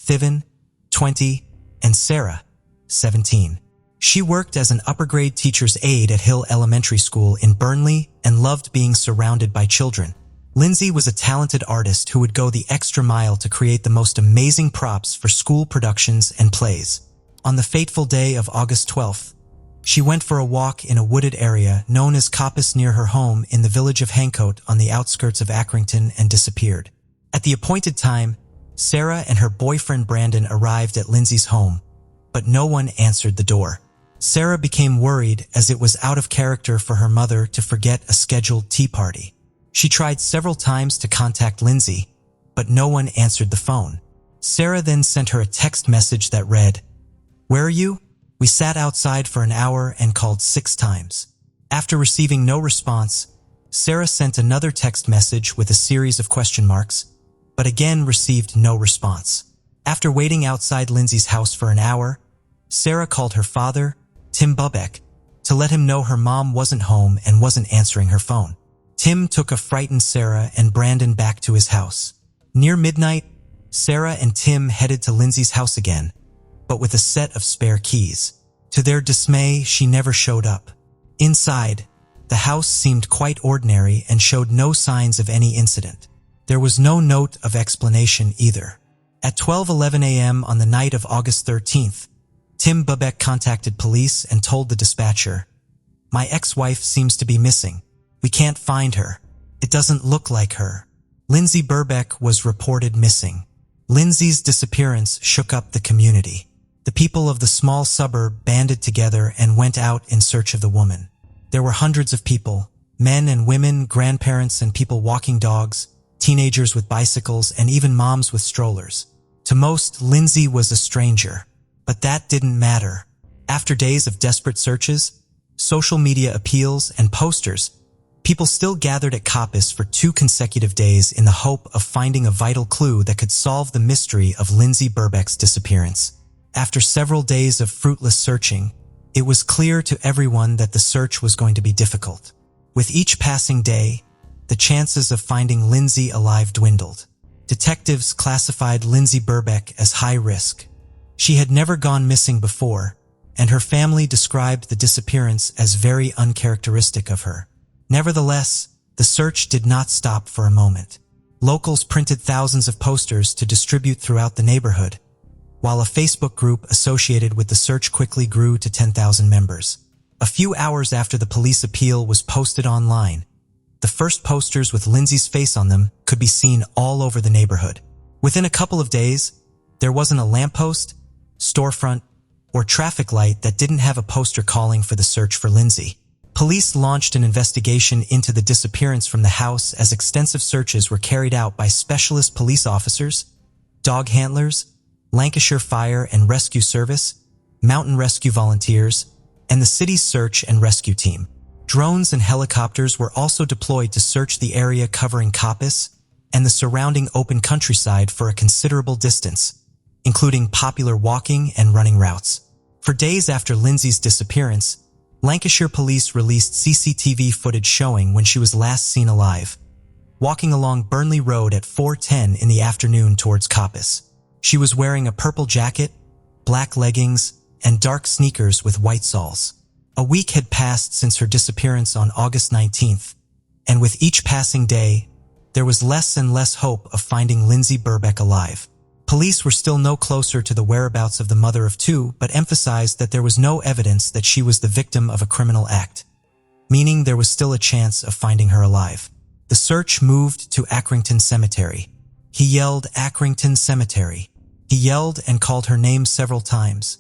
Thiven, 20, and Sarah, 17. She worked as an upper-grade teacher's aide at Hill Elementary School in Burnley and loved being surrounded by children. Lindsay was a talented artist who would go the extra mile to create the most amazing props for school productions and plays. On the fateful day of August 12th, she went for a walk in a wooded area known as Coppice near her home in the village of Hancote on the outskirts of Accrington and disappeared. At the appointed time, Sarah and her boyfriend Brandon arrived at Lindsay's home, but no one answered the door. Sarah became worried as it was out of character for her mother to forget a scheduled tea party. She tried several times to contact Lindsay, but no one answered the phone. Sarah then sent her a text message that read, "Where are you? We sat outside for an hour and called 6 times. After receiving no response, Sarah sent another text message with a series of question marks, but again received no response. After waiting outside Lindsay's house for an hour, Sarah called her father, Tim Bubeck, to let him know her mom wasn't home and wasn't answering her phone. Tim took a frightened Sarah and Brandon back to his house. Near midnight, Sarah and Tim headed to Lindsay's house again, but with a set of spare keys. To their dismay, she never showed up. Inside, the house seemed quite ordinary and showed no signs of any incident. There was no note of explanation either. At 12:11 a.m. on the night of August 13th, Tim Bubeck contacted police and told the dispatcher, "My ex-wife seems to be missing. We can't find her. It doesn't look like her." Lindsay Burbeck was reported missing. Lindsay's disappearance shook up the community. The people of the small suburb banded together and went out in search of the woman. There were hundreds of people, men and women, grandparents and people walking dogs, teenagers with bicycles, and even moms with strollers. To most, Lindsay was a stranger. But that didn't matter. After days of desperate searches, social media appeals, and posters, people still gathered at Coppice for 2 consecutive days in the hope of finding a vital clue that could solve the mystery of Lindsay Burbeck's disappearance. After several days of fruitless searching, it was clear to everyone that the search was going to be difficult. With each passing day, the chances of finding Lindsay alive dwindled. Detectives classified Lindsay Burbeck as high risk. She had never gone missing before, and her family described the disappearance as very uncharacteristic of her. Nevertheless, the search did not stop for a moment. Locals printed thousands of posters to distribute throughout the neighborhood, while a Facebook group associated with the search quickly grew to 10,000 members. A few hours after the police appeal was posted online, the first posters with Lindsay's face on them could be seen all over the neighborhood. Within a couple of days, there wasn't a lamppost, storefront, or traffic light that didn't have a poster calling for the search for Lindsay. Police launched an investigation into the disappearance from the house as extensive searches were carried out by specialist police officers, dog handlers, Lancashire Fire and Rescue Service, mountain rescue volunteers, and the city's search and rescue team. Drones and helicopters were also deployed to search the area covering Coppice and the surrounding open countryside for a considerable distance, including popular walking and running routes. For days after Lindsay's disappearance, Lancashire police released CCTV footage showing when she was last seen alive, walking along Burnley Road at 4:10 in the afternoon towards Coppice. She was wearing a purple jacket, black leggings, and dark sneakers with white soles. A week had passed since her disappearance on August 19th, and with each passing day, there was less and less hope of finding Lindsay Burbeck alive. Police were still no closer to the whereabouts of the mother of 2, but emphasized that there was no evidence that she was the victim of a criminal act, meaning there was still a chance of finding her alive. The search moved to Accrington Cemetery. He yelled, "Accrington Cemetery." He yelled and called her name several times,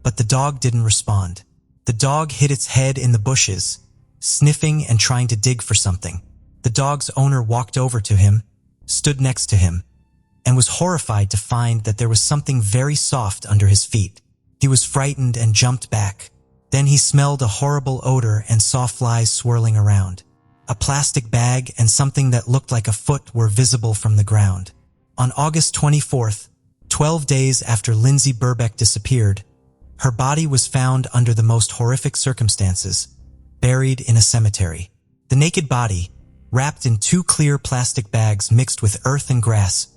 but the dog didn't respond. The dog hid its head in the bushes, sniffing and trying to dig for something. The dog's owner walked over to him, stood next to him, and was horrified to find that there was something very soft under his feet. He was frightened and jumped back. Then he smelled a horrible odor and saw flies swirling around. A plastic bag and something that looked like a foot were visible from the ground. On August 24th, 12 days after Lindsay Burbeck disappeared, her body was found under the most horrific circumstances, buried in a cemetery. The naked body, wrapped in 2 clear plastic bags mixed with earth and grass,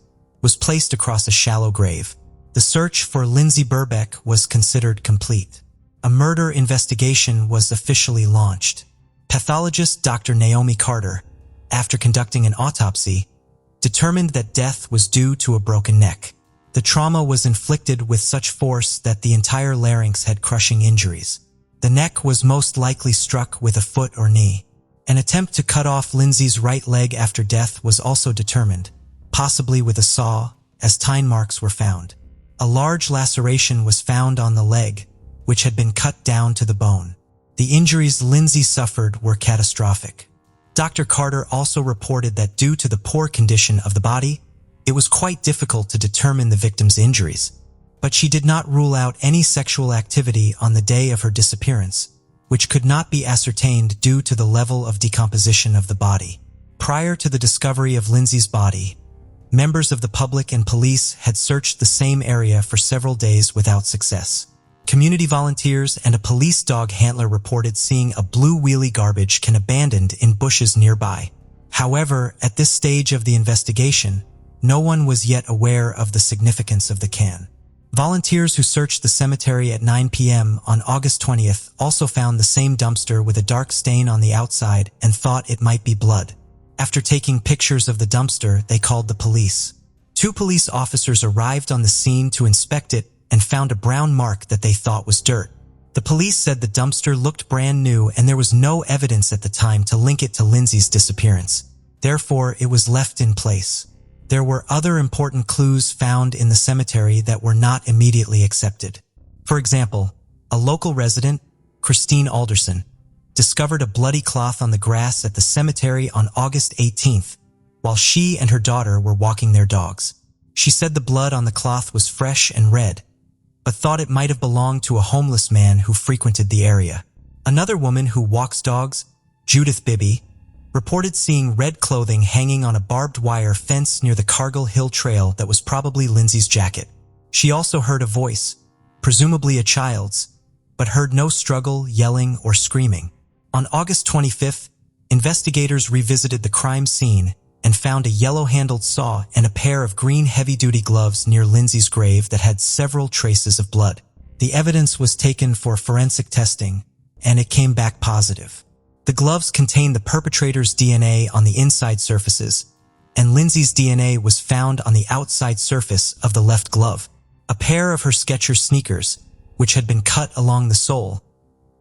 was placed across a shallow grave. The search for Lindsay Burbeck was considered complete. A murder investigation was officially launched. Pathologist Dr. Naomi Carter, after conducting an autopsy, determined that death was due to a broken neck. The trauma was inflicted with such force that the entire larynx had crushing injuries. The neck was most likely struck with a foot or knee. An attempt to cut off Lindsay's right leg after death was also determined, possibly with a saw, as tine marks were found. A large laceration was found on the leg, which had been cut down to the bone. The injuries Lindsay suffered were catastrophic. Dr. Carter also reported that due to the poor condition of the body, it was quite difficult to determine the victim's injuries, but she did not rule out any sexual activity on the day of her disappearance, which could not be ascertained due to the level of decomposition of the body. Prior to the discovery of Lindsay's body, members of the public and police had searched the same area for several days without success. Community volunteers and a police dog handler reported seeing a blue wheelie garbage can abandoned in bushes nearby. However, at this stage of the investigation, no one was yet aware of the significance of the can. Volunteers who searched the cemetery at 9 p.m. on August 20th also found the same dumpster with a dark stain on the outside and thought it might be blood. After taking pictures of the dumpster, they called the police. 2 police officers arrived on the scene to inspect it and found a brown mark that they thought was dirt. The police said the dumpster looked brand new and there was no evidence at the time to link it to Lindsay's disappearance. Therefore, it was left in place. There were other important clues found in the cemetery that were not immediately accepted. For example, a local resident, Christine Alderson, discovered a bloody cloth on the grass at the cemetery on August 18th while she and her daughter were walking their dogs. She said the blood on the cloth was fresh and red, but thought it might have belonged to a homeless man who frequented the area. Another woman who walks dogs, Judith Bibby, reported seeing red clothing hanging on a barbed wire fence near the Cargill Hill Trail that was probably Lindsay's jacket. She also heard a voice, presumably a child's, but heard no struggle, yelling, or screaming. On August 25th, investigators revisited the crime scene and found a yellow-handled saw and a pair of green heavy-duty gloves near Lindsay's grave that had several traces of blood. The evidence was taken for forensic testing, and it came back positive. The gloves contained the perpetrator's DNA on the inside surfaces, and Lindsay's DNA was found on the outside surface of the left glove. A pair of her Skechers sneakers, which had been cut along the sole,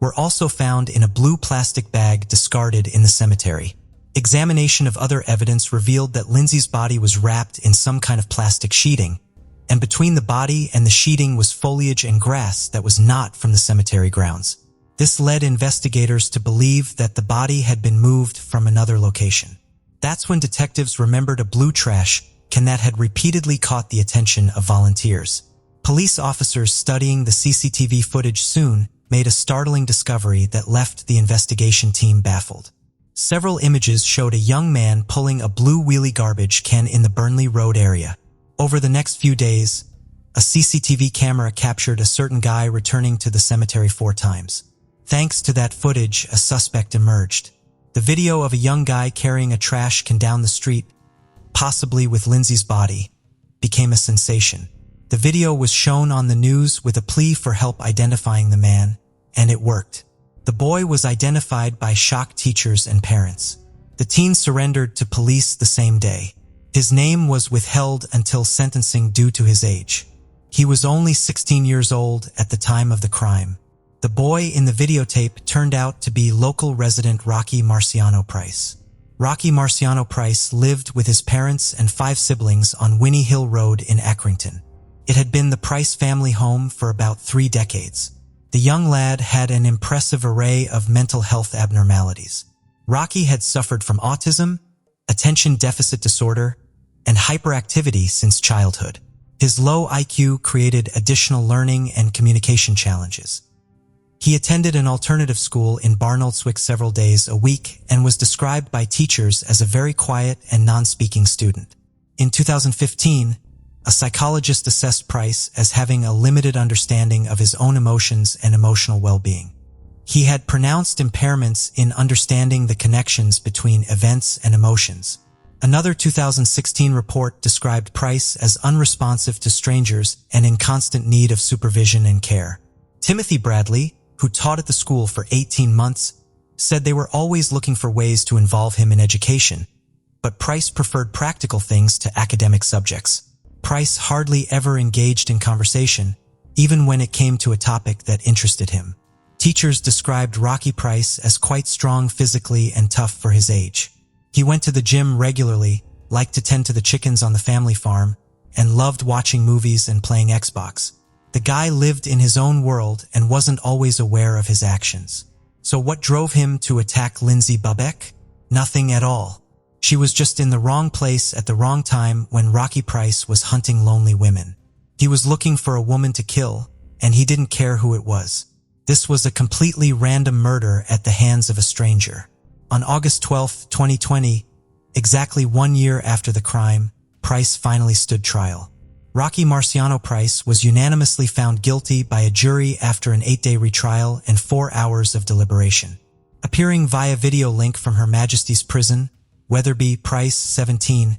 were also found in a blue plastic bag discarded in the cemetery. Examination of other evidence revealed that Lindsay's body was wrapped in some kind of plastic sheeting, and between the body and the sheeting was foliage and grass that was not from the cemetery grounds. This led investigators to believe that the body had been moved from another location. That's when detectives remembered a blue trash can that had repeatedly caught the attention of volunteers. Police officers studying the CCTV footage soon made a startling discovery that left the investigation team baffled. Several images showed a young man pulling a blue wheelie garbage can in the Burnley Road area. Over the next few days, a CCTV camera captured a certain guy returning to the cemetery 4 times. Thanks to that footage, a suspect emerged. The video of a young guy carrying a trash can down the street, possibly with Lindsay's body, became a sensation. The video was shown on the news with a plea for help identifying the man, and it worked. The boy was identified by shocked teachers and parents. The teen surrendered to police the same day. His name was withheld until sentencing due to his age. He was only 16 years old at the time of the crime. The boy in the videotape turned out to be local resident Rocky Marciano Price. Rocky Marciano Price lived with his parents and 5 siblings on Winnie Hill Road in Accrington. It had been the Price family home for about 3 decades. The young lad had an impressive array of mental health abnormalities. Rocky had suffered from autism, attention deficit disorder, and hyperactivity since childhood. His low IQ created additional learning and communication challenges. He attended an alternative school in Barnoldswick several days a week and was described by teachers as a very quiet and non-speaking student. In 2015, a psychologist assessed Price as having a limited understanding of his own emotions and emotional well-being. He had pronounced impairments in understanding the connections between events and emotions. Another 2016 report described Price as unresponsive to strangers and in constant need of supervision and care. Timothy Bradley, who taught at the school for 18 months, said they were always looking for ways to involve him in education, but Price preferred practical things to academic subjects. Price hardly ever engaged in conversation, even when it came to a topic that interested him. Teachers described Rocky Price as quite strong physically and tough for his age. He went to the gym regularly, liked to tend to the chickens on the family farm, and loved watching movies and playing Xbox. The guy lived in his own world and wasn't always aware of his actions. So what drove him to attack Lindsay Bubeck? Nothing at all. She was just in the wrong place at the wrong time when Rocky Price was hunting lonely women. He was looking for a woman to kill, and he didn't care who it was. This was a completely random murder at the hands of a stranger. On August 12, 2020, exactly 1 year after the crime, Price finally stood trial. Rocky Marciano Price was unanimously found guilty by a jury after an 8-day retrial and 4 hours of deliberation. Appearing via video link from Her Majesty's Prison, Weatherby Price, 17,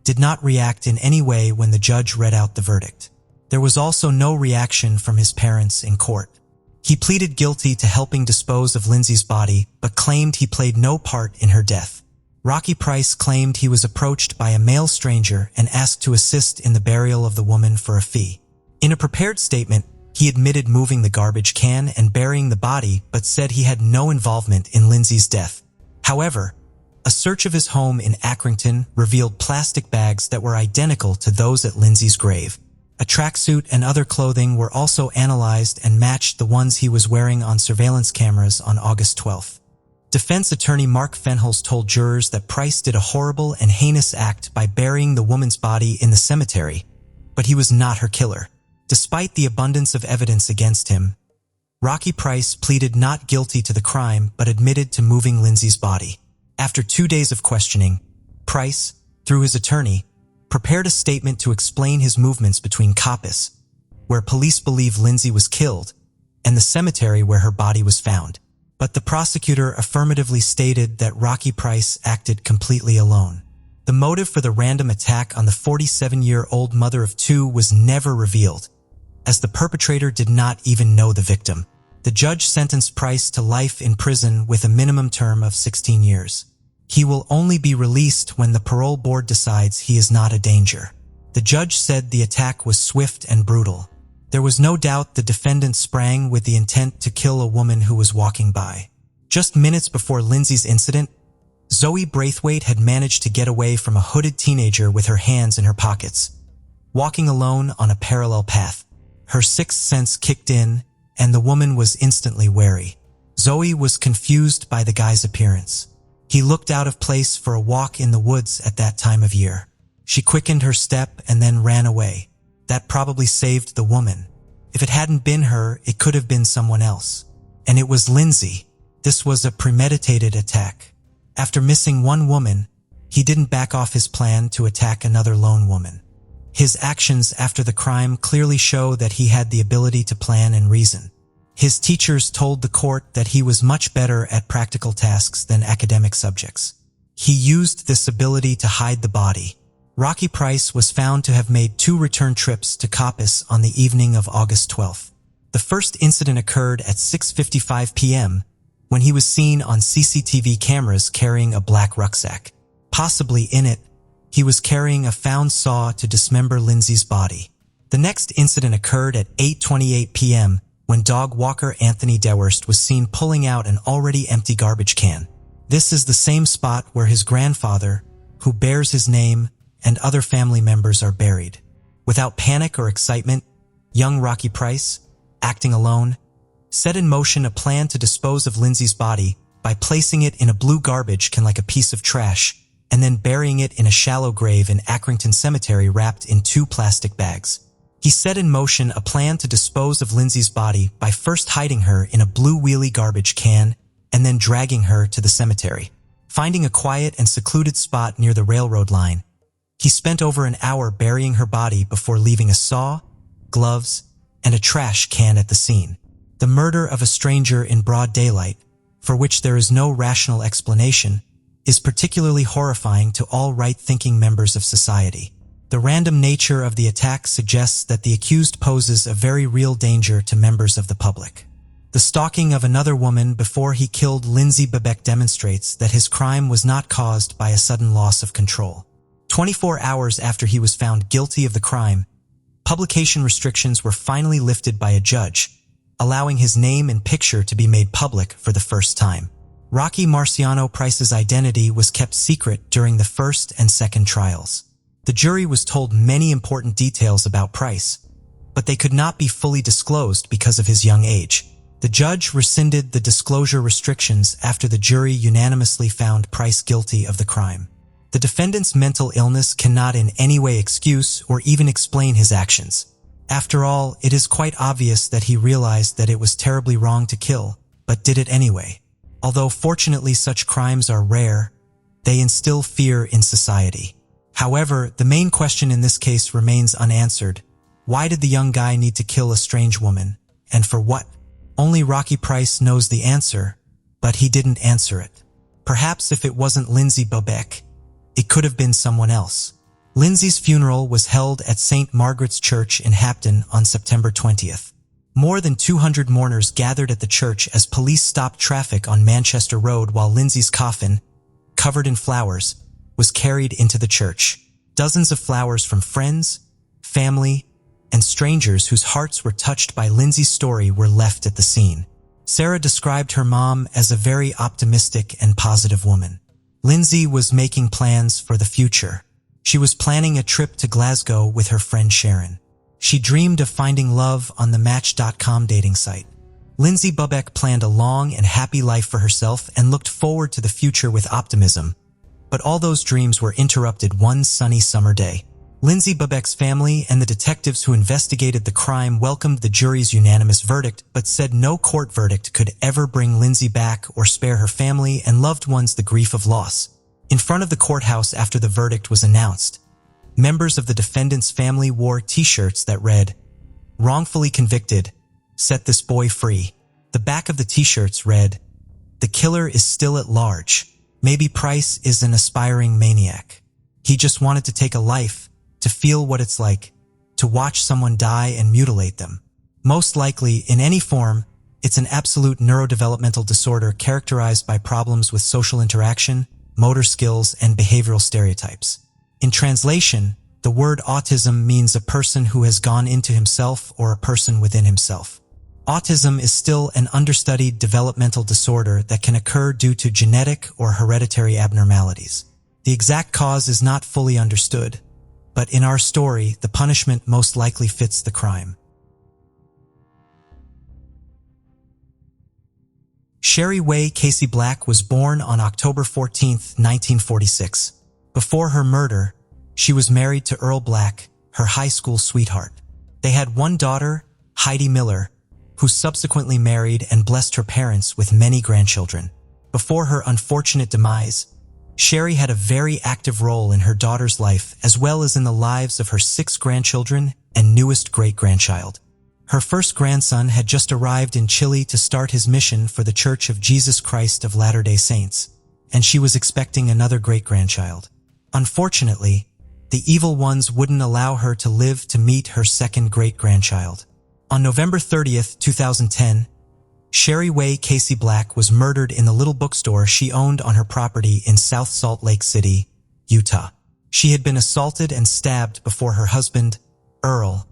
did not react in any way when the judge read out the verdict. There was also no reaction from his parents in court. He pleaded guilty to helping dispose of Lindsay's body, but claimed he played no part in her death. Rocky Price claimed he was approached by a male stranger and asked to assist in the burial of the woman for a fee. In a prepared statement, he admitted moving the garbage can and burying the body, but said he had no involvement in Lindsay's death. However, a search of his home in Accrington revealed plastic bags that were identical to those at Lindsay's grave. A tracksuit and other clothing were also analyzed and matched the ones he was wearing on surveillance cameras on August 12. Defense attorney Mark Fenholz told jurors that Price did a horrible and heinous act by burying the woman's body in the cemetery, but he was not her killer. Despite the abundance of evidence against him, Rocky Price pleaded not guilty to the crime but admitted to moving Lindsay's body. After 2 days of questioning, Price, through his attorney, prepared a statement to explain his movements between Coppice, where police believe Lindsay was killed, and the cemetery where her body was found. But the prosecutor affirmatively stated that Rocky Price acted completely alone. The motive for the random attack on the 47-year-old mother of two was never revealed, as the perpetrator did not even know the victim. The judge sentenced Price to life in prison with a minimum term of 16 years. He will only be released when the parole board decides he is not a danger. The judge said the attack was swift and brutal. There was no doubt the defendant sprang with the intent to kill a woman who was walking by. Just minutes before Lindsay's incident, Zoe Braithwaite had managed to get away from a hooded teenager with her hands in her pockets, walking alone on a parallel path. Her sixth sense kicked in, and the woman was instantly wary. Zoe was confused by the guy's appearance. He looked out of place for a walk in the woods at that time of year. She quickened her step and then ran away. That probably saved the woman. If it hadn't been her, it could have been someone else. And it was Lindsay. This was a premeditated attack. After missing one woman, he didn't back off his plan to attack another lone woman. His actions after the crime clearly show that he had the ability to plan and reason. His teachers told the court that he was much better at practical tasks than academic subjects. He used this ability to hide the body. Rocky Price was found to have made 2 return trips to Coppice on the evening of August 12th. The first incident occurred at 6:55 p.m. when he was seen on CCTV cameras carrying a black rucksack. Possibly in it, he was carrying a found saw to dismember Lindsay's body. The next incident occurred at 8:28 p.m. when dog walker Anthony Dewhurst was seen pulling out an already empty garbage can. This is the same spot where his grandfather, who bears his name, and other family members are buried. Without panic or excitement, young Rocky Price, acting alone, set in motion a plan to dispose of Lindsay's body by placing it in a blue garbage can like a piece of trash, and then burying it in a shallow grave in Accrington Cemetery wrapped in 2 plastic bags. He set in motion a plan to dispose of Lindsay's body by first hiding her in a blue wheelie garbage can and then dragging her to the cemetery. Finding a quiet and secluded spot near the railroad line, he spent over an hour burying her body before leaving a saw, gloves, and a trash can at the scene. The murder of a stranger in broad daylight, for which there is no rational explanation, is particularly horrifying to all right-thinking members of society. The random nature of the attack suggests that the accused poses a very real danger to members of the public. The stalking of another woman before he killed Lindsay Bebeck demonstrates that his crime was not caused by a sudden loss of control. 24 hours after he was found guilty of the crime, publication restrictions were finally lifted by a judge, allowing his name and picture to be made public for the first time. Rocky Marciano Price's identity was kept secret during the first and second trials. The jury was told many important details about Price, but they could not be fully disclosed because of his young age. The judge rescinded the disclosure restrictions after the jury unanimously found Price guilty of the crime. The defendant's mental illness cannot in any way excuse or even explain his actions. After all, it is quite obvious that he realized that it was terribly wrong to kill, but did it anyway. Although fortunately such crimes are rare, they instill fear in society. However, the main question in this case remains unanswered. Why did the young guy need to kill a strange woman? And for what? Only Rocky Price knows the answer, but he didn't answer it. Perhaps if it wasn't Lindsay Bebeck, it could have been someone else. Lindsay's funeral was held at St. Margaret's Church in Hapton on September 20th. More than 200 mourners gathered at the church as police stopped traffic on Manchester Road while Lindsay's coffin, covered in flowers, was carried into the church. Dozens of flowers from friends, family, and strangers whose hearts were touched by Lindsay's story were left at the scene. Sarah described her mom as a very optimistic and positive woman. Lindsay was making plans for the future. She was planning a trip to Glasgow with her friend Sharon. She dreamed of finding love on the Match.com dating site. Lindsay Bubeck planned a long and happy life for herself and looked forward to the future with optimism. But all those dreams were interrupted one sunny summer day. Lindsay Bubeck's family and the detectives who investigated the crime welcomed the jury's unanimous verdict, but said no court verdict could ever bring Lindsay back or spare her family and loved ones the grief of loss. In front of the courthouse after the verdict was announced, members of the defendant's family wore T-shirts that read, "Wrongfully convicted, set this boy free." The back of the T-shirts read, "The killer is still at large. Maybe Price is an aspiring maniac. He just wanted to take a life, to feel what it's like, to watch someone die and mutilate them. Most likely, in any form, it's an absolute neurodevelopmental disorder characterized by problems with social interaction, motor skills, and behavioral stereotypes." In translation, the word autism means a person who has gone into himself or a person within himself. Autism is still an understudied developmental disorder that can occur due to genetic or hereditary abnormalities. The exact cause is not fully understood, but in our story, the punishment most likely fits the crime. Sherry Way Casey Black was born on October 14, 1946. Before her murder, she was married to Earl Black, her high school sweetheart. They had one daughter, Heidi Miller, who subsequently married and blessed her parents with many grandchildren. Before her unfortunate demise, Sherry had a very active role in her daughter's life as well as in the lives of her 6 grandchildren and newest great-grandchild. Her first grandson had just arrived in Chile to start his mission for the Church of Jesus Christ of Latter-day Saints, and she was expecting another great-grandchild. Unfortunately, the evil ones wouldn't allow her to live to meet her second great-grandchild. On November 30th, 2010, Sherry Way Casey Black was murdered in the little bookstore she owned on her property in South Salt Lake City, Utah. She had been assaulted and stabbed before her husband, Earl,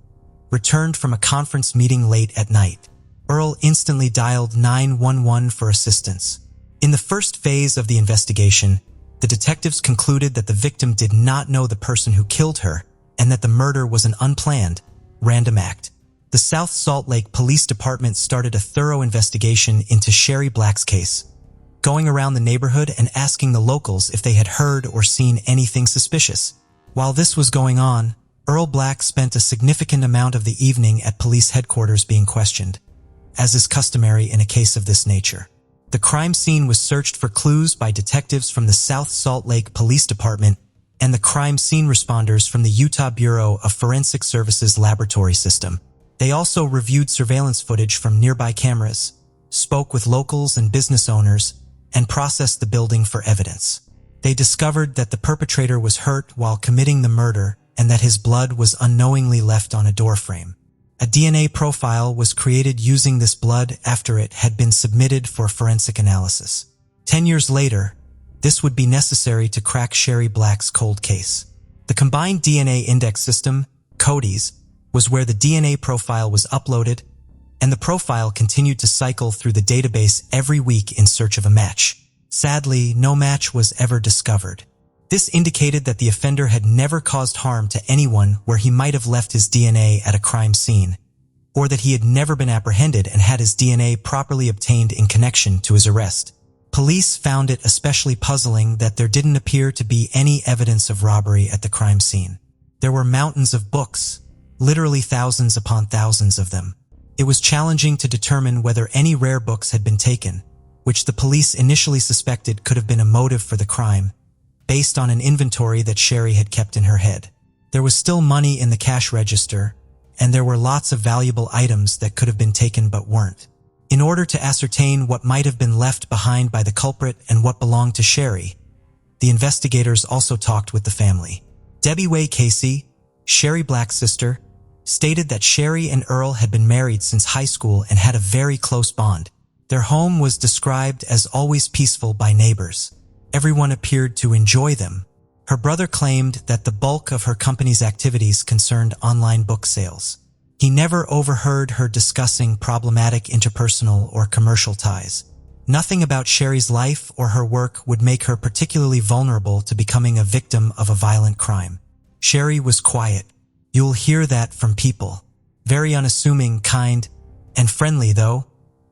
returned from a conference meeting late at night. Earl instantly dialed 911 for assistance. In the first phase of the investigation, the detectives concluded that the victim did not know the person who killed her and that the murder was an unplanned, random act. The South Salt Lake Police Department started a thorough investigation into Sherry Black's case, going around the neighborhood and asking the locals if they had heard or seen anything suspicious. While this was going on, Earl Black spent a significant amount of the evening at police headquarters being questioned, as is customary in a case of this nature. The crime scene was searched for clues by detectives from the South Salt Lake Police Department and the crime scene responders from the Utah Bureau of Forensic Services laboratory system. They also reviewed surveillance footage from nearby cameras, spoke with locals and business owners, and processed the building for evidence. They discovered that the perpetrator was hurt while committing the murder and that his blood was unknowingly left on a doorframe. A DNA profile was created using this blood after it had been submitted for forensic analysis. 10 years later, this would be necessary to crack Sherry Black's cold case. The Combined DNA Index System, CODIS, was where the DNA profile was uploaded, and the profile continued to cycle through the database every week in search of a match. Sadly, no match was ever discovered. This indicated that the offender had never caused harm to anyone where he might have left his DNA at a crime scene, or that he had never been apprehended and had his DNA properly obtained in connection to his arrest. Police found it especially puzzling that there didn't appear to be any evidence of robbery at the crime scene. There were mountains of books, literally thousands upon thousands of them. It was challenging to determine whether any rare books had been taken, which the police initially suspected could have been a motive for the crime, based on an inventory that Sherry had kept in her head. There was still money in the cash register, and there were lots of valuable items that could have been taken but weren't. In order to ascertain what might have been left behind by the culprit and what belonged to Sherry, the investigators also talked with the family. Debbie Way Casey, Sherry Black's sister, stated that Sherry and Earl had been married since high school and had a very close bond. Their home was described as always peaceful by neighbors. Everyone appeared to enjoy them. Her brother claimed that the bulk of her company's activities concerned online book sales. He never overheard her discussing problematic interpersonal or commercial ties. Nothing about Sherry's life or her work would make her particularly vulnerable to becoming a victim of a violent crime. Sherry was quiet. You'll hear that from people. Very unassuming, kind, and friendly though.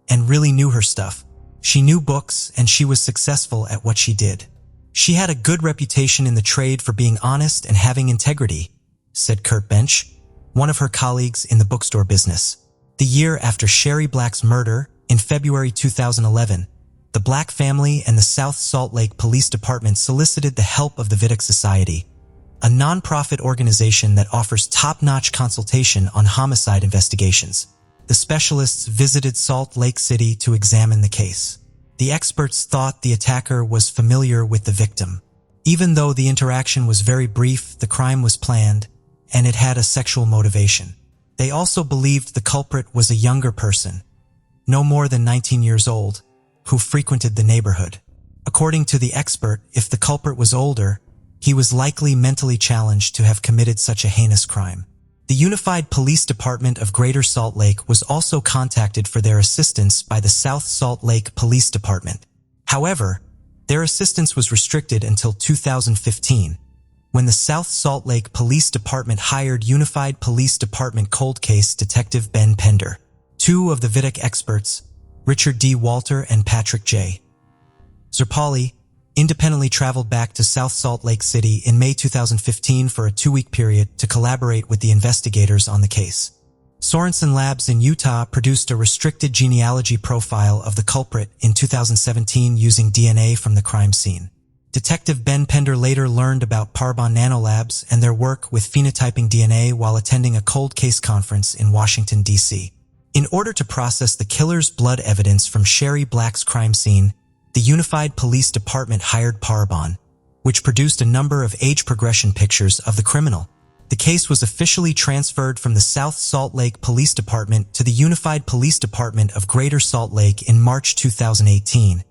and really knew her stuff. She knew books, and she was successful at what she did. She had a good reputation in the trade for being honest and having integrity, said Kurt Bench, one of her colleagues in the bookstore business. The year after Sherry Black's murder, in February 2011, the Black family and the South Salt Lake Police Department solicited the help of the Viddick Society, a non-profit organization that offers top-notch consultation on homicide investigations. The specialists visited Salt Lake City to examine the case. The experts thought the attacker was familiar with the victim. Even though the interaction was very brief, the crime was planned, and it had a sexual motivation. They also believed the culprit was a younger person, no more than 19 years old, who frequented the neighborhood. According to the expert, if the culprit was older, he was likely mentally challenged to have committed such a heinous crime. The Unified Police Department of Greater Salt Lake was also contacted for their assistance by the South Salt Lake Police Department. However, their assistance was restricted until 2015, when the South Salt Lake Police Department hired Unified Police Department cold case detective Ben Pender. Two of the Viddick experts, Richard D. Walter and Patrick J. Zerpali, independently traveled back to South Salt Lake City in May 2015 for a 2-week period to collaborate with the investigators on the case. Sorensen Labs in Utah produced a restricted genealogy profile of the culprit in 2017 using DNA from the crime scene. Detective Ben Pender later learned about Parabon Nanolabs and their work with phenotyping DNA while attending a cold case conference in Washington, D.C. In order to process the killer's blood evidence from Sherry Black's crime scene, the Unified Police Department hired Parabon, which produced a number of age progression pictures of the criminal. The case was officially transferred from the South Salt Lake Police Department to the Unified Police Department of Greater Salt Lake in March 2018,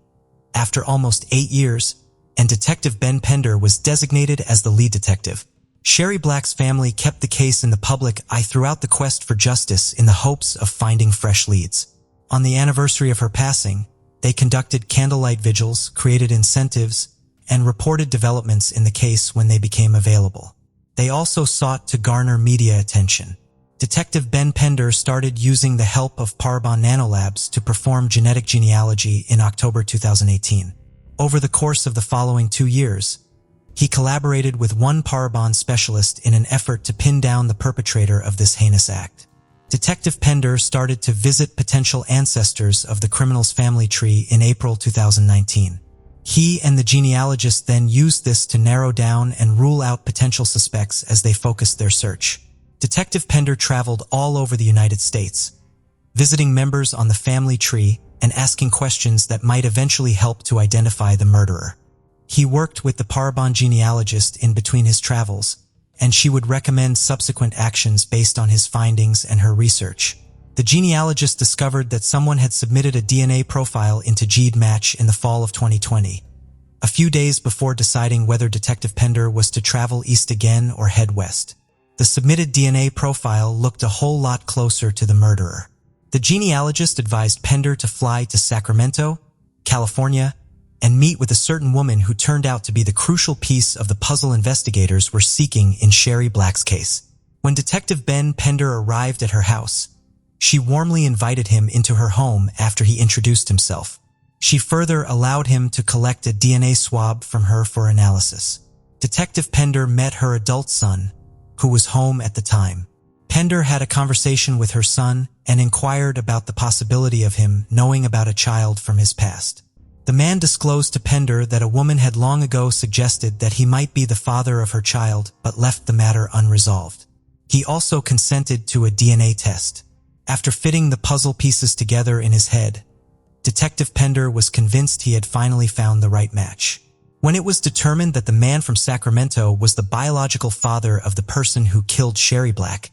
after almost 8 years, and Detective Ben Pender was designated as the lead detective. Sherry Black's family kept the case in the public eye throughout the quest for justice in the hopes of finding fresh leads. On the anniversary of her passing, they conducted candlelight vigils, created incentives, and reported developments in the case when they became available. They also sought to garner media attention. Detective Ben Pender started using the help of Parabon Nanolabs to perform genetic genealogy in October 2018. Over the course of the following 2 years, he collaborated with one Parabon specialist in an effort to pin down the perpetrator of this heinous act. Detective Pender started to visit potential ancestors of the criminal's family tree in April 2019. He and the genealogist then used this to narrow down and rule out potential suspects as they focused their search. Detective Pender traveled all over the United States, visiting members on the family tree and asking questions that might eventually help to identify the murderer. He worked with the Parabon genealogist in between his travels, and she would recommend subsequent actions based on his findings and her research. The genealogist discovered that someone had submitted a DNA profile into GeneMatch in the fall of 2020, a few days before deciding whether Detective Pender was to travel east again or head west. The submitted DNA profile looked a whole lot closer to the murderer. The genealogist advised Pender to fly to Sacramento, California, and meet with a certain woman who turned out to be the crucial piece of the puzzle investigators were seeking in Sherry Black's case. When Detective Ben Pender arrived at her house, she warmly invited him into her home after he introduced himself. She further allowed him to collect a DNA swab from her for analysis. Detective Pender met her adult son, who was home at the time. Pender had a conversation with her son and inquired about the possibility of him knowing about a child from his past. The man disclosed to Pender that a woman had long ago suggested that he might be the father of her child but left the matter unresolved. He also consented to a DNA test. After fitting the puzzle pieces together in his head, Detective Pender was convinced he had finally found the right match. When it was determined that the man from Sacramento was the biological father of the person who killed Sherry Black,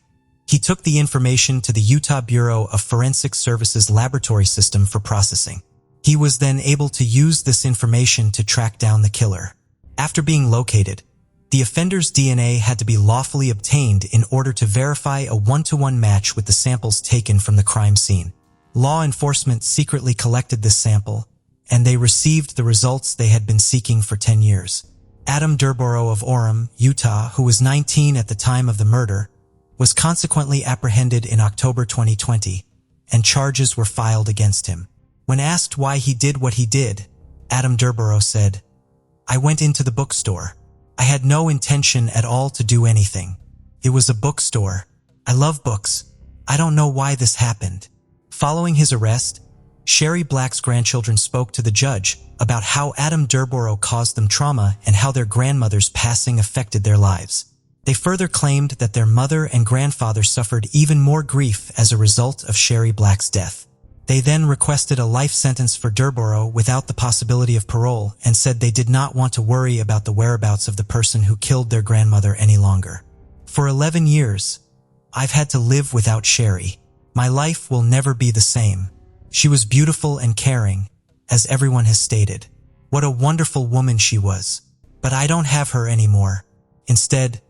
he took the information to the Utah Bureau of Forensic Services laboratory system for processing. He was then able to use this information to track down the killer. After being located, the offender's DNA had to be lawfully obtained in order to verify a one-to-one match with the samples taken from the crime scene. Law enforcement secretly collected this sample, and they received the results they had been seeking for 10 years. Adam Durborough of Orem, Utah, who was 19 at the time of the murder, was consequently apprehended in October 2020, and charges were filed against him. When asked why he did what he did, Adam Durborough said, "I went into the bookstore. I had no intention at all to do anything. It was a bookstore. I love books. I don't know why this happened." Following his arrest, Sherry Black's grandchildren spoke to the judge about how Adam Durborough caused them trauma and how their grandmother's passing affected their lives. They further claimed that their mother and grandfather suffered even more grief as a result of Sherry Black's death. They then requested a life sentence for Durborough without the possibility of parole and said they did not want to worry about the whereabouts of the person who killed their grandmother any longer. "For 11 years, I've had to live without Sherry. My life will never be the same. She was beautiful and caring, as everyone has stated. What a wonderful woman she was. But I don't have her anymore. Instead,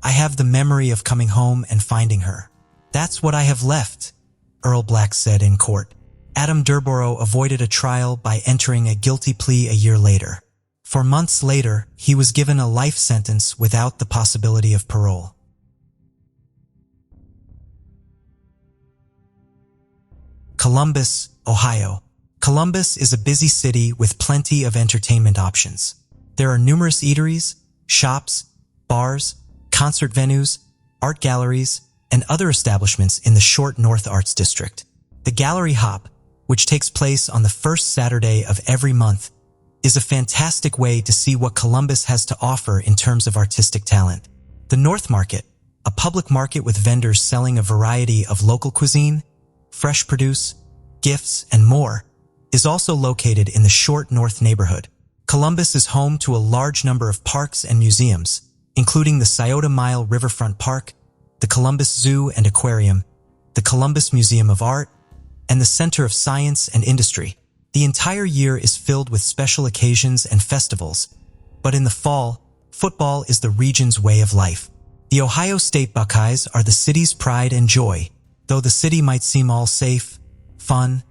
I have the memory of coming home and finding her. That's what I have left," Earl Black said in court. Adam Durborough avoided a trial by entering a guilty plea a year later. For months later, he was given a life sentence without the possibility of parole. Columbus, Ohio. Columbus is a busy city with plenty of entertainment options. There are numerous eateries, shops, bars, concert venues, art galleries, and other establishments in the Short North Arts District. The Gallery Hop, which takes place on the first Saturday of every month, is a fantastic way to see what Columbus has to offer in terms of artistic talent. The North Market, a public market with vendors selling a variety of local cuisine, fresh produce, gifts, and more, is also located in the Short North neighborhood. Columbus is home to a large number of parks and museums, including the Scioto Mile Riverfront Park, the Columbus Zoo and Aquarium, the Columbus Museum of Art, and the Center of Science and Industry. The entire year is filled with special occasions and festivals, but in the fall, football is the region's way of life. The Ohio State Buckeyes are the city's pride and joy. Though the city might seem all safe, fun,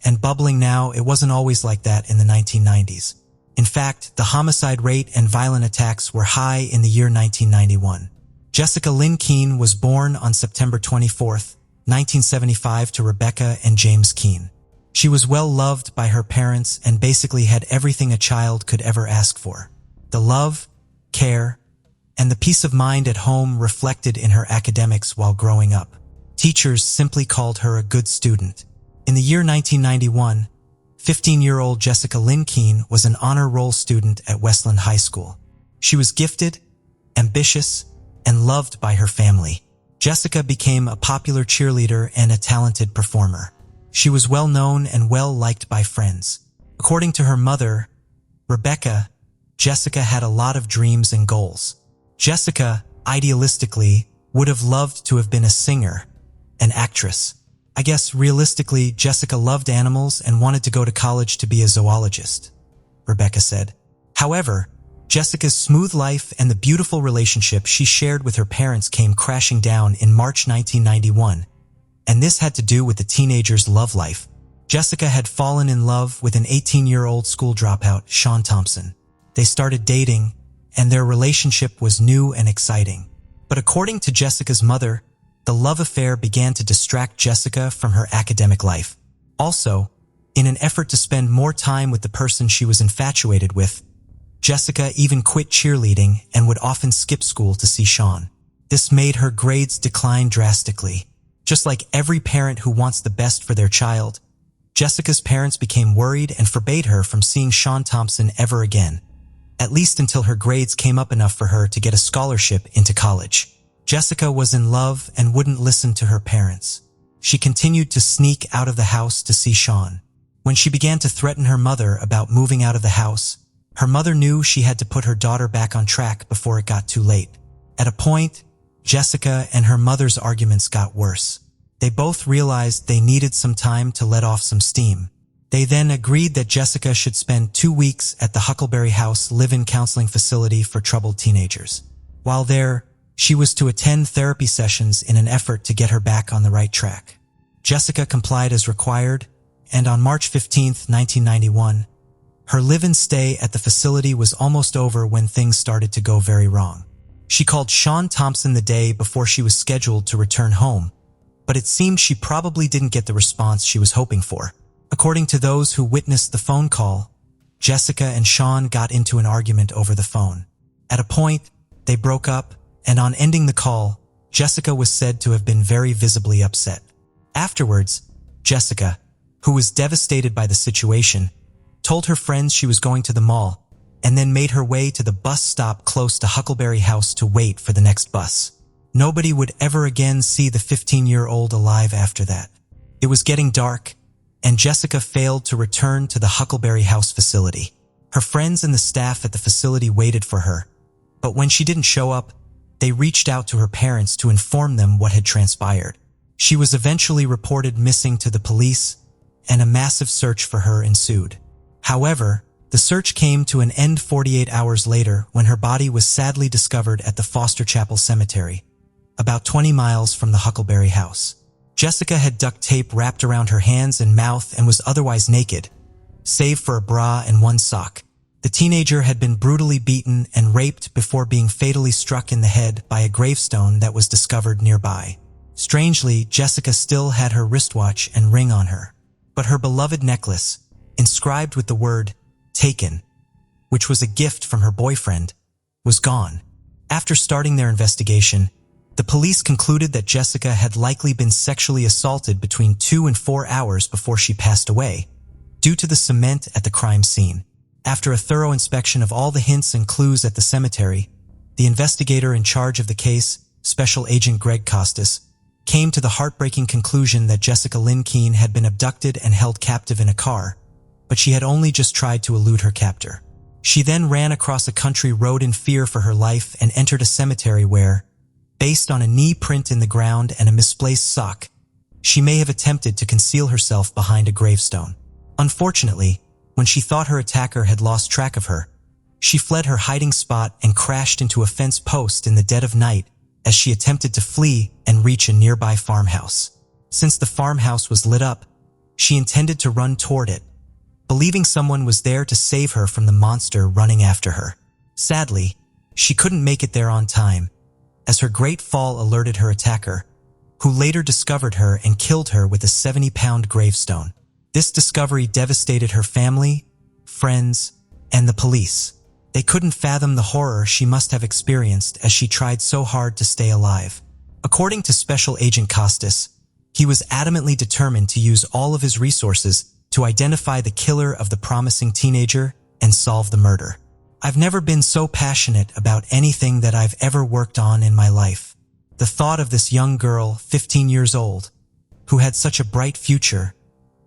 and bubbling now, it wasn't always like that in the 1990s. In fact, the homicide rate and violent attacks were high in the year 1991. Jessica Lynn Keene was born on September 24, 1975 to Rebecca and James Keene. She was well loved by her parents and basically had everything a child could ever ask for. The love, care, and the peace of mind at home reflected in her academics while growing up. Teachers simply called her a good student. In the year 1991, 15-year-old Jessica Lynn Keene was an honor roll student at Westland High School. She was gifted, ambitious, and loved by her family. Jessica became a popular cheerleader and a talented performer. She was well known and well liked by friends. According to her mother, Rebecca, Jessica had a lot of dreams and goals. Jessica, idealistically, would have loved to have been a singer, an actress. I guess realistically, Jessica loved animals and wanted to go to college to be a zoologist, Rebecca said. However, Jessica's smooth life and the beautiful relationship she shared with her parents came crashing down in March 1991, and this had to do with the teenager's love life. Jessica had fallen in love with an 18-year-old school dropout, Sean Thompson. They started dating, and their relationship was new and exciting. But according to Jessica's mother, the love affair began to distract Jessica from her academic life. Also, in an effort to spend more time with the person she was infatuated with, Jessica even quit cheerleading and would often skip school to see Sean. This made her grades decline drastically. Just like every parent who wants the best for their child, Jessica's parents became worried and forbade her from seeing Sean Thompson ever again, at least until her grades came up enough for her to get a scholarship into college. Jessica was in love and wouldn't listen to her parents. She continued to sneak out of the house to see Sean. When she began to threaten her mother about moving out of the house, her mother knew she had to put her daughter back on track before it got too late. At a point, Jessica and her mother's arguments got worse. They both realized they needed some time to let off some steam. They then agreed that Jessica should spend 2 weeks at the Huckleberry House live-in counseling facility for troubled teenagers. While there, she was to attend therapy sessions in an effort to get her back on the right track. Jessica complied as required, and on March 15, 1991, her live-in stay at the facility was almost over when things started to go very wrong. She called Sean Thompson the day before she was scheduled to return home, but it seemed she probably didn't get the response she was hoping for. According to those who witnessed the phone call, Jessica and Sean got into an argument over the phone. At a point, they broke up, and on ending the call, Jessica was said to have been very visibly upset. Afterwards, Jessica, who was devastated by the situation, told her friends she was going to the mall and then made her way to the bus stop close to Huckleberry House to wait for the next bus. Nobody would ever again see the 15-year-old alive after that. It was getting dark, and Jessica failed to return to the Huckleberry House facility. Her friends and the staff at the facility waited for her, but when she didn't show up, they reached out to her parents to inform them what had transpired. She was eventually reported missing to the police, and a massive search for her ensued. However, the search came to an end 48 hours later when her body was sadly discovered at the Foster Chapel Cemetery, about 20 miles from the Huckleberry House. Jessica had duct tape wrapped around her hands and mouth and was otherwise naked, save for a bra and one sock. The teenager had been brutally beaten and raped before being fatally struck in the head by a gravestone that was discovered nearby. Strangely, Jessica still had her wristwatch and ring on her, but her beloved necklace, inscribed with the word "taken," which was a gift from her boyfriend, was gone. After starting their investigation, the police concluded that Jessica had likely been sexually assaulted between 2 and 4 hours before she passed away, due to the cement at the crime scene. After a thorough inspection of all the hints and clues at the cemetery, the investigator in charge of the case, Special Agent Greg Costas, came to the heartbreaking conclusion that Jessica Lynn Keene had been abducted and held captive in a car, but she had only just tried to elude her captor. She then ran across a country road in fear for her life and entered a cemetery where, based on a knee print in the ground and a misplaced sock, she may have attempted to conceal herself behind a gravestone. Unfortunately, when she thought her attacker had lost track of her, she fled her hiding spot and crashed into a fence post in the dead of night as she attempted to flee and reach a nearby farmhouse. Since the farmhouse was lit up, she intended to run toward it, believing someone was there to save her from the monster running after her. Sadly, she couldn't make it there on time, as her great fall alerted her attacker, who later discovered her and killed her with a 70-pound gravestone. This discovery devastated her family, friends, and the police. They couldn't fathom the horror she must have experienced as she tried so hard to stay alive. According to Special Agent Costas, he was adamantly determined to use all of his resources to identify the killer of the promising teenager and solve the murder. "I've never been so passionate about anything that I've ever worked on in my life. The thought of this young girl, 15 years old, who had such a bright future,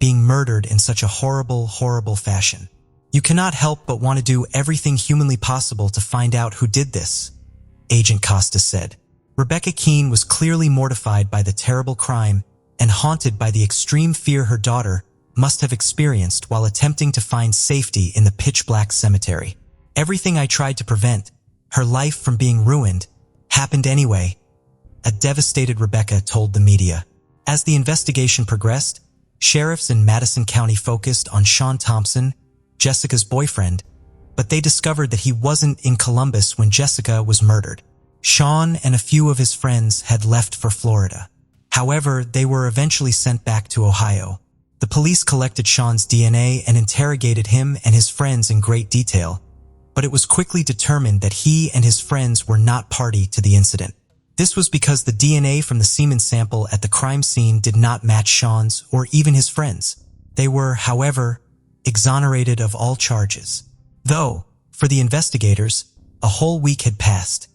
being murdered in such a horrible, horrible fashion. You cannot help but want to do everything humanly possible to find out who did this," Agent Costas said. Rebecca Keene was clearly mortified by the terrible crime and haunted by the extreme fear her daughter must have experienced while attempting to find safety in the pitch-black cemetery. "Everything I tried to prevent, her life from being ruined, happened anyway," a devastated Rebecca told the media. As the investigation progressed, sheriffs in Madison County focused on Sean Thompson, Jessica's boyfriend, but they discovered that he wasn't in Columbus when Jessica was murdered. Sean and a few of his friends had left for Florida. However, they were eventually sent back to Ohio. The police collected Sean's DNA and interrogated him and his friends in great detail, but it was quickly determined that he and his friends were not party to the incident. This was because the DNA from the semen sample at the crime scene did not match Sean's or even his friends. They were, however, exonerated of all charges. Though, for the investigators, a whole week had passed,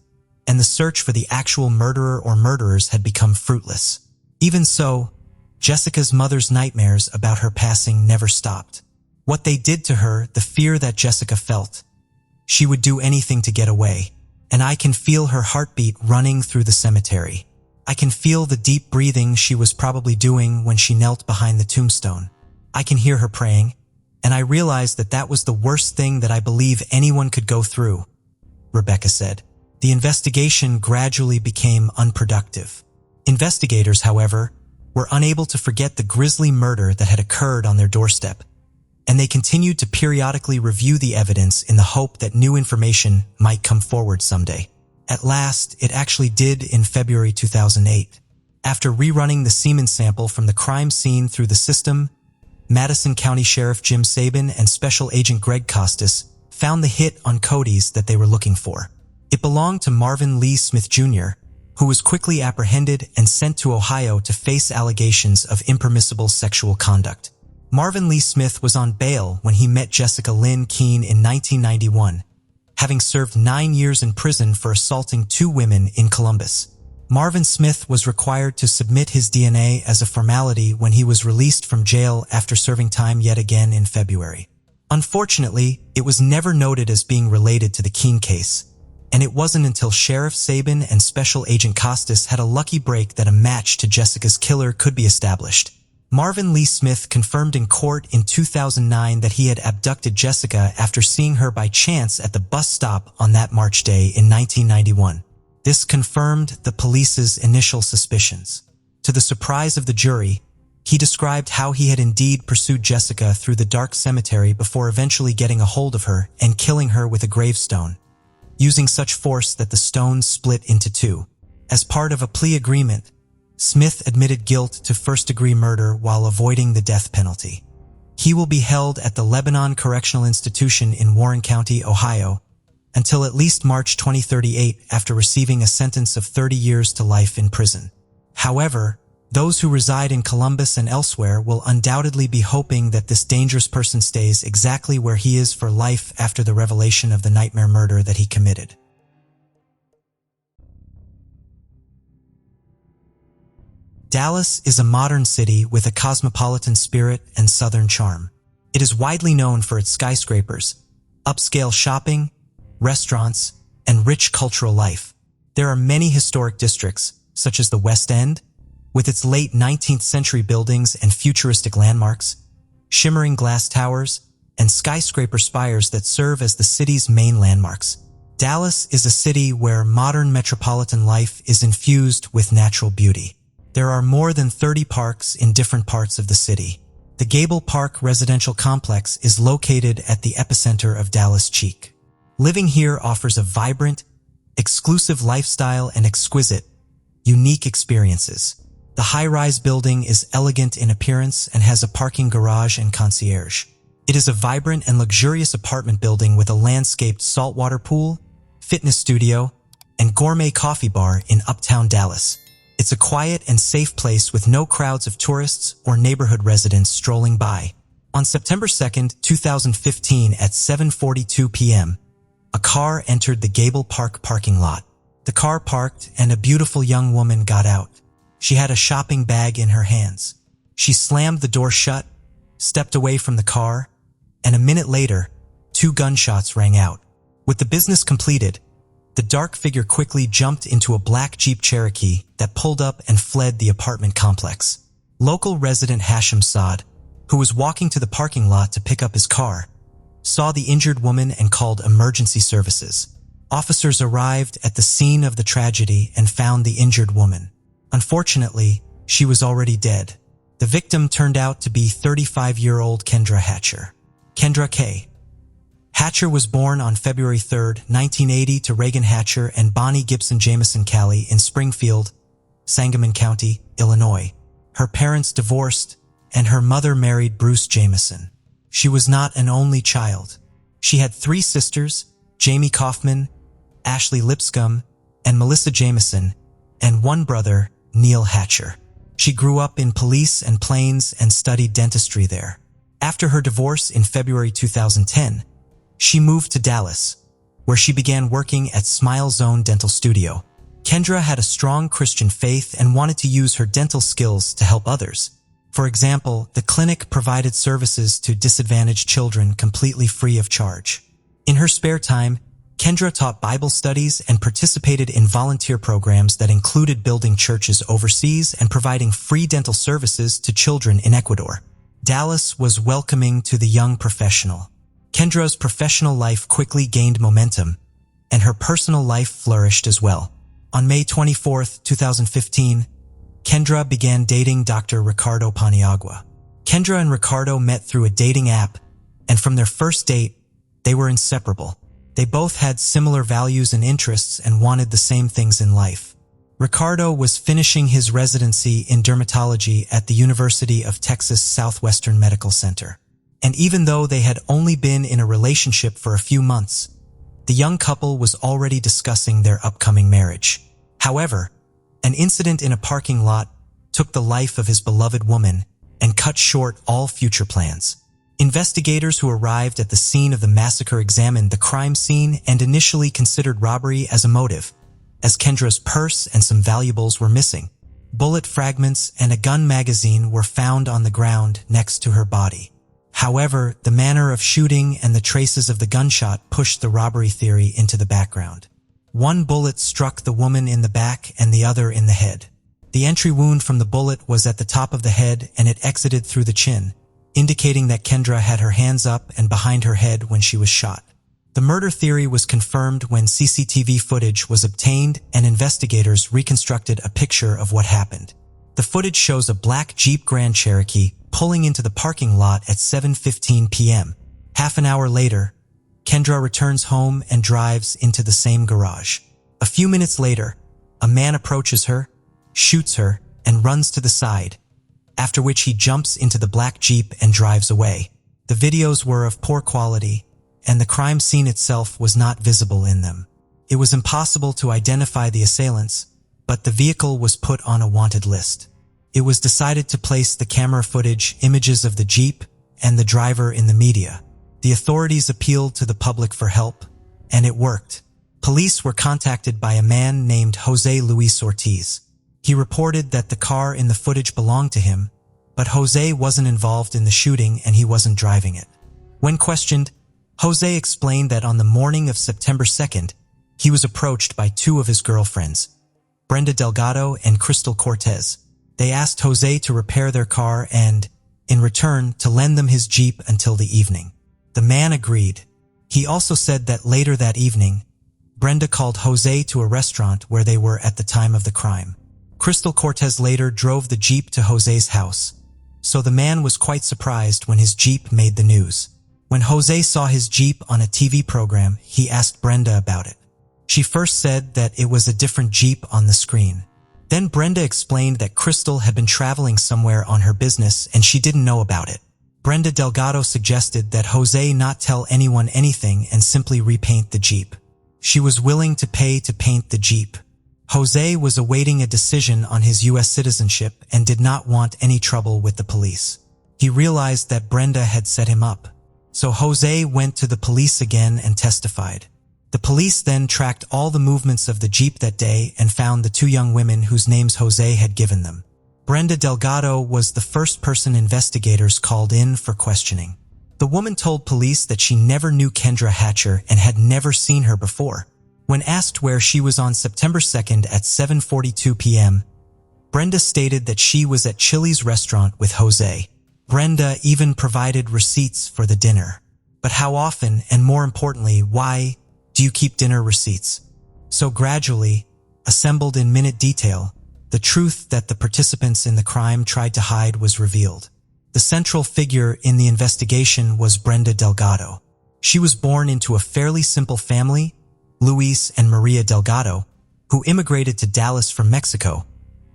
and the search for the actual murderer or murderers had become fruitless. Even so, Jessica's mother's nightmares about her passing never stopped. What they did to her, the fear that Jessica felt. She would do anything to get away, and I can feel her heartbeat running through the cemetery. I can feel the deep breathing she was probably doing when she knelt behind the tombstone. I can hear her praying, and I realized that that was the worst thing that I believe anyone could go through," Rebecca said. The investigation gradually became unproductive. Investigators, however, were unable to forget the grisly murder that had occurred on their doorstep, and they continued to periodically review the evidence in the hope that new information might come forward someday. At last, it actually did in February 2008. After rerunning the semen sample from the crime scene through the system, Madison County Sheriff Jim Sabin and Special Agent Greg Costas found the hit on Cody's that they were looking for. It belonged to Marvin Lee Smith Jr., who was quickly apprehended and sent to Ohio to face allegations of impermissible sexual conduct. Marvin Lee Smith was on bail when he met Jessica Lynn Keene in 1991, having served 9 years in prison for assaulting 2 women in Columbus. Marvin Smith was required to submit his DNA as a formality when he was released from jail after serving time yet again in February. Unfortunately, it was never noted as being related to the Keene case, and it wasn't until Sheriff Sabin and Special Agent Costas had a lucky break that a match to Jessica's killer could be established. Marvin Lee Smith confirmed in court in 2009 that he had abducted Jessica after seeing her by chance at the bus stop on that March day in 1991. This confirmed the police's initial suspicions. To the surprise of the jury, he described how he had indeed pursued Jessica through the dark cemetery before eventually getting a hold of her and killing her with a gravestone, using such force that the stone split into 2. As part of a plea agreement, Smith admitted guilt to first-degree murder while avoiding the death penalty. He will be held at the Lebanon Correctional Institution in Warren County, Ohio, until at least March 2038 after receiving a sentence of 30 years to life in prison. However, those who reside in Columbus and elsewhere will undoubtedly be hoping that this dangerous person stays exactly where he is for life after the revelation of the nightmare murder that he committed. Dallas is a modern city with a cosmopolitan spirit and southern charm. It is widely known for its skyscrapers, upscale shopping, restaurants, and rich cultural life. There are many historic districts, such as the West End, with its late 19th century buildings and futuristic landmarks, shimmering glass towers, and skyscraper spires that serve as the city's main landmarks. Dallas is a city where modern metropolitan life is infused with natural beauty. There are more than 30 parks in different parts of the city. The Gable Park residential complex is located at the epicenter of Dallas Cheek. Living here offers a vibrant, exclusive lifestyle and exquisite, unique experiences. The high-rise building is elegant in appearance and has a parking garage and concierge. It is a vibrant and luxurious apartment building with a landscaped saltwater pool, fitness studio, and gourmet coffee bar in uptown Dallas. It's a quiet and safe place with no crowds of tourists or neighborhood residents strolling by. On September 2, 2015 at 7:42 p.m., a car entered the Gable Park parking lot. The car parked and a beautiful young woman got out. She had a shopping bag in her hands. She slammed the door shut, stepped away from the car, and a minute later, 2 gunshots rang out. With the business completed, the dark figure quickly jumped into a black Jeep Cherokee that pulled up and fled the apartment complex. Local resident Hashim Saad, who was walking to the parking lot to pick up his car, saw the injured woman and called emergency services. Officers arrived at the scene of the tragedy and found the injured woman. Unfortunately, she was already dead. The victim turned out to be 35-year-old Kendra Hatcher. Kendra K. Hatcher was born on February 3, 1980 to Reagan Hatcher and Bonnie Gibson Jameson Calley in Springfield, Sangamon County, Illinois. Her parents divorced, and her mother married Bruce Jameson. She was not an only child. She had 3 sisters, Jamie Kaufman, Ashley Lipscomb, and Melissa Jameson, and 1 brother, Neil Hatcher. She grew up in Police and Plains and studied dentistry there. After her divorce in February 2010, she moved to Dallas, where she began working at Smile Zone Dental Studio. Kendra had a strong Christian faith and wanted to use her dental skills to help others. For example, the clinic provided services to disadvantaged children completely free of charge. In her spare time, Kendra taught Bible studies and participated in volunteer programs that included building churches overseas and providing free dental services to children in Ecuador. Dallas was welcoming to the young professional. Kendra's professional life quickly gained momentum, and her personal life flourished as well. On May 24, 2015, Kendra began dating Dr. Ricardo Paniagua. Kendra and Ricardo met through a dating app, and from their first date, they were inseparable. They both had similar values and interests and wanted the same things in life. Ricardo was finishing his residency in dermatology at the University of Texas Southwestern Medical Center. And even though they had only been in a relationship for a few months, the young couple was already discussing their upcoming marriage. However, an incident in a parking lot took the life of his beloved woman and cut short all future plans. Investigators who arrived at the scene of the massacre examined the crime scene and initially considered robbery as a motive, as Kendra's purse and some valuables were missing. Bullet fragments and a gun magazine were found on the ground next to her body. However, the manner of shooting and the traces of the gunshot pushed the robbery theory into the background. One bullet struck the woman in the back and the other in the head. The entry wound from the bullet was at the top of the head and it exited through the chin, indicating that Kendra had her hands up and behind her head when she was shot. The murder theory was confirmed when CCTV footage was obtained and investigators reconstructed a picture of what happened. The footage shows a black Jeep Grand Cherokee pulling into the parking lot at 7:15 p.m. Half an hour later, Kendra returns home and drives into the same garage. A few minutes later, a man approaches her, shoots her, and runs to the side, after which he jumps into the black Jeep and drives away. The videos were of poor quality, and the crime scene itself was not visible in them. It was impossible to identify the assailants, but the vehicle was put on a wanted list. It was decided to place the camera footage, images of the Jeep, and the driver in the media. The authorities appealed to the public for help, and it worked. Police were contacted by a man named Jose Luis Ortiz. He reported that the car in the footage belonged to him, but Jose wasn't involved in the shooting and he wasn't driving it. When questioned, Jose explained that on the morning of September 2nd, he was approached by two of his girlfriends, Brenda Delgado and Crystal Cortez. They asked Jose to repair their car and, in return, to lend them his Jeep until the evening. The man agreed. He also said that later that evening, Brenda called Jose to a restaurant where they were at the time of the crime. Crystal Cortez later drove the Jeep to Jose's house, so the man was quite surprised when his Jeep made the news. When Jose saw his Jeep on a TV program, he asked Brenda about it. She first said that it was a different Jeep on the screen. Then Brenda explained that Crystal had been traveling somewhere on her business and she didn't know about it. Brenda Delgado suggested that Jose not tell anyone anything and simply repaint the Jeep. She was willing to pay to paint the Jeep. Jose was awaiting a decision on his U.S. citizenship and did not want any trouble with the police. He realized that Brenda had set him up. So Jose went to the police again and testified. The police then tracked all the movements of the Jeep that day and found the two young women whose names Jose had given them. Brenda Delgado was the first person investigators called in for questioning. The woman told police that she never knew Kendra Hatcher and had never seen her before. When asked where she was on September 2nd at 7:42 p.m., Brenda stated that she was at Chili's restaurant with Jose. Brenda even provided receipts for the dinner. But how often, and more importantly, why do you keep dinner receipts? So gradually, assembled in minute detail, the truth that the participants in the crime tried to hide was revealed. The central figure in the investigation was Brenda Delgado. She was born into a fairly simple family, Luis and Maria Delgado, who immigrated to Dallas from Mexico,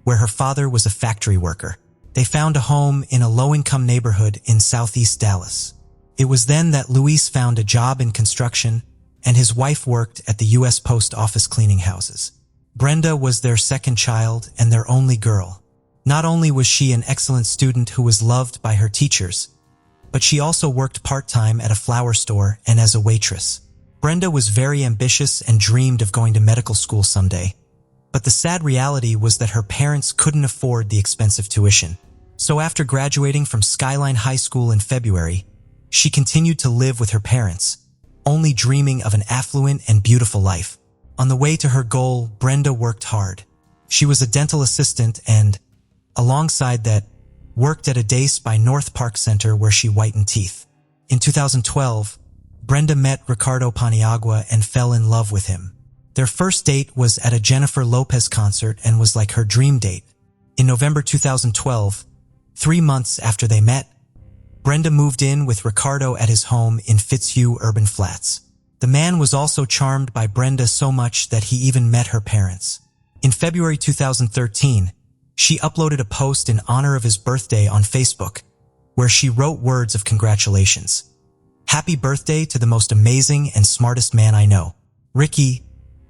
where her father was a factory worker. They found a home in a low-income neighborhood in southeast Dallas. It was then that Luis found a job in construction, and his wife worked at the U.S. Post Office cleaning houses. Brenda was their second child and their only girl. Not only was she an excellent student who was loved by her teachers, but she also worked part-time at a flower store and as a waitress. Brenda was very ambitious and dreamed of going to medical school someday. But the sad reality was that her parents couldn't afford the expensive tuition. So after graduating from Skyline High School in February, she continued to live with her parents, only dreaming of an affluent and beautiful life. On the way to her goal, Brenda worked hard. She was a dental assistant and, alongside that, worked at a Dace by North Park Center where she whitened teeth. In 2012, Brenda met Ricardo Paniagua and fell in love with him. Their first date was at a Jennifer Lopez concert and was like her dream date. In November 2012, 3 months after they met, Brenda moved in with Ricardo at his home in Fitzhugh Urban Flats. The man was also charmed by Brenda so much that he even met her parents. In February 2013, she uploaded a post in honor of his birthday on Facebook, where she wrote words of congratulations. "Happy birthday to the most amazing and smartest man I know. Ricky,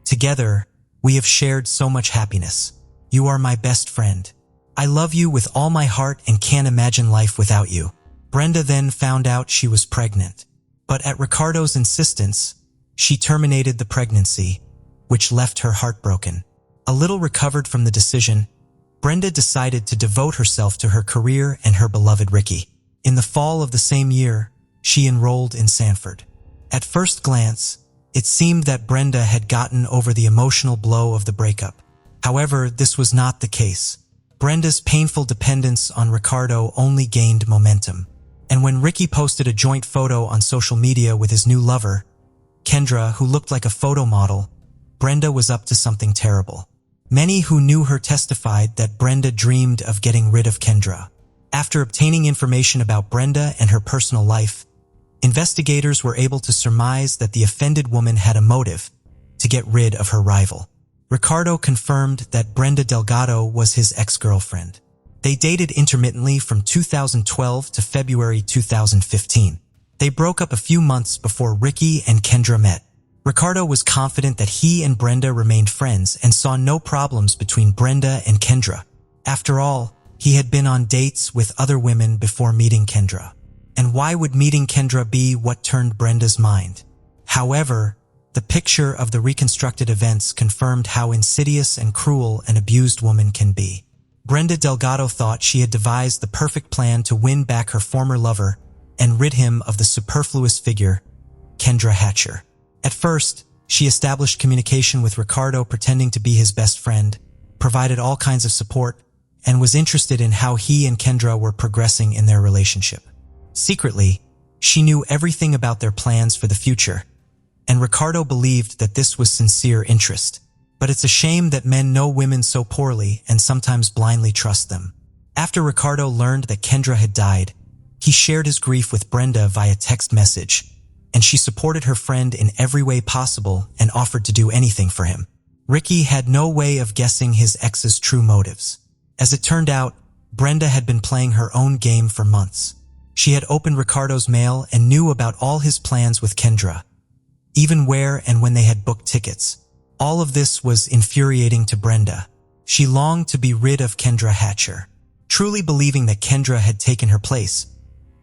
together, we have shared so much happiness. You are my best friend. I love you with all my heart and can't imagine life without you." Brenda then found out she was pregnant, but at Ricardo's insistence, she terminated the pregnancy, which left her heartbroken. A little recovered from the decision, Brenda decided to devote herself to her career and her beloved Ricky. In the fall of the same year, she enrolled in Sanford. At first glance, it seemed that Brenda had gotten over the emotional blow of the breakup. However, this was not the case. Brenda's painful dependence on Ricardo only gained momentum. And when Ricky posted a joint photo on social media with his new lover, Kendra, who looked like a photo model, Brenda was up to something terrible. Many who knew her testified that Brenda dreamed of getting rid of Kendra. After obtaining information about Brenda and her personal life, investigators were able to surmise that the offended woman had a motive to get rid of her rival. Ricardo confirmed that Brenda Delgado was his ex-girlfriend. They dated intermittently from 2012 to February 2015. They broke up a few months before Ricky and Kendra met. Ricardo was confident that he and Brenda remained friends and saw no problems between Brenda and Kendra. After all, he had been on dates with other women before meeting Kendra. And why would meeting Kendra be what turned Brenda's mind? However, the picture of the reconstructed events confirmed how insidious and cruel an abused woman can be. Brenda Delgado thought she had devised the perfect plan to win back her former lover and rid him of the superfluous figure, Kendra Hatcher. At first, she established communication with Ricardo pretending to be his best friend, provided all kinds of support, and was interested in how he and Kendra were progressing in their relationship. Secretly, she knew everything about their plans for the future, and Ricardo believed that this was sincere interest. But it's a shame that men know women so poorly and sometimes blindly trust them. After Ricardo learned that Kendra had died, he shared his grief with Brenda via text message, and she supported her friend in every way possible and offered to do anything for him. Ricky had no way of guessing his ex's true motives. As it turned out, Brenda had been playing her own game for months. She had opened Ricardo's mail and knew about all his plans with Kendra, even where and when they had booked tickets. All of this was infuriating to Brenda. She longed to be rid of Kendra Hatcher. Truly believing that Kendra had taken her place,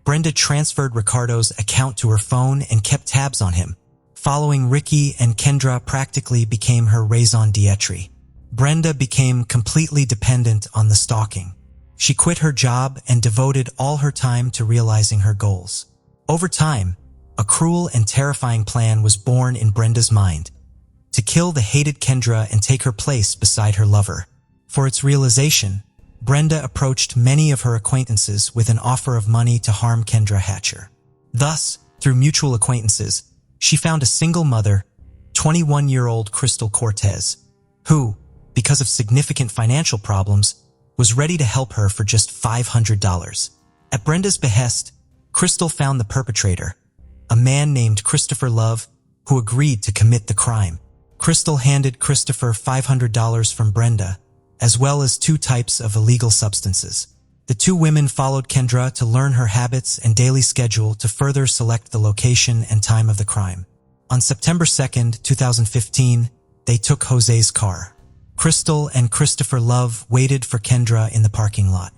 Brenda transferred Ricardo's account to her phone and kept tabs on him. Following Ricky and Kendra practically became her raison d'etre. Brenda became completely dependent on the stalking. She quit her job and devoted all her time to realizing her goals. Over time, a cruel and terrifying plan was born in Brenda's mind: to kill the hated Kendra and take her place beside her lover. For its realization, Brenda approached many of her acquaintances with an offer of money to harm Kendra Hatcher. Thus, through mutual acquaintances, she found a single mother, 21-year-old Crystal Cortez, who, because of significant financial problems, was ready to help her for just $500. At Brenda's behest, Crystal found the perpetrator, a man named Christopher Love, who agreed to commit the crime. Crystal handed Christopher $500 from Brenda, as well as 2 types of illegal substances. The 2 women followed Kendra to learn her habits and daily schedule to further select the location and time of the crime. On September 2nd, 2015, they took Jose's car. Crystal and Christopher Love waited for Kendra in the parking lot.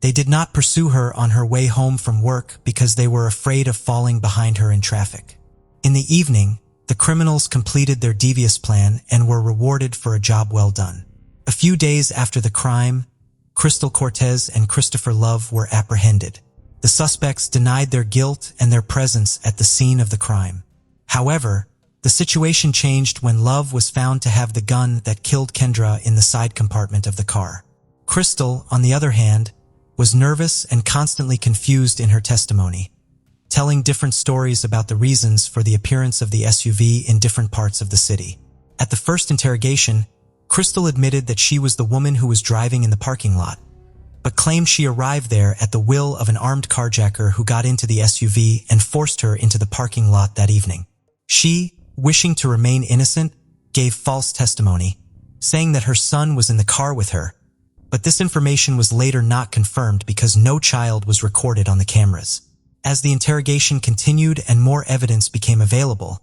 They did not pursue her on her way home from work because they were afraid of falling behind her in traffic. In the evening, the criminals completed their devious plan and were rewarded for a job well done. A few days after the crime, Crystal Cortez and Christopher Love were apprehended. The suspects denied their guilt and their presence at the scene of the crime. However, the situation changed when Love was found to have the gun that killed Kendra in the side compartment of the car. Crystal, on the other hand, was nervous and constantly confused in her testimony, telling different stories about the reasons for the appearance of the SUV in different parts of the city. At the first interrogation, Crystal admitted that she was the woman who was driving in the parking lot, but claimed she arrived there at the will of an armed carjacker who got into the SUV and forced her into the parking lot that evening. She, wishing to remain innocent, gave false testimony, saying that her son was in the car with her, but this information was later not confirmed because no child was recorded on the cameras. As the interrogation continued and more evidence became available,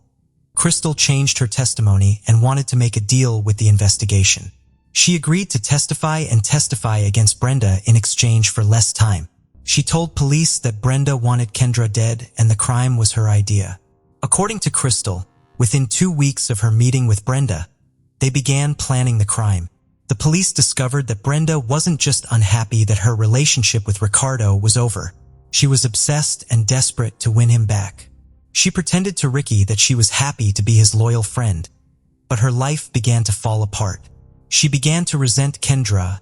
Crystal changed her testimony and wanted to make a deal with the investigation. She agreed to testify against Brenda in exchange for less time. She told police that Brenda wanted Kendra dead and the crime was her idea. According to Crystal, within 2 weeks of her meeting with Brenda, they began planning the crime. The police discovered that Brenda wasn't just unhappy that her relationship with Ricardo was over. She was obsessed and desperate to win him back. She pretended to Ricky that she was happy to be his loyal friend, but her life began to fall apart. She began to resent Kendra,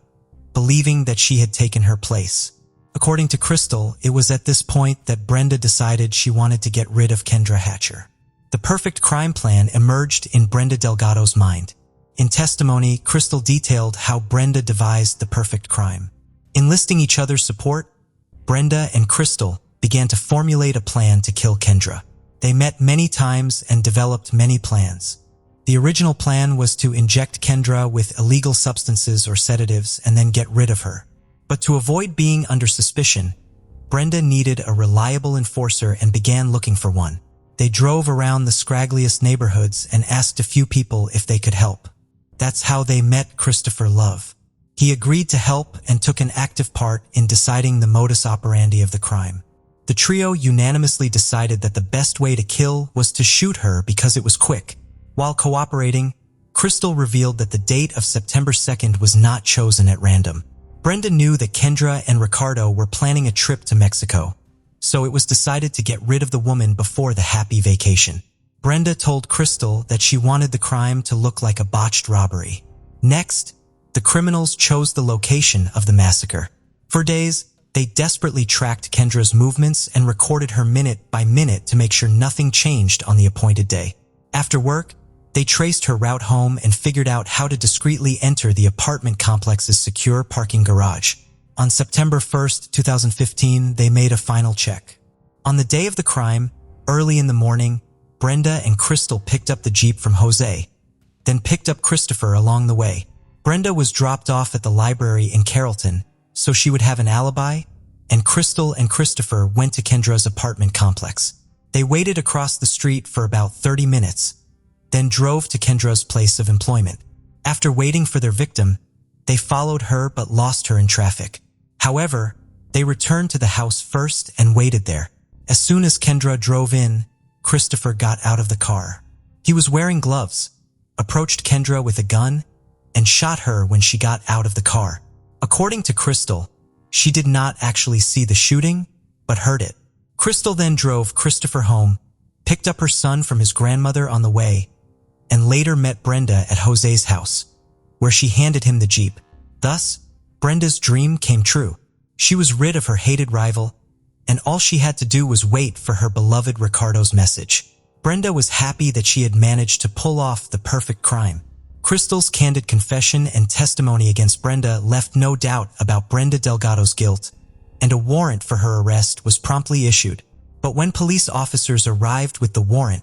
believing that she had taken her place. According to Crystal, it was at this point that Brenda decided she wanted to get rid of Kendra Hatcher. The perfect crime plan emerged in Brenda Delgado's mind. In testimony, Crystal detailed how Brenda devised the perfect crime. Enlisting each other's support, Brenda and Crystal began to formulate a plan to kill Kendra. They met many times and developed many plans. The original plan was to inject Kendra with illegal substances or sedatives and then get rid of her. But to avoid being under suspicion, Brenda needed a reliable enforcer and began looking for one. They drove around the scraggliest neighborhoods and asked a few people if they could help. That's how they met Christopher Love. He agreed to help and took an active part in deciding the modus operandi of the crime. The trio unanimously decided that the best way to kill was to shoot her because it was quick. While cooperating, Crystal revealed that the date of September 2nd was not chosen at random. Brenda knew that Kendra and Ricardo were planning a trip to Mexico, so it was decided to get rid of the woman before the happy vacation. Brenda told Crystal that she wanted the crime to look like a botched robbery. Next, the criminals chose the location of the massacre. For days, they desperately tracked Kendra's movements and recorded her minute by minute to make sure nothing changed on the appointed day. After work, they traced her route home and figured out how to discreetly enter the apartment complex's secure parking garage. On September 1st, 2015, they made a final check. On the day of the crime, early in the morning, Brenda and Crystal picked up the Jeep from Jose, then picked up Christopher along the way. Brenda was dropped off at the library in Carrollton, so she would have an alibi, and Crystal and Christopher went to Kendra's apartment complex. They waited across the street for about 30 minutes, then drove to Kendra's place of employment. After waiting for their victim, they followed her but lost her in traffic. However, they returned to the house first and waited there. As soon as Kendra drove in, Christopher got out of the car. He was wearing gloves, approached Kendra with a gun, and shot her when she got out of the car. According to Crystal, she did not actually see the shooting, but heard it. Crystal then drove Christopher home, picked up her son from his grandmother on the way, and later met Brenda at Jose's house, where she handed him the Jeep. Thus, Brenda's dream came true. She was rid of her hated rival, and all she had to do was wait for her beloved Ricardo's message. Brenda was happy that she had managed to pull off the perfect crime. Crystal's candid confession and testimony against Brenda left no doubt about Brenda Delgado's guilt, and a warrant for her arrest was promptly issued. But when police officers arrived with the warrant,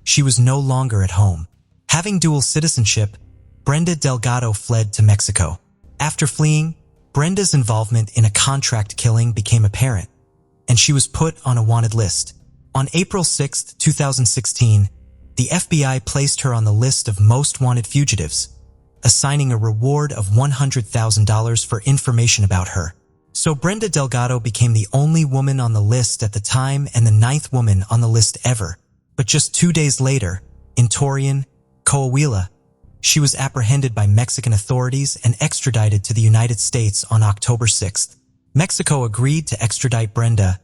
she was no longer at home. Having dual citizenship, Brenda Delgado fled to Mexico. After fleeing, Brenda's involvement in a contract killing became apparent, and she was put on a wanted list. On April 6, 2016, the FBI placed her on the list of most wanted fugitives, assigning a reward of $100,000 for information about her. So Brenda Delgado became the only woman on the list at the time and the 9th woman on the list ever. But just 2 days later, in Torreon, Coahuila, she was apprehended by Mexican authorities and extradited to the United States on October 6th. Mexico agreed to extradite Brenda,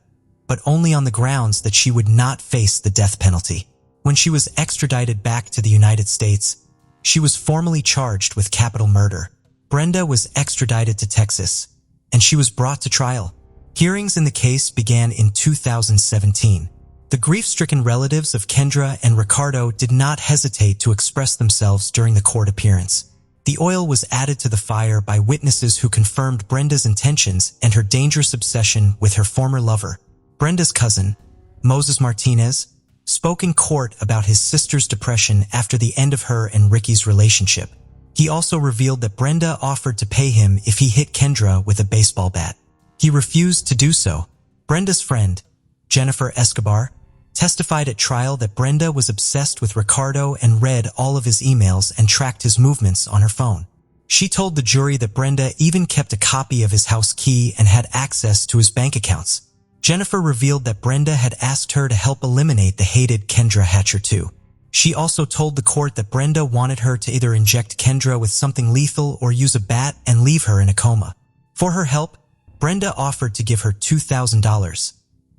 but only on the grounds that she would not face the death penalty. When she was extradited back to the United States, she was formally charged with capital murder. Brenda was extradited to Texas, and she was brought to trial. Hearings in the case began in 2017. The grief-stricken relatives of Kendra and Ricardo did not hesitate to express themselves during the court appearance. The oil was added to the fire by witnesses who confirmed Brenda's intentions and her dangerous obsession with her former lover. Brenda's cousin, Moses Martinez, spoke in court about his sister's depression after the end of her and Ricky's relationship. He also revealed that Brenda offered to pay him if he hit Kendra with a baseball bat. He refused to do so. Brenda's friend, Jennifer Escobar, testified at trial that Brenda was obsessed with Ricardo and read all of his emails and tracked his movements on her phone. She told the jury that Brenda even kept a copy of his house key and had access to his bank accounts. Jennifer revealed that Brenda had asked her to help eliminate the hated Kendra Hatcher too. She also told the court that Brenda wanted her to either inject Kendra with something lethal or use a bat and leave her in a coma. For her help, Brenda offered to give her $2,000,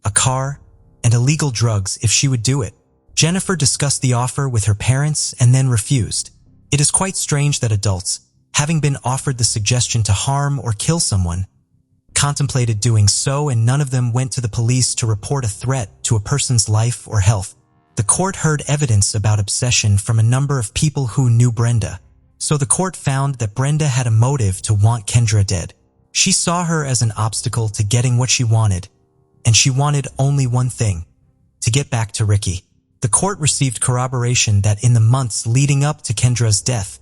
a car, and illegal drugs if she would do it. Jennifer discussed the offer with her parents and then refused. It is quite strange that adults, having been offered the suggestion to harm or kill someone, contemplated doing so, and none of them went to the police to report a threat to a person's life or health. The court heard evidence about obsession from a number of people who knew Brenda, so the court found that Brenda had a motive to want Kendra dead. She saw her as an obstacle to getting what she wanted, and she wanted only one thing: to get back to Ricky. The court received corroboration that in the months leading up to Kendra's death,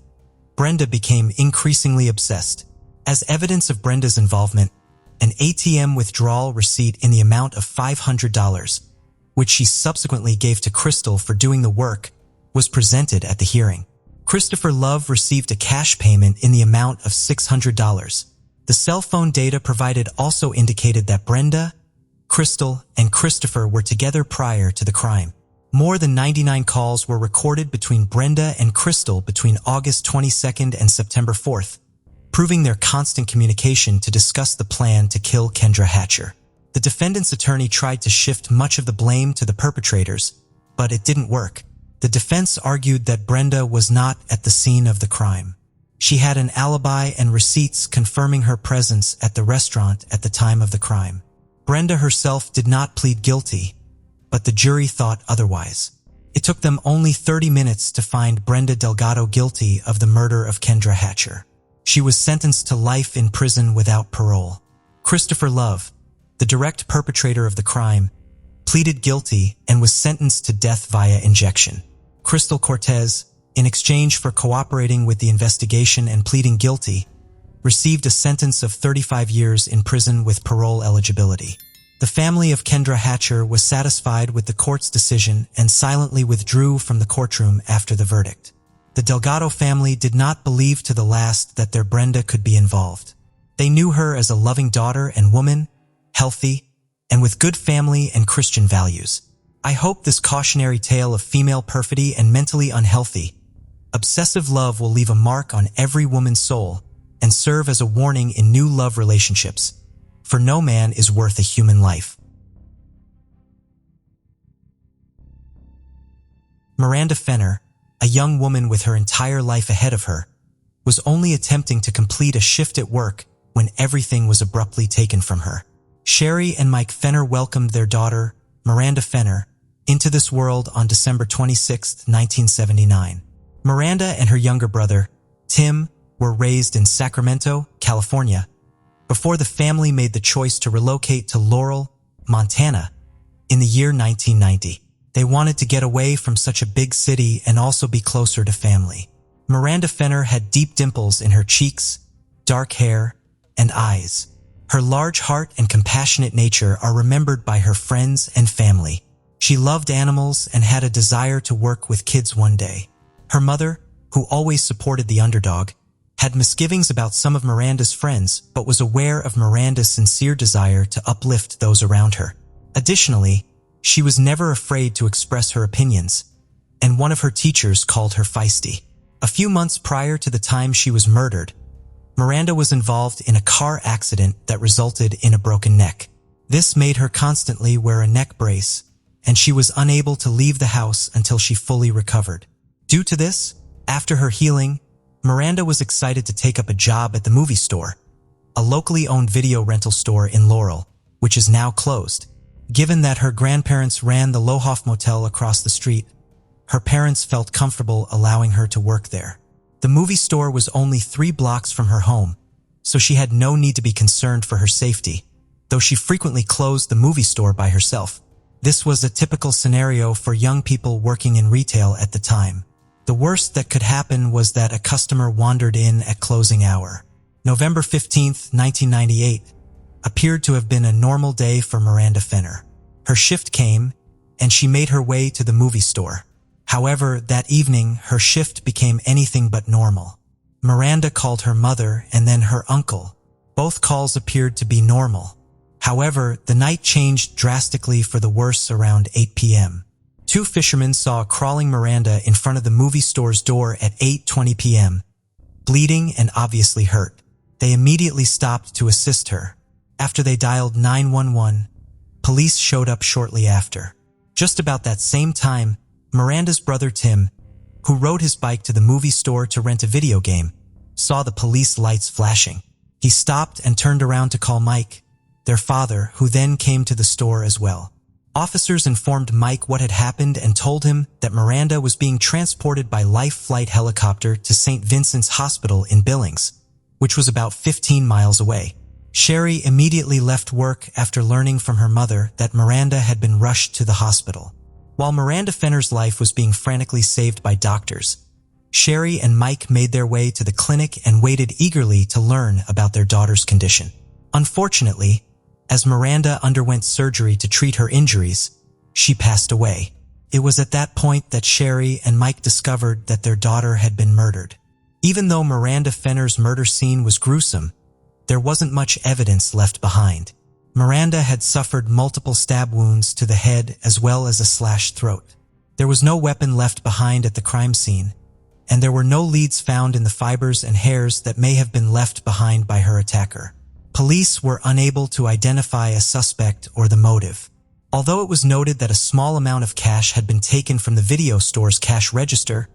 Brenda became increasingly obsessed. As evidence of Brenda's involvement, an ATM withdrawal receipt in the amount of $500, which she subsequently gave to Crystal for doing the work, was presented at the hearing. Christopher Love received a cash payment in the amount of $600. The cell phone data provided also indicated that Brenda, Crystal, and Christopher were together prior to the crime. More than 99 calls were recorded between Brenda and Crystal between August 22nd and September 4th, proving their constant communication to discuss the plan to kill Kendra Hatcher. The defendant's attorney tried to shift much of the blame to the perpetrators, but it didn't work. The defense argued that Brenda was not at the scene of the crime. She had an alibi and receipts confirming her presence at the restaurant at the time of the crime. Brenda herself did not plead guilty, but the jury thought otherwise. It took them only 30 minutes to find Brenda Delgado guilty of the murder of Kendra Hatcher. She was sentenced to life in prison without parole. Christopher Love, the direct perpetrator of the crime, pleaded guilty and was sentenced to death via injection. Crystal Cortez, in exchange for cooperating with the investigation and pleading guilty, received a sentence of 35 years in prison with parole eligibility. The family of Kendra Hatcher was satisfied with the court's decision and silently withdrew from the courtroom after the verdict. The Delgado family did not believe to the last that their Brenda could be involved. They knew her as a loving daughter and woman, healthy, and with good family and Christian values. I hope this cautionary tale of female perfidy and mentally unhealthy, obsessive love will leave a mark on every woman's soul and serve as a warning in new love relationships, for no man is worth a human life. Miranda Fenner, a young woman with her entire life ahead of her, was only attempting to complete a shift at work when everything was abruptly taken from her. Sherry and Mike Fenner welcomed their daughter, Miranda Fenner, into this world on December 26, 1979. Miranda and her younger brother, Tim, were raised in Sacramento, California, before the family made the choice to relocate to Laurel, Montana, in the year 1990. They wanted to get away from such a big city and also be closer to family. Miranda Fenner had deep dimples in her cheeks, dark hair, and eyes. Her large heart and compassionate nature are remembered by her friends and family. She loved animals and had a desire to work with kids one day. Her mother, who always supported the underdog, had misgivings about some of Miranda's friends but was aware of Miranda's sincere desire to uplift those around her. Additionally, she was never afraid to express her opinions, and one of her teachers called her feisty. A few months prior to the time she was murdered, Miranda was involved in a car accident that resulted in a broken neck. This made her constantly wear a neck brace, and she was unable to leave the house until she fully recovered. Due to this, after her healing, Miranda was excited to take up a job at the movie store, a locally owned video rental store in Laurel, which is now closed. Given that her grandparents ran the Lohoff Motel across the street, her parents felt comfortable allowing her to work there. The movie store was only 3 blocks from her home, so she had no need to be concerned for her safety, though she frequently closed the movie store by herself. This was a typical scenario for young people working in retail at the time. The worst that could happen was that a customer wandered in at closing hour. November 15th, 1998, appeared to have been a normal day for Miranda Fenner. Her shift came, and she made her way to the movie store. However, that evening, her shift became anything but normal. Miranda called her mother and then her uncle. Both calls appeared to be normal. However, the night changed drastically for the worse around 8 p.m. Two fishermen saw a crawling Miranda in front of the movie store's door at 8:20 p.m., bleeding and obviously hurt. They immediately stopped to assist her. After they dialed 911, police showed up shortly after. Just about that same time, Miranda's brother Tim, who rode his bike to the movie store to rent a video game, saw the police lights flashing. He stopped and turned around to call Mike, their father, who then came to the store as well. Officers informed Mike what had happened and told him that Miranda was being transported by Life Flight helicopter to St. Vincent's Hospital in Billings, which was about 15 miles away. Sherry immediately left work after learning from her mother that Miranda had been rushed to the hospital. While Miranda Fenner's life was being frantically saved by doctors, Sherry and Mike made their way to the clinic and waited eagerly to learn about their daughter's condition. Unfortunately, as Miranda underwent surgery to treat her injuries, she passed away. It was at that point that Sherry and Mike discovered that their daughter had been murdered. Even though Miranda Fenner's murder scene was gruesome, there wasn't much evidence left behind. Miranda had suffered multiple stab wounds to the head as well as a slashed throat. There was no weapon left behind at the crime scene, and there were no leads found in the fibers and hairs that may have been left behind by her attacker. Police were unable to identify a suspect or the motive. Although it was noted that a small amount of cash had been taken from the video store's cash register,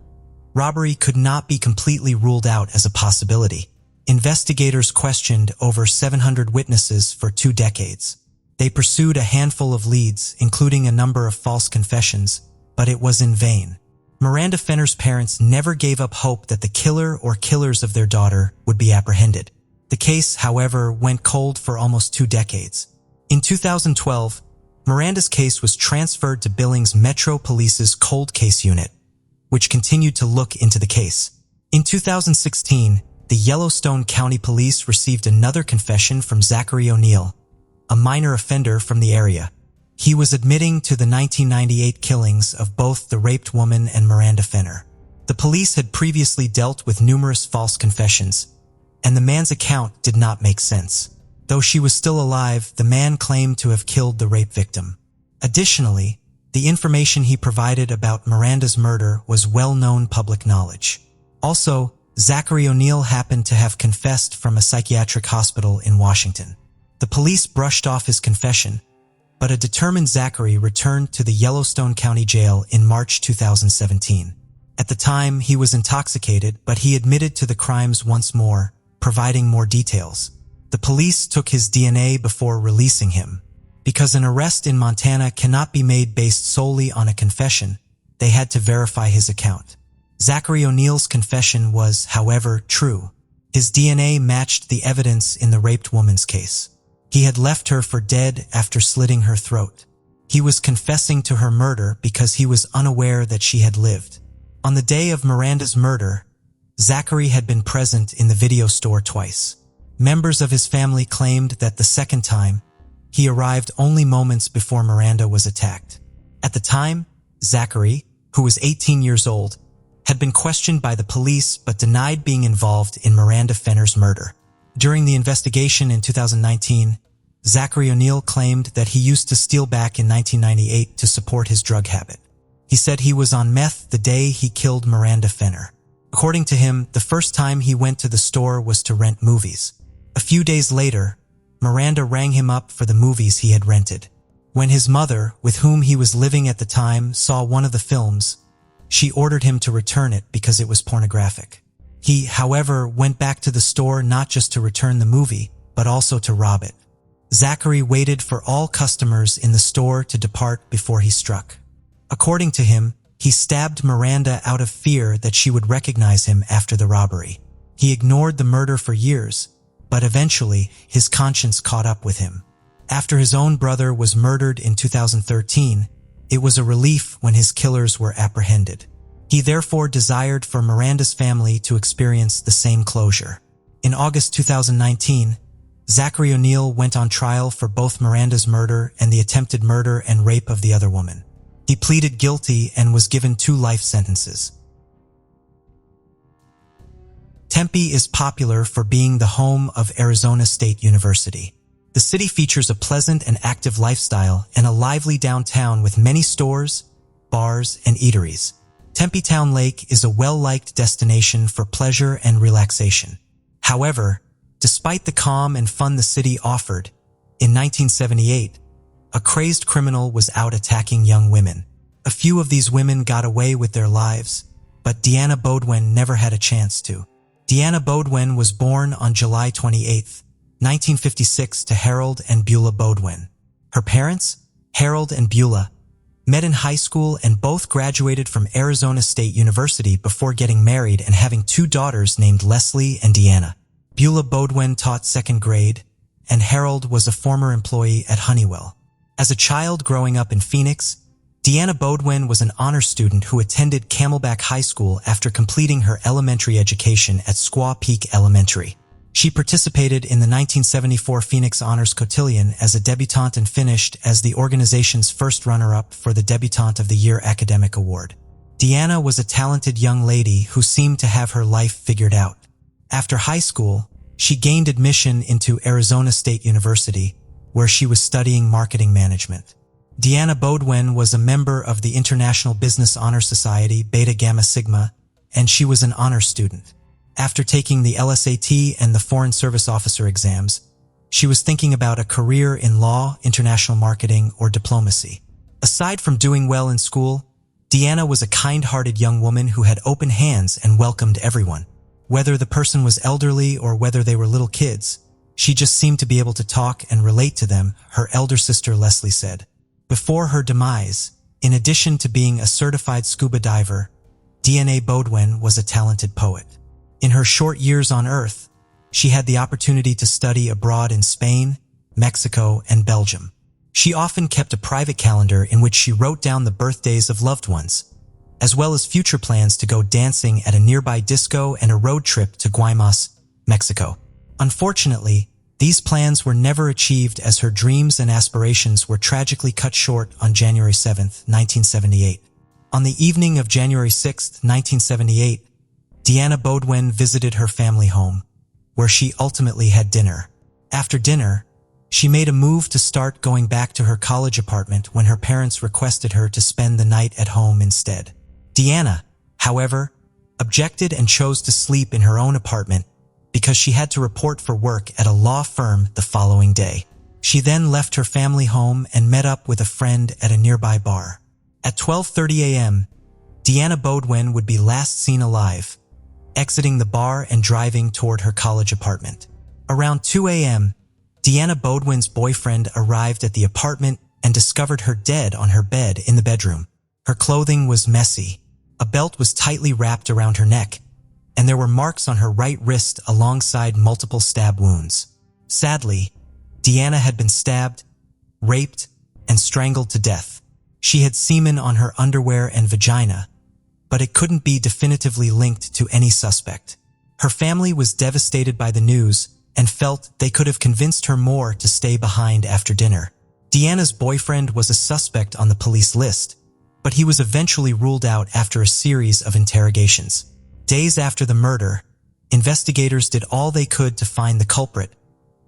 robbery could not be completely ruled out as a possibility. Investigators questioned over 700 witnesses for 2 decades. They pursued a handful of leads, including a number of false confessions, but it was in vain. Miranda Fenner's parents never gave up hope that the killer or killers of their daughter would be apprehended. The case, however, went cold for almost 2 decades. In 2012, Miranda's case was transferred to Billings Metro Police's Cold Case Unit, which continued to look into the case. In 2016, the Yellowstone County Police received another confession from Zachary O'Neill, a minor offender from the area. He was admitting to the 1998 killings of both the raped woman and Miranda Fenner. The police had previously dealt with numerous false confessions, and the man's account did not make sense. Though she was still alive, the man claimed to have killed the rape victim. Additionally, the information he provided about Miranda's murder was well-known public knowledge. Also, Zachary O'Neill happened to have confessed from a psychiatric hospital in Washington. The police brushed off his confession, but a determined Zachary returned to the Yellowstone County Jail in March 2017. At the time, he was intoxicated, but he admitted to the crimes once more, providing more details. The police took his DNA before releasing him. Because an arrest in Montana cannot be made based solely on a confession, they had to verify his account. Zachary O'Neill's confession was, however, true. His DNA matched the evidence in the raped woman's case. He had left her for dead after slitting her throat. He was confessing to her murder because he was unaware that she had lived. On the day of Miranda's murder, Zachary had been present in the video store twice. Members of his family claimed that the second time, he arrived only moments before Miranda was attacked. At the time, Zachary, who was 18 years old, had been questioned by the police but denied being involved in Miranda Fenner's murder. During the investigation in 2019, Zachary O'Neill claimed that he used to steal back in 1998 to support his drug habit. He said he was on meth the day he killed Miranda Fenner. According to him, the first time he went to the store was to rent movies. A few days later, Miranda rang him up for the movies he had rented. When his mother, with whom he was living at the time, saw one of the films, she ordered him to return it because it was pornographic. He, however, went back to the store not just to return the movie, but also to rob it. Zachary waited for all customers in the store to depart before he struck. According to him, he stabbed Miranda out of fear that she would recognize him after the robbery. He ignored the murder for years, but eventually his conscience caught up with him. After his own brother was murdered in 2013, it was a relief when his killers were apprehended. He therefore desired for Miranda's family to experience the same closure. In August 2019, Zachary O'Neill went on trial for both Miranda's murder and the attempted murder and rape of the other woman. He pleaded guilty and was given 2 life sentences. Tempe is popular for being the home of Arizona State University. The city features a pleasant and active lifestyle and a lively downtown with many stores, bars, and eateries. Tempe Town Lake is a well-liked destination for pleasure and relaxation. However, despite the calm and fun the city offered, in 1978, a crazed criminal was out attacking young women. A few of these women got away with their lives, but Deanna Bodwin never had a chance to. Deanna Bodwin was born on July 28, 1956 to Harold and Beulah Bodwin. Her parents, Harold and Beulah, met in high school and both graduated from Arizona State University before getting married and having 2 daughters named Lesley and Deanna. Beulah Bodwin taught 2nd grade, and Harold was a former employee at Honeywell. As a child growing up in Phoenix, Deanna Bodwin was an honor student who attended Camelback High School after completing her elementary education at Squaw Peak Elementary. She participated in the 1974 Phoenix Honors Cotillion as a debutante and finished as the organization's first runner-up for the Debutante of the Year Academic Award. Deanna was a talented young lady who seemed to have her life figured out. After high school, she gained admission into Arizona State University, where she was studying marketing management. Deanna Bodwin was a member of the International Business Honor Society Beta Gamma Sigma, and she was an honor student. After taking the LSAT and the Foreign Service Officer exams, she was thinking about a career in law, international marketing, or diplomacy. Aside from doing well in school, Deanna was a kind-hearted young woman who had open hands and welcomed everyone. Whether the person was elderly or whether they were little kids, she just seemed to be able to talk and relate to them, her elder sister Lesley said. Before her demise, in addition to being a certified scuba diver, Deanna Bodwin was a talented poet. In her short years on Earth, she had the opportunity to study abroad in Spain, Mexico, and Belgium. She often kept a private calendar in which she wrote down the birthdays of loved ones, as well as future plans to go dancing at a nearby disco and a road trip to Guaymas, Mexico. Unfortunately, these plans were never achieved as her dreams and aspirations were tragically cut short on January 7, 1978. On the evening of January 6, 1978, Deanna Bodwin visited her family home, where she ultimately had dinner. After dinner, she made a move to start going back to her college apartment when her parents requested her to spend the night at home instead. Deanna, however, objected and chose to sleep in her own apartment because she had to report for work at a law firm the following day. She then left her family home and met up with a friend at a nearby bar. At 12:30 a.m., Deanna Bodwin would be last seen alive, exiting the bar and driving toward her college apartment. Around 2 a.m., Deanna Bodwin's boyfriend arrived at the apartment and discovered her dead on her bed in the bedroom. Her clothing was messy. A belt was tightly wrapped around her neck, and there were marks on her right wrist alongside multiple stab wounds. Sadly, Deanna had been stabbed, raped, and strangled to death. She had semen on her underwear and vagina, but it couldn't be definitively linked to any suspect. Her family was devastated by the news and felt they could have convinced her more to stay behind after dinner. Deanna's boyfriend was a suspect on the police list, but he was eventually ruled out after a series of interrogations. Days after the murder, investigators did all they could to find the culprit,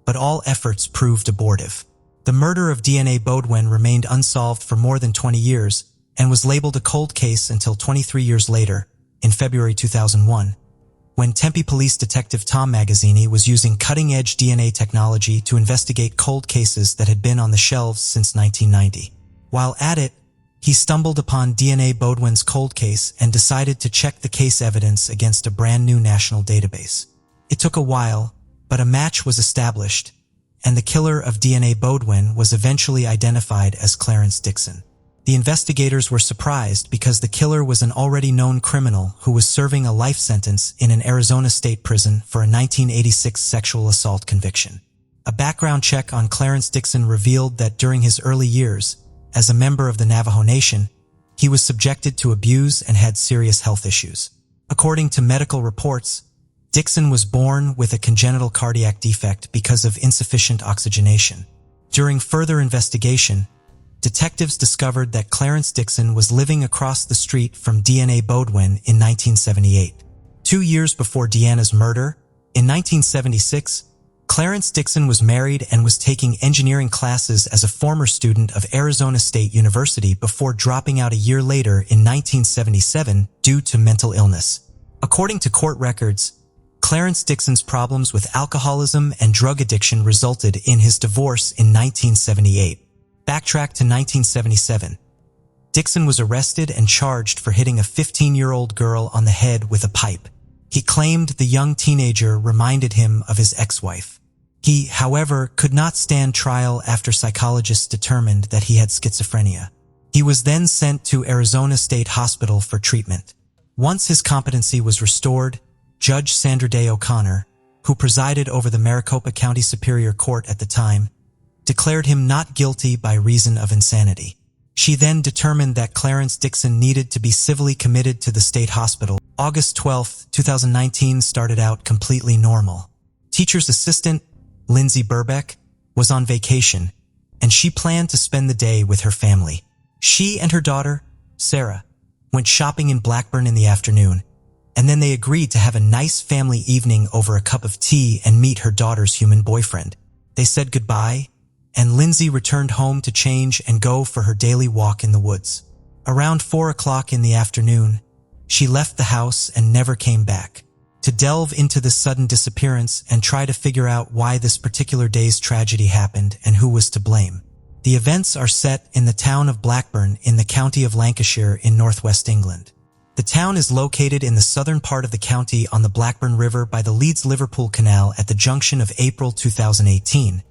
but all efforts proved abortive. The murder of Deanna Bodwin remained unsolved for more than 20 years and was labeled a cold case until 23 years later, in February 2001, when Tempe Police Detective Tom Magazzini was using cutting-edge DNA technology to investigate cold cases that had been on the shelves since 1990. While at it, he stumbled upon Deanna Bodwin's cold case and decided to check the case evidence against a brand new national database. It took a while, but a match was established, and the killer of Deanna Bodwin was eventually identified as Clarence Dixon. The investigators were surprised because the killer was an already known criminal who was serving a life sentence in an Arizona state prison for a 1986 sexual assault conviction. A background check on Clarence Dixon revealed that during his early years, as a member of the Navajo Nation, He was subjected to abuse and had serious health issues. According to medical reports, Dixon was born with a congenital cardiac defect because of insufficient oxygenation. During further investigation, detectives discovered that Clarence Dixon was living across the street from DNA Bodwin in 1978. 2 years before Deanna's murder, in 1976, Clarence Dixon was married and was taking engineering classes as a former student of Arizona State University before dropping out a year later in 1977 due to mental illness. According to court records, Clarence Dixon's problems with alcoholism and drug addiction resulted in his divorce in 1978. Backtrack to 1977. Dixon was arrested and charged for hitting a 15-year-old girl on the head with a pipe. He claimed the young teenager reminded him of his ex-wife. He, however, could not stand trial after psychologists determined that he had schizophrenia. He was then sent to Arizona State Hospital for treatment. Once his competency was restored, Judge Sandra Day O'Connor, who presided over the Maricopa County Superior Court at the time, declared him not guilty by reason of insanity. She then determined that Clarence Dixon needed to be civilly committed to the state hospital. August 12, 2019 started out completely normal. Teacher's assistant, Lindsay Burbeck, was on vacation, and she planned to spend the day with her family. She and her daughter, Sarah, went shopping in Blackburn in the afternoon, and then they agreed to have a nice family evening over a cup of tea and meet her daughter's human boyfriend. They said goodbye, and Lindsay returned home to change and go for her daily walk in the woods. Around 4 o'clock in the afternoon, she left the house and never came back. To delve into this sudden disappearance and try to figure out why this particular day's tragedy happened and who was to blame. The events are set in the town of Blackburn in the county of Lancashire in northwest England. The town is located in the southern part of the county on the Blackburn River by the Leeds-Liverpool Canal at the junction of April 2018,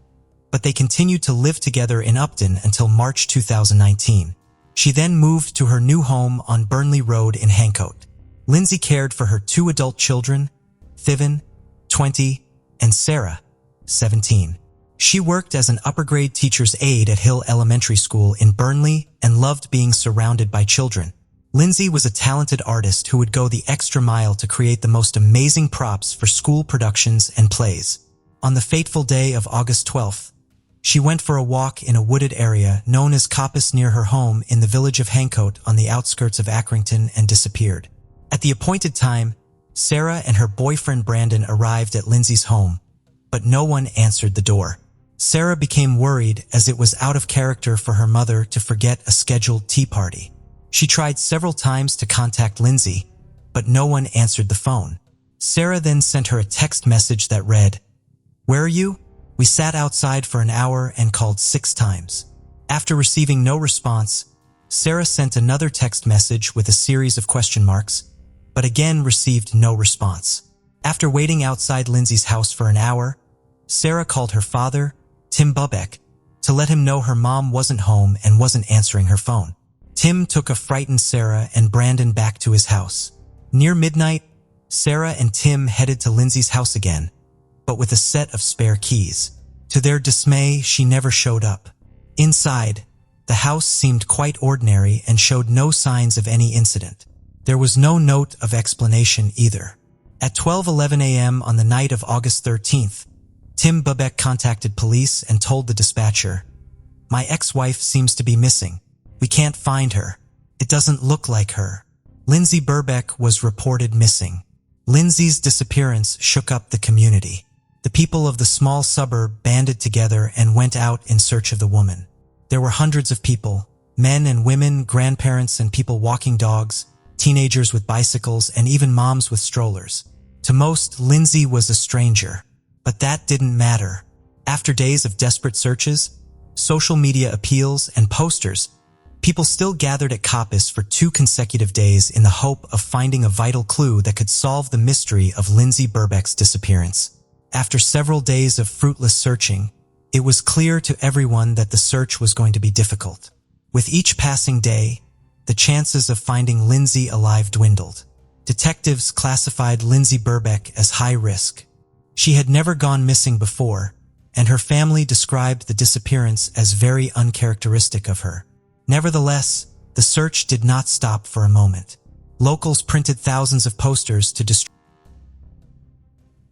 but they continued to live together in Upton until March 2019. She then moved to her new home on Burnley Road in Hancote. Lindsay cared for her 2 adult children, Thiven, 20, and Sarah, 17. She worked as an upper-grade teacher's aide at Hill Elementary School in Burnley and loved being surrounded by children. Lindsay was a talented artist who would go the extra mile to create the most amazing props for school productions and plays. On the fateful day of August 12th, she went for a walk in a wooded area known as Coppice near her home in the village of Hancote on the outskirts of Accrington and disappeared. At the appointed time, Sarah and her boyfriend Brandon arrived at Lindsay's home, but no one answered the door. Sarah became worried as it was out of character for her mother to forget a scheduled tea party. She tried several times to contact Lindsay, but no one answered the phone. Sarah then sent her a text message that read, "Where are you? We sat outside for an hour and called 6 times. After receiving no response, Sarah sent another text message with a series of question marks, but again received no response. After waiting outside Lindsay's house for an hour, Sarah called her father, Tim Bubeck, to let him know her mom wasn't home and wasn't answering her phone. Tim took a frightened Sarah and Brandon back to his house. Near midnight, Sarah and Tim headed to Lindsay's house again, but with a set of spare keys. To their dismay, she never showed up. Inside, the house seemed quite ordinary and showed no signs of any incident. There was no note of explanation either. At 12:11 a.m. on the night of August 13th, Tim Bubeck contacted police and told the dispatcher, "My ex-wife seems to be missing. We can't find her. It doesn't look like her." Lindsay Burbeck was reported missing. Lindsay's disappearance shook up the community. The people of the small suburb banded together and went out in search of the woman. There were hundreds of people, men and women, grandparents and people walking dogs, teenagers with bicycles, and even moms with strollers. To most, Lindsay was a stranger, but that didn't matter. After days of desperate searches, social media appeals, and posters, people still gathered at Coppice for 2 consecutive days in the hope of finding a vital clue that could solve the mystery of Lindsay Burbeck's disappearance. After several days of fruitless searching, it was clear to everyone that the search was going to be difficult. With each passing day, the chances of finding Lindsay alive dwindled. Detectives classified Lindsay Burbeck as high risk. She had never gone missing before, and her family described the disappearance as very uncharacteristic of her. Nevertheless, The search did not stop for a moment. Locals printed thousands of posters to destroy,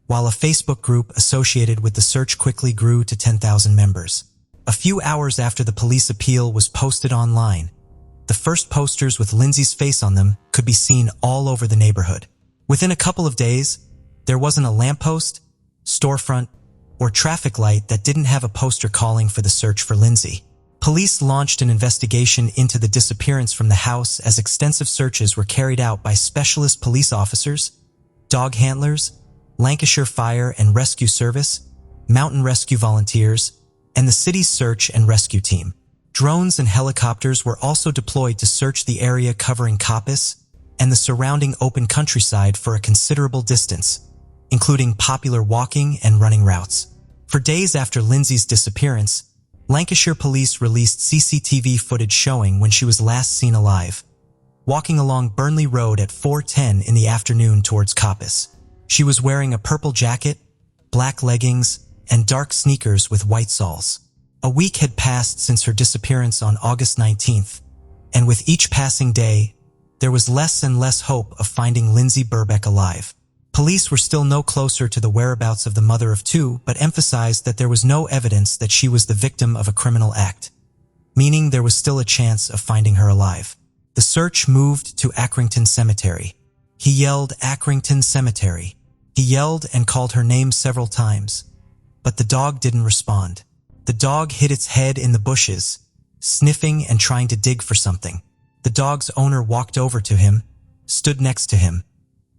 while a Facebook group associated with the search quickly grew to 10,000 members. A few hours after the police appeal was posted online, the first posters with Lindsay's face on them could be seen all over the neighborhood. Within a couple of days, there wasn't a lamppost, storefront, or traffic light that didn't have a poster calling for the search for Lindsay. Police launched an investigation into the disappearance from the house as extensive searches were carried out by specialist police officers, dog handlers, Lancashire Fire and Rescue Service, mountain rescue volunteers, and the city's search and rescue team. Drones and helicopters were also deployed to search the area covering Coppice and the surrounding open countryside for a considerable distance, including popular walking and running routes. For days after Lindsay's disappearance, Lancashire police released CCTV footage showing when she was last seen alive, walking along Burnley Road at 4:10 in the afternoon towards Coppice. She was wearing a purple jacket, black leggings, and dark sneakers with white soles. A week had passed since her disappearance on August 19th, and with each passing day, there was less and less hope of finding Lindsay Birbeck alive. Police were still no closer to the whereabouts of the mother of two, but emphasized that there was no evidence that she was the victim of a criminal act, meaning there was still a chance of finding her alive. The search moved to Accrington Cemetery. He yelled, "Accrington Cemetery." He yelled and called her name several times, but the dog didn't respond. The dog hid its head in the bushes, sniffing and trying to dig for something. The dog's owner walked over to him, stood next to him,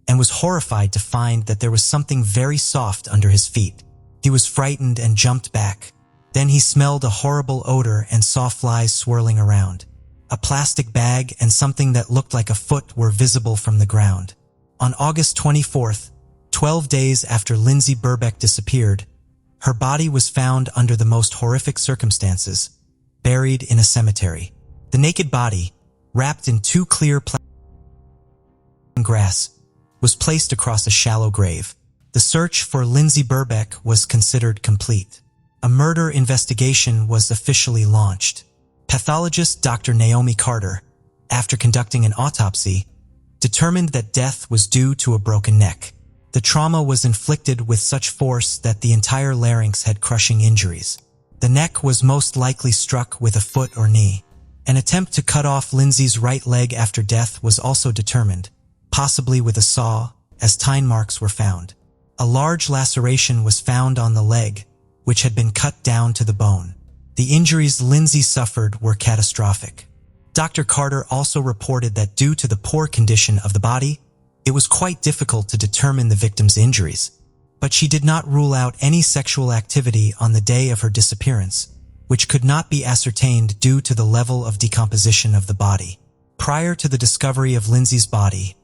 and was horrified to find that there was something very soft under his feet. He was frightened and jumped back. Then he smelled a horrible odor and saw flies swirling around. A plastic bag and something that looked like a foot were visible from the ground. On August 24th, 12 days after Lindsay Birbeck disappeared, her body was found under the most horrific circumstances, buried in a cemetery. The naked body, wrapped in two clear plastic grass, was placed across a shallow grave. The search for Lindsay Birbeck was considered complete. A murder investigation was officially launched. Pathologist Dr. Naomi Carter, after conducting an autopsy, determined that death was due to a broken neck. The trauma was inflicted with such force that the entire larynx had crushing injuries. The neck was most likely struck with a foot or knee. An attempt to cut off Lindsay's right leg after death was also determined, possibly with a saw, as tine marks were found. A large laceration was found on the leg, which had been cut down to the bone. The injuries Lindsay suffered were catastrophic. Dr. Carter also reported that due to the poor condition of the body, it was quite difficult to determine the victim's injuries, but she did not rule out any sexual activity on the day of her disappearance, which could not be ascertained due to the level of decomposition of the body. Prior to the discovery of Lindsay's body,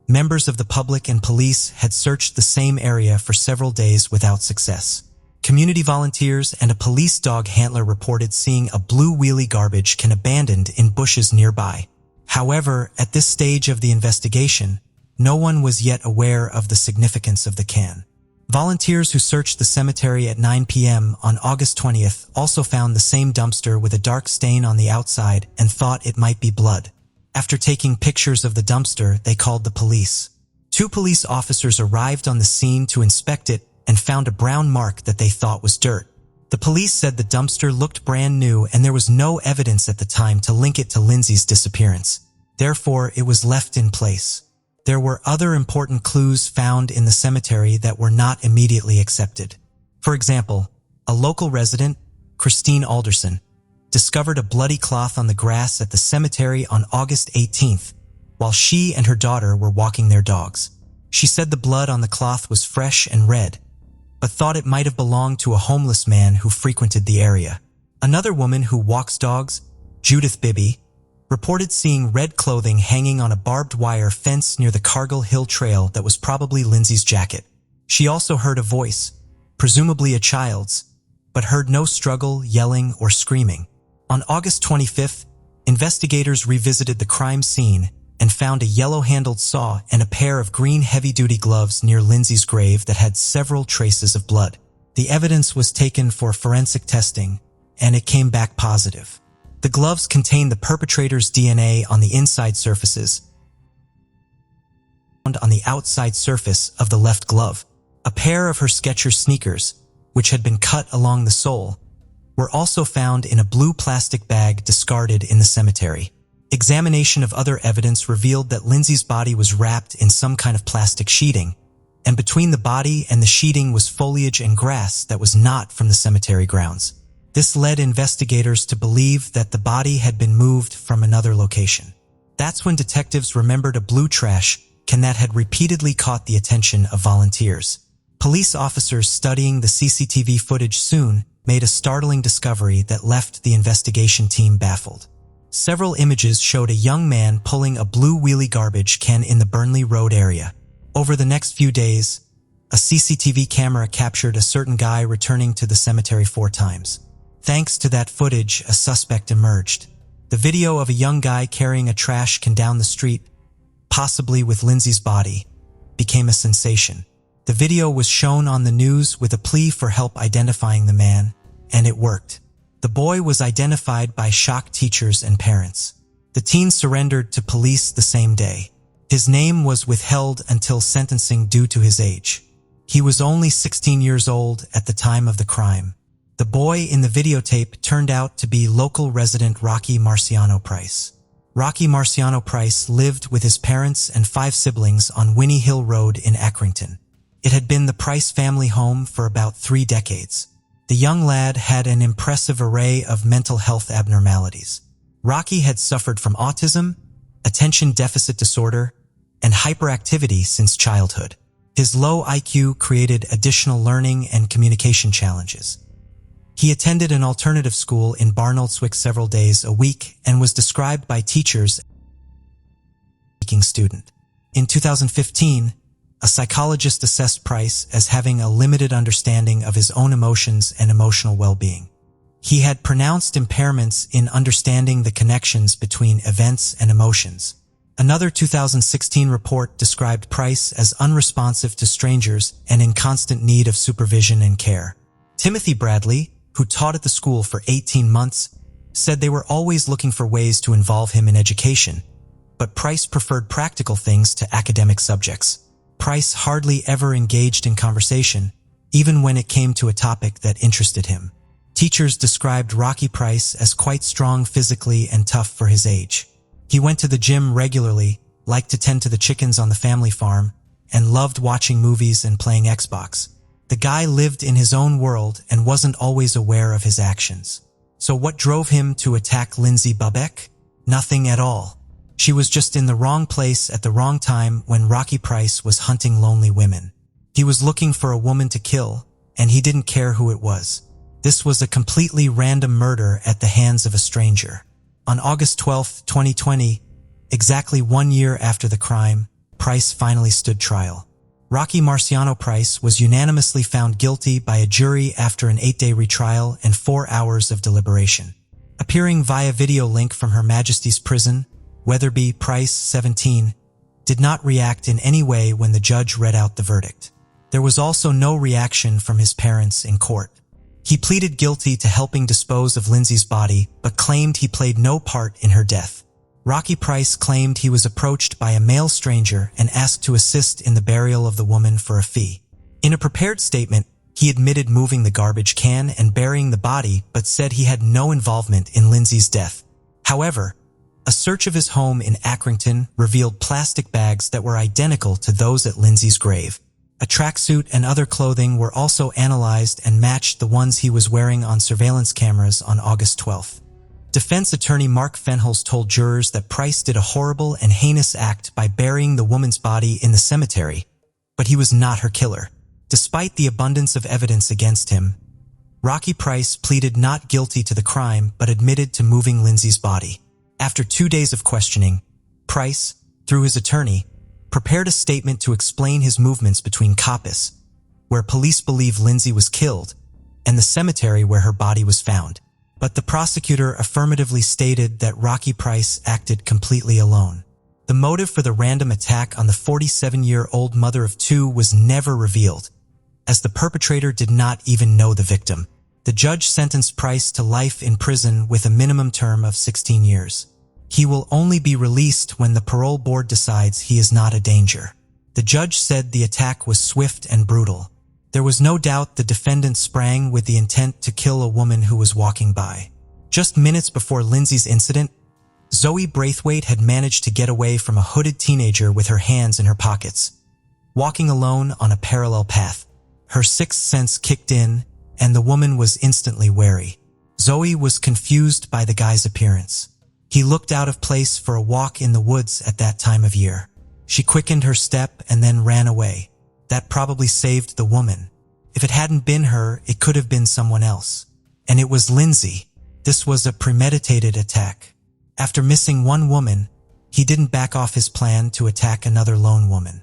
members of the public and police had searched the same area for several days without success. Community volunteers and a police dog handler reported seeing a blue wheelie garbage can abandoned in bushes nearby. However, at this stage of the investigation, no one was yet aware of the significance of the can. Volunteers who searched the cemetery at 9 p.m. on August 20th also found the same dumpster with a dark stain on the outside and thought it might be blood. After taking pictures of the dumpster, they called the police. 2 police officers arrived on the scene to inspect it and found a brown mark that they thought was dirt. The police said the dumpster looked brand new and there was no evidence at the time to link it to Lindsay's disappearance. Therefore, it was left in place. There were other important clues found in the cemetery that were not immediately accepted. For example, a local resident, Christine Alderson, discovered a bloody cloth on the grass at the cemetery on August 18th, while she and her daughter were walking their dogs. She said the blood on the cloth was fresh and red, but thought it might have belonged to a homeless man who frequented the area. Another woman who walks dogs, Judith Bibby, reported seeing red clothing hanging on a barbed wire fence near the Cargill Hill Trail that was probably Lindsay's jacket. She also heard a voice, presumably a child's, but heard no struggle, yelling, or screaming. On August 25th, investigators revisited the crime scene and found a yellow-handled saw and a pair of green heavy-duty gloves near Lindsay's grave that had several traces of blood. The evidence was taken for forensic testing, and it came back positive. The gloves contained the perpetrator's DNA on the inside surfaces, on the outside surface of the left glove. A pair of her Skechers sneakers, which had been cut along the sole, were also found in a blue plastic bag discarded in the cemetery. Examination of other evidence revealed that Lindsay's body was wrapped in some kind of plastic sheeting, and between the body and the sheeting was foliage and grass that was not from the cemetery grounds. This led investigators to believe that the body had been moved from another location. That's when detectives remembered a blue trash can that had repeatedly caught the attention of volunteers. Police officers studying the CCTV footage soon made a startling discovery that left the investigation team baffled. Several images showed a young man pulling a blue wheelie garbage can in the Burnley Road area. Over the next few days, a CCTV camera captured a certain guy returning to the cemetery 4 times. Thanks to that footage, a suspect emerged. The video of a young guy carrying a trash can down the street, possibly with Lindsay's body, became a sensation. The video was shown on the news with a plea for help identifying the man, and it worked. The boy was identified by shocked teachers and parents. The teen surrendered to police the same day. His name was withheld until sentencing due to his age. He was only 16 years old at the time of the crime. The boy in the videotape turned out to be local resident Rocky Marciano Price. Rocky Marciano Price lived with his parents and 5 siblings on Winnie Hill Road in Accrington. It had been the Price family home for about 3 decades. The young lad had an impressive array of mental health abnormalities. Rocky had suffered from autism, attention deficit disorder, and hyperactivity since childhood. His low IQ created additional learning and communication challenges. He attended an alternative school in Barnoldswick several days a week and was described by teachers as a seeking student. In 2015, a psychologist assessed Price as having a limited understanding of his own emotions and emotional well-being. He had pronounced impairments in understanding the connections between events and emotions. Another 2016 report described Price as unresponsive to strangers and in constant need of supervision and care. Timothy Bradley, who taught at the school for 18 months, said they were always looking for ways to involve him in education, but Price preferred practical things to academic subjects. Price hardly ever engaged in conversation, even when it came to a topic that interested him. Teachers described Rocky Price as quite strong physically and tough for his age. He went to the gym regularly, liked to tend to the chickens on the family farm, and loved watching movies and playing Xbox. The guy lived in his own world and wasn't always aware of his actions. So what drove him to attack Lindsay Bubeck? Nothing at all. She was just in the wrong place at the wrong time when Rocky Price was hunting lonely women. He was looking for a woman to kill, and he didn't care who it was. This was a completely random murder at the hands of a stranger. On August 12, 2020, exactly 1 year after the crime, Price finally stood trial. Rocky Marciano Price was unanimously found guilty by a jury after an 8-day retrial and 4 hours of deliberation. Appearing via video link from Her Majesty's Prison, Weatherby Price, 17, did not react in any way when the judge read out the verdict. There was also no reaction from his parents in court. He pleaded guilty to helping dispose of Lindsay's body, but claimed he played no part in her death. Rocky Price claimed he was approached by a male stranger and asked to assist in the burial of the woman for a fee. In a prepared statement, he admitted moving the garbage can and burying the body, but said he had no involvement in Lindsay's death. However, a search of his home in Accrington revealed plastic bags that were identical to those at Lindsay's grave. A tracksuit and other clothing were also analyzed and matched the ones he was wearing on surveillance cameras on August 12. Defense attorney Mark Fenholz told jurors that Price did a horrible and heinous act by burying the woman's body in the cemetery, but he was not her killer. Despite the abundance of evidence against him, Rocky Price pleaded not guilty to the crime but admitted to moving Lindsay's body. After 2 days of questioning, Price, through his attorney, prepared a statement to explain his movements between Coppice, where police believe Lindsay was killed, and the cemetery where her body was found. But the prosecutor affirmatively stated that Rocky Price acted completely alone. The motive for the random attack on the 47-year-old mother of 2 was never revealed, as the perpetrator did not even know the victim. The judge sentenced Price to life in prison with a minimum term of 16 years. He will only be released when the parole board decides he is not a danger. The judge said the attack was swift and brutal. There was no doubt the defendant sprang with the intent to kill a woman who was walking by. Just minutes before Lindsay's incident, Zoe Braithwaite had managed to get away from a hooded teenager with her hands in her pockets, walking alone on a parallel path. Her sixth sense kicked in, and the woman was instantly wary. Zoe was confused by the guy's appearance. He looked out of place for a walk in the woods at that time of year. She quickened her step and then ran away. That probably saved the woman. If it hadn't been her, it could have been someone else. And it was Lindsay. This was a premeditated attack. After missing one woman, he didn't back off his plan to attack another lone woman.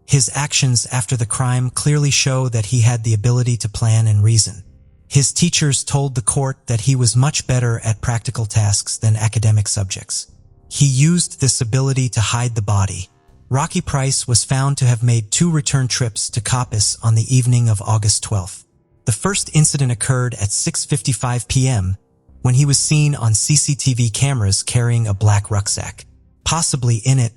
His actions after the crime clearly show that he had the ability to plan and reason. His teachers told the court that he was much better at practical tasks than academic subjects. He used this ability to hide the body. Rocky Price was found to have made 2 return trips to Coppice on the evening of August 12th. The first incident occurred at 6:55 p.m. when he was seen on CCTV cameras carrying a black rucksack. Possibly in it,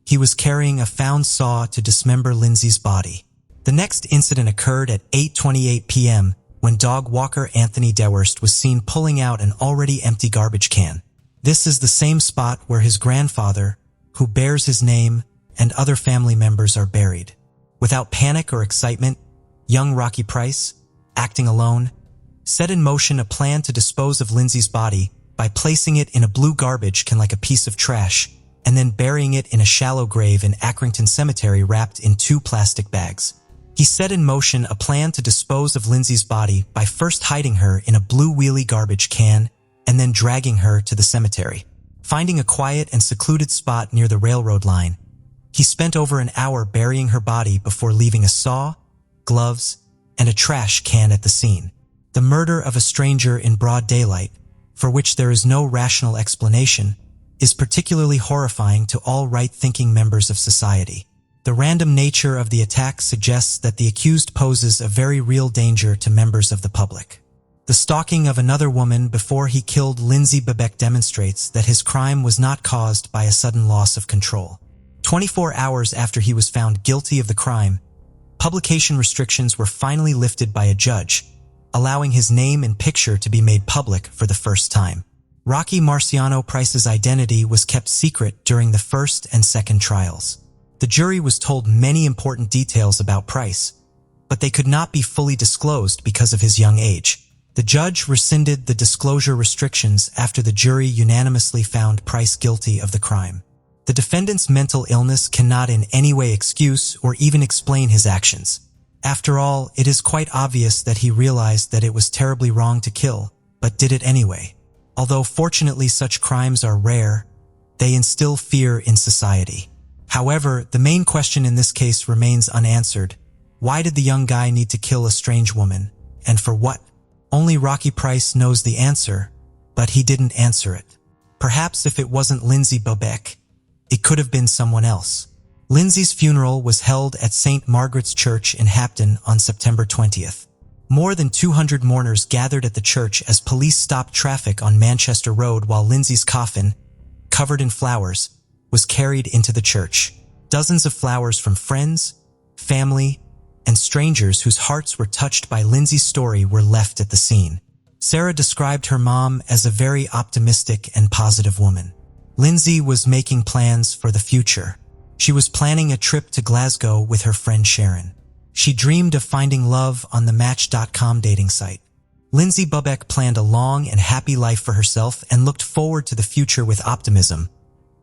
he was carrying a found saw to dismember Lindsay's body. The next incident occurred at 8:28 p.m. when dog walker Anthony Dewhurst was seen pulling out an already empty garbage can. This is the same spot where his grandfather, who bears his name, and other family members are buried. Without panic or excitement, young Rocky Price, acting alone, set in motion a plan to dispose of Lindsay's body by placing it in a blue garbage can like a piece of trash, and then burying it in a shallow grave in Accrington Cemetery wrapped in 2 plastic bags. He set in motion a plan to dispose of Lindsay's body by first hiding her in a blue wheelie garbage can and then dragging her to the cemetery. Finding a quiet and secluded spot near the railroad line, he spent over an hour burying her body before leaving a saw, gloves, and a trash can at the scene. The murder of a stranger in broad daylight, for which there is no rational explanation, is particularly horrifying to all right-thinking members of society. The random nature of the attack suggests that the accused poses a very real danger to members of the public. The stalking of another woman before he killed Lindsay Bebeck demonstrates that his crime was not caused by a sudden loss of control. 24 hours after he was found guilty of the crime, publication restrictions were finally lifted by a judge, allowing his name and picture to be made public for the first time. Rocky Marciano Price's identity was kept secret during the first and second trials. The jury was told many important details about Price, but they could not be fully disclosed because of his young age. The judge rescinded the disclosure restrictions after the jury unanimously found Price guilty of the crime. The defendant's mental illness cannot in any way excuse or even explain his actions. After all, it is quite obvious that he realized that it was terribly wrong to kill, but did it anyway. Although fortunately such crimes are rare, they instill fear in society. However, the main question in this case remains unanswered. Why did the young guy need to kill a strange woman, and for what? Only Rocky Price knows the answer, but he didn't answer it. Perhaps if it wasn't Lindsay Bebeck, it could have been someone else. Lindsay's funeral was held at St. Margaret's Church in Hapton on September 20th. More than 200 mourners gathered at the church as police stopped traffic on Manchester Road while Lindsay's coffin, covered in flowers, was carried into the church. Dozens of flowers from friends, family, and strangers whose hearts were touched by Lindsay's story were left at the scene. Sarah described her mom as a very optimistic and positive woman. Lindsay was making plans for the future. She was planning a trip to Glasgow with her friend Sharon. She dreamed of finding love on the Match.com dating site. Lindsay Bebeck planned a long and happy life for herself and looked forward to the future with optimism.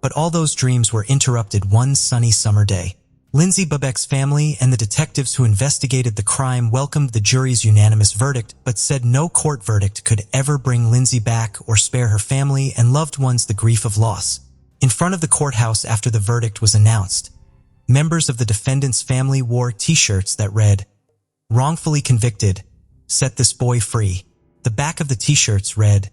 But all those dreams were interrupted one sunny summer day. Lindsay Bebeck's family and the detectives who investigated the crime welcomed the jury's unanimous verdict, but said no court verdict could ever bring Lindsay back or spare her family and loved ones the grief of loss. In front of the courthouse after the verdict was announced, members of the defendant's family wore t-shirts that read, "Wrongfully convicted, set this boy free." The back of the t-shirts read,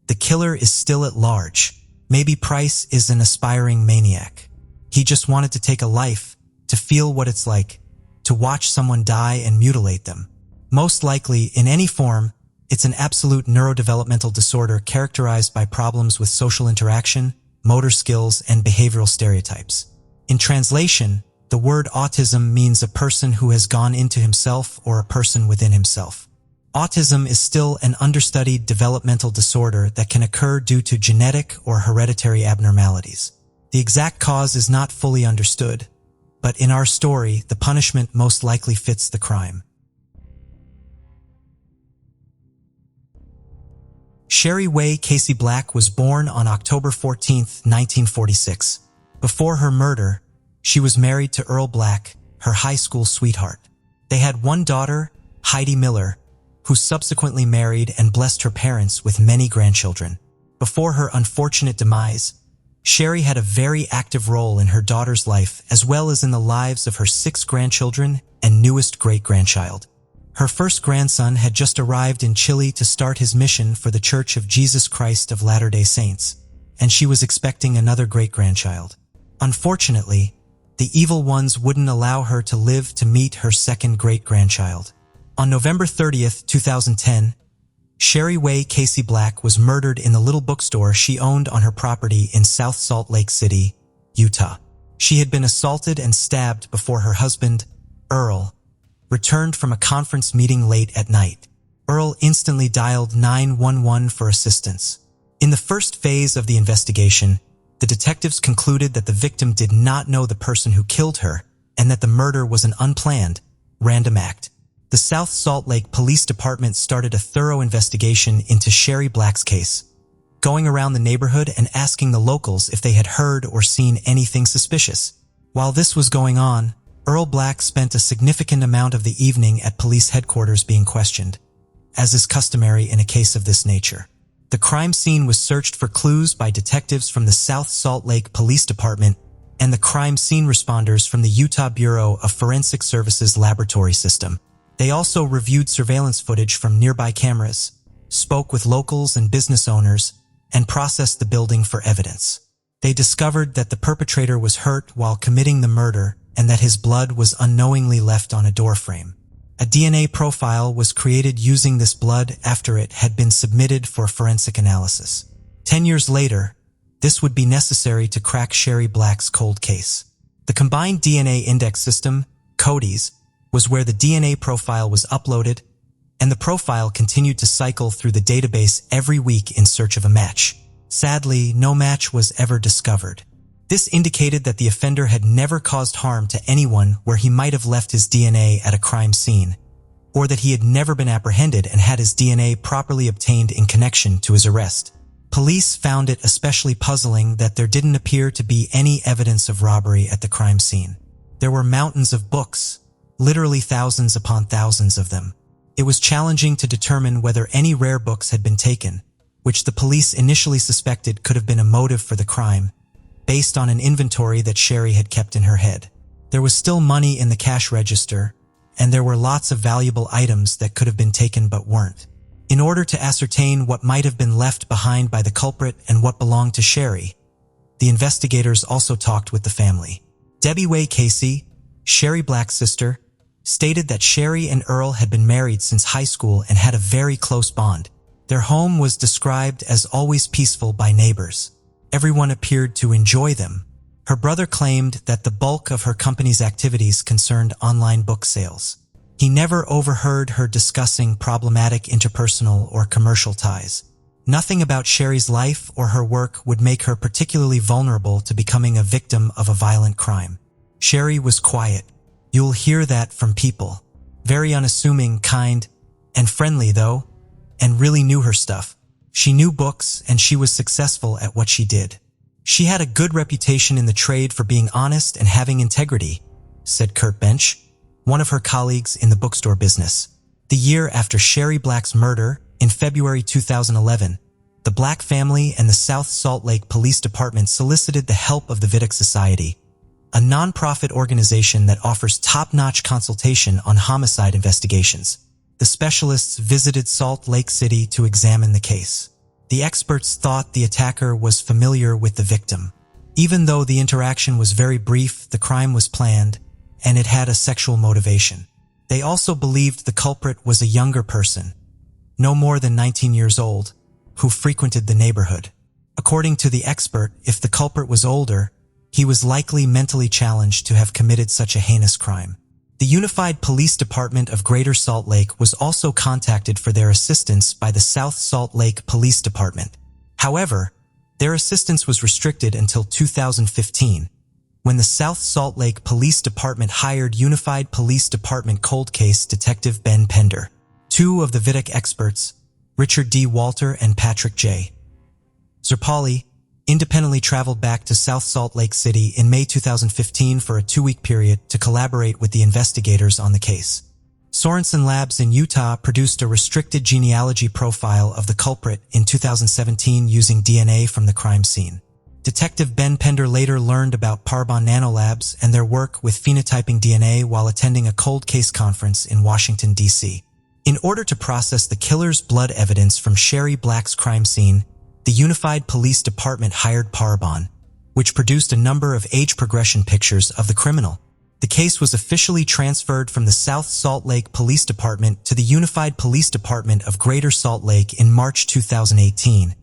"The killer is still at large. Maybe Price is an aspiring maniac. He just wanted to take a life, to feel what it's like, to watch someone die and mutilate them. Most likely, in any form, It's an absolute neurodevelopmental disorder characterized by problems with social interaction, motor skills, and behavioral stereotypes. In translation, the word autism means a person who has gone into himself or a person within himself. Autism is still an understudied developmental disorder that can occur due to genetic or hereditary abnormalities. The exact cause is not fully understood, but in our story, the punishment most likely fits the crime. Sherry Way Casey Black was born on October 14, 1946. Before her murder, she was married to Earl Black, her high school sweetheart. They had one daughter, Heidi Miller, who subsequently married and blessed her parents with many grandchildren. Before her unfortunate demise, Sherry had a very active role in her daughter's life as well as in the lives of her 6 grandchildren and newest great-grandchild. Her first grandson had just arrived in Chile to start his mission for the Church of Jesus Christ of Latter-day Saints, and she was expecting another great-grandchild. Unfortunately, the evil ones wouldn't allow her to live to meet her second great-grandchild. On November 30th, 2010, Sherry Way Casey Black was murdered in the little bookstore she owned on her property in South Salt Lake City, Utah. She had been assaulted and stabbed before her husband, Earl, returned from a conference meeting late at night. Earl instantly dialed 911 for assistance. In the first phase of the investigation, the detectives concluded that the victim did not know the person who killed her and that the murder was an unplanned, random act. The South Salt Lake Police Department started a thorough investigation into Sherry Black's case, going around the neighborhood and asking the locals if they had heard or seen anything suspicious. While this was going on, Earl Black spent a significant amount of the evening at police headquarters being questioned, as is customary in a case of this nature. The crime scene was searched for clues by detectives from the South Salt Lake Police Department and the crime scene responders from the Utah Bureau of Forensic Services laboratory system. They also reviewed surveillance footage from nearby cameras, spoke with locals and business owners, and processed the building for evidence. They discovered that the perpetrator was hurt while committing the murder and that his blood was unknowingly left on a doorframe. A DNA profile was created using this blood after it had been submitted for forensic analysis. 10 years later, this would be necessary to crack Sherry Black's cold case. The Combined DNA Index System, CODIS, was where the DNA profile was uploaded, and the profile continued to cycle through the database every week in search of a match. Sadly, no match was ever discovered. This indicated that the offender had never caused harm to anyone where he might have left his DNA at a crime scene, or that he had never been apprehended and had his DNA properly obtained in connection to his arrest. Police found it especially puzzling that there didn't appear to be any evidence of robbery at the crime scene. There were mountains of books, literally thousands upon thousands of them. It was challenging to determine whether any rare books had been taken, which the police initially suspected could have been a motive for the crime, based on an inventory that Sherry had kept in her head. There was still money in the cash register, and there were lots of valuable items that could have been taken but weren't. In order to ascertain what might have been left behind by the culprit and what belonged to Sherry, the investigators also talked with the family. Debbie Way Casey, Sherry Black's sister, stated that Sherry and Earl had been married since high school and had a very close bond. Their home was described as always peaceful by neighbors. Everyone appeared to enjoy them. Her brother claimed that the bulk of her company's activities concerned online book sales. He never overheard her discussing problematic interpersonal or commercial ties. Nothing about Sherry's life or her work would make her particularly vulnerable to becoming a victim of a violent crime. Sherry was quiet. You'll hear that from people. Very unassuming, kind, and friendly though, and really knew her stuff. She knew books and she was successful at what she did. She had a good reputation in the trade for being honest and having integrity, said Kurt Bench, one of her colleagues in the bookstore business. The year after Sherry Black's murder, in February 2011, the Black family and the South Salt Lake Police Department solicited the help of the Vidic Society, a non-profit organization that offers top-notch consultation on homicide investigations. The specialists visited Salt Lake City to examine the case. The experts thought the attacker was familiar with the victim. Even though the interaction was very brief, the crime was planned, and it had a sexual motivation. They also believed the culprit was a younger person, no more than 19 years old, who frequented the neighborhood. According to the expert, if the culprit was older, he was likely mentally challenged to have committed such a heinous crime. The Unified Police Department of Greater Salt Lake was also contacted for their assistance by the South Salt Lake Police Department. However, their assistance was restricted until 2015, when the South Salt Lake Police Department hired Unified Police Department cold case detective Ben Pender. Two of the Vidic experts, Richard D. Walter and Patrick J. Zerpali, independently traveled back to South Salt Lake City in May 2015 for a 2-week period to collaborate with the investigators on the case. Sorensen Labs in Utah produced a restricted genealogy profile of the culprit in 2017 using DNA from the crime scene. Detective Ben Pender later learned about Parabon Nanolabs and their work with phenotyping DNA while attending a cold case conference in Washington, D.C. In order to process the killer's blood evidence from Sherry Black's crime scene, the Unified Police Department hired Parabon, which produced a number of age progression pictures of the criminal. The case was officially transferred from the South Salt Lake Police Department to the Unified Police Department of Greater Salt Lake in March 2018,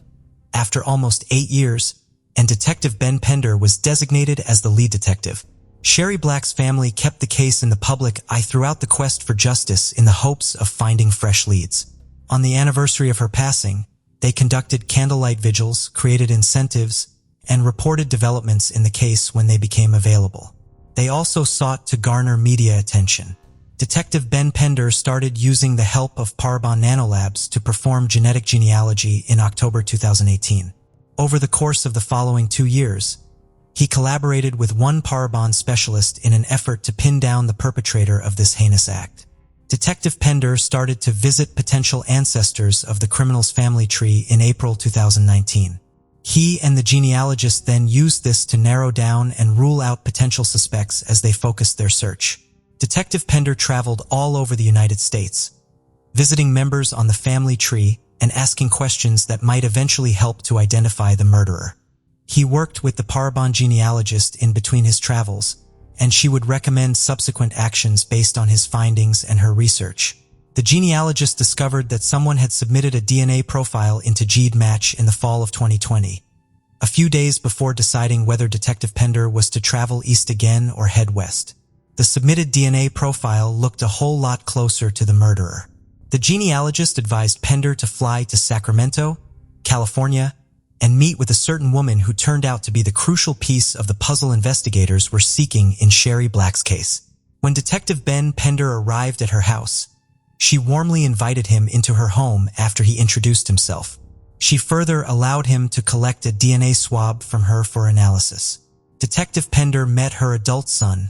after almost 8 years, and Detective Ben Pender was designated as the lead detective. Sherry Black's family kept the case in the public eye throughout the quest for justice in the hopes of finding fresh leads. On the anniversary of her passing, they conducted candlelight vigils, created incentives, and reported developments in the case when they became available. They also sought to garner media attention. Detective Ben Pender started using the help of Parabon Nanolabs to perform genetic genealogy in October 2018. Over the course of the following 2 years, he collaborated with one Parabon specialist in an effort to pin down the perpetrator of this heinous act. Detective Pender started to visit potential ancestors of the criminal's family tree in April 2019. He and the genealogist then used this to narrow down and rule out potential suspects as they focused their search. Detective Pender traveled all over the United States, visiting members on the family tree and asking questions that might eventually help to identify the murderer. He worked with the Parabon genealogist in between his travels, and she would recommend subsequent actions based on his findings and her research. The genealogist discovered that someone had submitted a DNA profile into GeneMatch in the fall of 2020, a few days before deciding whether Detective Pender was to travel east again or head west. The submitted DNA profile looked a whole lot closer to the murderer. The genealogist advised Pender to fly to Sacramento, California, and meet with a certain woman who turned out to be the crucial piece of the puzzle investigators were seeking in Sherry Black's case. When Detective Ben Pender arrived at her house, she warmly invited him into her home after he introduced himself. She further allowed him to collect a DNA swab from her for analysis. Detective Pender met her adult son,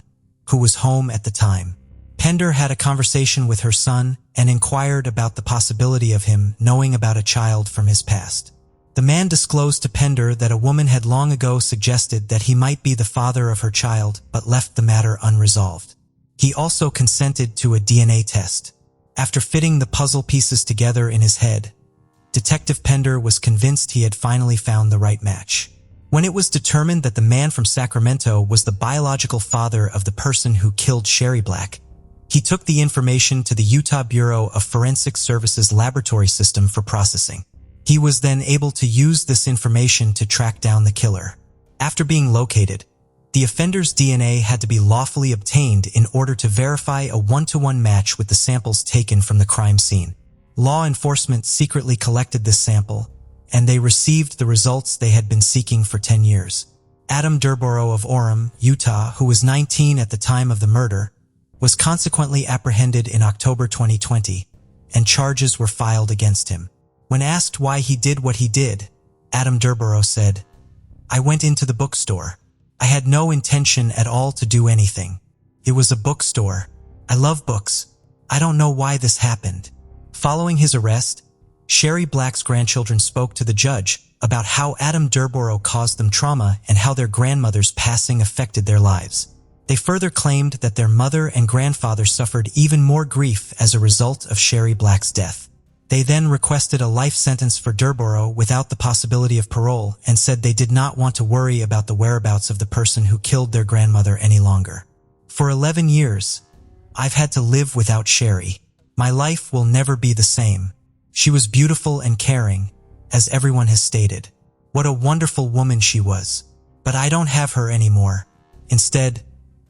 who was home at the time. Pender had a conversation with her son and inquired about the possibility of him knowing about a child from his past. The man disclosed to Pender that a woman had long ago suggested that he might be the father of her child but left the matter unresolved. He also consented to a DNA test. After fitting the puzzle pieces together in his head, Detective Pender was convinced he had finally found the right match. When it was determined that the man from Sacramento was the biological father of the person who killed Sherry Black, he took the information to the Utah Bureau of Forensic Services laboratory system for processing. He was then able to use this information to track down the killer. After being located, the offender's DNA had to be lawfully obtained in order to verify a one-to-one match with the samples taken from the crime scene. Law enforcement secretly collected this sample, and they received the results they had been seeking for 10 years. Adam Durborough of Orem, Utah, who was 19 at the time of the murder, was consequently apprehended in October 2020, and charges were filed against him. When asked why he did what he did, Adam Durborough said, "I went into the bookstore. I had no intention at all to do anything. It was a bookstore. I love books. I don't know why this happened." Following his arrest, Sherry Black's grandchildren spoke to the judge about how Adam Durborough caused them trauma and how their grandmother's passing affected their lives. They further claimed that their mother and grandfather suffered even more grief as a result of Sherry Black's death. They then requested a life sentence for Durborough without the possibility of parole and said they did not want to worry about the whereabouts of the person who killed their grandmother any longer. "For 11 years, I've had to live without Sherry. My life will never be the same," She was beautiful and caring, as everyone has stated. What a wonderful woman she was. But I don't have her anymore. Instead,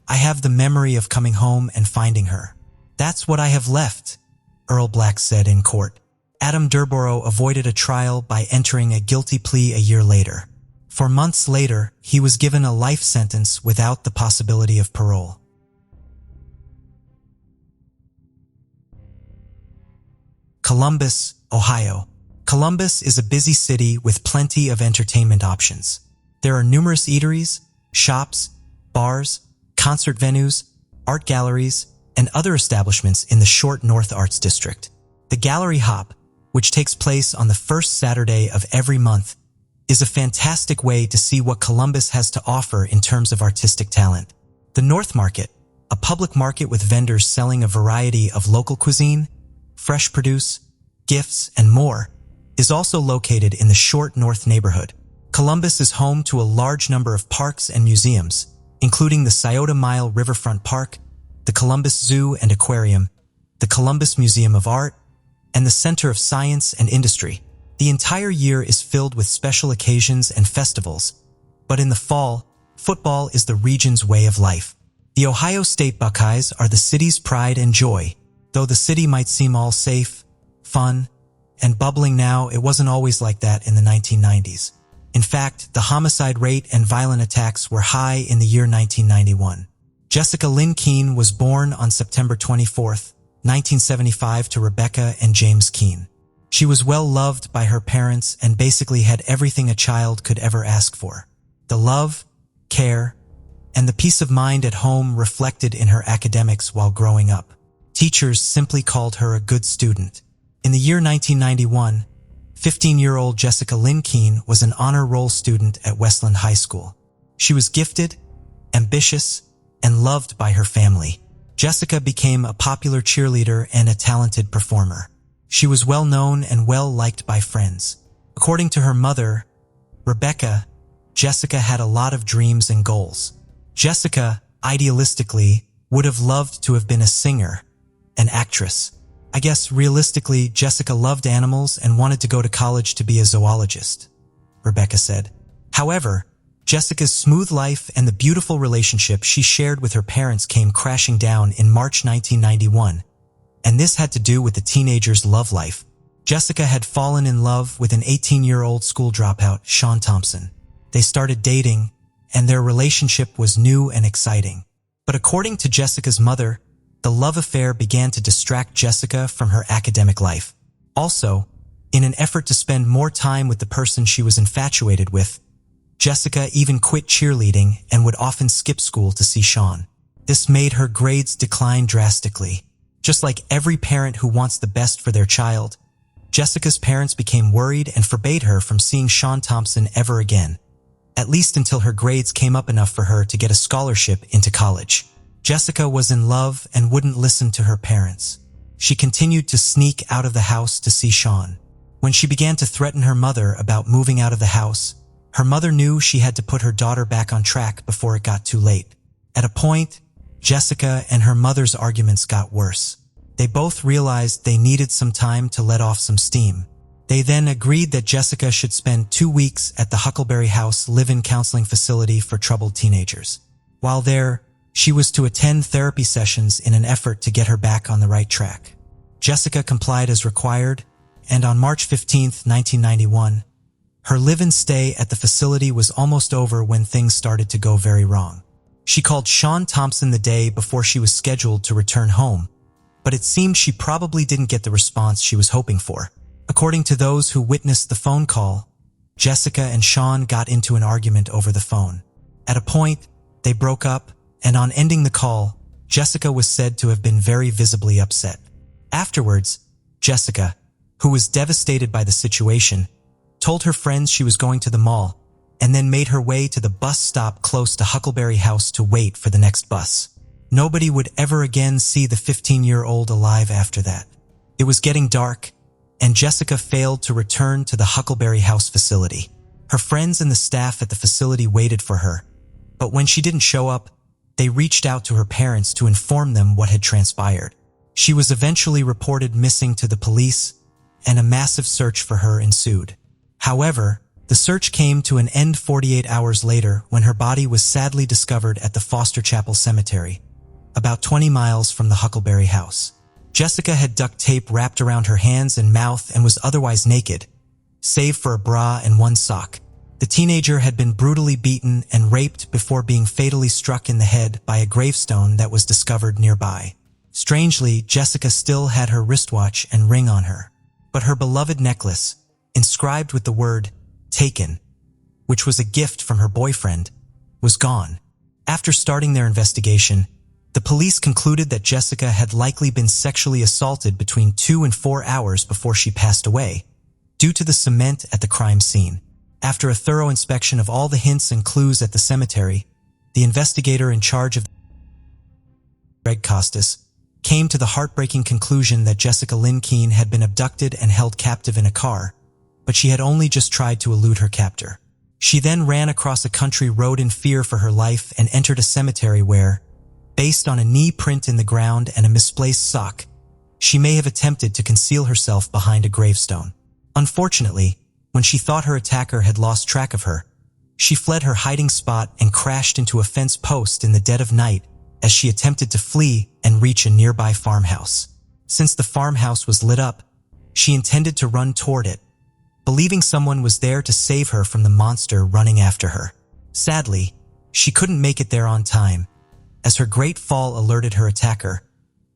I have the memory of coming home and finding her. That's what I have left, Earl Black said in court. Adam Durborough avoided a trial by entering a guilty plea a year later. For months later, he was given a life sentence without the possibility of parole. Columbus, Ohio. Columbus is a busy city with plenty of entertainment options. There are numerous eateries, shops, bars, concert venues, art galleries, and other establishments in the Short North Arts District. The Gallery Hop, which takes place on the first Saturday of every month, is a fantastic way to see what Columbus has to offer in terms of artistic talent. The North Market, a public market with vendors selling a variety of local cuisine, fresh produce, gifts, and more, is also located in the Short North neighborhood. Columbus is home to a large number of parks and museums, including the Scioto Mile Riverfront Park, the Columbus Zoo and Aquarium, the Columbus Museum of Art, and the Center of Science and Industry. The entire year is filled with special occasions and festivals, but in the fall, football is the region's way of life. The Ohio State Buckeyes are the city's pride and joy. Though the city might seem all safe, fun, and bubbling now, it wasn't always like that in the 1990s. In fact, the homicide rate and violent attacks were high in the year 1991. Jessica Lynn Keene was born on September 24, 1975 to Rebecca and James Keene. She was well loved by her parents and basically had everything a child could ever ask for. The love, care, and the peace of mind at home reflected in her academics while growing up. Teachers simply called her a good student. In the year 1991, 15-year-old Jessica Lynn Keene was an honor roll student at Westland High School. She was gifted, ambitious, and loved by her family. Jessica became a popular cheerleader and a talented performer. She was well known and well liked by friends. According to her mother, Rebecca, Jessica had a lot of dreams and goals. Jessica, idealistically, would have loved to have been a singer, an actress. I guess realistically, Jessica loved animals and wanted to go to college to be a zoologist, Rebecca said. However, Jessica's smooth life and the beautiful relationship she shared with her parents came crashing down in March 1991, and this had to do with the teenager's love life. Jessica had fallen in love with an 18-year-old school dropout, Sean Thompson. They started dating, and their relationship was new and exciting. But according to Jessica's mother, the love affair began to distract Jessica from her academic life. Also, in an effort to spend more time with the person she was infatuated with, Jessica even quit cheerleading and would often skip school to see Sean. This made her grades decline drastically. Just like every parent who wants the best for their child, Jessica's parents became worried and forbade her from seeing Sean Thompson ever again, at least until her grades came up enough for her to get a scholarship into college. Jessica was in love and wouldn't listen to her parents. She continued to sneak out of the house to see Sean. When she began to threaten her mother about moving out of the house, her mother knew she had to put her daughter back on track before it got too late. At a point, Jessica and her mother's arguments got worse. They both realized they needed some time to let off some steam. They then agreed that Jessica should spend 2 weeks at the Huckleberry House live-in counseling facility for troubled teenagers. While there, she was to attend therapy sessions in an effort to get her back on the right track. Jessica complied as required, and on March 15, 1991, her live-in stay at the facility was almost over when things started to go very wrong. She called Sean Thompson the day before she was scheduled to return home, but it seemed she probably didn't get the response she was hoping for. According to those who witnessed the phone call, Jessica and Sean got into an argument over the phone. At a point, they broke up, and on ending the call, Jessica was said to have been very visibly upset. Afterwards, Jessica, who was devastated by the situation, told her friends she was going to the mall, and then made her way to the bus stop close to Huckleberry House to wait for the next bus. Nobody would ever again see the 15-year-old alive after that. It was getting dark, and Jessica failed to return to the Huckleberry House facility. Her friends and the staff at the facility waited for her, but when she didn't show up, they reached out to her parents to inform them what had transpired. She was eventually reported missing to the police, and a massive search for her ensued. However, the search came to an end 48 hours later when her body was sadly discovered at the Foster Chapel Cemetery, about 20 miles from the Huckleberry house. Jessica had duct tape wrapped around her hands and mouth and was otherwise naked, save for a bra and one sock. The teenager had been brutally beaten and raped before being fatally struck in the head by a gravestone that was discovered nearby. Strangely, Jessica still had her wristwatch and ring on her, but her beloved necklace, inscribed with the word "taken," which was a gift from her boyfriend, was gone. After starting their investigation, the police concluded that Jessica had likely been sexually assaulted between 2 and 4 hours before she passed away, due to the cement at the crime scene. After a thorough inspection of all the hints and clues at the cemetery, the investigator in charge of Greg Costas came to the heartbreaking conclusion that Jessica Lynn Keene had been abducted and held captive in a car, but she had only just tried to elude her captor. She then ran across a country road in fear for her life and entered a cemetery where, based on a knee print in the ground and a misplaced sock, she may have attempted to conceal herself behind a gravestone. Unfortunately, when she thought her attacker had lost track of her, she fled her hiding spot and crashed into a fence post in the dead of night as she attempted to flee and reach a nearby farmhouse. Since the farmhouse was lit up, she intended to run toward it, believing someone was there to save her from the monster running after her. Sadly, she couldn't make it there on time, as her great fall alerted her attacker,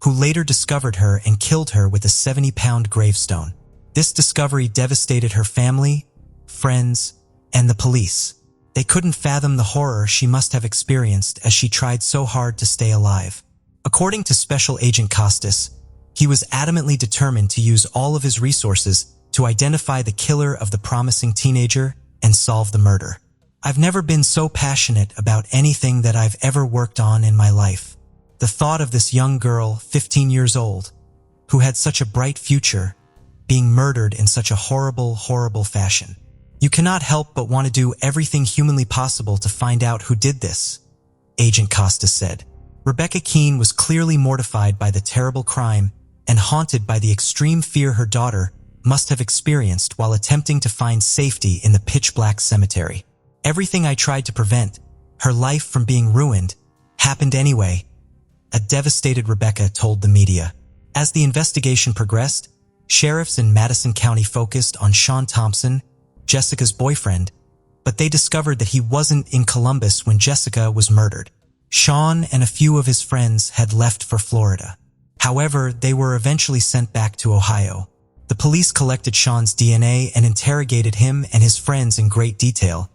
who later discovered her and killed her with a 70-pound gravestone. This discovery devastated her family, friends, and the police. They couldn't fathom the horror she must have experienced as she tried so hard to stay alive. According to Special Agent Costas, he was adamantly determined to use all of his resources to identify the killer of the promising teenager and solve the murder. "I've never been so passionate about anything that I've ever worked on in my life. The thought of this young girl, 15 years old, who had such a bright future, being murdered in such a horrible, horrible fashion. You cannot help but want to do everything humanly possible to find out who did this," Agent Costas said. Rebecca Keene was clearly mortified by the terrible crime and haunted by the extreme fear her daughter must have experienced while attempting to find safety in the pitch-black cemetery. "Everything I tried to prevent, her life from being ruined, happened anyway," a devastated Rebecca told the media. As the investigation progressed, sheriffs in Madison County focused on Sean Thompson, Jessica's boyfriend, but they discovered that he wasn't in Columbus when Jessica was murdered. Sean and a few of his friends had left for Florida. However, they were eventually sent back to Ohio. The police collected Sean's DNA and interrogated him and his friends in great detail,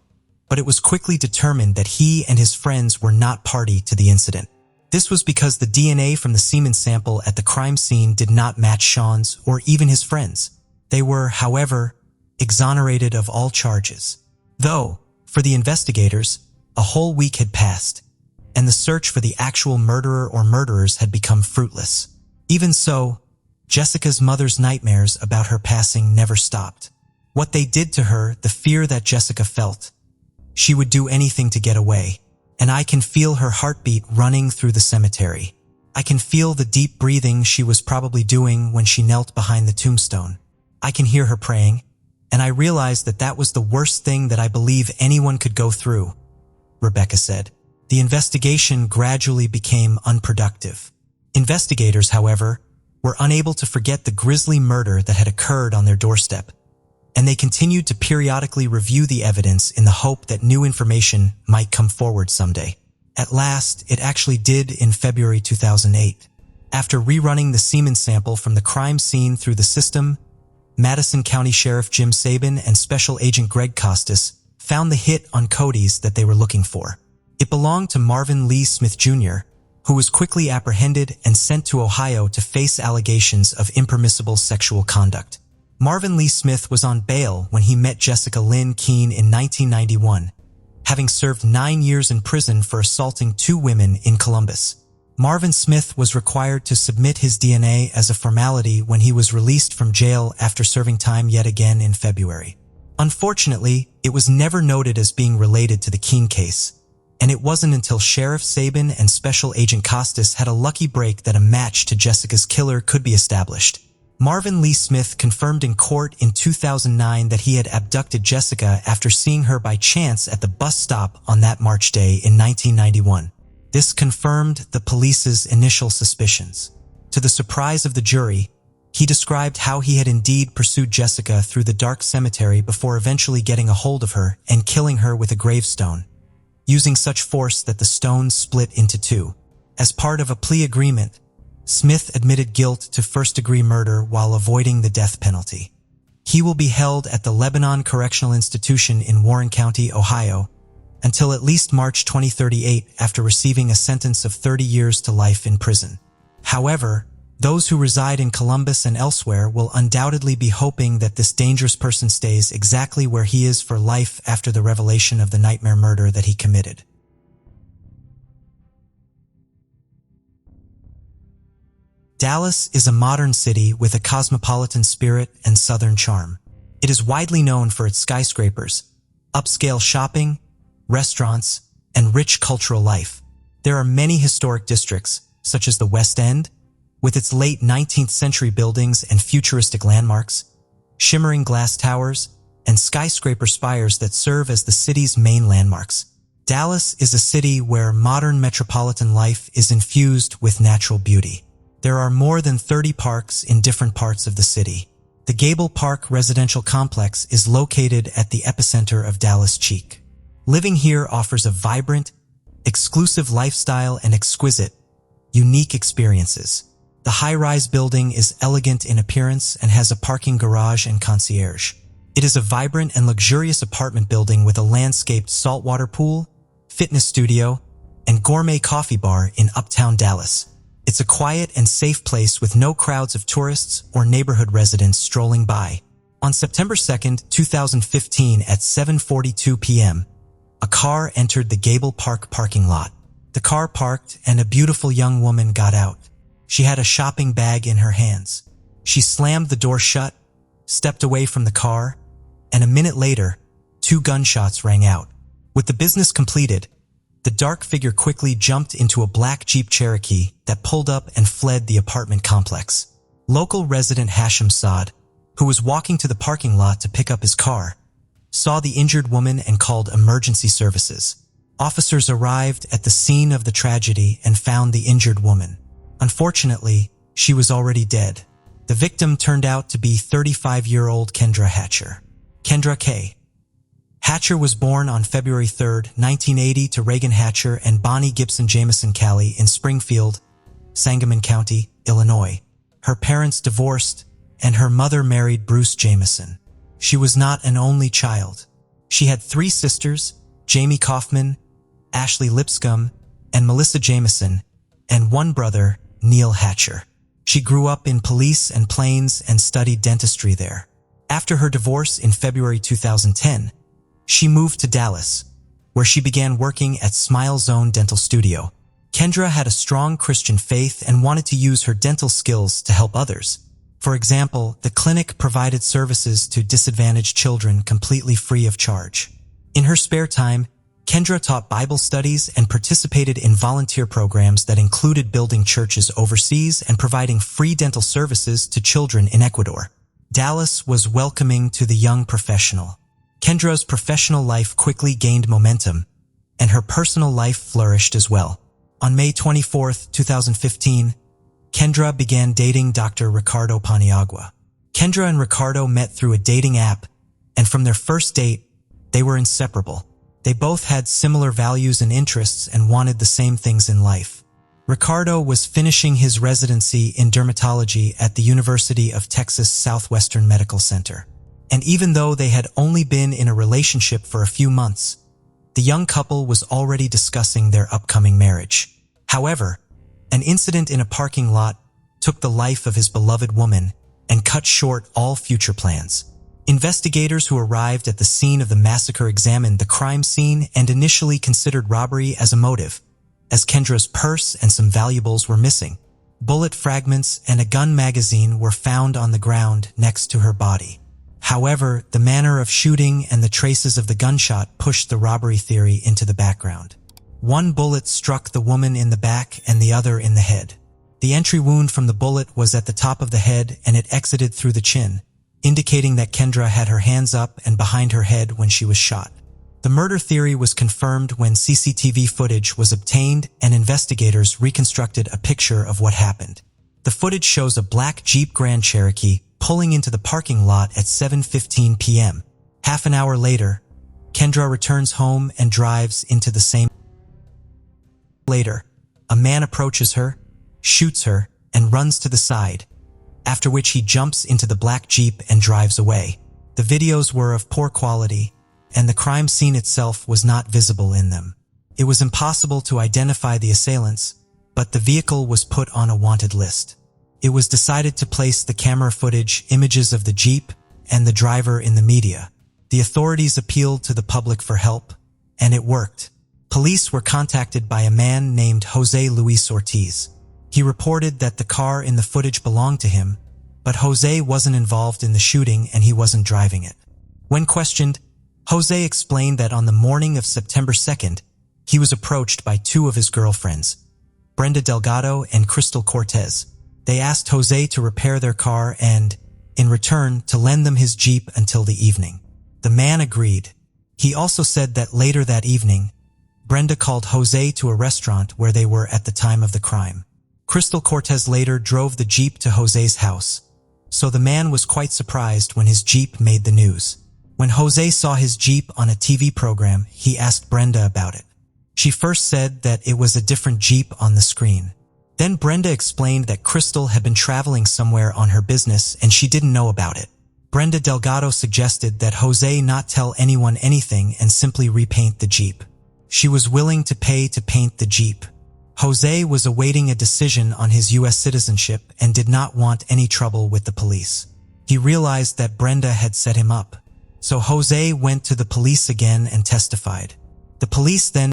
but it was quickly determined that he and his friends were not party to the incident. This was because the DNA from the semen sample at the crime scene did not match Sean's or even his friends. They were, however, exonerated of all charges. Though, for the investigators, a whole week had passed, and the search for the actual murderer or murderers had become fruitless. Even so, Jessica's mother's nightmares about her passing never stopped. What they did to her, the fear that Jessica felt. She would do anything to get away, and I can feel her heartbeat running through the cemetery. I can feel the deep breathing she was probably doing when she knelt behind the tombstone. I can hear her praying, and I realized that that was the worst thing that I believe anyone could go through," Rebecca said. The investigation gradually became unproductive. Investigators, however, were unable to forget the grisly murder that had occurred on their doorstep, and they continued to periodically review the evidence in the hope that new information might come forward someday. At last, it actually did in February 2008. After rerunning the semen sample from the crime scene through the system, Madison County Sheriff Jim Sabin and Special Agent Greg Costas found the hit on Cody's that they were looking for. It belonged to Marvin Lee Smith Jr., who was quickly apprehended and sent to Ohio to face allegations of impermissible sexual conduct. Marvin Lee Smith was on bail when he met Jessica Lynn Keene in 1991, having served 9 years in prison for assaulting 2 women in Columbus. Marvin Smith was required to submit his DNA as a formality when he was released from jail after serving time yet again in February. Unfortunately, it was never noted as being related to the Keene case, and it wasn't until Sheriff Sabin and Special Agent Costas had a lucky break that a match to Jessica's killer could be established. Marvin Lee Smith confirmed in court in 2009 that he had abducted Jessica after seeing her by chance at the bus stop on that March day in 1991. This confirmed the police's initial suspicions. To the surprise of the jury, he described how he had indeed pursued Jessica through the dark cemetery before eventually getting a hold of her and killing her with a gravestone, using such force that the stone split into two. As part of a plea agreement, Smith admitted guilt to first-degree murder while avoiding the death penalty. He will be held at the Lebanon Correctional Institution in Warren County, Ohio, until at least March 2038 after receiving a sentence of 30 years to life in prison. However, those who reside in Columbus and elsewhere will undoubtedly be hoping that this dangerous person stays exactly where he is for life after the revelation of the nightmare murder that he committed. Dallas is a modern city with a cosmopolitan spirit and southern charm. It is widely known for its skyscrapers, upscale shopping, restaurants, and rich cultural life. There are many historic districts, such as the West End, with its late 19th century buildings and futuristic landmarks, shimmering glass towers, and skyscraper spires that serve as the city's main landmarks. Dallas is a city where modern metropolitan life is infused with natural beauty. There are more than 30 parks in different parts of the city. The Gable Park residential complex is located at the epicenter of Dallas Cheek. Living here offers a vibrant, exclusive lifestyle and exquisite, unique experiences. The high-rise building is elegant in appearance and has a parking garage and concierge. It is a vibrant and luxurious apartment building with a landscaped saltwater pool, fitness studio, and gourmet coffee bar in Uptown Dallas. It's a quiet and safe place with no crowds of tourists or neighborhood residents strolling by. On September 2, 2015 at 7:42 p.m., a car entered the Gable Park parking lot. The car parked and a beautiful young woman got out. She had a shopping bag in her hands. She slammed the door shut, stepped away from the car, and a minute later, 2 gunshots rang out. With the business completed, the dark figure quickly jumped into a black Jeep Cherokee that pulled up and fled the apartment complex. Local resident Hashim Saad, who was walking to the parking lot to pick up his car, saw the injured woman and called emergency services. Officers arrived at the scene of the tragedy and found the injured woman. Unfortunately, she was already dead. The victim turned out to be 35-year-old Kendra Hatcher. Kendra K. Hatcher was born on February 3, 1980 to Reagan Hatcher and Bonnie Gibson Jameson Calley in Springfield, Sangamon County, Illinois. Her parents divorced, and her mother married Bruce Jameson. She was not an only child. She had 3 sisters, Jamie Kaufman, Ashley Lipscomb, and Melissa Jameson, and 1 brother, Neil Hatcher. She grew up in Police and Plains and studied dentistry there. After her divorce in February 2010, she moved to Dallas, where she began working at Smile Zone Dental Studio. Kendra had a strong Christian faith and wanted to use her dental skills to help others. For example, the clinic provided services to disadvantaged children completely free of charge. In her spare time, Kendra taught Bible studies and participated in volunteer programs that included building churches overseas and providing free dental services to children in Ecuador. Dallas was welcoming to the young professional. Kendra's professional life quickly gained momentum, and her personal life flourished as well. On May 24, 2015, Kendra began dating Dr. Ricardo Paniagua. Kendra and Ricardo met through a dating app, and from their first date, they were inseparable. They both had similar values and interests and wanted the same things in life. Ricardo was finishing his residency in dermatology at the University of Texas Southwestern Medical Center. And even though they had only been in a relationship for a few months, the young couple was already discussing their upcoming marriage. However, an incident in a parking lot took the life of his beloved woman and cut short all future plans. Investigators who arrived at the scene of the massacre examined the crime scene and initially considered robbery as a motive, as Kendra's purse and some valuables were missing. Bullet fragments and a gun magazine were found on the ground next to her body. However, the manner of shooting and the traces of the gunshot pushed the robbery theory into the background. 1 bullet struck the woman in the back and the other in the head. The entry wound from the bullet was at the top of the head and it exited through the chin, indicating that Kendra had her hands up and behind her head when she was shot. The murder theory was confirmed when CCTV footage was obtained and investigators reconstructed a picture of what happened. The footage shows a black Jeep Grand Cherokee pulling into the parking lot at 7:15 p.m. Half an hour later, Kendra returns home and drives into the same. Later, a man approaches her, shoots her, and runs to the side, after which he jumps into the black Jeep and drives away. The videos were of poor quality, and the crime scene itself was not visible in them. It was impossible to identify the assailants, but the vehicle was put on a wanted list. It was decided to place the camera footage, images of the Jeep, and the driver in the media. The authorities appealed to the public for help, and it worked. Police were contacted by a man named Jose Luis Ortiz. He reported that the car in the footage belonged to him, but Jose wasn't involved in the shooting and he wasn't driving it. When questioned, Jose explained that on the morning of September 2nd, he was approached by two of his girlfriends, Brenda Delgado and Crystal Cortez. They asked Jose to repair their car and, in return, to lend them his Jeep until the evening. The man agreed. He also said that later that evening, Brenda called Jose to a restaurant where they were at the time of the crime. Crystal Cortez later drove the Jeep to Jose's house, so the man was quite surprised when his Jeep made the news. When Jose saw his Jeep on a TV program, he asked Brenda about it. She first said that it was a different Jeep on the screen. Then Brenda explained that Crystal had been traveling somewhere on her business and she didn't know about it. Brenda Delgado suggested that Jose not tell anyone anything and simply repaint the Jeep. She was willing to pay to paint the Jeep. Jose was awaiting a decision on his U.S. citizenship and did not want any trouble with the police. He realized that Brenda had set him up, so Jose went to the police again and testified. The police then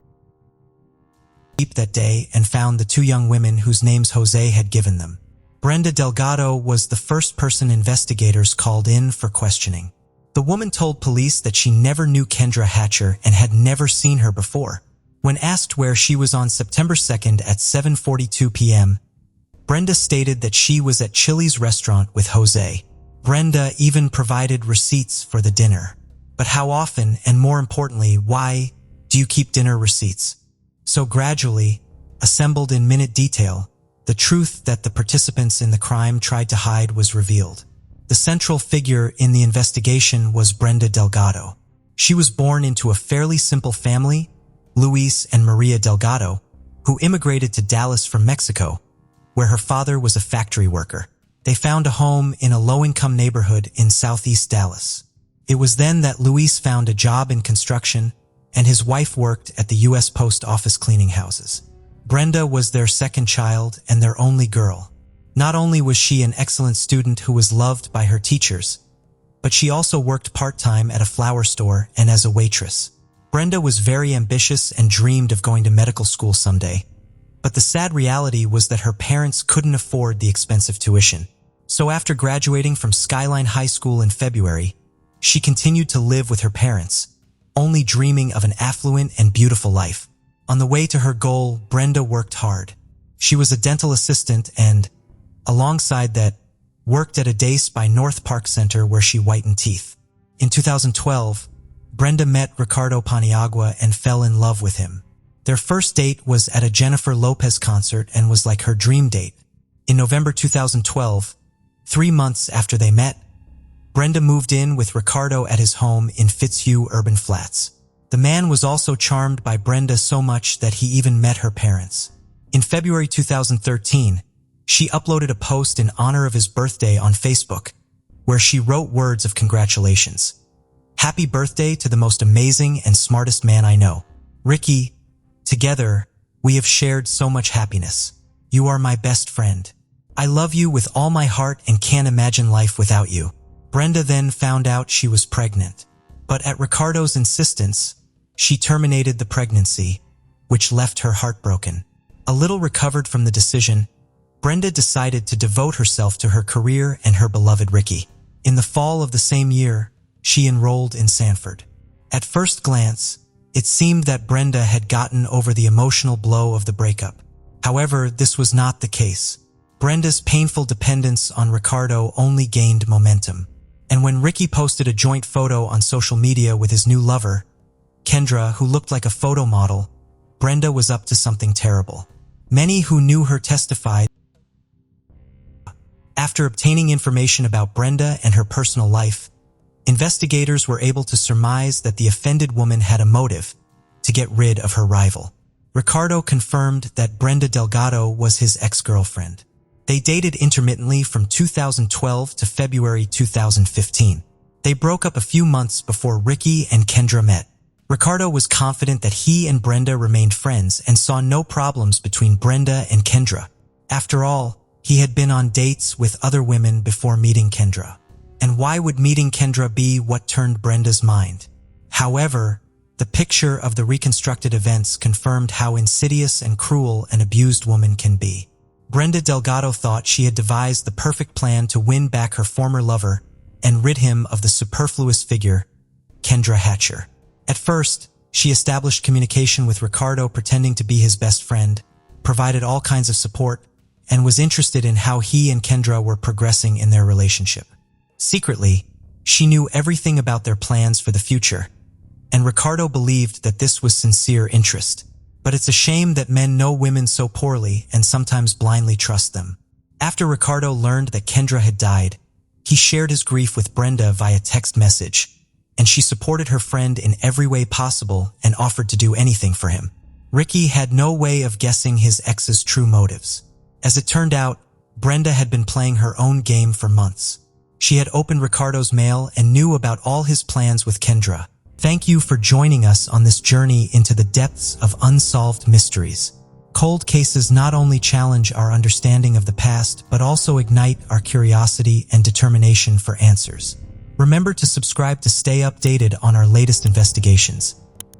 Jeep that day and found the two young women whose names Jose had given them. Brenda Delgado was the first person investigators called in for questioning. The woman told police that she never knew Kendra Hatcher and had never seen her before. When asked where she was on September 2nd at 7:42 p.m., Brenda stated that she was at Chili's restaurant with Jose. Brenda even provided receipts for the dinner. But how often, and more importantly, why do you keep dinner receipts? So gradually, assembled in minute detail, the truth that the participants in the crime tried to hide was revealed. The central figure in the investigation was Brenda Delgado. She was born into a fairly simple family, Luis and Maria Delgado, who immigrated to Dallas from Mexico, where her father was a factory worker. They found a home in a low-income neighborhood in southeast Dallas. It was then that Luis found a job in construction, and his wife worked at the U.S. Post Office cleaning houses. Brenda was their second child and their only girl. Not only was she an excellent student who was loved by her teachers, but she also worked part-time at a flower store and as a waitress. Brenda was very ambitious and dreamed of going to medical school someday, but the sad reality was that her parents couldn't afford the expensive tuition. So after graduating from Skyline High School in February, she continued to live with her parents, only dreaming of an affluent and beautiful life. On the way to her goal, Brenda worked hard. She was a dental assistant and, alongside that, worked at a day spa North Park Center where she whitened teeth. In 2012, Brenda met Ricardo Paniagua and fell in love with him. Their first date was at a Jennifer Lopez concert and was like her dream date. In November 2012, 3 months after they met, Brenda moved in with Ricardo at his home in Fitzhugh Urban Flats. The man was also charmed by Brenda so much that he even met her parents. In February 2013, she uploaded a post in honor of his birthday on Facebook, where she wrote words of congratulations. "Happy birthday to the most amazing and smartest man I know. Ricky, together, we have shared so much happiness. You are my best friend. I love you with all my heart and can't imagine life without you." Brenda then found out she was pregnant, but at Ricardo's insistence, she terminated the pregnancy, which left her heartbroken. A little recovered from the decision, Brenda decided to devote herself to her career and her beloved Ricky. In the fall of the same year, she enrolled in Sanford. At first glance, it seemed that Brenda had gotten over the emotional blow of the breakup. However, this was not the case. Brenda's painful dependence on Ricardo only gained momentum. And when Ricky posted a joint photo on social media with his new lover, Kendra, who looked like a photo model, Brenda was up to something terrible. Many who knew her testified. After obtaining information about Brenda and her personal life, investigators were able to surmise that the offended woman had a motive to get rid of her rival. Ricardo confirmed that Brenda Delgado was his ex-girlfriend. They dated intermittently from 2012 to February 2015. They broke up a few months before Ricky and Kendra met. Ricardo was confident that he and Brenda remained friends and saw no problems between Brenda and Kendra. After all, he had been on dates with other women before meeting Kendra. And why would meeting Kendra be what turned Brenda's mind? However, the picture of the reconstructed events confirmed how insidious and cruel an abused woman can be. Brenda Delgado thought she had devised the perfect plan to win back her former lover and rid him of the superfluous figure, Kendra Hatcher. At first, she established communication with Ricardo pretending to be his best friend, provided all kinds of support, and was interested in how he and Kendra were progressing in their relationship. Secretly, she knew everything about their plans for the future, and Ricardo believed that this was sincere interest. But it's a shame that men know women so poorly and sometimes blindly trust them. After Ricardo learned that Kendra had died, he shared his grief with Brenda via text message, and she supported her friend in every way possible and offered to do anything for him. Ricky had no way of guessing his ex's true motives. As it turned out, Brenda had been playing her own game for months. She had opened Ricardo's mail and knew about all his plans with Kendra. Thank you for joining us on this journey into the depths of unsolved mysteries. Cold cases not only challenge our understanding of the past, but also ignite our curiosity and determination for answers. Remember to subscribe to stay updated on our latest investigations.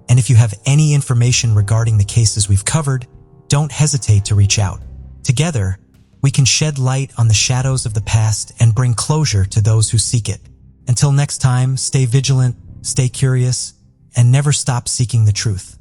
And if you have any information regarding the cases we've covered, don't hesitate to reach out. Together, we can shed light on the shadows of the past and bring closure to those who seek it. Until next time, stay vigilant, stay curious, and never stop seeking the truth.